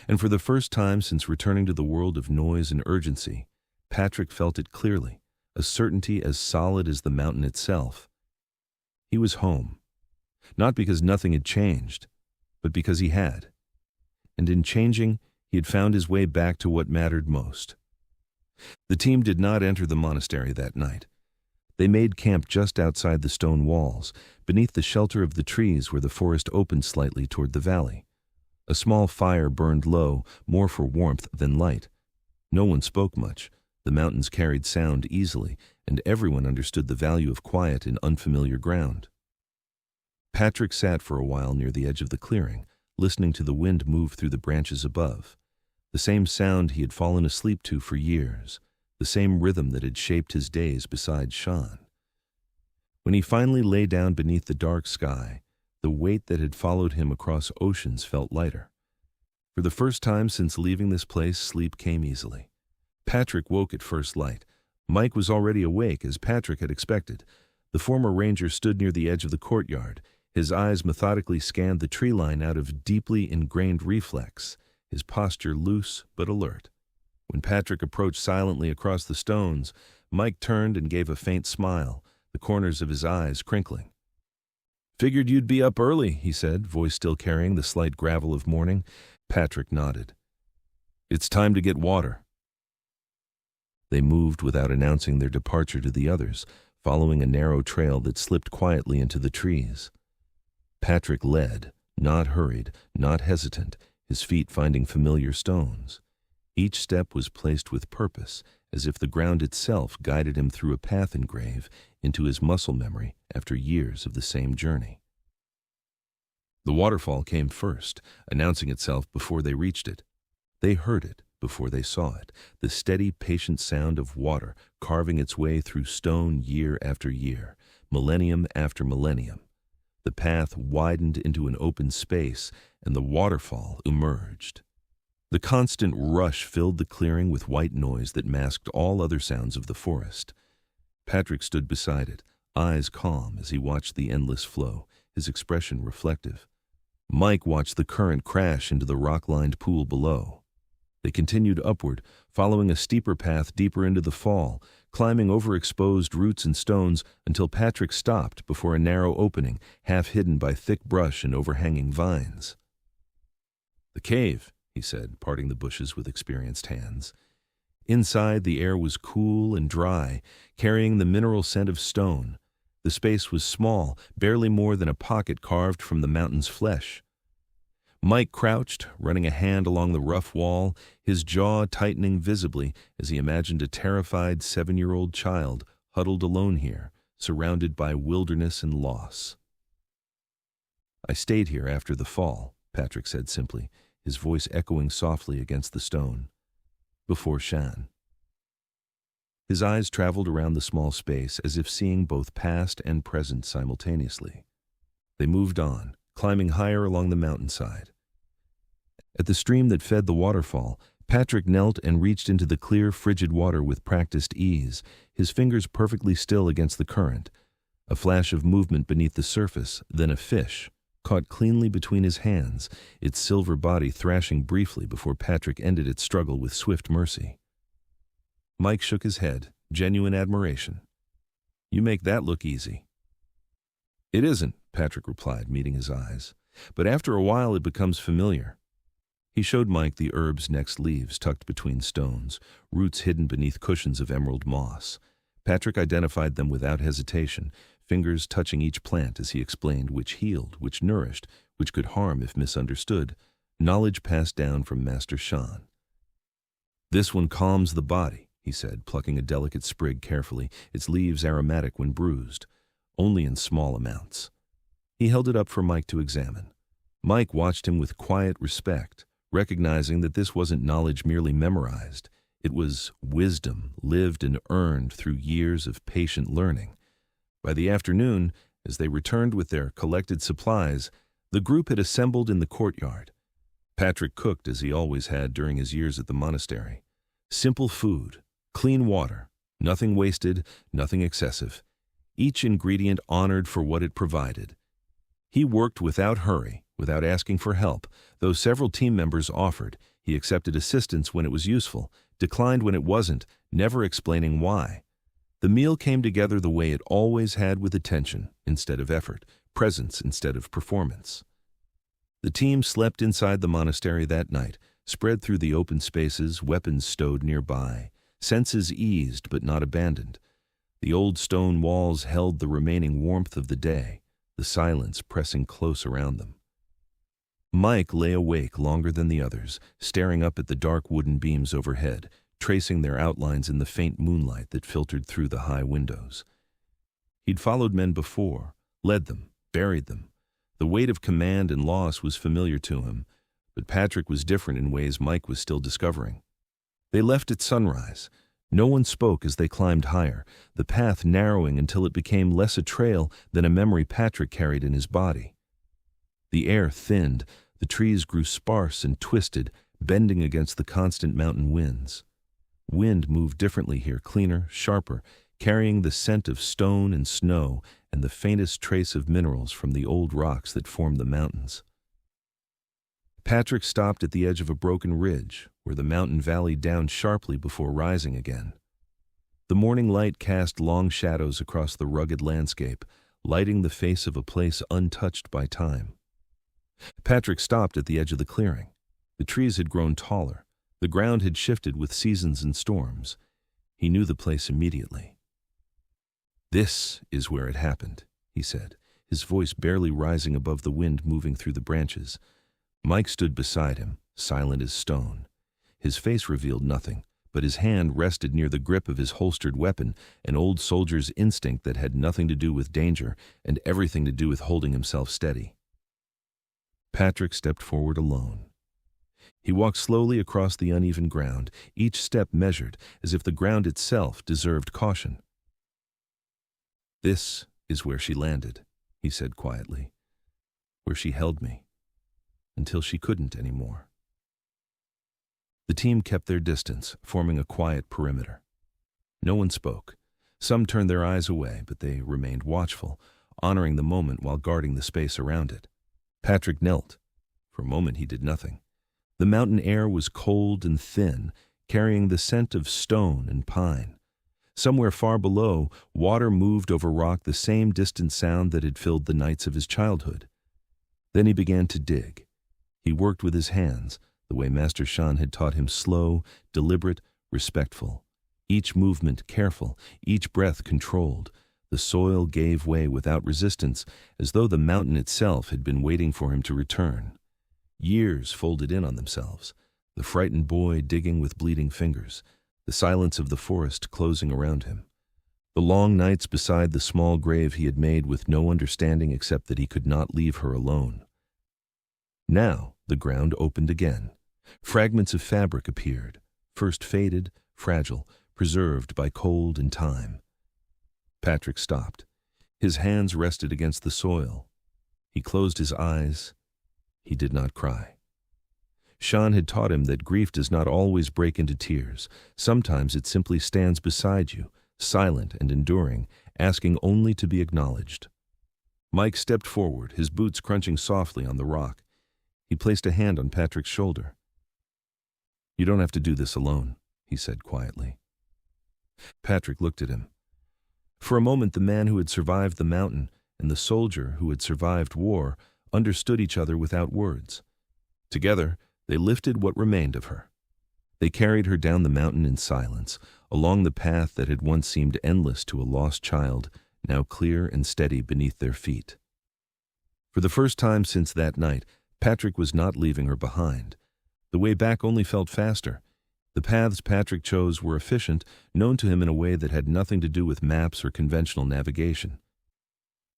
And for the first time since returning to the world of noise and urgency, Patrick felt it clearly, a certainty as solid as the mountain itself. He was home, not because nothing had changed, but because he had. And in changing, he had found his way back to what mattered most. The team did not enter the monastery that night. They made camp just outside the stone walls, beneath the shelter of the trees where the forest opened slightly toward the valley. A small fire burned low, more for warmth than light. No one spoke much. The mountains carried sound easily, and everyone understood the value of quiet in unfamiliar ground. Patrick sat for a while near the edge of the clearing, listening to the wind move through the branches above. The same sound he had fallen asleep to for years, the same rhythm that had shaped his days beside Shan. When he finally lay down beneath the dark sky, the weight that had followed him across oceans felt lighter. For the first time since leaving this place, sleep came easily. Patrick woke at first light. Mike was already awake, as Patrick had expected. The former ranger stood near the edge of the courtyard. His eyes methodically scanned the tree line out of deeply ingrained reflex, his posture loose but alert. When Patrick approached silently across the stones, Mike turned and gave a faint smile, the corners of his eyes crinkling. "Figured you'd be up early," he said, voice still carrying the slight gravel of morning. Patrick nodded. "It's time to get water." They moved without announcing their departure to the others, following a narrow trail that slipped quietly into the trees. Patrick led, not hurried, not hesitant, his feet finding familiar stones. Each step was placed with purpose, as if the ground itself guided him through a path engraved into his muscle memory after years of the same journey. The waterfall came first, announcing itself before they reached it. They heard it before they saw it, the steady, patient sound of water carving its way through stone year after year, millennium after millennium. The path widened into an open space, and the waterfall emerged. The constant rush filled the clearing with white noise that masked all other sounds of the forest. Patrick stood beside it, eyes calm as he watched the endless flow, his expression reflective. Mike watched the current crash into the rock-lined pool below. They continued upward, following a steeper path deeper into the fall, climbing over exposed roots and stones until Patrick stopped before a narrow opening, half hidden by thick brush and overhanging vines. "The cave," he said, parting the bushes with experienced hands. Inside, the air was cool and dry, carrying the mineral scent of stone. The space was small, barely more than a pocket carved from the mountain's flesh. Mike crouched, running a hand along the rough wall, his jaw tightening visibly as he imagined a terrified 7-year-old child huddled alone here, surrounded by wilderness and loss. "I stayed here after the fall," Patrick said simply, his voice echoing softly against the stone. "Before Shan." His eyes traveled around the small space as if seeing both past and present simultaneously. They moved on, climbing higher along the mountainside. At the stream that fed the waterfall, Patrick knelt and reached into the clear, frigid water with practiced ease, his fingers perfectly still against the current. A flash of movement beneath the surface, then a fish, caught cleanly between his hands, its silver body thrashing briefly before Patrick ended its struggle with swift mercy. Mike shook his head, genuine admiration. "You make that look easy." "It isn't," Patrick replied, meeting his eyes. "But after a while it becomes familiar." He showed Mike the herb's next leaves tucked between stones, roots hidden beneath cushions of emerald moss. Patrick identified them without hesitation, fingers touching each plant as he explained which healed, which nourished, which could harm if misunderstood, knowledge passed down from Master Shan. "This one calms the body," he said, plucking a delicate sprig carefully, its leaves aromatic when bruised, only in small amounts. He held it up for Mike to examine. Mike watched him with quiet respect, recognizing that this wasn't knowledge merely memorized. It was wisdom lived and earned through years of patient learning. By the afternoon, as they returned with their collected supplies, the group had assembled in the courtyard. Patrick cooked as he always had during his years at the monastery. Simple food, clean water, nothing wasted, nothing excessive. Each ingredient honored for what it provided. He worked without hurry, without asking for help. Though several team members offered, he accepted assistance when it was useful, declined when it wasn't, never explaining why. The meal came together the way it always had, with attention instead of effort, presence instead of performance. The team slept inside the monastery that night, spread through the open spaces, weapons stowed nearby, senses eased but not abandoned. The old stone walls held the remaining warmth of the day, the silence pressing close around them. Mike lay awake longer than the others, staring up at the dark wooden beams overhead, tracing their outlines in the faint moonlight that filtered through the high windows. He'd followed men before, led them, buried them. The weight of command and loss was familiar to him, but Patrick was different in ways Mike was still discovering. They left at sunrise. No one spoke as they climbed higher, the path narrowing until it became less a trail than a memory Patrick carried in his body. The air thinned, the trees grew sparse and twisted, bending against the constant mountain winds. Wind moved differently here, cleaner, sharper, carrying the scent of stone and snow and the faintest trace of minerals from the old rocks that formed the mountains. Patrick stopped at the edge of a broken ridge, where the mountain valleyed down sharply before rising again. The morning light cast long shadows across the rugged landscape, lighting the face of a place untouched by time. Patrick stopped at the edge of the clearing. The trees had grown taller. The ground had shifted with seasons and storms. He knew the place immediately. "This is where it happened," he said, his voice barely rising above the wind moving through the branches. Mike stood beside him, silent as stone. His face revealed nothing, but his hand rested near the grip of his holstered weapon, an old soldier's instinct that had nothing to do with danger and everything to do with holding himself steady. Patrick stepped forward alone. He walked slowly across the uneven ground, each step measured, as if the ground itself deserved caution. "This is where she landed," he said quietly, "where she held me, until she couldn't anymore." The team kept their distance, forming a quiet perimeter. No one spoke. Some turned their eyes away, but they remained watchful, honoring the moment while guarding the space around it. Patrick knelt. For a moment he did nothing. The mountain air was cold and thin, carrying the scent of stone and pine. Somewhere far below, water moved over rock, the same distant sound that had filled the nights of his childhood. Then he began to dig. He worked with his hands, the way Master Shan had taught him, slow, deliberate, respectful. Each movement careful, each breath controlled. The soil gave way without resistance, as though the mountain itself had been waiting for him to return. Years folded in on themselves, the frightened boy digging with bleeding fingers, the silence of the forest closing around him, the long nights beside the small grave he had made with no understanding except that he could not leave her alone. Now the ground opened again. Fragments of fabric appeared, first faded, fragile, preserved by cold and time. Patrick stopped. His hands rested against the soil. He closed his eyes. He did not cry. Shan had taught him that grief does not always break into tears. Sometimes it simply stands beside you, silent and enduring, asking only to be acknowledged. Mike stepped forward, his boots crunching softly on the rock. He placed a hand on Patrick's shoulder. "You don't have to do this alone," he said quietly. Patrick looked at him. For a moment, the man who had survived the mountain and the soldier who had survived war understood each other without words. Together, they lifted what remained of her. They carried her down the mountain in silence, along the path that had once seemed endless to a lost child, now clear and steady beneath their feet. For the first time since that night, Patrick was not leaving her behind. The way back only felt faster. The paths Patrick chose were efficient, known to him in a way that had nothing to do with maps or conventional navigation.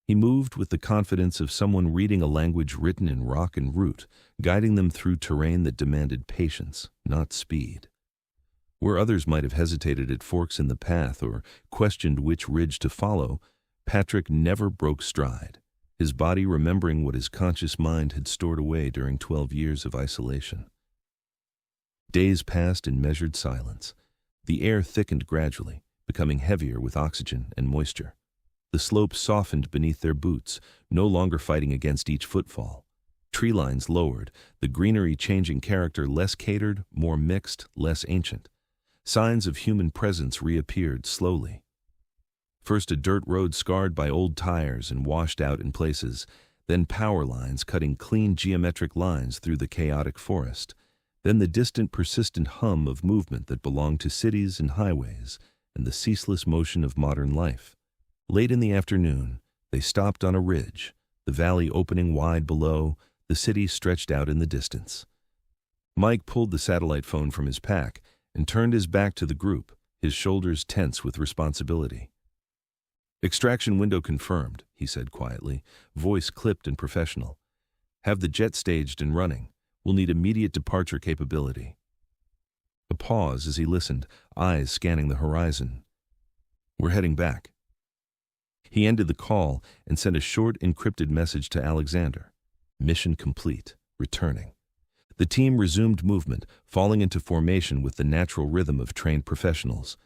He moved with the confidence of someone reading a language written in rock and root, guiding them through terrain that demanded patience, not speed. Where others might have hesitated at forks in the path or questioned which ridge to follow, Patrick never broke stride, his body remembering what his conscious mind had stored away during 12 years of isolation. Days passed in measured silence. The air thickened gradually, becoming heavier with oxygen and moisture. The slopes softened beneath their boots, no longer fighting against each footfall. Tree lines lowered, the greenery changing character, less catered, more mixed, less ancient. Signs of human presence reappeared slowly. First a dirt road scarred by old tires and washed out in places, then power lines cutting clean geometric lines through the chaotic forest, then the distant persistent hum of movement that belonged to cities and highways, and the ceaseless motion of modern life. Late in the afternoon, they stopped on a ridge, the valley opening wide below, the city stretched out in the distance. Mike pulled the satellite phone from his pack and turned his back to the group, his shoulders tense with responsibility. "Extraction window confirmed," he said quietly, voice clipped and professional. "Have the jet staged and running. We'll need immediate departure capability." A pause as he listened, eyes scanning the horizon. "We're heading back." He ended the call and sent a short encrypted message to Alexander. Mission complete, returning. The team resumed movement, falling into formation with the natural rhythm of trained professionals.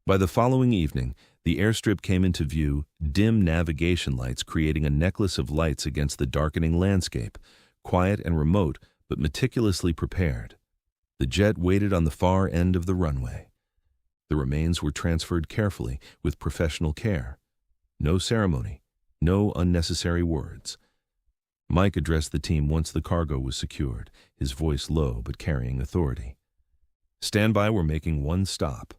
By the following evening, the airstrip came into view, dim navigation lights creating a necklace of lights against the darkening landscape, quiet and remote, but meticulously prepared. The jet waited on the far end of the runway. The remains were transferred carefully, with professional care. No ceremony, no unnecessary words. Mike addressed the team once the cargo was secured, his voice low but carrying authority. "Stand by, we're making one stop."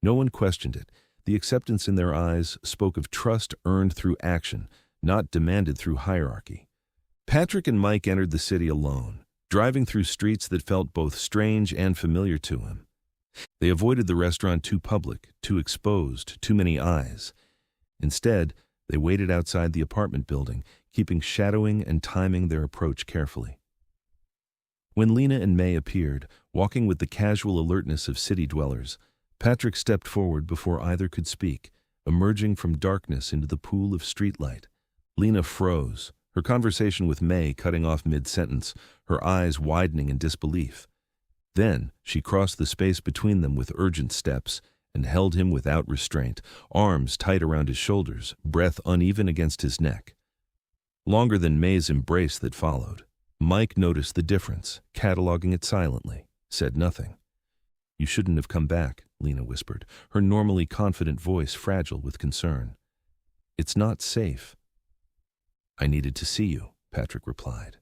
No one questioned it. The acceptance in their eyes spoke of trust earned through action, not demanded through hierarchy. Patrick and Mike entered the city alone, driving through streets that felt both strange and familiar to him. They avoided the restaurant too public, too exposed, too many eyes. Instead, they waited outside the apartment building, keeping shadowing and timing their approach carefully. When Lena and May appeared, walking with the casual alertness of city dwellers, Patrick stepped forward before either could speak, emerging from darkness into the pool of streetlight. Lena froze, her conversation with May cutting off mid-sentence, her eyes widening in disbelief. Then she crossed the space between them with urgent steps and held him without restraint, arms tight around his shoulders, breath uneven against his neck. Longer than May's embrace that followed, Mike noticed the difference, cataloging it silently, said nothing. "You shouldn't have come back," Lena whispered, her normally confident voice fragile with concern. "It's not safe." "I needed to see you," Patrick replied.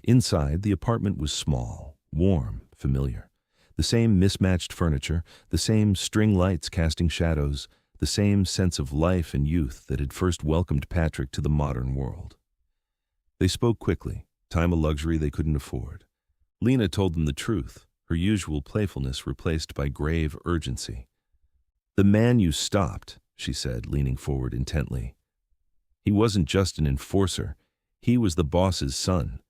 Inside, the apartment was small, warm, familiar. The same mismatched furniture, the same string lights casting shadows, the same sense of life and youth that had first welcomed Patrick to the modern world. They spoke quickly, time a luxury they couldn't afford. Lena told them the truth, her usual playfulness replaced by grave urgency. "The man you stopped," she said, leaning forward intently. "He wasn't just an enforcer. He was the boss's son.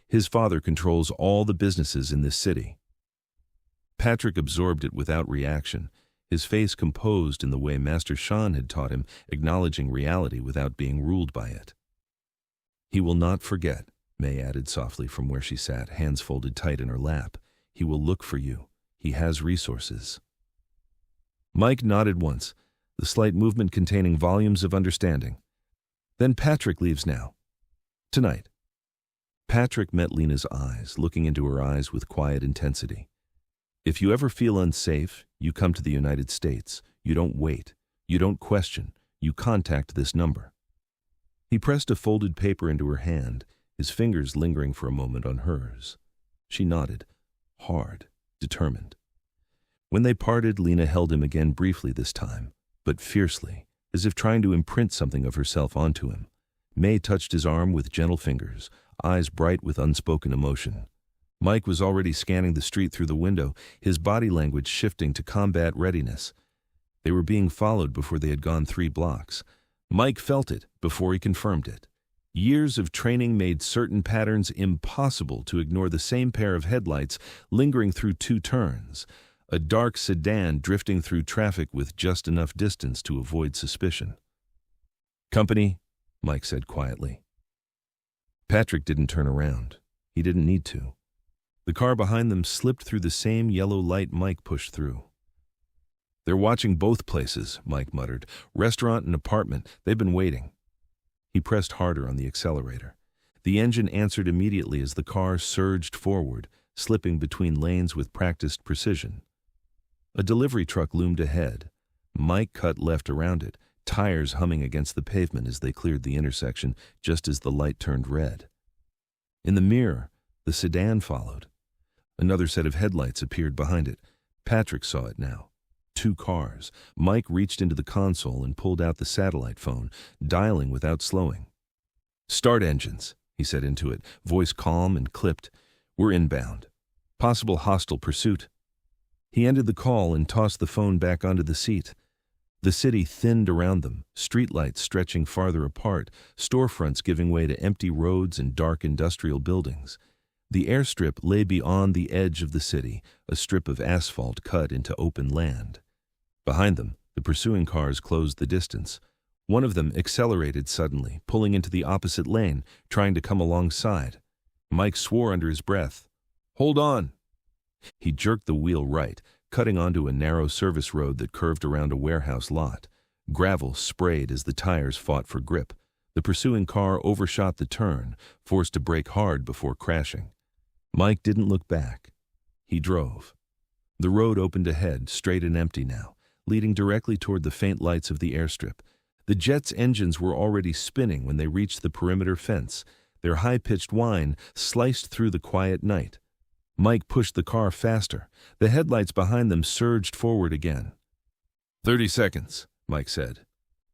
His father controls all the businesses in this city." Patrick absorbed it without reaction, his face composed in the way Master Shan had taught him, acknowledging reality without being ruled by it. "He will not forget," May added softly from where she sat, hands folded tight in her lap. "He will look for you. He has resources." Mike nodded once, the slight movement containing volumes of understanding. "Then Patrick leaves now. Tonight." Patrick met Lena's eyes, looking into her eyes with quiet intensity. "If you ever feel unsafe, you come to the United States. You don't wait. You don't question. You contact this number." He pressed a folded paper into her hand, his fingers lingering for a moment on hers. She nodded, hard, determined. When they parted, Lena held him again briefly this time, but fiercely, as if trying to imprint something of herself onto him. May touched his arm with gentle fingers, eyes bright with unspoken emotion. Mike was already scanning the street through the window, his body language shifting to combat readiness. They were being followed before they had gone 3 blocks. Mike felt it before he confirmed it. Years of training made certain patterns impossible to ignore. The same pair of headlights lingering through 2 turns, a dark sedan drifting through traffic with just enough distance to avoid suspicion. "Company," Mike said quietly. Patrick didn't turn around. He didn't need to. The car behind them slipped through the same yellow light Mike pushed through. "They're watching both places," Mike muttered. "Restaurant and apartment. They've been waiting." He pressed harder on the accelerator. The engine answered immediately as the car surged forward, slipping between lanes with practiced precision. A delivery truck loomed ahead. Mike cut left around it, tires humming against the pavement as they cleared the intersection just as the light turned red. In the mirror, the sedan followed. Another set of headlights appeared behind it. Patrick saw it now. 2 cars. Mike reached into the console and pulled out the satellite phone, dialing without slowing. "Start engines," he said into it, voice calm and clipped. "We're inbound. Possible hostile pursuit." He ended the call and tossed the phone back onto the seat. The city thinned around them, streetlights stretching farther apart, storefronts giving way to empty roads and dark industrial buildings. The airstrip lay beyond the edge of the city, a strip of asphalt cut into open land. Behind them, the pursuing cars closed the distance. One of them accelerated suddenly, pulling into the opposite lane, trying to come alongside. Mike swore under his breath. "Hold on!" He jerked the wheel right, cutting onto a narrow service road that curved around a warehouse lot. Gravel sprayed as the tires fought for grip. The pursuing car overshot the turn, forced to brake hard before crashing. Mike didn't look back. He drove. The road opened ahead, straight and empty now, leading directly toward the faint lights of the airstrip. The jet's engines were already spinning when they reached the perimeter fence. Their high-pitched whine sliced through the quiet night. Mike pushed the car faster. The headlights behind them surged forward again. 30 seconds, Mike said.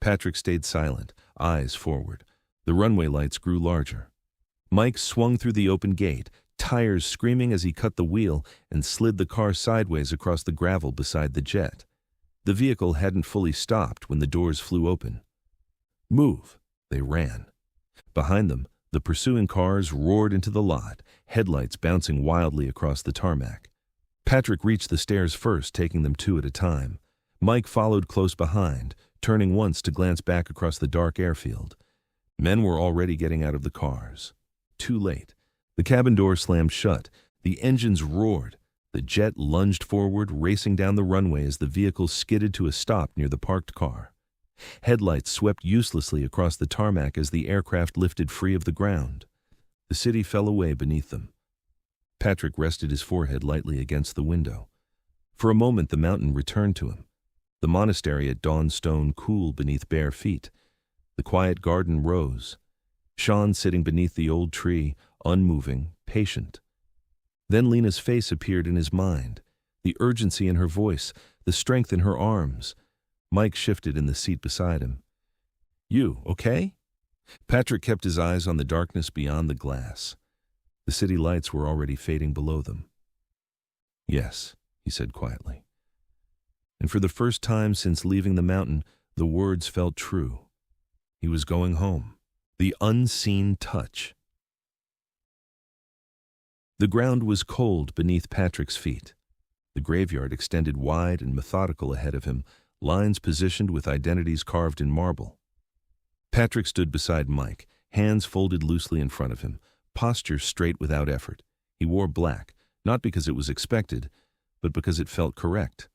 Patrick stayed silent, eyes forward. The runway lights grew larger. Mike swung through the open gate, tires screaming as he cut the wheel and slid the car sideways across the gravel beside the jet. The vehicle hadn't fully stopped when the doors flew open. "Move!" They ran. Behind them, the pursuing cars roared into the lot, headlights bouncing wildly across the tarmac. Patrick reached the stairs first, taking them 2 at a time. Mike followed close behind, turning once to glance back across the dark airfield. Men were already getting out of the cars. Too late. The cabin door slammed shut. The engines roared. The jet lunged forward, racing down the runway as the vehicle skidded to a stop near the parked car. Headlights swept uselessly across the tarmac as the aircraft lifted free of the ground. The city fell away beneath them. Patrick rested his forehead lightly against the window. For a moment the mountain returned to him. The monastery at Dawnstone cool beneath bare feet. The quiet garden rose. Shan sitting beneath the old tree, unmoving, patient. Then Lena's face appeared in his mind, the urgency in her voice, the strength in her arms. Mike shifted in the seat beside him. "You, okay?" Patrick kept his eyes on the darkness beyond the glass. The city lights were already fading below them. "Yes," he said quietly. And for the first time since leaving the mountain, the words felt true. He was going home. The unseen touch. The ground was cold beneath Patrick's feet. The graveyard extended wide and methodical ahead of him, lines positioned with identities carved in marble. Patrick stood beside Mike, hands folded loosely in front of him, posture straight without effort. He wore black, not because it was expected, but because it felt correct.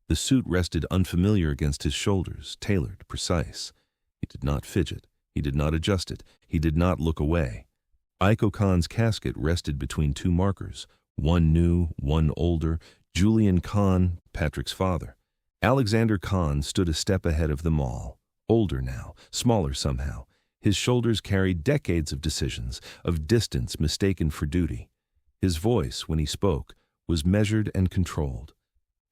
The suit rested unfamiliar against his shoulders, tailored, precise. He did not fidget. He did not adjust it. He did not look away. Aiko Khan's casket rested between two markers, one new, one older, Julian Khan, Patrick's father. Alexander Khan stood a step ahead of them all, older now, smaller somehow. His shoulders carried decades of decisions, of distance mistaken for duty. His voice, when he spoke, was measured and controlled.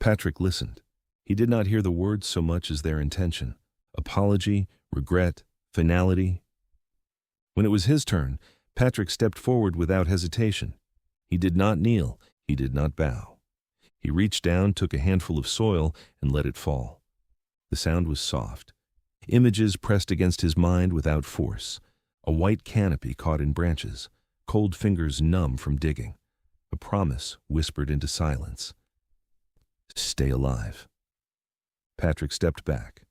Patrick listened. He did not hear the words so much as their intention. Apology, regret, finality. When it was his turn, Patrick stepped forward without hesitation. He did not kneel. He did not bow. He reached down, took a handful of soil, and let it fall. The sound was soft. Images pressed against his mind without force. A white canopy caught in branches, cold fingers numb from digging. A promise whispered into silence. Stay alive. Patrick stepped back.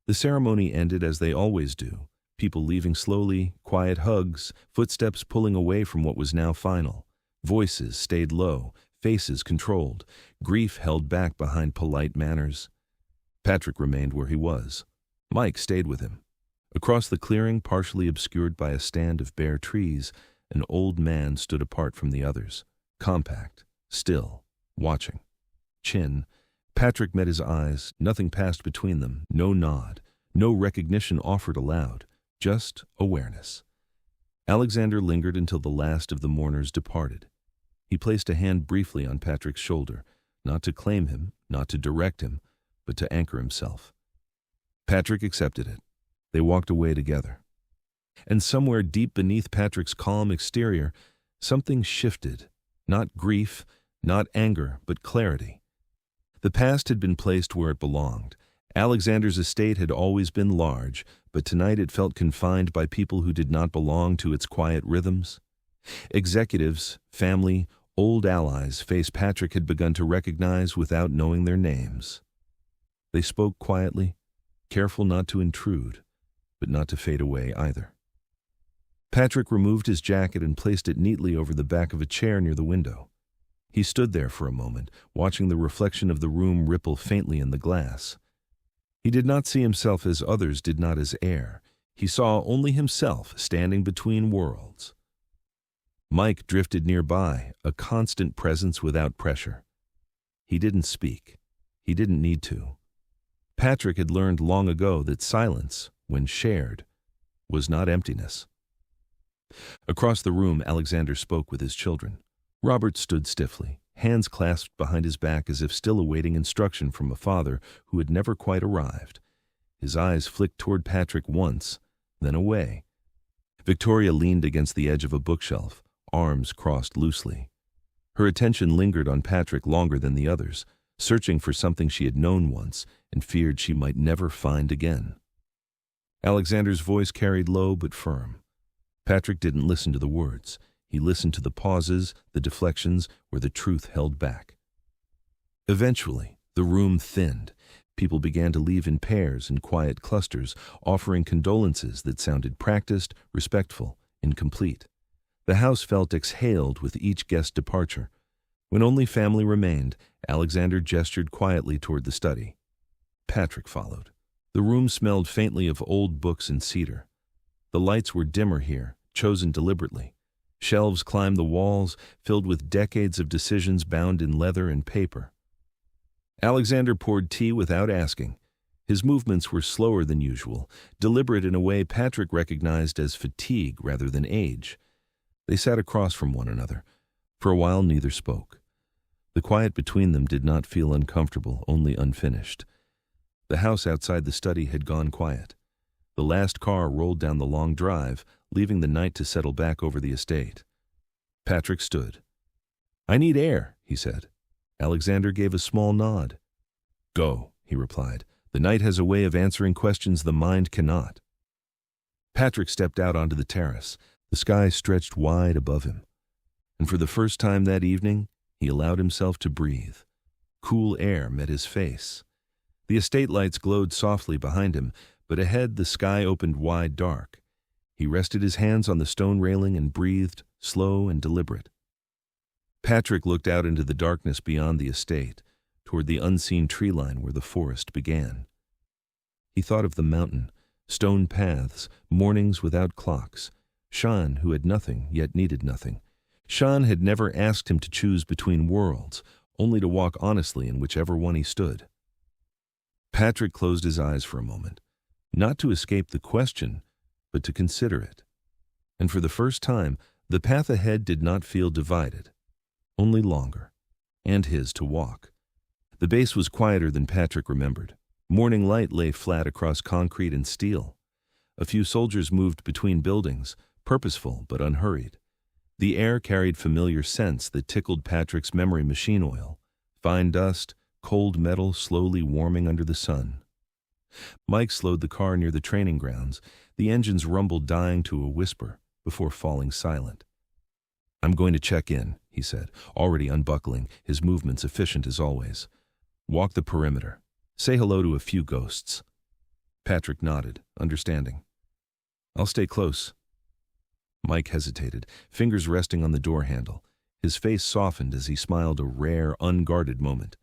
The ceremony ended as they always do, people leaving slowly, quiet hugs, footsteps pulling away from what was now final. Voices stayed low, faces controlled, grief held back behind polite manners. Patrick remained where he was. Mike stayed with him. Across the clearing, partially obscured by a stand of bare trees, an old man stood apart from the others, compact, still, watching. Chin. Patrick met his eyes, nothing passed between them, no nod, no recognition offered aloud, just awareness. Alexander lingered until the last of the mourners departed. He placed a hand briefly on Patrick's shoulder, not to claim him, not to direct him, but to anchor himself. Patrick accepted it. They walked away together. And somewhere deep beneath Patrick's calm exterior, something shifted, not grief, not anger, but clarity. The past had been placed where it belonged. Alexander's estate had always been large, but tonight it felt confined by people who did not belong to its quiet rhythms. Executives, family, old allies, face Patrick had begun to recognize without knowing their names. They spoke quietly, careful not to intrude, but not to fade away either. Patrick removed his jacket and placed it neatly over the back of a chair near the window. He stood there for a moment, watching the reflection of the room ripple faintly in the glass. He did not see himself as others did not as heir. He saw only himself standing between worlds. Mike drifted nearby, a constant presence without pressure. He didn't speak. He didn't need to. Patrick had learned long ago that silence, when shared, was not emptiness. Across the room, Alexander spoke with his children. Robert stood stiffly, hands clasped behind his back as if still awaiting instruction from a father who had never quite arrived. His eyes flicked toward Patrick once, then away. Victoria leaned against the edge of a bookshelf, arms crossed loosely. Her attention lingered on Patrick longer than the others, searching for something she had known once and feared she might never find again. Alexander's voice carried low but firm. Patrick didn't listen to the words. He listened to the pauses, the deflections, where the truth held back. Eventually, the room thinned. People began to leave in pairs and quiet clusters, offering condolences that sounded practiced, respectful, incomplete. The house felt exhaled with each guest departure. When only family remained, Alexander gestured quietly toward the study. Patrick followed. The room smelled faintly of old books and cedar. The lights were dimmer here, chosen deliberately. Shelves climbed the walls, filled with decades of decisions bound in leather and paper. Alexander poured tea without asking. His movements were slower than usual, deliberate in a way Patrick recognized as fatigue rather than age. They sat across from one another. For a while, neither spoke. The quiet between them did not feel uncomfortable, only unfinished. The house outside the study had gone quiet. The last car rolled down the long drive, leaving the night to settle back over the estate. Patrick stood. "I need air," he said. Alexander gave a small nod. "Go," he replied. "The night has a way of answering questions the mind cannot." Patrick stepped out onto the terrace. The sky stretched wide above him. And for the first time that evening, he allowed himself to breathe. Cool air met his face. The estate lights glowed softly behind him, but ahead the sky opened wide dark. He rested his hands on the stone railing and breathed, slow and deliberate. Patrick looked out into the darkness beyond the estate, toward the unseen tree line where the forest began. He thought of the mountain, stone paths, mornings without clocks. Shan, who had nothing, yet needed nothing. Shan had never asked him to choose between worlds, only to walk honestly in whichever one he stood. Patrick closed his eyes for a moment, not to escape the question, but to consider it. And for the first time, the path ahead did not feel divided, only longer, and his to walk. The base was quieter than Patrick remembered. Morning light lay flat across concrete and steel. A few soldiers moved between buildings, purposeful but unhurried. The air carried familiar scents that tickled Patrick's memory machine oil, fine dust, cold metal slowly warming under the sun. Mike slowed the car near the training grounds, the engine's rumble dying to a whisper before falling silent. "I'm going to check in," he said, already unbuckling, his movements efficient as always. "Walk the perimeter. Say hello to a few ghosts." Patrick nodded, understanding. "I'll stay close." Mike hesitated, fingers resting on the door handle. His face softened as he smiled a rare, unguarded moment.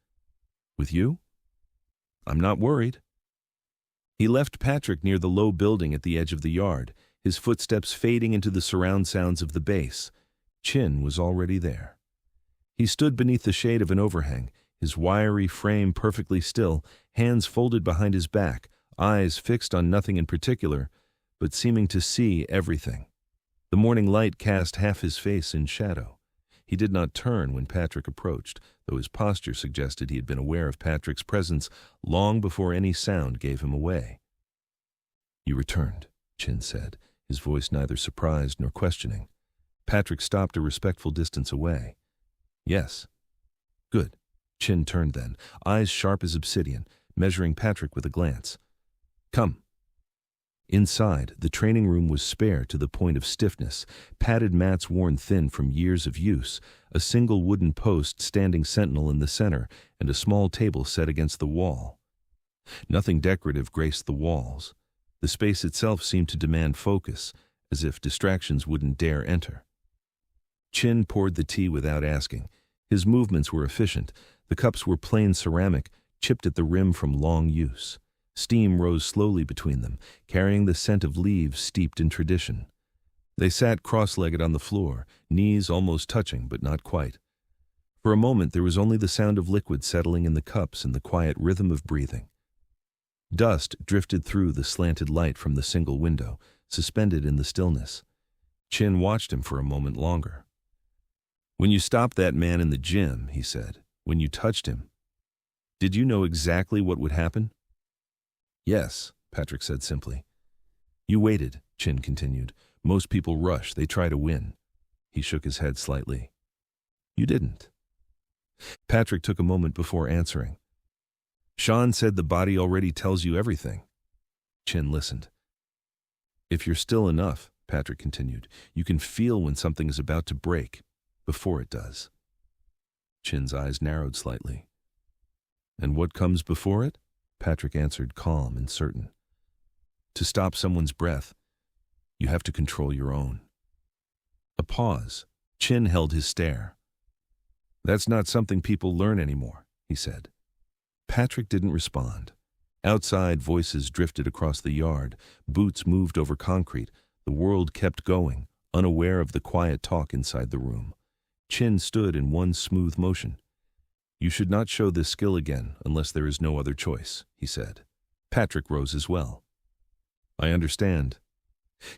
"With you? I'm not worried." He left Patrick near the low building at the edge of the yard, his footsteps fading into the surround sounds of the base. Chin was already there. He stood beneath the shade of an overhang, his wiry frame perfectly still, hands folded behind his back, eyes fixed on nothing in particular, but seeming to see everything. The morning light cast half his face in shadow. He did not turn when Patrick approached, though his posture suggested he had been aware of Patrick's presence long before any sound gave him away. "You returned," Chin said, his voice neither surprised nor questioning. Patrick stopped a respectful distance away. "Yes." "Good." Chin turned then, eyes sharp as obsidian, measuring Patrick with a glance. "Come." Inside, the training room was spare to the point of stiffness, padded mats worn thin from years of use, a single wooden post standing sentinel in the center, and a small table set against the wall. Nothing decorative graced the walls. The space itself seemed to demand focus, as if distractions wouldn't dare enter. Chin poured the tea without asking. His movements were efficient. The cups were plain ceramic, chipped at the rim from long use. Steam rose slowly between them, carrying the scent of leaves steeped in tradition. They sat cross-legged on the floor, knees almost touching but not quite. For a moment there was only the sound of liquid settling in the cups and the quiet rhythm of breathing. Dust drifted through the slanted light from the single window, suspended in the stillness. Chin watched him for a moment longer. "When you stopped that man in the gym," he said, "when you touched him, did you know exactly what would happen?" "Yes," Patrick said simply. "You waited," Chin continued. "Most people rush, they try to win." He shook his head slightly. "You didn't." Patrick took a moment before answering. "Shan said the body already tells you everything." Chin listened. "If you're still enough," Patrick continued, "you can feel when something is about to break, before it does." Chin's eyes narrowed slightly. "And what comes before it?" Patrick answered, calm and certain. "To stop someone's breath, you have to control your own." A pause. Chin held his stare. "That's not something people learn anymore," he said. Patrick didn't respond. Outside, voices drifted across the yard. Boots moved over concrete. The world kept going, unaware of the quiet talk inside the room. Chin stood in one smooth motion. "You should not show this skill again unless there is no other choice," he said. Patrick rose as well. "I understand."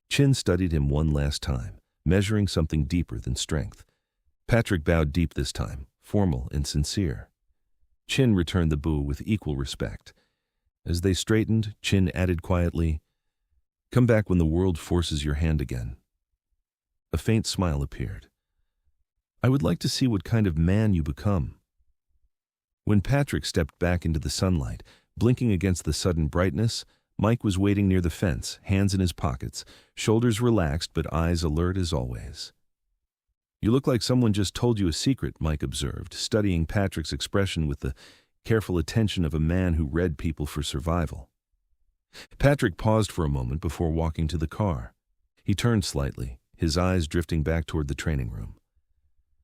Chin studied him one last time, measuring something deeper than strength. Patrick bowed deep this time, formal and sincere. Chin returned the bow with equal respect. As they straightened, Chin added quietly, "Come back when the world forces your hand again." A faint smile appeared. I would like to see what kind of man you become." When Patrick stepped back into the sunlight, blinking against the sudden brightness, Mike was waiting near the fence, hands in his pockets, shoulders relaxed but eyes alert as always. "You look like someone just told you a secret," Mike observed, studying Patrick's expression with the careful attention of a man who read people for survival. Patrick paused for a moment before walking to the car. He turned slightly, his eyes drifting back toward the training room.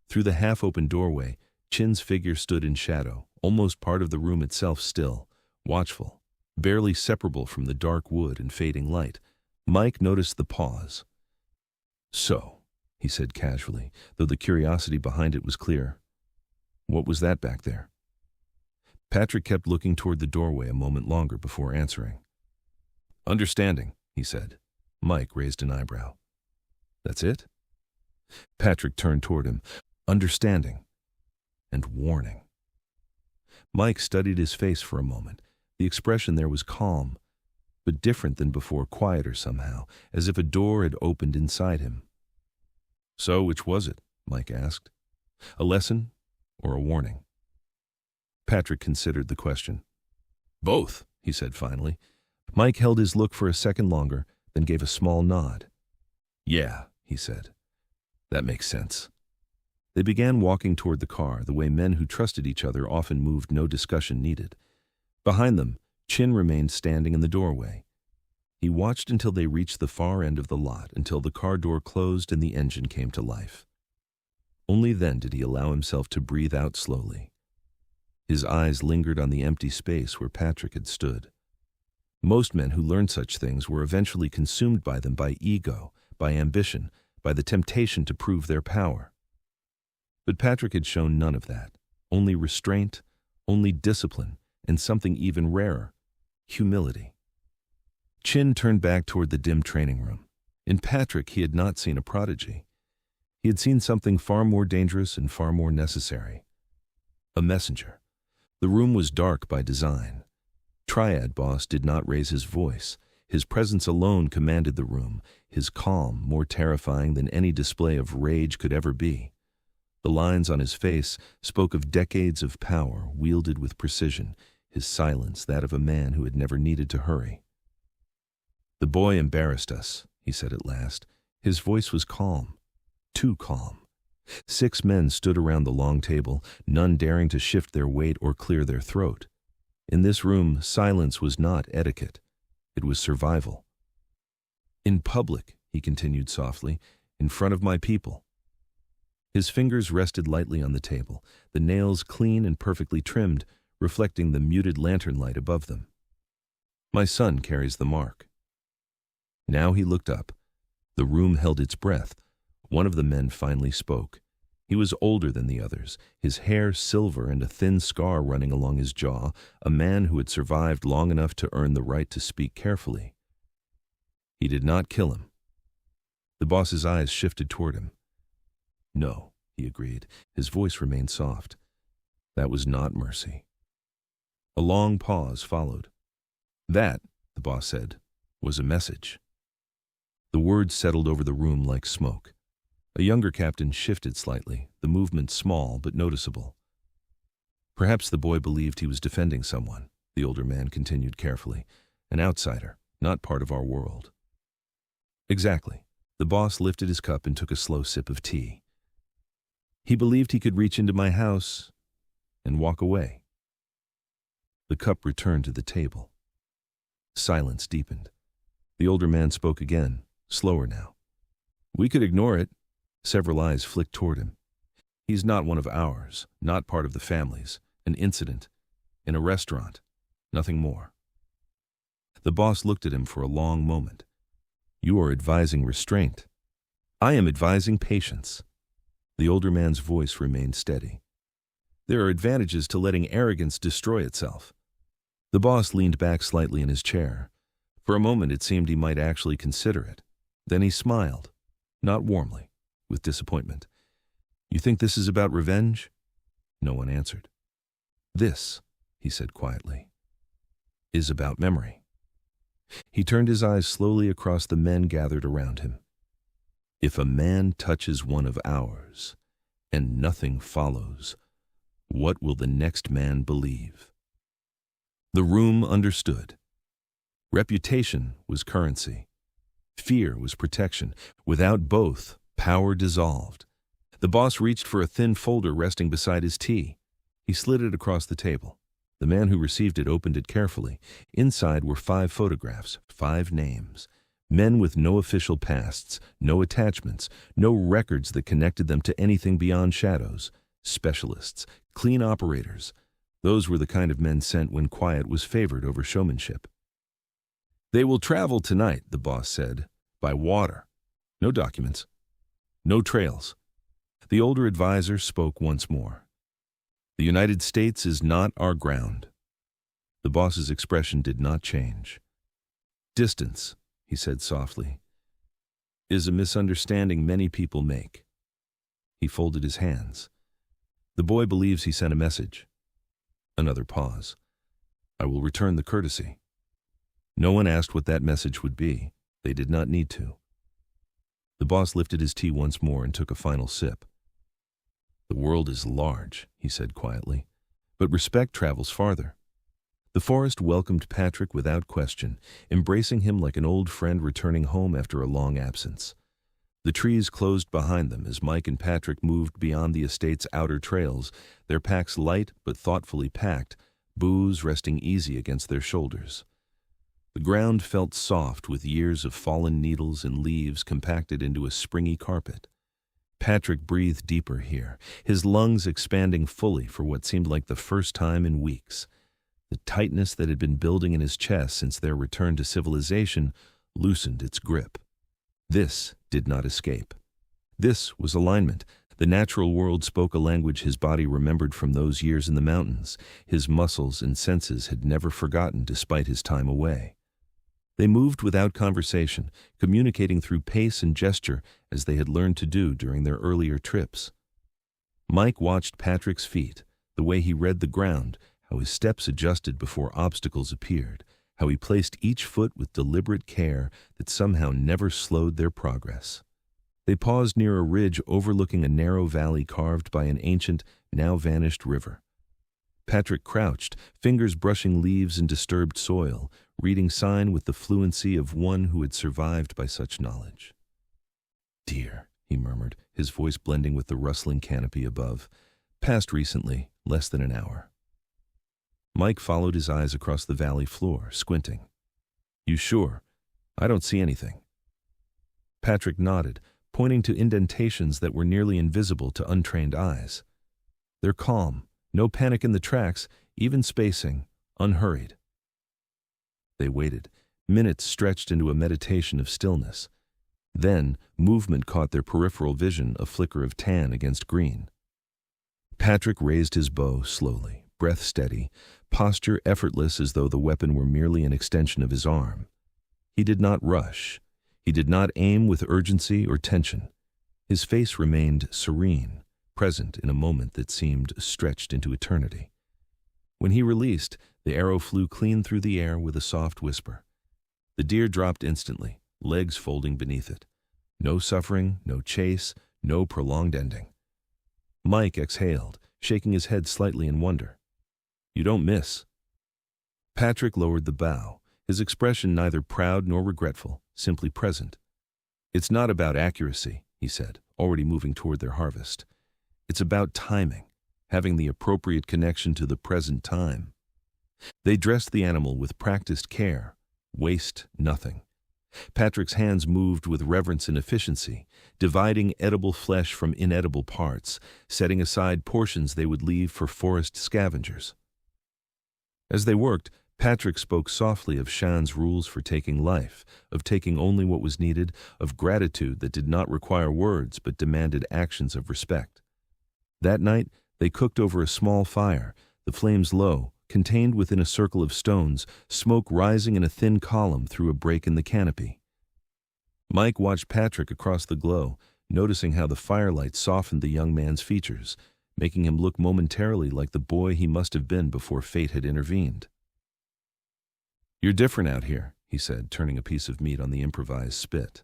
Through the half-open doorway, Chin's figure stood in shadow, almost part of the room itself still, watchful, barely separable from the dark wood and fading light. Mike noticed the pause. "So," he said casually, though the curiosity behind it was clear. "What was that back there?" Patrick kept looking toward the doorway a moment longer before answering. "Understanding," he said. Mike raised an eyebrow. "That's it?" Patrick turned toward him. "Understanding and warning." Mike studied his face for a moment. The expression there was calm, but different than before, quieter somehow, as if a door had opened inside him. "So, which was it?" Mike asked. "A lesson or a warning?" Patrick considered the question. "Both," he said finally. Mike held his look for a second longer, then gave a small nod. "Yeah," he said. "That makes sense." They began walking toward the car, the way men who trusted each other often moved, no discussion needed. Behind them, Chin remained standing in the doorway. He watched until they reached the far end of the lot, until the car door closed and the engine came to life. Only then did he allow himself to breathe out slowly. His eyes lingered on the empty space where Patrick had stood. Most men who learned such things were eventually consumed by them, by ego, by ambition, by the temptation to prove their power. But Patrick had shown none of that, only restraint, only discipline, and something even rarer, humility. Chin turned back toward the dim training room. In Patrick, he had not seen a prodigy. He had seen something far more dangerous and far more necessary. A messenger. The room was dark by design. Triad Boss did not raise his voice. His presence alone commanded the room, his calm more terrifying than any display of rage could ever be. The lines on his face spoke of decades of power wielded with precision, his silence that of a man who had never needed to hurry. "The boy embarrassed us," he said at last. His voice was calm, too calm. 6 men stood around the long table, none daring to shift their weight or clear their throat. In this room, silence was not etiquette. It was survival. "In public," he continued softly, "in front of my people." His fingers rested lightly on the table, the nails clean and perfectly trimmed, reflecting the muted lantern light above them. "My son carries the mark." Now he looked up. The room held its breath. One of the men finally spoke. He was older than the others, his hair silver and a thin scar running along his jaw, a man who had survived long enough to earn the right to speak carefully. "He did not kill him." The boss's eyes shifted toward him. "No," he agreed. His voice remained soft. "That was not mercy." A long pause followed. "That," the boss said, "was a message." The words settled over the room like smoke. A younger captain shifted slightly, the movement small but noticeable. "Perhaps the boy believed he was defending someone," the older man continued carefully. "An outsider, not part of our world." "Exactly." The boss lifted his cup and took a slow sip of tea. "He believed he could reach into my house and walk away." The cup returned to the table. Silence deepened. The older man spoke again, slower now. "We could ignore it." Several eyes flicked toward him. "He's not one of ours, not part of the family's. An incident. In a restaurant. Nothing more." The boss looked at him for a long moment. "You are advising restraint." "I am advising patience." The older man's voice remained steady. "There are advantages to letting arrogance destroy itself." The boss leaned back slightly in his chair. For a moment it seemed he might actually consider it. Then he smiled, not warmly, with disappointment. "You think this is about revenge?" No one answered. "This," he said quietly, "is about memory." He turned his eyes slowly across the men gathered around him. "If a man touches one of ours, and nothing follows. What will the next man believe? The room understood. Reputation was currency. Fear was protection. Without both, power dissolved. The boss reached for a thin folder resting beside his tea. He slid it across the table. The man who received it opened it carefully. Inside were 5 photographs, 5 names. Men with no official pasts, no attachments, no records that connected them to anything beyond shadows. Specialists, clean operators. Those were the kind of men sent when quiet was favored over showmanship. "They will travel tonight," the boss said, "by water. No documents. No trails." The older advisor spoke once more. "The United States is not our ground." The boss's expression did not change. "Distance," he said softly, "is a misunderstanding many people make." He folded his hands. "The boy believes he sent a message." Another pause. "I will return the courtesy." No one asked what that message would be. They did not need to. The boss lifted his tea once more and took a final sip. "The world is large," he said quietly, "but respect travels farther." The forest welcomed Patrick without question, embracing him like an old friend returning home after a long absence. The trees closed behind them as Mike and Patrick moved beyond the estate's outer trails, their packs light but thoughtfully packed, booze resting easy against their shoulders. The ground felt soft with years of fallen needles and leaves compacted into a springy carpet. Patrick breathed deeper here, his lungs expanding fully for what seemed like the first time in weeks. The tightness that had been building in his chest since their return to civilization loosened its grip. This did not escape. This was alignment. The natural world spoke a language his body remembered from those years in the mountains. His muscles and senses had never forgotten despite his time away. They moved without conversation, communicating through pace and gesture as they had learned to do during their earlier trips. Mike watched Patrick's feet, the way he read the ground, how his steps adjusted before obstacles appeared, how he placed each foot with deliberate care that somehow never slowed their progress. They paused near a ridge overlooking a narrow valley carved by an ancient, now vanished river. Patrick crouched, fingers brushing leaves and disturbed soil, reading sign with the fluency of one who had survived by such knowledge. "Deer," he murmured, his voice blending with the rustling canopy above. "Passed recently, less than an hour." Mike followed his eyes across the valley floor, squinting. "You sure? I don't see anything." Patrick nodded, pointing to indentations that were nearly invisible to untrained eyes. "They're calm, no panic in the tracks, even spacing, unhurried." They waited. Minutes stretched into a meditation of stillness. Then, movement caught their peripheral vision, a flicker of tan against green. Patrick raised his bow slowly, breath steady, posture effortless as though the weapon were merely an extension of his arm. He did not rush. He did not aim with urgency or tension. His face remained serene, present in a moment that seemed stretched into eternity. When he released, the arrow flew clean through the air with a soft whisper. The deer dropped instantly, legs folding beneath it. No suffering, no chase, no prolonged ending. Mike exhaled, shaking his head slightly in wonder. "You don't miss." Patrick lowered the bow, his expression neither proud nor regretful, simply present. "It's not about accuracy," he said, already moving toward their harvest. "It's about timing, having the appropriate connection to the present time." They dressed the animal with practiced care, waste nothing. Patrick's hands moved with reverence and efficiency, dividing edible flesh from inedible parts, setting aside portions they would leave for forest scavengers. As they worked, Patrick spoke softly of Shan's rules for taking life, of taking only what was needed, of gratitude that did not require words but demanded actions of respect. That night, they cooked over a small fire, the flames low, contained within a circle of stones, smoke rising in a thin column through a break in the canopy. Mike watched Patrick across the glow, noticing how the firelight softened the young man's features, making him look momentarily like the boy he must have been before fate had intervened. "You're different out here," he said, turning a piece of meat on the improvised spit.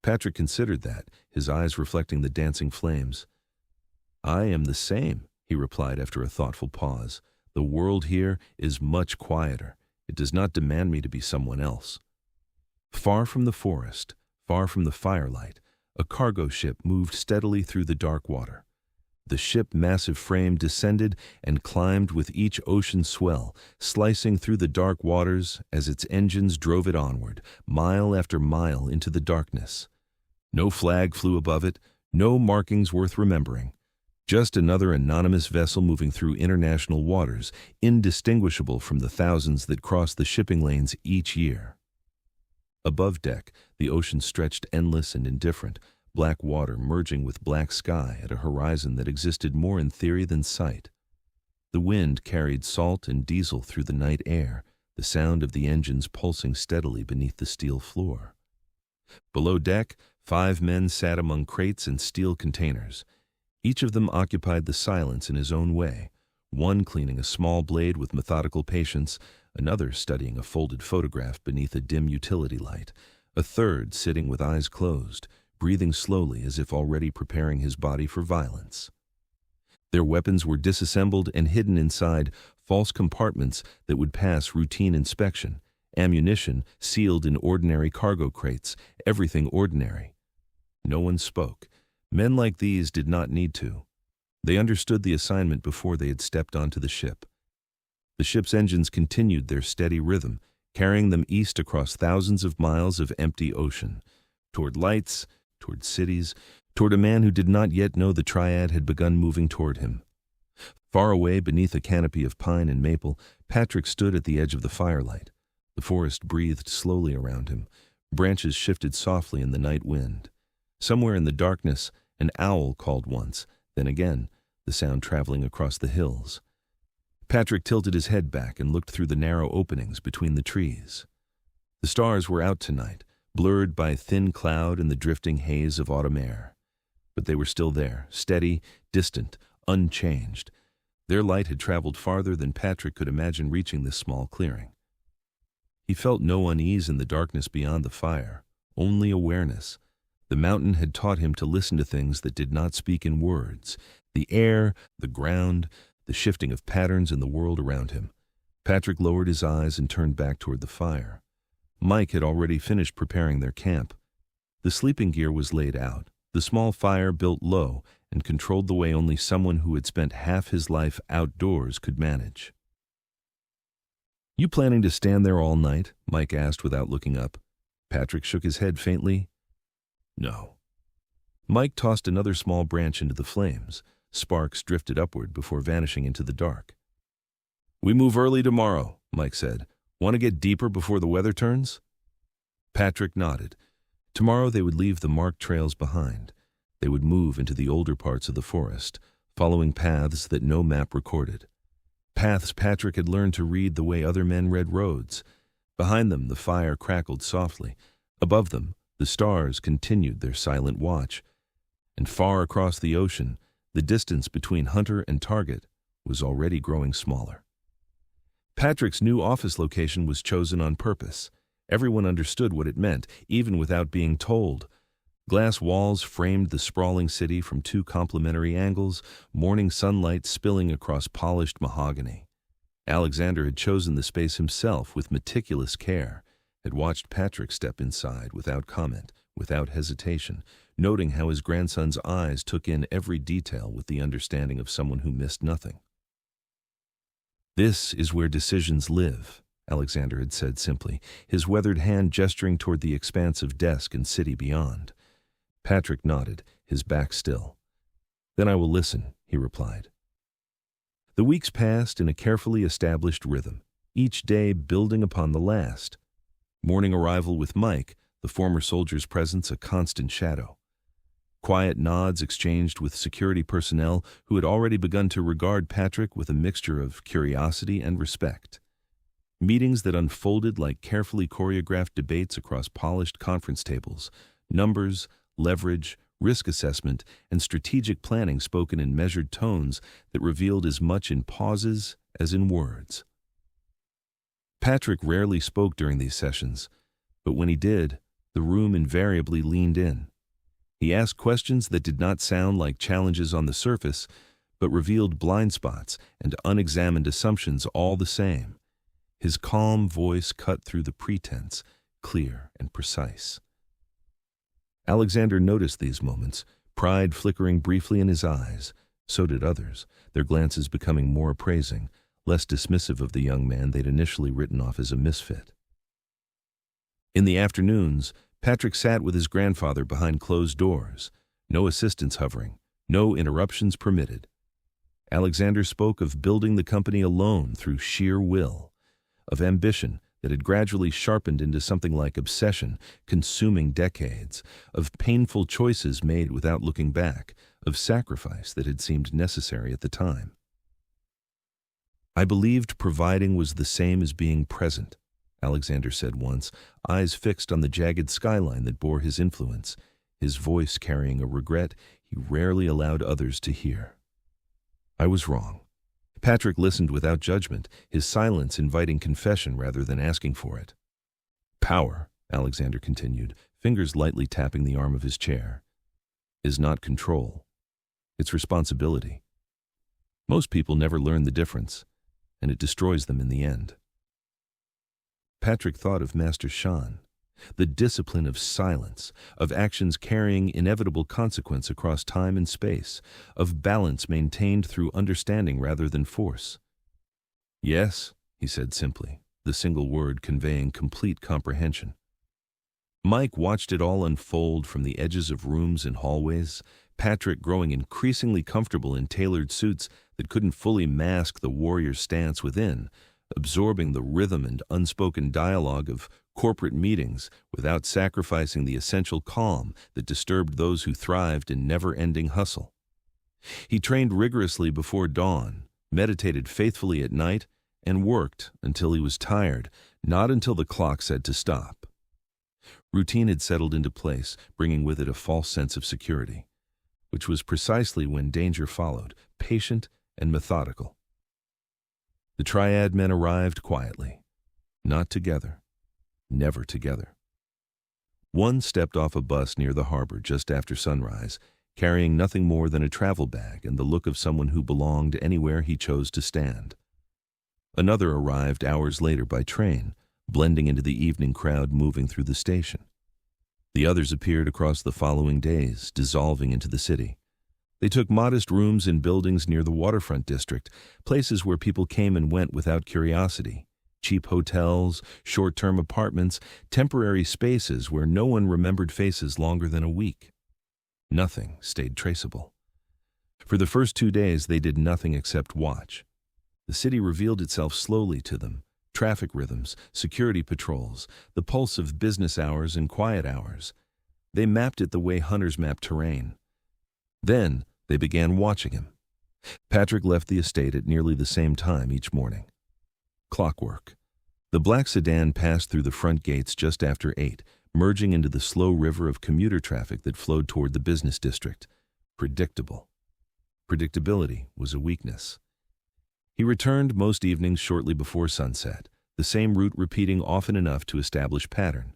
Patrick considered that, his eyes reflecting the dancing flames. "I am the same," he replied after a thoughtful pause. "The world here is much quieter. It does not demand me to be someone else." Far from the forest, far from the firelight, a cargo ship moved steadily through the dark water. The ship's massive frame descended and climbed with each ocean swell, slicing through the dark waters as its engines drove it onward, mile after mile into the darkness. No flag flew above it, no markings worth remembering. Just another anonymous vessel moving through international waters, indistinguishable from the thousands that cross the shipping lanes each year. Above deck, the ocean stretched endless and indifferent, black water merging with black sky at a horizon that existed more in theory than sight. The wind carried salt and diesel through the night air, the sound of the engines pulsing steadily beneath the steel floor. Below deck, 5 men sat among crates and steel containers. Each of them occupied the silence in his own way, one cleaning a small blade with methodical patience, another studying a folded photograph beneath a dim utility light, a third sitting with eyes closed, breathing slowly as if already preparing his body for violence. Their weapons were disassembled and hidden inside false compartments that would pass routine inspection, ammunition sealed in ordinary cargo crates, everything ordinary. No one spoke. Men like these did not need to. They understood the assignment before they had stepped onto the ship. The ship's engines continued their steady rhythm, carrying them east across thousands of miles of empty ocean, toward lights, toward cities, toward a man who did not yet know the triad had begun moving toward him. Far away beneath a canopy of pine and maple, Patrick stood at the edge of the firelight. The forest breathed slowly around him. Branches shifted softly in the night wind. Somewhere in the darkness, an owl called once, then again, the sound traveling across the hills. Patrick tilted his head back and looked through the narrow openings between the trees. The stars were out tonight, blurred by thin cloud and the drifting haze of autumn air. But they were still there, steady, distant, unchanged. Their light had traveled farther than Patrick could imagine reaching this small clearing. He felt no unease in the darkness beyond the fire, only awareness. The mountain had taught him to listen to things that did not speak in words, the air, the ground, the shifting of patterns in the world around him. Patrick lowered his eyes and turned back toward the fire. Mike had already finished preparing their camp. The sleeping gear was laid out, the small fire built low and controlled the way only someone who had spent half his life outdoors could manage. "You planning to stand there all night?" Mike asked without looking up. Patrick shook his head faintly. "No." Mike tossed another small branch into the flames. Sparks drifted upward before vanishing into the dark. "We move early tomorrow," Mike said. "Want to get deeper before the weather turns?" Patrick nodded. Tomorrow they would leave the marked trails behind. They would move into the older parts of the forest, following paths that no map recorded. Paths Patrick had learned to read the way other men read roads. Behind them, the fire crackled softly. Above them, the stars continued their silent watch. And far across the ocean, the distance between hunter and target was already growing smaller. Patrick's new office location was chosen on purpose. Everyone understood what it meant, even without being told. Glass walls framed the sprawling city from 2 complementary angles, morning sunlight spilling across polished mahogany. Alexander had chosen the space himself with meticulous care, had watched Patrick step inside without comment, without hesitation, noting how his grandson's eyes took in every detail with the understanding of someone who missed nothing. "This is where decisions live," Alexander had said simply, his weathered hand gesturing toward the expanse of desk and city beyond. Patrick nodded, his back still. "Then I will listen," he replied. The weeks passed in a carefully established rhythm, each day building upon the last. Morning arrival with Mike, the former soldier's presence a constant shadow. Quiet nods exchanged with security personnel who had already begun to regard Patrick with a mixture of curiosity and respect. Meetings that unfolded like carefully choreographed debates across polished conference tables, numbers, leverage, risk assessment, and strategic planning spoken in measured tones that revealed as much in pauses as in words. Patrick rarely spoke during these sessions, but when he did, the room invariably leaned in. He asked questions that did not sound like challenges on the surface, but revealed blind spots and unexamined assumptions all the same. His calm voice cut through the pretense, clear and precise. Alexander noticed these moments, pride flickering briefly in his eyes. So did others, their glances becoming more appraising, less dismissive of the young man they'd initially written off as a misfit. In the afternoons, Patrick sat with his grandfather behind closed doors, no assistants hovering, no interruptions permitted. Alexander spoke of building the company alone through sheer will, of ambition that had gradually sharpened into something like obsession, consuming decades, of painful choices made without looking back, of sacrifice that had seemed necessary at the time. "I believed providing was the same as being present," Alexander said once, eyes fixed on the jagged skyline that bore his influence, his voice carrying a regret he rarely allowed others to hear. "I was wrong." Patrick listened without judgment, his silence inviting confession rather than asking for it. "Power," Alexander continued, fingers lightly tapping the arm of his chair, "is not control. It's responsibility. Most people never learn the difference, and it destroys them in the end." Patrick thought of Master Shan, the discipline of silence, of actions carrying inevitable consequence across time and space, of balance maintained through understanding rather than force. "Yes," he said simply, the single word conveying complete comprehension. Mike watched it all unfold from the edges of rooms and hallways, Patrick growing increasingly comfortable in tailored suits that couldn't fully mask the warrior stance within, absorbing the rhythm and unspoken dialogue of corporate meetings without sacrificing the essential calm that disturbed those who thrived in never-ending hustle. He trained rigorously before dawn, meditated faithfully at night, and worked until he was tired, not until the clock said to stop. Routine had settled into place, bringing with it a false sense of security, which was precisely when danger followed, patient and methodical. The Triad men arrived quietly, not together, never together. One stepped off a bus near the harbor just after sunrise, carrying nothing more than a travel bag and the look of someone who belonged anywhere he chose to stand. Another arrived hours later by train, blending into the evening crowd moving through the station. The others appeared across the following days, dissolving into the city. They took modest rooms in buildings near the waterfront district, places where people came and went without curiosity. Cheap hotels, short-term apartments, temporary spaces where no one remembered faces longer than a week. Nothing stayed traceable. For the first 2 days, they did nothing except watch. The city revealed itself slowly to them. Traffic rhythms, security patrols, the pulse of business hours and quiet hours. They mapped it the way hunters map terrain. Then they began watching him. Patrick left the estate at nearly the same time each morning. Clockwork. The black sedan passed through the front gates just after 8, merging into the slow river of commuter traffic that flowed toward the business district. Predictable. Predictability was a weakness. He returned most evenings shortly before sunset, the same route repeating often enough to establish pattern.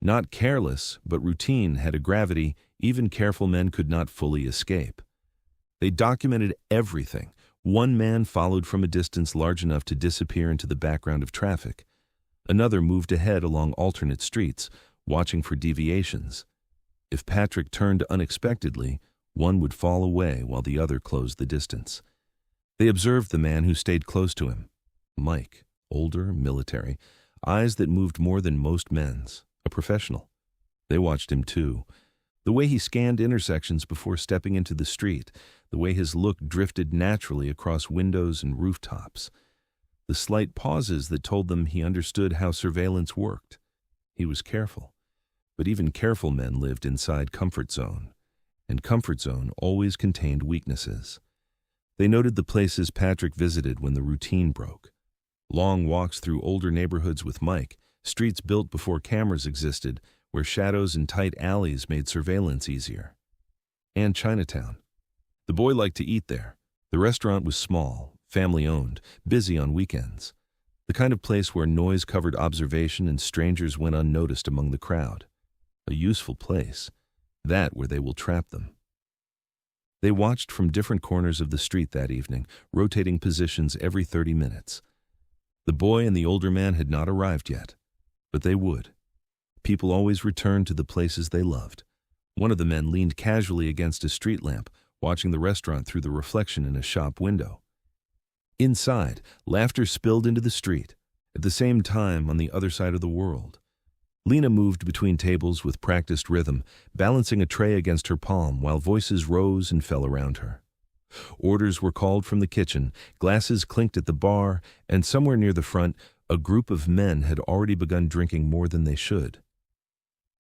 Not careless, but routine had a gravity even careful men could not fully escape. They documented everything. One man followed from a distance large enough to disappear into the background of traffic. Another moved ahead along alternate streets, watching for deviations. If Patrick turned unexpectedly, one would fall away while the other closed the distance. They observed the man who stayed close to him. Mike, older, military, eyes that moved more than most men's, a professional. They watched him too. The way he scanned intersections before stepping into the street, the way his look drifted naturally across windows and rooftops, the slight pauses that told them he understood how surveillance worked. He was careful, but even careful men lived inside comfort zone, and comfort zone always contained weaknesses. They noted the places Patrick visited when the routine broke. Long walks through older neighborhoods with Mike, streets built before cameras existed, where shadows and tight alleys made surveillance easier. And Chinatown. The boy liked to eat there. The restaurant was small, family-owned, busy on weekends. The kind of place where noise covered observation and strangers went unnoticed among the crowd. A useful place, that where they will trap them. They watched from different corners of the street that evening, rotating positions every 30 minutes. The boy and the older man had not arrived yet, but they would. People always returned to the places they loved. One of the men leaned casually against a street lamp, watching the restaurant through the reflection in a shop window. Inside, laughter spilled into the street. At the same time, on the other side of the world, Lena moved between tables with practiced rhythm, balancing a tray against her palm while voices rose and fell around her. Orders were called from the kitchen, glasses clinked at the bar, and somewhere near the front, a group of men had already begun drinking more than they should.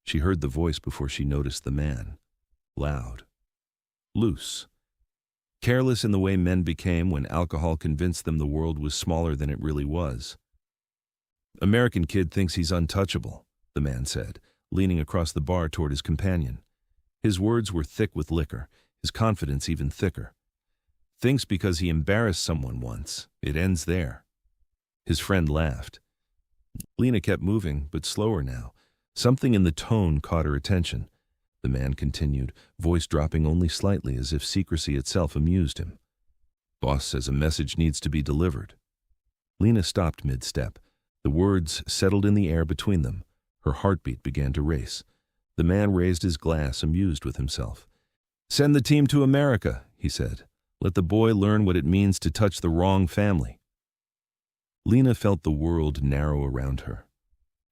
She heard the voice before she noticed the man. Loud. Loose. Careless in the way men became when alcohol convinced them the world was smaller than it really was. "American kid thinks he's untouchable," the man said, leaning across the bar toward his companion. His words were thick with liquor, his confidence even thicker. "Thinks because he embarrassed someone once, it ends there." His friend laughed. Lena kept moving, but slower now. Something in the tone caught her attention. The man continued, voice dropping only slightly as if secrecy itself amused him. "Boss says a message needs to be delivered." Lena stopped mid-step. The words settled in the air between them. Her heartbeat began to race. The man raised his glass, amused with himself. "Send the team to America," he said. "Let the boy learn what it means to touch the wrong family." Lena felt the world narrow around her.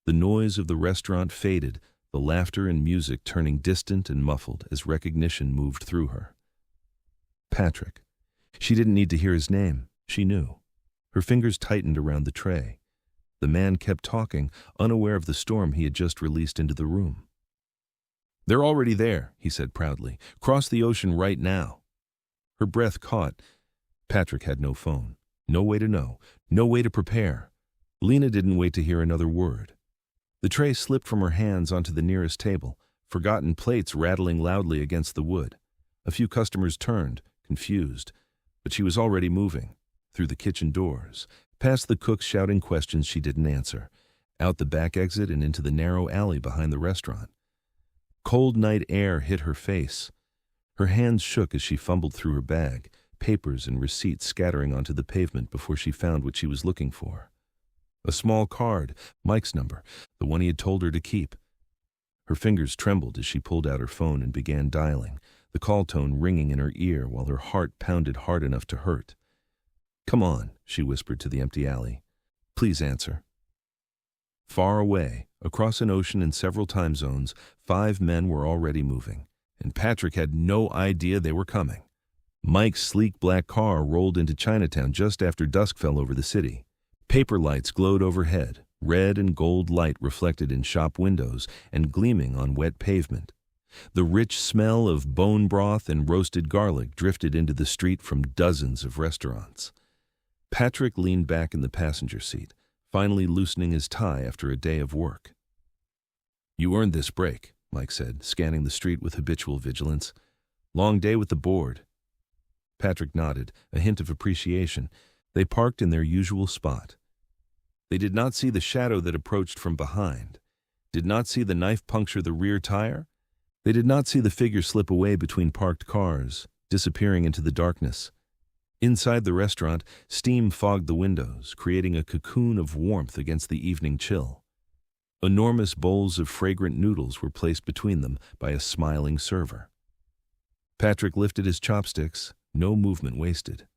The noise of the restaurant faded, the laughter and music turning distant and muffled as recognition moved through her. Patrick. She didn't need to hear his name. She knew. Her fingers tightened around the tray. The man kept talking, unaware of the storm he had just released into the room. "They're already there," he said proudly. "Cross the ocean right now." Her breath caught. Patrick had no phone. No way to know. No way to prepare. Lena didn't wait to hear another word. The tray slipped from her hands onto the nearest table, forgotten plates rattling loudly against the wood. A few customers turned, confused, but she was already moving, through the kitchen doors, past the cooks shouting questions she didn't answer, out the back exit and into the narrow alley behind the restaurant. Cold night air hit her face. Her hands shook as she fumbled through her bag, papers and receipts scattering onto the pavement before she found what she was looking for. A small card, Mike's number, the one he had told her to keep. Her fingers trembled as she pulled out her phone and began dialing, the call tone ringing in her ear while her heart pounded hard enough to hurt. "Come on," she whispered to the empty alley. "Please answer." Far away, across an ocean and several time zones, 5 men were already moving, and Patrick had no idea they were coming. Mike's sleek black car rolled into Chinatown just after dusk fell over the city. Paper lights glowed overhead, red and gold light reflected in shop windows and gleaming on wet pavement. The rich smell of bone broth and roasted garlic drifted into the street from dozens of restaurants. Patrick leaned back in the passenger seat, finally loosening his tie after a day of work. "You earned this break," Mike said, scanning the street with habitual vigilance. "Long day with the board." Patrick nodded, a hint of appreciation. They parked in their usual spot. They did not see the shadow that approached from behind, did not see the knife puncture the rear tire. They did not see the figure slip away between parked cars, disappearing into the darkness. Inside the restaurant, steam fogged the windows, creating a cocoon of warmth against the evening chill. Enormous bowls of fragrant noodles were placed between them by a smiling server. Patrick lifted his chopsticks, no movement wasted.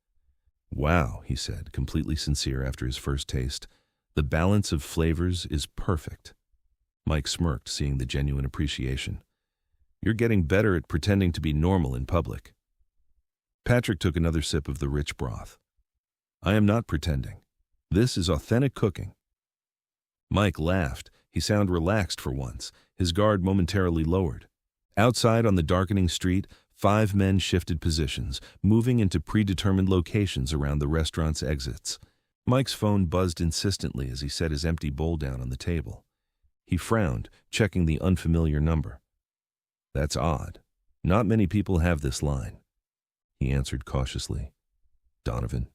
"Wow," he said, completely sincere after his first taste. "The balance of flavors is perfect." Mike smirked, seeing the genuine appreciation. "You're getting better at pretending to be normal in public." Patrick took another sip of the rich broth. "I am not pretending. This is authentic cooking." Mike laughed. He sounded relaxed for once, his guard momentarily lowered. Outside on the darkening street, 5 men shifted positions, moving into predetermined locations around the restaurant's exits. Mike's phone buzzed insistently as he set his empty bowl down on the table. He frowned, checking the unfamiliar number. "That's odd. Not many people have this line." He answered cautiously. "Donovan."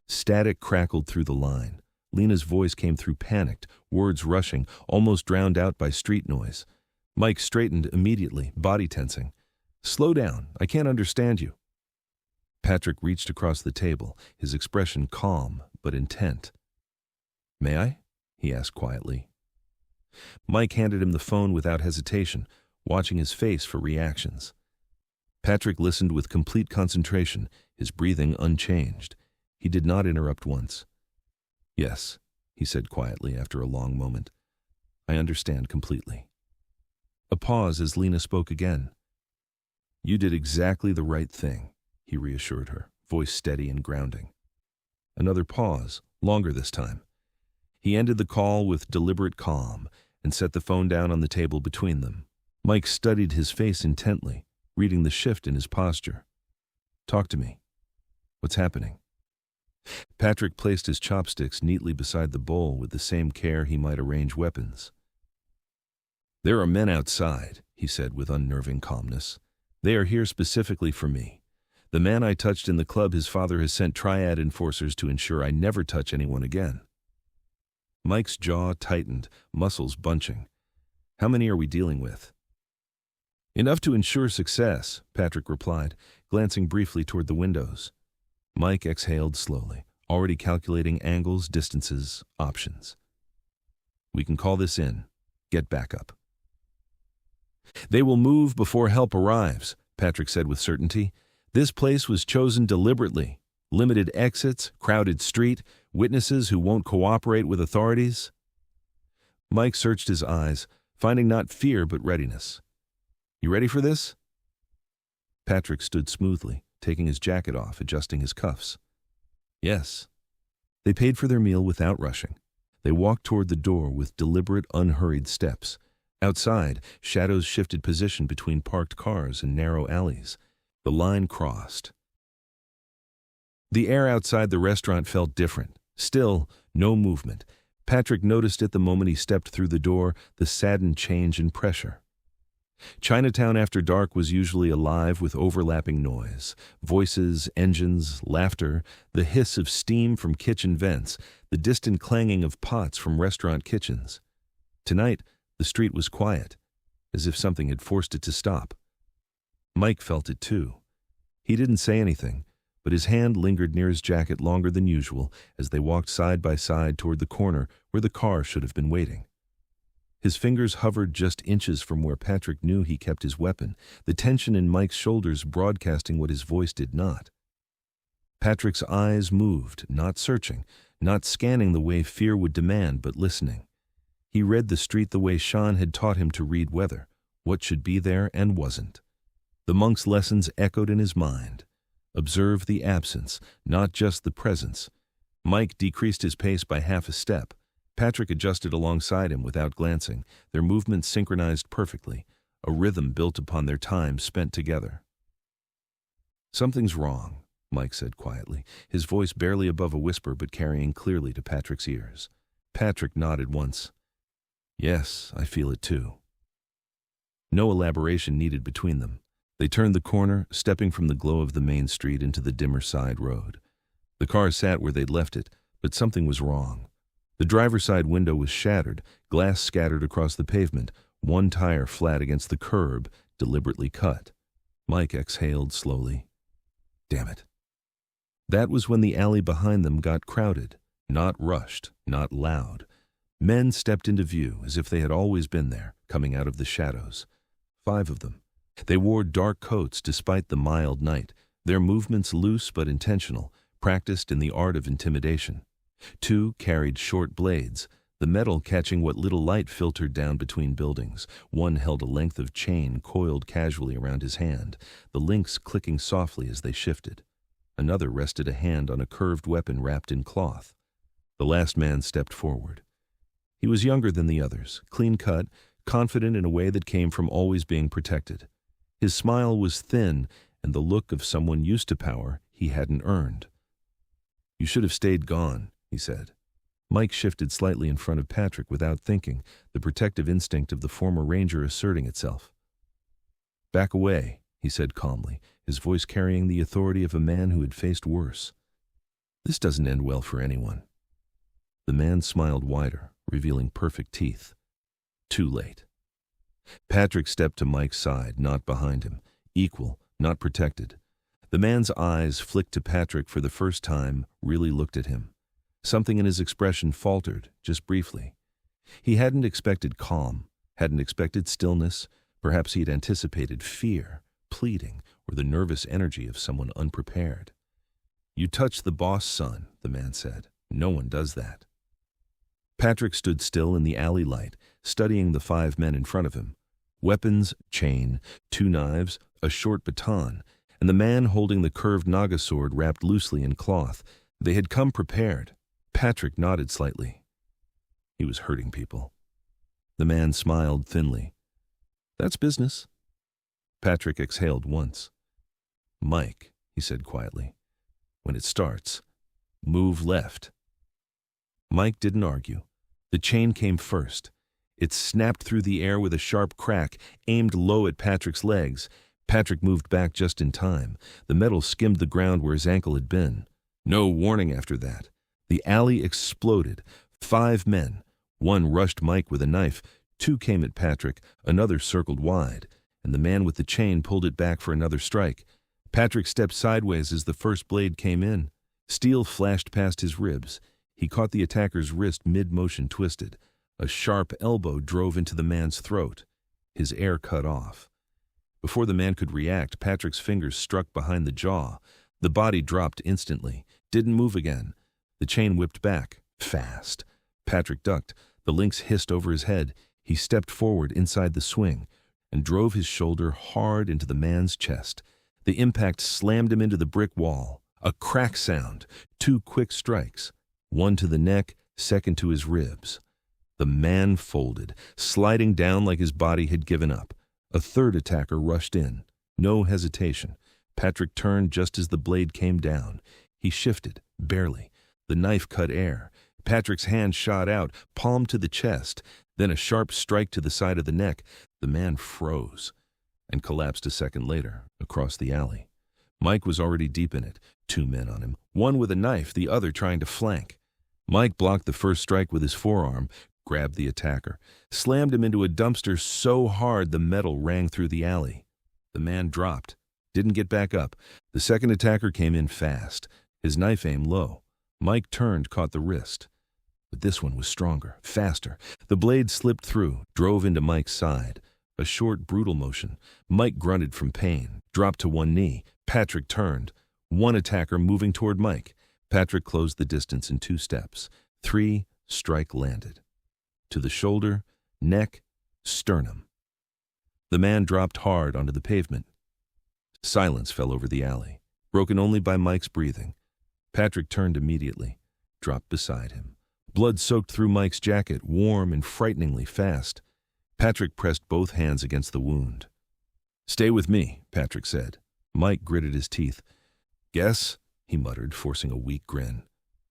Static crackled through the line. Lena's voice came through panicked, words rushing, almost drowned out by street noise. Mike straightened immediately, body tensing. "Slow down, I can't understand you." Patrick reached across the table, his expression calm but intent. "May I?" he asked quietly. Mike handed him the phone without hesitation, watching his face for reactions. Patrick listened with complete concentration, his breathing unchanged. He did not interrupt once. "Yes," he said quietly after a long moment. "I understand completely." A pause as Lena spoke again. "You did exactly the right thing," he reassured her, voice steady and grounding. Another pause, longer this time. He ended the call with deliberate calm and set the phone down on the table between them. Mike studied his face intently, reading the shift in his posture. "Talk to me. What's happening?" Patrick placed his chopsticks neatly beside the bowl with the same care he might arrange weapons. "There are men outside," he said with unnerving calmness. "They are here specifically for me. The man I touched in the club, his father has sent triad enforcers to ensure I never touch anyone again." Mike's jaw tightened, muscles bunching. "How many are we dealing with?" "Enough to ensure success," Patrick replied, glancing briefly toward the windows. Mike exhaled slowly, already calculating angles, distances, options. "We can call this in. Get backup." "They will move before help arrives," Patrick said with certainty. "This place was chosen deliberately. Limited exits, crowded street, witnesses who won't cooperate with authorities." Mike searched his eyes, finding not fear but readiness. "You ready for this?" Patrick stood smoothly, taking his jacket off, adjusting his cuffs. "Yes." They paid for their meal without rushing. They walked toward the door with deliberate, unhurried steps. Outside, shadows shifted position between parked cars and narrow alleys. The line crossed. The air outside the restaurant felt different. Still, no movement. Patrick noticed it the moment he stepped through the door, the saddened change in pressure. Chinatown after dark was usually alive with overlapping noise. Voices, engines, laughter, the hiss of steam from kitchen vents, the distant clanging of pots from restaurant kitchens. Tonight, the street was quiet, as if something had forced it to stop. Mike felt it too. He didn't say anything, but his hand lingered near his jacket longer than usual as they walked side by side toward the corner where the car should have been waiting. His fingers hovered just inches from where Patrick knew he kept his weapon, the tension in Mike's shoulders broadcasting what his voice did not. Patrick's eyes moved, not searching, not scanning the way fear would demand, but listening. He read the street the way Shan had taught him to read weather, what should be there and wasn't. The monk's lessons echoed in his mind. Observe the absence, not just the presence. Mike decreased his pace by half a step. Patrick adjusted alongside him without glancing, their movements synchronized perfectly, a rhythm built upon their time spent together. "Something's wrong," Mike said quietly, his voice barely above a whisper but carrying clearly to Patrick's ears. Patrick nodded once. "Yes, I feel it too." No elaboration needed between them. They turned the corner, stepping from the glow of the main street into the dimmer side road. The car sat where they'd left it, but something was wrong. The driver's side window was shattered, glass scattered across the pavement, one tire flat against the curb, deliberately cut. Mike exhaled slowly. Damn it. That was when the alley behind them got crowded, not rushed, not loud. Men stepped into view as if they had always been there, coming out of the shadows. 5 of them. They wore dark coats despite the mild night, their movements loose but intentional, practiced in the art of intimidation. 2 carried short blades, the metal catching what little light filtered down between buildings. 1 held a length of chain coiled casually around his hand, the links clicking softly as they shifted. Another rested a hand on a curved weapon wrapped in cloth. The last man stepped forward. He was younger than the others, clean-cut, confident in a way that came from always being protected. His smile was thin and the look of someone used to power he hadn't earned. "You should have stayed gone," he said. Mike shifted slightly in front of Patrick without thinking, the protective instinct of the former ranger asserting itself. "Back away," he said calmly, his voice carrying the authority of a man who had faced worse. "This doesn't end well for anyone." The man smiled wider, revealing perfect teeth. Too late. Patrick stepped to Mike's side, not behind him. Equal, not protected. The man's eyes flicked to Patrick for the first time, really looked at him. Something in his expression faltered, just briefly. He hadn't expected calm, hadn't expected stillness. Perhaps he had anticipated fear, pleading, or the nervous energy of someone unprepared. "You touched the boss, son," the man said. "No one does that." Patrick stood still in the alley light, studying the 5 men in front of him. Weapons, chain, 2 knives, a short baton, and the man holding the curved Naga sword wrapped loosely in cloth. They had come prepared. Patrick nodded slightly. He was hurting people. The man smiled thinly. "That's business." Patrick exhaled once. "Mike," he said quietly, "when it starts, move left." Mike didn't argue. The chain came first. It snapped through the air with a sharp crack, aimed low at Patrick's legs. Patrick moved back just in time. The metal skimmed the ground where his ankle had been. No warning after that. The alley exploded. 5 men. 1 rushed Mike with a knife. 2 came at Patrick. Another circled wide, and the man with the chain pulled it back for another strike. Patrick stepped sideways as the first blade came in. Steel flashed past his ribs. He caught the attacker's wrist mid-motion twisted. A sharp elbow drove into the man's throat. His air cut off. Before the man could react, Patrick's fingers struck behind the jaw. The body dropped instantly. Didn't move again. The chain whipped back. Fast. Patrick ducked. The links hissed over his head. He stepped forward inside the swing and drove his shoulder hard into the man's chest. The impact slammed him into the brick wall. A crack sound. 2 quick strikes. 1 to the neck, 2nd to his ribs. The man folded, sliding down like his body had given up. A 3rd attacker rushed in. No hesitation. Patrick turned just as the blade came down. He shifted, barely. The knife cut air. Patrick's hand shot out, palm to the chest, then a sharp strike to the side of the neck. The man froze and collapsed a second later, across the alley. Mike was already deep in it. 2 men on him, 1 with a knife, the other trying to flank. Mike blocked the first strike with his forearm, grabbed the attacker, slammed him into a dumpster so hard the metal rang through the alley. The man dropped, didn't get back up. The second attacker came in fast, his knife aim low. Mike turned, caught the wrist. But this one was stronger, faster. The blade slipped through, drove into Mike's side. A short, brutal motion. Mike grunted from pain, dropped to one knee. Patrick turned. 1 attacker moving toward Mike. Patrick closed the distance in 2 steps. 3, strike landed. To the shoulder, neck, sternum. The man dropped hard onto the pavement. Silence fell over the alley, broken only by Mike's breathing. Patrick turned immediately, dropped beside him. Blood soaked through Mike's jacket, warm and frighteningly fast. Patrick pressed both hands against the wound. "Stay with me," Patrick said. Mike gritted his teeth. "Guess," he muttered, forcing a weak grin,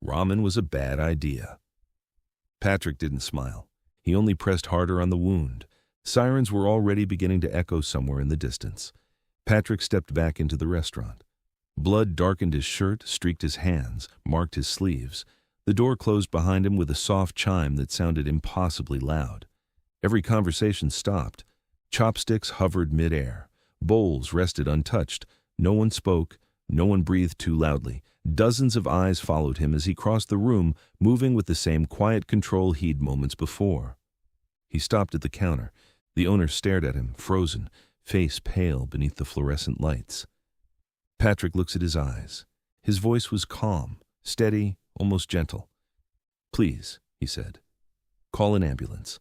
"ramen was a bad idea." Patrick didn't smile. He only pressed harder on the wound. Sirens were already beginning to echo somewhere in the distance. Patrick stepped back into the restaurant. Blood darkened his shirt, streaked his hands, marked his sleeves. The door closed behind him with a soft chime that sounded impossibly loud. Every conversation stopped. Chopsticks hovered mid-air. Bowls rested untouched. No one spoke. No one breathed too loudly. Dozens of eyes followed him as he crossed the room, moving with the same quiet control he'd moments before. He stopped at the counter. The owner stared at him, frozen, face pale beneath the fluorescent lights. Patrick looks at his eyes. His voice was calm, steady, almost gentle. "Please," he said, "call an ambulance."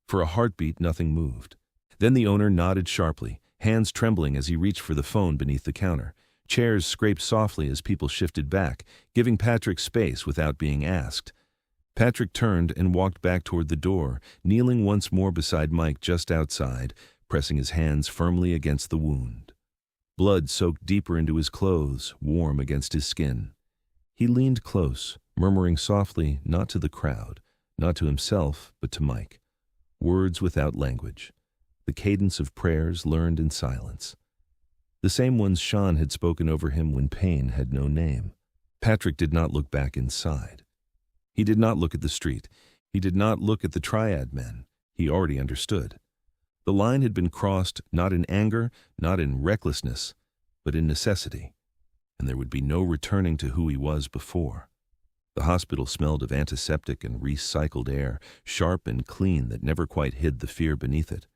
For a heartbeat, nothing moved. Then the owner nodded sharply, hands trembling as he reached for the phone beneath the counter. Chairs scraped softly as people shifted back, giving Patrick space without being asked. Patrick turned and walked back toward the door, kneeling once more beside Mike just outside, pressing his hands firmly against the wound. Blood soaked deeper into his clothes, warm against his skin. He leaned close, murmuring softly, not to the crowd, not to himself, but to Mike. Words without language. The cadence of prayers learned in silence. The same ones Shan had spoken over him when pain had no name. Patrick did not look back inside. He did not look at the street. He did not look at the triad men. He already understood. The line had been crossed not in anger, not in recklessness, but in necessity, and there would be no returning to who he was before. The hospital smelled of antiseptic and recycled air, sharp and clean that never quite hid the fear beneath it.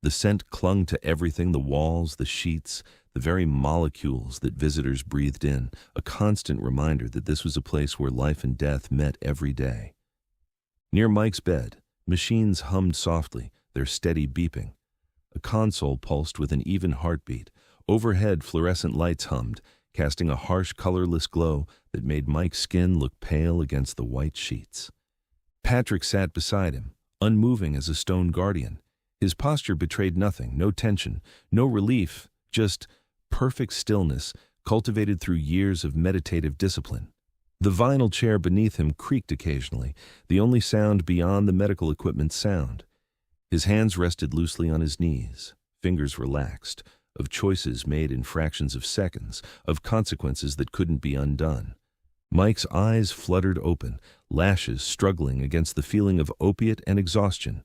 The scent clung to everything, the walls, the sheets, the very molecules that visitors breathed in, a constant reminder that this was a place where life and death met every day. Near Mike's bed, machines hummed softly, their steady beeping. A console pulsed with an even heartbeat. Overhead, fluorescent lights hummed, casting a harsh, colorless glow that made Mike's skin look pale against the white sheets. Patrick sat beside him, unmoving as a stone guardian. His posture betrayed nothing, no tension, no relief, just perfect stillness cultivated through years of meditative discipline. The vinyl chair beneath him creaked occasionally, the only sound beyond the medical equipment's sound. His hands rested loosely on his knees, fingers relaxed, of choices made in fractions of seconds, of consequences that couldn't be undone. Mike's eyes fluttered open, lashes struggling against the feeling of opiate and exhaustion.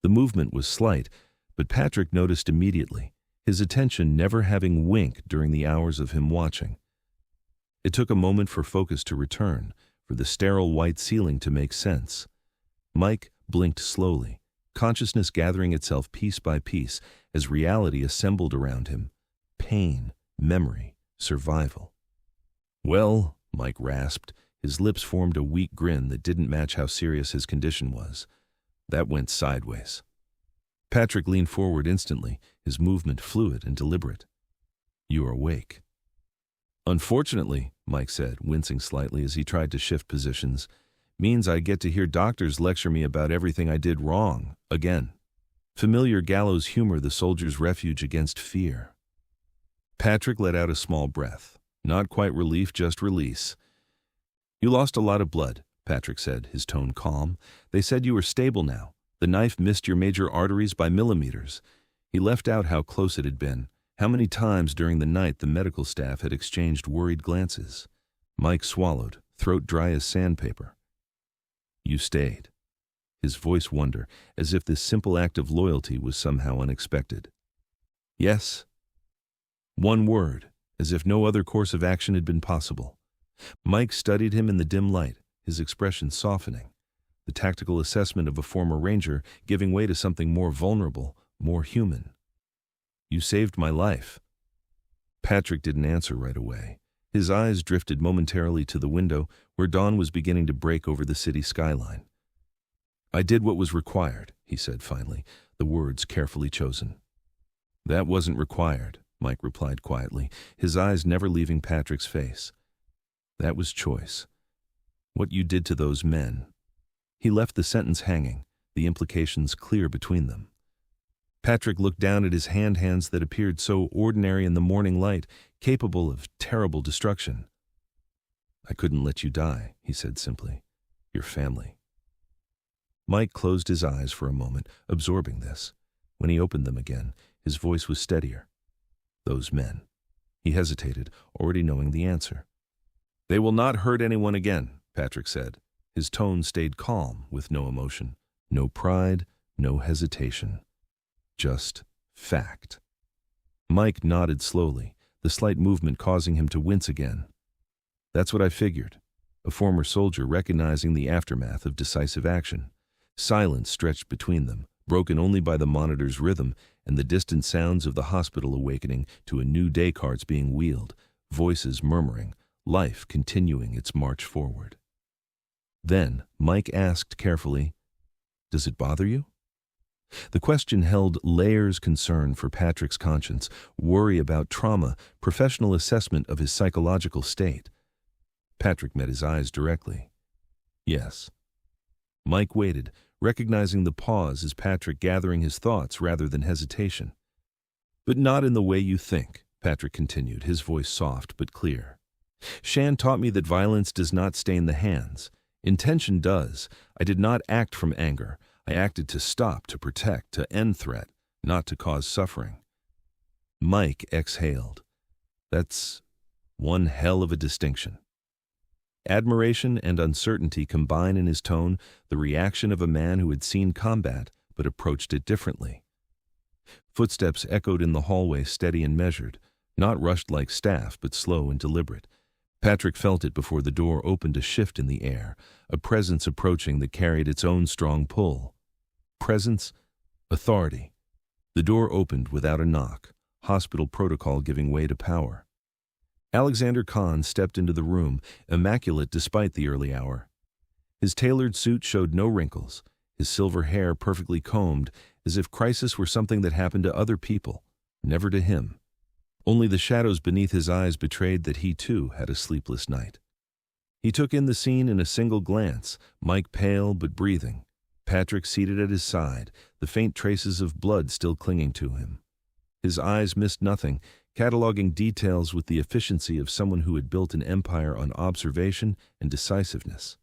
The movement was slight, but Patrick noticed immediately, his attention never having winked during the hours of him watching. It took a moment for focus to return, for the sterile white ceiling to make sense. Mike blinked slowly, consciousness gathering itself piece by piece as reality assembled around him. Pain, memory, survival. "Well," Mike rasped, his lips formed a weak grin that didn't match how serious his condition was. That went sideways. Patrick leaned forward instantly, his movement fluid and deliberate. "You are awake." "Unfortunately," Mike said, wincing slightly as he tried to shift positions, "means I get to hear doctors lecture me about everything I did wrong, again." Familiar gallows humor, the soldier's refuge against fear. Patrick let out a small breath. Not quite relief, just release. "You lost a lot of blood," Patrick said, his tone calm. "They said you were stable now. The knife missed your major arteries by millimeters." He left out how close it had been, how many times during the night the medical staff had exchanged worried glances. Mike swallowed, throat dry as sandpaper. "You stayed." His voice wonder, as if this simple act of loyalty was somehow unexpected. "Yes." One word, as if no other course of action had been possible. Mike studied him in the dim light, his expression softening, the tactical assessment of a former ranger giving way to something more vulnerable, more human. "You saved my life." Patrick didn't answer right away. His eyes drifted momentarily to the window where dawn was beginning to break over the city skyline. "I did what was required," he said finally, the words carefully chosen. "That wasn't required," Mike replied quietly, his eyes never leaving Patrick's face. "That was choice. What you did to those men." He left the sentence hanging, the implications clear between them. Patrick looked down at his hands that appeared so ordinary in the morning light, capable of terrible destruction. "I couldn't let you die," he said simply. "Your family." Mike closed his eyes for a moment, absorbing this. When he opened them again, his voice was steadier. "Those men." He hesitated, already knowing the answer. "They will not hurt anyone again," Patrick said. His tone stayed calm, with no emotion, no pride, no hesitation. Just fact. Mike nodded slowly, the slight movement causing him to wince again. "That's what I figured." A former soldier recognizing the aftermath of decisive action. Silence stretched between them, broken only by the monitor's rhythm and the distant sounds of the hospital awakening to a new day carts being wheeled, voices murmuring, life continuing its march forward. Then Mike asked carefully, "Does it bother you?" The question held layers concern for Patrick's conscience, worry about trauma, professional assessment of his psychological state. Patrick met his eyes directly. "Yes." Mike waited, recognizing the pause as Patrick gathering his thoughts rather than hesitation. "But not in the way you think," Patrick continued, his voice soft but clear. "Shan taught me that violence does not stain the hands. Intention does. I did not act from anger. I acted to stop, to protect, to end threat, not to cause suffering." Mike exhaled. That's one hell of a distinction. Admiration and uncertainty combine in his tone, the reaction of a man who had seen combat but approached it differently. Footsteps echoed in the hallway, steady and measured, not rushed like staff, but slow and deliberate. Patrick felt it before the door opened, a shift in the air, a presence approaching that carried its own strong pull. Presence, authority. The door opened without a knock, hospital protocol giving way to power. Alexander Khan stepped into the room, immaculate despite the early hour. His tailored suit showed no wrinkles, his silver hair perfectly combed, as if crisis were something that happened to other people, never to him. Only the shadows beneath his eyes betrayed that he too had a sleepless night. He took in the scene in a single glance, Mike pale but breathing, Patrick seated at his side, the faint traces of blood still clinging to him. His eyes missed nothing, cataloging details with the efficiency of someone who had built an empire on observation and decisiveness.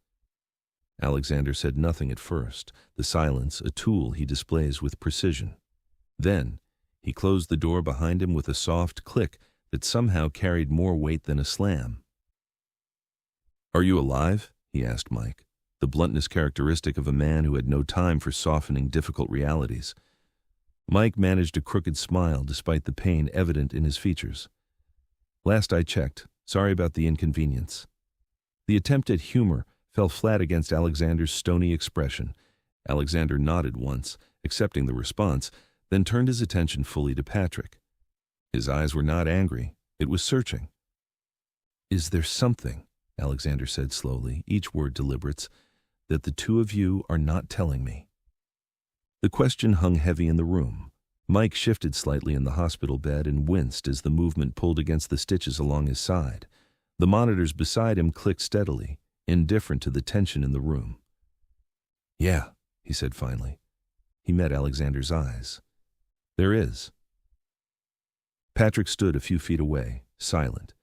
Alexander said nothing at first, the silence a tool he displays with precision. Then, he closed the door behind him with a soft click that somehow carried more weight than a slam. "Are you alive?" he asked Mike, the bluntness characteristic of a man who had no time for softening difficult realities. Mike managed a crooked smile despite the pain evident in his features. "Last I checked, sorry about the inconvenience." The attempt at humor fell flat against Alexander's stony expression. Alexander nodded once, accepting the response, then turned his attention fully to Patrick. His eyes were not angry, it was searching. "Is there something," Alexander said slowly, each word deliberate, "that the two of you are not telling me?" The question hung heavy in the room. Mike shifted slightly in the hospital bed and winced as the movement pulled against the stitches along his side. The monitors beside him clicked steadily, indifferent to the tension in the room. "Yeah," he said finally. He met Alexander's eyes. "There is." Patrick stood a few feet away, silent.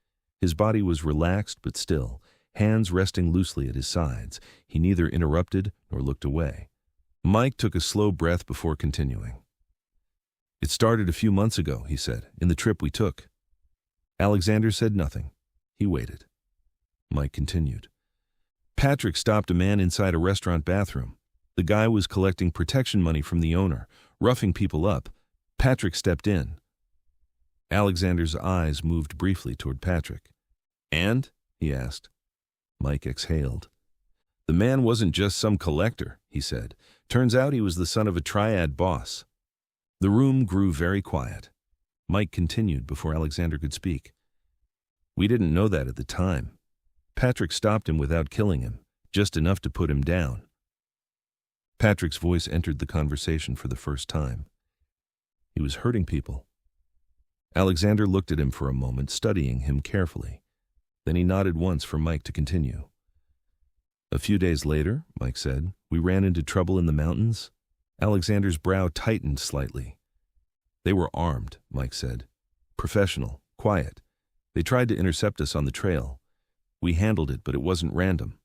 His body was relaxed but still, hands resting loosely at his sides. He neither interrupted nor looked away. Mike took a slow breath before continuing. "It started a few months ago," he said, "in the trip we took." Alexander said nothing. He waited. Mike continued. "Patrick stopped a man inside a restaurant bathroom. The guy was collecting protection money from the owner, roughing people up. Patrick stepped in." Alexander's eyes moved briefly toward Patrick. "And?" he asked. Mike exhaled. "The man wasn't just some collector," he said. "Turns out he was the son of a triad boss." The room grew very quiet. Mike continued before Alexander could speak. "We didn't know that at the time. Patrick stopped him without killing him, just enough to put him down." Patrick's voice entered the conversation for the first time. "He was hurting people." Alexander looked at him for a moment, studying him carefully. Then he nodded once for Mike to continue. "A few days later," Mike said, "we ran into trouble in the mountains." Alexander's brow tightened slightly. "They were armed," Mike said. "Professional, quiet. They tried to intercept us on the trail. We handled it, but it wasn't random."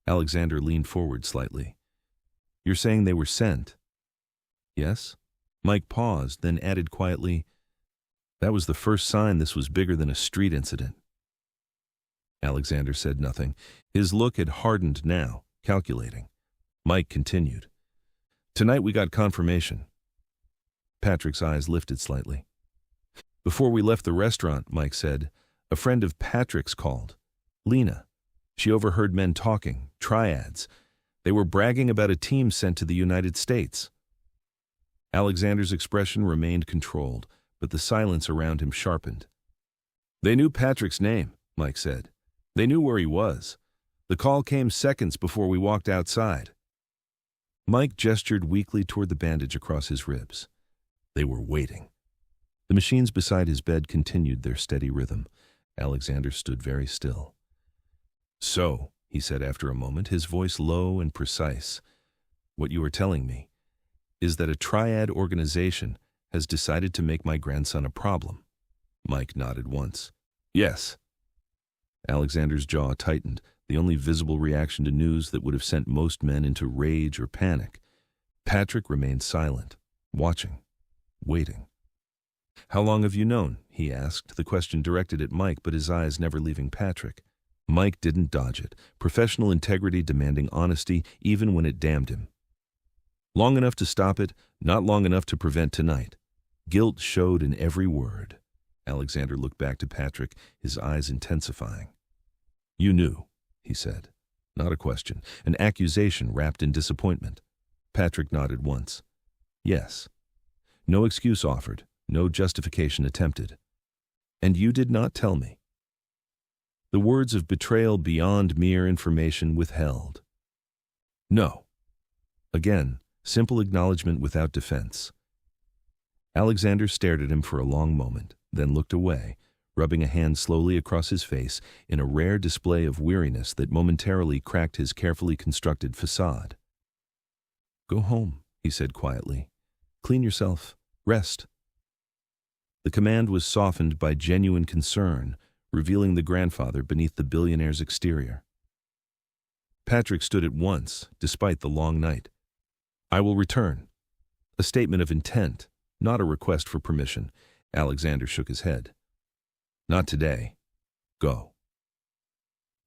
Alexander leaned forward slightly. "You're saying they were sent?" "Yes." Mike paused, then added quietly, "That was the first sign this was bigger than a street incident." Alexander said nothing. His look had hardened now, calculating. Mike continued. "Tonight we got confirmation." Patrick's eyes lifted slightly. "Before we left the restaurant," Mike said, "a friend of Patrick's called. Lena. She overheard men talking, triads. They were bragging about a team sent to the United States." Alexander's expression remained controlled, but the silence around him sharpened. "They knew Patrick's name," Mike said. "They knew where he was. The call came seconds before we walked outside." Mike gestured weakly toward the bandage across his ribs. They were waiting. The machines beside his bed continued their steady rhythm. Alexander stood very still. "So," he said after a moment, his voice low and precise, "what you are telling me is that a triad organization has decided to make my grandson a problem." Mike nodded once. "Yes." Alexander's jaw tightened, the only visible reaction to news that would have sent most men into rage or panic. Patrick remained silent, watching, waiting. "How long have you known?" he asked, the question directed at Mike, but his eyes never leaving Patrick. Mike didn't dodge it, professional integrity demanding honesty even when it damned him. Long enough to stop it, not long enough to prevent tonight. Guilt showed in every word. Alexander looked back to Patrick, his eyes intensifying. You knew, he said. Not a question, an accusation wrapped in disappointment. Patrick nodded once. Yes. No excuse offered, no justification attempted. And you did not tell me. The words of betrayal beyond mere information withheld. No. Again, simple acknowledgement without defense. Alexander stared at him for a long moment, then looked away, rubbing a hand slowly across his face in a rare display of weariness that momentarily cracked his carefully constructed facade. Go home, he said quietly. Clean yourself. Rest. The command was softened by genuine concern, revealing the grandfather beneath the billionaire's exterior. Patrick stood at once, despite the long night. I will return. A statement of intent, not a request for permission. Alexander shook his head. Not today. Go.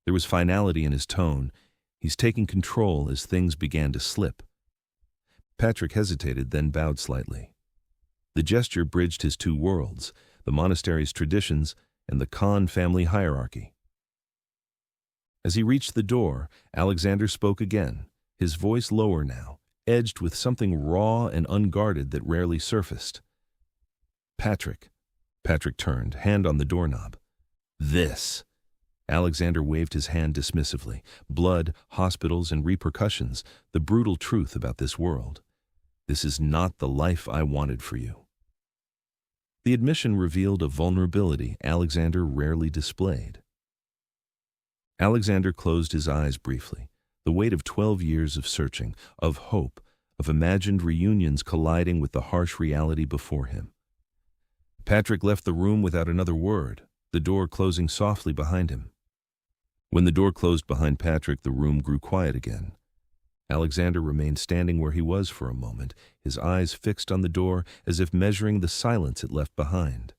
There was finality in his tone. He's taking control as things began to slip. Patrick hesitated, then bowed slightly. The gesture bridged his two worlds, the monastery's traditions and the Khan family hierarchy. As he reached the door, Alexander spoke again, his voice lower now, edged with something raw and unguarded that rarely surfaced. Patrick. Patrick turned, hand on the doorknob. This. Alexander waved his hand dismissively. Blood, hospitals, and repercussions, the brutal truth about this world. This is not the life I wanted for you. The admission revealed a vulnerability Alexander rarely displayed. Alexander closed his eyes briefly, the weight of 12 years of searching, of hope, of imagined reunions colliding with the harsh reality before him. Patrick left the room without another word, the door closing softly behind him. When the door closed behind Patrick, the room grew quiet again. Alexander remained standing where he was for a moment, his eyes fixed on the door as if measuring the silence it left behind.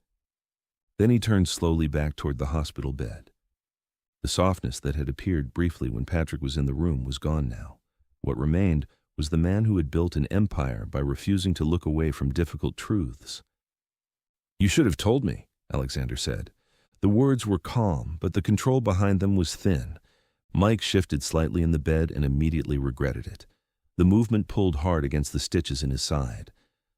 Then he turned slowly back toward the hospital bed. The softness that had appeared briefly when Patrick was in the room was gone now. What remained was the man who had built an empire by refusing to look away from difficult truths. You should have told me, Alexander said. The words were calm, but the control behind them was thin. Mike shifted slightly in the bed and immediately regretted it. The movement pulled hard against the stitches in his side.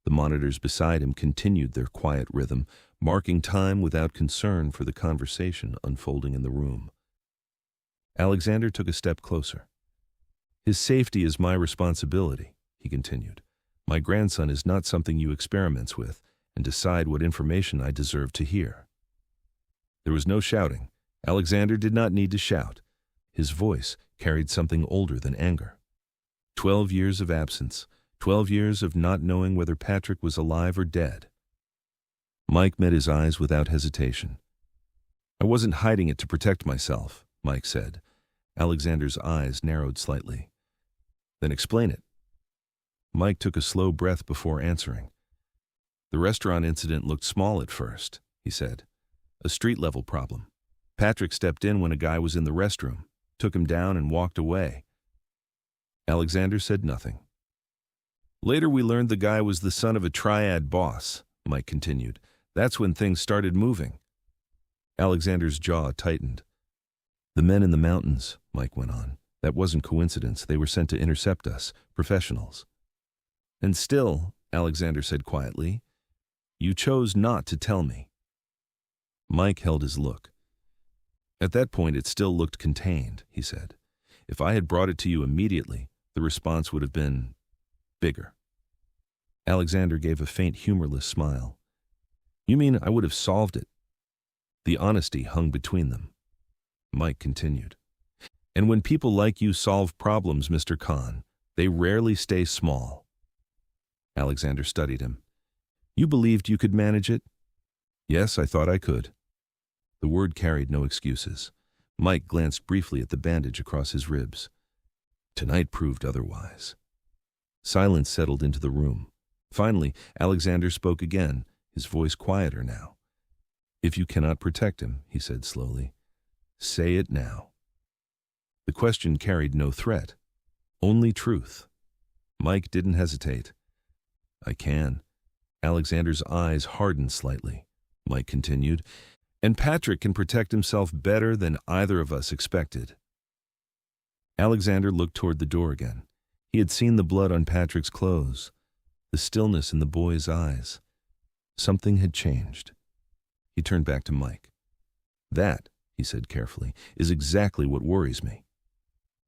The monitors beside him continued their quiet rhythm, marking time without concern for the conversation unfolding in the room. Alexander took a step closer. His safety is my responsibility, he continued. My grandson is not something you experiment with and decide what information I deserve to hear. There was no shouting. Alexander did not need to shout. His voice carried something older than anger. 12 years of absence, 12 years of not knowing whether Patrick was alive or dead. Mike met his eyes without hesitation. I wasn't hiding it to protect myself, Mike said. Alexander's eyes narrowed slightly. Then explain it. Mike took a slow breath before answering. The restaurant incident looked small at first, he said. A street-level problem. Patrick stepped in when a guy was in the restroom, took him down and walked away. Alexander said nothing. Later we learned the guy was the son of a triad boss, Mike continued. That's when things started moving. Alexander's jaw tightened. The men in the mountains, Mike went on. That wasn't coincidence. They were sent to intercept us, professionals. And still, Alexander said quietly, you chose not to tell me. Mike held his look. At that point, it still looked contained, he said. If I had brought it to you immediately, the response would have been bigger. Alexander gave a faint, humorless smile. You mean I would have solved it? The honesty hung between them. Mike continued. And when people like you solve problems, Mr. Khan, they rarely stay small. Alexander studied him. You believed you could manage it? Yes, I thought I could. The word carried no excuses. Mike glanced briefly at the bandage across his ribs. Tonight proved otherwise. Silence settled into the room. Finally, Alexander spoke again, his voice quieter now. If you cannot protect him, he said slowly, say it now. The question carried no threat, only truth. Mike didn't hesitate. I can. Alexander's eyes hardened slightly. Mike continued, and Patrick can protect himself better than either of us expected. Alexander looked toward the door again. He had seen the blood on Patrick's clothes, the stillness in the boy's eyes. Something had changed. He turned back to Mike. That, he said carefully, is exactly what worries me.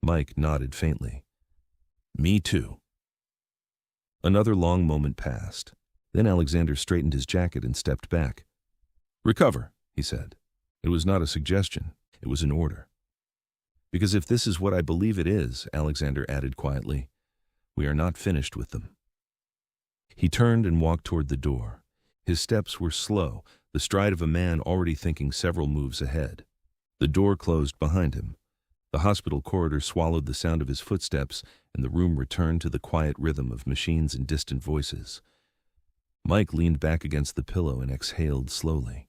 Mike nodded faintly. Me too. Another long moment passed. Then Alexander straightened his jacket and stepped back. Recover, he said. It was not a suggestion. It was an order. Because if this is what I believe it is, Alexander added quietly, we are not finished with them. He turned and walked toward the door. His steps were slow, the stride of a man already thinking several moves ahead. The door closed behind him. The hospital corridor swallowed the sound of his footsteps, and the room returned to the quiet rhythm of machines and distant voices. Mike leaned back against the pillow and exhaled slowly.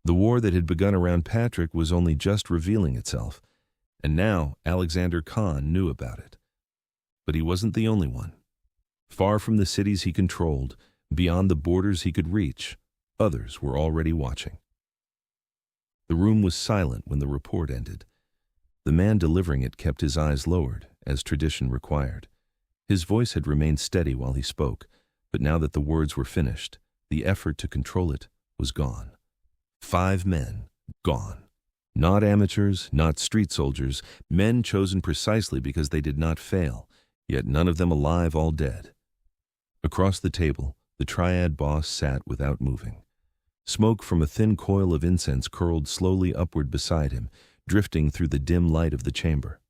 The war that had begun around Patrick was only just revealing itself, and now Alexander Khan knew about it. But he wasn't the only one. Far from the cities he controlled, beyond the borders he could reach, others were already watching. The room was silent when the report ended. The man delivering it kept his eyes lowered, as tradition required. His voice had remained steady while he spoke, but now that the words were finished, the effort to control it was gone. 5 men, gone. Not amateurs, not street soldiers, men chosen precisely because they did not fail, yet none of them alive, all dead. Across the table, the triad boss sat without moving. Smoke from a thin coil of incense curled slowly upward beside him, drifting through the dim light of the chamber.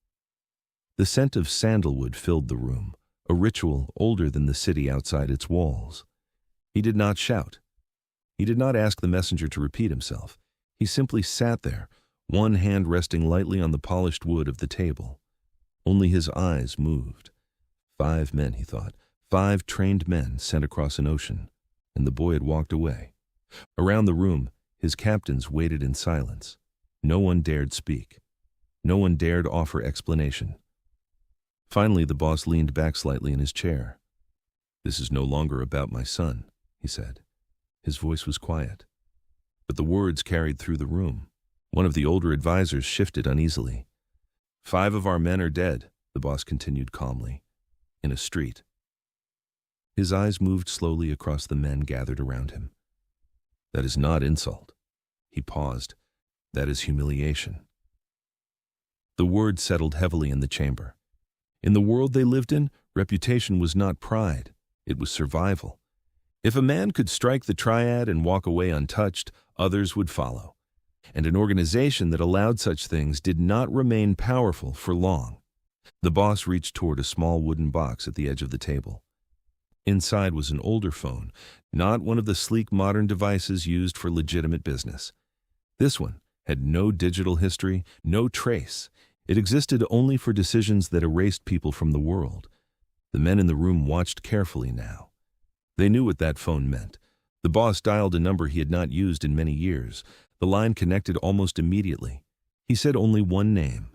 The scent of sandalwood filled the room, a ritual older than the city outside its walls. He did not shout. He did not ask the messenger to repeat himself. He simply sat there, one hand resting lightly on the polished wood of the table. Only his eyes moved. 5 men, he thought, 5 trained men sent across an ocean, and the boy had walked away. Around the room, his captains waited in silence. No one dared speak. No one dared offer explanation. Finally, the boss leaned back slightly in his chair. This is no longer about my son, he said. His voice was quiet, but the words carried through the room. One of the older advisors shifted uneasily. 5 of our men are dead, the boss continued calmly, in a street. His eyes moved slowly across the men gathered around him. That is not insult. He paused. That is humiliation. The word settled heavily in the chamber. In the world they lived in, reputation was not pride. It was survival. If a man could strike the triad and walk away untouched, others would follow. And an organization that allowed such things did not remain powerful for long. The boss reached toward a small wooden box at the edge of the table. Inside was an older phone, not one of the sleek modern devices used for legitimate business. This one had no digital history, no trace. It existed only for decisions that erased people from the world. The men in the room watched carefully now. They knew what that phone meant. The boss dialed a number he had not used in many years. The line connected almost immediately. He said only one name.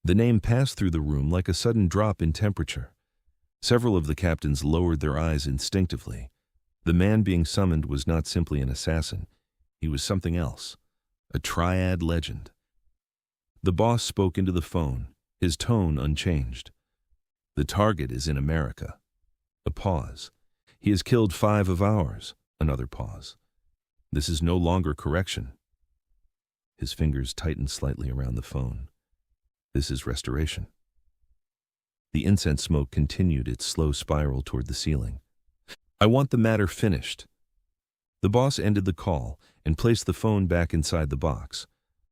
The name passed through the room like a sudden drop in temperature. Several of the captains lowered their eyes instinctively. The man being summoned was not simply an assassin. He was something else. A triad legend. The boss spoke into the phone, his tone unchanged. The target is in America. A pause. He has killed 5 of ours. Another pause. This is no longer correction. His fingers tightened slightly around the phone. This is restoration. The incense smoke continued its slow spiral toward the ceiling. I want the matter finished. The boss ended the call and placed the phone back inside the box.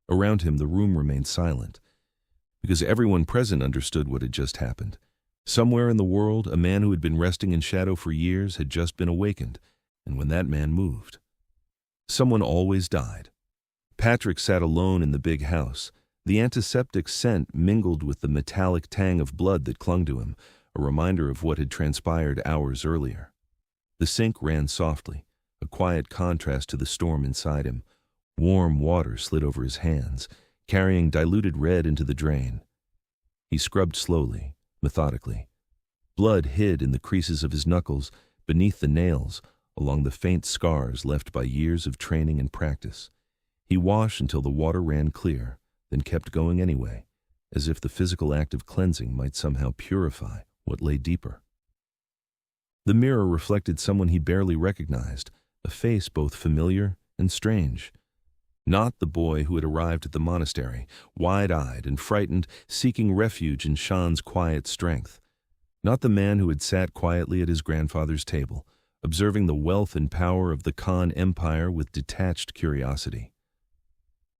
Around him, the room remained silent, because everyone present understood what had just happened. Somewhere in the world, a man who had been resting in shadow for years had just been awakened, and when that man moved, someone always died. Patrick sat alone in the big house. The antiseptic scent mingled with the metallic tang of blood that clung to him, a reminder of what had transpired hours earlier. The sink ran softly, a quiet contrast to the storm inside him. Warm water slid over his hands, carrying diluted red into the drain. He scrubbed slowly, methodically. Blood hid in the creases of his knuckles, beneath the nails, along the faint scars left by years of training and practice. He washed until the water ran clear, then kept going anyway, as if the physical act of cleansing might somehow purify what lay deeper. The mirror reflected someone he barely recognized, a face both familiar and strange. Not the boy who had arrived at the monastery, wide-eyed and frightened, seeking refuge in Shan's quiet strength. Not the man who had sat quietly at his grandfather's table, observing the wealth and power of the Khan Empire with detached curiosity.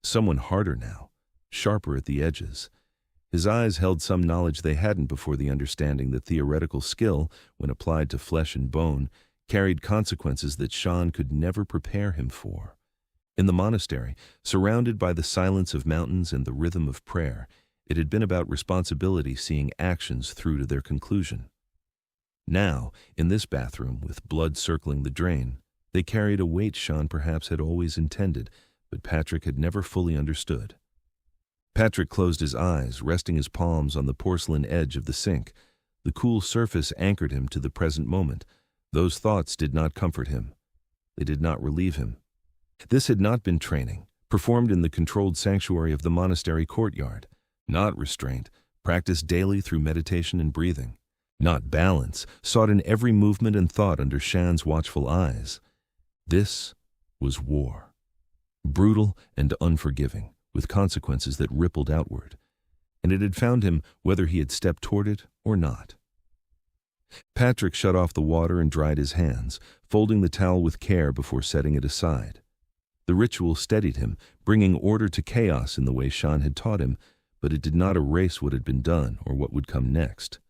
Someone harder now, sharper at the edges. His eyes held some knowledge they hadn't before, the understanding that theoretical skill, when applied to flesh and bone, carried consequences that Shan could never prepare him for. In the monastery, surrounded by the silence of mountains and the rhythm of prayer, it had been about responsibility, seeing actions through to their conclusion. Now, in this bathroom, with blood circling the drain, they carried a weight Shan perhaps had always intended, but Patrick had never fully understood. Patrick closed his eyes, resting his palms on the porcelain edge of the sink. The cool surface anchored him to the present moment. Those thoughts did not comfort him. They did not relieve him. This had not been training, performed in the controlled sanctuary of the monastery courtyard. Not restraint, practiced daily through meditation and breathing. Not balance, sought in every movement and thought under Shan's watchful eyes. This was war. Brutal and unforgiving, with consequences that rippled outward. And it had found him whether he had stepped toward it or not. Patrick shut off the water and dried his hands, folding the towel with care before setting it aside. The ritual steadied him, bringing order to chaos in the way Shan had taught him, but it did not erase what had been done or what would come next.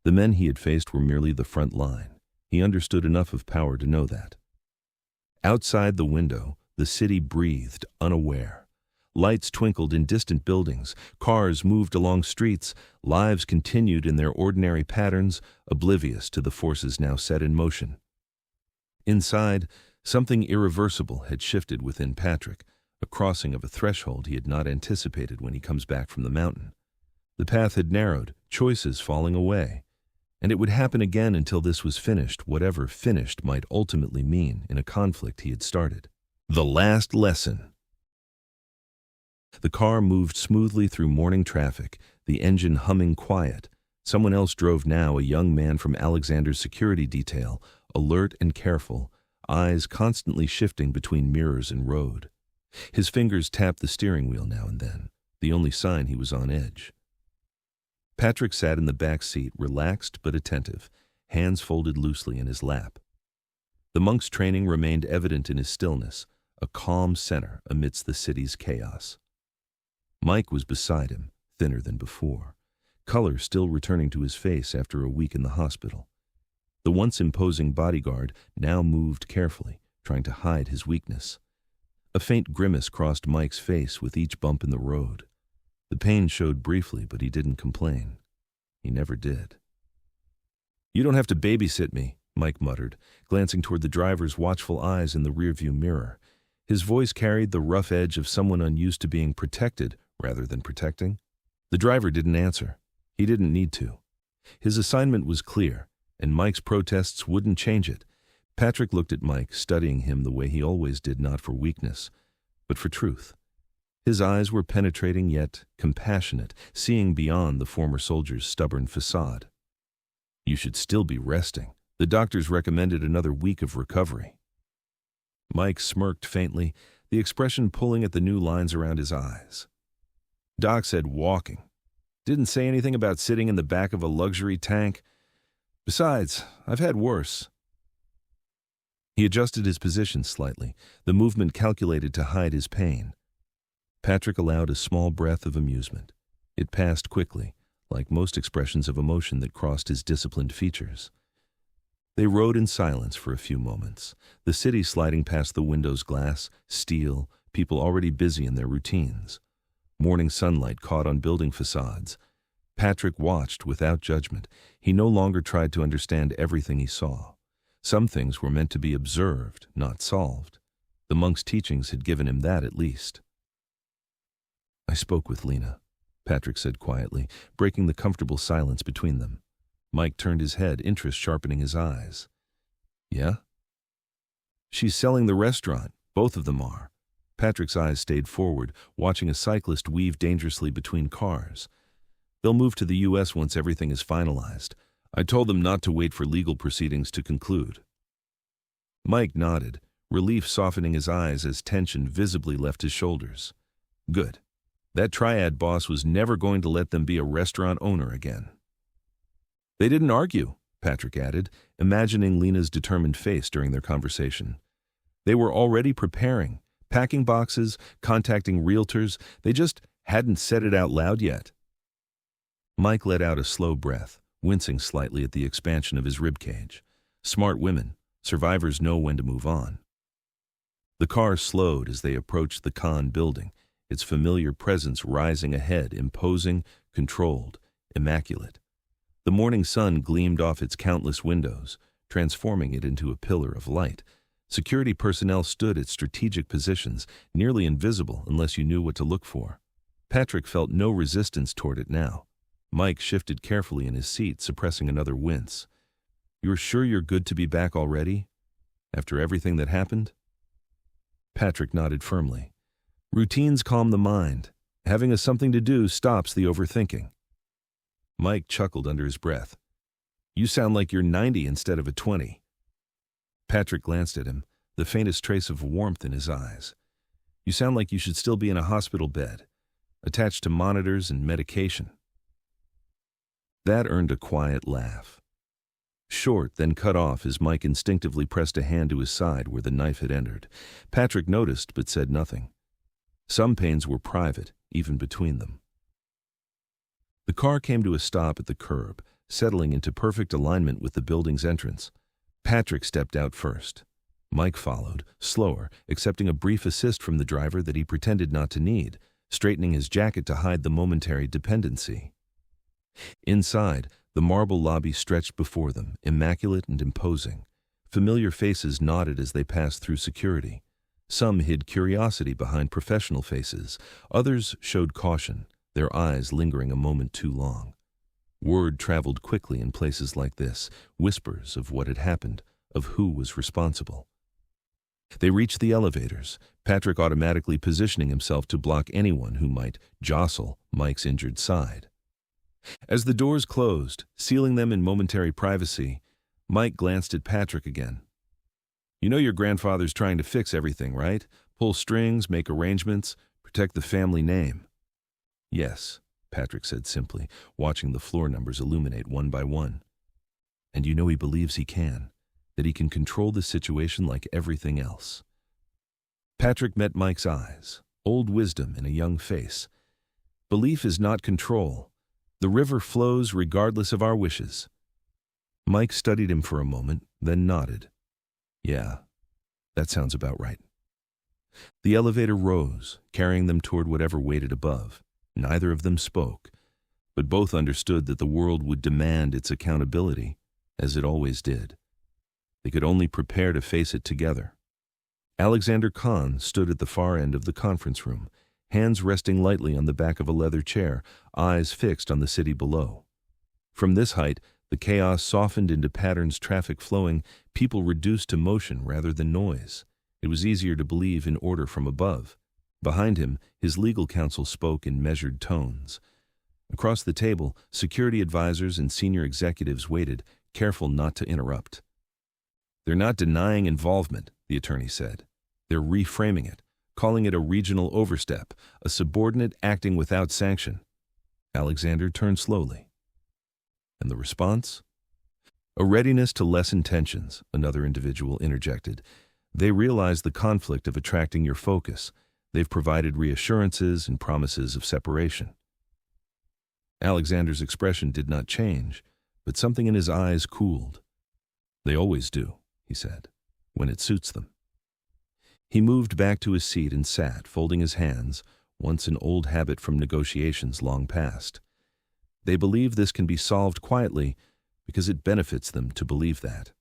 The men he had faced were merely the front line. He understood enough of power to know that. Outside the window, the city breathed, unaware. Lights twinkled in distant buildings, cars moved along streets, lives continued in their ordinary patterns, oblivious to the forces now set in motion. Inside, something irreversible had shifted within Patrick, a crossing of a threshold he had not anticipated when he comes back from the mountain. The path had narrowed, choices falling away. And it would happen again until this was finished, whatever finished might ultimately mean in a conflict he had started. The last lesson. The car moved smoothly through morning traffic, the engine humming quiet. Someone else drove now, a young man from Alexander's security detail, alert and careful, eyes constantly shifting between mirrors and road. His fingers tapped the steering wheel now and then, the only sign he was on edge. Patrick sat in the back seat, relaxed but attentive, hands folded loosely in his lap. The monk's training remained evident in his stillness, a calm center amidst the city's chaos. Mike was beside him, thinner than before, color still returning to his face after a week in the hospital. The once imposing bodyguard now moved carefully, trying to hide his weakness. A faint grimace crossed Mike's face with each bump in the road. The pain showed briefly, but he didn't complain. He never did. "You don't have to babysit me," Mike muttered, glancing toward the driver's watchful eyes in the rearview mirror. His voice carried the rough edge of someone unused to being protected rather than protecting. The driver didn't answer. He didn't need to. His assignment was clear, and Mike's protests wouldn't change it. Patrick looked at Mike, studying him the way he always did, not for weakness, but for truth. His eyes were penetrating yet compassionate, seeing beyond the former soldier's stubborn facade. "You should still be resting. The doctors recommended another week of recovery." Mike smirked faintly, the expression pulling at the new lines around his eyes. "Doc said walking. Didn't say anything about sitting in the back of a luxury tank. Besides, I've had worse." He adjusted his position slightly, the movement calculated to hide his pain. Patrick allowed a small breath of amusement. It passed quickly, like most expressions of emotion that crossed his disciplined features. They rode in silence for a few moments, the city sliding past the window's glass, steel, people already busy in their routines. Morning sunlight caught on building facades. Patrick watched without judgment. He no longer tried to understand everything he saw. Some things were meant to be observed, not solved. The monk's teachings had given him that at least. "I spoke with Lena," Patrick said quietly, breaking the comfortable silence between them. Mike turned his head, interest sharpening his eyes. Yeah? She's selling the restaurant. Both of them are. Patrick's eyes stayed forward, watching a cyclist weave dangerously between cars. They'll move to the U.S. once everything is finalized. I told them not to wait for legal proceedings to conclude. Mike nodded, relief softening his eyes as tension visibly left his shoulders. Good. That triad boss was never going to let them be a restaurant owner again. They didn't argue, Patrick added, imagining Lena's determined face during their conversation. They were already preparing, packing boxes, contacting realtors. They just hadn't said it out loud yet. Mike let out a slow breath, wincing slightly at the expansion of his ribcage. Smart women, survivors know when to move on. The car slowed as they approached the Khan building, its familiar presence rising ahead, imposing, controlled, immaculate. The morning sun gleamed off its countless windows, transforming it into a pillar of light. Security personnel stood at strategic positions, nearly invisible unless you knew what to look for. Patrick felt no resistance toward it now. Mike shifted carefully in his seat, suppressing another wince. You're sure you're good to be back already? After everything that happened? Patrick nodded firmly. Routines calm the mind. Having a something to do stops the overthinking. Mike chuckled under his breath. You sound like you're 90 instead of a 20. Patrick glanced at him, the faintest trace of warmth in his eyes. You sound like you should still be in a hospital bed, attached to monitors and medication. That earned a quiet laugh. Short, then cut off as Mike instinctively pressed a hand to his side where the knife had entered. Patrick noticed but said nothing. Some pains were private, even between them. The car came to a stop at the curb, settling into perfect alignment with the building's entrance. Patrick stepped out first. Mike followed, slower, accepting a brief assist from the driver that he pretended not to need, straightening his jacket to hide the momentary dependency. Inside, the marble lobby stretched before them, immaculate and imposing. Familiar faces nodded as they passed through security. Some hid curiosity behind professional faces. Others showed caution, their eyes lingering a moment too long. Word traveled quickly in places like this, whispers of what had happened, of who was responsible. They reached the elevators, Patrick automatically positioning himself to block anyone who might jostle Mike's injured side. As the doors closed, sealing them in momentary privacy, Mike glanced at Patrick again. You know your grandfather's trying to fix everything, right? Pull strings, make arrangements, protect the family name. Yes, Patrick said simply, watching the floor numbers illuminate one by one. And you know he believes he can, that he can control the situation like everything else. Patrick met Mike's eyes, old wisdom in a young face. Belief is not control. The river flows regardless of our wishes. Mike studied him for a moment, then nodded. Yeah, that sounds about right. The elevator rose, carrying them toward whatever waited above. Neither of them spoke, but both understood that the world would demand its accountability, as it always did. They could only prepare to face it together. Alexander Khan stood at the far end of the conference room, hands resting lightly on the back of a leather chair, eyes fixed on the city below. From this height, the chaos softened into patterns, traffic flowing, people reduced to motion rather than noise. It was easier to believe in order from above. Behind him, his legal counsel spoke in measured tones. Across the table, security advisors and senior executives waited, careful not to interrupt. They're not denying involvement, the attorney said. They're reframing it, calling it a regional overstep, a subordinate acting without sanction. Alexander turned slowly. And the response? A readiness to lessen tensions, another individual interjected. They realize the conflict of attracting your focus. They've provided reassurances and promises of separation. Alexander's expression did not change, but something in his eyes cooled. They always do, he said, when it suits them. He moved back to his seat and sat, folding his hands, once an old habit from negotiations long past. They believe this can be solved quietly because it benefits them to believe that.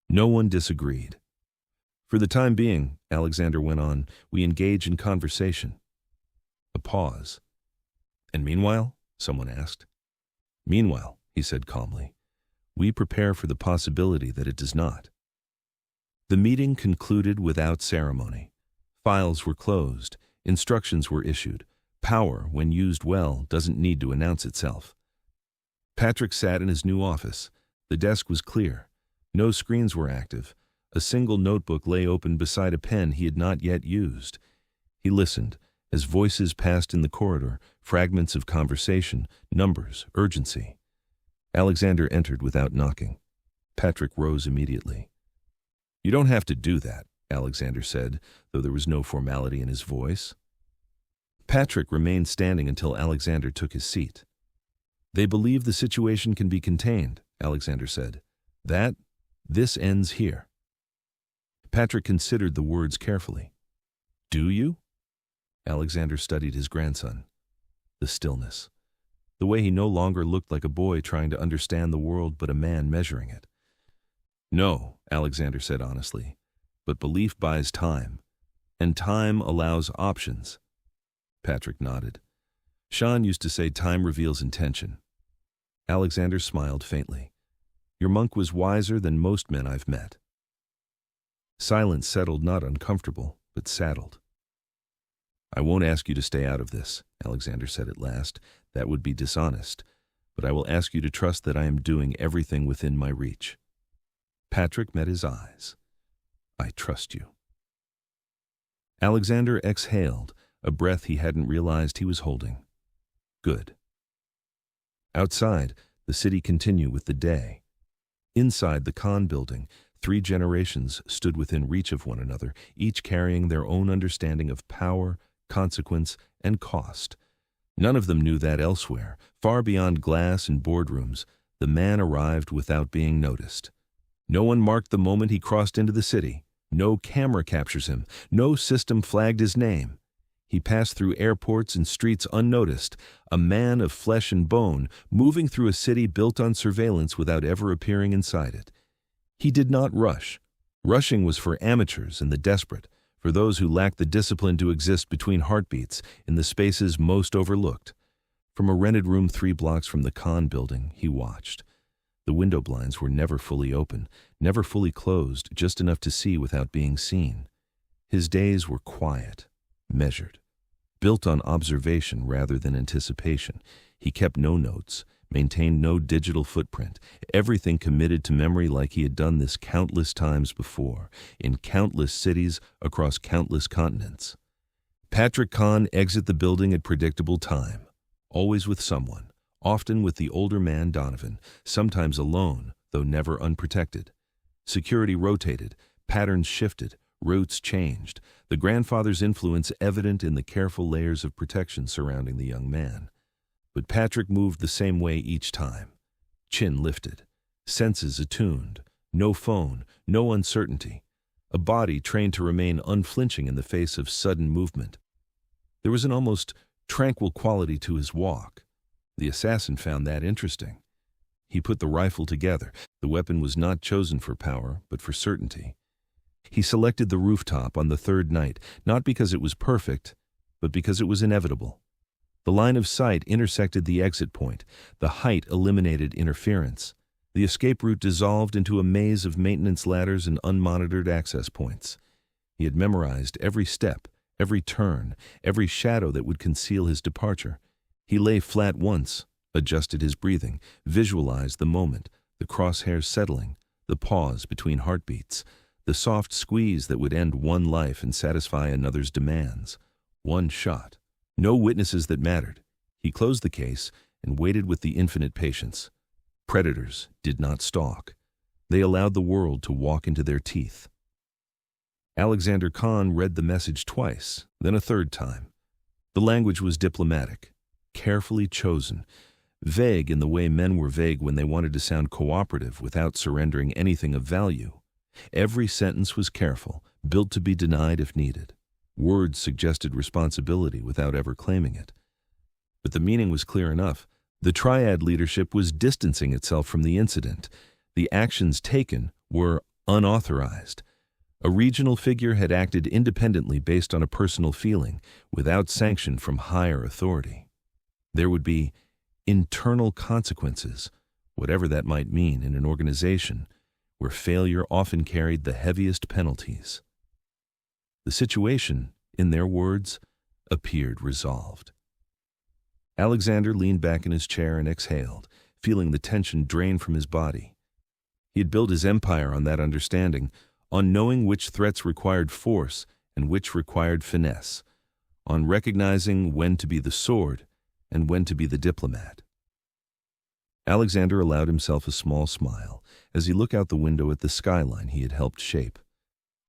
No one disagreed. For the time being, Alexander went on, we engage in conversation. A pause. And meanwhile? Someone asked. Meanwhile, he said calmly. We prepare for the possibility that it does not. The meeting concluded without ceremony. Files were closed, instructions were issued. Power, when used well, doesn't need to announce itself. Patrick sat in his new office. The desk was clear. No screens were active. A single notebook lay open beside a pen he had not yet used. He listened as voices passed in the corridor, fragments of conversation, numbers, urgency. Alexander entered without knocking. Patrick rose immediately. You don't have to do that, Alexander said, though there was no formality in his voice. Patrick remained standing until Alexander took his seat. They believe the situation can be contained, Alexander said. This ends here. Patrick considered the words carefully. Do you? Alexander studied his grandson. The stillness. The way he no longer looked like a boy trying to understand the world but a man measuring it. No, Alexander said honestly, but belief buys time, and time allows options. Patrick nodded. Shan used to say time reveals intention. Alexander smiled faintly. Your monk was wiser than most men I've met. Silence settled, not uncomfortable, but saddled. I won't ask you to stay out of this, Alexander said at last. That would be dishonest, but I will ask you to trust that I am doing everything within my reach. Patrick met his eyes. I trust you. Alexander exhaled, a breath he hadn't realized he was holding. Good. Outside, the city continued with the day. Inside the Khan building, 3 generations stood within reach of one another, each carrying their own understanding of power, consequence, and cost. None of them knew that elsewhere, far beyond glass and boardrooms, the man arrived without being noticed. No one marked the moment he crossed into the city. No camera captures him. No system flagged his name. He passed through airports and streets unnoticed, a man of flesh and bone, moving through a city built on surveillance without ever appearing inside it. He did not rush. Rushing was for amateurs and the desperate, for those who lacked the discipline to exist between heartbeats in the spaces most overlooked. From a rented room 3 blocks from the Khan building, he watched. The window blinds were never fully open, never fully closed, just enough to see without being seen. His days were quiet, measured, built on observation rather than anticipation. He kept no notes, maintained no digital footprint, everything committed to memory like he had done this countless times before, in countless cities across countless continents. Patrick Khan exited the building at predictable time, always with someone, often with the older man Donovan, sometimes alone, though never unprotected. Security rotated, patterns shifted, routes changed, the grandfather's influence evident in the careful layers of protection surrounding the young man. But Patrick moved the same way each time. Chin lifted, senses attuned, no phone, no uncertainty, a body trained to remain unflinching in the face of sudden movement. There was an almost tranquil quality to his walk. The assassin found that interesting. He put the rifle together. The weapon was not chosen for power, but for certainty. He selected the rooftop on the 3rd night, not because it was perfect, but because it was inevitable. The line of sight intersected the exit point. The height eliminated interference. The escape route dissolved into a maze of maintenance ladders and unmonitored access points. He had memorized every step, every turn, every shadow that would conceal his departure. He lay flat once, adjusted his breathing, visualized the moment, the crosshairs settling, the pause between heartbeats, the soft squeeze that would end one life and satisfy another's demands. One shot. No witnesses that mattered. He closed the case and waited with the infinite patience. Predators did not stalk. They allowed the world to walk into their teeth. Alexander Khan read the message twice, then a 3rd time. The language was diplomatic, carefully chosen, vague in the way men were vague when they wanted to sound cooperative without surrendering anything of value. Every sentence was careful, built to be denied if needed. Words suggested responsibility without ever claiming it. But the meaning was clear enough. The triad leadership was distancing itself from the incident. The actions taken were unauthorized. A regional figure had acted independently based on a personal feeling, without sanction from higher authority. There would be internal consequences, whatever that might mean in an organization where failure often carried the heaviest penalties. The situation, in their words, appeared resolved. Alexander leaned back in his chair and exhaled, feeling the tension drain from his body. He had built his empire on that understanding, on knowing which threats required force and which required finesse, on recognizing when to be the sword and when to be the diplomat. Alexander allowed himself a small smile as he looked out the window at the skyline he had helped shape.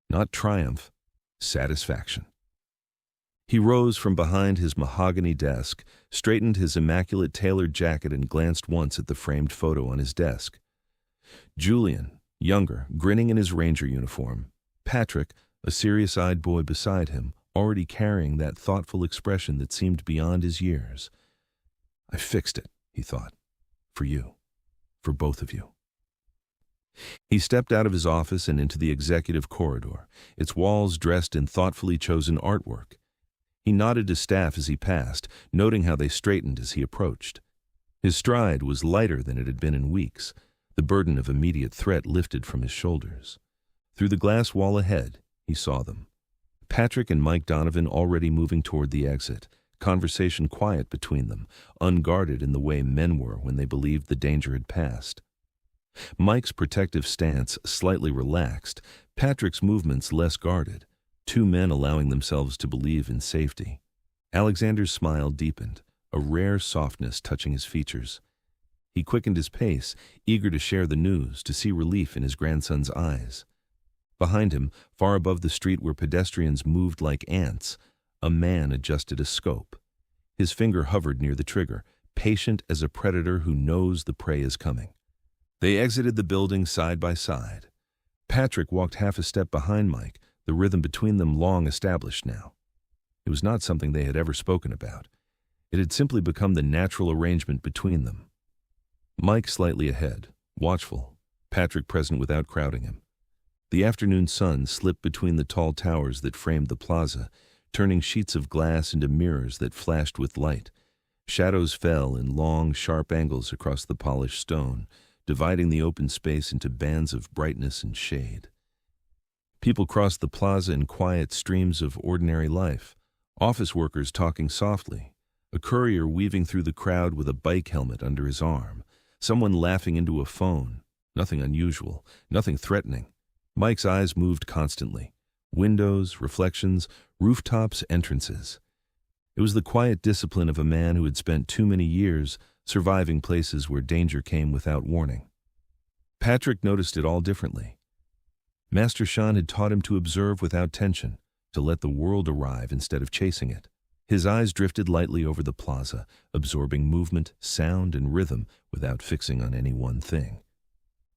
Not triumph, satisfaction. He rose from behind his mahogany desk, straightened his immaculate tailored jacket, and glanced once at the framed photo on his desk. Julian, younger, grinning in his ranger uniform. Patrick, a serious-eyed boy beside him, already carrying that thoughtful expression that seemed beyond his years. "I fixed it," he thought. "For you. For both of you." He stepped out of his office and into the executive corridor, its walls dressed in thoughtfully chosen artwork. He nodded to staff as he passed, noting how they straightened as he approached. His stride was lighter than it had been in weeks, the burden of immediate threat lifted from his shoulders. Through the glass wall ahead, he saw them. Patrick and Mike Donovan already moving toward the exit, conversation quiet between them, unguarded in the way men were when they believed the danger had passed. Mike's protective stance slightly relaxed, Patrick's movements less guarded, two men allowing themselves to believe in safety. Alexander's smile deepened, a rare softness touching his features. He quickened his pace, eager to share the news, to see relief in his grandson's eyes. Behind him, far above the street where pedestrians moved like ants, a man adjusted a scope. His finger hovered near the trigger, patient as a predator who knows the prey is coming. They exited the building side by side. Patrick walked half a step behind Mike, the rhythm between them long established now. It was not something they had ever spoken about. It had simply become the natural arrangement between them. Mike slightly ahead, watchful, Patrick present without crowding him. The afternoon sun slipped between the tall towers that framed the plaza, turning sheets of glass into mirrors that flashed with light. Shadows fell in long, sharp angles across the polished stone, dividing the open space into bands of brightness and shade. People crossed the plaza in quiet streams of ordinary life, office workers talking softly, a courier weaving through the crowd with a bike helmet under his arm, someone laughing into a phone. Nothing unusual, nothing threatening. Mike's eyes moved constantly. Windows, reflections, rooftops, entrances. It was the quiet discipline of a man who had spent too many years surviving places where danger came without warning. Patrick noticed it all differently. Master Shan had taught him to observe without tension, to let the world arrive instead of chasing it. His eyes drifted lightly over the plaza, absorbing movement, sound, and rhythm without fixing on any one thing.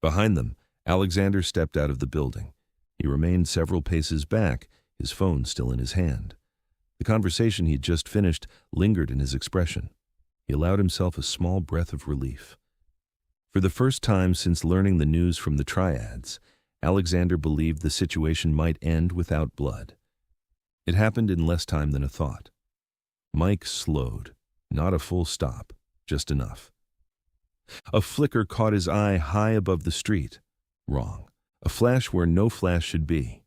Behind them, Alexander stepped out of the building. He remained several paces back, his phone still in his hand. The conversation he had just finished lingered in his expression. He allowed himself a small breath of relief. For the first time since learning the news from the triads, Alexander believed the situation might end without blood. It happened in less time than a thought. Mike slowed, not a full stop, just enough. A flicker caught his eye high above the street. Wrong. A flash where no flash should be.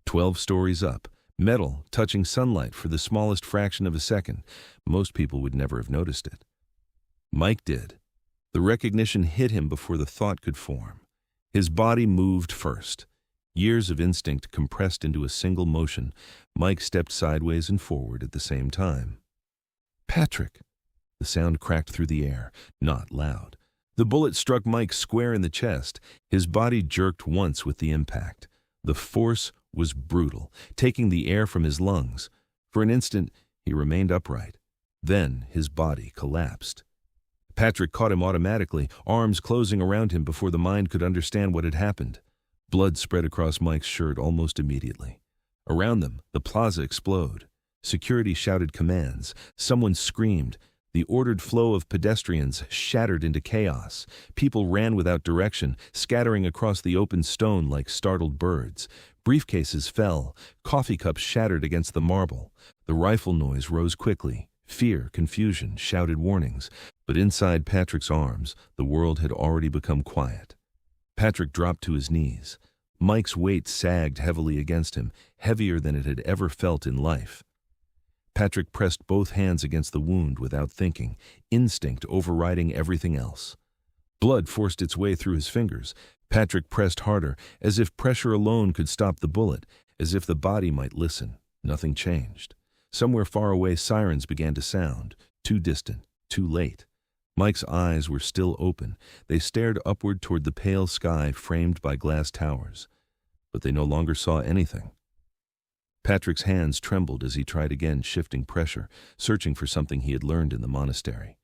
12 stories up, metal touching sunlight for the smallest fraction of a second. Most people would never have noticed it. Mike did. The recognition hit him before the thought could form. His body moved first. Years of instinct compressed into a single motion. Mike stepped sideways and forward at the same time. "Patrick!" The sound cracked through the air, not loud. The bullet struck Mike square in the chest. His body jerked once with the impact. The force was brutal, taking the air from his lungs. For an instant, he remained upright. Then his body collapsed. Patrick caught him automatically, arms closing around him before the mind could understand what had happened. Blood spread across Mike's shirt almost immediately. Around them, the plaza exploded. Security shouted commands. Someone screamed. The ordered flow of pedestrians shattered into chaos. People ran without direction, scattering across the open stone like startled birds. Briefcases fell. Coffee cups shattered against the marble. The rifle noise rose quickly. Fear, confusion, shouted warnings. But inside Patrick's arms, the world had already become quiet. Patrick dropped to his knees. Mike's weight sagged heavily against him, heavier than it had ever felt in life. Patrick pressed both hands against the wound without thinking, instinct overriding everything else. Blood forced its way through his fingers. Patrick pressed harder, as if pressure alone could stop the bullet, as if the body might listen. Nothing changed. Somewhere far away, sirens began to sound, too distant, too late. Mike's eyes were still open. They stared upward toward the pale sky framed by glass towers. But they no longer saw anything. Patrick's hands trembled as he tried again, shifting pressure, searching for something he had learned in the monastery.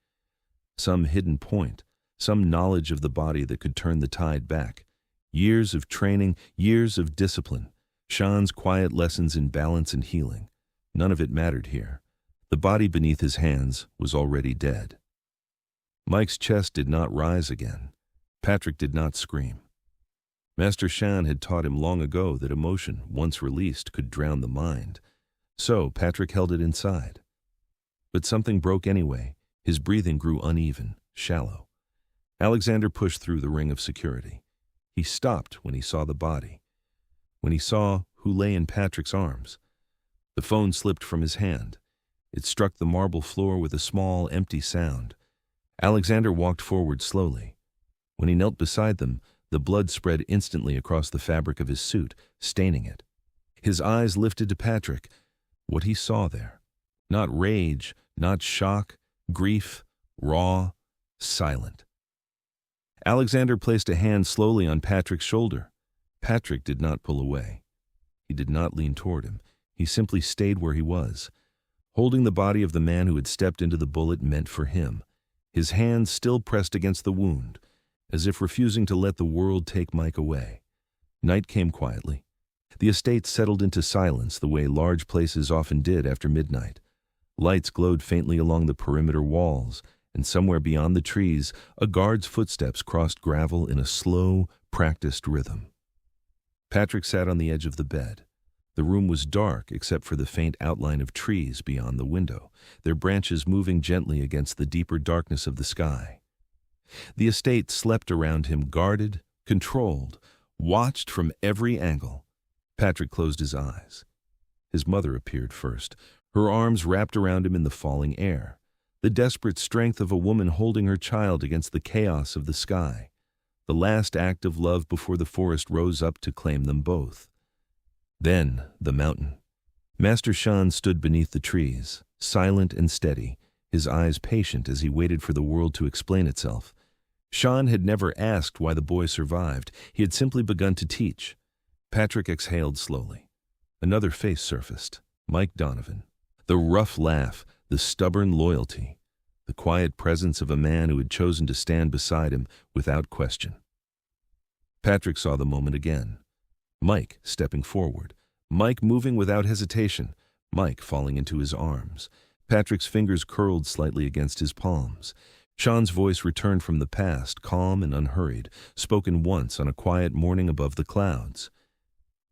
Some hidden point, some knowledge of the body that could turn the tide back. Years of training, years of discipline. Shan's quiet lessons in balance and healing. None of it mattered here. The body beneath his hands was already dead. Mike's chest did not rise again. Patrick did not scream. Master Shan had taught him long ago that emotion, once released, could drown the mind. So Patrick held it inside. But something broke anyway. His breathing grew uneven, shallow. Alexander pushed through the ring of security. He stopped when he saw the body. When he saw who lay in Patrick's arms. The phone slipped from his hand. It struck the marble floor with a small, empty sound. Alexander walked forward slowly. When he knelt beside them, the blood spread instantly across the fabric of his suit, staining it. His eyes lifted to Patrick. What he saw there. Not rage, not shock, grief, raw, silent. Alexander placed a hand slowly on Patrick's shoulder. Patrick did not pull away. He did not lean toward him. He simply stayed where he was. Holding the body of the man who had stepped into the bullet meant for him. His hands still pressed against the wound, as if refusing to let the world take Mike away. Night came quietly. The estate settled into silence the way large places often did after midnight. Lights glowed faintly along the perimeter walls, and somewhere beyond the trees, a guard's footsteps crossed gravel in a slow, practiced rhythm. Patrick sat on the edge of the bed. The room was dark except for the faint outline of trees beyond the window, their branches moving gently against the deeper darkness of the sky. The estate slept around him, guarded, controlled, watched from every angle. Patrick closed his eyes. His mother appeared first, her arms wrapped around him in the falling air, the desperate strength of a woman holding her child against the chaos of the sky, the last act of love before the forest rose up to claim them both. Then the mountain. Master Shan stood beneath the trees, silent and steady, his eyes patient as he waited for the world to explain itself. Shan had never asked why the boy survived. He had simply begun to teach. Patrick exhaled slowly. Another face surfaced. Mike Donovan. The rough laugh, the stubborn loyalty, the quiet presence of a man who had chosen to stand beside him without question. Patrick saw the moment again. Mike stepping forward. Mike moving without hesitation. Mike falling into his arms. Patrick's fingers curled slightly against his palms. Shan's voice returned from the past, calm and unhurried, spoken once on a quiet morning above the clouds.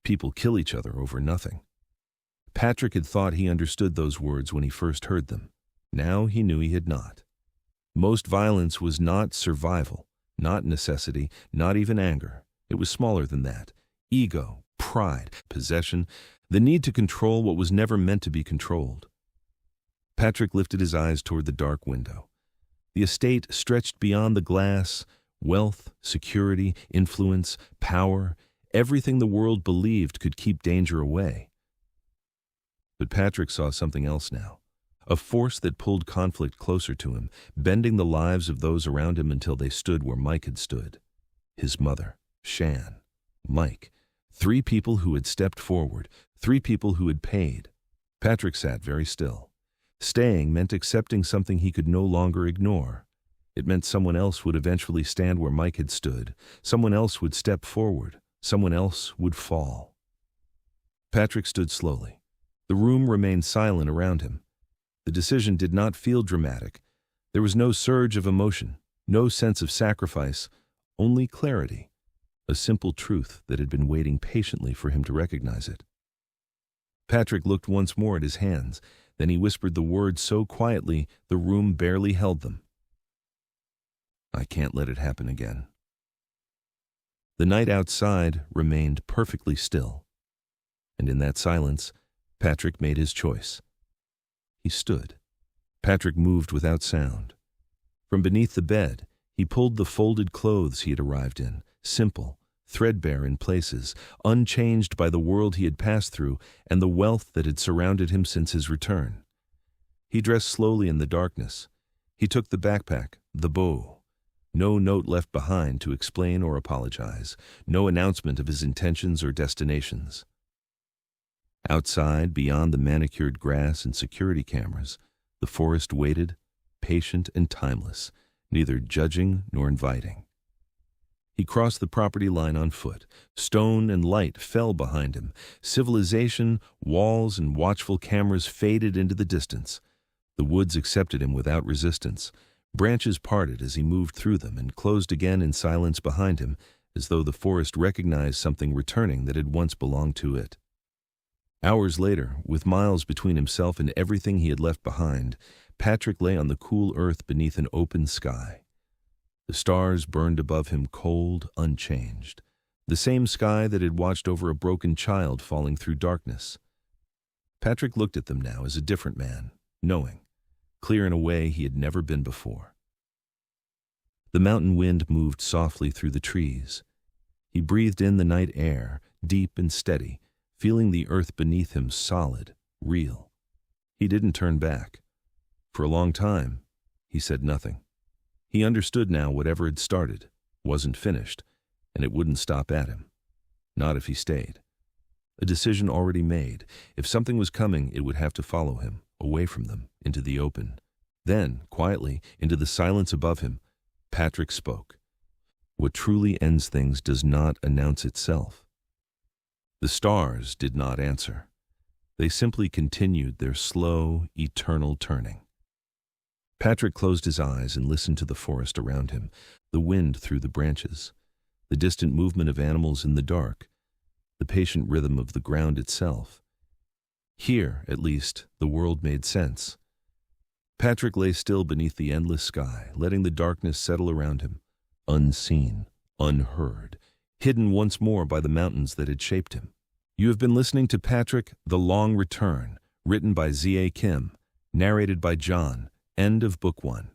People kill each other over nothing. Patrick had thought he understood those words when he first heard them. Now he knew he had not. Most violence was not survival, not necessity, not even anger. It was smaller than that. Ego, pride, possession, the need to control what was never meant to be controlled. Patrick lifted his eyes toward the dark window. The estate stretched beyond the glass, wealth, security, influence, power, everything the world believed could keep danger away. But Patrick saw something else now, a force that pulled conflict closer to him, bending the lives of those around him until they stood where Mike had stood. His mother, Shan, Mike, 3 people who had stepped forward, 3 people who had paid. Patrick sat very still. Staying meant accepting something he could no longer ignore. It meant someone else would eventually stand where Mike had stood. Someone else would step forward. Someone else would fall. Patrick stood slowly. The room remained silent around him. The decision did not feel dramatic. There was no surge of emotion, no sense of sacrifice, only clarity, a simple truth that had been waiting patiently for him to recognize it. Patrick looked once more at his hands. Then he whispered the words so quietly the room barely held them. I can't let it happen again. The night outside remained perfectly still, and in that silence, Patrick made his choice. He stood. Patrick moved without sound. From beneath the bed, he pulled the folded clothes he had arrived in, simple, threadbare in places, unchanged by the world he had passed through and the wealth that had surrounded him since his return. He dressed slowly in the darkness. He took the backpack, the bow. No note left behind to explain or apologize, no announcement of his intentions or destinations. Outside, beyond the manicured grass and security cameras, the forest waited, patient and timeless, neither judging nor inviting. He crossed the property line on foot. Stone and light fell behind him. Civilization, walls, and watchful cameras faded into the distance. The woods accepted him without resistance. Branches parted as he moved through them and closed again in silence behind him, as though the forest recognized something returning that had once belonged to it. Hours later, with miles between himself and everything he had left behind, Patrick lay on the cool earth beneath an open sky. The stars burned above him cold, unchanged, the same sky that had watched over a broken child falling through darkness. Patrick looked at them now as a different man, knowing, clear in a way he had never been before. The mountain wind moved softly through the trees. He breathed in the night air, deep and steady, feeling the earth beneath him solid, real. He didn't turn back. For a long time, he said nothing. He understood now whatever had started wasn't finished, and it wouldn't stop at him. Not if he stayed. A decision already made. If something was coming, it would have to follow him, away from them, into the open. Then, quietly, into the silence above him, Patrick spoke. What truly ends things does not announce itself. The stars did not answer. They simply continued their slow, eternal turning. Patrick closed his eyes and listened to the forest around him, the wind through the branches, the distant movement of animals in the dark, the patient rhythm of the ground itself. Here, at least, the world made sense. Patrick lay still beneath the endless sky, letting the darkness settle around him, unseen, unheard, hidden once more by the mountains that had shaped him. You have been listening to Patrick, The Long Return, written by Z.A. Kim, narrated by John. End of Book 1.